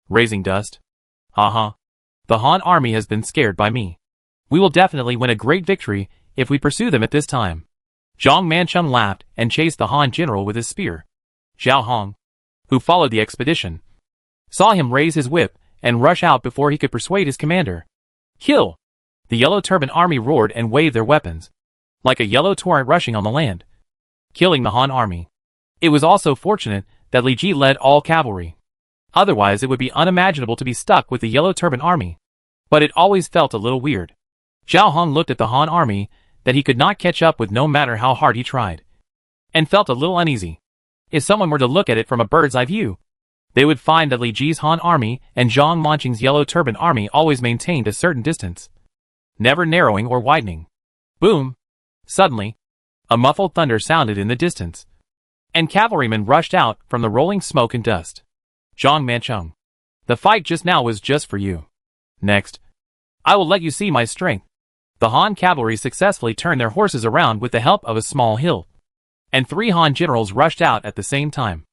Raising dust. Haha. The Han army has been scared by me. We will definitely win a great victory if we pursue them at this time. Zhang Mancheng laughed and chased the Han general with his spear. Zhao Hong, who followed the expedition, saw him raise his whip and rush out before he could persuade his commander. Kill! The Yellow Turban army roared and waved their weapons, like a yellow torrent rushing on the land, killing the Han army. It was also fortunate that Li Ji led all cavalry. Otherwise it would be unimaginable to be stuck with the Yellow Turban army. But it always felt a little weird. Zhao Hong looked at the Han army that he could not catch up with no matter how hard he tried, and felt a little uneasy. If someone were to look at it from a bird's eye view, they would find that Li Ji's Han army and Zhang Mancheng's Yellow Turban army always maintained a certain distance, never narrowing or widening. Boom! Suddenly, a muffled thunder sounded in the distance, and cavalrymen rushed out from the rolling smoke and dust. Zhang Mancheng, the fight just now was just for you. Next, I will let you see my strength. The Han cavalry successfully turned their horses around with the help of a small hill, and 3 Han generals rushed out at the same time.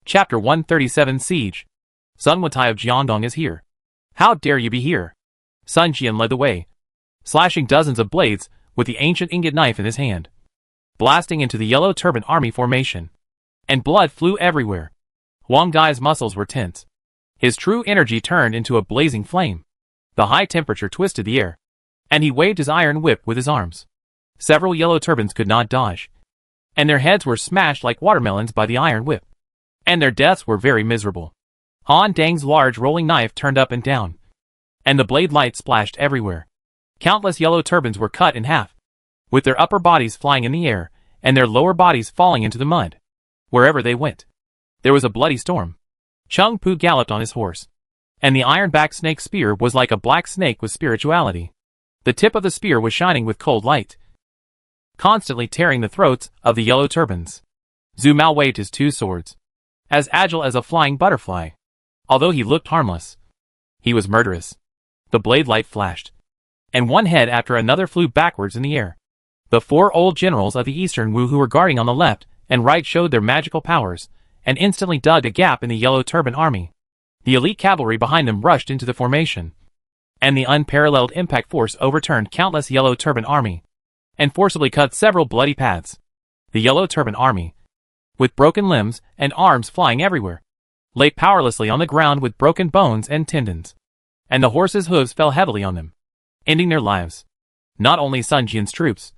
Chapter 137 Siege. Sun Wutai of Jiangdong is here. How dare you be here? Sun Jian led the way, slashing dozens of blades with the ancient ingot knife in his hand, blasting into the Yellow Turban army formation, and blood flew everywhere. Wang Gai's muscles were tense. His true energy turned into a blazing flame. The high temperature twisted the air, and he waved his iron whip with his arms. Several Yellow Turbans could not dodge, and their heads were smashed like watermelons by the iron whip, and their deaths were very miserable. Han Dang's large rolling knife turned up and down, and the blade light splashed everywhere. Countless yellow turbans were cut in half, with their upper bodies flying in the air, and their lower bodies falling into the mud. Wherever they went, there was a bloody storm. Chung Pu galloped on his horse, and the iron-backed snake spear was like a black snake with spirituality. The tip of the spear was shining with cold light, constantly tearing the throats of the yellow turbans. Zhu Mao waved his two swords, as agile as a flying butterfly. Although he looked harmless, he was murderous. The blade light flashed, and one head after another flew backwards in the air. The four old generals of the Eastern Wu who were guarding on the left and right showed their magical powers, and instantly dug a gap in the yellow turban army. The elite cavalry behind them rushed into the formation, and the unparalleled impact force overturned countless yellow turban army, and forcibly cut several bloody paths. The yellow turban army, with broken limbs and arms flying everywhere, lay powerlessly on the ground with broken bones and tendons, and the horses' hooves fell heavily on them, ending their lives. Not only Sun Jian's troops,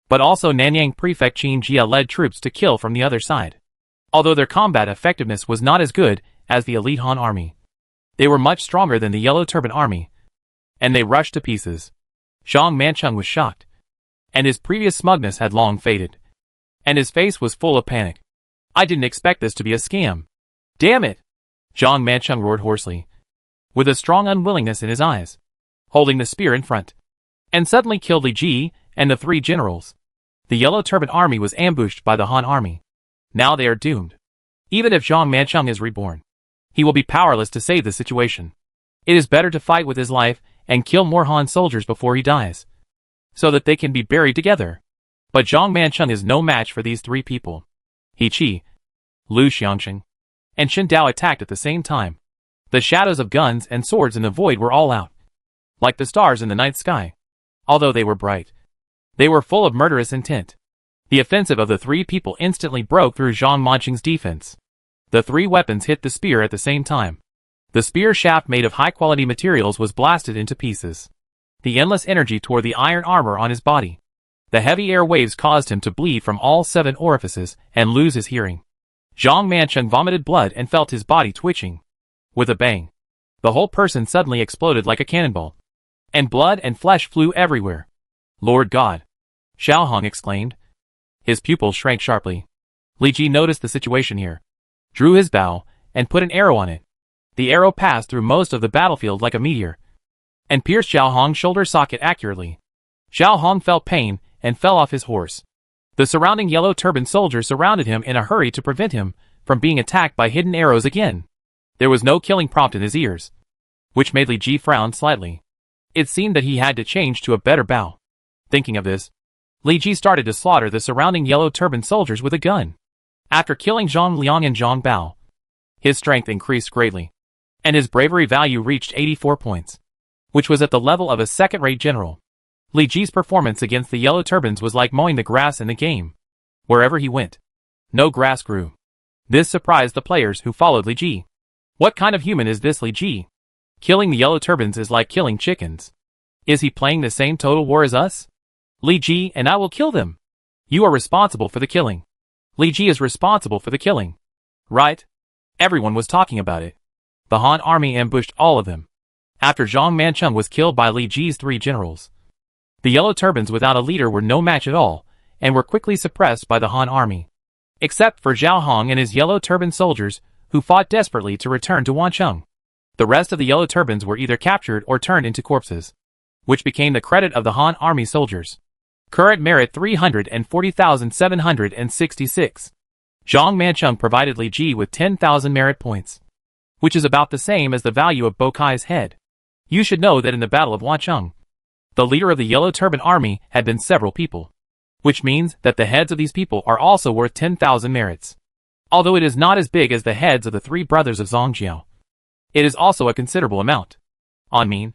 but also Nanyang Prefect Qin Jia led troops to kill from the other side. Although their combat effectiveness was not as good as the elite Han army, they were much stronger than the yellow turban army, and they rushed to pieces. Zhang Manchung was shocked, and his previous smugness had long faded, and his face was full of panic. I didn't expect this to be a scam. Damn it! Zhang Manchung roared hoarsely, with a strong unwillingness in his eyes, holding the spear in front, and suddenly killed Li Ji and the three generals. The yellow turban army was ambushed by the Han army. Now they are doomed. Even if Zhang Manchung is reborn, he will be powerless to save the situation. It is better to fight with his life and kill more Han soldiers before he dies, so that they can be buried together. But Zhang Manchung is no match for these three people. He Qi, Lu Xiangxing, and Shen Dao attacked at the same time. The shadows of guns and swords in the void were all out, like the stars in the night sky. Although they were bright, they were full of murderous intent. The offensive of the three people instantly broke through Zhang Manchung's defense. The three weapons hit the spear at the same time. The spear shaft made of high-quality materials was blasted into pieces. The endless energy tore the iron armor on his body. The heavy air waves caused him to bleed from all 7 orifices and lose his hearing. Zhang Manchung vomited blood and felt his body twitching. With a bang, the whole person suddenly exploded like a cannonball, and blood and flesh flew everywhere. Lord God! Xiao Hong exclaimed. His pupils shrank sharply. Li Ji noticed the situation here, drew his bow, and put an arrow on it. The arrow passed through most of the battlefield like a meteor, and pierced Xiao Hong's shoulder socket accurately. Xiao Hong felt pain and fell off his horse. The surrounding yellow turban soldiers surrounded him in a hurry to prevent him from being attacked by hidden arrows again. There was no killing prompt in his ears, which made Li Ji frown slightly. It seemed that he had to change to a better bow. Thinking of this, Li Ji started to slaughter the surrounding yellow turban soldiers with a gun. After killing Zhang Liang and Zhang Bao, his strength increased greatly, and his bravery value reached 84 points, which was at the level of a second-rate general. Li Ji's performance against the yellow turbans was like mowing the grass in the game. Wherever he went, no grass grew. This surprised the players who followed Li Ji. What kind of human is this Li Ji? Killing the yellow turbans is like killing chickens. Is he playing the same total war as us? Li Ji and I will kill them. You are responsible for the killing. Li Ji is responsible for the killing. Right? Everyone was talking about it. The Han army ambushed all of them. After Zhang Manchung was killed by Li Ji's 3 generals, the yellow turbans without a leader were no match at all, and were quickly suppressed by the Han army. Except for Zhao Hong and his yellow turban soldiers, who fought desperately to return to Wancheng. The rest of the yellow turbans were either captured or turned into corpses, which became the credit of the Han army soldiers. Current merit 340,766. Zhang Manchung provided Li Ji with 10,000 merit points, which is about the same as the value of Bo Kai's head. You should know that in the Battle of Wancheng, the leader of the yellow turban army had been several people, which means that the heads of these people are also worth 10,000 merits. Although it is not as big as the heads of the 3 brothers of Zongjiao, it is also a considerable amount. On me,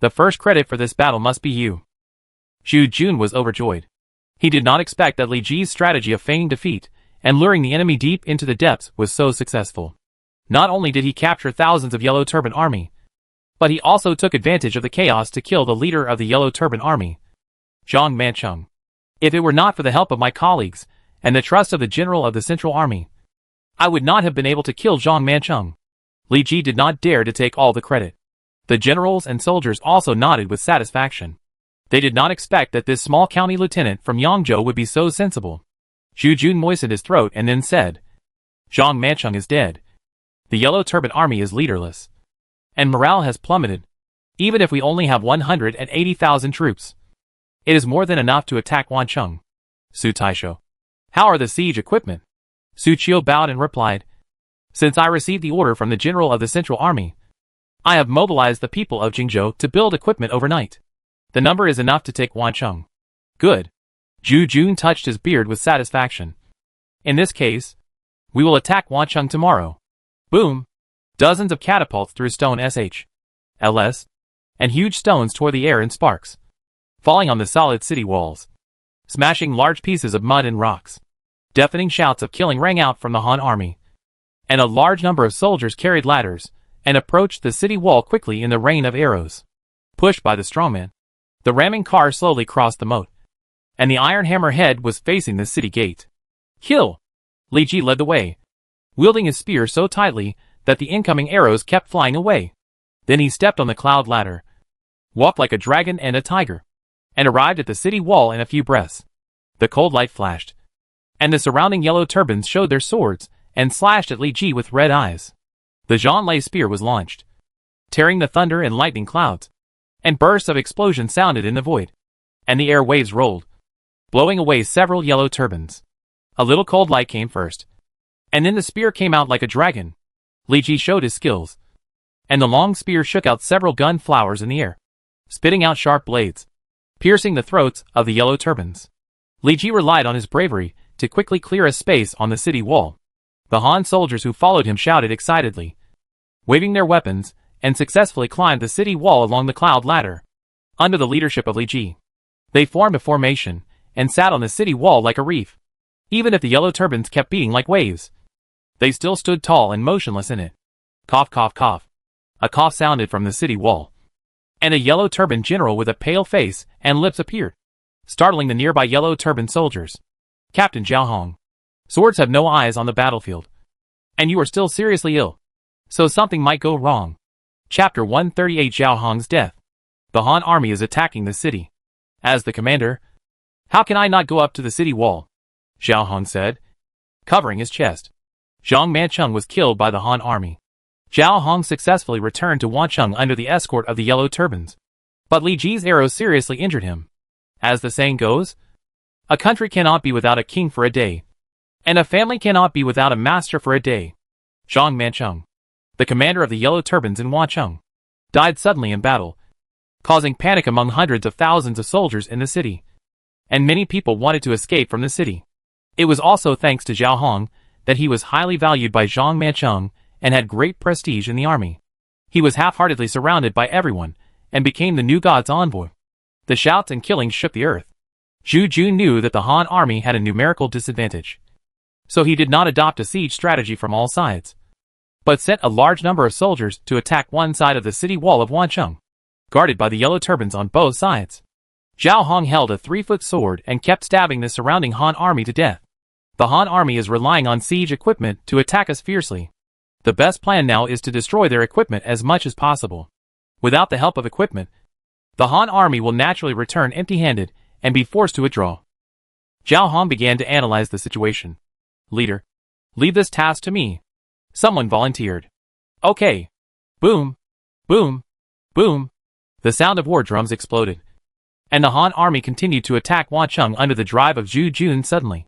the first credit for this battle must be you. Zhu Jun was overjoyed. He did not expect that Li Ji's strategy of feigning defeat and luring the enemy deep into the depths was so successful. Not only did he capture thousands of yellow turban army, but he also took advantage of the chaos to kill the leader of the yellow turban army, Zhang Manchung. If it were not for the help of my colleagues and the trust of the general of the Central Army, I would not have been able to kill Zhang Manchung. Li Ji did not dare to take all the credit. The generals and soldiers also nodded with satisfaction. They did not expect that this small county lieutenant from Yangzhou would be so sensible. Zhu Jun moistened his throat and then said, Zhang Mancheng is dead. The Yellow Turban Army is leaderless. And morale has plummeted. Even if we only have 180,000 troops, it is more than enough to attack Wancheng. Su Taisho. How are the siege equipment? Su Qiu bowed and replied, Since I received the order from the general of the Central Army, I have mobilized the people of Jingzhou to build equipment overnight. The number is enough to take Wancheng. Good. Zhu Jun touched his beard with satisfaction. In this case, we will attack Wancheng tomorrow. Boom! Dozens of catapults threw stone LS, and huge stones tore the air in sparks, falling on the solid city walls, smashing large pieces of mud and rocks. Deafening shouts of killing rang out from the Han army, and a large number of soldiers carried ladders and approached the city wall quickly in the rain of arrows. Pushed by the strongman, the ramming car slowly crossed the moat, and the iron hammer head was facing the city gate. Kill! Li Ji led the way, wielding his spear so tightly that the incoming arrows kept flying away. Then he stepped on the cloud ladder, walked like a dragon and a tiger, and arrived at the city wall in a few breaths. The cold light flashed, and the surrounding yellow turbans showed their swords and slashed at Li Ji with red eyes. The Zhanlei spear was launched, tearing the thunder and lightning clouds, and bursts of explosion sounded in the void, and the air waves rolled, blowing away several yellow turbans. A little cold light came first, and then the spear came out like a dragon. Li Ji showed his skills, and the long spear shook out several gun flowers in the air, spitting out sharp blades, piercing the throats of the yellow turbans. Li Ji relied on his bravery to quickly clear a space on the city wall. The Han soldiers who followed him shouted excitedly, waving their weapons, and successfully climbed the city wall along the cloud ladder. Under the leadership of Li Ji, they formed a formation and sat on the city wall like a reef. Even if the yellow turbans kept beating like waves, they still stood tall and motionless in it. Cough, cough, cough. A cough sounded from the city wall, and a yellow turban general with a pale face and lips appeared, startling the nearby yellow turban soldiers. Captain Zhao Hong, swords have no eyes on the battlefield, and you are still seriously ill, so something might go wrong. Chapter 138 Zhao Hong's death. The Han army is attacking the city. As the commander, how can I not go up to the city wall? Zhao Hong said, covering his chest. Zhang Mancheng was killed by the Han army. Zhao Hong successfully returned to Wancheng under the escort of the yellow turbans, but Li Ji's arrows seriously injured him. As the saying goes, a country cannot be without a king for a day, and a family cannot be without a master for a day. Zhang Mancheng, the commander of the yellow turbans in Wancheng, died suddenly in battle, causing panic among hundreds of thousands of soldiers in the city, and many people wanted to escape from the city. It was also thanks to Zhao Hong that he was highly valued by Zhang Mancheng and had great prestige in the army. He was half-heartedly surrounded by everyone and became the new god's envoy. The shouts and killings shook the earth. Zhu Jun knew that the Han army had a numerical disadvantage, so he did not adopt a siege strategy from all sides, but sent a large number of soldiers to attack one side of the city wall of Wancheng, guarded by the yellow turbans on both sides. Zhao Hong held a 3-foot sword and kept stabbing the surrounding Han army to death. The Han army is relying on siege equipment to attack us fiercely. The best plan now is to destroy their equipment as much as possible. Without the help of equipment, the Han army will naturally return empty-handed and be forced to withdraw. Zhao Hong began to analyze the situation. Leader, leave this task to me. Someone volunteered. Okay. Boom, boom, boom. The sound of war drums exploded, and the Han army continued to attack Wancheng under the drive of Zhu Jun. Suddenly,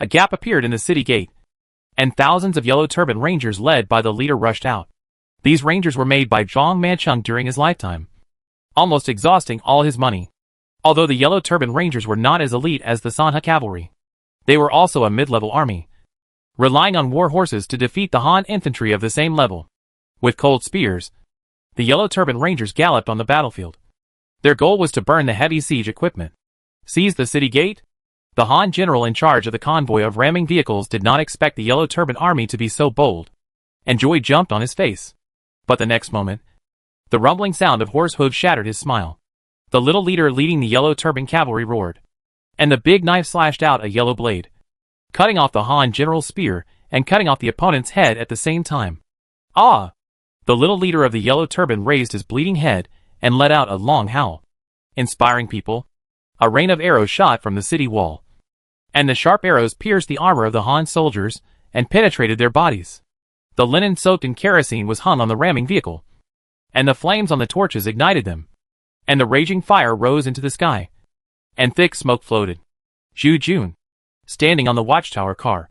a gap appeared in the city gate, and thousands of yellow turban rangers led by the leader rushed out. These rangers were made by Zhang Mancheng during his lifetime, almost exhausting all his money. Although the yellow turban rangers were not as elite as the Sanha cavalry, they were also a mid-level army, relying on war horses to defeat the Han infantry of the same level. With cold spears, the yellow turban rangers galloped on the battlefield. Their goal was to burn the heavy siege equipment. Seize the city gate? The Han general in charge of the convoy of ramming vehicles did not expect the yellow turban army to be so bold, and joy jumped on his face. But the next moment, the rumbling sound of horse hooves shattered his smile. The little leader leading the yellow turban cavalry roared, and the big knife slashed out a yellow blade, cutting off the Han general's spear and cutting off the opponent's head at the same time. Ah! The little leader of the yellow turban raised his bleeding head and let out a long howl. inspiring people. A rain of arrows shot from the city wall, and the sharp arrows pierced the armor of the Han soldiers and penetrated their bodies. The linen soaked in kerosene was hung on the ramming vehicle, and the flames on the torches ignited them, and the raging fire rose into the sky, and thick smoke floated. Zhu Jun, standing on the watchtower car,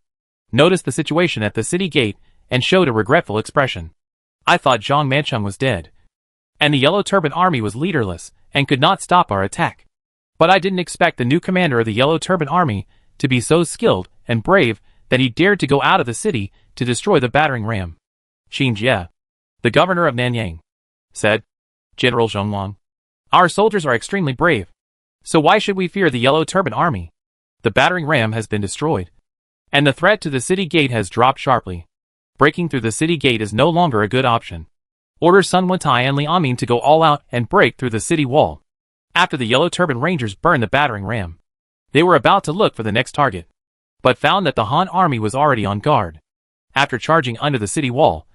noticed the situation at the city gate and showed a regretful expression. I thought Zhang Mancheng was dead, and the Yellow Turban Army was leaderless and could not stop our attack. But I didn't expect the new commander of the Yellow Turban Army to be so skilled and brave that he dared to go out of the city to destroy the battering ram. Qin Jie, the governor of Nanyang, said, General Zhongwang, our soldiers are extremely brave. So why should we fear the Yellow Turban Army? The battering ram has been destroyed, and the threat to the city gate has dropped sharply. Breaking through the city gate is no longer a good option. Order Sun Wentai and Li Amin to go all out and break through the city wall. After the Yellow Turban Rangers burned the battering ram, they were about to look for the next target, but found that the Han army was already on guard. After charging under the city wall,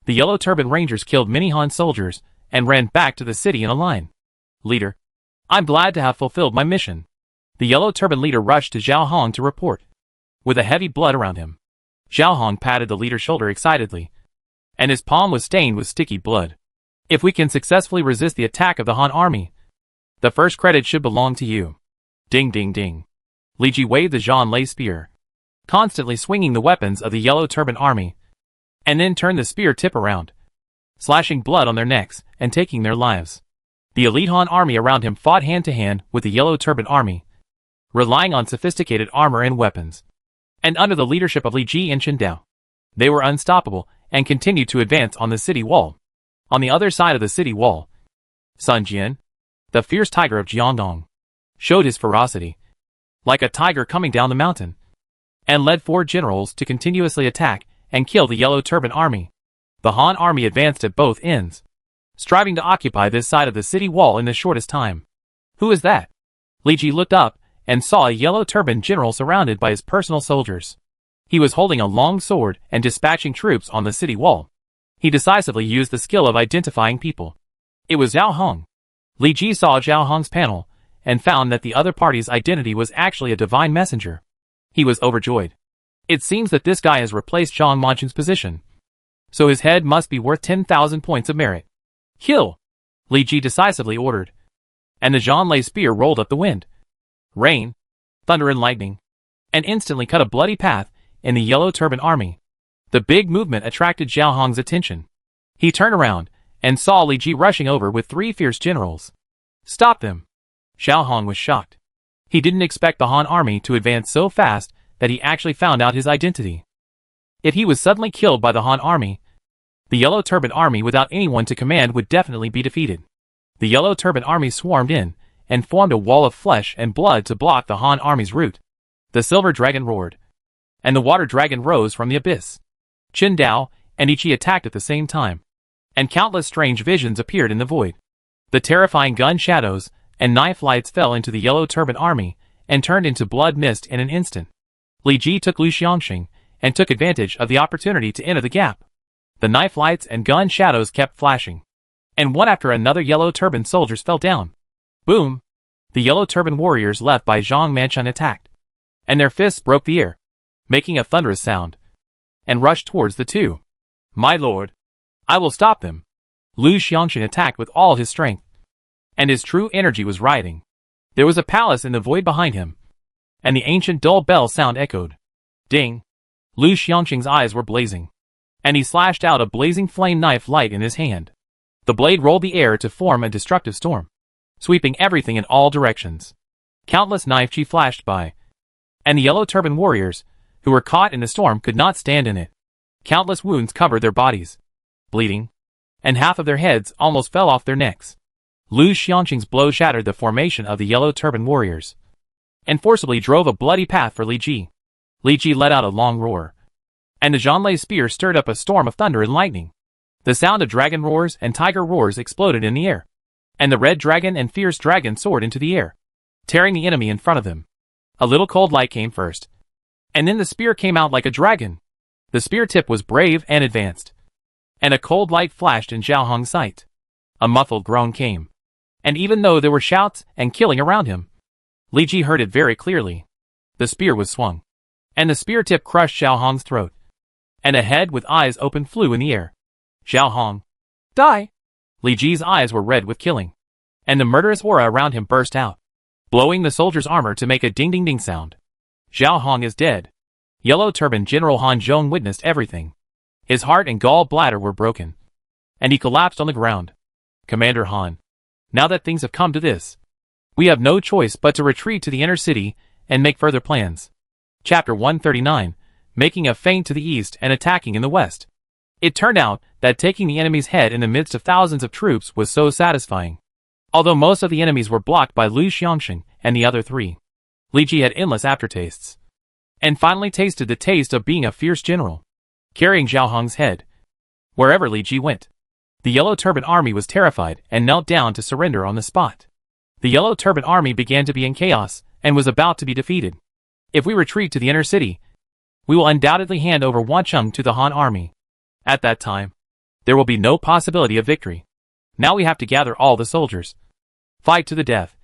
the Yellow Turban Rangers killed many Han soldiers and ran back to the city in a line. Leader, I'm glad to have fulfilled my mission. The Yellow Turban leader rushed to Zhao Hong to report, with a heavy blood around him. Zhao Hong patted the leader's shoulder excitedly, and his palm was stained with sticky blood. If we can successfully resist the attack of the Han army, the first credit should belong to you. Ding ding ding. Li Ji waved the Zhanlei spear, constantly swinging the weapons of the Yellow Turban Army, and then turned the spear tip around, slashing blood on their necks and taking their lives. The elite Han army around him fought hand-to-hand with the Yellow Turban Army, relying on sophisticated armor and weapons. And under the leadership of Li Ji and Chen Dao, they were unstoppable and continued to advance on the city wall. On the other side of the city wall, Sun Jian, the fierce tiger of Jiangdong, showed his ferocity, like a tiger coming down the mountain, and led 4 generals to continuously attack and kill the Yellow Turban Army. The Han army advanced at both ends, striving to occupy this side of the city wall in the shortest time. Who is that? Li Ji looked up and saw a Yellow Turban general surrounded by his personal soldiers. He was holding a long sword and dispatching troops on the city wall. He decisively used the skill of identifying people. It was Zhao Hong. Li Ji saw Zhao Hong's panel and found that the other party's identity was actually a divine messenger. He was overjoyed. It seems that this guy has replaced Zhang Manchen's position, so his head must be worth 10,000 points of merit. Kill! Li Ji decisively ordered, and the Zhanlei spear rolled up the wind. Rain, thunder and lightning, and instantly cut a bloody path in the Yellow Turban Army. The big movement attracted Zhao Hong's attention. He turned around and saw Li Ji rushing over with 3 fierce generals. Stop them! Zhao Hong was shocked. He didn't expect the Han army to advance so fast that he actually found out his identity. If he was suddenly killed by the Han army, the Yellow Turban Army without anyone to command would definitely be defeated. The Yellow Turban Army swarmed in and formed a wall of flesh and blood to block the Han army's route. The Silver Dragon roared, and the Water Dragon rose from the abyss. Chen Dao and Ichi attacked at the same time, and countless strange visions appeared in the void. The terrifying gun shadows and knife lights fell into the Yellow Turban Army and turned into blood mist in an instant. Li Ji took Lu Xiangxing and took advantage of the opportunity to enter the gap. The knife lights and gun shadows kept flashing, and one after another Yellow Turban soldiers fell down. Boom! The Yellow Turban warriors left by Zhang Mancheng attacked, and their fists broke the air, making a thunderous sound, and rushed towards the 2. My lord, I will stop them. Lu Xiangxing attacked with all his strength, and his true energy was rioting. There was a palace in the void behind him, and the ancient dull bell sound echoed. Ding! Lu Xiangxing's eyes were blazing, and he slashed out a blazing flame knife light in his hand. The blade rolled the air to form a destructive storm, sweeping everything in all directions. Countless knife chi flashed by, and the Yellow Turban warriors, who were caught in the storm, could not stand in it. Countless wounds covered their bodies, bleeding, and half of their heads almost fell off their necks. Lu Xiangxing's blow shattered the formation of the Yellow Turban warriors, and forcibly drove a bloody path for Li Ji. Li Ji let out a long roar, and the Zhanlei spear stirred up a storm of thunder and lightning. The sound of dragon roars and tiger roars exploded in the air, and the red dragon and fierce dragon soared into the air, tearing the enemy in front of them. A little cold light came first, and then the spear came out like a dragon. The spear tip was brave and advanced, and a cold light flashed in Zhao Hong's sight. A muffled groan came, And even though there were shouts and killing around him, Li Ji heard it very clearly. The spear was swung, and the spear tip crushed Zhao Hong's throat, and a head with eyes open flew in the air. Zhao Hong, die! Li Ji's eyes were red with killing, and the murderous aura around him burst out, blowing the soldier's armor to make a ding-ding-ding sound. Zhao Hong is dead. Yellow Turban General Han Zhong witnessed everything. His heart and gall bladder were broken, and he collapsed on the ground. Commander Han, now that things have come to this, we have no choice but to retreat to the inner city and make further plans. Chapter 139, Making a feint to the east and attacking in the west. It turned out that taking the enemy's head in the midst of thousands of troops was so satisfying. Although most of the enemies were blocked by Lu Xiangsheng and the other three, Li Ji had endless aftertastes, and finally tasted the taste of being a fierce general, carrying Zhao Hong's head wherever Li Ji went. The Yellow Turban Army was terrified and knelt down to surrender on the spot. The Yellow Turban Army began to be in chaos and was about to be defeated. If we retreat to the inner city, we will undoubtedly hand over Wancheng to the Han Army. At that time, there will be no possibility of victory. Now we have to gather all the soldiers, fight to the death,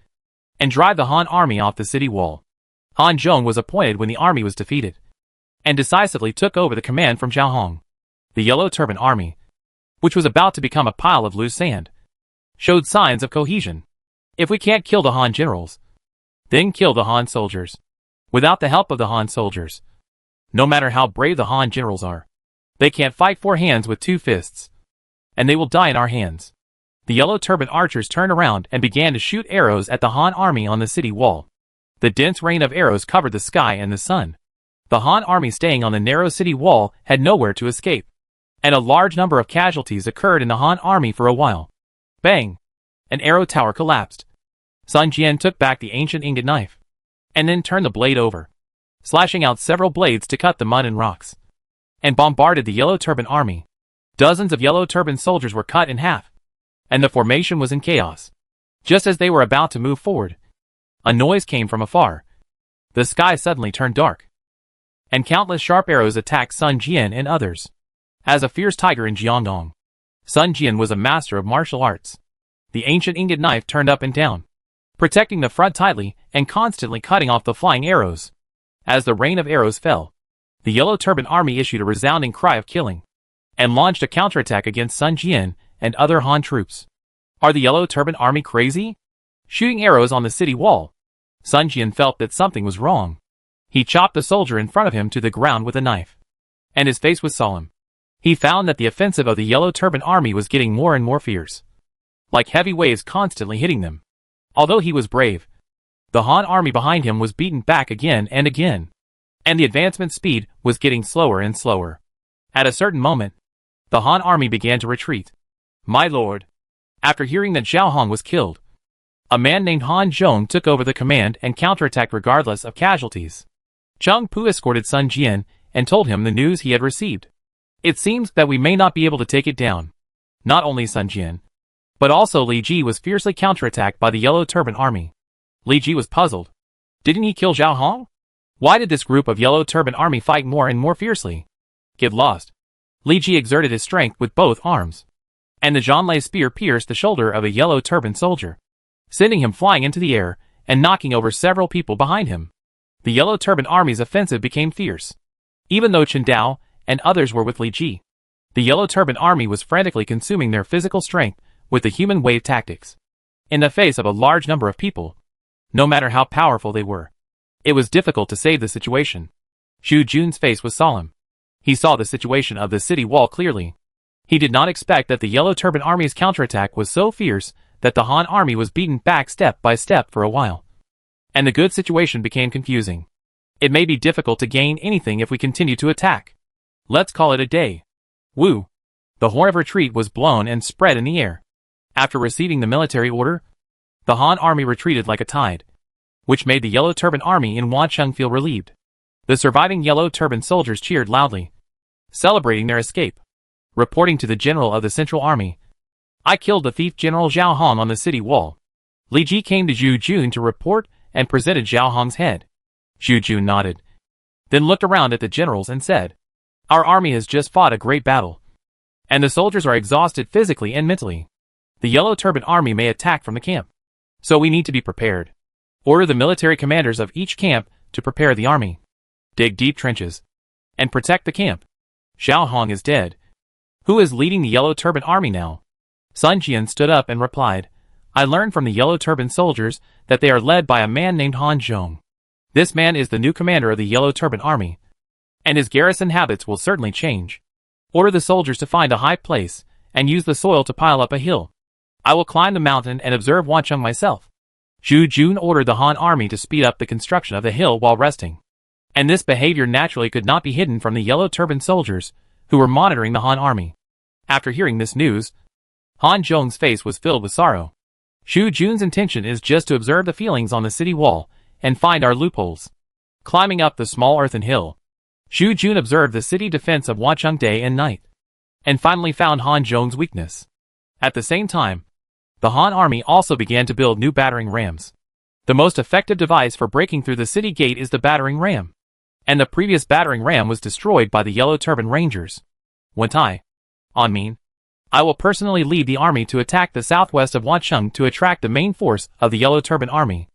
and drive the Han Army off the city wall. Han Zhong was appointed when the army was defeated, and decisively took over the command from Zhao Hong. The Yellow Turban Army, which was about to become a pile of loose sand, showed signs of cohesion. If we can't kill the Han generals, then kill the Han soldiers. Without the help of the Han soldiers, no matter how brave the Han generals are, they can't fight 4 hands with 2 fists, and they will die in our hands. The Yellow Turban archers turned around and began to shoot arrows at the Han army on the city wall. The dense rain of arrows covered the sky and the sun. The Han army staying on the narrow city wall had nowhere to escape, and a large number of casualties occurred in the Han army for a while. Bang! An arrow tower collapsed. Sun Jian took back the ancient ingot knife, and then turned the blade over, slashing out several blades to cut the mud and rocks, and bombarded the Yellow Turban Army. Dozens of Yellow Turban soldiers were cut in half, and the formation was in chaos. Just as they were about to move forward, a noise came from afar. The sky suddenly turned dark, and countless sharp arrows attacked Sun Jian and others. As a fierce tiger in Jiangdong, Sun Jian was a master of martial arts. The ancient ingot knife turned up and down, protecting the front tightly and constantly cutting off the flying arrows. As the rain of arrows fell, the Yellow Turban Army issued a resounding cry of killing, and launched a counterattack against Sun Jian and other Han troops. Are the Yellow Turban Army crazy? Shooting arrows on the city wall. Sun Jian felt that something was wrong. He chopped the soldier in front of him to the ground with a knife, and his face was solemn. He found that the offensive of the Yellow Turban Army was getting more and more fierce, like heavy waves constantly hitting them. Although he was brave, the Han army behind him was beaten back again and again, and the advancement speed was getting slower and slower. At a certain moment, the Han army began to retreat. My lord, after hearing that Zhao Hong was killed, a man named Han Zhong took over the command and counterattacked regardless of casualties. Cheng Pu escorted Sun Jian and told him the news he had received. It seems that we may not be able to take it down. Not only Sun Jian, but also Li Ji was fiercely counterattacked by the Yellow Turban Army. Li Ji was puzzled. Didn't he kill Zhao Hong? Why did this group of Yellow Turban Army fight more and more fiercely? Get lost. Li Ji exerted his strength with both arms, and the Zhanlei spear pierced the shoulder of a Yellow Turban soldier, sending him flying into the air and knocking over several people behind him. The Yellow Turban Army's offensive became fierce. Even though Chen Dao and others were with Li Ji, the Yellow Turban Army was frantically consuming their physical strength with the human wave tactics. In the face of a large number of people, no matter how powerful they were, it was difficult to save the situation. Xu Jun's face was solemn. He saw the situation of the city wall clearly. He did not expect that the Yellow Turban Army's counterattack was so fierce that the Han army was beaten back step by step for a while, and the good situation became confusing. It may be difficult to gain anything if we continue to attack. Let's call it a day. Woo! The horn of retreat was blown and spread in the air. After receiving the military order, the Han army retreated like a tide, which made the Yellow Turban Army in Wancheng feel relieved. The surviving Yellow Turban soldiers cheered loudly, celebrating their escape. Reporting to the general of the Central Army, I killed the thief General Zhao Hong on the city wall. Li Ji came to Xu Jun to report and presented Zhao Hong's head. Xu Jun nodded, then looked around at the generals and said, Our army has just fought a great battle, and the soldiers are exhausted physically and mentally. The Yellow Turban Army may attack from the camp. So we need to be prepared. Order the military commanders of each camp to prepare the army. Dig deep trenches. And protect the camp. Xiao Hong is dead. Who is leading the Yellow Turban Army now? Sun Jian stood up and replied, I learned from the Yellow Turban soldiers that they are led by a man named Han Zhong. This man is the new commander of the Yellow Turban Army, and his garrison habits will certainly change. Order the soldiers to find a high place, and use the soil to pile up a hill. I will climb the mountain and observe Wancheng myself. Zhu Jun ordered the Han army to speed up the construction of the hill while resting. And this behavior naturally could not be hidden from the Yellow Turban soldiers, who were monitoring the Han army. After hearing this news, Han Zhong's face was filled with sorrow. Zhu Jun's intention is just to observe the feelings on the city wall, and find our loopholes. Climbing up the small earthen hill, Zhu Jun observed the city defense of Wancheng day and night, and finally found Han Zhong's weakness. At the same time, the Han army also began to build new battering rams. The most effective device for breaking through the city gate is the battering ram, and the previous battering ram was destroyed by the Yellow Turban Rangers. Wentai, Anmin, I will personally lead the army to attack the southwest of Wancheng to attract the main force of the Yellow Turban Army.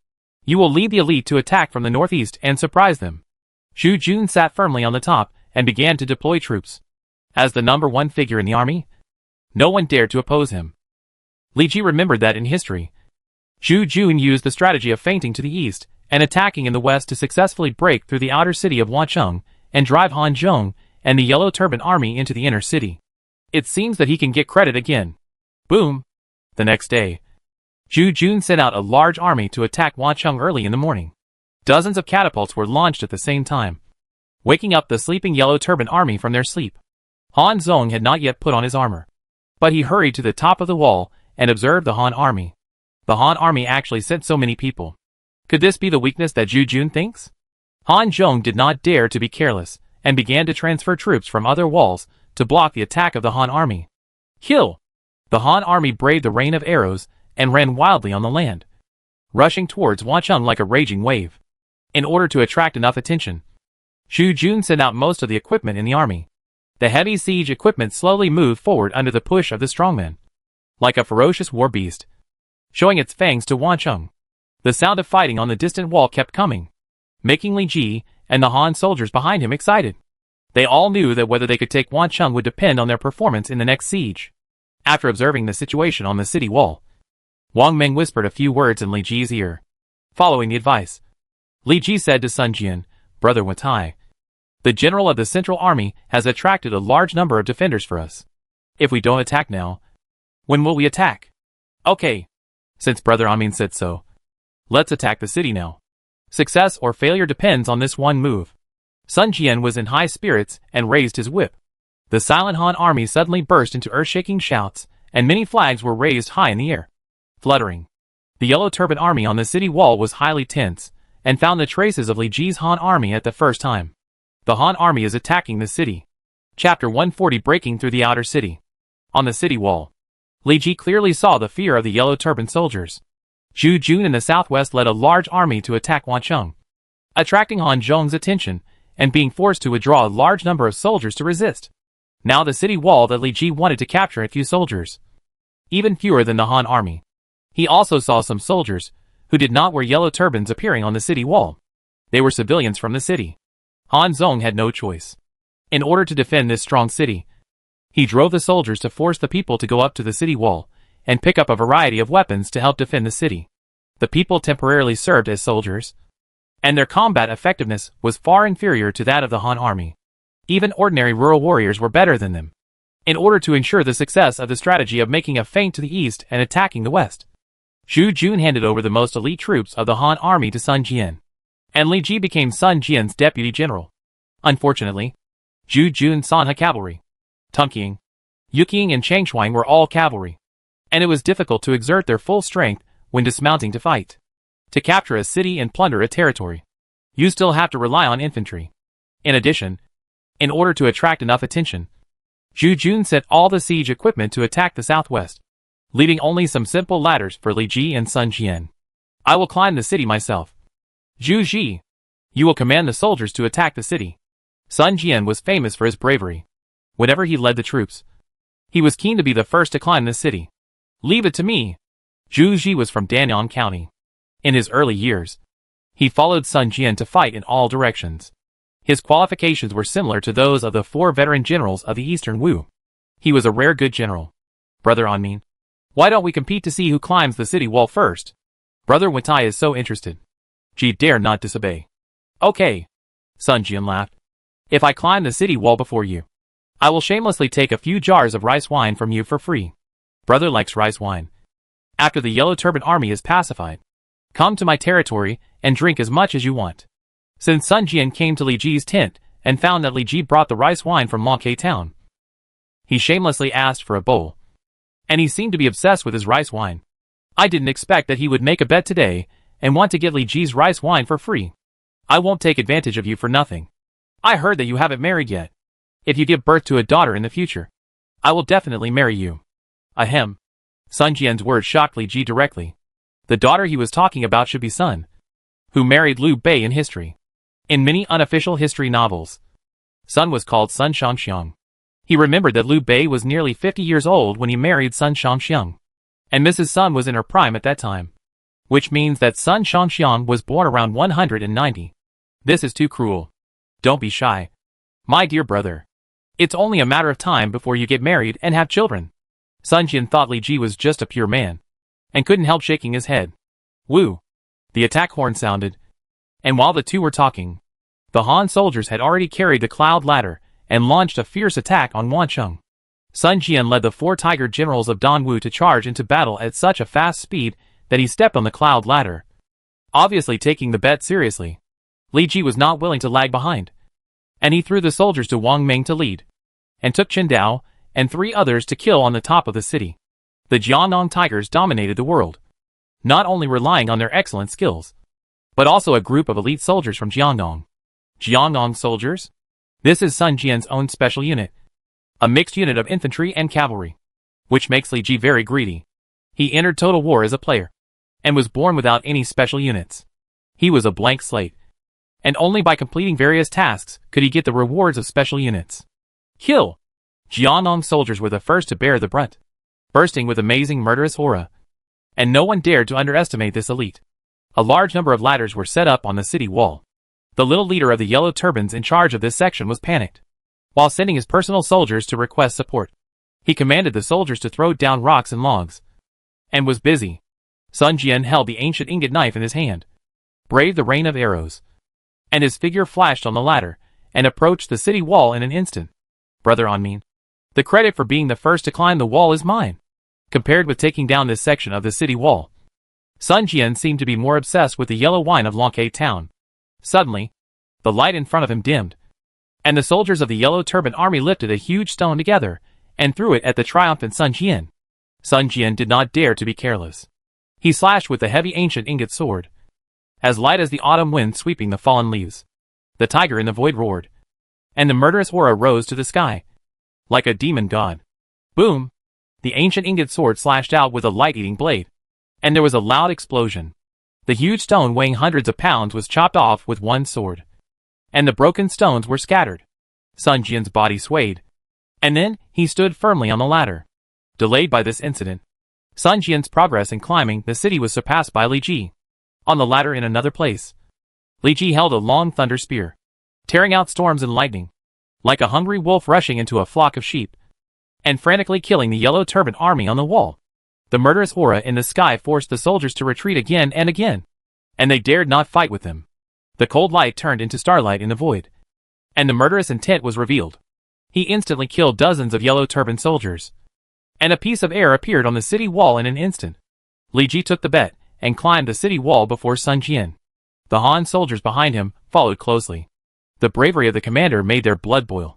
You will lead the elite to attack from the northeast and surprise them. Zhu Jun sat firmly on the top and began to deploy troops. As the number one figure in the army, no one dared to oppose him. Li Ji remembered that in history, Zhu Jun used the strategy of feinting to the east and attacking in the west to successfully break through the outer city of Wancheng and drive Han Zhong and the Yellow Turban Army into the inner city. It seems that he can get credit again. Boom! The next day, Zhu Jun sent out a large army to attack Wancheng early in the morning. Dozens of catapults were launched at the same time, waking up the sleeping Yellow Turban Army from their sleep. Han Zhong had not yet put on his armor, but he hurried to the top of the wall and observed the Han army. The Han army actually sent so many people. Could this be the weakness that Zhu Jun thinks? Han Zhong did not dare to be careless, and began to transfer troops from other walls to block the attack of the Han army. Kill! The Han army braved the rain of arrows and ran wildly on the land, rushing towards Wancheng like a raging wave. In order to attract enough attention, Zhu Jun sent out most of the equipment in the army. The heavy siege equipment slowly moved forward under the push of the strongmen, like a ferocious war beast, showing its fangs to Wancheng. The sound of fighting on the distant wall kept coming, making Li Ji and the Han soldiers behind him excited. They all knew that whether they could take Wancheng would depend on their performance in the next siege. After observing the situation on the city wall, Wang Meng whispered a few words in Li Ji's ear. Following the advice, Li Ji said to Sun Jian, Brother Wentai, the general of the Central Army has attracted a large number of defenders for us. If we don't attack now, when will we attack? Okay. Since Brother Anmin said so, let's attack the city now. Success or failure depends on this one move. Sun Jian was in high spirits and raised his whip. The silent Han army suddenly burst into earth-shaking shouts, and many flags were raised high in the air, fluttering. The Yellow Turban Army on the city wall was highly tense, and found the traces of Li Ji's Han army at the first time. The Han army is attacking the city. Chapter 140 Breaking through the outer city. On the city wall, Li Ji clearly saw the fear of the Yellow Turban soldiers. Zhu Jun in the southwest led a large army to attack Wancheng, attracting Han Zhong's attention, and being forced to withdraw a large number of soldiers to resist. Now the city wall that Li Ji wanted to capture had few soldiers, even fewer than the Han army. He also saw some soldiers, who did not wear yellow turbans appearing on the city wall. They were civilians from the city. Han Zhong had no choice. In order to defend this strong city, he drove the soldiers to force the people to go up to the city wall, and pick up a variety of weapons to help defend the city. The people temporarily served as soldiers, and their combat effectiveness was far inferior to that of the Han army. Even ordinary rural warriors were better than them. In order to ensure the success of the strategy of making a feint to the east and attacking the west, Zhu Jun handed over the most elite troops of the Han army to Sun Jian, and Li Ji became Sun Jian's deputy general. Unfortunately, Zhu Jun's Sanhe cavalry, Tunqing, Yuqing and Changshuang were all cavalry, and it was difficult to exert their full strength when dismounting to fight. To capture a city and plunder a territory, you still have to rely on infantry. In addition, in order to attract enough attention, Zhu Jun sent all the siege equipment to attack the southwest, leaving only some simple ladders for Li Ji and Sun Jian. I will climb the city myself. Zhu Ji, you will command the soldiers to attack the city. Sun Jian was famous for his bravery. Whenever he led the troops, he was keen to be the first to climb the city. Leave it to me. Zhu Ji was from Danyang County. In his early years, he followed Sun Jian to fight in all directions. His qualifications were similar to those of the 4 veteran generals of the Eastern Wu. He was a rare good general. Brother Anmin, why don't we compete to see who climbs the city wall first? Brother Wentai is so interested. Ji dare not disobey. Okay. Sun Jian laughed. If I climb the city wall before you, I will shamelessly take a few jars of rice wine from you for free. Brother likes rice wine. After the Yellow Turban Army is pacified, come to my territory and drink as much as you want. Since Sun Jian came to Li Ji's tent and found that Li Ji brought the rice wine from Longhai town, he shamelessly asked for a bowl. And he seemed to be obsessed with his rice wine. I didn't expect that he would make a bet today and want to get Li Ji's rice wine for free. I won't take advantage of you for nothing. I heard that you haven't married yet. If you give birth to a daughter in the future, I will definitely marry you. Ahem. Sun Jian's words shocked Li Ji directly. The daughter he was talking about should be Sun, who married Liu Bei in history. In many unofficial history novels, Sun was called Sun Shangxiang. He remembered that Liu Bei was nearly 50 years old when he married Sun Shangxiang, and Mrs. Sun was in her prime at that time, which means that Sun Shangxiang was born around 190. This is too cruel. Don't be shy. My dear brother. It's only a matter of time before you get married and have children. Sun Jian thought Li Ji was just a pure man, and couldn't help shaking his head. Woo! The attack horn sounded, and while the two were talking, the Han soldiers had already carried the cloud ladder and launched a fierce attack on Wancheng. Sun Jian led the 4 tiger generals of Dongwu to charge into battle at such a fast speed that he stepped on the cloud ladder, obviously taking the bet seriously. Li Ji was not willing to lag behind, and he threw the soldiers to Wang Ming to lead, and took Chen Dao and 3 others to kill on the top of the city. The Jiangnan Tigers dominated the world, not only relying on their excellent skills, but also a group of elite soldiers from Jiangnan. Jiangnan soldiers? This is Sun Jian's own special unit, a mixed unit of infantry and cavalry, which makes Li Ji very greedy. He entered Total War as a player, and was born without any special units. He was a blank slate, and only by completing various tasks could he get the rewards of special units. Kill! Jiangnan soldiers were the first to bear the brunt, bursting with amazing murderous aura, and no one dared to underestimate this elite. A large number of ladders were set up on the city wall. The little leader of the yellow turbans in charge of this section was panicked. While sending his personal soldiers to request support, he commanded the soldiers to throw down rocks and logs, and was busy. Sun Jian held the ancient ingot knife in his hand, braved the rain of arrows, and his figure flashed on the ladder, and approached the city wall in an instant. Brother Anmin, the credit for being the first to climb the wall is mine. Compared with taking down this section of the city wall, Sun Jian seemed to be more obsessed with the yellow wine of Longhai town. Suddenly, the light in front of him dimmed, and the soldiers of the Yellow Turban Army lifted a huge stone together and threw it at the triumphant Sun Jian. Sun Jian did not dare to be careless. He slashed with the heavy ancient ingot sword, as light as the autumn wind sweeping the fallen leaves. The tiger in the void roared, and the murderous aura rose to the sky, like a demon god. Boom! The ancient ingot sword slashed out with a light-eating blade, and there was a loud explosion. The huge stone weighing hundreds of pounds was chopped off with one sword, and the broken stones were scattered. Sun Jian's body swayed, and then he stood firmly on the ladder. Delayed by this incident, Sun Jian's progress in climbing the city was surpassed by Li Ji. On the ladder in another place, Li Ji held a long thunder spear, tearing out storms and lightning, like a hungry wolf rushing into a flock of sheep, and frantically killing the Yellow Turban Army on the wall. The murderous aura in the sky forced the soldiers to retreat again and again, and they dared not fight with them. The cold light turned into starlight in the void, and the murderous intent was revealed. He instantly killed dozens of Yellow Turban soldiers, and a piece of air appeared on the city wall in an instant. Li Ji took the bet and climbed the city wall before Sun Jian. The Han soldiers behind him followed closely. The bravery of the commander made their blood boil,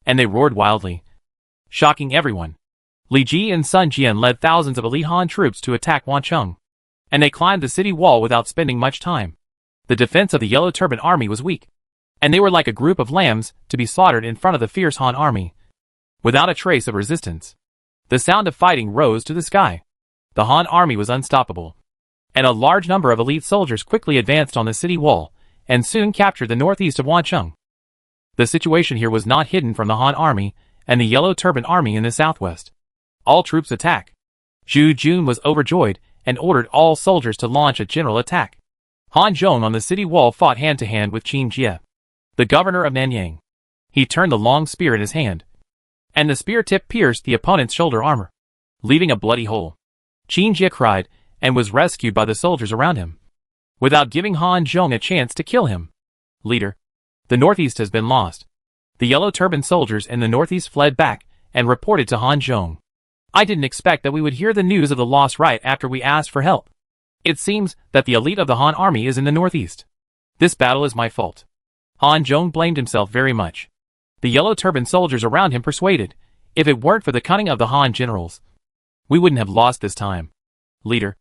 and they roared wildly, shocking everyone. Li Ji and Sun Jian led thousands of elite Han troops to attack Wancheng, and they climbed the city wall without spending much time. The defense of the Yellow Turban Army was weak, and they were like a group of lambs to be slaughtered in front of the fierce Han army, without a trace of resistance. The sound of fighting rose to the sky. The Han army was unstoppable, and a large number of elite soldiers quickly advanced on the city wall, and soon captured the northeast of Wancheng. The situation here was not hidden from the Han army and the Yellow Turban Army in the southwest. All troops attack. Zhu Jun was overjoyed and ordered all soldiers to launch a general attack. Han Zhong on the city wall fought hand-to-hand with Qin Jie, the governor of Nanyang. He turned the long spear in his hand, and the spear tip pierced the opponent's shoulder armor, leaving a bloody hole. Qin Jie cried, and was rescued by the soldiers around him, without giving Han Zhong a chance to kill him. Leader, the northeast has been lost. The yellow turban soldiers in the northeast fled back and reported to Han Zhong. I didn't expect that we would hear the news of the loss right after we asked for help. It seems that the elite of the Han army is in the northeast. This battle is my fault. Han Zhong blamed himself very much. The yellow turban soldiers around him persuaded, if it weren't for the cunning of the Han generals, we wouldn't have lost this time. Leader,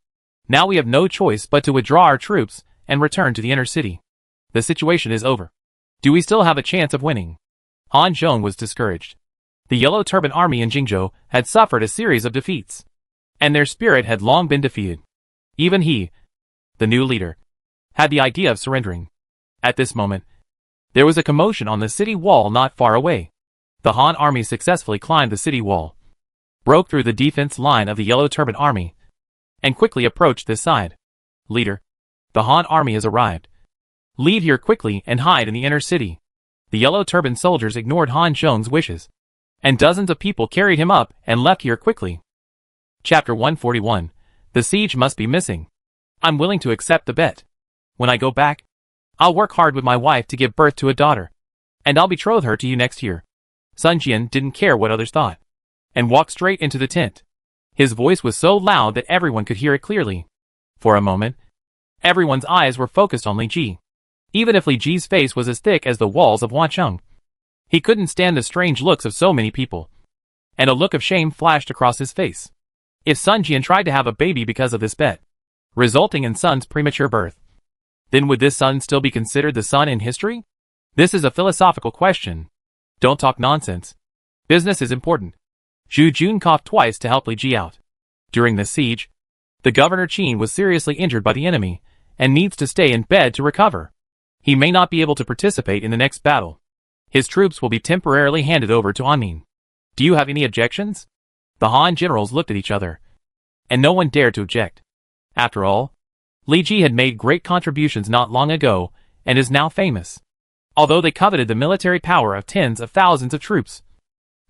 now we have no choice but to withdraw our troops and return to the inner city. The situation is over. Do we still have a chance of winning? Han Zhong was discouraged. The yellow turban army in Jingzhou had suffered a series of defeats, and their spirit had long been defeated. Even he, the new leader, had the idea of surrendering. At this moment, there was a commotion on the city wall not far away. The Han army successfully climbed the city wall, broke through the defense line of the yellow turban army, and quickly approached this side. Leader, the Han army has arrived. Leave here quickly and hide in the inner city. The yellow turban soldiers ignored Han Zhong's wishes, and dozens of people carried him up and left here quickly. Chapter 141. The siege must be missing. I'm willing to accept the bet. When I go back, I'll work hard with my wife to give birth to a daughter, and I'll betroth her to you next year. Sun Jian didn't care what others thought, and walked straight into the tent. His voice was so loud that everyone could hear it clearly. For a moment, everyone's eyes were focused on Li Ji. Even if Li Ji's face was as thick as the walls of Wancheng, he couldn't stand the strange looks of so many people, and a look of shame flashed across his face. If Sun Jian tried to have a baby because of this bet, resulting in Sun's premature birth, then would this son still be considered the son in history? This is a philosophical question. Don't talk nonsense. Business is important. Zhu Jun coughed twice to help Li Ji out. During this siege, the governor Qin was seriously injured by the enemy, and needs to stay in bed to recover. He may not be able to participate in the next battle. His troops will be temporarily handed over to Anmin. Do you have any objections? The Han generals looked at each other, and no one dared to object. After all, Li Ji had made great contributions not long ago, and is now famous. Although they coveted the military power of tens of thousands of troops,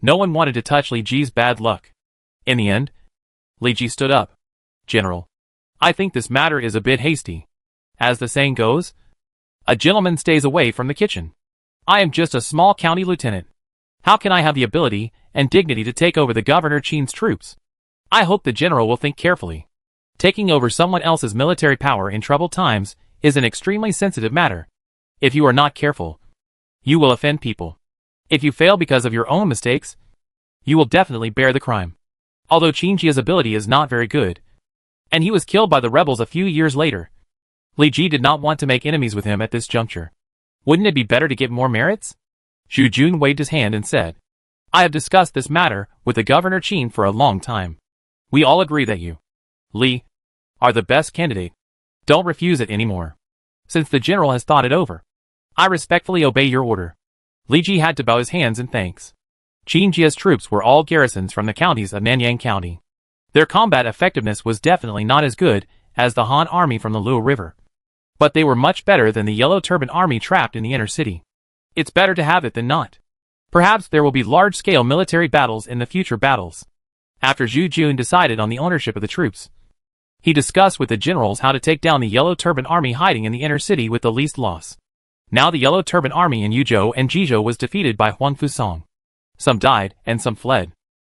no one wanted to touch Li Ji's bad luck. In the end, Li Ji stood up. General, I think this matter is a bit hasty. As the saying goes, a gentleman stays away from the kitchen. I am just a small county lieutenant. How can I have the ability and dignity to take over the governor Qin's troops? I hope the general will think carefully. Taking over someone else's military power in troubled times is an extremely sensitive matter. If you are not careful, you will offend people. If you fail because of your own mistakes, you will definitely bear the crime. Although Qin Jia's ability is not very good, and he was killed by the rebels a few years later, Li Ji did not want to make enemies with him at this juncture. Wouldn't it be better to get more merits? Zhu Jun waved his hand and said, I have discussed this matter with the Governor Qin for a long time. We all agree that you, Li, are the best candidate. Don't refuse it anymore. Since the general has thought it over, I respectfully obey your order. Li Ji had to bow his hands in thanks. Qin Jia's troops were all garrisons from the counties of Nanyang County. Their combat effectiveness was definitely not as good as the Han army from the Luo River, but they were much better than the yellow turban army trapped in the inner city. It's better to have it than not. Perhaps there will be large-scale military battles in the future battles. After Zhu Jun decided on the ownership of the troops, he discussed with the generals how to take down the yellow turban army hiding in the inner city with the least loss. Now the yellow turban army in Yuzhou and Jizhou was defeated by Huang Fusang. Some died, and some fled.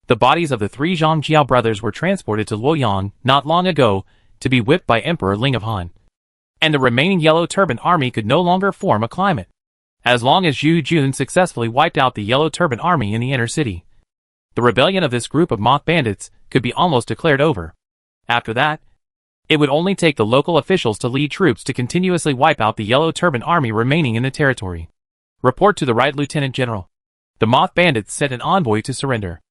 The bodies of the three Zhangjiao brothers were transported to Luoyang not long ago to be whipped by Emperor Ling of Han. And the remaining yellow turban army could no longer form a climate. As long as Zhu Jun successfully wiped out the yellow turban army in the inner city, the rebellion of this group of mock bandits could be almost declared over. After that, it would only take the local officials to lead troops to continuously wipe out the yellow turban army remaining in the territory. Report to the right, Lieutenant General. The mock bandits sent an envoy to surrender.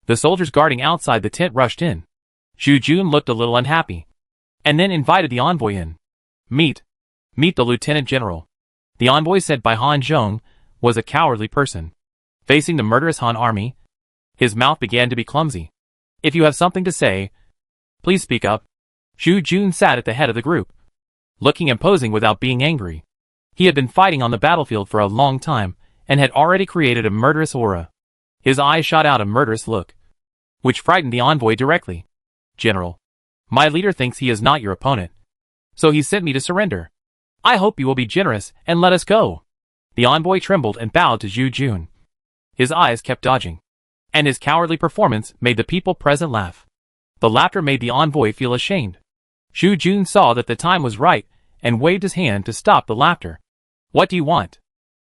The soldiers guarding outside the tent rushed in. Zhu Jun looked a little unhappy, and then invited the envoy in. Meet the Lieutenant General. The envoy sent by Han Zhong was a cowardly person. Facing the murderous Han army, his mouth began to be clumsy. If you have something to say, please speak up. Xu Jun sat at the head of the group, looking imposing without being angry. He had been fighting on the battlefield for a long time, and had already created a murderous aura. His eyes shot out a murderous look, which frightened the envoy directly. General, my leader thinks he is not your opponent, so he sent me to surrender. I hope you will be generous and let us go. The envoy trembled and bowed to Xu Jun. His eyes kept dodging, and his cowardly performance made the people present laugh. The laughter made the envoy feel ashamed. Xu Jun saw that the time was right and waved his hand to stop the laughter. What do you want?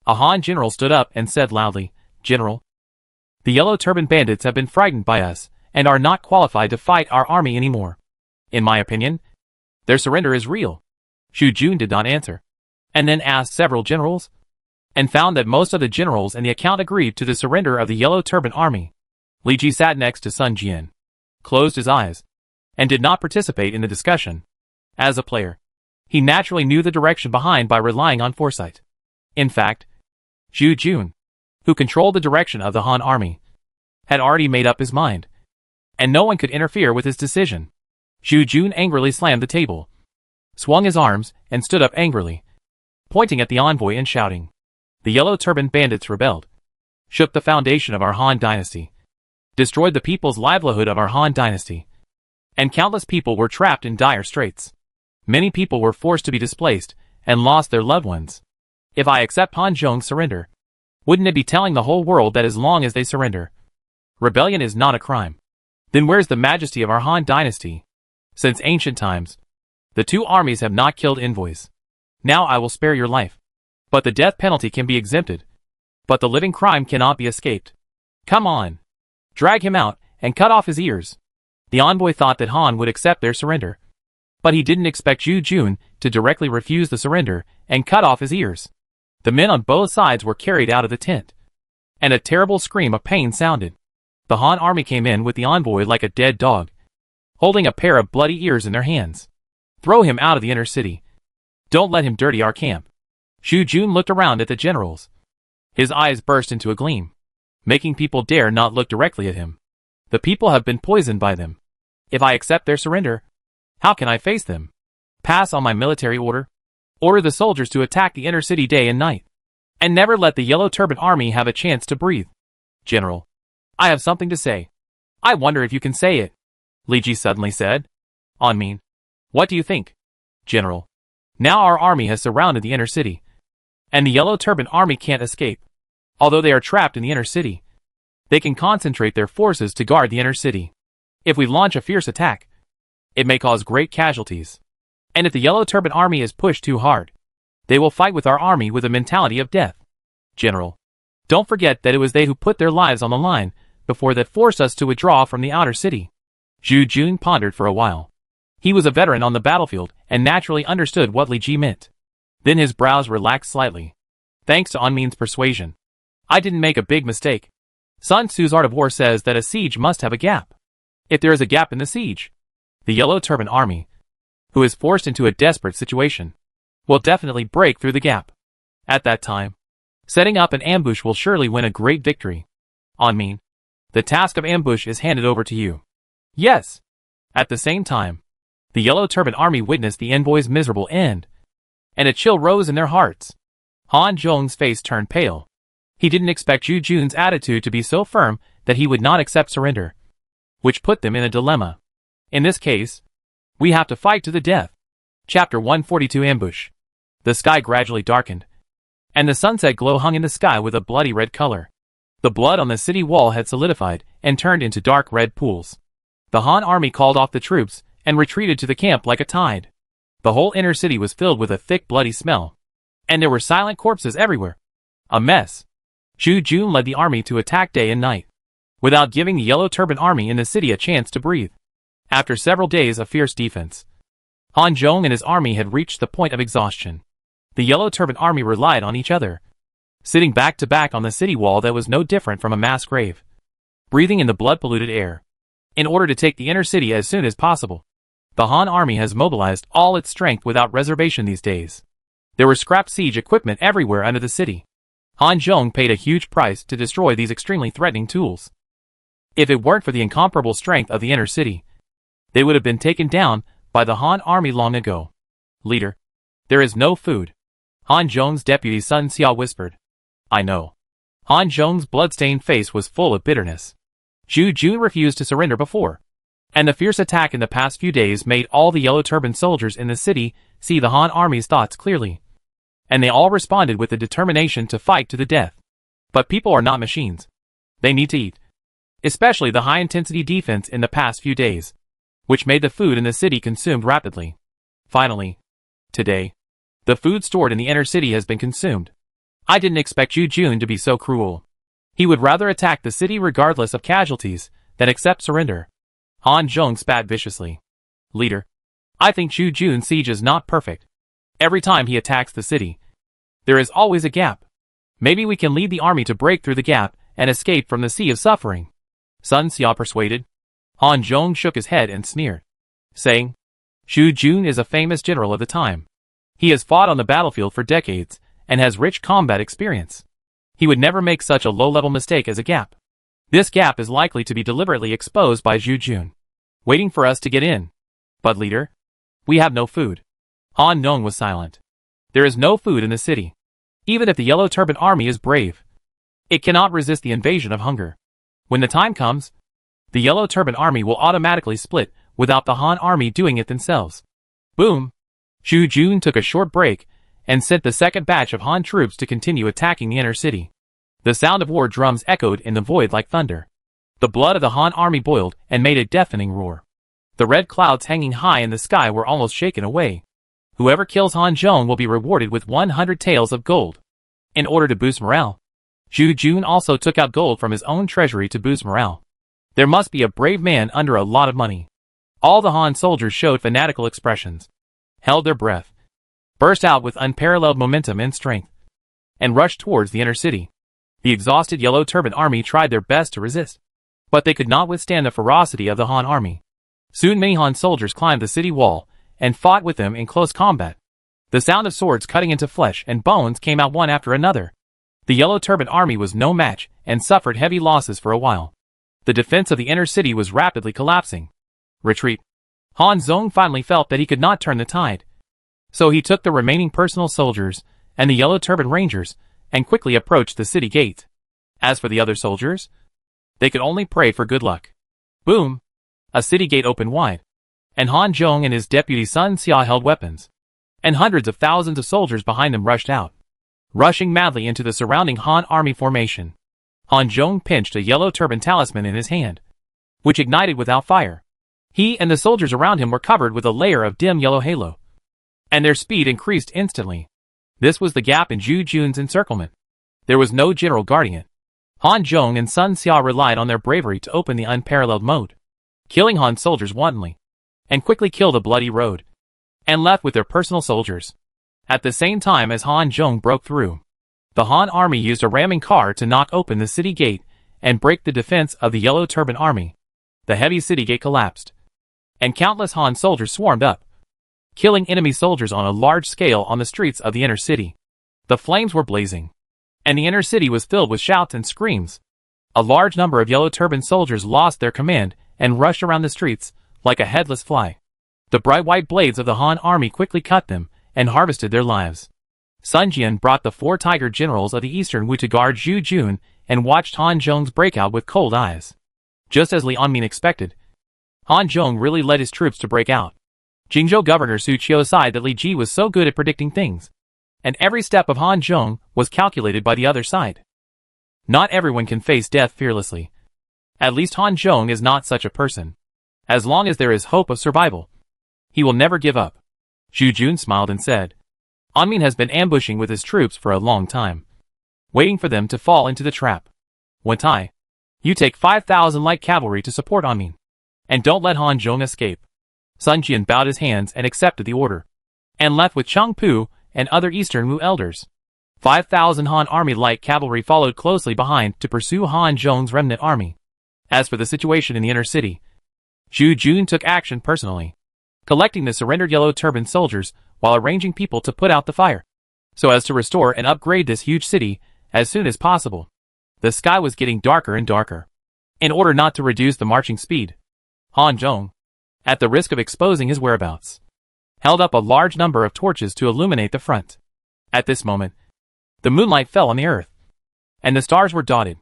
A Han general stood up and said loudly, General, the Yellow Turban bandits have been frightened by us and are not qualified to fight our army anymore. In my opinion, their surrender is real. Xu Jun did not answer, and then asked several generals, and found that most of the generals in the account agreed to the surrender of the Yellow Turban army. Li Ji sat next to Sun Jian, closed his eyes, and did not participate in the discussion. As a player, he naturally knew the direction behind by relying on foresight. In fact, Xu Jun, who controlled the direction of the Han army, had already made up his mind, and no one could interfere with his decision. Xu Jun angrily slammed the table, swung his arms, and stood up angrily, pointing at the envoy and shouting, The Yellow Turban bandits rebelled, shook the foundation of our Han dynasty, destroyed the people's livelihood of our Han dynasty, and countless people were trapped in dire straits. Many people were forced to be displaced and lost their loved ones. If I accept Han Zhong's surrender, wouldn't it be telling the whole world that as long as they surrender, rebellion is not a crime? Then where's the majesty of our Han dynasty? Since ancient times, the two armies have not killed envoys. Now I will spare your life. But the death penalty can be exempted. But the living crime cannot be escaped. Come on. Drag him out and cut off his ears. The envoy thought that Han would accept their surrender, but he didn't expect Xu Jun to directly refuse the surrender and cut off his ears. The men on both sides were carried out of the tent, and a terrible scream of pain sounded. The Han army came in with the envoy like a dead dog, holding a pair of bloody ears in their hands. Throw him out of the inner city. Don't let him dirty our camp. Xu Jun looked around at the generals. His eyes burst into a gleam, making people dare not look directly at him. The people have been poisoned by them. If I accept their surrender, how can I face them? Pass on my military order? Order the soldiers to attack the inner city day and night, and never let the Yellow Turban army have a chance to breathe. General, I have something to say. I wonder if you can say it. Li Ji suddenly said. Anmin, what do you think? General, now our army has surrounded the inner city, and the Yellow Turban army can't escape. Although they are trapped in the inner city, they can concentrate their forces to guard the inner city. If we launch a fierce attack, it may cause great casualties. And if the Yellow Turban army is pushed too hard, they will fight with our army with a mentality of death. General, don't forget that it was they who put their lives on the line before that forced us to withdraw from the outer city. Xu Jun pondered for a while. He was a veteran on the battlefield and naturally understood what Li Ji meant. Then his brows relaxed slightly. Thanks to Anmin's persuasion, I didn't make a big mistake. Sun Tzu's Art of War says that a siege must have a gap. If there is a gap in the siege, the Yellow Turban army, who is forced into a desperate situation, will definitely break through the gap. At that time, setting up an ambush will surely win a great victory. Anmin, the task of ambush is handed over to you. Yes. At the same time, the Yellow Turban army witnessed the envoy's miserable end, and a chill rose in their hearts. Han Zhong's face turned pale. He didn't expect Xu Jun's attitude to be so firm that he would not accept surrender, which put them in a dilemma. In this case, we have to fight to the death. Chapter 142 Ambush. The sky gradually darkened, and the sunset glow hung in the sky with a bloody red color. The blood on the city wall had solidified and turned into dark red pools. The Han army called off the troops and retreated to the camp like a tide. The whole inner city was filled with a thick bloody smell, and there were silent corpses everywhere. A mess. Xu Jun led the army to attack day and night, without giving the Yellow Turban army in the city a chance to breathe. After several days of fierce defense, Han Zhong and his army had reached the point of exhaustion. The Yellow Turban army relied on each other, sitting back to back on the city wall that was no different from a mass grave, breathing in the blood-polluted air, in order to take the inner city as soon as possible. The Han army has mobilized all its strength without reservation these days. There were scrap siege equipment everywhere under the city. Han Zhong paid a huge price to destroy these extremely threatening tools. If it weren't for the incomparable strength of the inner city, they would have been taken down by the Han army long ago. Leader, there is no food. Han Zhong's deputy Sun Xia whispered. I know. Han Zhong's blood-stained face was full of bitterness. Zhu Jun refused to surrender before, and the fierce attack in the past few days made all the yellow turban soldiers in the city see the Han army's thoughts clearly. And they all responded with the determination to fight to the death. But people are not machines. They need to eat. Especially the high-intensity defense in the past few days, which made the food in the city consumed rapidly. Finally, today, the food stored in the inner city has been consumed. I didn't expect Zhu Jun to be so cruel. He would rather attack the city regardless of casualties than accept surrender. Han Zhong spat viciously. Leader, I think Zhu Jun's siege is not perfect. Every time he attacks the city, there is always a gap. Maybe we can lead the army to break through the gap and escape from the sea of suffering. Sun Xia persuaded. Han Zhong shook his head and sneered, saying, Zhu Jun is a famous general of the time. He has fought on the battlefield for decades and has rich combat experience. He would never make such a low-level mistake as a gap. This gap is likely to be deliberately exposed by Zhu Jun, waiting for us to get in. But leader, we have no food. Han Nong was silent. There is no food in the city. Even if the Yellow Turban army is brave, it cannot resist the invasion of hunger. When the time comes, the Yellow Turban army will automatically split without the Han army doing it themselves. Boom! Zhu Jun took a short break and sent the second batch of Han troops to continue attacking the inner city. The sound of war drums echoed in the void like thunder. The blood of the Han army boiled and made a deafening roar. The red clouds hanging high in the sky were almost shaken away. Whoever kills Han Zhong will be rewarded with 100 taels of gold. In order to boost morale, Zhu Jun also took out gold from his own treasury to boost morale. There must be a brave man under a lot of money. All the Han soldiers showed fanatical expressions, held their breath, burst out with unparalleled momentum and strength, and rushed towards the inner city. The exhausted Yellow Turban army tried their best to resist, but they could not withstand the ferocity of the Han army. Soon many Han soldiers climbed the city wall and fought with them in close combat. The sound of swords cutting into flesh and bones came out one after another. The Yellow Turban army was no match and suffered heavy losses for a while. The defense of the inner city was rapidly collapsing. Retreat. Han Zhong finally felt that he could not turn the tide. So he took the remaining personal soldiers and the Yellow Turban Rangers and quickly approached the city gate. As for the other soldiers, they could only pray for good luck. Boom! A city gate opened wide, and Han Zhong and his deputy Sun Xia held weapons, and hundreds of thousands of soldiers behind them rushed out, rushing madly into the surrounding Han army formation. Han Zhong pinched a Yellow Turban talisman in his hand, which ignited without fire. He and the soldiers around him were covered with a layer of dim yellow halo, and their speed increased instantly. This was the gap in Zhu Jun's encirclement. There was no general guarding it. Han Zhong and Sun Xia relied on their bravery to open the unparalleled moat, killing Han soldiers wantonly, and quickly killed a bloody road, and left with their personal soldiers. At the same time as Han Zhong broke through, the Han army used a ramming car to knock open the city gate and break the defense of the Yellow Turban army. The heavy city gate collapsed, and countless Han soldiers swarmed up, killing enemy soldiers on a large scale on the streets of the inner city. The flames were blazing, and the inner city was filled with shouts and screams. A large number of Yellow Turban soldiers lost their command and rushed around the streets like a headless fly. The bright white blades of the Han army quickly cut them and harvested their lives. Sun Jian brought the 4 tiger generals of the Eastern Wu to guard Zhu Jun and watched Han Zhong's breakout with cold eyes. Just as Li Anmin expected, Han Zhong really led his troops to break out. Jingzhou Governor Su Qiu sighed that Li Ji was so good at predicting things, and every step of Han Zhong was calculated by the other side. Not everyone can face death fearlessly. At least Han Zhong is not such a person. As long as there is hope of survival, he will never give up. Zhu Jun smiled and said, Anmin has been ambushing with his troops for a long time, waiting for them to fall into the trap. Wentai, you take 5,000 light cavalry to support Anmin, and don't let Han Zhong escape. Sun Jian bowed his hands and accepted the order, and left with Chang Pu and other Eastern Wu elders. 5,000 Han army light cavalry followed closely behind to pursue Han Zhong's remnant army. As for the situation in the inner city, Zhu Jun took action personally, collecting the surrendered Yellow Turban soldiers while arranging people to put out the fire, so as to restore and upgrade this huge city as soon as possible. The sky was getting darker and darker. In order not to reduce the marching speed, Han Zhong, at the risk of exposing his whereabouts, held up a large number of torches to illuminate the front. At this moment, the moonlight fell on the earth, and the stars were dotted.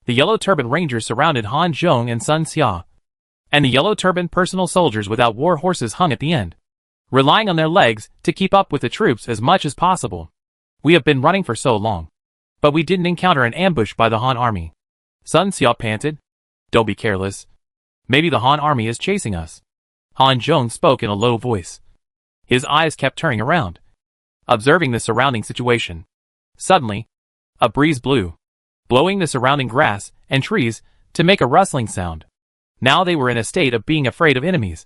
The Yellow Turban Rangers surrounded Han Zhong and Sun Xia, and the Yellow Turban personal soldiers without war horses hung at the end, relying on their legs to keep up with the troops as much as possible. We have been running for so long, but we didn't encounter an ambush by the Han army. Sun Xia panted. Don't be careless. Maybe the Han army is chasing us. Han Zhong spoke in a low voice. His eyes kept turning around, observing the surrounding situation. Suddenly, a breeze blew, blowing the surrounding grass and trees to make a rustling sound. Now they were in a state of being afraid of enemies,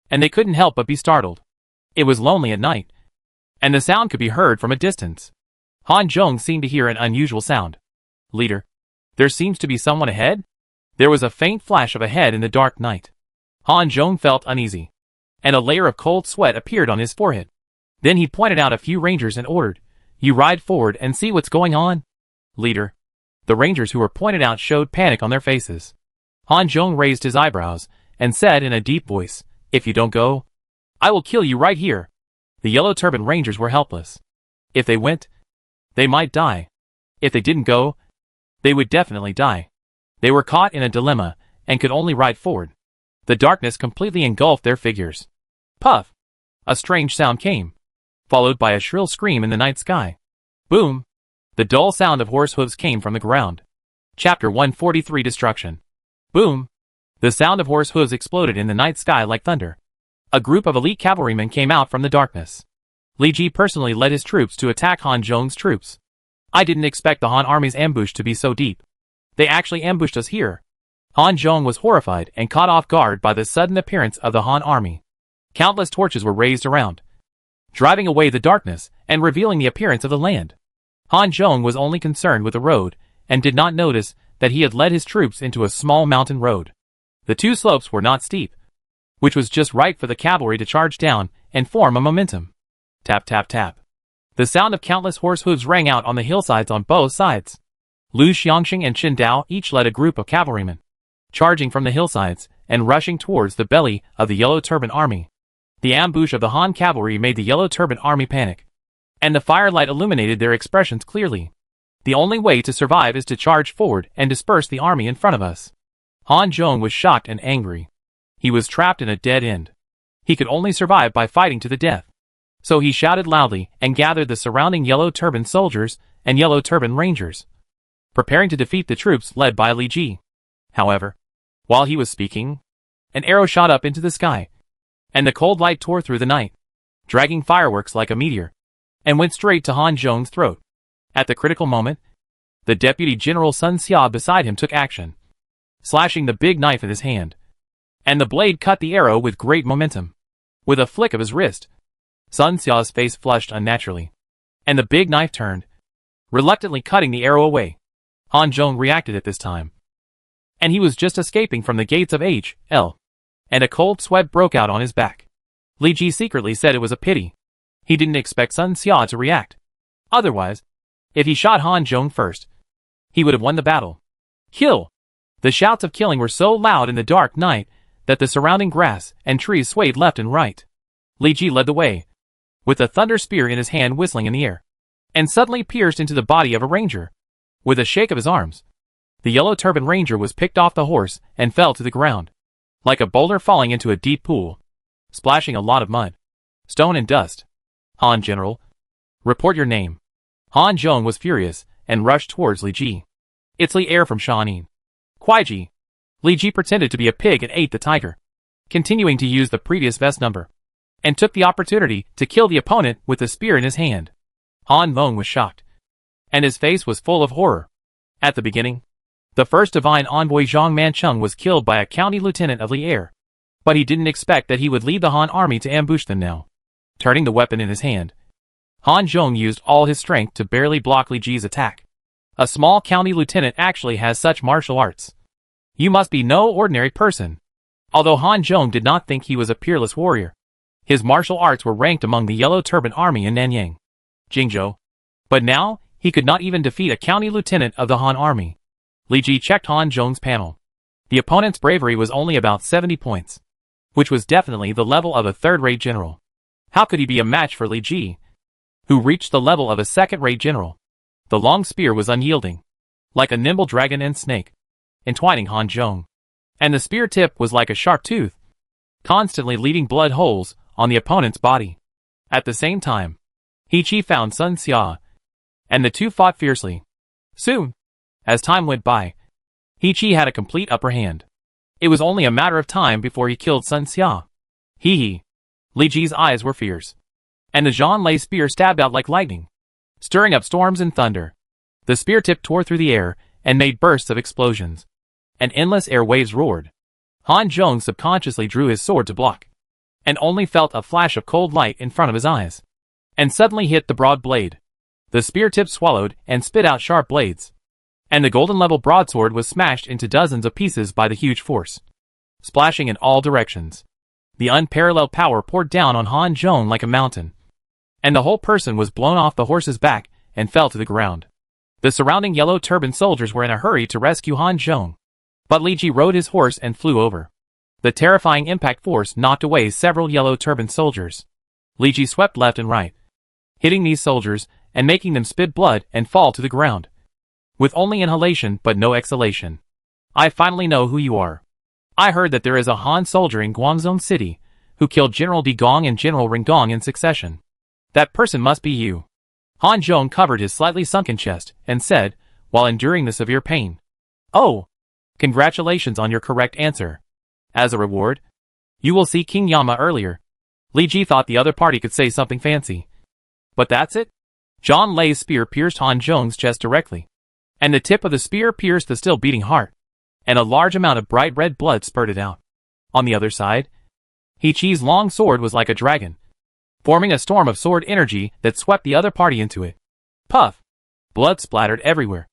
and they couldn't help but be startled. It was lonely at night, and the sound could be heard from a distance. Han Zhong seemed to hear an unusual sound. Leader, there seems to be someone ahead? There was a faint flash of a head in the dark night. Han Zhong felt uneasy, and a layer of cold sweat appeared on his forehead. Then he pointed out a few rangers and ordered, "You ride forward and see what's going on." Leader. The rangers who were pointed out showed panic on their faces. Han Zhong raised his eyebrows and said in a deep voice, "If you don't go, I will kill you right here." The Yellow Turban Rangers were helpless. If they went, they might die. If they didn't go, they would definitely die. They were caught in a dilemma and could only ride forward. The darkness completely engulfed their figures. Puff! A strange sound came, followed by a shrill scream in the night sky. Boom! The dull sound of horse hooves came from the ground. Chapter 143 Destruction. Boom! The sound of horse hooves exploded in the night sky like thunder. A group of elite cavalrymen came out from the darkness. Li Ji personally led his troops to attack Han Zhong's troops. I didn't expect the Han army's ambush to be so deep. They actually ambushed us here. Han Zhong was horrified and caught off guard by the sudden appearance of the Han army. Countless torches were raised around, driving away the darkness and revealing the appearance of the land. Han Zhong was only concerned with the road and did not notice that he had led his troops into a small mountain road. The two slopes were not steep, which was just right for the cavalry to charge down and form a momentum. Tap tap tap. The sound of countless horse hooves rang out on the hillsides on both sides. Lu Xiangxing and Qin Dao each led a group of cavalrymen, charging from the hillsides and rushing towards the belly of the Yellow Turban army. The ambush of the Han cavalry made the Yellow Turban army panic, and the firelight illuminated their expressions clearly. The only way to survive is to charge forward and disperse the army in front of us. Han Zhong was shocked and angry. He was trapped in a dead end. He could only survive by fighting to the death. So he shouted loudly and gathered the surrounding Yellow Turban soldiers and Yellow Turban Rangers, preparing to defeat the troops led by Li Ji. However, while he was speaking, an arrow shot up into the sky, and the cold light tore through the night, dragging fireworks like a meteor, and went straight to Han Zhong's throat. At the critical moment, the Deputy General Sun Xia beside him took action, slashing the big knife in his hand, and the blade cut the arrow with great momentum. With a flick of his wrist, Sun Xia's face flushed unnaturally, and the big knife turned, reluctantly cutting the arrow away. Han Zhong reacted at this time, and he was just escaping from the gates of H.L., and a cold sweat broke out on his back. Li Ji secretly said it was a pity. He didn't expect Sun Xia to react. Otherwise, if he shot Han Zhong first, he would have won the battle. Kill! The shouts of killing were so loud in the dark night that the surrounding grass and trees swayed left and right. Li Ji led the way, with the thunder spear in his hand whistling in the air, and suddenly pierced into the body of a ranger. With a shake of his arms, the Yellow Turban Ranger was picked off the horse and fell to the ground, like a boulder falling into a deep pool, splashing a lot of mud, stone and dust. Han General, report your name. Han Zhong was furious and rushed towards Li Ji. It's Li Air from Shanin. Kuaiji. Li Ji pretended to be a pig and ate the tiger, continuing to use the previous vest number, and took the opportunity to kill the opponent with the spear in his hand. Han Zhong was shocked, and his face was full of horror. At the beginning, the first divine envoy Zhang Mancheng was killed by a county lieutenant of Li Air, but he didn't expect that he would lead the Han army to ambush them now. Turning the weapon in his hand, Han Zhong used all his strength to barely block Li Ji's attack. A small county lieutenant actually has such martial arts. You must be no ordinary person. Although Han Zhong did not think he was a peerless warrior, his martial arts were ranked among the Yellow Turban army in Nanyang, Jingzhou. But now, he could not even defeat a county lieutenant of the Han army. Li Ji checked Han Zhong's panel. The opponent's bravery was only about 70 points. which was definitely the level of a third-rate general. How could he be a match for Li Ji, who reached the level of a second-rate general? The long spear was unyielding, like a nimble dragon and snake, entwining Han Zhong. And the spear tip was like a sharp tooth, constantly leaving blood holes on the opponent's body. At the same time, He Chi found Sun Xia, and the two fought fiercely. Soon, as time went by, He Chi had a complete upper hand. It was only a matter of time before he killed Sun Xia. Hee. Li Ji's eyes were fierce, and the Zhang Lei spear stabbed out like lightning, stirring up storms and thunder. The spear tip tore through the air and made bursts of explosions, and endless air waves roared. Han Zhong subconsciously drew his sword to block, and only felt a flash of cold light in front of his eyes, and suddenly hit the broad blade. The spear tip swallowed and spit out sharp blades, and the golden-level broadsword was smashed into dozens of pieces by the huge force, splashing in all directions. The unparalleled power poured down on Han Zhong like a mountain, and the whole person was blown off the horse's back and fell to the ground. The surrounding yellow turban soldiers were in a hurry to rescue Han Zhong, but Li Ji rode his horse and flew over. The terrifying impact force knocked away several yellow turban soldiers. Li Ji swept left and right, hitting these soldiers and making them spit blood and fall to the ground, with only inhalation but no exhalation. I finally know who you are. I heard that there is a Han soldier in Guangzhou City who killed General Di Gong and General Ring Gong in succession. That person must be you. Han Zhong covered his slightly sunken chest and said, while enduring the severe pain, "Oh, congratulations on your correct answer. As a reward, you will see King Yama earlier." Li Ji thought the other party could say something fancy. But that's it? Zhang Lei's spear pierced Han Zhong's chest directly, and the tip of the spear pierced the still beating heart, and a large amount of bright red blood spurted out. On the other side, He Chi's long sword was like a dragon, forming a storm of sword energy that swept the other party into it. Puff! Blood splattered everywhere,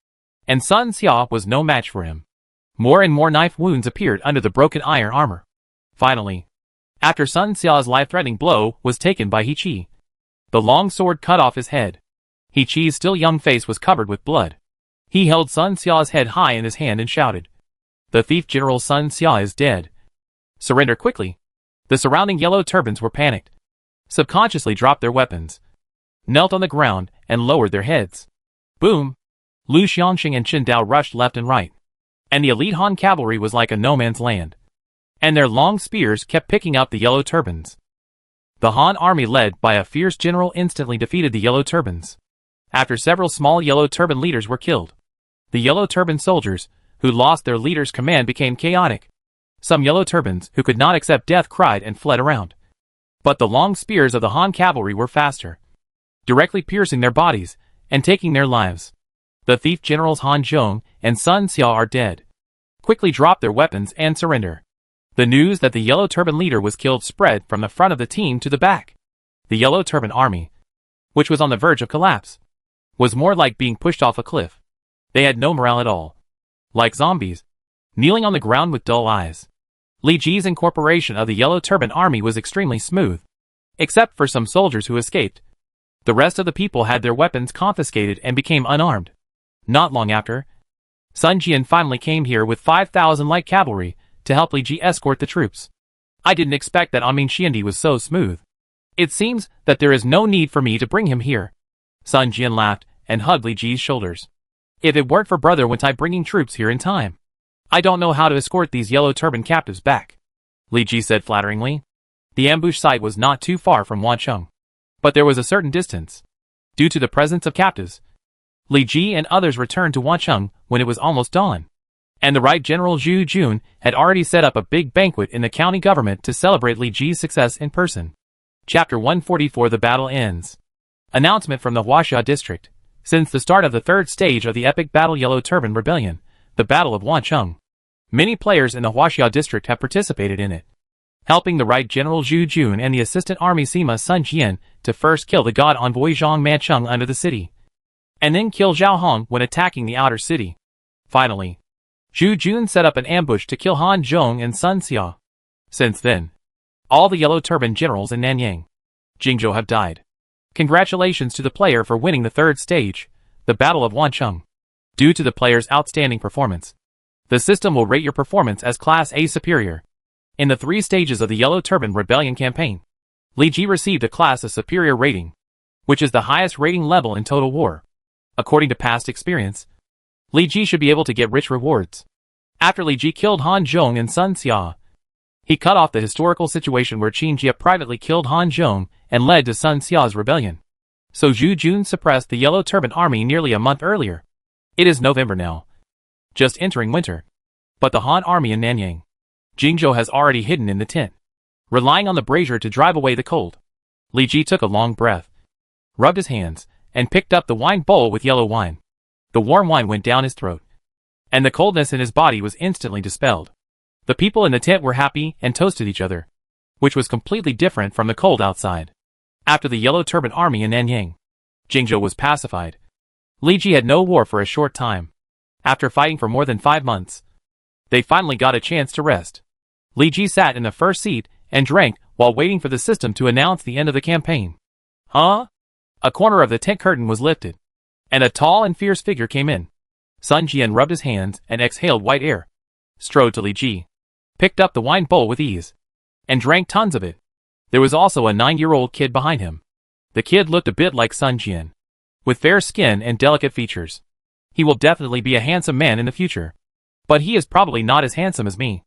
and Sun Xia was no match for him. More and more knife wounds appeared under the broken iron armor. Finally, after Sun Xia's life-threatening blow was taken by He Chi, the long sword cut off his head. He Chi's still young face was covered with blood. He held Sun Xia's head high in his hand and shouted, "The thief General Sun Xia is dead. Surrender quickly." The surrounding yellow turbans were panicked, subconsciously dropped their weapons, knelt on the ground, and lowered their heads. Boom! Lu Xiangxing and Chen Dao rushed left and right, and the elite Han cavalry was like a no-man's land, and their long spears kept picking up the yellow turbans. The Han army led by a fierce general instantly defeated the yellow turbans. After several small yellow turban leaders were killed, the yellow turban soldiers, who lost their leader's command, became chaotic. Some yellow turbans who could not accept death cried and fled around. But the long spears of the Han cavalry were faster, directly piercing their bodies and taking their lives. The thief generals Han Zhong and Sun Xia are dead. Quickly drop their weapons and surrender. The news that the yellow turban leader was killed spread from the front of the team to the back. The yellow turban army, which was on the verge of collapse, was more like being pushed off a cliff. They had no morale at all, like zombies, kneeling on the ground with dull eyes. Li Ji's incorporation of the yellow turban army was extremely smooth, except for some soldiers who escaped. The rest of the people had their weapons confiscated and became unarmed. Not long after, Sun Jian finally came here with 5,000 light cavalry to help Li Ji escort the troops. I didn't expect that Anming Xiandi was so smooth. It seems that there is no need for me to bring him here. Sun Jian laughed and hugged Li Ji's shoulders. If it weren't for Brother Wentai bringing troops here in time, I don't know how to escort these yellow turban captives back. Li Ji said flatteringly. The ambush site was not too far from Wancheng, but there was a certain distance. Due to the presence of captives, Li Ji and others returned to Wancheng when it was almost dawn, and the right General Zhu Jun had already set up a big banquet in the county government to celebrate Li Ji's success in person. Chapter 144. The battle ends. Announcement from the Huaxia district. Since the start of the third stage of the epic battle Yellow Turban Rebellion, the Battle of Wancheng, many players in the Huaxia district have participated in it, helping the right General Zhu Jun and the assistant army Sima Sun Jian to first kill the god envoy Zhang Mancheng under the city, and then kill Zhao Hong when attacking the outer city. Finally, Zhu Jun set up an ambush to kill Han Zhong and Sun Xia. Since then, all the Yellow Turban generals in Nanyang, Jingzhou have died. Congratulations to the player for winning the third stage, the Battle of Wancheng. Due to the player's outstanding performance, the system will rate your performance as Class A Superior. In the 3 stages of the Yellow Turban Rebellion campaign, Li Ji received a class of superior rating, which is the highest rating level in total war. According to past experience, Li Ji should be able to get rich rewards. After Li Ji killed Han Zhong and Sun Xia, he cut off the historical situation where Qin Jie privately killed Han Zhong and led to Sun Xia's rebellion. So Zhu Jun suppressed the Yellow Turban army nearly a month earlier. It is November now, just entering winter. But the Han army in Nanyang, Jingzhou has already hidden in the tent, relying on the brazier to drive away the cold. Li Ji took a long breath, rubbed his hands, and picked up the wine bowl with yellow wine. The warm wine went down his throat, and the coldness in his body was instantly dispelled. The people in the tent were happy and toasted each other, which was completely different from the cold outside. After the Yellow Turban army in Nanyang, Jingzhou was pacified. Li Ji had no war for a short time. After fighting for more than 5 months, they finally got a chance to rest. Li Ji sat in the first seat and drank while waiting for the system to announce the end of the campaign. Huh? A corner of the tent curtain was lifted, and a tall and fierce figure came in. Sun Jian rubbed his hands and exhaled white air, strode to Li Ji, picked up the wine bowl with ease, and drank tons of it. There was also a 9-year-old kid behind him. The kid looked a bit like Sun Jian, with fair skin and delicate features. He will definitely be a handsome man in the future. But he is probably not as handsome as me.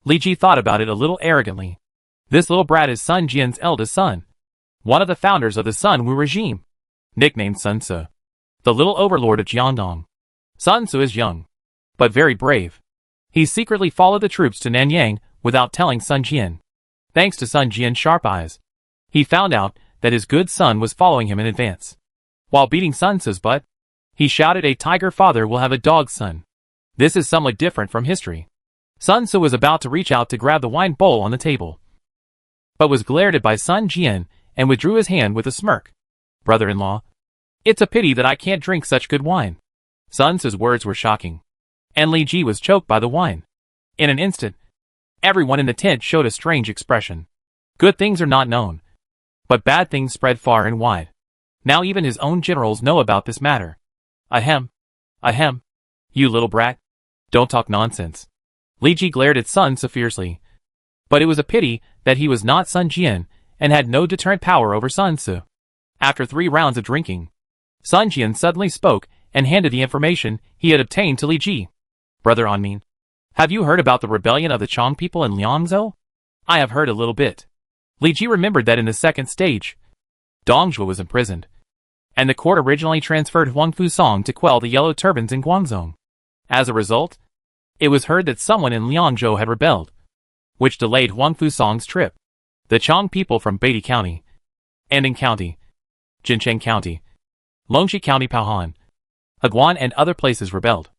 Li Ji thought about it a little arrogantly. This little brat is Sun Jian's eldest son, one of the founders of the Sun Wu regime, nicknamed Sun Ce, the little overlord of Jiangdong. Sun Ce is young, but very brave. He secretly followed the troops to Nanyang without telling Sun Jian. Thanks to Sun Jian's sharp eyes, he found out that his good son was following him in advance. While beating Sun Ce's butt, he shouted, "A tiger father will have a dog son." This is somewhat different from history. Sun Ce was about to reach out to grab the wine bowl on the table, but was glared at by Sun Jian and withdrew his hand with a smirk. "Brother-in-law, it's a pity that I can't drink such good wine." Sun Ce's words were shocking, and Li Ji was choked by the wine. In an instant, everyone in the tent showed a strange expression. Good things are not known, but bad things spread far and wide. Now even his own generals know about this matter. Ahem. Ahem. You little brat. Don't talk nonsense. Li Ji glared at Sun Ce fiercely. But it was a pity that he was not Sun Jian and had no deterrent power over Sun Ce. After 3 rounds of drinking, Sun Jian suddenly spoke and handed the information he had obtained to Li Ji. "Brother Anmin, have you heard about the rebellion of the Chong people in Liangzhou?" "I have heard a little bit." Li Ji remembered that in the second stage, Dongzhuo was imprisoned, and the court originally transferred Huang Fusong to quell the Yellow Turbans in Guangzhou. As a result, it was heard that someone in Liangzhou had rebelled, which delayed Huang Fusong's trip. The Chong people from Beatty County, Andong County, Jincheng County, Longxi County, Paohan, Aguan and other places rebelled.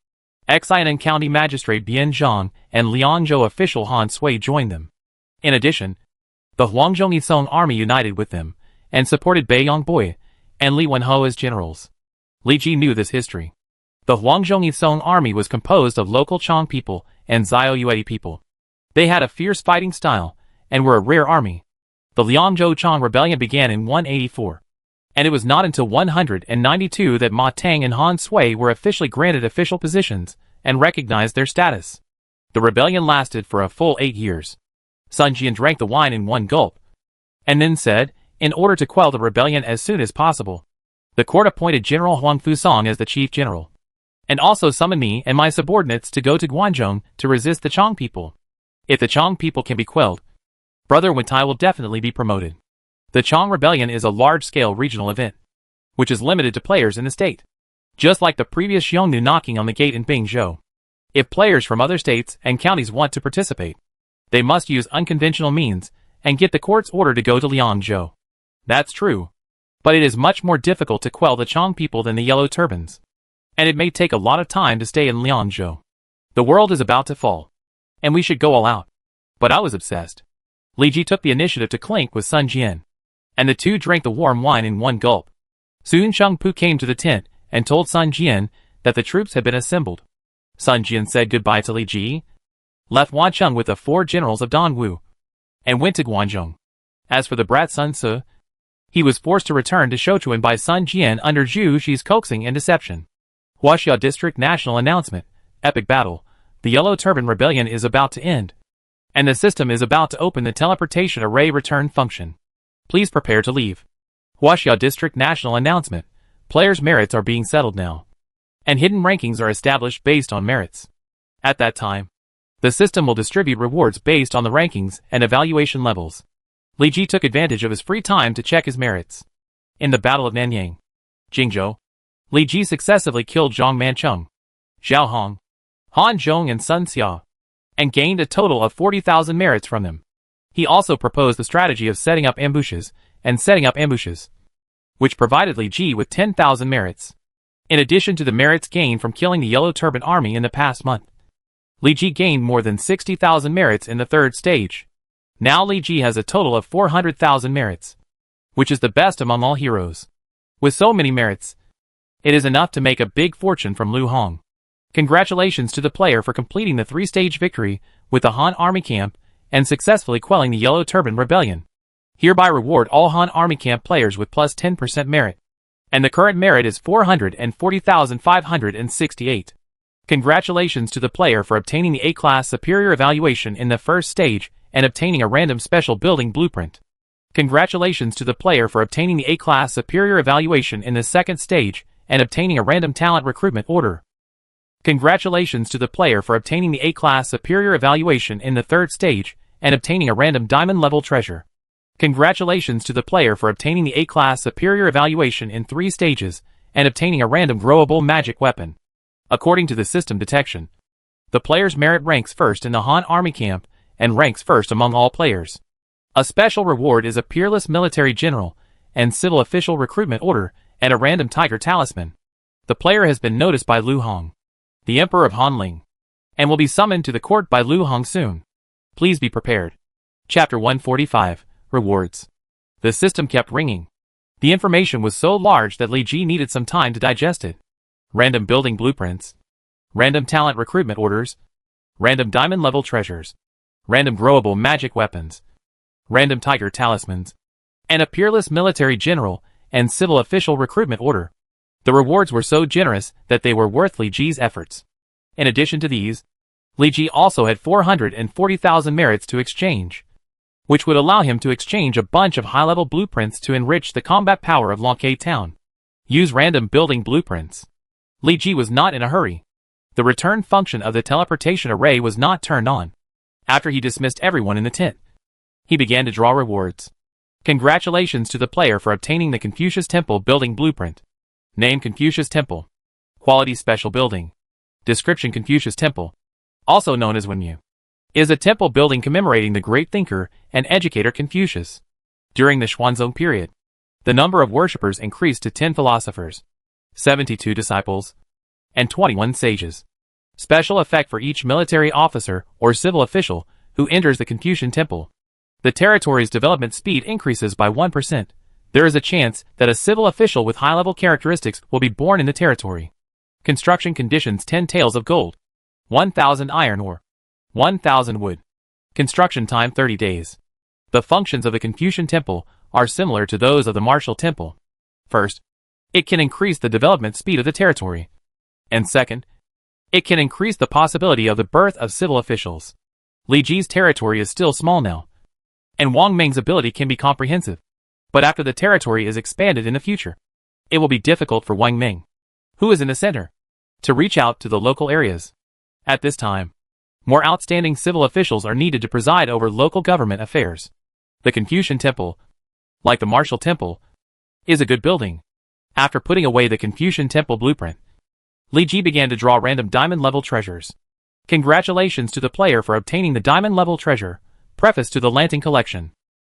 Xianan County Magistrate Bian Zhang and Liangzhou official Han Sui joined them. In addition, the Huangzhou Song army united with them and supported Bai Yongboi and Li Wenho as generals. Li Ji knew this history. The Huangzhou Song army was composed of local Chong people and Xiao Yueti people. They had a fierce fighting style and were a rare army. The Liangzhou Chong rebellion began in 184, and it was not until 192 that Ma Tang and Han Sui were officially granted official positions and recognized their status. The rebellion lasted for a full 8 years. Sun Jian drank the wine in one gulp, and then said, in order to quell the rebellion as soon as possible, the court appointed General Huang Fusong as the chief general, and also summoned me and my subordinates to go to Guangzhou to resist the Chong people. If the Chong people can be quelled, Brother Wentai will definitely be promoted. The Chong rebellion is a large-scale regional event, which is limited to players in the state, just like the previous Xiongnu knocking on the gate in Bingzhou. If players from other states and counties want to participate, they must use unconventional means and get the court's order to go to Liangzhou. That's true, but it is much more difficult to quell the Chong people than the Yellow Turbans, and it may take a lot of time to stay in Liangzhou. The world is about to fall, and we should go all out. But I was obsessed. Li Ji took the initiative to clink with Sun Jian, and the two drank the warm wine in one gulp. Soon Chengpu came to the tent and told Sun Jian that the troops had been assembled. Sun Jian said goodbye to Li Ji, left Wancheng with the 4 generals of Dongwu, and went to Guangzhou. As for the brat Sun Ce, he was forced to return to Shochuan by Sun Jian under Zhu Xi's coaxing and deception. Huaxia District National Announcement, Epic Battle. The Yellow Turban Rebellion is about to end. and the system is about to open the teleportation array return function. Please prepare to leave. Huaxia District National Announcement. Players' merits are being settled now, and hidden rankings are established based on merits. At that time, the system will distribute rewards based on the rankings and evaluation levels. Li Ji took advantage of his free time to check his merits. In the Battle of Nanyang, Jingzhou, Li Ji successively killed Zhang Mancheng, Zhao Hong, Han Zhong and Sun Xia, and gained a total of 40,000 merits from them. He also proposed the strategy of setting up ambushes, which provided Li Ji with 10,000 merits. In addition to the merits gained from killing the Yellow Turban Army in the past month, Li Ji gained more than 60,000 merits in the third stage. Now Li Ji has a total of 400,000 merits, which is the best among all heroes. With so many merits, it is enough to make a big fortune from Lu Hong. Congratulations to the player for completing the 3-stage victory with the Han Army Camp and successfully quelling the Yellow Turban Rebellion. Hereby reward all Han Army Camp players with plus 10% merit. And the current merit is 440,568. Congratulations to the player for obtaining the A-Class Superior Evaluation in the first stage and obtaining a random special building blueprint. Congratulations to the player for obtaining the A-Class Superior Evaluation in the second stage and obtaining a random talent recruitment order. Congratulations to the player for obtaining the A-Class Superior Evaluation in the third stage and obtaining a random diamond level treasure. Congratulations to the player for obtaining the A-Class Superior Evaluation in 3 stages and obtaining a random growable magic weapon. According to the system detection, the player's merit ranks first in the Han Army Camp and ranks first among all players. A special reward is a Peerless Military General and Civil Official Recruitment Order and a random Tiger Talisman. The player has been noticed by Lu Hong, the Emperor of Hanling, and will be summoned to the court by Lu Hong soon. Please be prepared. Chapter 145. Rewards. The system kept ringing. The information was so large that Li Ji needed some time to digest it. Random building blueprints, random talent recruitment orders, random diamond level treasures, random growable magic weapons, random tiger talismans, and a peerless military general and civil official recruitment order. The rewards were so generous that they were worth Li Ji's efforts. In addition to these, Li Ji also had 440,000 merits to exchange, which would allow him to exchange a bunch of high-level blueprints to enrich the combat power of Longhai Town. Use random building blueprints. Li Ji was not in a hurry. The return function of the teleportation array was not turned on. After he dismissed everyone in the tent, he began to draw rewards. Congratulations to the player for obtaining the Confucius Temple building blueprint. Name: Confucius Temple. Quality: Special Building. Description: Confucius Temple, also known as Wenyu, is a temple building commemorating the great thinker and educator Confucius. During the Xuanzong period, the number of worshippers increased to 10 philosophers, 72 disciples, and 21 sages. Special effect for each military officer or civil official who enters the Confucian Temple. The territory's development speed increases by 1%. There is a chance that a civil official with high-level characteristics will be born in the territory. Construction conditions: 10 taels of gold, 1,000 iron ore, 1,000 wood. Construction time: 30 days. The functions of the Confucian Temple are similar to those of the Martial Temple. First, it can increase the development speed of the territory. And second, it can increase the possibility of the birth of civil officials. Li Ji's territory is still small now, and Wang Meng's ability can be comprehensive. But after the territory is expanded in the future, it will be difficult for Wang Meng, who is in the center, to reach out to the local areas. At this time, more outstanding civil officials are needed to preside over local government affairs. The Confucian Temple, like the Martial Temple, is a good building. After putting away the Confucian Temple blueprint, Li Ji began to draw random diamond-level treasures. Congratulations to the player for obtaining the diamond-level treasure. Preface to the Lanting Collection.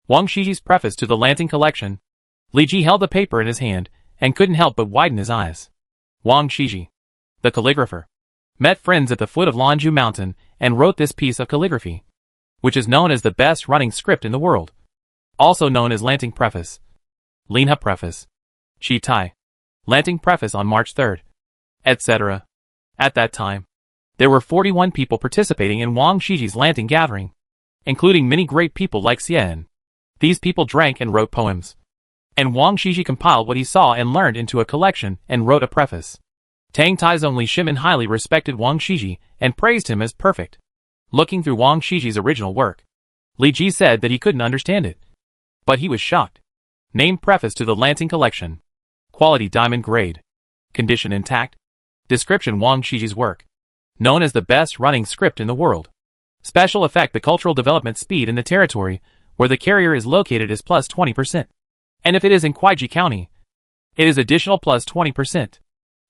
Wang Shiji's preface to the Lanting Collection. Li Ji held the paper in his hand and couldn't help but widen his eyes. Wang Shiji, the calligrapher, met friends at the foot of Lanju Mountain and wrote this piece of calligraphy, which is known as the best running script in the world, also known as Lanting Preface, Linha Preface, Chi Tai, Lanting Preface on March 3rd, etc. At that time, there were 41 people participating in Wang Shiji's Lanting gathering, including many great people like Xian. These people drank and wrote poems, and Wang Shiji compiled what he saw and learned into a collection and wrote a preface. Tang Taizong Li Shimin highly respected Wang Shiji and praised him as perfect. Looking through Wang Shiji's original work, Li Ji said that he couldn't understand it. But he was shocked. Name preface to the Lansing collection. Quality diamond grade. Condition intact. Description Wang Shiji's work. Known as the best running script in the world. Special effect the cultural development speed in the territory where the carrier is located is plus 20%. And if it is in Kuaiji County, it is additional plus 20%.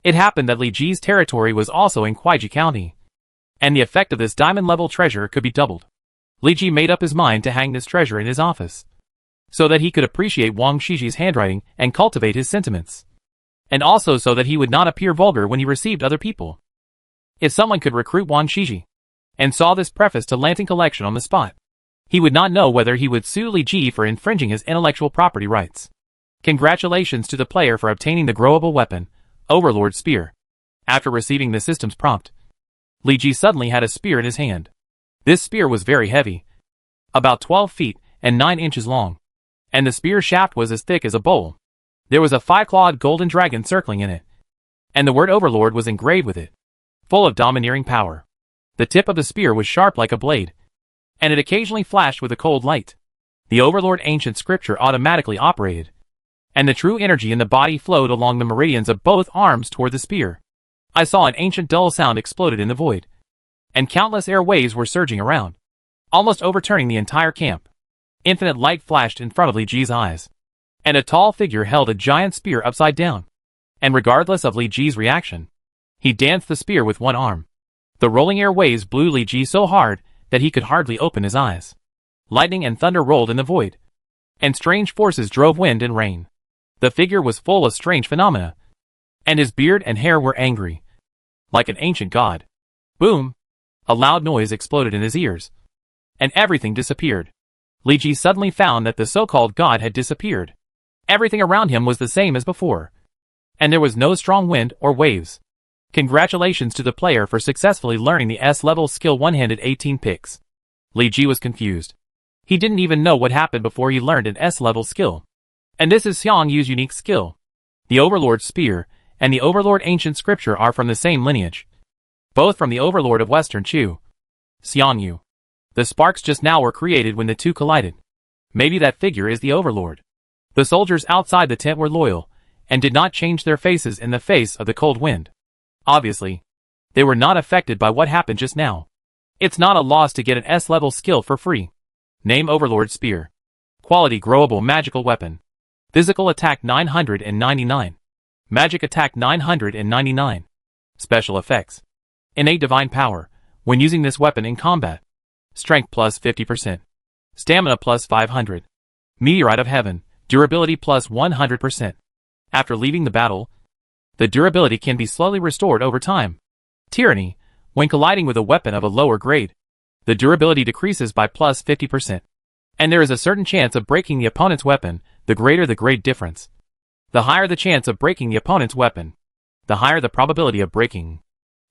It happened that Li Ji's territory was also in Kuaiji County. And the effect of this diamond level treasure could be doubled. Li Ji made up his mind to hang this treasure in his office, so that he could appreciate Wang Shiji's handwriting and cultivate his sentiments. And also so that he would not appear vulgar when he received other people. If someone could recruit Wang Shiji, and saw this preface to Lansing collection on the spot, he would not know whether he would sue Li Ji for infringing his intellectual property rights. Congratulations to the player for obtaining the growable weapon, Overlord Spear. After receiving the system's prompt, Li Ji suddenly had a spear in his hand. This spear was very heavy, about 12 feet and 9 inches long, and the spear shaft was as thick as a bowl. There was a 5-clawed golden dragon circling in it, and the word Overlord was engraved with it, full of domineering power. The tip of the spear was sharp like a blade, and it occasionally flashed with a cold light. The Overlord ancient scripture automatically operated, and the true energy in the body flowed along the meridians of both arms toward the spear. I saw an ancient dull sound exploded in the void, and countless air waves were surging around, almost overturning the entire camp. Infinite light flashed in front of Li Ji's eyes, and a tall figure held a giant spear upside down. And regardless of Li Ji's reaction, he danced the spear with one arm. The rolling air waves blew Li Ji so hard that he could hardly open his eyes. Lightning and thunder rolled in the void, and strange forces drove wind and rain. The figure was full of strange phenomena, and his beard and hair were angry, like an ancient god. Boom! A loud noise exploded in his ears, and everything disappeared. Li Ji suddenly found that the so-called god had disappeared. Everything around him was the same as before, and there was no strong wind or waves. Congratulations to the player for successfully learning the S-level skill one-handed 18 picks. Li Ji was confused. He didn't even know what happened before he learned an S-level skill. And this is Xiang Yu's unique skill. The Overlord Spear and the Overlord Ancient Scripture are from the same lineage, both from the Overlord of Western Chu, Xiang Yu. The sparks just now were created when the two collided. Maybe that figure is the Overlord. The soldiers outside the tent were loyal, and did not change their faces in the face of the cold wind. Obviously, they were not affected by what happened just now. It's not a loss to get an S-level skill for free. Name Overlord Spear. Quality growable magical weapon. Physical attack 999. Magic attack 999. Special effects. Innate divine power, when using this weapon in combat. Strength plus 50%. Stamina plus 500. Meteorite of Heaven, durability plus 100%. After leaving the battle, the durability can be slowly restored over time. Tyranny, when colliding with a weapon of a lower grade, the durability decreases by plus 50%. And there is a certain chance of breaking the opponent's weapon, the greater the grade difference. The higher the chance of breaking the opponent's weapon, the higher the probability of breaking.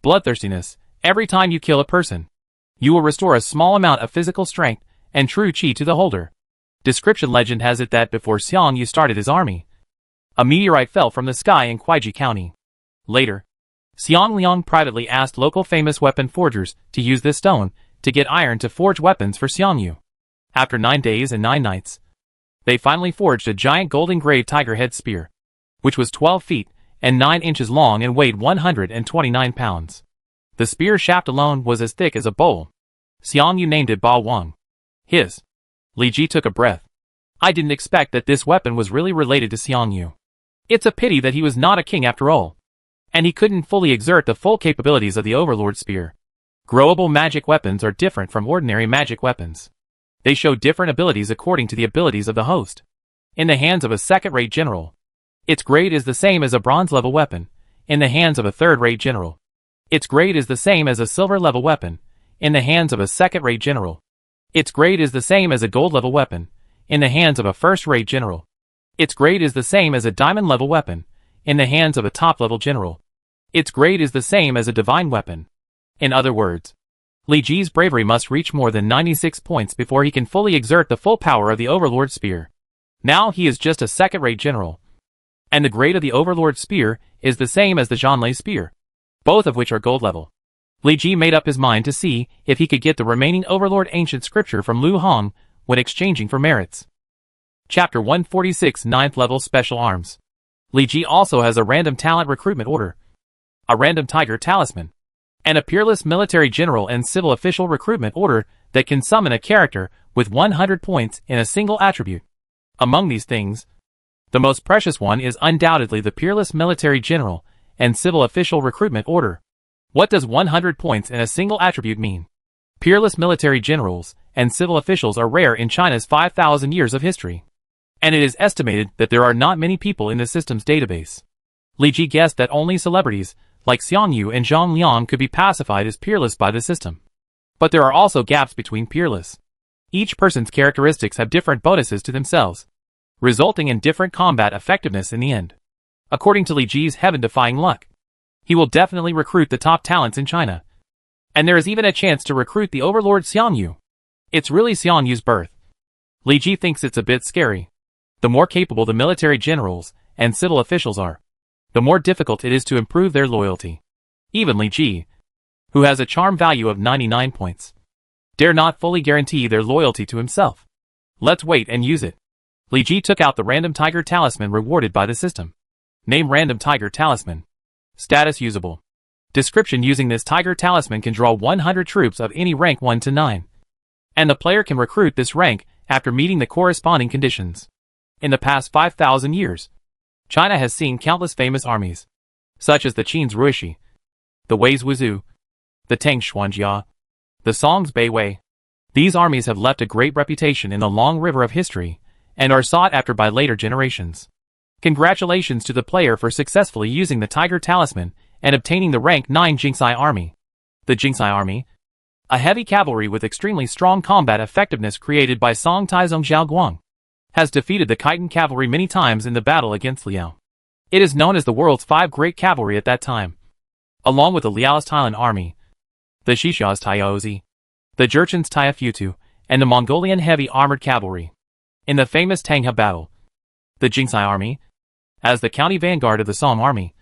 Bloodthirstiness, every time you kill a person, you will restore a small amount of physical strength and true chi to the holder. Description legend has it that before Xiang Yu started his army, a meteorite fell from the sky in Kuaiji County. Later, Xiang Liang privately asked local famous weapon forgers to use this stone to get iron to forge weapons for Xiang Yu. After 9 days and 9 nights, they finally forged a giant gold-engraved tiger head spear, which was 12 feet and 9 inches long and weighed 129 pounds. The spear shaft alone was as thick as a bowl. Xiang Yu named it Ba Wang. His. Li Ji took a breath. I didn't expect that this weapon was really related to Xiang Yu. It's a pity that he was not a king after all, and he couldn't fully exert the full capabilities of the Overlord Spear. Growable magic weapons are different from ordinary magic weapons. They show different abilities according to the abilities of the host. In the hands of a second-rate general, its grade is the same as a bronze-level weapon. In the hands of a third-rate general, its grade is the same as a silver-level weapon. In the hands of a second-rate general, its grade is the same as a gold-level weapon. In the hands of a first-rate general, its grade is the same as a diamond-level weapon. In the hands of a top-level general, its grade is the same as a divine weapon. In other words, Li Ji's bravery must reach more than 96 points before he can fully exert the full power of the Overlord Spear. Now he is just a second-rate general, and the grade of the Overlord Spear is the same as the Zhanlei Spear, both of which are gold level. Li Ji made up his mind to see if he could get the remaining Overlord Ancient Scripture from Lu Hong when exchanging for merits. Chapter 146 9th Level Special Arms. Li Ji also has a random talent recruitment order, a random Tiger Talisman, and a peerless military general and civil official recruitment order that can summon a character with 100 points in a single attribute. Among these things, the most precious one is undoubtedly the peerless military general and civil official recruitment order. What does 100 points in a single attribute mean? Peerless military generals and civil officials are rare in China's 5,000 years of history, and it is estimated that there are not many people in the system's database. Li Ji guessed that only celebrities like Xiang Yu and Zhang Liang could be pacified as peerless by the system. But there are also gaps between peerless. Each person's characteristics have different bonuses to themselves, resulting in different combat effectiveness in the end. According to Li Ji's heaven-defying luck, he will definitely recruit the top talents in China. And there is even a chance to recruit the overlord Xiang Yu. It's really Xiang Yu's birth. Li Ji thinks it's a bit scary. The more capable the military generals and civil officials are, the more difficult it is to improve their loyalty. Even Li Ji, who has a charm value of 99 points, dare not fully guarantee their loyalty to himself. Let's wait and use it. Li Ji took out the random Tiger Talisman rewarded by the system. Name Random Tiger Talisman. Status usable. Description: using this Tiger Talisman can draw 100 troops of any rank 1 to 9. And the player can recruit this rank after meeting the corresponding conditions. In the past 5,000 years, China has seen countless famous armies, such as the Qin's Ruishi, the Wei's Wuzhu, the Tang's Xuanjia, the Song's Beiwei. These armies have left a great reputation in the long river of history, and are sought after by later generations. Congratulations to the player for successfully using the Tiger Talisman and obtaining the rank 9 Jingsai Army. The Jingsai Army, a heavy cavalry with extremely strong combat effectiveness created by Song Taizong Xiaoguang, has defeated the Khitan cavalry many times in the battle against Liao. It is known as the world's 5 great cavalry at that time, along with the Liao's Thailand army, the Shisha's Taiyozi, the Jurchen's Taifutu, and the Mongolian heavy armored cavalry. In the famous Tangha battle, the Jingsai army, as the county vanguard of the Song army,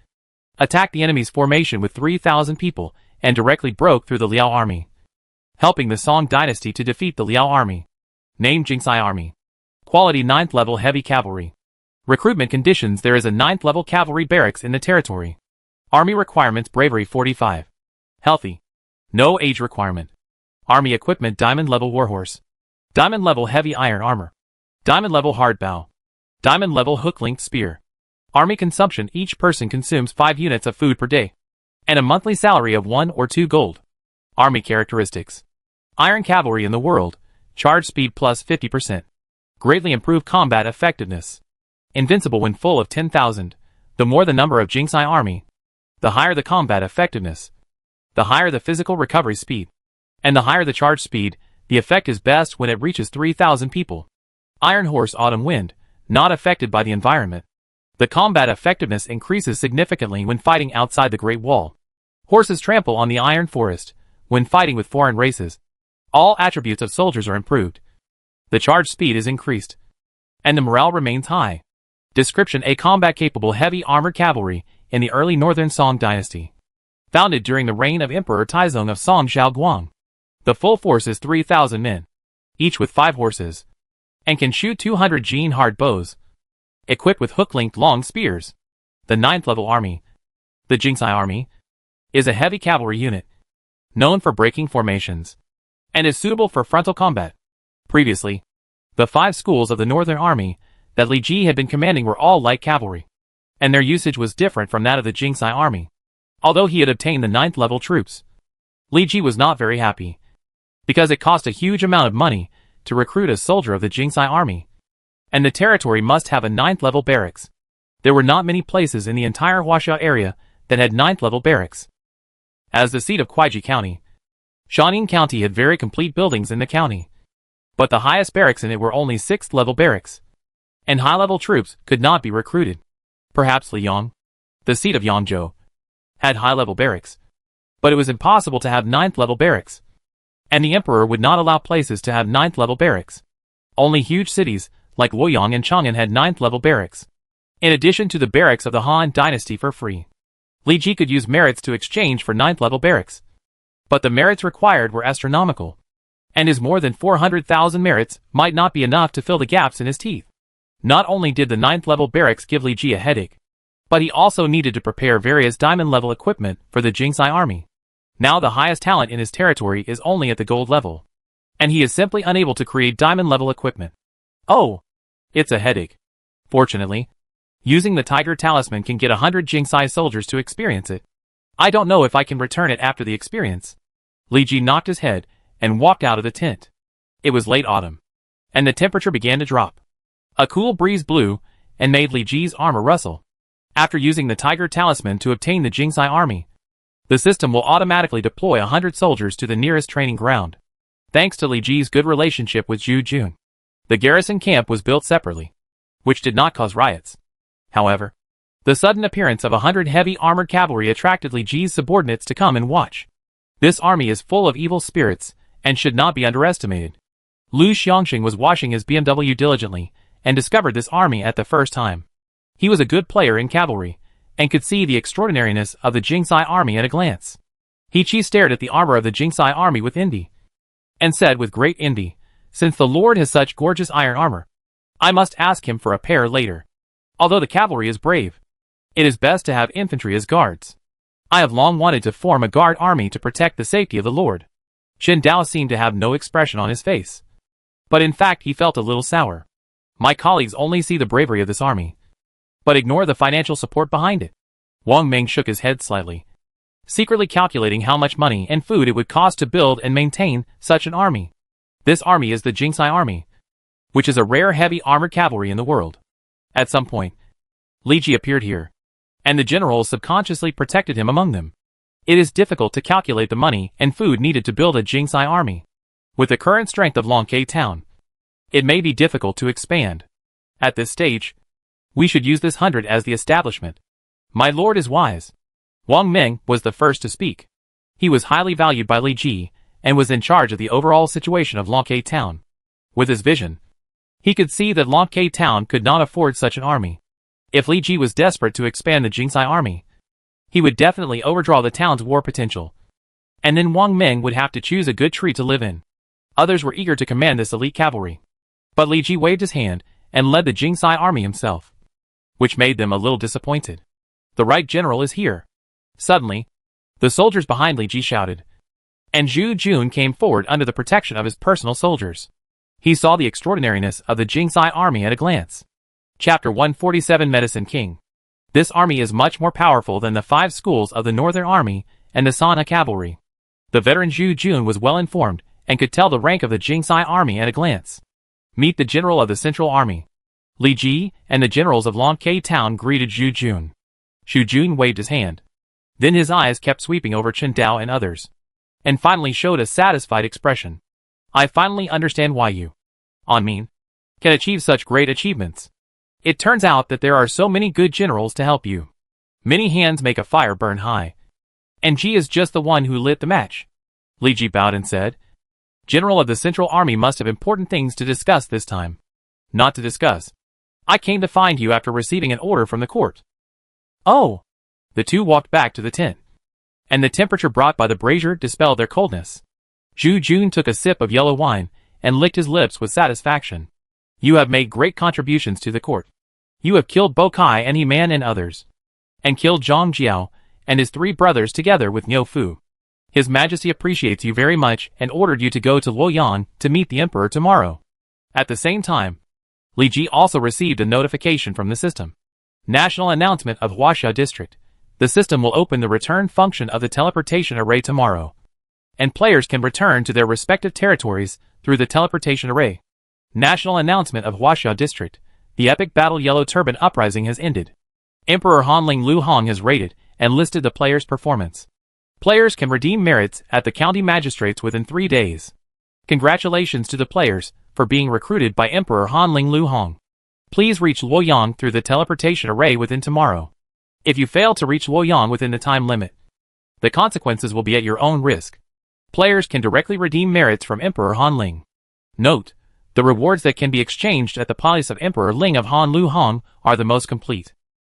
attacked the enemy's formation with 3,000 people and directly broke through the Liao army, helping the Song dynasty to defeat the Liao army. Name Jingsai Army. Quality 9th level heavy cavalry. Recruitment conditions: there is a 9th level cavalry barracks in the territory. Army requirements: bravery 45. Healthy. No age requirement. Army equipment: diamond level warhorse, diamond level heavy iron armor, diamond level hard bow, diamond level hook-linked spear. Army consumption: each person consumes 5 units of food per day, and a monthly salary of 1 or 2 gold. Army characteristics: Iron cavalry in the world, charge speed plus 50%. Greatly improved combat effectiveness. Invincible when full of 10,000. The more the number of Jingsai army, the higher the combat effectiveness, the higher the physical recovery speed, and the higher the charge speed. The effect is best when it reaches 3,000 people. Iron horse autumn wind, not affected by the environment. The combat effectiveness increases significantly when fighting outside the Great Wall. Horses trample on the iron forest when fighting with foreign races. All attributes of soldiers are improved. The charge speed is increased, and the morale remains high. Description: a combat-capable heavy armored cavalry in the early northern Song dynasty, founded during the reign of Emperor Taizong of Song Xiaoguang. The full force is 3,000 men, each with 5 horses, and can shoot 200 Jin hard bows, equipped with hook-linked long spears. The 9th level army, the Jingsai army, is a heavy cavalry unit, known for breaking formations, and is suitable for frontal combat. Previously, the 5 schools of the Northern Army that Li Ji had been commanding were all light cavalry, and their usage was different from that of the Jingsai army. Although he had obtained the 9th level troops, Li Ji was not very happy, because it cost a huge amount of money to recruit a soldier of the Jingsai army, and the territory must have a 9th level barracks. There were not many places in the entire Huaxia area that had 9th level barracks. As the seat of Kuaiji County, Shaanning County had very complete buildings in the county, but the highest barracks in it were only 6th level barracks, and high-level troops could not be recruited. Perhaps Liyang, the seat of Yangzhou, had high-level barracks, but it was impossible to have 9th level barracks, and the emperor would not allow places to have 9th level barracks. Only huge cities like Luoyang and Chang'an had 9th level barracks, in addition to the barracks of the Han dynasty for free. Li Ji could use merits to exchange for 9th level barracks. But the merits required were astronomical, and his more than 400,000 merits might not be enough to fill the gaps in his teeth. Not only did the 9th level barracks give Li Ji a headache, but he also needed to prepare various diamond level equipment for the Jingsai army. Now the highest talent in his territory is only at the gold level, and he is simply unable to create diamond level equipment. Oh, it's a headache. Fortunately, using the Tiger Talisman can get 100 Jingsai soldiers to experience it. I don't know if I can return it after the experience. Li Ji knocked his head and walked out of the tent. It was late autumn, and the temperature began to drop. A cool breeze blew and made Li Ji's armor rustle. After using the Tiger Talisman to obtain the Jingsai army, the system will automatically deploy 100 soldiers to the nearest training ground. Thanks to Li Ji's good relationship with Zhu Jun, the garrison camp was built separately, which did not cause riots. However, the sudden appearance of 100 heavy armored cavalry attracted Li Ji's subordinates to come and watch. This army is full of evil spirits and should not be underestimated. Lu Xiangxing was washing his BMW diligently and discovered this army at the first time. He was a good player in cavalry and could see the extraordinariness of the Jingsai army at a glance. He stared at the armor of the Jingsai army with envy, and said with great envy, "Since the Lord has such gorgeous iron armor, I must ask him for a pair later. Although the cavalry is brave, it is best to have infantry as guards. I have long wanted to form a guard army to protect the safety of the Lord." Chen Dao seemed to have no expression on his face, but in fact he felt a little sour. My colleagues only see the bravery of this army, but ignore the financial support behind it. Wang Ming shook his head slightly, secretly calculating how much money and food it would cost to build and maintain such an army. This army is the Jingsai army, which is a rare heavy armored cavalry in the world. At some point, Li Ji appeared here, and the generals subconsciously protected him among them. It is difficult to calculate the money and food needed to build a Jingsai army. With the current strength of Longke town, it may be difficult to expand. At this stage, we should use this 100 as the establishment. My lord is wise. Wang Ming was the first to speak. He was highly valued by Li Ji, and was in charge of the overall situation of Longke town. With his vision, he could see that Longke town could not afford such an army. If Li Ji was desperate to expand the Jingsai army, he would definitely overdraw the town's war potential, and then Wang Ming would have to choose a good tree to live in. Others were eager to command this elite cavalry, but Li Ji waved his hand and led the Jingsai army himself, which made them a little disappointed. The right general is here. Suddenly, the soldiers behind Li Ji shouted, and Zhu Jun came forward under the protection of his personal soldiers. He saw the extraordinariness of the Jingsai army at a glance. Chapter 147 Medicine King. This army is much more powerful than the 5 schools of the Northern Army and the Sana cavalry. The veteran Zhu Jun was well informed and could tell the rank of the Jingsai army at a glance. Meet the general of the Central Army. Li Ji and the generals of Longke town greeted Zhu Jun. Zhu Jun waved his hand. Then his eyes kept sweeping over Chen Dao and others, and finally showed a satisfied expression. I finally understand why you, Anmin, can achieve such great achievements. It turns out that there are so many good generals to help you. Many hands make a fire burn high, and Ji is just the one who lit the match. Li Ji bowed and said, General of the Central Army must have important things to discuss this time. Not to discuss. I came to find you after receiving an order from the court. Oh! The two walked back to the tent, and the temperature brought by the brazier dispelled their coldness. Zhu Jun took a sip of yellow wine and licked his lips with satisfaction. You have made great contributions to the court. You have killed Bo Kai and He Man and others, and killed Zhang Jiao and his 3 brothers together with Niu Fu. His Majesty appreciates you very much and ordered you to go to Luoyang to meet the Emperor tomorrow. At the same time, Li Ji also received a notification from the system. National announcement of Huaxia District. The system will open the return function of the teleportation array tomorrow, and players can return to their respective territories through the teleportation array. National announcement of Huaxia District. The epic battle Yellow Turban Uprising has ended. Emperor Hanling Lu Hong has rated and listed the player's performance. Players can redeem merits at the county magistrates within 3 days. Congratulations to the players for being recruited by Emperor Hanling Lu Hong. Please reach Luoyang through the teleportation array within tomorrow. If you fail to reach Luoyang within the time limit, the consequences will be at your own risk. Players can directly redeem merits from Emperor Hanling. Note: the rewards that can be exchanged at the palace of Emperor Ling of Han Lu Hong are the most complete.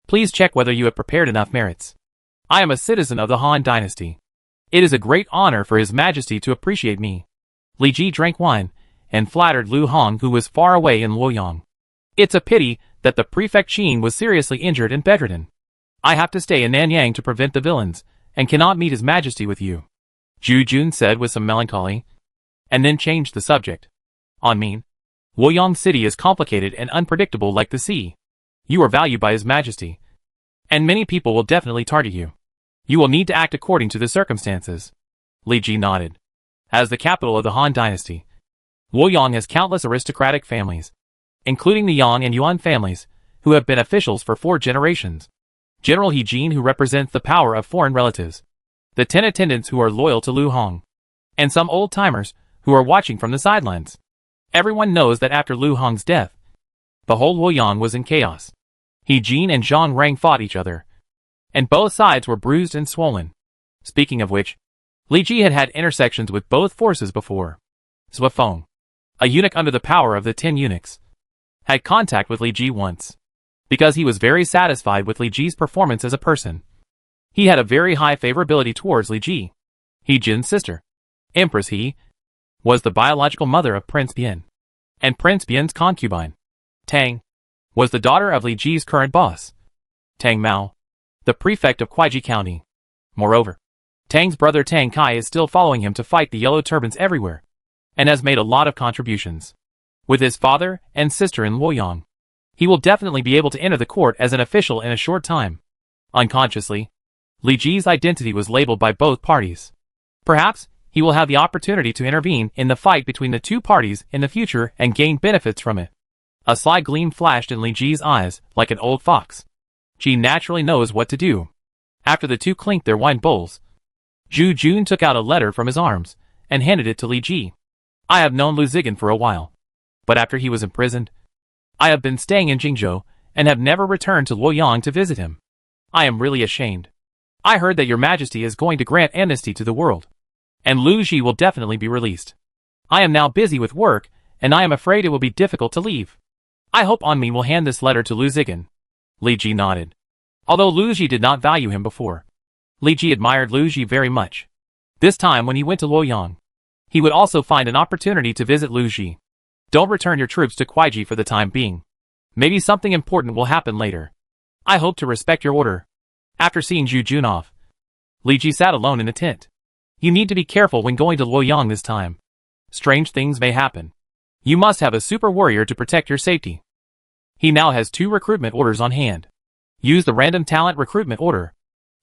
Please check whether you have prepared enough merits. I am a citizen of the Han dynasty. It is a great honor for His Majesty to appreciate me. Li Ji drank wine, and flattered Lu Hong, who was far away in Luoyang. It's a pity that the prefect Qin was seriously injured and bedridden. I have to stay in Nanyang to prevent the villains, and cannot meet His Majesty with you, Zhu Jun said with some melancholy, and then changed the subject. On mean, Luoyang City is complicated and unpredictable like the sea. You are valued by His Majesty, and many people will definitely target you. You will need to act according to the circumstances. Li Ji nodded. As the capital of the Han Dynasty, Luoyang has countless aristocratic families, including the Yang and Yuan families, who have been officials for 4 generations. General He Jin, who represents the power of foreign relatives, the 10 attendants who are loyal to Lu Hong, and some old-timers who are watching from the sidelines. Everyone knows that after Lu Hong's death, the whole Luoyang was in chaos. He Jin and Zhang Rang fought each other, and both sides were bruised and swollen. Speaking of which, Li Ji had had intersections with both forces before. Zhou Feng, a eunuch under the power of the 10 eunuchs, had contact with Li Ji once, because he was very satisfied with Li Ji's performance as a person. He had a very high favorability towards Li Ji. He Jin's sister, Empress He, was the biological mother of Prince Bian, and Prince Bian's concubine, Tang, was the daughter of Li Ji's current boss, Tang Mao, the prefect of Kuaiji County. Moreover, Tang's brother Tang Kai is still following him to fight the Yellow Turbans everywhere, and has made a lot of contributions. With his father and sister in Luoyang, he will definitely be able to enter the court as an official in a short time. Unconsciously, Li Ji's identity was labeled by both parties. Perhaps he will have the opportunity to intervene in the fight between the 2 parties in the future and gain benefits from it. A sly gleam flashed in Li Ji's eyes like an old fox. She naturally knows what to do. After the 2 clinked their wine bowls, Zhu Jun took out a letter from his arms and handed it to Li Ji. I have known Lu Zigan for a while, but after he was imprisoned, I have been staying in Jingzhou and have never returned to Luoyang to visit him. I am really ashamed. I heard that Your Majesty is going to grant amnesty to the world, and Lu Ji will definitely be released. I am now busy with work, and I am afraid it will be difficult to leave. I hope Anmin will hand this letter to Lu Zigan. Li Ji nodded. Although Lu Ji did not value him before, Li Ji admired Lu Ji very much. This time when he went to Luoyang, he would also find an opportunity to visit Lu Ji. Don't return your troops to Kuaiji for the time being. Maybe something important will happen later. I hope to respect your order. After seeing Zhu Jun off, Li Ji sat alone in a tent. You need to be careful when going to Luoyang this time. Strange things may happen. You must have a super warrior to protect your safety. He now has 2 recruitment orders on hand. Use the random talent recruitment order.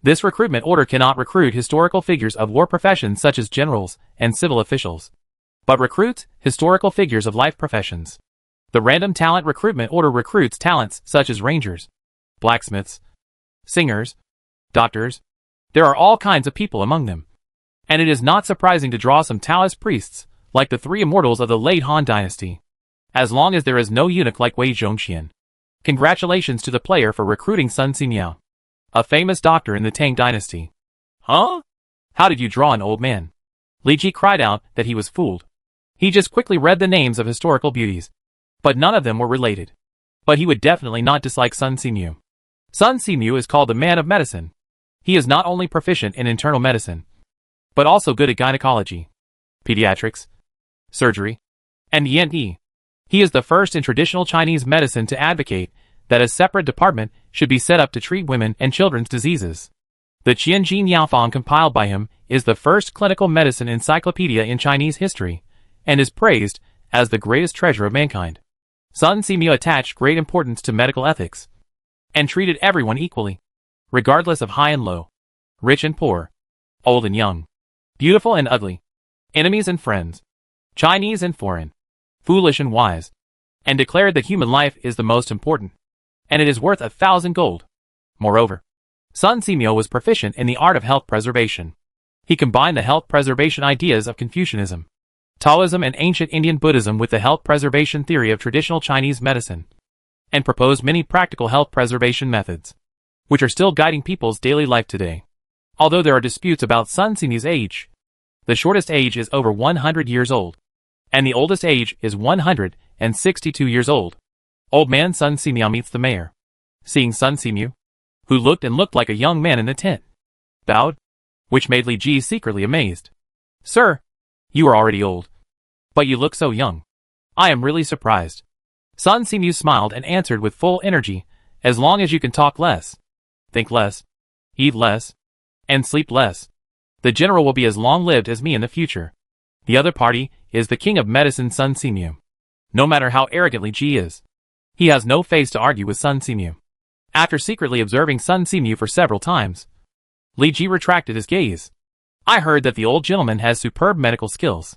This recruitment order cannot recruit historical figures of war professions such as generals and civil officials, but recruits historical figures of life professions. The random talent recruitment order recruits talents such as rangers, blacksmiths, singers, doctors. There are all kinds of people among them. And it is not surprising to draw some Taoist priests, like the 3 immortals of the late Han Dynasty. As long as there is no eunuch like Wei Zhongxian. Congratulations to the player for recruiting Sun Ximiao, a famous doctor in the Tang Dynasty. Huh? How did you draw an old man? Li Ji cried out that he was fooled. He just quickly read the names of historical beauties, but none of them were related. But he would definitely not dislike Sun Ximiu. Sun Ximiu is called the man of medicine. He is not only proficient in internal medicine, but also good at gynecology, pediatrics, surgery, and ENT. He is the first in traditional Chinese medicine to advocate that a separate department should be set up to treat women and children's diseases. The Qianjin Yaofang compiled by him is the first clinical medicine encyclopedia in Chinese history, and is praised as the greatest treasure of mankind. Sun Ximiu attached great importance to medical ethics, and treated everyone equally, regardless of high and low, rich and poor, old and young, beautiful and ugly, enemies and friends, Chinese and foreign, foolish and wise, and declared that human life is the most important, and it is worth 1,000 gold. Moreover, Sun Ximiu was proficient in the art of health preservation. He combined the health preservation ideas of Confucianism, Taoism and ancient Indian Buddhism with the health preservation theory of traditional Chinese medicine, and proposed many practical health preservation methods, which are still guiding people's daily life today. Although there are disputes about Sun Ximiu's age, the shortest age is over 100 years old, and the oldest age is 162 years old. Old man Sun Ximiu meets the mayor. Seeing Sun Ximiu, who looked like a young man in the tent, bowed, which made Li Ji secretly amazed. Sir, you are already old. But you look so young. I am really surprised. Sun Simu smiled and answered with full energy, as long as you can talk less, think less, eat less, and sleep less, the general will be as long-lived as me in the future. The other party is the king of medicine Sun Simu. No matter how arrogantly Ji is, he has no face to argue with Sun Simu. After secretly observing Sun Simu for several times, Li Ji retracted his gaze. I heard that the old gentleman has superb medical skills.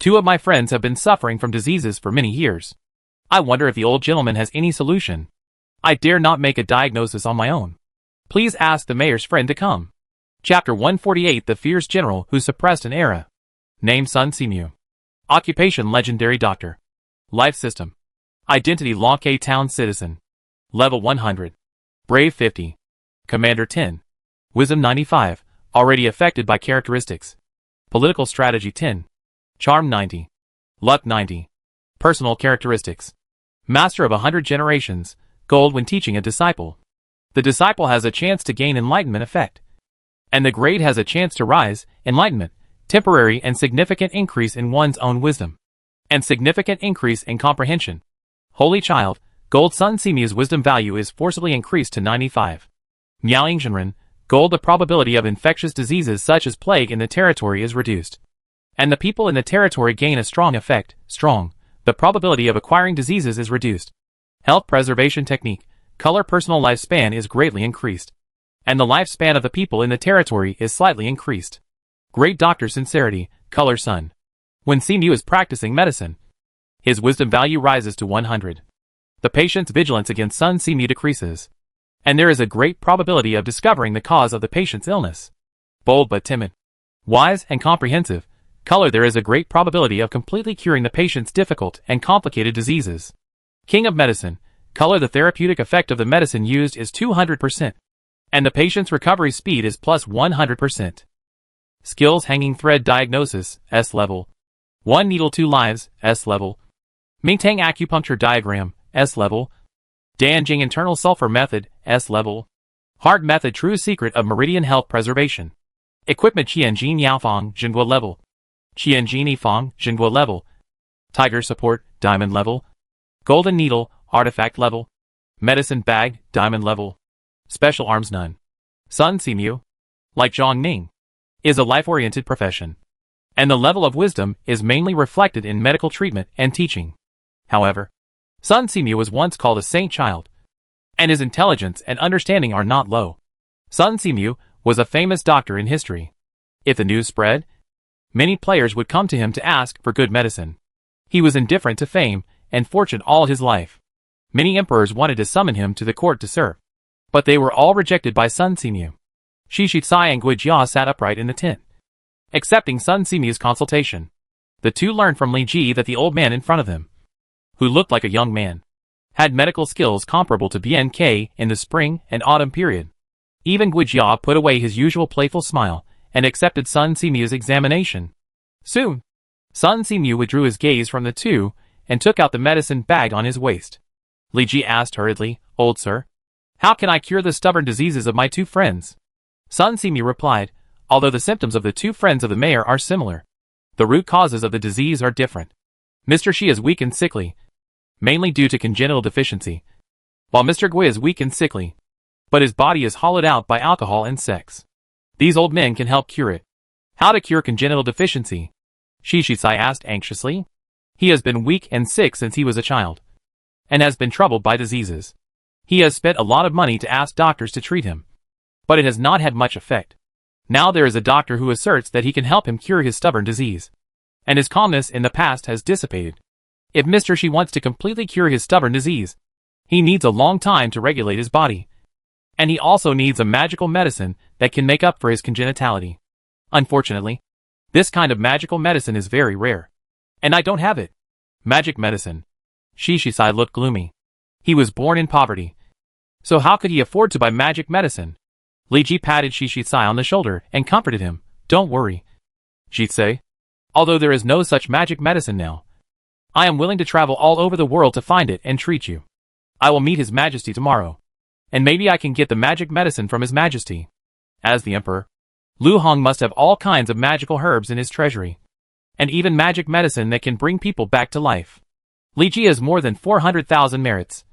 2 of my friends have been suffering from diseases for many years. I wonder if the old gentleman has any solution. I dare not make a diagnosis on my own. Please ask the mayor's friend to come. Chapter 148 The Fierce General Who Suppressed an Era. Name Sun Simu. Occupation Legendary Doctor. Life System. Identity Law K Town Citizen. Level 100. Brave 50. Commander 10. Wisdom 95, already affected by characteristics. Political Strategy 10. Charm 90. Luck 90. Personal characteristics. Master of 100 generations, gold when teaching a disciple. The disciple has a chance to gain enlightenment effect. And the grade has a chance to rise, enlightenment, temporary and significant increase in one's own wisdom. And significant increase in comprehension. Holy Child, gold Sun Simu's wisdom value is forcibly increased to 95. Miaoying Zhenren, gold the probability of infectious diseases such as plague in the territory is reduced. And the people in the territory gain a strong effect, strong. The probability of acquiring diseases is reduced. Health preservation technique, color personal lifespan is greatly increased. And the lifespan of the people in the territory is slightly increased. Great Doctor Sincerity, color Sun. When Simu is practicing medicine, his wisdom value rises to 100. The patient's vigilance against Sun Simu decreases. And there is a great probability of discovering the cause of the patient's illness. Bold but timid. Wise and comprehensive. Color there is a great probability of completely curing the patient's difficult and complicated diseases. King of Medicine. Color the therapeutic effect of the medicine used is 200%. And the patient's recovery speed is plus 100%. Skills Hanging Thread Diagnosis, S level. 1 Needle 2 Lives, S level. Mingtang Acupuncture Diagram, S level. Danjing Internal Sulfur Method, S level. Heart Method True Secret of Meridian Health Preservation. Equipment Qianjin Yaofang, Jingguo level. Qianjin Yifang, Jingguo level. Tiger Support, Diamond level. Golden Needle, Artifact level. Medicine Bag, Diamond level. Special Arms None. Sun Simu, like Zhang Ning, is a life-oriented profession. And the level of wisdom is mainly reflected in medical treatment and teaching. However, Sun Simu was once called a saint child. And his intelligence and understanding are not low. Sun Simu was a famous doctor in history. If the news spread, many players would come to him to ask for good medicine. He was indifferent to fame and fortune all his life. Many emperors wanted to summon him to the court to serve. But they were all rejected by Sun Simu. Shi Shicai and Gui Jia sat upright in the tent, accepting Sun Simu's consultation. The two learned from Li Ji that the old man in front of them, who looked like a young man, had medical skills comparable to BNK in the spring and autumn period. Even Gui Jia put away his usual playful smile and accepted Sun Simu's examination. Soon, Sun Simu withdrew his gaze from the two and took out the medicine bag on his waist. Li Ji asked hurriedly, "Old sir, how can I cure the stubborn diseases of my 2 friends?" Sun Simu replied, "Although the symptoms of the 2 friends of the mayor are similar, the root causes of the disease are different. Mr. Shi is weak and sickly, mainly due to congenital deficiency, while Mr. Gui is weak and sickly, but his body is hollowed out by alcohol and sex. These old men can help cure it." "How to cure congenital deficiency?" Shi Shicai asked anxiously. "He has been weak and sick since he was a child, and has been troubled by diseases. He has spent a lot of money to ask doctors to treat him, but it has not had much effect. Now there is a doctor who asserts that he can help him cure his stubborn disease, and his calmness in the past has dissipated. If Mr. Shi wants to completely cure his stubborn disease, he needs a long time to regulate his body. And he also needs a magical medicine that can make up for his congenitality. Unfortunately, this kind of magical medicine is very rare, and I don't have it." Magic medicine. Shi Shicai looked gloomy. He was born in poverty, so how could he afford to buy magic medicine? Li Ji patted Shi Shicai on the shoulder and comforted him. "Don't worry, Jitse. Although there is no such magic medicine now, I am willing to travel all over the world to find it and treat you. I will meet His Majesty tomorrow, and maybe I can get the magic medicine from His Majesty." As the Emperor, Lu Hong must have all kinds of magical herbs in his treasury. And even magic medicine that can bring people back to life. Li Ji has more than 400,000 merits.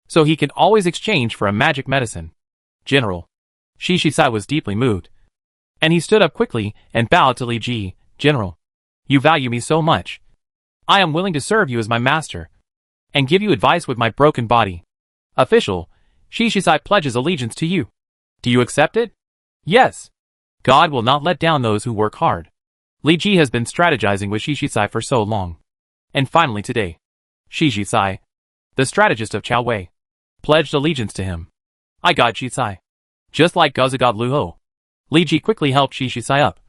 So he can always exchange for a magic medicine. General. Shi Shisai was deeply moved. And he stood up quickly and bowed to Li Ji. General. You value me so much. I am willing to serve you as my master. And give you advice with my broken body. Official. Shi Shisai pledges allegiance to you. Do you accept it? Yes. God will not let down those who work hard. Li Ji has been strategizing with Shi Shisai for so long. And finally today, Shi Shisai, the strategist of Chao Wei, pledged allegiance to him. I got Shisai. Just like Guzagod Lu Ho. Li Ji quickly helped Shi Shisai up.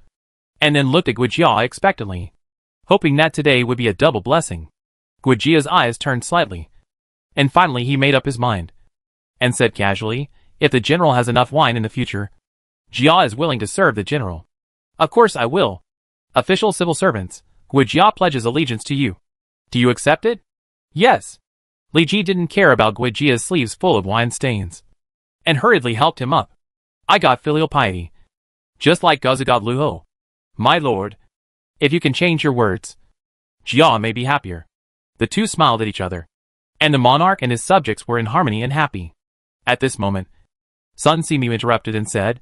And then looked at Guijia expectantly. Hoping that today would be a double blessing. Guijia's eyes turned slightly. And finally he made up his mind. And said casually, if the general has enough wine in the future, Jia is willing to serve the general. Of course I will. Official civil servants, Guijia pledges allegiance to you. Do you accept it? Yes. Li Ji didn't care about Guijia's sleeves full of wine stains. And hurriedly helped him up. I got filial piety. Just like Guzagod Lu Ho. My lord. If you can change your words, Jia may be happier. The two smiled at each other. And the monarch and his subjects were in harmony and happy. At this moment, Sun Simu interrupted and said,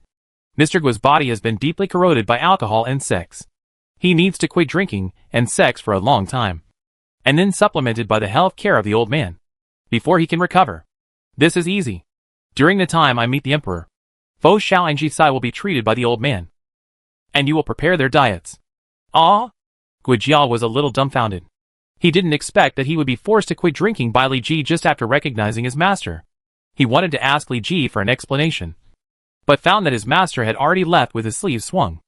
Mr. Gui's body has been deeply corroded by alcohol and sex. He needs to quit drinking and sex for a long time. And then supplemented by the health care of the old man. Before he can recover. This is easy. During the time I meet the emperor, Fo Xiao and Jisai will be treated by the old man. And you will prepare their diets. Ah? Guijia was a little dumbfounded. He didn't expect that he would be forced to quit drinking by Li Ji just after recognizing his master. He wanted to ask Li Ji for an explanation. But found that his master had already left with his sleeves swung.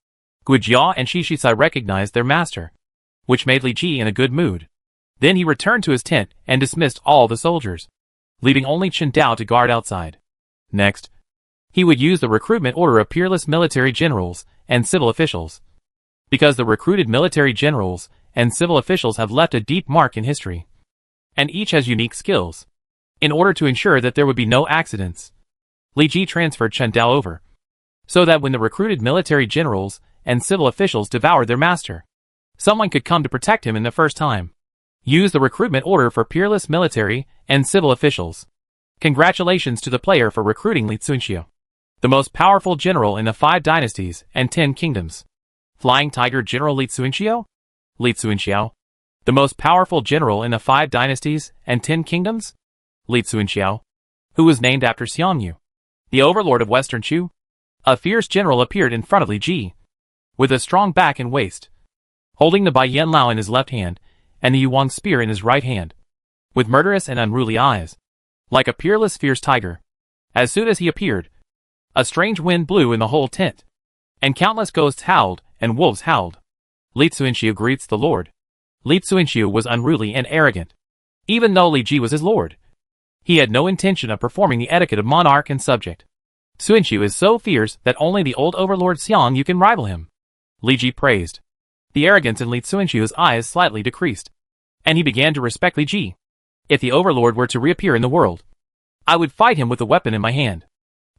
Guijia and Shi Shisai recognized their master. Which made Li Ji in a good mood. Then he returned to his tent and dismissed all the soldiers. Leaving only Chen Dao to guard outside. Next, he would use the recruitment order of peerless military generals and civil officials. Because the recruited military generals and civil officials have left a deep mark in history. And each has unique skills. In order to ensure that there would be no accidents, Li Ji transferred Chen Dao over. So that when the recruited military generals and civil officials devoured their master, someone could come to protect him in the first time. Use the recruitment order for peerless military and civil officials. Congratulations to the player for recruiting Li Tsunxiu, the most powerful general in the 5 dynasties and 10 kingdoms. Flying Tiger General Li Tsunxiu? Li Tsunxiu, the most powerful general in the 5 dynasties and 10 kingdoms? Li Tsunxiu, who was named after Xiangyu, the overlord of Western Chu. A fierce general appeared in front of Li Ji, with a strong back and waist, holding the Bai Yen Lao in his left hand and the Yuan spear in his right hand, with murderous and unruly eyes, like a peerless fierce tiger. As soon as he appeared, a strange wind blew in the whole tent, and countless ghosts howled and wolves howled. Li Tsunxiu greets the lord. Li Tsunxiu was unruly and arrogant. Even though Li Ji was his lord, he had no intention of performing the etiquette of monarch and subject. Tsunxiu is so fierce that only the old overlord Xiangyu can rival him. Li Ji praised. The arrogance in Li Tsunxiu's eyes slightly decreased, and he began to respect Li Ji. If the overlord were to reappear in the world, I would fight him with a weapon in my hand.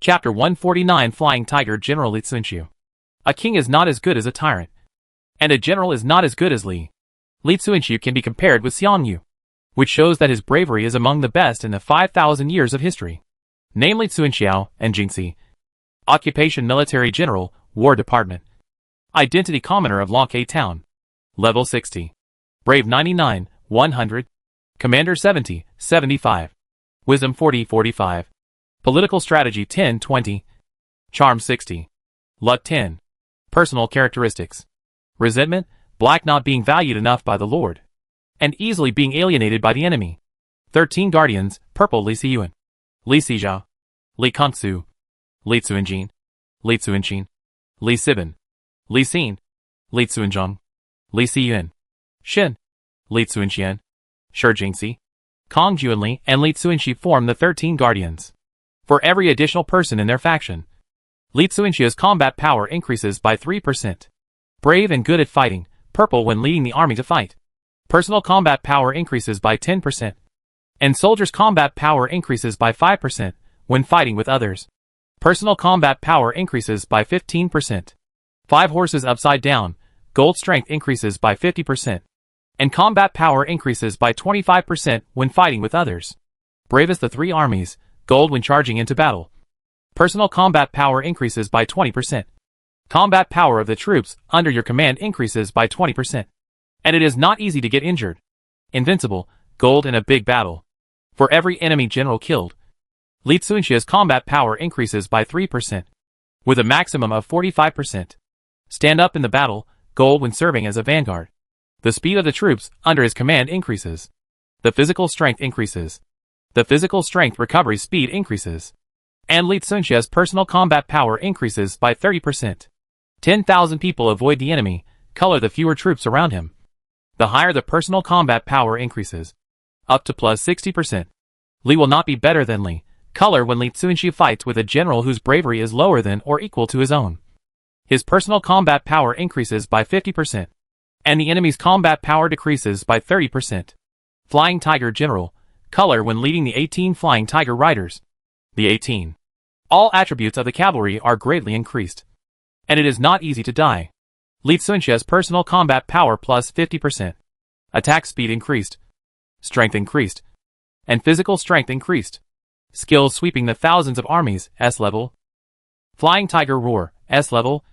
Chapter 149 Flying Tiger General Li Tsunxiu. A king is not as good as a tyrant, and a general is not as good as Li. Li Tsunxiu can be compared with Xiangyu, which shows that his bravery is among the best in the 5,000 years of history. Namely Tsunxiao and Jingxi. Occupation Military General, War Department. Identity Commoner of Longke Town. Level 60. Brave 99, 100. Commander 70, 75. Wisdom 40, 45. Political Strategy 10, 20. Charm 60. Luck 10. Personal Characteristics. Resentment, black not being valued enough by the Lord, and easily being alienated by the enemy. 13 Guardians, purple Li Xiyuan. Li Xizhao. Li Kongsu. Li Tsuinjin. Li Tsuinqin. Li Sibin. Li Xin. Li Tsuinzhong. Li Xiyuan. Shin. Li Tsuinxian. Shi Jingxi. Kong Juanli and Li Tsuinxi form the 13 Guardians. For every additional person in their faction, Li Tsuinxi's combat power increases by 3%. Brave and good at fighting, purple when leading the army to fight. Personal combat power increases by 10%. And soldiers' combat power increases by 5% when fighting with others. Personal combat power increases by 15%. 5 horses upside down, gold strength increases by 50%. And combat power increases by 25% when fighting with others. Bravest the 3 armies, gold when charging into battle. Personal combat power increases by 20%. Combat power of the troops under your command increases by 20%. And it is not easy to get injured. Invincible, gold in a big battle. For every enemy general killed. Li Tsunxia's combat power increases by 3%. With a maximum of 45%. Stand up in the battle, gold when serving as a vanguard. The speed of the troops under his command increases. The physical strength increases. The physical strength recovery speed increases. And Li Tsunxia's personal combat power increases by 30%. 10,000 people avoid the enemy, color the fewer troops around him. The higher the personal combat power increases. Up to plus 60%. Li will not be better than Li, color when Li Tsunxia fights with a general whose bravery is lower than or equal to his own. His personal combat power increases by 50. And the enemy's combat power decreases by 30%. Flying Tiger General, color when leading the 18 Flying Tiger Riders. The 18. All attributes of the cavalry are greatly increased. And it is not easy to die. Li Tsunxia's personal combat power plus 50%. Attack speed increased. Strength increased. And physical strength increased. Skills sweeping the thousands of armies, S level. Flying Tiger Roar, S level.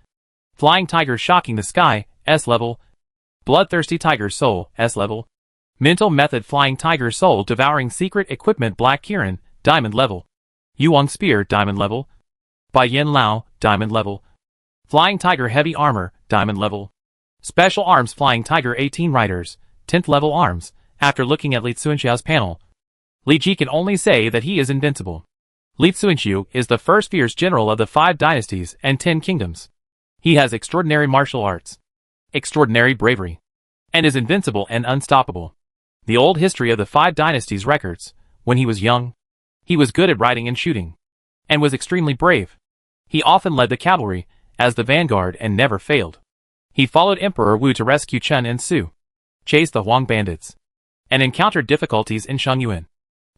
Flying Tiger Shocking the Sky, S level. Bloodthirsty Tiger Soul, S level. Mental Method Flying Tiger Soul Devouring Secret Equipment Black Kirin, Diamond level. Yuang Spear, Diamond level. Bai Yin Lao, Diamond level. Flying Tiger Heavy Armor, Diamond level. Special Arms Flying Tiger 18 Riders, 10th level arms. After looking at Li Tsunxia's panel, Li Ji can only say that he is invincible. Li Tsunxia is the first fierce general of the 5 dynasties and 10 kingdoms. He has extraordinary martial arts, extraordinary bravery, and is invincible and unstoppable. The old history of the 5 dynasties records, when he was young, he was good at riding and shooting, and was extremely brave. He often led the cavalry, as the vanguard and never failed. He followed Emperor Wu to rescue Chen and Su, chased the Huang bandits, and encountered difficulties in Shengyuan.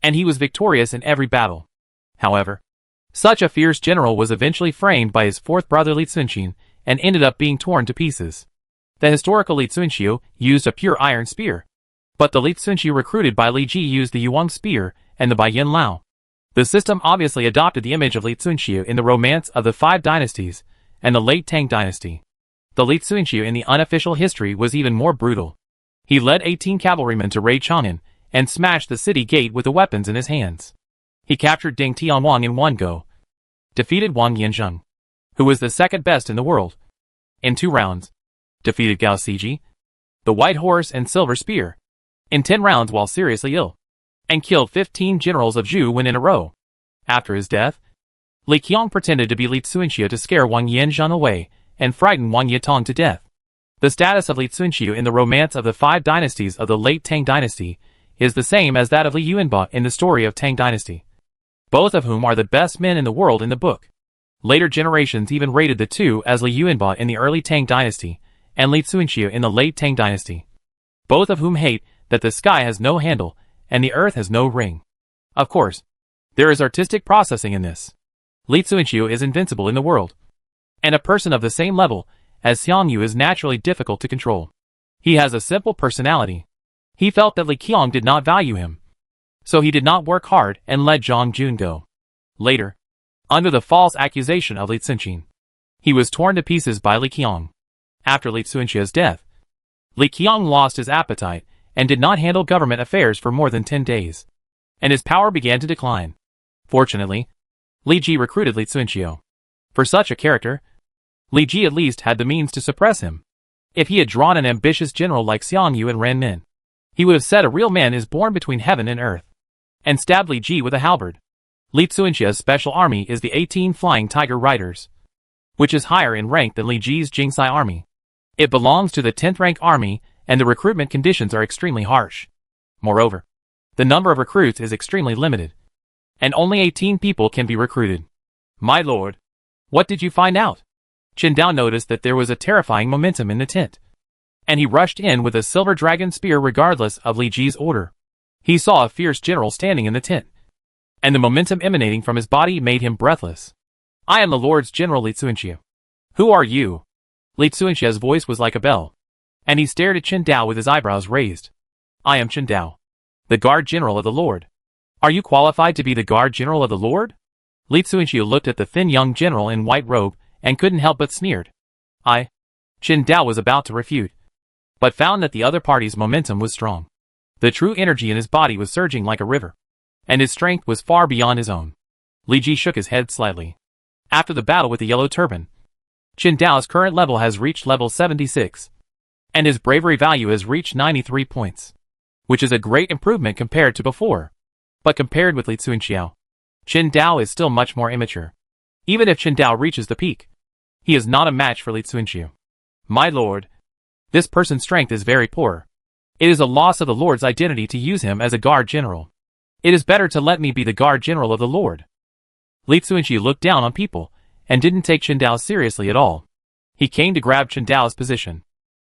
And he was victorious in every battle. However, such a fierce general was eventually framed by his 4th brother Li Tsunxin, and ended up being torn to pieces. The historical Li Tsunxia used a pure iron spear, but the Li Tsunxia recruited by Li Ji used the Yuang Spear and the Bai Yin Lao. The system obviously adopted the image of Li Tsunxia in the Romance of the 5 Dynasties and the late Tang Dynasty. The Li Tsunxia in the unofficial history was even more brutal. He led 18 cavalrymen to raid Chang'an and smashed the city gate with the weapons in his hands. He captured Ding Tianwang in one go, defeated Wang Yanzheng, who was the 2nd best in the world, in 2 rounds, defeated Gao Siji, the White Horse and Silver Spear, in 10 rounds while seriously ill, and killed 15 generals of Zhu when in a row. After his death, Li Qiang pretended to be Li Tsunxia to scare Wang Yanzheng away and frighten Wang Yitong to death. The status of Li Tsunxia in the Romance of the 5 Dynasties of the late Tang Dynasty is the same as that of Li Yuanba in the story of Tang Dynasty, both of whom are the best men in the world in the book. Later generations even rated the two as Li Yuanba in the early Tang Dynasty and Li Tsunxia in the late Tang Dynasty, both of whom hate that the sky has no handle and the earth has no ring. Of course, there is artistic processing in this. Li Tsunxia is invincible in the world, and a person of the same level as Xiang Yu is naturally difficult to control. He has a simple personality. He felt that Li Qiang did not value him, so he did not work hard and let Zhang Jun go. Later, under the false accusation of Li Tsunxin, he was torn to pieces by Li Qiang. After Li Tsunxia's death, Li Qiang lost his appetite and did not handle government affairs for more than 10 days, and his power began to decline. Fortunately, Li Ji recruited Li Tsunxia. For such a character, Li Ji at least had the means to suppress him. If he had drawn an ambitious general like Xiang Yu and Ran Min, he would have said a real man is born between heaven and earth, and stabbed Li Ji with a halberd. Li Tsunxia's special army is the 18 Flying Tiger Riders, which is higher in rank than Li Ji's Jingsai army. It belongs to the 10th rank army, and the recruitment conditions are extremely harsh. Moreover, the number of recruits is extremely limited, and only 18 people can be recruited. My lord, what did you find out? Chen Dao noticed that there was a terrifying momentum in the tent, and he rushed in with a silver dragon spear regardless of Li Ji's order. He saw a fierce general standing in the tent, and the momentum emanating from his body made him breathless. I am the Lord's General Li Tsunxia. Who are you? Li Tsuanxia's voice was like a bell, and he stared at Chen Dao with his eyebrows raised. I am Chen Dao, the guard general of the Lord. Are you qualified to be the guard general of the Lord? Li Tsuanxia looked at the thin young general in white robe and couldn't help but sneered. Chen Dao was about to refute, but found that the other party's momentum was strong. The true energy in his body was surging like a river, and his strength was far beyond his own. Li Ji shook his head slightly. After the battle with the yellow turban, Chen Dao's current level has reached level 76, and his bravery value has reached 93 points, which is a great improvement compared to before. But compared with Li Tsuanxiao, Chen Dao is still much more immature. Even if Chen Dao reaches the peak, he is not a match for Li Tsuanxiao. My lord, this person's strength is very poor. It is a loss of the Lord's identity to use him as a guard general. It is better to let me be the guard general of the Lord. Li Tsuanxia looked down on people and didn't take Chen Dao seriously at all. He came to grab Chen Dao's position.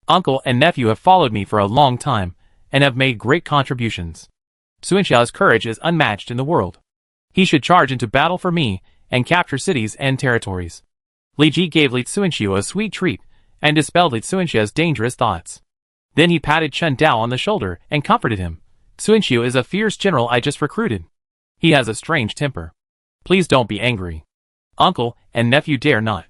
Uncle and nephew have followed me for a long time and have made great contributions. Tsuanxiao's courage is unmatched in the world. He should charge into battle for me and capture cities and territories. Li Ji gave Li Tsuanxia a sweet treat and dispelled Li Tsuanxia's dangerous thoughts. Then he patted Chen Dao on the shoulder and comforted him. Tsuanxia is a fierce general I just recruited. He has a strange temper. Please don't be angry. Uncle and nephew dare not.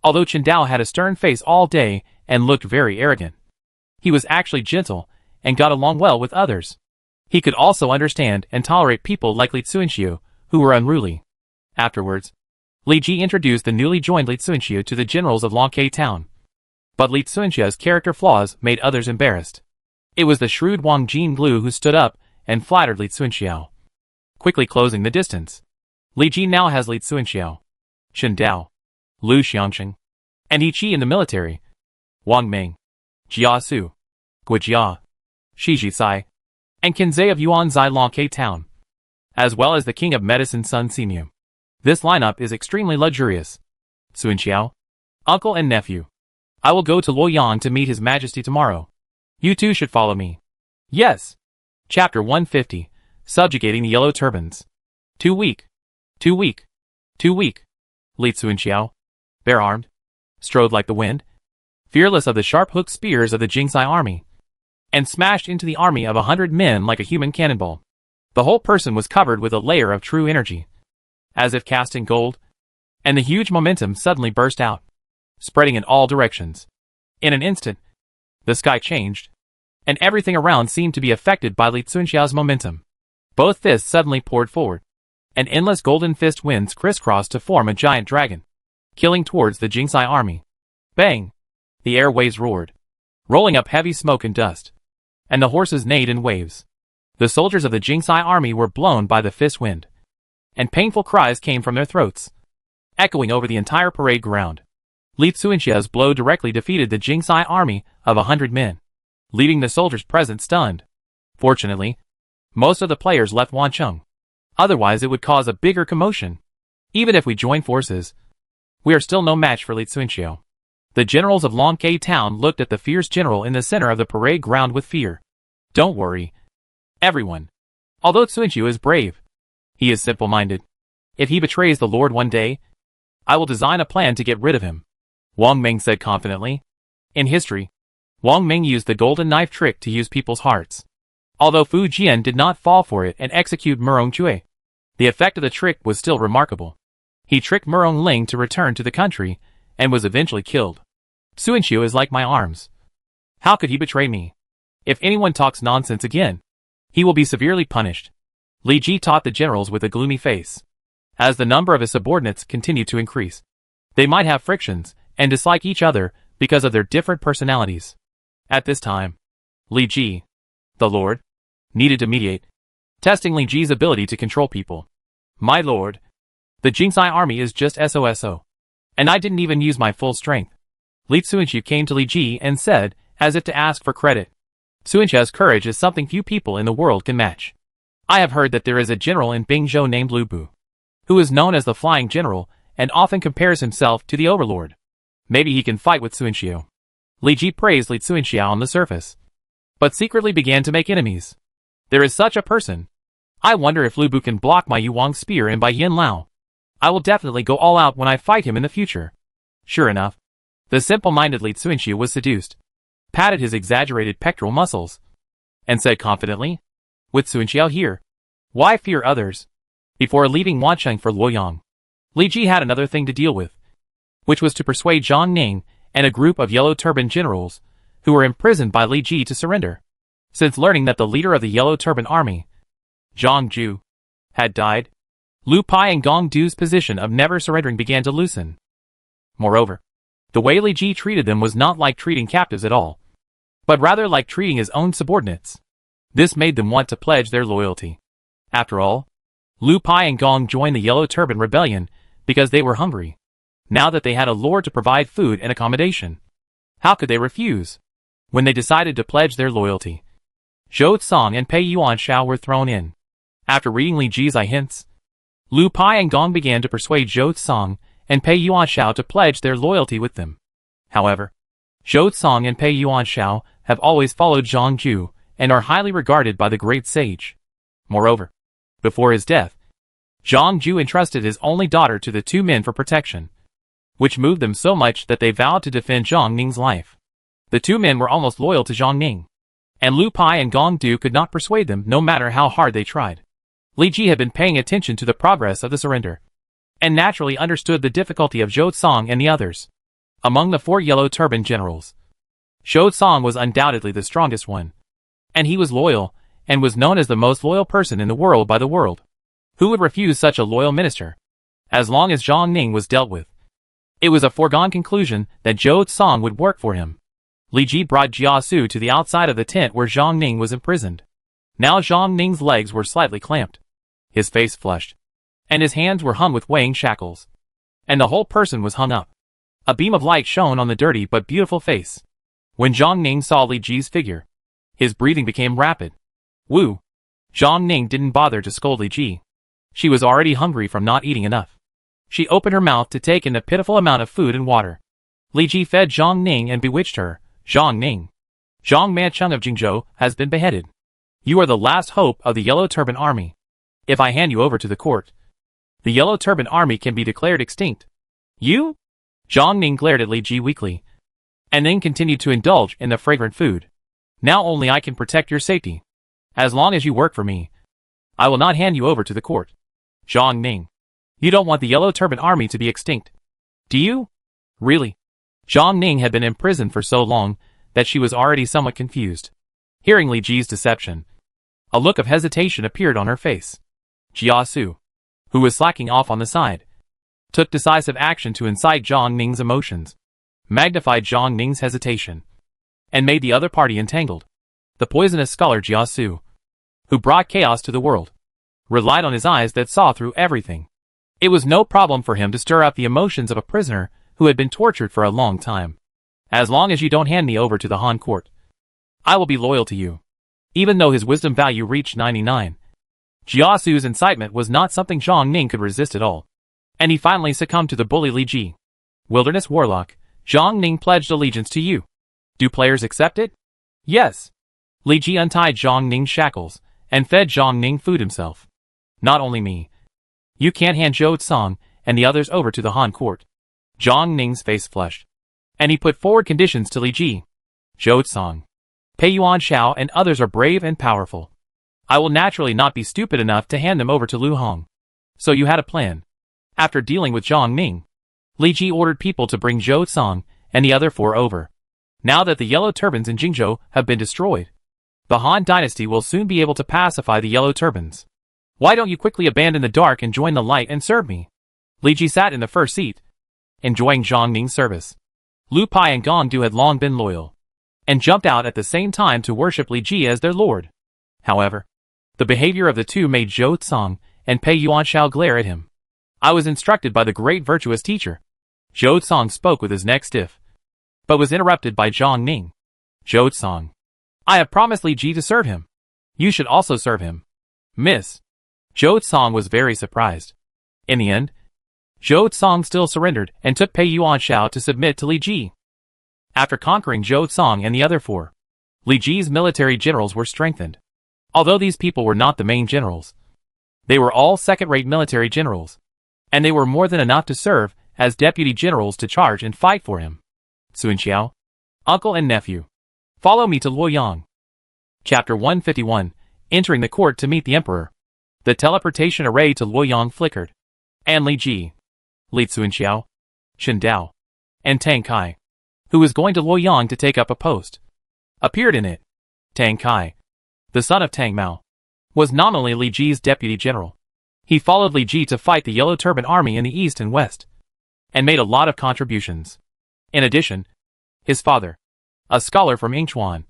Although Chen Dao had a stern face all day and looked very arrogant, he was actually gentle and got along well with others. He could also understand and tolerate people like Li Tsuanxia, who were unruly. Afterwards, Li Ji introduced the newly joined Li Tsuanxia to the generals of Longke town. But Li Tsuanxia's character flaws made others embarrassed. It was the shrewd Wang Jinglu who stood up and flattered Li Tsuanxiao, quickly closing the distance. Li Ji now has Li Tsuanxiao, Chen Dao, Lu Xiangsheng, and Yi Qi in the military. Wang Ming, Jia Su, Gui Jia, Shi Jisai, and Kinzai of Yuanzai Longke town, as well as the king of medicine Sun Simu. This lineup is extremely luxurious. Tsuanxiao, uncle and nephew, I will go to Luoyang to meet His Majesty tomorrow. You too should follow me. Yes. Chapter 150, Subjugating the Yellow Turbans. Too weak. Too weak. Too weak. Li Tsuanxiao, bare-armed, strode like the wind, fearless of the sharp-hooked spears of the Jingsai army, and smashed into the army of 100 men like a human cannonball. The whole person was covered with a layer of true energy, as if cast in gold, and the huge momentum suddenly burst out, spreading in all directions. In an instant, the sky changed, and everything around seemed to be affected by Li Tsuanxiao's momentum. Both fists suddenly poured forward, and endless golden fist winds crisscrossed to form a giant dragon, killing towards the Jingsai army. Bang! The airways roared, rolling up heavy smoke and dust, and the horses neighed in waves. The soldiers of the Jingsai army were blown by the fist wind, and painful cries came from their throats, echoing over the entire parade ground. Li Tsuanxia's blow directly defeated the Jingsai army of 100 men, leaving the soldiers present stunned. Fortunately, most of the players left Wancheng. Otherwise it would cause a bigger commotion. Even if we join forces, we are still no match for Li Tsuanxiao. The generals of Longke town looked at the fierce general in the center of the parade ground with fear. Don't worry, everyone. Although Tsuanxiao is brave, he is simple-minded. If he betrays the Lord one day, I will design a plan to get rid of him. Wang Ming said confidently. In history, Wang Ming used the golden knife trick to use people's hearts. Although Fu Jian did not fall for it and execute Murong Chui, the effect of the trick was still remarkable. He tricked Murong Ling to return to the country and was eventually killed. Tsuanxiao is like my arms. How could he betray me? If anyone talks nonsense again, he will be severely punished. Li Ji taught the generals with a gloomy face. As the number of his subordinates continued to increase, they might have frictions and dislike each other because of their different personalities. At this time, Li Ji, the Lord, needed to mediate, testing Li Ji's ability to control people. My lord, the Jingsai army is just SOSO, and I didn't even use my full strength. Li Tsuanxia came to Li Ji and said, as if to ask for credit. Tsuanxia's courage is something few people in the world can match. I have heard that there is a general in Bingzhou named Lu Bu, who is known as the Flying General and often compares himself to the Overlord. Maybe he can fight with Tsuanxiao. Li Ji praised Li Tsuanxiao on the surface, but secretly began to make enemies. There is such a person. I wonder if Lu Bu can block my Yuwang spear and Bai Yin Lao. I will definitely go all out when I fight him in the future. Sure enough, The simple-minded Li Xuanxue was seduced, patted his exaggerated pectoral muscles, and said confidently, "With Xuanxiao here, why fear others?" Before leaving Wancheng for Luoyang, Li Ji had another thing to deal with, which was to persuade Zhang Ning and a group of Yellow Turban generals who were imprisoned by Li Ji to surrender. Since learning that the leader of the Yellow Turban army, Zhang Ju, had died, Lu Pai and Gong Du's position of never surrendering began to loosen. Moreover, the way Li Ji treated them was not like treating captives at all, but rather like treating his own subordinates. This made them want to pledge their loyalty. After all, Lu Pai and Gong joined the Yellow Turban rebellion because they were hungry. Now that they had a lord to provide food and accommodation, how could they refuse? When they decided to pledge their loyalty, Zhou Tsang and Pei Yuanshao were thrown in. After reading Li Ji's hints, Lu Pai and Gong began to persuade Zhou Tsang and Pei Yuanshao to pledge their loyalty with them. However, Zhou Tsang and Pei Yuanshao have always followed Zhang Ju and are highly regarded by the great sage. Moreover, before his death, Zhang Ju entrusted his only daughter to the two men for protection, which moved them so much that they vowed to defend Zhang Ning's life. The two men were almost loyal to Zhang Ning, and Lu Pai and Gong Du could not persuade them no matter how hard they tried. Li Ji had been paying attention to the progress of the surrender, and naturally understood the difficulty of Zhou Tsang and the others. Among the 4 Yellow Turban generals, Zhou Tsang was undoubtedly the strongest one, and he was loyal, and was known as the most loyal person in the world by the world. Who would refuse such a loyal minister? As long as Zhang Ning was dealt with, it was a foregone conclusion that Zhou Tsang would work for him. Li Ji brought Jia Su to the outside of the tent where Zhang Ning was imprisoned. Now Zhang Ning's legs were slightly clamped, his face flushed, and his hands were hung with weighing shackles, and the whole person was hung up. A beam of light shone on the dirty but beautiful face. When Zhang Ning saw Li Ji's figure, his breathing became rapid. Woo! Zhang Ning didn't bother to scold Li Ji. She was already hungry from not eating enough. She opened her mouth to take in a pitiful amount of food and water. Li Ji fed Zhang Ning and bewitched her. Zhang Ning, Zhang Mancheng of Jingzhou has been beheaded. You are the last hope of the Yellow Turban army. If I hand you over to the court, the Yellow Turban army can be declared extinct. You? Zhang Ning glared at Li Ji weakly, and then continued to indulge in the fragrant food. Now only I can protect your safety. As long as you work for me, I will not hand you over to the court. Zhang Ning, you don't want the Yellow Turban army to be extinct, do you? Really? Zhang Ning had been imprisoned for so long that she was already somewhat confused. Hearing Li Ji's deception, a look of hesitation appeared on her face. Jia Su, who was slacking off on the side, took decisive action to incite Zhang Ning's emotions, magnified Zhang Ning's hesitation, and made the other party entangled. The poisonous scholar Jia Su, who brought chaos to the world, relied on his eyes that saw through everything. It was no problem for him to stir up the emotions of a prisoner who had been tortured for a long time. As long as you don't hand me over to the Han court, I will be loyal to you. Even though his wisdom value reached 99, Jia Su's incitement was not something Zhang Ning could resist at all, and he finally succumbed to the bully Li Ji. Wilderness Warlock, Zhang Ning pledged allegiance to you. Do players accept it? Yes. Li Ji untied Zhang Ning's shackles, and fed Zhang Ning food himself. Not only me. You can't hand Zhou Tsang and the others over to the Han court. Zhang Ning's face flushed, and he put forward conditions to Li Ji. Zhou Tsang, Pei Yuanshao and others are brave and powerful. I will naturally not be stupid enough to hand them over to Lu Hong. So you had a plan. After dealing with Zhang Ning, Li Ji ordered people to bring Zhou Tsang and the other 4 over. Now that the Yellow Turbans in Jingzhou have been destroyed, the Han dynasty will soon be able to pacify the Yellow Turbans. Why don't you quickly abandon the dark and join the light and serve me? Li Ji sat in the first seat, enjoying Zhang Ning's service. Lu Pai and Gong Du had long been loyal, and jumped out at the same time to worship Li Ji as their lord. However, the behavior of the two made Zhou Tsang and Pei Yuanshao glare at him. I was instructed by the great virtuous teacher. Zhou Tsang spoke with his neck stiff, but was interrupted by Zhang Ning. Zhou Tsang, I have promised Li Ji to serve him. You should also serve him. Miss. Zhou Tsang was very surprised. In the end, Zhou Tsang still surrendered and took Pei Yuanshao to submit to Li Ji. After conquering Zhou Tsang and the other 4, Li Ji's military generals were strengthened. Although these people were not the main generals, they were all second-rate military generals, and they were more than enough to serve as deputy generals to charge and fight for him. Sun Xiao, uncle and nephew, follow me to Luoyang. Chapter 151, entering the court to meet the emperor. The teleportation array to Luoyang flickered, and Li Ji, Li Sun Xiao, Shen Dao, and Tang Kai, who was going to Luoyang to take up a post, appeared in it. Tang Kai, the son of Tang Mao, was nominally Li Ji's deputy general. He followed Li Ji to fight the Yellow Turban army in the east and west, and made a lot of contributions. In addition, his father, a scholar from Yingchuan,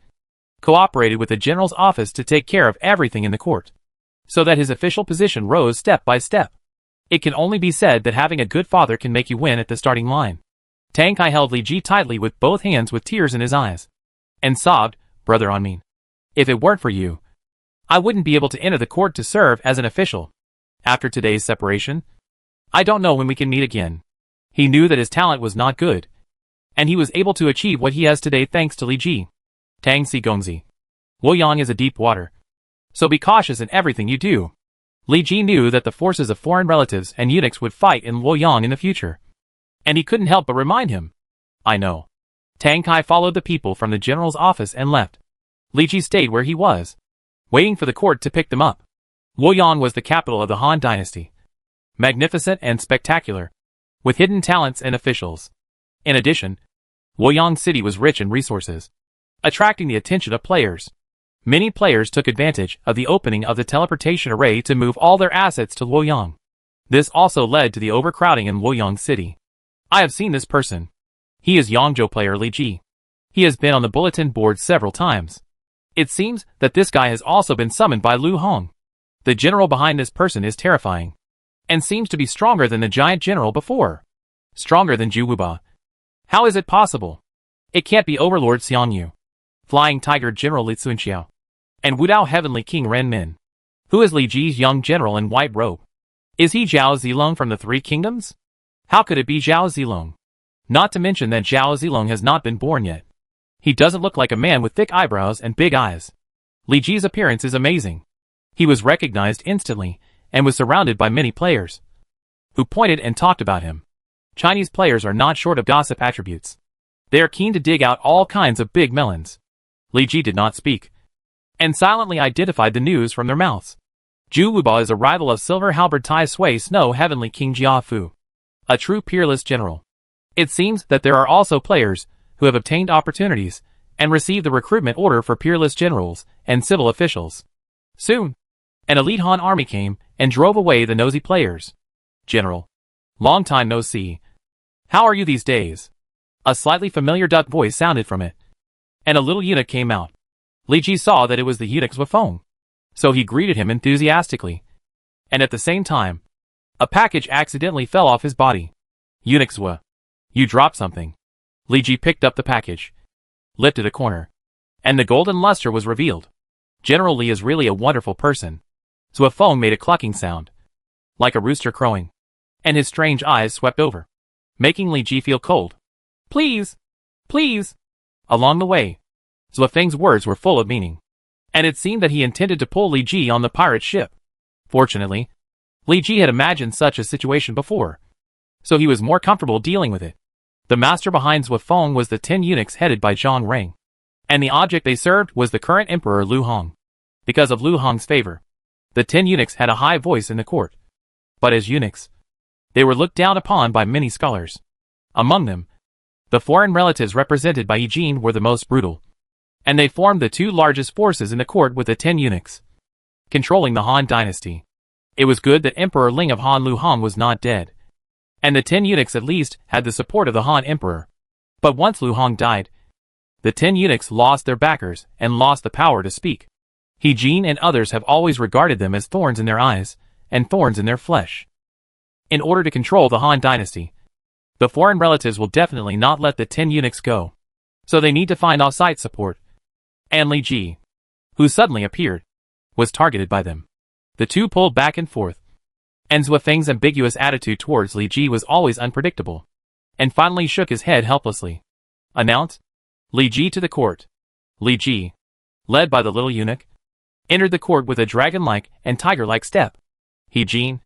cooperated with the general's office to take care of everything in the court, so that his official position rose step by step. It can only be said that having a good father can make you win at the starting line. Tang Kai held Li Ji tightly with both hands with tears in his eyes, and sobbed, "Brother Anmin, if it weren't for you, I wouldn't be able to enter the court to serve as an official. After today's separation, I don't know when we can meet again." He knew that his talent was not good, and he was able to achieve what he has today thanks to Li Ji. Tang Si Gongzi. Luoyang is a deep water, so be cautious in everything you do. Li Ji knew that the forces of foreign relatives and eunuchs would fight in Luoyang in the future, and he couldn't help but remind him. "I know." Tang Kai followed the people from the general's office and left. Li Ji stayed where he was, waiting for the court to pick them up. Luoyang was the capital of the Han dynasty, magnificent and spectacular, with hidden talents and officials. In addition, Luoyang City was rich in resources, attracting the attention of players. Many players took advantage of the opening of the teleportation array to move all their assets to Luoyang. This also led to the overcrowding in Luoyang City. "I have seen this person. He is Yangzhou player Li Ji. He has been on the bulletin board several times. It seems that this guy has also been summoned by Lu Hong. The general behind this person is terrifying, and seems to be stronger than the giant general before. Stronger than Zhu Wuba. How is it possible? It can't be Overlord Xiang Yu, Flying Tiger General Li Cunxiao, and Wudao Heavenly King Ren Min. Who is Li Ji's young general in white robe? Is he Zhao Zilong from the Three Kingdoms? How could it be Zhao Zilong? Not to mention that Zhao Zilong has not been born yet. He doesn't look like a man with thick eyebrows and big eyes. Li Ji's appearance is amazing. He was recognized instantly, and was surrounded by many players, who pointed and talked about him. Chinese players are not short of gossip attributes. They are keen to dig out all kinds of big melons. Li Ji did not speak, and silently identified the news from their mouths. Zhu Wuba is a rival of Silver Halberd Tai Sui Snow Heavenly King Jia Fu, a true peerless general. It seems that there are also players who have obtained opportunities and received the recruitment order for peerless generals and civil officials. Soon, an elite Han army came and drove away the nosy players. "General, long time no see. How are you these days?" A slightly familiar duck voice sounded from it, and a little eunuch came out. Li Ji saw that it was the eunuch's Wafeng, so he greeted him enthusiastically, and at the same time, a package accidentally fell off his body. "Eunuch Zwa, you dropped something." Li Ji picked up the package, lifted a corner, and the golden luster was revealed. General Li is really a wonderful person. Zwa Feng made a clucking sound, like a rooster crowing, and his strange eyes swept over, making Li Ji feel cold. "Please, please." Along the way, Zwa Feng's words were full of meaning, and it seemed that he intended to pull Li Ji on the pirate ship. Fortunately, Li Ji had imagined such a situation before, so he was more comfortable dealing with it. The master behind Zwa Feng was the 10 eunuchs headed by Zhang Reng, and the object they served was the current emperor Lu Hong. Because of Lu Hong's favor, the 10 eunuchs had a high voice in the court. But as eunuchs, they were looked down upon by many scholars. Among them, the foreign relatives represented by Yi Jin were the most brutal, and they formed the two largest forces in the court with the 10 eunuchs, controlling the Han dynasty. It was good that Emperor Ling of Han Lu Hong was not dead, and the 10 eunuchs at least had the support of the Han Emperor. But once Lu Hong died, the 10 eunuchs lost their backers and lost the power to speak. He Jin and others have always regarded them as thorns in their eyes and thorns in their flesh. In order to control the Han dynasty, the foreign relatives will definitely not let the 10 eunuchs go, so they need to find off-site support. And Li Ji, who suddenly appeared, was targeted by them. The two pulled back and forth, and Zwa Feng's ambiguous attitude towards Li Ji was always unpredictable, and finally shook his head helplessly. Announced Li Ji to the court. Li Ji, led by the little eunuch, entered the court with a dragon-like and tiger-like step. He Jin,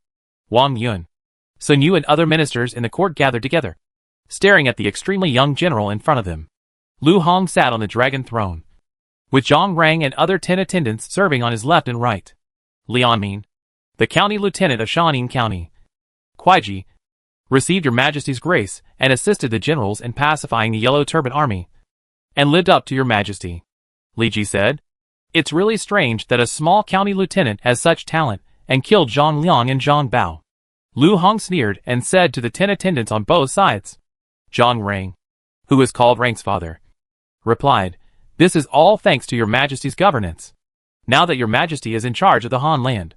Wang Yun, Sun Yu and other ministers in the court gathered together. staring at the extremely young general in front of him. Lu Hong sat on the dragon throne, with Zhang Rang and other 10 attendants serving on his left and right. Lianmin, the county lieutenant of Shanin County, Kuaiji, received your majesty's grace and assisted the generals in pacifying the Yellow Turban army, and lived up to your majesty, Li Ji said. It's really strange that a small county lieutenant has such talent and killed Zhang Liang and Zhang Bao. Lu Hong sneered and said to the 10 attendants on both sides. Zhang Rang, who was called Rang's father, replied, "This is all thanks to your majesty's governance. Now that your majesty is in charge of the Han land,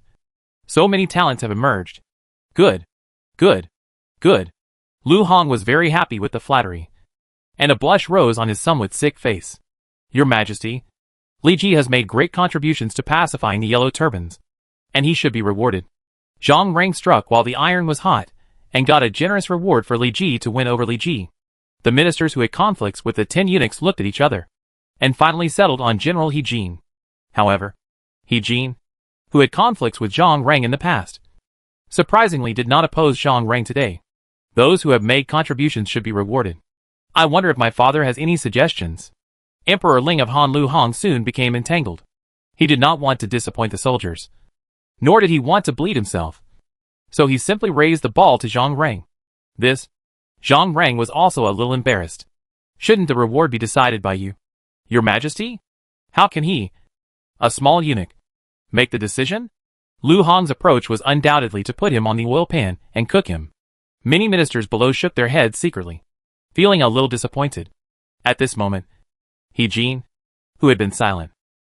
so many talents have emerged. Good, good, good." Lu Hong was very happy with the flattery, and a blush rose on his somewhat sick face. Your majesty, Li Ji has made great contributions to pacifying the Yellow Turbans, and he should be rewarded. Zhang Rang struck while the iron was hot, and got a generous reward for Li Ji to win over Li Ji. The ministers who had conflicts with the 10 eunuchs looked at each other, and finally settled on General He Jin. However, He Jin, who had conflicts with Zhang Rang in the past, surprisingly did not oppose Zhang Rang today. Those who have made contributions should be rewarded. I wonder if my father has any suggestions. Emperor Ling of Han Lu Hong soon became entangled. He did not want to disappoint the soldiers, nor did he want to bleed himself. So he simply raised the ball to Zhang Rang. Zhang Rang was also a little embarrassed. Shouldn't the reward be decided by you, your majesty? How can he, a small eunuch, make the decision? Lu Hong's approach was undoubtedly to put him on the oil pan and cook him. Many ministers below shook their heads secretly, feeling a little disappointed. At this moment, He Jin, who had been silent,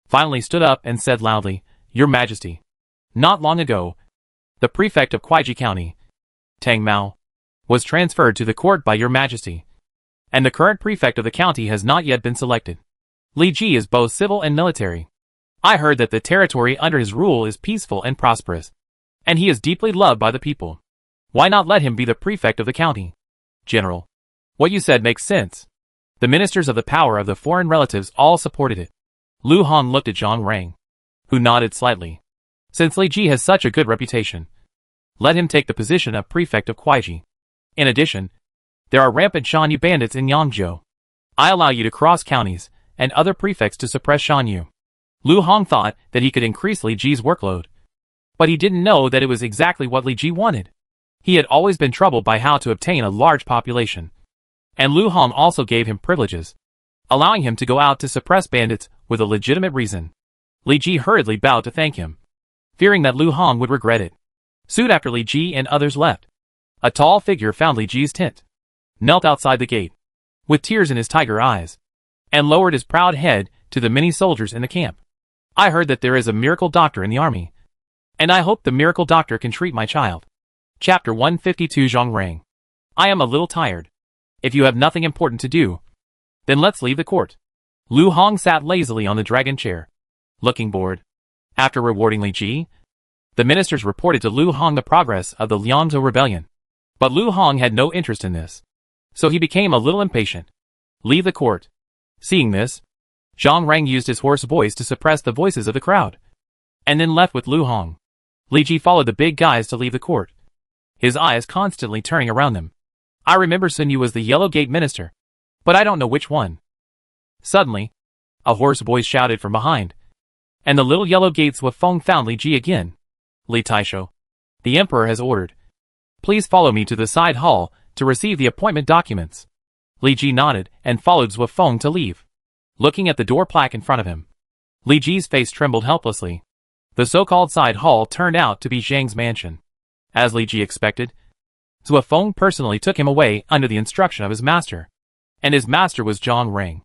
finally stood up and said loudly, "Your majesty, not long ago, the prefect of Kuaiji County, Tang Mao, was transferred to the court by your majesty, and the current prefect of the county has not yet been selected. Li Ji is both civil and military. I heard that the territory under his rule is peaceful and prosperous, and he is deeply loved by the people. Why not let him be the prefect of the county? General, what you said makes sense." The ministers of the power of the foreign relatives all supported it. Lu Hong looked at Zhang Rang, who nodded slightly. Since Li Ji has such a good reputation, let him take the position of prefect of Kuaiji. In addition, there are rampant Shanyu bandits in Yangzhou. I allow you to cross counties and other prefects to suppress Shanyu. Lu Hong thought that he could increase Li Ji's workload, but he didn't know that it was exactly what Li Ji wanted. He had always been troubled by how to obtain a large population, and Lu Hong also gave him privileges, allowing him to go out to suppress bandits with a legitimate reason. Li Ji hurriedly bowed to thank him, fearing that Lu Hong would regret it. Soon after Li Ji and others left, a tall figure found Li Ji's tent, knelt outside the gate, with tears in his tiger eyes, and lowered his proud head to the many soldiers in the camp. I heard that there is a miracle doctor in the army, and I hope the miracle doctor can treat my child. Chapter 152. Zhang Rang. I am a little tired. If you have nothing important to do, then let's leave the court. Lu Hong sat lazily on the dragon chair, looking bored. After rewarding Li Ji, the ministers reported to Lu Hong the progress of the Liangzhou rebellion. But Lu Hong had no interest in this, so he became a little impatient. Leave the court. Seeing this, Zhang Rang used his hoarse voice to suppress the voices of the crowd, and then left with Lu Hong. Li Ji followed the big guys to leave the court, his eyes constantly turning around them. I remember Sun Yu was the Yellow Gate minister, but I don't know which one. Suddenly, a hoarse voice shouted from behind, and the little Yellow Gate's Wafeng found Li Ji again. Li Taisho, the emperor has ordered. Please follow me to the side hall to receive the appointment documents. Li Ji nodded and followed Wafeng to leave. Looking at the door plaque in front of him, Li Ji's face trembled helplessly. The so-called side hall turned out to be Zhang's mansion. As Li Ji expected, Wafeng personally took him away under the instruction of his master, and his master was Zhang Rang.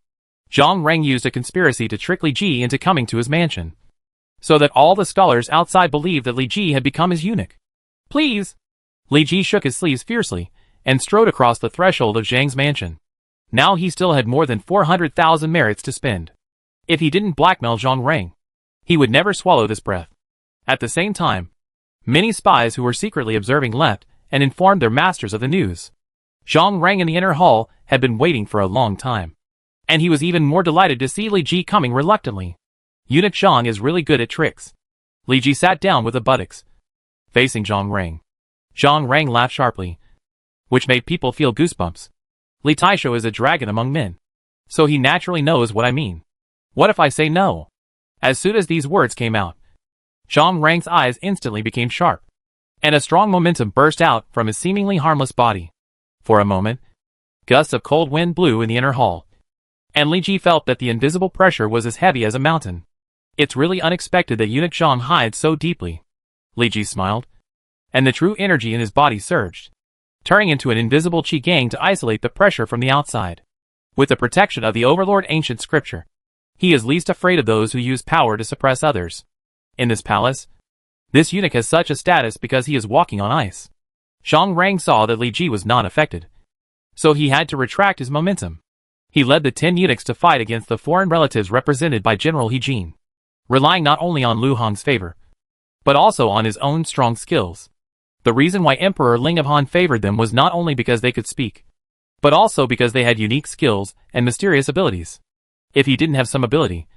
Zhang Rang used a conspiracy to trick Li Ji into coming to his mansion, so that all the scholars outside believed that Li Ji had become his eunuch. Please! Li Ji shook his sleeves fiercely and strode across the threshold of Zhang's mansion. Now he still had more than 400,000 merits to spend. If he didn't blackmail Zhang Rang, he would never swallow this breath. At the same time, many spies who were secretly observing left and informed their masters of the news. Zhang Rang in the inner hall had been waiting for a long time, and he was even more delighted to see Li Ji coming reluctantly. Eunuch Zhang is really good at tricks. Li Ji sat down with the buttocks, facing Zhang Rang. Zhang Rang laughed sharply, which made people feel goosebumps. Li Taisho is a dragon among men. So he naturally knows what I mean. What if I say no? As soon as these words came out, Zhang Rang's eyes instantly became sharp, and a strong momentum burst out from his seemingly harmless body. For a moment, gusts of cold wind blew in the inner hall, and Li Ji felt that the invisible pressure was as heavy as a mountain. It's really unexpected that eunuch Zhang hides so deeply. Li Ji smiled, and the true energy in his body surged, turning into an invisible qi gang to isolate the pressure from the outside. With the protection of the overlord ancient scripture, he is least afraid of those who use power to suppress others. In this palace, this eunuch has such a status because he is walking on ice. Zhang Rang saw that Li Ji was not affected, so he had to retract his momentum. He led the 10 eunuchs to fight against the foreign relatives represented by General He Jin, relying not only on Lu Hong's favor, but also on his own strong skills. The reason why Emperor Ling of Han favored them was not only because they could speak, but also because they had unique skills and mysterious abilities. If he didn't have some ability,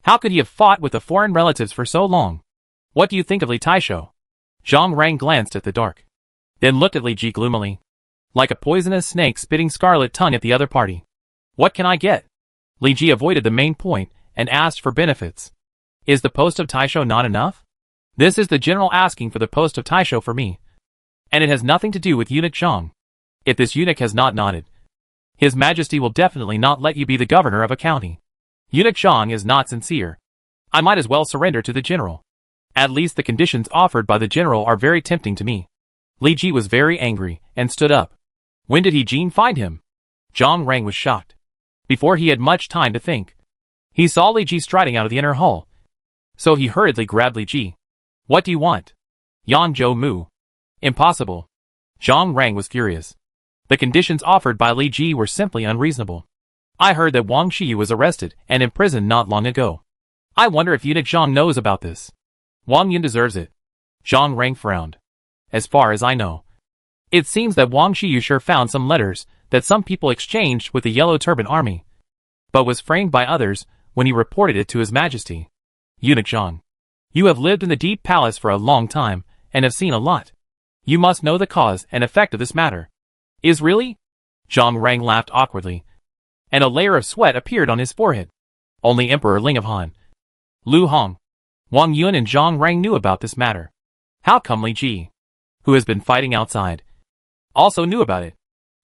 how could he have fought with the foreign relatives for so long? What do you think of Li Taisho? Zhang Rang glanced at the dark, then looked at Li Ji gloomily, like a poisonous snake spitting scarlet tongue at the other party. What can I get? Li Ji avoided the main point and asked for benefits. Is the post of Taisho not enough? This is the general asking for the post of Taisho for me, and it has nothing to do with eunuch Zhang. If this eunuch has not nodded, His Majesty will definitely not let you be the governor of a county. Eunuch Zhang is not sincere. I might as well surrender to the general. At least the conditions offered by the general are very tempting to me. Li Ji was very angry and stood up. When did He Jin find him? Zhang Rang was shocked. Before he had much time to think, he saw Li Ji striding out of the inner hall. So he hurriedly grabbed Li Ji. What do you want? Yan Zhou Mu. Impossible. Zhang Rang was furious. The conditions offered by Li Ji were simply unreasonable. I heard that Wang Shiyu was arrested and imprisoned not long ago. I wonder if eunuch Zhang knows about this. Wang Yun deserves it. Zhang Rang frowned. As far as I know, it seems that Wang Shiyu sure found some letters that some people exchanged with the Yellow Turban Army, but was framed by others when he reported it to His Majesty. Eunuch Zhang, you have lived in the Deep Palace for a long time and have seen a lot. You must know the cause and effect of this matter. Is really? Zhang Rang laughed awkwardly, and a layer of sweat appeared on his forehead. Only Emperor Ling of Han, Lu Hong, Wang Yun and Zhang Rang knew about this matter. How come Li Ji, who has been fighting outside, also knew about it?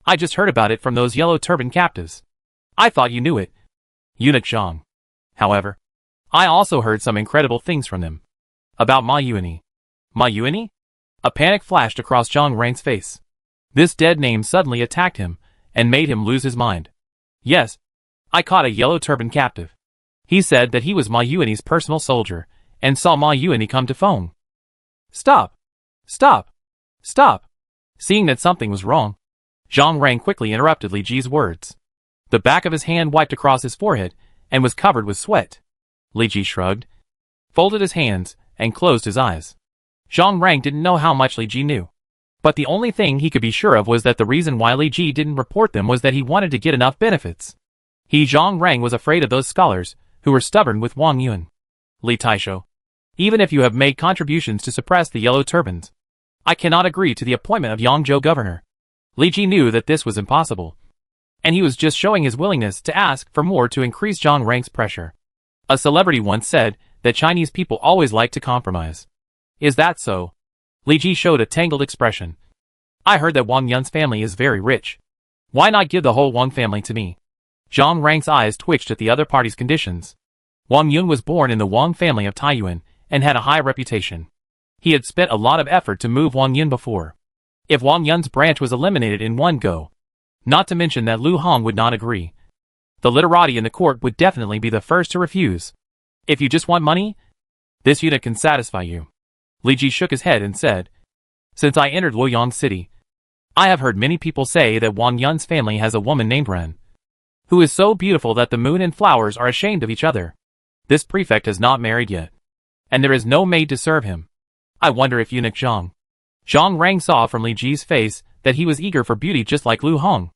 I just heard about it from those yellow turban captives. I thought you knew it. Eunuch Zhang. However, I also heard some incredible things from them. About Ma Yuani. Ma Yuani? A panic flashed across Zhang Rang's face. This dead name suddenly attacked him and made him lose his mind. Yes, I caught a yellow turban captive. He said that he was Ma Yuani's personal soldier and saw Ma Yuani come to Feng. Stop! Stop! Stop! Seeing that something was wrong, Zhang Rang quickly interrupted Li Ji's words. The back of his hand wiped across his forehead and was covered with sweat. Li Ji shrugged, folded his hands, and closed his eyes. Zhang Rang didn't know how much Li Ji knew, but the only thing he could be sure of was that the reason why Li Ji didn't report them was that he wanted to get enough benefits. Zhang Rang was afraid of those scholars who were stubborn with Wang Yun. Li Taisho, even if you have made contributions to suppress the yellow turbans, I cannot agree to the appointment of Yangzhou governor. Li Ji knew that this was impossible, and he was just showing his willingness to ask for more to increase Zhang Rang's pressure. A celebrity once said that Chinese people always like to compromise. Is that so? Li Ji showed a tangled expression. I heard that Wang Yun's family is very rich. Why not give the whole Wang family to me? Zhang Rang's eyes twitched at the other party's conditions. Wang Yun was born in the Wang family of Taiyuan and had a high reputation. He had spent a lot of effort to move Wang Yun before. If Wang Yun's branch was eliminated in one go, not to mention that Lu Hong would not agree, the literati in the court would definitely be the first to refuse. If you just want money, this eunuch can satisfy you. Li Ji shook his head and said, Since I entered Luoyang City, I have heard many people say that Wang Yun's family has a woman named Ren, who is so beautiful that the moon and flowers are ashamed of each other. This prefect has not married yet, and there is no maid to serve him. I wonder if eunuch Zhang. Zhang Rang saw from Li Ji's face that he was eager for beauty just like Lu Hong,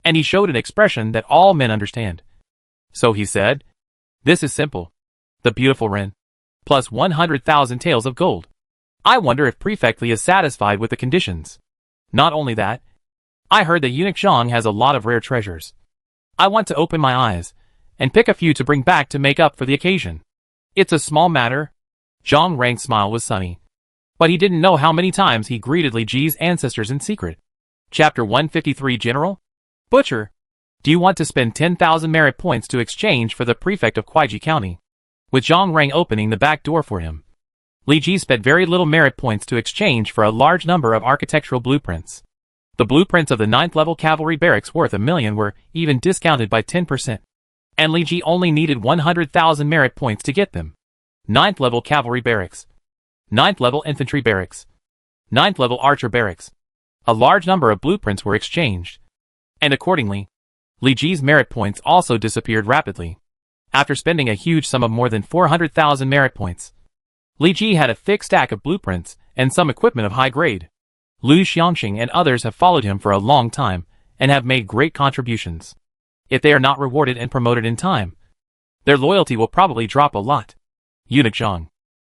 and he showed an expression that all men understand. So he said, This is simple. The beautiful Ren, plus 100,000 taels of gold. I wonder if Prefect Li is satisfied with the conditions. Not only that, I heard that Eunuch Zhang has a lot of rare treasures. I want to open my eyes and pick a few to bring back to make up for the occasion. It's a small matter. Zhang Rang's smile was sunny. But he didn't know how many times he greeted Li Ji's ancestors in secret. Chapter 153 General? Butcher, do you want to spend 10,000 merit points to exchange for the prefect of Kuaiji County? With Zhang Rang opening the back door for him, Li Ji spent very little merit points to exchange for a large number of architectural blueprints. The blueprints of the 9th level cavalry barracks worth 1 million were even discounted by 10%. And Li Ji only needed 100,000 merit points to get them. 9th level cavalry barracks, 9th level infantry barracks, 9th level archer barracks. A large number of blueprints were exchanged. And accordingly, Li Ji's merit points also disappeared rapidly. After spending a huge sum of more than 400,000 merit points, Li Ji had a thick stack of blueprints and some equipment of high grade. Lu Xiangxing and others have followed him for a long time and have made great contributions. If they are not rewarded and promoted in time, their loyalty will probably drop a lot. Eunuch Zhang,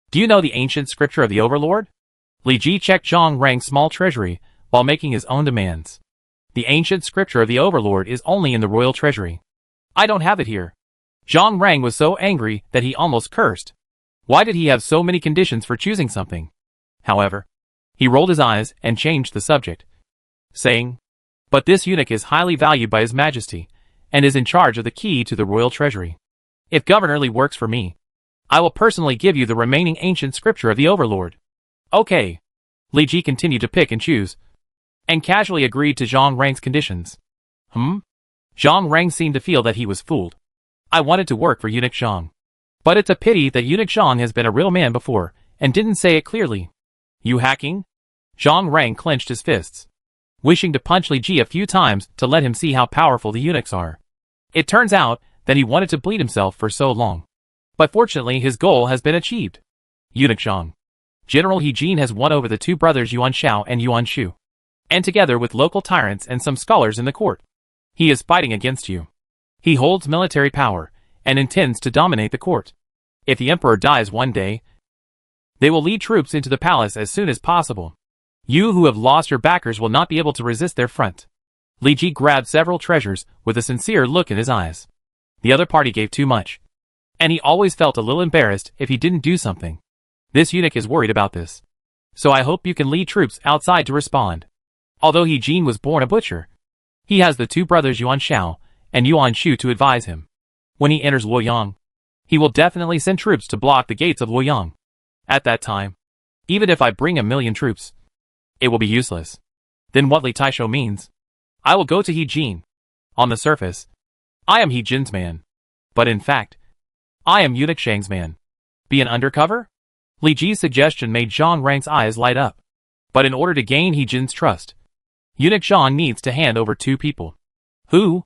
do you know the ancient scripture of the Overlord? Li Ji checked Zhang Rang's small treasury while making his own demands. The ancient scripture of the Overlord is only in the royal treasury. I don't have it here. Zhang Rang was so angry that he almost cursed. Why did he have so many conditions for choosing something? However, he rolled his eyes and changed the subject, saying, but this eunuch is highly valued by His Majesty, and is in charge of the key to the royal treasury. If Governor Li works for me, I will personally give you the remaining ancient scripture of the Overlord. Okay. Li Ji continued to pick and choose, and casually agreed to Zhang Rang's conditions. Zhang Rang seemed to feel that he was fooled. I wanted to work for Eunuch Zhang. But it's a pity that Eunuch Zhang has been a real man before, and didn't say it clearly. You hacking? Zhang Rang clenched his fists, wishing to punch Li Ji a few times to let him see how powerful the eunuchs are. It turns out that he wanted to bleed himself for so long. But fortunately his goal has been achieved. Eunuch Zhang. General He Jin has won over the two brothers Yuan Shao and Yuan Shu, and together with local tyrants and some scholars in the court, he is fighting against you. He holds military power, and intends to dominate the court. If the emperor dies one day, they will lead troops into the palace as soon as possible. You who have lost your backers will not be able to resist their front. Li Ji grabbed several treasures with a sincere look in his eyes. The other party gave too much, and he always felt a little embarrassed if he didn't do something. This eunuch is worried about this. So I hope you can lead troops outside to respond. Although He Jin was born a butcher, he has the two brothers Yuan Shao and Yuan Shu to advise him. When he enters Luoyang, he will definitely send troops to block the gates of Luoyang. At that time, even if I bring 1,000,000 troops, it will be useless. Then what Li Taisho means? I will go to He Jin. On the surface, I am He Jin's man. But in fact, I am Eunuch Zhang's man. Be an undercover? Li Ji's suggestion made Zhang Rang's eyes light up. But in order to gain He Jin's trust, Eunuch Zhang needs to hand over two people. Who?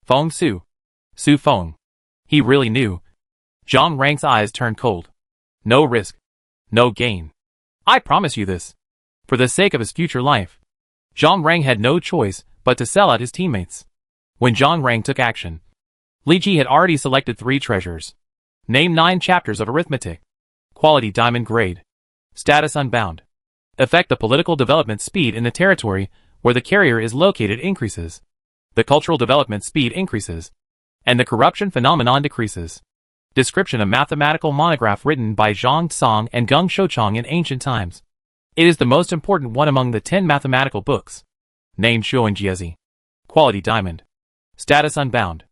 Feng Su. Su Feng. He really knew. Zhang Rang's eyes turned cold. No risk. No gain. I promise you this. For the sake of his future life, Zhang Rang had no choice but to sell out his teammates. When Zhang Rang took action, Li Ji had already selected 3 treasures. Name 9 chapters of arithmetic. Quality diamond grade. Status unbound. Effect: the political development speed in the territory where the carrier is located increases. The cultural development speed increases. And the corruption phenomenon decreases. Description: a mathematical monograph written by Zhang Song and Geng Shouchong in ancient times. It is the most important one among the 10 mathematical books. Name: Shuanjiezi. Quality diamond. Status unbound.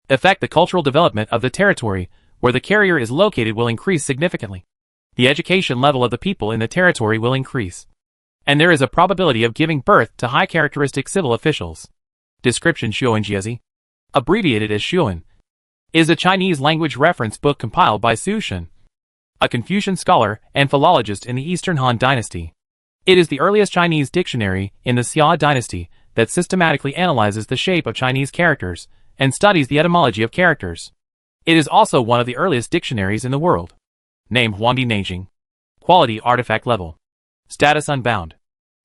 Effect: the cultural development of the territory where the carrier is located will increase significantly. The education level of the people in the territory will increase. And there is a probability of giving birth to high characteristic civil officials. Description: Shuanjiezi, abbreviated as Xuan, is a Chinese language reference book compiled by Su Shen, a Confucian scholar and philologist in the Eastern Han Dynasty. It is the earliest Chinese dictionary in the Xia Dynasty that systematically analyzes the shape of Chinese characters and studies the etymology of characters. It is also one of the earliest dictionaries in the world. Name: Huangdi Neijing. Quality: artifact level. Status unbound.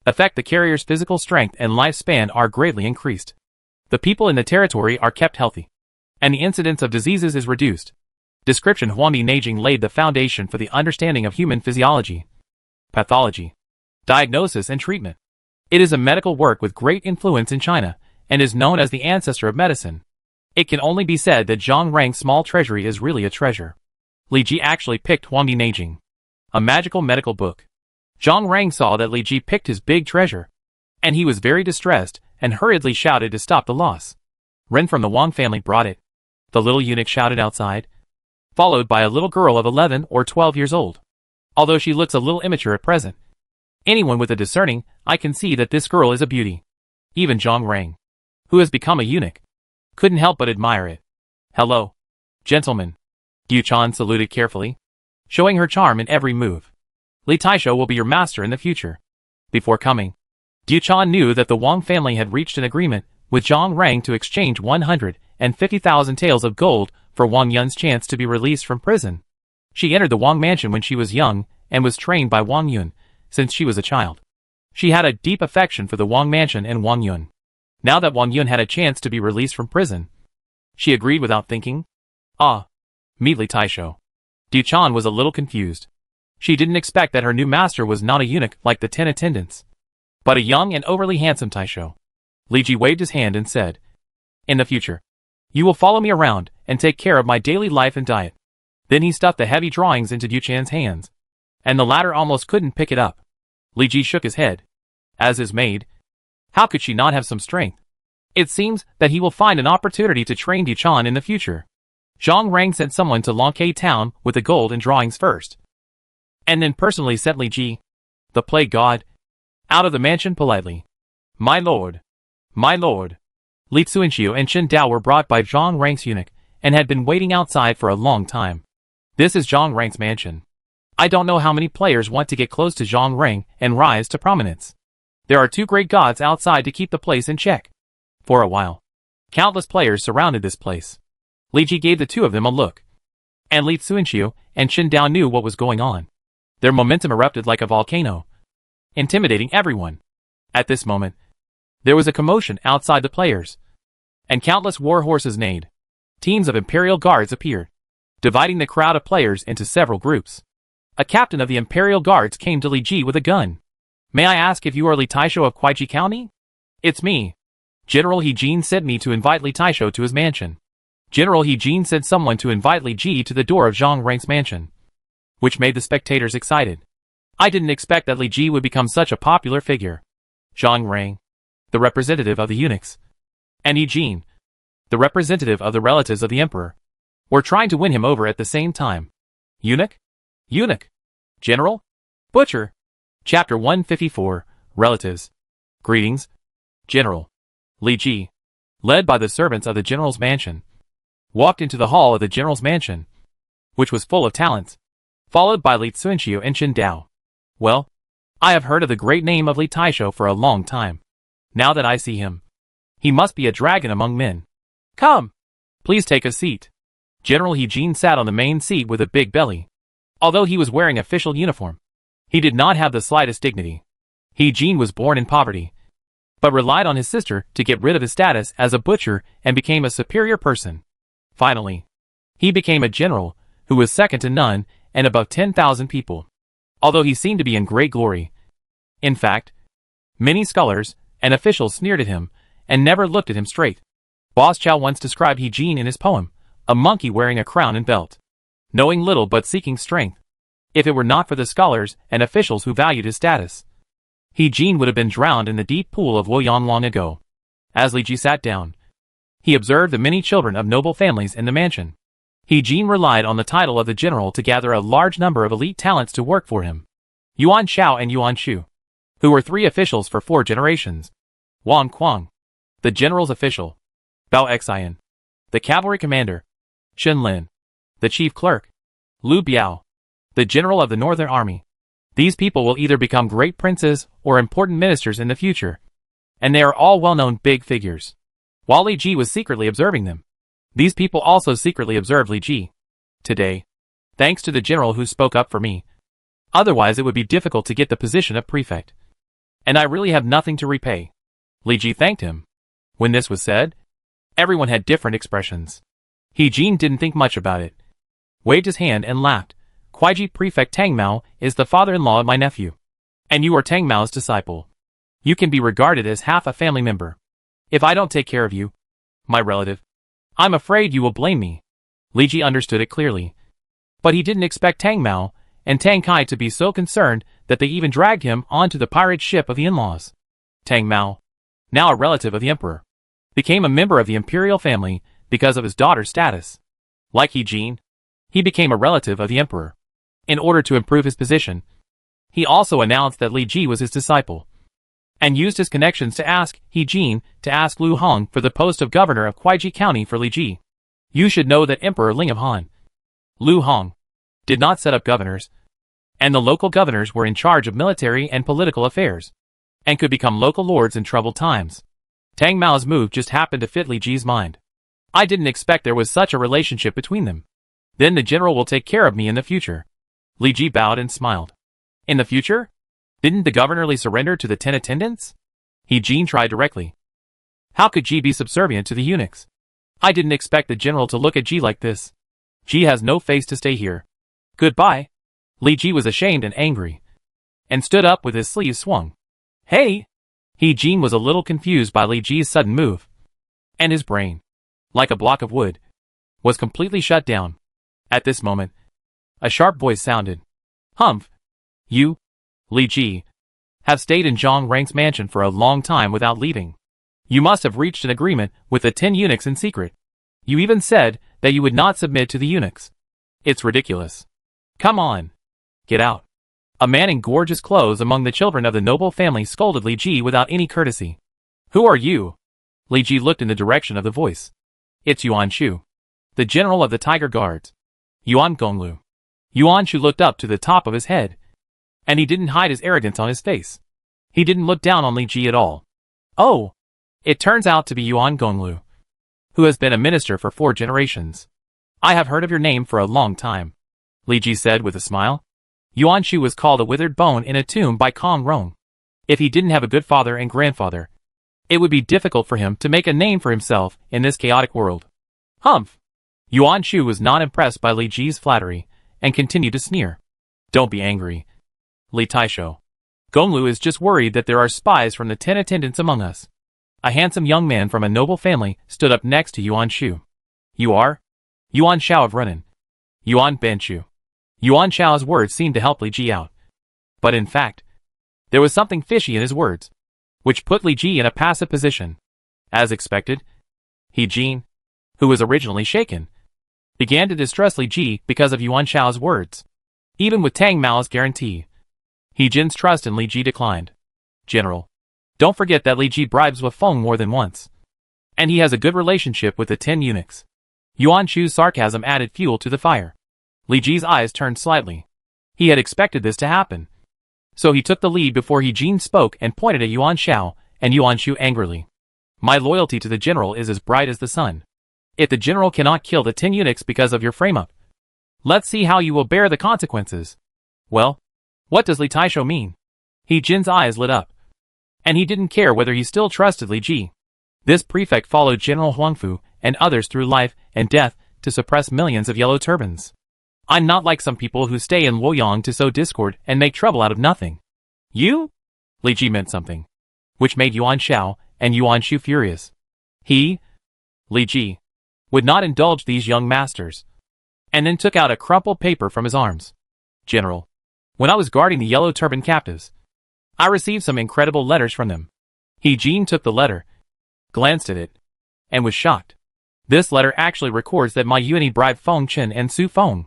Effect: the carrier's physical strength and lifespan are greatly increased. The people in the territory are kept healthy, and the incidence of diseases is reduced. Description: Huangdi Neijing laid the foundation for the understanding of human physiology, pathology, diagnosis and treatment. It is a medical work with great influence in China, and is known as the ancestor of medicine. It can only be said that Zhang Rang's small treasury is really a treasure. Li Ji actually picked Huangdi Neijing, a magical medical book. Zhang Rang saw that Li Ji picked his big treasure, and he was very distressed and hurriedly shouted to stop the loss. Ren from the Wang family brought it. The little eunuch shouted outside, followed by a little girl of 11 or 12 years old. Although she looks a little immature at present, anyone with a discerning eye can see that this girl is a beauty. Even Zhang Rang, who has become a eunuch, couldn't help but admire it. "Hello, gentlemen." Yu Chan saluted carefully, showing her charm in every move. "Li Taisho will be your master in the future." Before coming, Yu Chan knew that the Wang family had reached an agreement with Zhang Rang to exchange 150,000 taels of gold for Wang Yun's chance to be released from prison. She entered the Wang mansion when she was young and was trained by Wang Yun since she was a child. She had a deep affection for the Wang mansion and Wang Yun. Now that Wang Yun had a chance to be released from prison, she agreed without thinking. Meet Li Taisho. Yu Chan was a little confused. She didn't expect that her new master was not a eunuch like the 10 attendants, but a young and overly handsome Taisho. Li Ji waved his hand and said, "In the future, you will follow me around and take care of my daily life and diet." Then he stuffed the heavy drawings into Yu Chan's hands, and the latter almost couldn't pick it up. Li Ji shook his head. As his maid, how could she not have some strength? It seems that he will find an opportunity to train Yu Chan in the future. Zhang Rang sent someone to Longkai town with the gold and drawings first, and then personally sent Li Ji, the plague god, out of the mansion politely. My lord. Li Xuanxiu and Chen Dao were brought by Zhang Rang's eunuch, and had been waiting outside for a long time. This is Zhang Rang's mansion. I don't know how many players want to get close to Zhang Rang and rise to prominence. There are 2 great gods outside to keep the place in check. For a while, countless players surrounded this place. Li Ji gave the 2 of them a look, and Li Xuanxiu and Chen Dao knew what was going on. Their momentum erupted like a volcano, intimidating everyone. At this moment, there was a commotion outside the players, and countless war horses neighed. Teams of Imperial Guards appeared, dividing the crowd of players into several groups. A captain of the Imperial Guards came to Li Ji with a gun. "May I ask if you are Li Taisho of Kuaiji County?" "It's me. General He Jin sent me to invite Li Taisho to his mansion." General He Jin sent someone to invite Li Ji to the door of Zhang Rang's mansion, which made the spectators excited. I didn't expect that Li Ji would become such a popular figure. Zhang Rang, the representative of the eunuchs, and He Jin, the representative of the relatives of the emperor, were trying to win him over at the same time. Eunuch? General? Butcher? Chapter 154, Relatives. Greetings, General. Li Ji, led by the servants of the general's mansion, walked into the hall of the general's mansion, which was full of talents, followed by Li Xuanxiu and Chen Dao. Well, I have heard of the great name of Li Taisho for a long time. Now that I see him, he must be a dragon among men. Come, please take a seat. General He Jin sat on the main seat with a big belly. Although he was wearing official uniform, he did not have the slightest dignity. He Jin was born in poverty, but relied on his sister to get rid of his status as a butcher and became a superior person. Finally, he became a general who was second to none and above 10,000 people, although he seemed to be in great glory. In fact, many scholars and officials sneered at him and never looked at him straight. Boss Chow once described He Jin in his poem, a monkey wearing a crown and belt, knowing little but seeking strength. If it were not for the scholars and officials who valued his status, He Jin would have been drowned in the deep pool of Luoyan long ago. As Li Ji sat down, he observed the many children of noble families in the mansion. He Jin relied on the title of the general to gather a large number of elite talents to work for him. Yuan Shao and Yuan Shu, who were 3 officials for 4 generations. Wang Kuang, the general's official. Bao Xian, the cavalry commander. Chen Lin, the chief clerk. Lu Biao, the general of the Northern Army. These people will either become great princes or important ministers in the future, and they are all well-known big figures. While Li Ji was secretly observing them, these people also secretly observed Li Ji. Today, thanks to the general who spoke up for me, otherwise it would be difficult to get the position of prefect, and I really have nothing to repay. Li Ji thanked him. When this was said, everyone had different expressions. He Jin didn't think much about it, waved his hand and laughed. Kuaiji Prefect Tang Mao is the father-in-law of my nephew, and you are Tang Mao's disciple. You can be regarded as half a family member. If I don't take care of you, my relative, I'm afraid you will blame me. Li Ji understood it clearly. But he didn't expect Tang Mao and Tang Kai to be so concerned that they even dragged him onto the pirate ship of the in-laws. Tang Mao, now a relative of the emperor, became a member of the imperial family because of his daughter's status. Like He Jin, he became a relative of the emperor. In order to improve his position, he also announced that Li Ji was his disciple, and used his connections to ask He Jin to ask Lu Hong for the post of governor of Kuaiji County for Li Ji. You should know that Emperor Ling of Han, Lu Hong, did not set up governors, and the local governors were in charge of military and political affairs, and could become local lords in troubled times. Tang Mao's move just happened to fit Li Ji's mind. I didn't expect there was such a relationship between them. Then the general will take care of me in the future. Li Ji bowed and smiled. In the future? Didn't the governor surrender to the 10 attendants? He Jin tried directly. How could Ji be subservient to the eunuchs? I didn't expect the general to look at Ji like this. Ji has no face to stay here. Goodbye. Li Ji was ashamed and angry, and stood up with his sleeves swung. Hey! He Jin was a little confused by Li Ji's sudden move, and his brain, like a block of wood, was completely shut down. At this moment, a sharp voice sounded. Humph! You, Li Ji, have stayed in Zhang Rang's mansion for a long time without leaving. You must have reached an agreement with the 10 eunuchs in secret. You even said that you would not submit to the eunuchs. It's ridiculous. Come on. Get out. A man in gorgeous clothes among the children of the noble family scolded Li Ji without any courtesy. Who are you? Li Ji looked in the direction of the voice. It's Yuan Shu, the general of the Tiger Guards. Yuan Gonglu. Yuan Shu looked up to the top of his head, and he didn't hide his arrogance on his face. He didn't look down on Li Ji at all. Oh! It turns out to be Yuan Gonglu, who has been a minister for 4 generations. I have heard of your name for a long time, Li Ji said with a smile. Yuan Shu was called a withered bone in a tomb by Kong Rong. If he didn't have a good father and grandfather, it would be difficult for him to make a name for himself in this chaotic world. Humph! Yuan Shu was not impressed by Li Ji's flattery, and continued to sneer. Don't be angry, Li Taisho. Gonglu is just worried that there are spies from the 10 attendants among us. A handsome young man from a noble family stood up next to Yuan Shu. You are? Yuan Shao of Renan. Yuan Benshu. Yuan Shao's words seemed to help Li Ji out. But in fact, there was something fishy in his words, which put Li Ji in a passive position. As expected, He Jin, who was originally shaken, began to distrust Li Ji because of Yuan Shao's words. Even with Tang Mao's guarantee, He Jin's trust in Li Ji declined. General, don't forget that Li Ji bribes Wei Feng more than once, and he has a good relationship with the 10 eunuchs. Yuan Shu's sarcasm added fuel to the fire. Li Ji's eyes turned slightly. He had expected this to happen. So he took the lead before He Jin spoke and pointed at Yuan Shao and Yuan Shu angrily. My loyalty to the general is as bright as the sun. If the general cannot kill the 10 eunuchs because of your frame-up, let's see how you will bear the consequences. Well, what does Li Taisho mean? He Jin's eyes lit up, and he didn't care whether he still trusted Li Ji. This prefect followed General Huangfu and others through life and death to suppress millions of yellow turbans. I'm not like some people who stay in Luoyang to sow discord and make trouble out of nothing. You? Li Ji meant something, which made Yuan Shao and Yuan Shu furious. He, Li Ji, would not indulge these young masters, and then took out a crumpled paper from his arms. General, when I was guarding the yellow turban captives, I received some incredible letters from them. He Jin took the letter, glanced at it, and was shocked. This letter actually records that Ma Yuani bribed Feng Chen and Su Feng,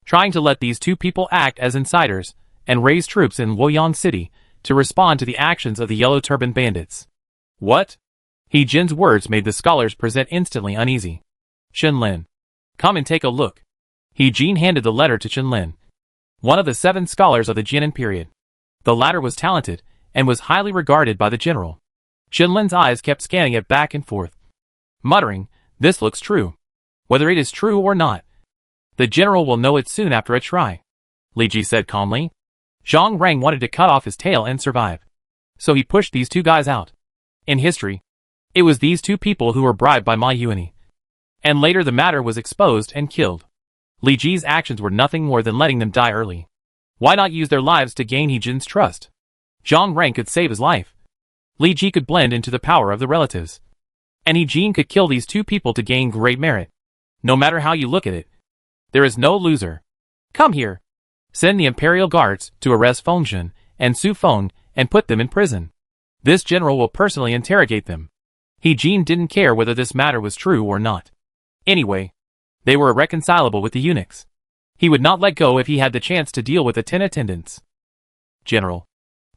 trying to let these 2 people act as insiders and raise troops in Luoyang City to respond to the actions of the Yellow Turban Bandits. What? He Jin's words made the scholars present instantly uneasy. Shen Lin, come and take a look. He Jin handed the letter to Shen Lin, one of the 7 scholars of the Jianan period. The latter was talented and was highly regarded by the general. Shen Lin's eyes kept scanning it back and forth, muttering, this looks true. Whether it is true or not, the general will know it soon after a try. Li Ji said calmly. Zhang Rang wanted to cut off his tail and survive, so he pushed these 2 guys out. In history, it was these 2 people who were bribed by Ma Yuani, and later the matter was exposed and killed. Li Ji's actions were nothing more than letting them die early. Why not use their lives to gain He Jin's trust? Zhang Rang could save his life, Li Ji could blend into the power of the relatives. And He Jin could kill these two people to gain great merit. No matter how you look at it, there is no loser. Come here. Send the Imperial Guards to arrest Feng Zhen and Su Feng and put them in prison. This general will personally interrogate them. He Jin didn't care whether this matter was true or not. Anyway, they were irreconcilable with the eunuchs. He would not let go if he had the chance to deal with the 10 attendants. General.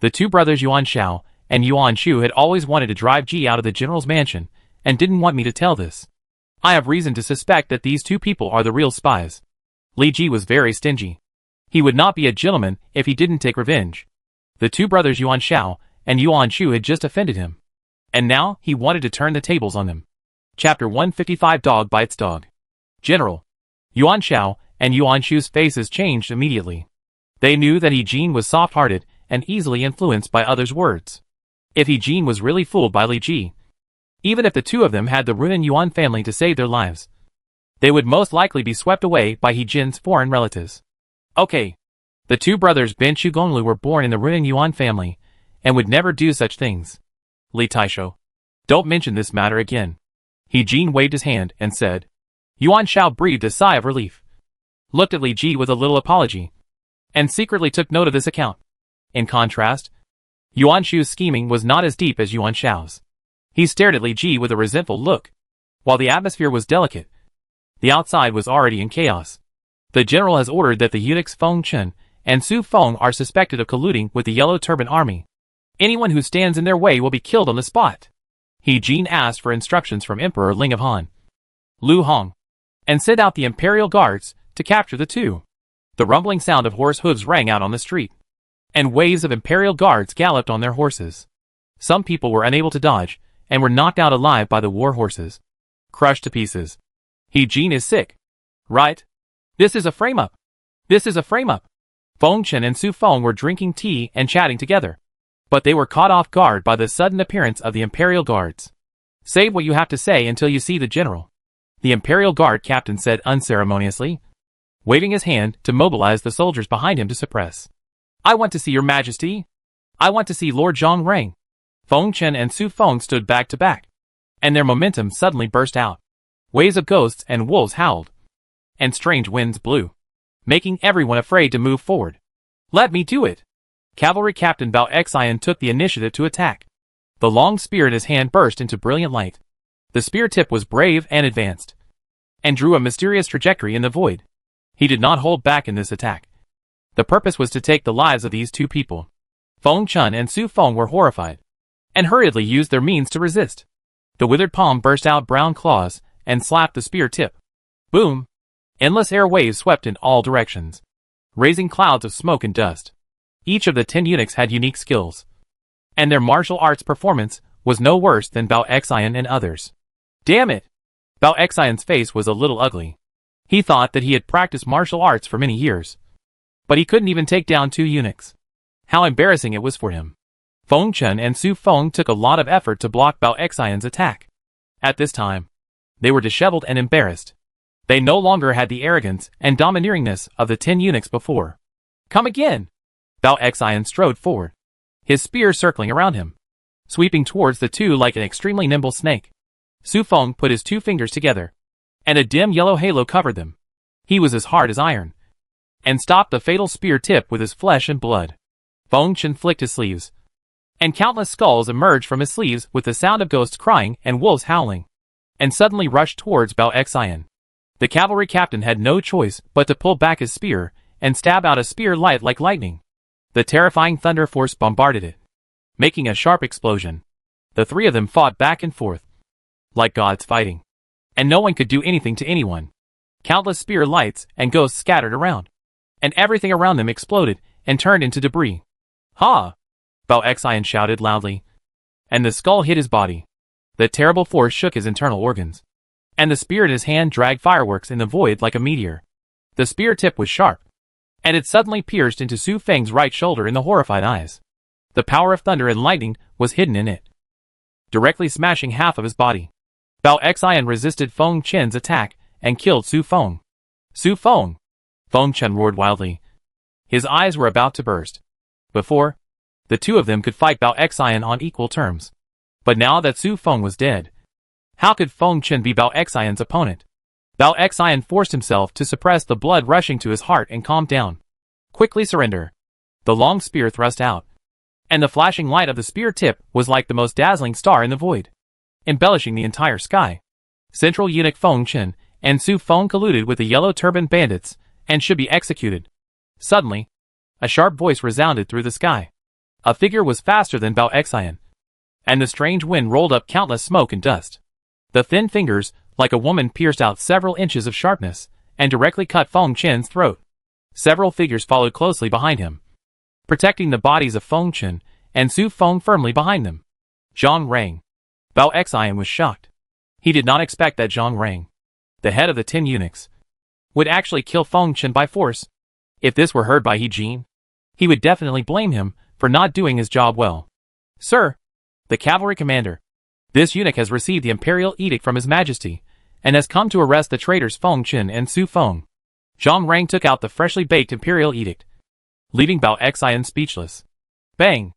The two brothers Yuan Shao and Yuan Shu had always wanted to drive Ji out of the general's mansion, and didn't want me to tell this. I have reason to suspect that these two people are the real spies. Li Ji was very stingy. He would not be a gentleman if he didn't take revenge. The two brothers Yuan Shao and Yuan Shu had just offended him. And now he wanted to turn the tables on them. Chapter 155 Dog Bites Dog. General. Yuan Shao and Yuan Shu's faces changed immediately. They knew that He Jin was soft-hearted and easily influenced by others' words. If He Jin was really fooled by Li Ji, even if the two of them had the Runan Yuan family to save their lives, they would most likely be swept away by He Jin's foreign relatives. Okay. The two brothers Ben Shugonglu were born in the Runan Yuan family, and would never do such things. Li Taisho. Don't mention this matter again. He Jin waved his hand and said. Yuan Shao breathed a sigh of relief, looked at Li Ji with a little apology, and secretly took note of this account. In contrast, Yuan Shu's scheming was not as deep as Yuan Shao's. He stared at Li Ji with a resentful look. While the atmosphere was delicate, the outside was already in chaos. The general has ordered that the eunuchs Feng Chen and Su Feng are suspected of colluding with the Yellow Turban Army. Anyone who stands in their way will be killed on the spot. He Jin asked for instructions from Emperor Ling of Han, Lu Hong, and sent out the Imperial Guards to capture the two. The rumbling sound of horse hooves rang out on the street, and waves of Imperial Guards galloped on their horses. Some people were unable to dodge, and were knocked out alive by the war horses, crushed to pieces. He Jin is sick. Right? This is a frame-up. This is a frame-up. Feng Chen and Su Feng were drinking tea and chatting together, but they were caught off guard by the sudden appearance of the Imperial Guards. Save what you have to say until you see the general, the Imperial Guard captain said unceremoniously, waving his hand to mobilize the soldiers behind him to suppress. I want to see your majesty. I want to see Lord Zhang Reng. Feng Chen and Su Feng stood back to back, and their momentum suddenly burst out. Waves of ghosts and wolves howled, and strange winds blew, making everyone afraid to move forward. Let me do it. Cavalry Captain Bao Xian took the initiative to attack. The long spear in his hand burst into brilliant light. The spear tip was brave and advanced, and drew a mysterious trajectory in the void. He did not hold back in this attack. The purpose was to take the lives of these two people. Feng Chen and Su Feng were horrified, and hurriedly used their means to resist. The withered palm burst out brown claws, and slapped the spear tip. Boom! Endless air waves swept in all directions, raising clouds of smoke and dust. Each of the 10 eunuchs had unique skills, and their martial arts performance was no worse than Bao Xian and others. Damn it! Bao Xian's face was a little ugly. He thought that he had practiced martial arts for many years, but he couldn't even take down 2 eunuchs. How embarrassing it was for him. Feng Chen and Su Feng took a lot of effort to block Bao Xian's attack. At this time, they were disheveled and embarrassed. They no longer had the arrogance and domineeringness of the 10 eunuchs before. Come again! Bao Xian strode forward, his spear circling around him, sweeping towards the two like an extremely nimble snake. Su Feng put his 2 fingers together, and a dim yellow halo covered them. He was as hard as iron, and stopped the fatal spear tip with his flesh and blood. Feng Chen flicked his sleeves, and countless skulls emerged from his sleeves with the sound of ghosts crying and wolves howling, and suddenly rushed towards Bao Xian. The cavalry captain had no choice but to pull back his spear and stab out a spear light like lightning. The terrifying thunder force bombarded it, making a sharp explosion. The 3 of them fought back and forth, like gods fighting, and no one could do anything to anyone. Countless spear lights and ghosts scattered around, and everything around them exploded and turned into debris. Ha! Bao Xian shouted loudly, and the skull hit his body. The terrible force shook his internal organs, and the spear in his hand dragged fireworks in the void like a meteor. The spear tip was sharp, and it suddenly pierced into Su Feng's right shoulder in the horrified eyes. The power of thunder and lightning was hidden in it, directly smashing half of his body. Bao Xian resisted Feng Chen's attack and killed Su Feng. Su Feng! Feng Chen roared wildly. His eyes were about to burst. Before The two of them could fight Bao Xian on equal terms. But now that Su Feng was dead, how could Feng Chen be Bao Xian's opponent? Bao Xian forced himself to suppress the blood rushing to his heart and calm down. Quickly surrender. The long spear thrust out, and the flashing light of the spear tip was like the most dazzling star in the void, embellishing the entire sky. Central eunuch Feng Chen and Su Feng colluded with the yellow-turbaned bandits and should be executed. Suddenly, a sharp voice resounded through the sky. A figure was faster than Bao Xian, and the strange wind rolled up countless smoke and dust. The thin fingers, like a woman, pierced out several inches of sharpness and directly cut Feng Chen's throat. Several figures followed closely behind him, protecting the bodies of Feng Chen and Su Feng firmly behind them. Zhang Rang. Bao Xian was shocked. He did not expect that Zhang Rang, the head of the 10 eunuchs, would actually kill Feng Chen by force. If this were heard by He Jin, he would definitely blame him for not doing his job well. Sir, the cavalry commander, this eunuch has received the imperial edict from His Majesty and has come to arrest the traitors Feng Chen and Su Feng. Zhang Rang took out the freshly baked imperial edict, leaving Bao Xian speechless. Bang!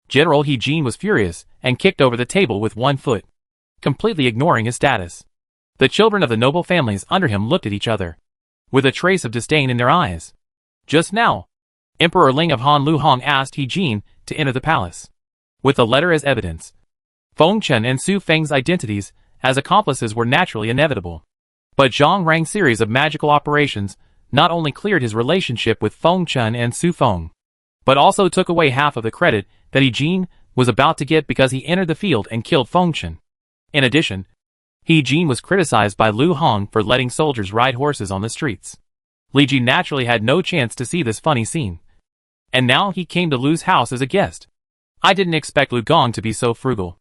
General He Jin was furious and kicked over the table with one foot, completely ignoring his status. The children of the noble families under him looked at each other, with a trace of disdain in their eyes. Just now, Emperor Ling of Han Lu Hong asked He Jin to enter the palace, with the letter as evidence. Feng Chen and Su Feng's identities as accomplices were naturally inevitable. But Zhang Rang's series of magical operations not only cleared his relationship with Feng Chen and Su Feng, but also took away half of the credit that He Jin was about to get because he entered the field and killed Feng Chen. In addition, He Jin was criticized by Lu Hong for letting soldiers ride horses on the streets. Li Ji naturally had no chance to see this funny scene. And now he came to Lu's house as a guest. I didn't expect Lu Gong to be so frugal.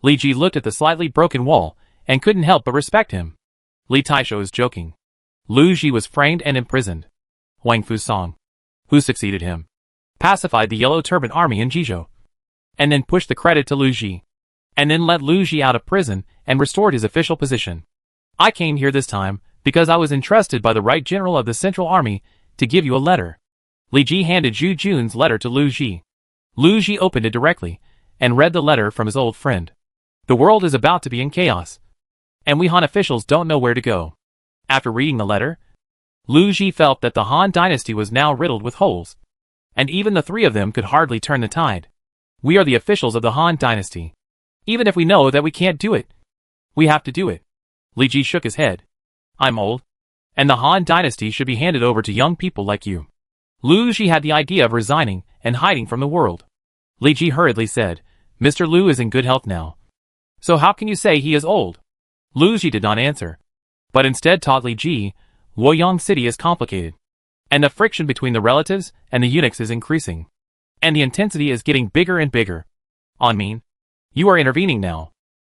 Li Ji looked at the slightly broken wall and couldn't help but respect him. Li Taisho is joking. Lu Ji was framed and imprisoned. Wang Fusong, who succeeded him, pacified the Yellow Turban army in Jizhou, and then pushed the credit to Lu Ji, and then let Lu Ji out of prison and restored his official position. I came here this time because I was entrusted by the right general of the Central Army to give you a letter. Li Ji handed Zhu Jun's letter to Lu Ji. Lu Ji opened it directly and read the letter from his old friend. The world is about to be in chaos, and we Han officials don't know where to go. After reading the letter, Lu Ji felt that the Han dynasty was now riddled with holes, and even the three of them could hardly turn the tide. We are the officials of the Han dynasty. Even if we know that we can't do it, we have to do it. Li Ji shook his head. I'm old, and the Han dynasty should be handed over to young people like you. Lu Ji had the idea of resigning and hiding from the world. Li Ji hurriedly said, Mr. Lu is in good health now. So how can you say he is old? Lu Ji did not answer, but instead taught Li Ji, Luoyang City is complicated, and the friction between the relatives and the eunuchs is increasing, and the intensity is getting bigger and bigger. I mean, you are intervening now,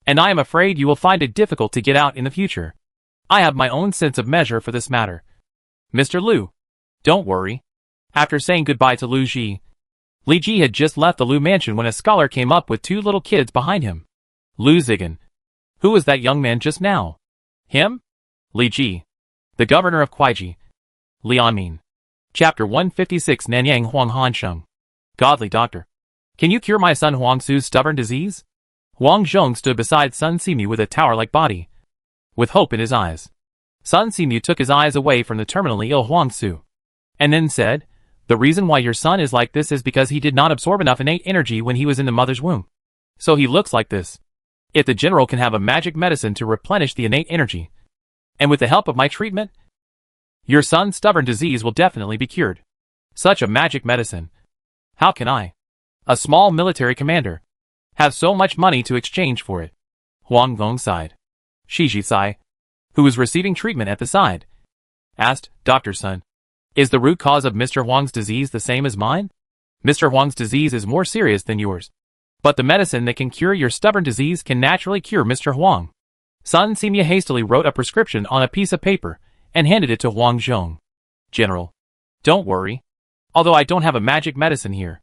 and I am afraid you will find it difficult to get out in the future. I have my own sense of measure for this matter. Mr. Lu, don't worry. After saying goodbye to Lu Ji, Li Ji had just left the Lu mansion when a scholar came up with two little kids behind him. Lu Zigan. Who was that young man just now? Him? Li Ji. The governor of Kuaiji. Li Anmin. Chapter 156 Nanyang Huang Hansheng. Godly doctor. Can you cure my son Huang Su's stubborn disease? Huang Zhong stood beside Sun Simu with a tower-like body, with hope in his eyes. Sun Simu took his eyes away from the terminally ill Huang Su, and then said, the reason why your son is like this is because he did not absorb enough innate energy when he was in the mother's womb. So he looks like this. If the general can have a magic medicine to replenish the innate energy, and with the help of my treatment, your son's stubborn disease will definitely be cured. Such a magic medicine. How can I, a small military commander, have so much money to exchange for it? Huang Gong sighed. Shi Jisai, who was receiving treatment at the side, asked, Dr. Sun, is the root cause of Mr. Huang's disease the same as mine? Mr. Huang's disease is more serious than yours, but the medicine that can cure your stubborn disease can naturally cure Mr. Huang. Sun Simya hastily wrote a prescription on a piece of paper and handed it to Huang Zhong. General, don't worry. Although I don't have a magic medicine here,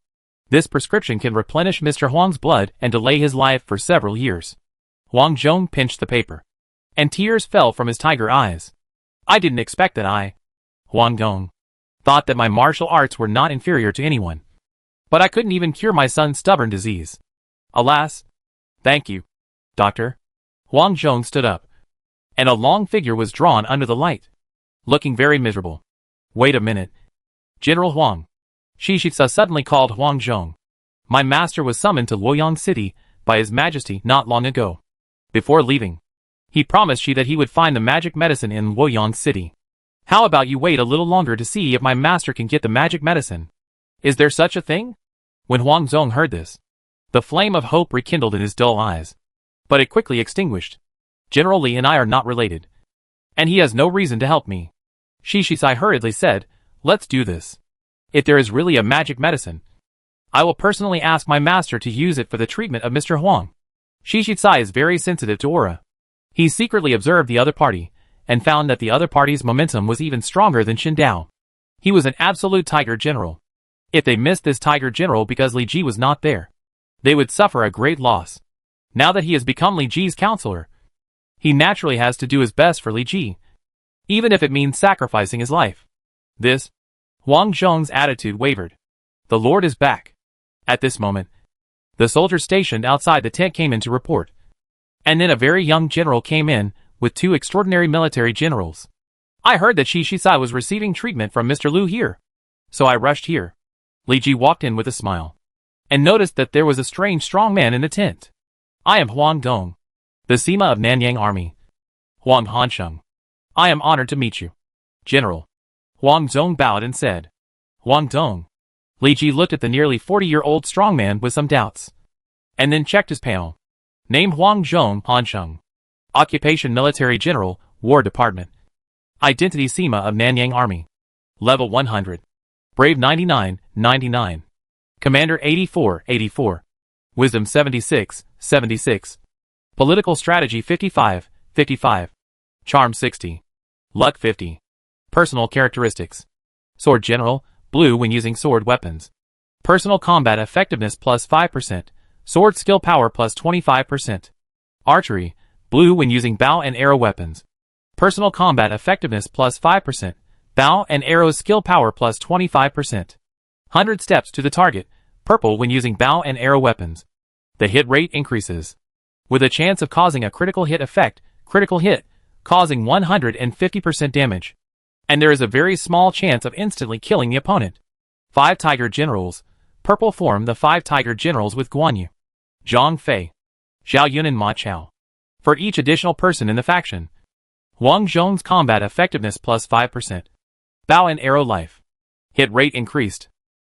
this prescription can replenish Mr. Huang's blood and delay his life for several years. Huang Zhong pinched the paper, and tears fell from his tiger eyes. I didn't expect that Huang Gong, thought that my martial arts were not inferior to anyone. But I couldn't even cure my son's stubborn disease. Alas. Thank you, doctor. Huang Zhong stood up, and a long figure was drawn under the light, looking very miserable. Wait a minute. General Huang. Shishitsa suddenly called Huang Zhong. My master was summoned to Luoyang City by His Majesty not long ago. Before leaving, he promised she that he would find the magic medicine in Luoyang City. How about you wait a little longer to see if my master can get the magic medicine? Is there such a thing? When Huang Zhong heard this, the flame of hope rekindled in his dull eyes. But it quickly extinguished. General Li and I are not related, and he has no reason to help me. Shishitsai hurriedly said, let's do this. If there is really a magic medicine, I will personally ask my master to use it for the treatment of Mr. Huang. Shishitsai is very sensitive to aura. He secretly observed the other party, and found that the other party's momentum was even stronger than Qindao. He was an absolute tiger general. If they missed this tiger general because Li Ji was not there, they would suffer a great loss. Now that he has become Li Ji's counselor, he naturally has to do his best for Li Ji, even if it means sacrificing his life. This, Huang Zhong's attitude wavered. The Lord is back. At this moment, the soldiers stationed outside the tent came in to report. And then a very young general came in, with two extraordinary military generals. I heard that Shishisai was receiving treatment from Mr. Liu here, so I rushed here. Li Ji walked in with a smile, and noticed that there was a strange strong man in the tent. I am Huang Dong, the Sima of Nanyang Army. Huang Hansheng. I am honored to meet you, General. Huang Zhong bowed and said, Huang Dong. Li Ji looked at the nearly 40-year-old strong man with some doubts, and then checked his panel. Name Huang Zhong Hansheng. Occupation Military General, War Department. Identity Sima of Nanyang Army. Level 100. Brave 99, 99. Commander 84, 84. Wisdom 76, 76. Political Strategy 55, 55. Charm 60. Luck 50. Personal Characteristics. Sword General, blue when using sword weapons. Personal Combat Effectiveness plus 5%. Sword Skill Power plus 25%. Archery, blue when using bow and arrow weapons. Personal Combat Effectiveness plus 5%. Bow and arrow skill power plus 25%. 100 steps to the target, purple when using bow and arrow weapons. The hit rate increases, with a chance of causing a critical hit effect, critical hit, causing 150% damage. And there is a very small chance of instantly killing the opponent. 5 Tiger Generals, purple form the 5 Tiger Generals with Guan Yu, Zhang Fei, Zhao Yun and Ma Chao. For each additional person in the faction. Huang Zhong's combat effectiveness plus 5%. Bow and arrow life. Hit rate increased.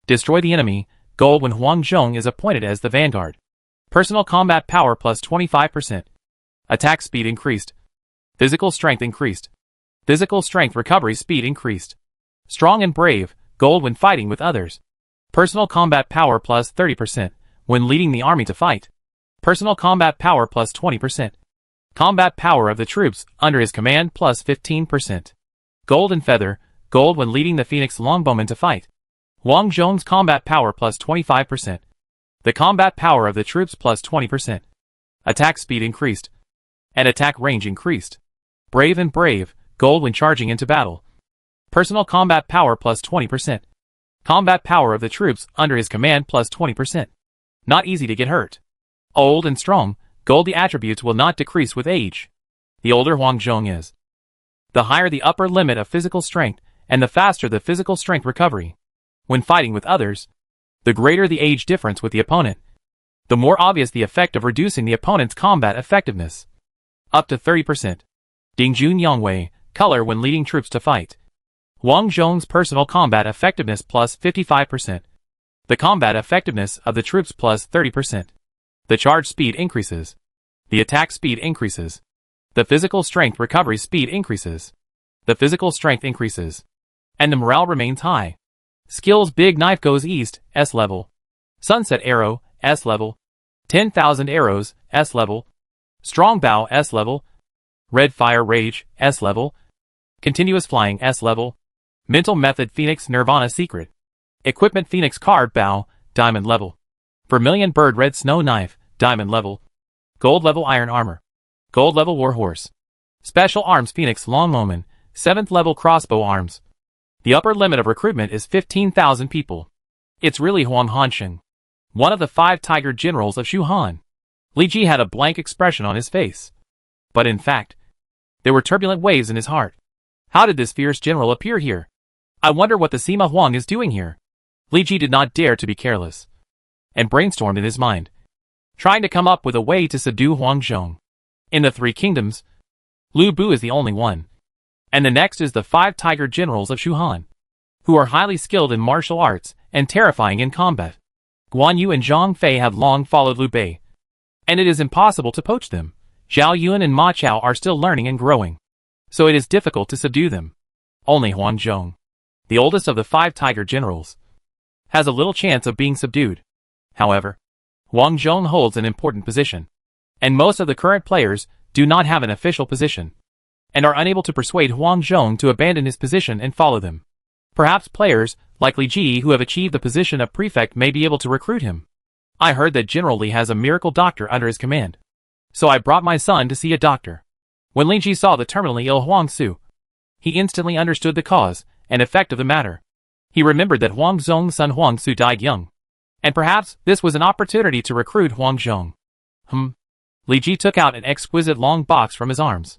Destroy the enemy, gold when Huang Zhong is appointed as the vanguard. Personal combat power plus 25%. Attack speed increased. Physical strength increased. Physical strength recovery speed increased. Strong and brave, gold when fighting with others. Personal combat power plus 30%, when leading the army to fight. Personal combat power plus 20%. Combat power of the troops under his command plus 15%. Gold and feather, gold when leading the Phoenix Longbowmen to fight. Huang Zhong's combat power plus 25%. The combat power of the troops plus 20%. Attack speed increased. And attack range increased. Brave and brave, gold when charging into battle. Personal combat power plus 20%. Combat power of the troops under his command plus 20%. Not easy to get hurt. Old and strong, gold the attributes will not decrease with age. The older Huang Zhong is, the higher the upper limit of physical strength, and the faster the physical strength recovery. When fighting with others, the greater the age difference with the opponent, the more obvious the effect of reducing the opponent's combat effectiveness. Up to 30%. Dingjun Yongwei, color when leading troops to fight. Huang Zhong's personal combat effectiveness plus 55%. The combat effectiveness of the troops plus 30%. The charge speed increases. The attack speed increases. The physical strength recovery speed increases. The physical strength increases. And the morale remains high. Skills Big Knife goes east, S level. Sunset Arrow, S level. 10,000 Arrows, S level. Strong Bow, S level. Red Fire Rage, S level. Continuous Flying, S level. Mental Method Phoenix Nirvana Secret. Equipment Phoenix Card Bow, Diamond level. Vermilion Bird Red Snow Knife, Diamond level. Gold level Iron Armor. Gold level Warhorse. Special Arms Phoenix Longbowman, 7th level Crossbow Arms. The upper limit of recruitment is 15,000 people. It's really Huang Hansheng, one of the 5 tiger generals of Shu Han. Li Ji had a blank expression on his face. But in fact, there were turbulent waves in his heart. How did this fierce general appear here? I wonder what the Sima Huang is doing here. Li Ji did not dare to be careless, and brainstormed in his mind, trying to come up with a way to subdue Huang Zhong. In the 3 kingdoms, Lu Bu is the only one, and the next is the 5 tiger generals of Shu Han, who are highly skilled in martial arts and terrifying in combat. Guan Yu and Zhang Fei have long followed Liu Bei, and it is impossible to poach them. Zhao Yun and Ma Chao are still learning and growing, so it is difficult to subdue them. Only Huang Zhong, the oldest of the 5 tiger generals, has a little chance of being subdued. However, Huang Zhong holds an important position, and most of the current players do not have an official position, and are unable to persuade Huang Zhong to abandon his position and follow them. Perhaps players, like Li Ji who have achieved the position of prefect may be able to recruit him. I heard that General Li has a miracle doctor under his command, so I brought my son to see a doctor. When Li Ji saw the terminally ill Huang Su, he instantly understood the cause and effect of the matter. He remembered that Huang Zhong's son Huang Su died young, and perhaps this was an opportunity to recruit Huang Zhong. Li Ji took out an exquisite long box from his arms.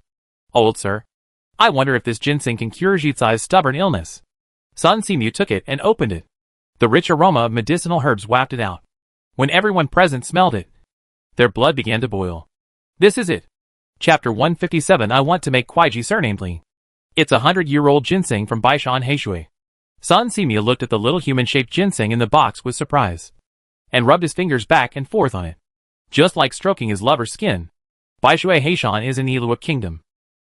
Old sir, I wonder if this ginseng can cure Jitsai's stubborn illness. Sun Simu took it and opened it. The rich aroma of medicinal herbs wafted out. When everyone present smelled it, their blood began to boil. This is it. Chapter 157. I want to make Kuaiji surnamed Li. It's a 100-year-old ginseng from Baishan Heishui. Sun Simu looked at the little human-shaped ginseng in the box with surprise, and rubbed his fingers back and forth on it, just like stroking his lover's skin. Baishui Heishan is in the Ilua Kingdom.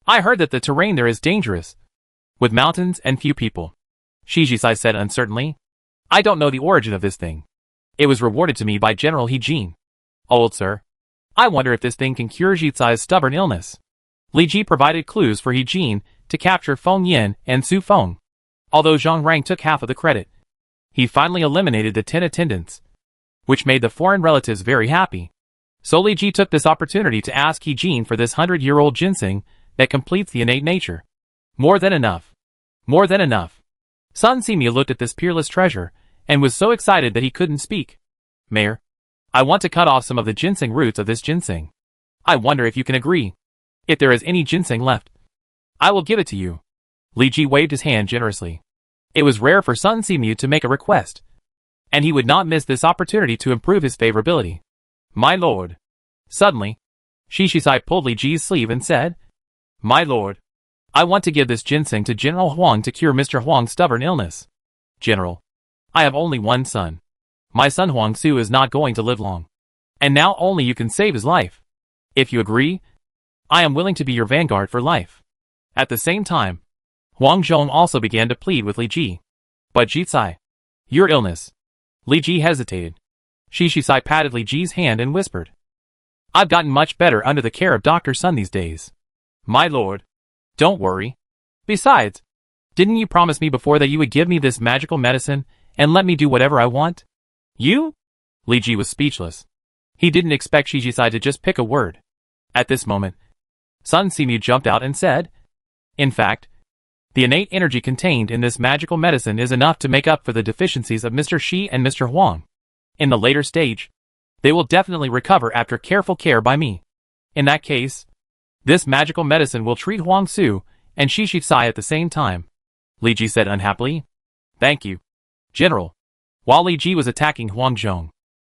I heard that the terrain there is dangerous, with mountains and few people. Shi Jisai said uncertainly. I don't know the origin of this thing. It was rewarded to me by General He Jin. Old sir, I wonder if this thing can cure Jitsai's stubborn illness. Li Ji provided clues for He Jin to capture Feng Yin and Su Feng. Although Zhang Rang took half of the credit, he finally eliminated the 10 attendants, which made the foreign relatives very happy. So Li Ji took this opportunity to ask He Jin for this 100-year-old ginseng that completes the innate nature. More than enough. More than enough. Sun Simu looked at this peerless treasure, and was so excited that he couldn't speak. Mayor, I want to cut off some of the ginseng roots of this ginseng. I wonder if you can agree. If there is any ginseng left, I will give it to you. Li Ji waved his hand generously. It was rare for Sun Simu to make a request, and he would not miss this opportunity to improve his favorability. My lord. Suddenly, Shi Jisai pulled Li Ji's sleeve and said, My lord, I want to give this ginseng to General Huang to cure Mr. Huang's stubborn illness. General, I have only one son. My son Huang Su is not going to live long, and now only you can save his life. If you agree, I am willing to be your vanguard for life. At the same time, Huang Zhong also began to plead with Li Ji. But Jitsai, your illness. Li Ji hesitated. Shi Jisai patted Li Ji's hand and whispered, I've gotten much better under the care of Dr. Sun these days. My lord, don't worry. Besides, didn't you promise me before that you would give me this magical medicine and let me do whatever I want? You? Li Ji was speechless. He didn't expect Shi Jisai to just pick a word. At this moment, Sun Simu jumped out and said, In fact, the innate energy contained in this magical medicine is enough to make up for the deficiencies of Mr. Shi and Mr. Huang. In the later stage, they will definitely recover after careful care by me. In that case, this magical medicine will treat Huang Su and Shi Jisai at the same time. Li Ji said unhappily. Thank you, General. While Li Ji was attacking Huang Zhong,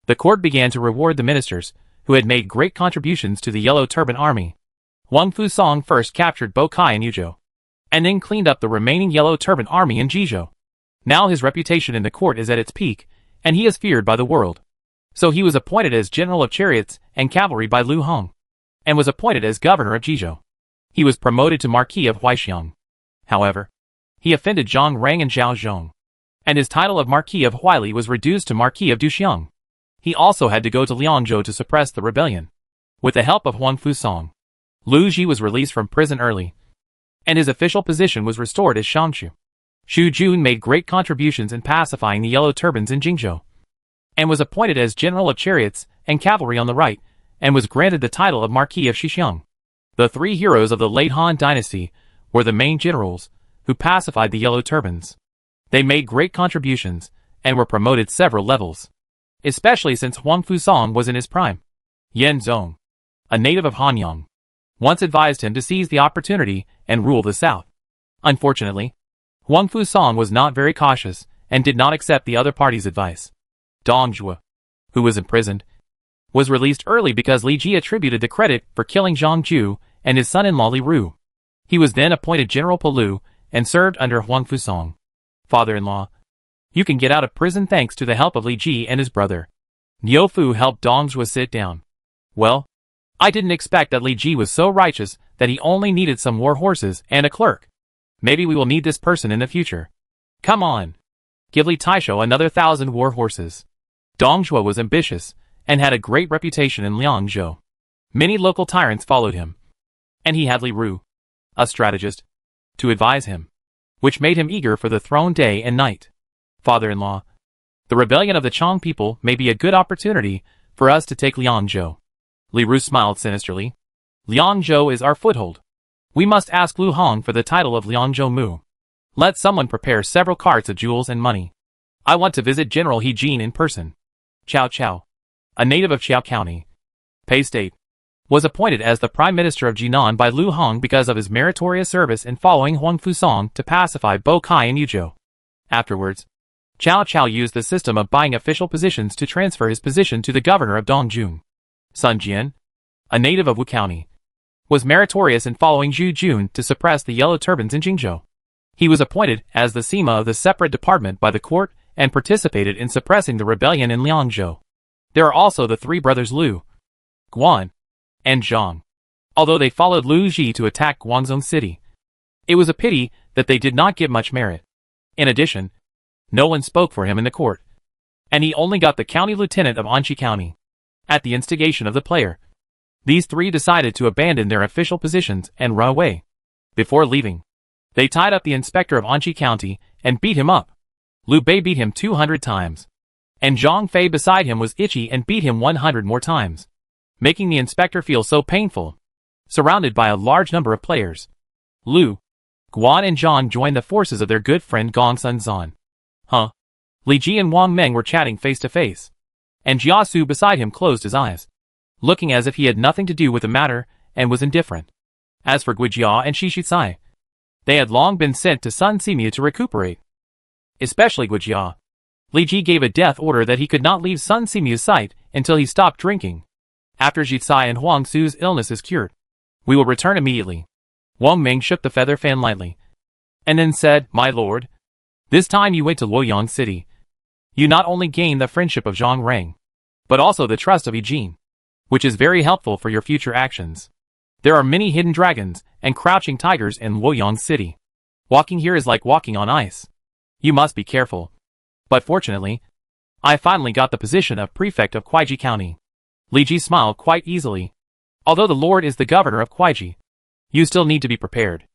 the court began to reward the ministers who had made great contributions to the Yellow Turban Army. Wang Fusong first captured Bo Kai and Yuzhou, and then cleaned up the remaining Yellow Turban Army in Jizhou. Now his reputation in the court is at its peak, and he is feared by the world. So he was appointed as General of Chariots and Cavalry by Lu Hong, and was appointed as Governor of Jizhou. He was promoted to Marquis of Huaixiang. However, he offended Zhang Rang and Zhao Zhong, and his title of Marquis of Huaili was reduced to Marquis of Duxiang. He also had to go to Liangzhou to suppress the rebellion. With the help of Huang Fusong, Lu Ji was released from prison early, and his official position was restored as Shangshu. Xu Jun made great contributions in pacifying the Yellow Turbans in Jingzhou, and was appointed as General of Chariots and Cavalry on the right, and was granted the title of Marquis of Xixiang. The 3 heroes of the late Han dynasty were the main generals who pacified the Yellow Turbans. They made great contributions, and were promoted several levels, especially since Huang Fusong was in his prime. Yan Zong, a native of Hanyang, once advised him to seize the opportunity and rule the south. Unfortunately, Huang Fusong was not very cautious and did not accept the other party's advice. Dong Zhuo, who was imprisoned, was released early because Li Ji attributed the credit for killing Zhang Ju and his son-in-law Li Ru. He was then appointed General Palu and served under Huang Fusong. Father-in-law, you can get out of prison thanks to the help of Li Ji and his brother. Niu Fu helped Dong Zhuo sit down. Well, I didn't expect that Li Ji was so righteous that he only needed some war horses and a clerk. Maybe we will need this person in the future. Come on. Give Li Taisho another 1,000 war horses. Dong Zhuo was ambitious and had a great reputation in Liangzhou. Many local tyrants followed him. And he had Li Ru, a strategist, to advise him, which made him eager for the throne day and night. Father-in-law, the rebellion of the Chong people may be a good opportunity for us to take Liangzhou. Li Ru smiled sinisterly. Liangzhou is our foothold. We must ask Lu Hong for the title of Liangzhou Mu. Let someone prepare several carts of jewels and money. I want to visit General He Jin in person. Cao Cao, a native of Qiao County, Pei State, was appointed as the Prime Minister of Jinan by Lu Hong because of his meritorious service in following Huang Fusong to pacify Bo Kai and Yuzhou. Afterwards, Cao Cao used the system of buying official positions to transfer his position to the governor of Dongjun. Sun Jian, a native of Wu County, was meritorious in following Zhu Jun to suppress the Yellow Turbans in Jingzhou. He was appointed as the Sima of the separate department by the court and participated in suppressing the rebellion in Liangzhou. There are also the three brothers Lu, Guan, and Zhang, although they followed Lu Ji to attack Guangzhou City. It was a pity that they did not get much merit. In addition, no one spoke for him in the court, and he only got the county lieutenant of Anqi County. At the instigation of the player, these three decided to abandon their official positions and run away. Before leaving, they tied up the inspector of Anqi County and beat him up. Liu Bei beat him 200 times, and Zhang Fei beside him was itchy and beat him 100 more times, making the inspector feel so painful. Surrounded by a large number of players, Lu, Guan and Zhang joined the forces of their good friend Gong Sun Zan. Li Ji and Wang Meng were chatting face to face, and Jia Su beside him closed his eyes, looking as if he had nothing to do with the matter and was indifferent. As for Guijia and Shishitsai, they had long been sent to Sun Simiu to recuperate. Especially Guijia. Li Ji gave a death order that he could not leave Sun Simiu's sight until he stopped drinking. After Jitsai and Huang Su's illness is cured, we will return immediately. Wang Ming shook the feather fan lightly, and then said, My lord, this time you went to Luoyang City. You not only gained the friendship of Zhang Rang, but also the trust of Yi Jin, which is very helpful for your future actions. There are many hidden dragons and crouching tigers in Luoyang City. Walking here is like walking on ice. You must be careful. But fortunately, I finally got the position of prefect of Kuaiji County. Li Ji smiled quite easily. Although the lord is the governor of Kuaiji, you still need to be prepared.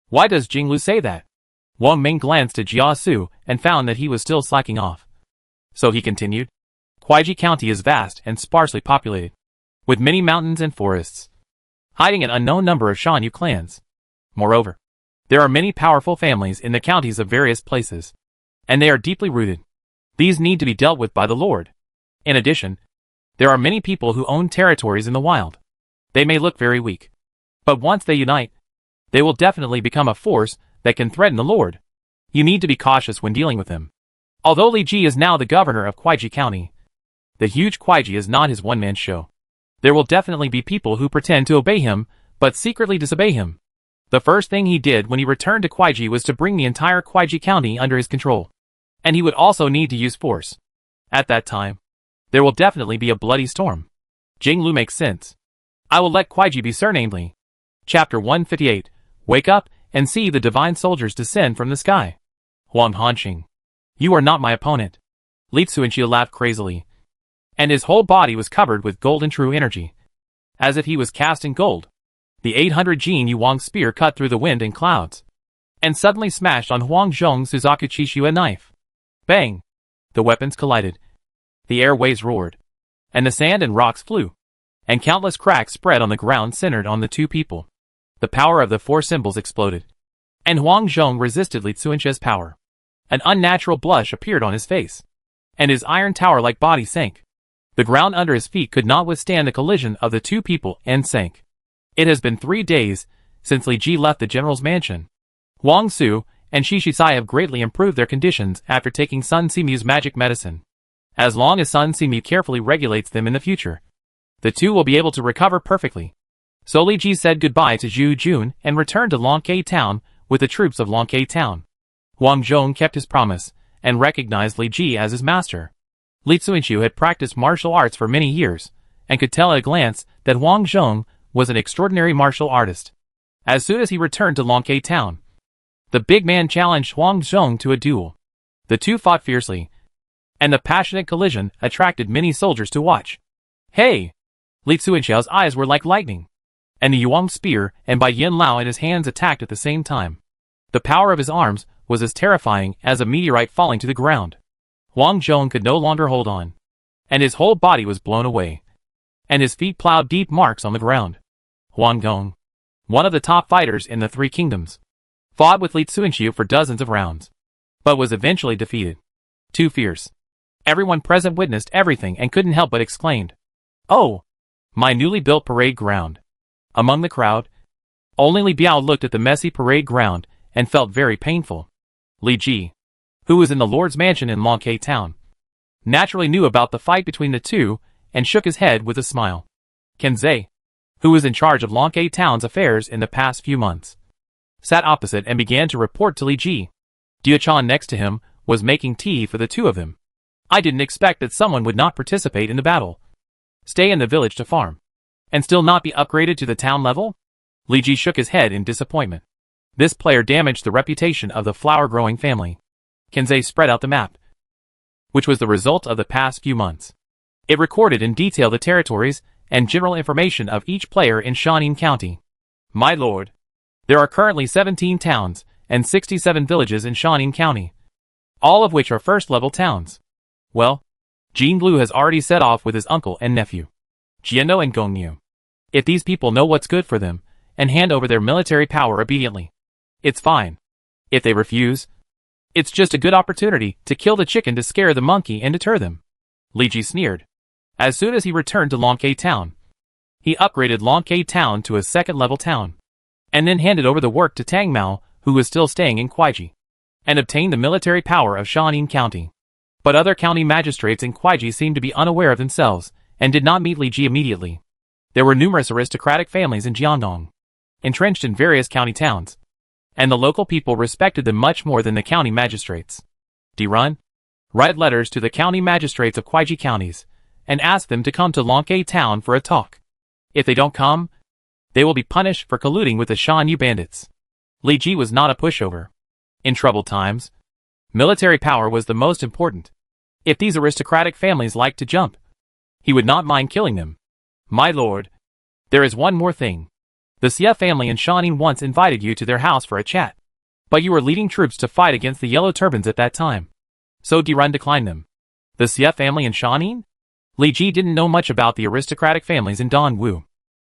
Why does Jinglu say that? Wang Ming glanced at Jia Su and found that he was still slacking off. So he continued, Kuaiji County is vast and sparsely populated, with many mountains and forests, hiding an unknown number of Shanyu clans. Moreover, there are many powerful families in the counties of various places, and they are deeply rooted. These need to be dealt with by the lord. In addition, there are many people who own territories in the wild. They may look very weak, but once they unite, they will definitely become a force that can threaten the lord. You need to be cautious when dealing with him. Although Li Ji is now the governor of Kuaiji County, the huge Kuaiji is not his one-man show. There will definitely be people who pretend to obey him, but secretly disobey him. The first thing he did when he returned to Kuaiji was to bring the entire Kuaiji County under his control. And he would also need to use force. At that time, there will definitely be a bloody storm. Jinglu makes sense. I will let Kuaiji be surnamed Li. Chapter 158. Wake up and see the divine soldiers descend from the sky. Huang Hanqing, you are not my opponent. Li Tsuanxia laughed crazily, and his whole body was covered with golden true energy, as if he was cast in gold. The 800 Jin Yu Wang spear cut through the wind and clouds, and suddenly smashed on Huang Zhong's Suzaku Chishua knife. Bang! The weapons collided. The airways roared, and the sand and rocks flew, and countless cracks spread on the ground centered on the two people. The power of the four symbols exploded, and Huang Zhong resisted Li Tsuanxia's power. An unnatural blush appeared on his face. and his iron tower-like body sank. The ground under his feet could not withstand the collision of the two people and sank. It has been 3 days since Li Ji left the general's mansion. Wang Su and Shi Shisai have greatly improved their conditions after taking Sun Simu's magic medicine. As long as Sun Simu carefully regulates them in the future, the two will be able to recover perfectly. So Li Ji said goodbye to Zhu Jun and returned to Longke Town with the troops of Longke Town. Wang Zhong kept his promise and recognized Li Ji as his master. Li Zuinshu had practiced martial arts for many years and could tell at a glance that Wang Zhong was an extraordinary martial artist. As soon as he returned to Longke Town, the big man challenged Wang Zhong to a duel. The two fought fiercely, and the passionate collision attracted many soldiers to watch. Hey! Li Zuinshu's eyes were like lightning, and the Yuan spear and Bai Yin Lao in his hands attacked at the same time. The power of his arms was as terrifying as a meteorite falling to the ground. Wang Zhong could no longer hold on, and his whole body was blown away, and his feet plowed deep marks on the ground. Wang Gong, one of the top fighters in the Three Kingdoms, fought with Li Zuinshu for dozens of rounds, but was eventually defeated. Too fierce. Everyone present witnessed everything and couldn't help but exclaimed, "Oh! My newly built parade ground." Among the crowd, only Li Biao looked at the messy parade ground and felt very painful. Li Ji, who was in the Lord's mansion in Longke Town, naturally knew about the fight between the two and shook his head with a smile. Kenzei, who was in charge of Longke Town's affairs in the past few months, sat opposite and began to report to Li Ji. Diachan next to him was making tea for the two of them. I didn't expect that someone would not participate in the battle, stay in the village to farm, and still not be upgraded to the town level? Li Ji shook his head in disappointment. This player damaged the reputation of the flower-growing family. Kenzei spread out the map, which was the result of the past few months. It recorded in detail the territories and general information of each player in Shanin County. My lord, there are currently 17 towns and 67 villages in Shanin County, all of which are first-level towns. Well, Jean Blue has already set off with his uncle and nephew, Jiano and Gongyu. If these people know what's good for them and hand over their military power obediently, it's fine. If they refuse, it's just a good opportunity to kill the chicken to scare the monkey and deter them. Li Ji sneered. As soon as he returned to Longke Town, he upgraded Longke Town to a second-level town, and then handed over the work to Tang Mao, who was still staying in Kuaiji, and obtained the military power of Shanin County. But other county magistrates in Kuaiji seemed to be unaware of themselves and did not meet Li Ji immediately. There were numerous aristocratic families in Jiangdong, entrenched in various county towns, and the local people respected them much more than the county magistrates. Dirun, write letters to the county magistrates of Kuaiji counties and ask them to come to Longke Town for a talk. If they don't come, they will be punished for colluding with the Shan Yu bandits. Li Ji was not a pushover. In troubled times, military power was the most important. If these aristocratic families liked to jump, he would not mind killing them. My lord, there is one more thing. The Xie family in Shanin once invited you to their house for a chat, but you were leading troops to fight against the Yellow Turbans at that time, so Dirun declined them. The Xie family in Shanin? Li Ji didn't know much about the aristocratic families in Dongwu.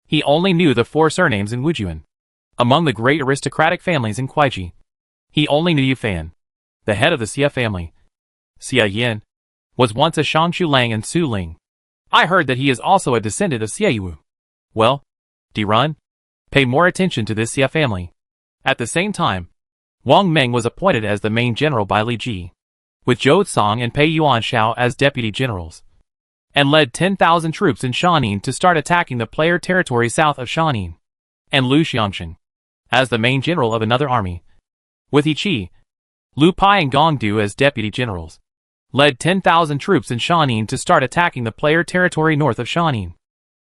He only knew the 4 surnames in Wujuan. Among the great aristocratic families in Kuaiji, he only knew Yufan, the head of the Xie family. Xie Yin was once a Shangshu Lang and Su Ling. I heard that he is also a descendant of Xie Yu. Well, Dirun, pay more attention to this Xie family. At the same time, Wang Meng was appointed as the main general by Li Ji, with Zhou Song and Pei Yuan Shao as deputy generals, and led 10,000 troops in Shanin to start attacking the player territory south of Shanin, and Lu Xiangxing as the main general of another army, with Yi Qi, Lu Pai and Gong Du as deputy generals, led 10,000 troops in Shanin to start attacking the player territory north of Shanin.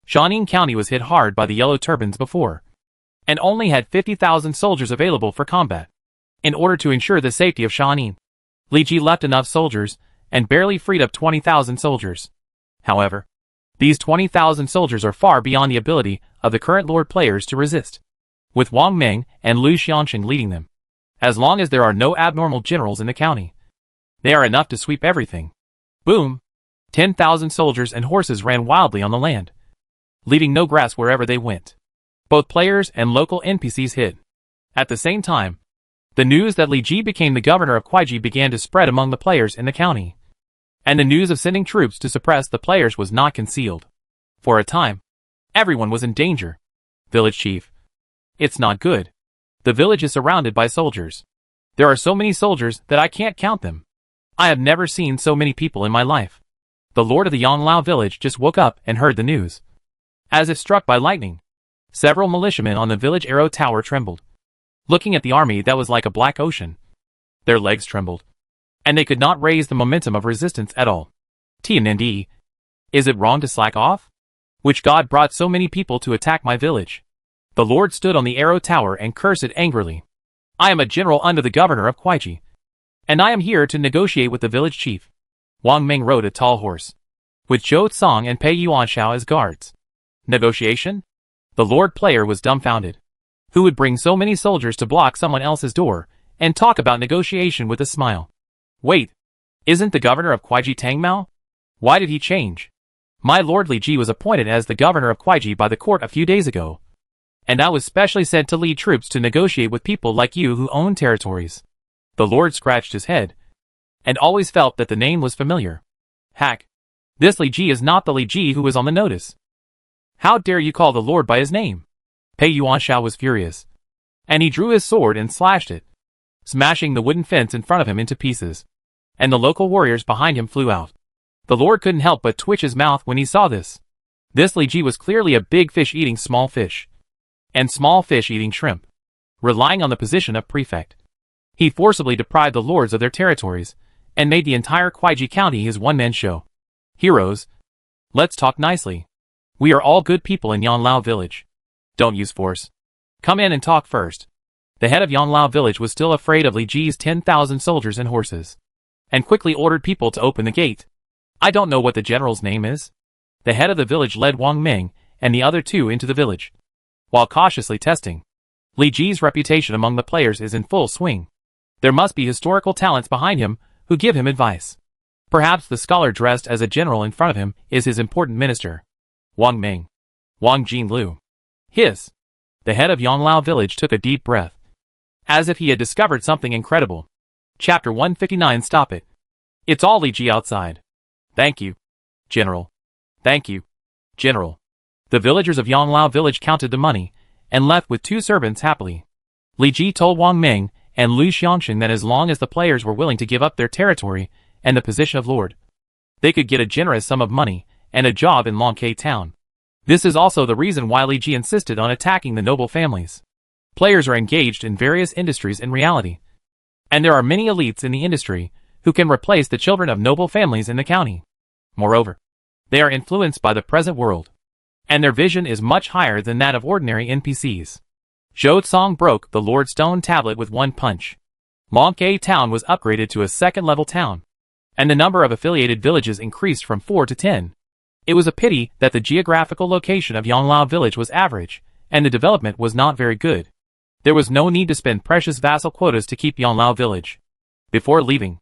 Shanin County was hit hard by the Yellow Turbans before, and only had 50,000 soldiers available for combat. In order to ensure the safety of Shanin, Li Ji left enough soldiers and barely freed up 20,000 soldiers. However, these 20,000 soldiers are far beyond the ability of the current lord players to resist, with Wang Meng and Lu Xiangxing leading them. As long as there are no abnormal generals in the county, they are enough to sweep everything. Boom! 10,000 soldiers and horses ran wildly on the land, leaving no grass wherever they went. Both players and local NPCs hid. At the same time, the news that Li Ji became the governor of Kuaiji began to spread among the players in the county. and the news of sending troops to suppress the players was not concealed. For a time, everyone was in danger. Village chief. It's not good. The village is surrounded by soldiers. There are so many soldiers that I can't count them. I have never seen so many people in my life. The lord of the Yonglao village just woke up and heard the news. As if struck by lightning, several militiamen on the village arrow tower trembled, looking at the army that was like a black ocean. Their legs trembled, and they could not raise the momentum of resistance at all. TND. Is it wrong to slack off? Which god brought so many people to attack my village? The lord stood on the arrow tower and cursed it angrily. I am a general under the governor of Kuaiji, and I am here to negotiate with the village chief. Wang Ming rode a tall horse, with Zhou Cong and Pei Yuanshao as guards. Negotiation? The lord player was dumbfounded. Who would bring so many soldiers to block someone else's door, and talk about negotiation with a smile? Wait, isn't the governor of Kuaiji Tang Mao? Why did he change? My lord Li Ji was appointed as the governor of Kuaiji by the court a few days ago, and I was specially sent to lead troops to negotiate with people like you who own territories. The lord scratched his head, and always felt that the name was familiar. Hack. This Li Ji is not the Li Ji who was on the notice. How dare you call the lord by his name? Pei Yuanshao was furious, and he drew his sword and slashed it, smashing the wooden fence in front of him into pieces, and the local warriors behind him flew out. The lord couldn't help but twitch his mouth when he saw this. This Li Ji was clearly a big fish eating small fish, and small fish eating shrimp, relying on the position of prefect. He forcibly deprived the lords of their territories, and made the entire Kuaiji county his one-man show. Heroes, let's talk nicely. We are all good people in Yonglao village. Don't use force. Come in and talk first. The head of Yonglao village was still afraid of Li Ji's 10,000 soldiers and horses, and quickly ordered people to open the gate. I don't know what the general's name is. The head of the village led Wang Ming and the other two into the village, while cautiously testing. Li Ji's reputation among the players is in full swing. There must be historical talents behind him who give him advice. Perhaps the scholar dressed as a general in front of him is his important minister. Wang Ming. Wang Jinlu. Hiss. The head of Yonglao village took a deep breath, as if he had discovered something incredible. Chapter 159. Stop it. It's all Li Ji outside. Thank you, General. Thank you, General. The villagers of Yonglao village counted the money, and left with 2 servants happily. Li Ji told Wang Ming and Lu Xiangxin that as long as the players were willing to give up their territory and the position of lord, they could get a generous sum of money and a job in Longke town. This is also the reason why Li Ji insisted on attacking the noble families. Players are engaged in various industries in reality, and there are many elites in the industry who can replace the children of noble families in the county. Moreover, they are influenced by the present world, and their vision is much higher than that of ordinary NPCs. Zhou Cong broke the Lord Stone tablet with one punch. Longke town was upgraded to a second-level town, and the number of affiliated villages increased from 4 to 10. It was a pity that the geographical location of Yonglao village was average, and the development was not very good. There was no need to spend precious vassal quotas to keep Yonglao village. Before leaving,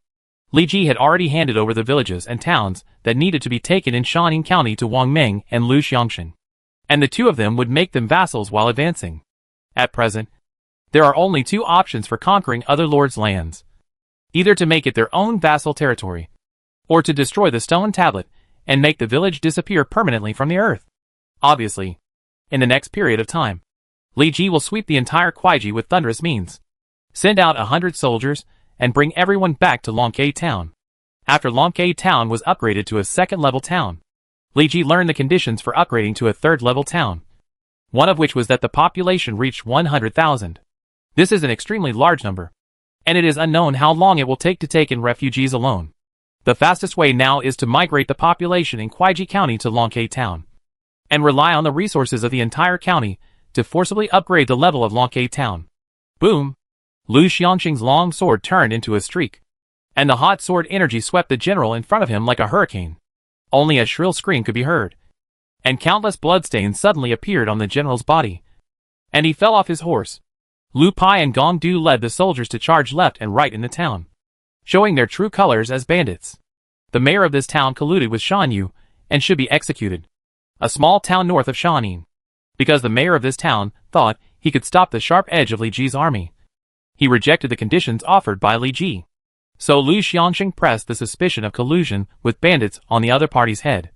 Li Ji had already handed over the villages and towns that needed to be taken in Shaanxi County to Wang Ming and Lu Xiangxin, and the 2 of them would make them vassals while advancing. At present, there are only 2 options for conquering other lords' lands. Either to make it their own vassal territory, or to destroy the stone tablet and make the village disappear permanently from the earth. Obviously, in the next period of time, Li Ji will sweep the entire Kuaiji with thunderous means. Send out 100 soldiers and bring everyone back to Longke town. After Longke town was upgraded to a second-level town, Li Ji learned the conditions for upgrading to a third-level town, one of which was that the population reached 100,000. This is an extremely large number, and it is unknown how long it will take to take in refugees alone. The fastest way now is to migrate the population in Kuaiji County to Longke town, and rely on the resources of the entire county to forcibly upgrade the level of Longke town. Boom! Lu Xiangxing's long sword turned into a streak, and the hot sword energy swept the general in front of him like a hurricane. Only a shrill scream could be heard, and countless bloodstains suddenly appeared on the general's body, and he fell off his horse. Lu Pai and Gong Du led the soldiers to charge left and right in the town, showing their true colors as bandits. The mayor of this town colluded with Shan Yu and should be executed, a small town north of Shaanxi, because the mayor of this town thought he could stop the sharp edge of Li Ji's army. He rejected the conditions offered by Li Ji. So Lu Xiangxing pressed the suspicion of collusion with bandits on the other party's head,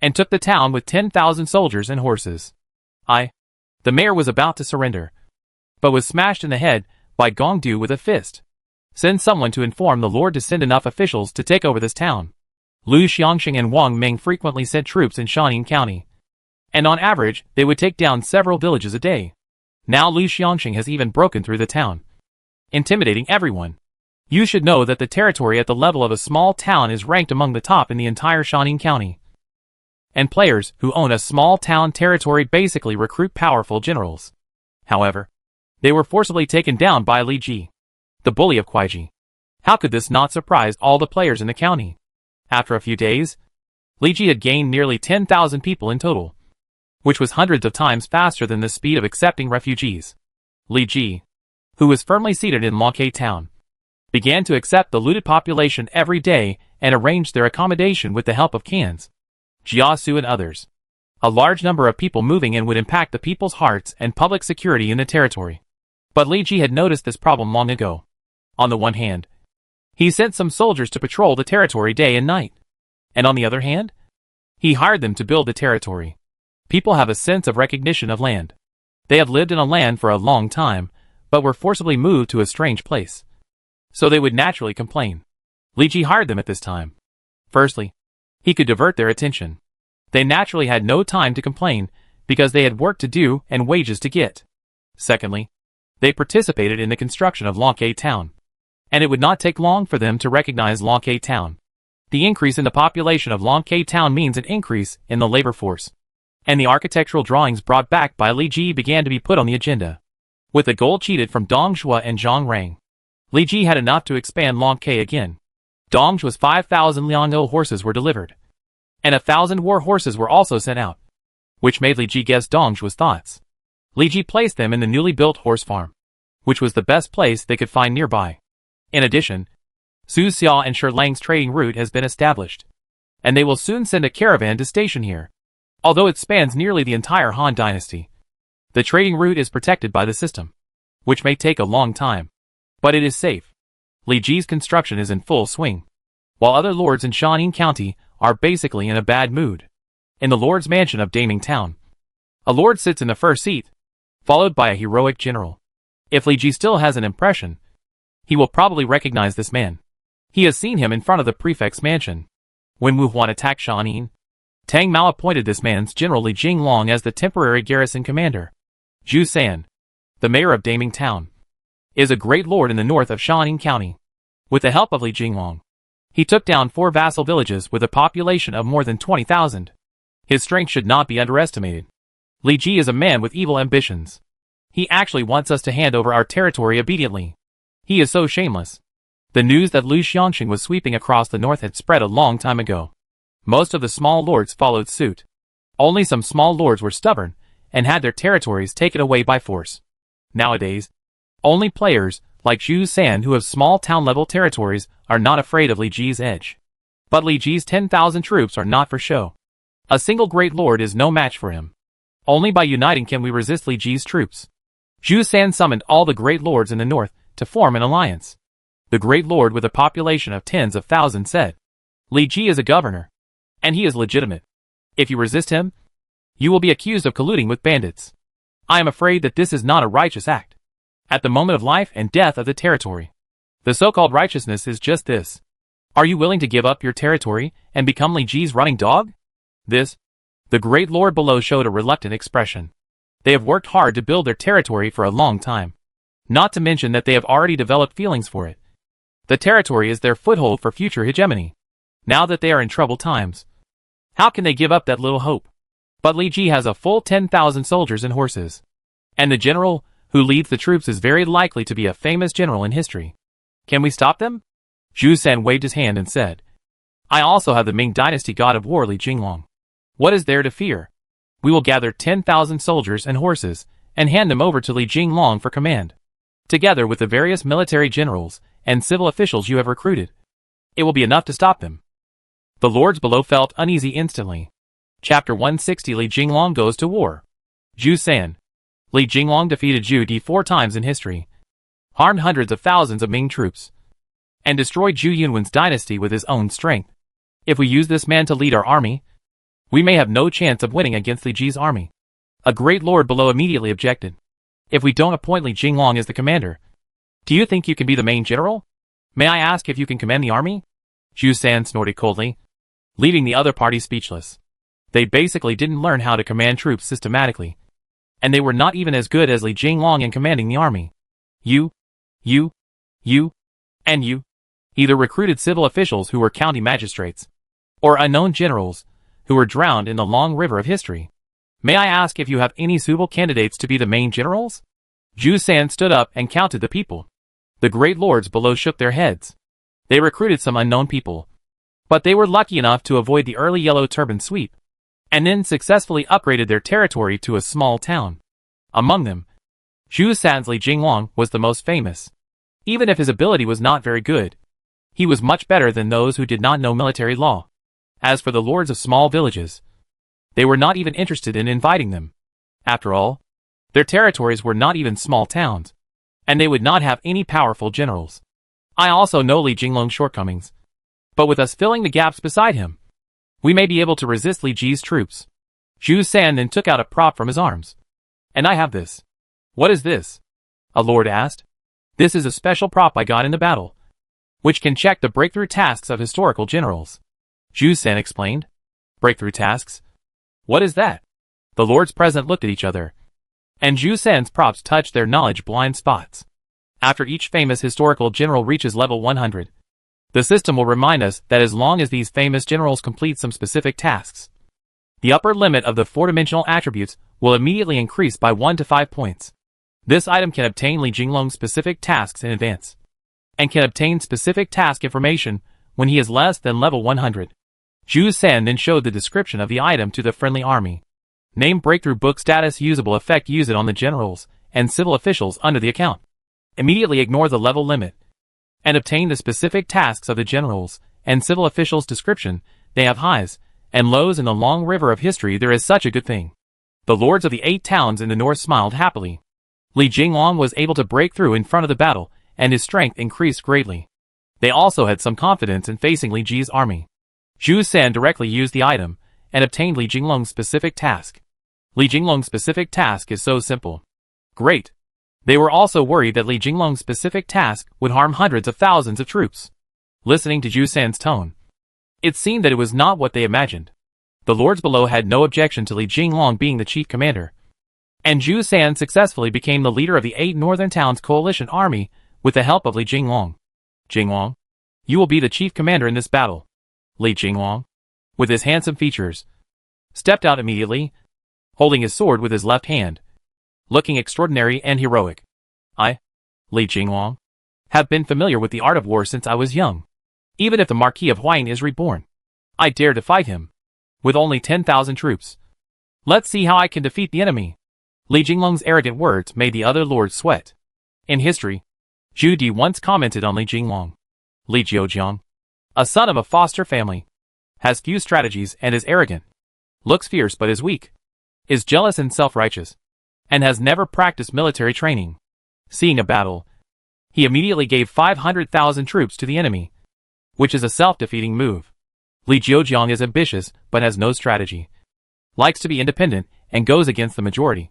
and took the town with 10,000 soldiers and horses. The mayor was about to surrender, but was smashed in the head by Gong Du with a fist. Send someone to inform the Lord to send enough officials to take over this town. Lu Xiangxing and Wang Ming frequently sent troops in Shaanxi County, and on average, they would take down several villages a day. Now Lu Xiangxing has even broken through the town, intimidating everyone. You should know that the territory at the level of a small town is ranked among the top in the entire Shaanxi County. And players who own a small town territory basically recruit powerful generals. However, they were forcibly taken down by Li Ji, the bully of Kuaiji. How could this not surprise all the players in the county? After a few days, Li Ji had gained nearly 10,000 people in total, which was hundreds of times faster than the speed of accepting refugees. Li Ji, who was firmly seated in Longke town, began to accept the looted population every day and arranged their accommodation with the help of cans, Jiasu and others. A large number of people moving in would impact the people's hearts and public security in the territory. But Li Ji had noticed this problem long ago. On the one hand, he sent some soldiers to patrol the territory day and night. And on the other hand, he hired them to build the territory. People have a sense of recognition of land. They have lived in a land for a long time, but were forcibly moved to a strange place. So they would naturally complain. Li Ji hired them at this time. Firstly, he could divert their attention. They naturally had no time to complain, because they had work to do and wages to get. Secondly, they participated in the construction of Longke town, and it would not take long for them to recognize Longke town. The increase in the population of Longke town means an increase in the labor force, and the architectural drawings brought back by Li Ji began to be put on the agenda. With the gold cheated from Dong Zhuo and Zhang Rang, Li Ji had enough to expand Longke again. Dong Zhuo's 5,000 Liang'o horses were delivered, and 1,000 war horses were also sent out, which made Li Ji guess Dong Zhuo's thoughts. Li Ji placed them in the newly built horse farm, which was the best place they could find nearby. In addition, Su Xia and Shi Lang's trading route has been established, and they will soon send a caravan to station here. Although it spans nearly the entire Han dynasty, the trading route is protected by the system, which may take a long time, but it is safe. Li Ji's construction is in full swing, while other lords in Shaanxi County are basically in a bad mood. In the lord's mansion of Daming Town, a lord sits in the first seat, followed by a heroic general. If Li Ji still has an impression, he will probably recognize this man. He has seen him in front of the prefect's mansion. When Wu Huan attacked Shaanxi, Tang Mao appointed this man's general Li Jinglong as the temporary garrison commander. Zhu San, the mayor of Daming Town, is a great lord in the north of Shaanxi County. With the help of Li Jinglong, he took down 4 vassal villages with a population of more than 20,000. His strength should not be underestimated. Li Ji is a man with evil ambitions. He actually wants us to hand over our territory obediently. He is so shameless. The news that Lu Xiangxing was sweeping across the north had spread a long time ago. Most of the small lords followed suit. Only some small lords were stubborn and had their territories taken away by force. Nowadays, only players like Zhu San who have small town-level territories are not afraid of Li Ji's edge. But Li Ji's 10,000 troops are not for show. A single great lord is no match for him. Only by uniting can we resist Li Ji's troops. Zhu San summoned all the great lords in the north to form an alliance. The great lord with a population of tens of thousands said, Li Ji is a governor, and he is legitimate. If you resist him, you will be accused of colluding with bandits. I am afraid that this is not a righteous act. At the moment of life and death of the territory, the so-called righteousness is just this. Are you willing to give up your territory and become Li Ji's running dog? The great lord below showed a reluctant expression. They have worked hard to build their territory for a long time. Not to mention that they have already developed feelings for it. The territory is their foothold for future hegemony. Now that they are in troubled times, how can they give up that little hope? But Li Ji has a full 10,000 soldiers and horses. And the general who leads the troops is very likely to be a famous general in history. Can we stop them? Zhu San waved his hand and said, I also have the Ming Dynasty god of war Li Jinglong. What is there to fear? We will gather 10,000 soldiers and horses and hand them over to Li Jinglong for command, together with the various military generals and civil officials you have recruited. It will be enough to stop them. The lords below felt uneasy instantly. Chapter 160 Li Jinglong goes to war. Zhu San. Li Jinglong defeated Zhu Di 4 times in history, harmed hundreds of thousands of Ming troops, and destroy Zhu Yunwen's dynasty with his own strength. If we use this man to lead our army, we may have no chance of winning against Li Ji's army. A great lord below immediately objected. If we don't appoint Li Jinglong as the commander, do you think you can be the main general? May I ask if you can command the army? Zhu San snorted coldly, leaving the other party speechless. They basically didn't learn how to command troops systematically, and they were not even as good as Li Jinglong in commanding the army. You, and you, either recruited civil officials who were county magistrates, or unknown generals who were drowned in the long river of history. May I ask if you have any suitable candidates to be the main generals? Zhu San stood up and counted the people. The great lords below shook their heads. They recruited some unknown people, but they were lucky enough to avoid the early Yellow Turban sweep, and then successfully upgraded their territory to a small town. Among them, Zhu San's Li Jinglong was the most famous. Even if his ability was not very good, he was much better than those who did not know military law. As for the lords of small villages, they were not even interested in inviting them. After all, their territories were not even small towns, and they would not have any powerful generals. I also know Li Jinglong's shortcomings, but with us filling the gaps beside him, we may be able to resist Li Ji's troops. Zhu San then took out a prop from his arms. And I have this. What is this? A lord asked. This is a special prop I got in the battle, which can check the breakthrough tasks of historical generals. Zhu San explained. Breakthrough tasks? What is that? The lords present looked at each other, and Zhu San's props touched their knowledge blind spots. After each famous historical general reaches level 100, the system will remind us that as long as these famous generals complete some specific tasks, the upper limit of the four-dimensional attributes will immediately increase by 1 to 5 points. This item can obtain Li Jinglong's specific tasks in advance, and can obtain specific task information when he is less than level 100. Zhu San then showed the description of the item to the friendly army. Name breakthrough book status usable effect. Use it on the generals and civil officials under the account. Immediately ignore the level limit, and obtain the specific tasks of the generals and civil officials' description. They have highs and lows in the long river of history. There is such a good thing. The lords of the 8 towns in the north smiled happily. Li Jinglong was able to break through in front of the battle, and his strength increased greatly. They also had some confidence in facing Li Ji's army. Zhu San directly used the item, and obtained Li Jinglong's specific task. Li Jinglong's specific task is so simple. Great. They were also worried that Li Jinglong's specific task would harm hundreds of thousands of troops. Listening to Zhu San's tone, it seemed that it was not what they imagined. The lords below had no objection to Li Jinglong being the chief commander, and Zhu San successfully became the leader of the 8 northern towns coalition army with the help of Li Jinglong. Jinglong, you will be the chief commander in this battle. Li Jinglong, with his handsome features, stepped out immediately, holding his sword with his left hand, looking extraordinary and heroic. I, Li Jinglong, have been familiar with the art of war since I was young. Even if the Marquis of Huayin is reborn, I dare to fight him, with only 10,000 troops. Let's see how I can defeat the enemy. Li Jinglong's arrogant words made the other lords sweat. In history, Zhu Di once commented on Li Jinglong. Li Jiujiang, a son of a foster family, has few strategies and is arrogant, looks fierce but is weak, is jealous and self-righteous, and has never practiced military training. Seeing a battle, he immediately gave 500,000 troops to the enemy, which is a self-defeating move. Li Jiujiang is ambitious but has no strategy, likes to be independent, and goes against the majority.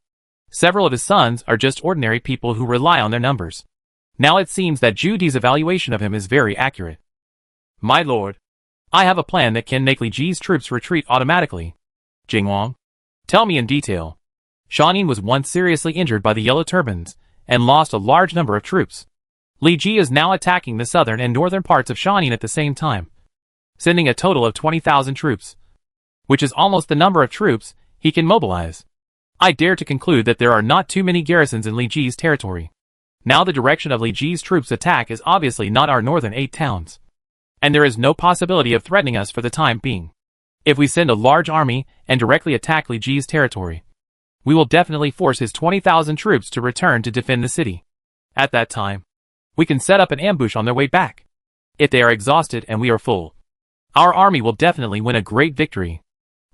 Several of his sons are just ordinary people who rely on their numbers. Now it seems that Zhu Di's evaluation of him is very accurate. My lord, I have a plan that can make Li Ji's troops retreat automatically. Jinglong, tell me in detail. Shaonin was once seriously injured by the Yellow Turbans, and lost a large number of troops. Li Ji is now attacking the southern and northern parts of Shaonin at the same time, sending a total of 20,000 troops, which is almost the number of troops he can mobilize. I dare to conclude that there are not too many garrisons in Li Ji's territory. Now the direction of Li Ji's troops' attack is obviously not our northern 8 towns, and there is no possibility of threatening us for the time being. If we send a large army and directly attack Li Ji's territory, we will definitely force his 20,000 troops to return to defend the city. At that time, we can set up an ambush on their way back. If they are exhausted and we are full, our army will definitely win a great victory.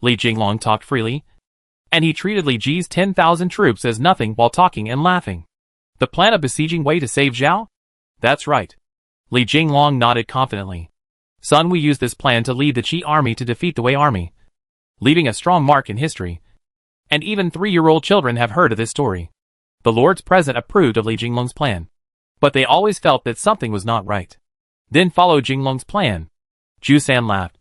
Li Jinglong talked freely, and he treated Li Ji's 10,000 troops as nothing while talking and laughing. The plan of besieging Wei to save Zhao? That's right. Li Jinglong nodded confidently. Son, we use this plan to lead the Qi army to defeat the Wei army, leaving a strong mark in history. And even 3-year-old children have heard of this story. The lords present approved of Li Jinglong's plan, but they always felt that something was not right. Then followed Jinglong's plan. Zhu San laughed.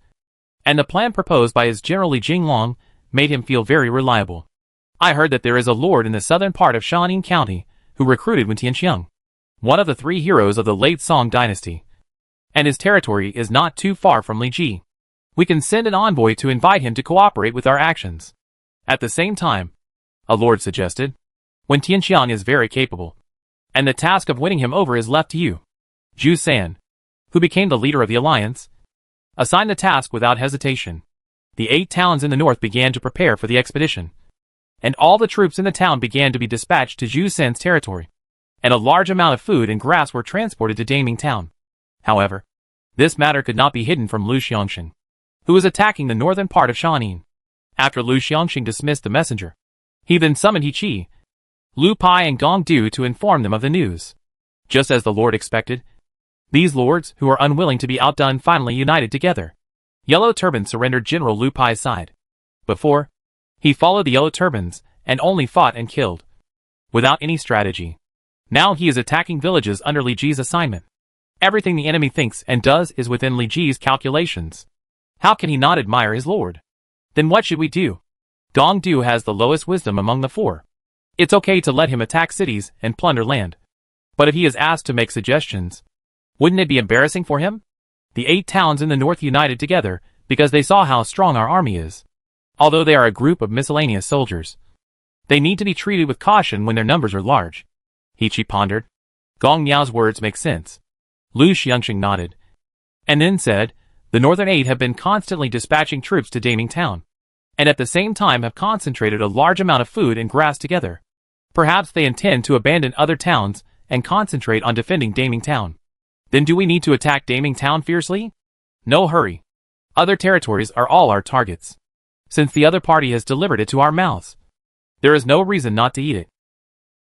And the plan proposed by his general Li Jinglong made him feel very reliable. I heard that there is a lord in the southern part of Shaanxi County who recruited Wen Tianxiang, one of the 3 heroes of the late Song dynasty. And his territory is not too far from Liji. We can send an envoy to invite him to cooperate with our actions. At the same time, a lord suggested, Wen Tianxiang is very capable, and the task of winning him over is left to you. Zhu San, who became the leader of the alliance, assigned the task without hesitation. The 8 towns in the north began to prepare for the expedition, and all the troops in the town began to be dispatched to Zhu San's territory, and a large amount of food and grass were transported to Daming Town. However, this matter could not be hidden from Lu Xiangxing, who was attacking the northern part of Shaanxi. After Lu Xiangxing dismissed the messenger, he then summoned He Qi, Lu Pai and Gong Du to inform them of the news. Just as the lord expected, these lords, who are unwilling to be outdone, finally united together. Yellow Turban surrendered General Lu Pai's side. Before, he followed the Yellow Turbans and only fought and killed, without any strategy. Now he is attacking villages under Li Ji's assignment. Everything the enemy thinks and does is within Li Ji's calculations. How can he not admire his lord? Then what should we do? Gong Du has the lowest wisdom among the 4. It's okay to let him attack cities and plunder land. But if he is asked to make suggestions, wouldn't it be embarrassing for him? The 8 towns in the north united together because they saw how strong our army is. Although they are a group of miscellaneous soldiers, they need to be treated with caution when their numbers are large. He Qi pondered. Gong Niao's words make sense. Lu Xiangxing nodded, and then said, the northern 8 have been constantly dispatching troops to Daming Town, and at the same time have concentrated a large amount of food and grass together. Perhaps they intend to abandon other towns and concentrate on defending Daming Town. Then do we need to attack Daming Town fiercely? No hurry. Other territories are all our targets. Since the other party has delivered it to our mouths, there is no reason not to eat it.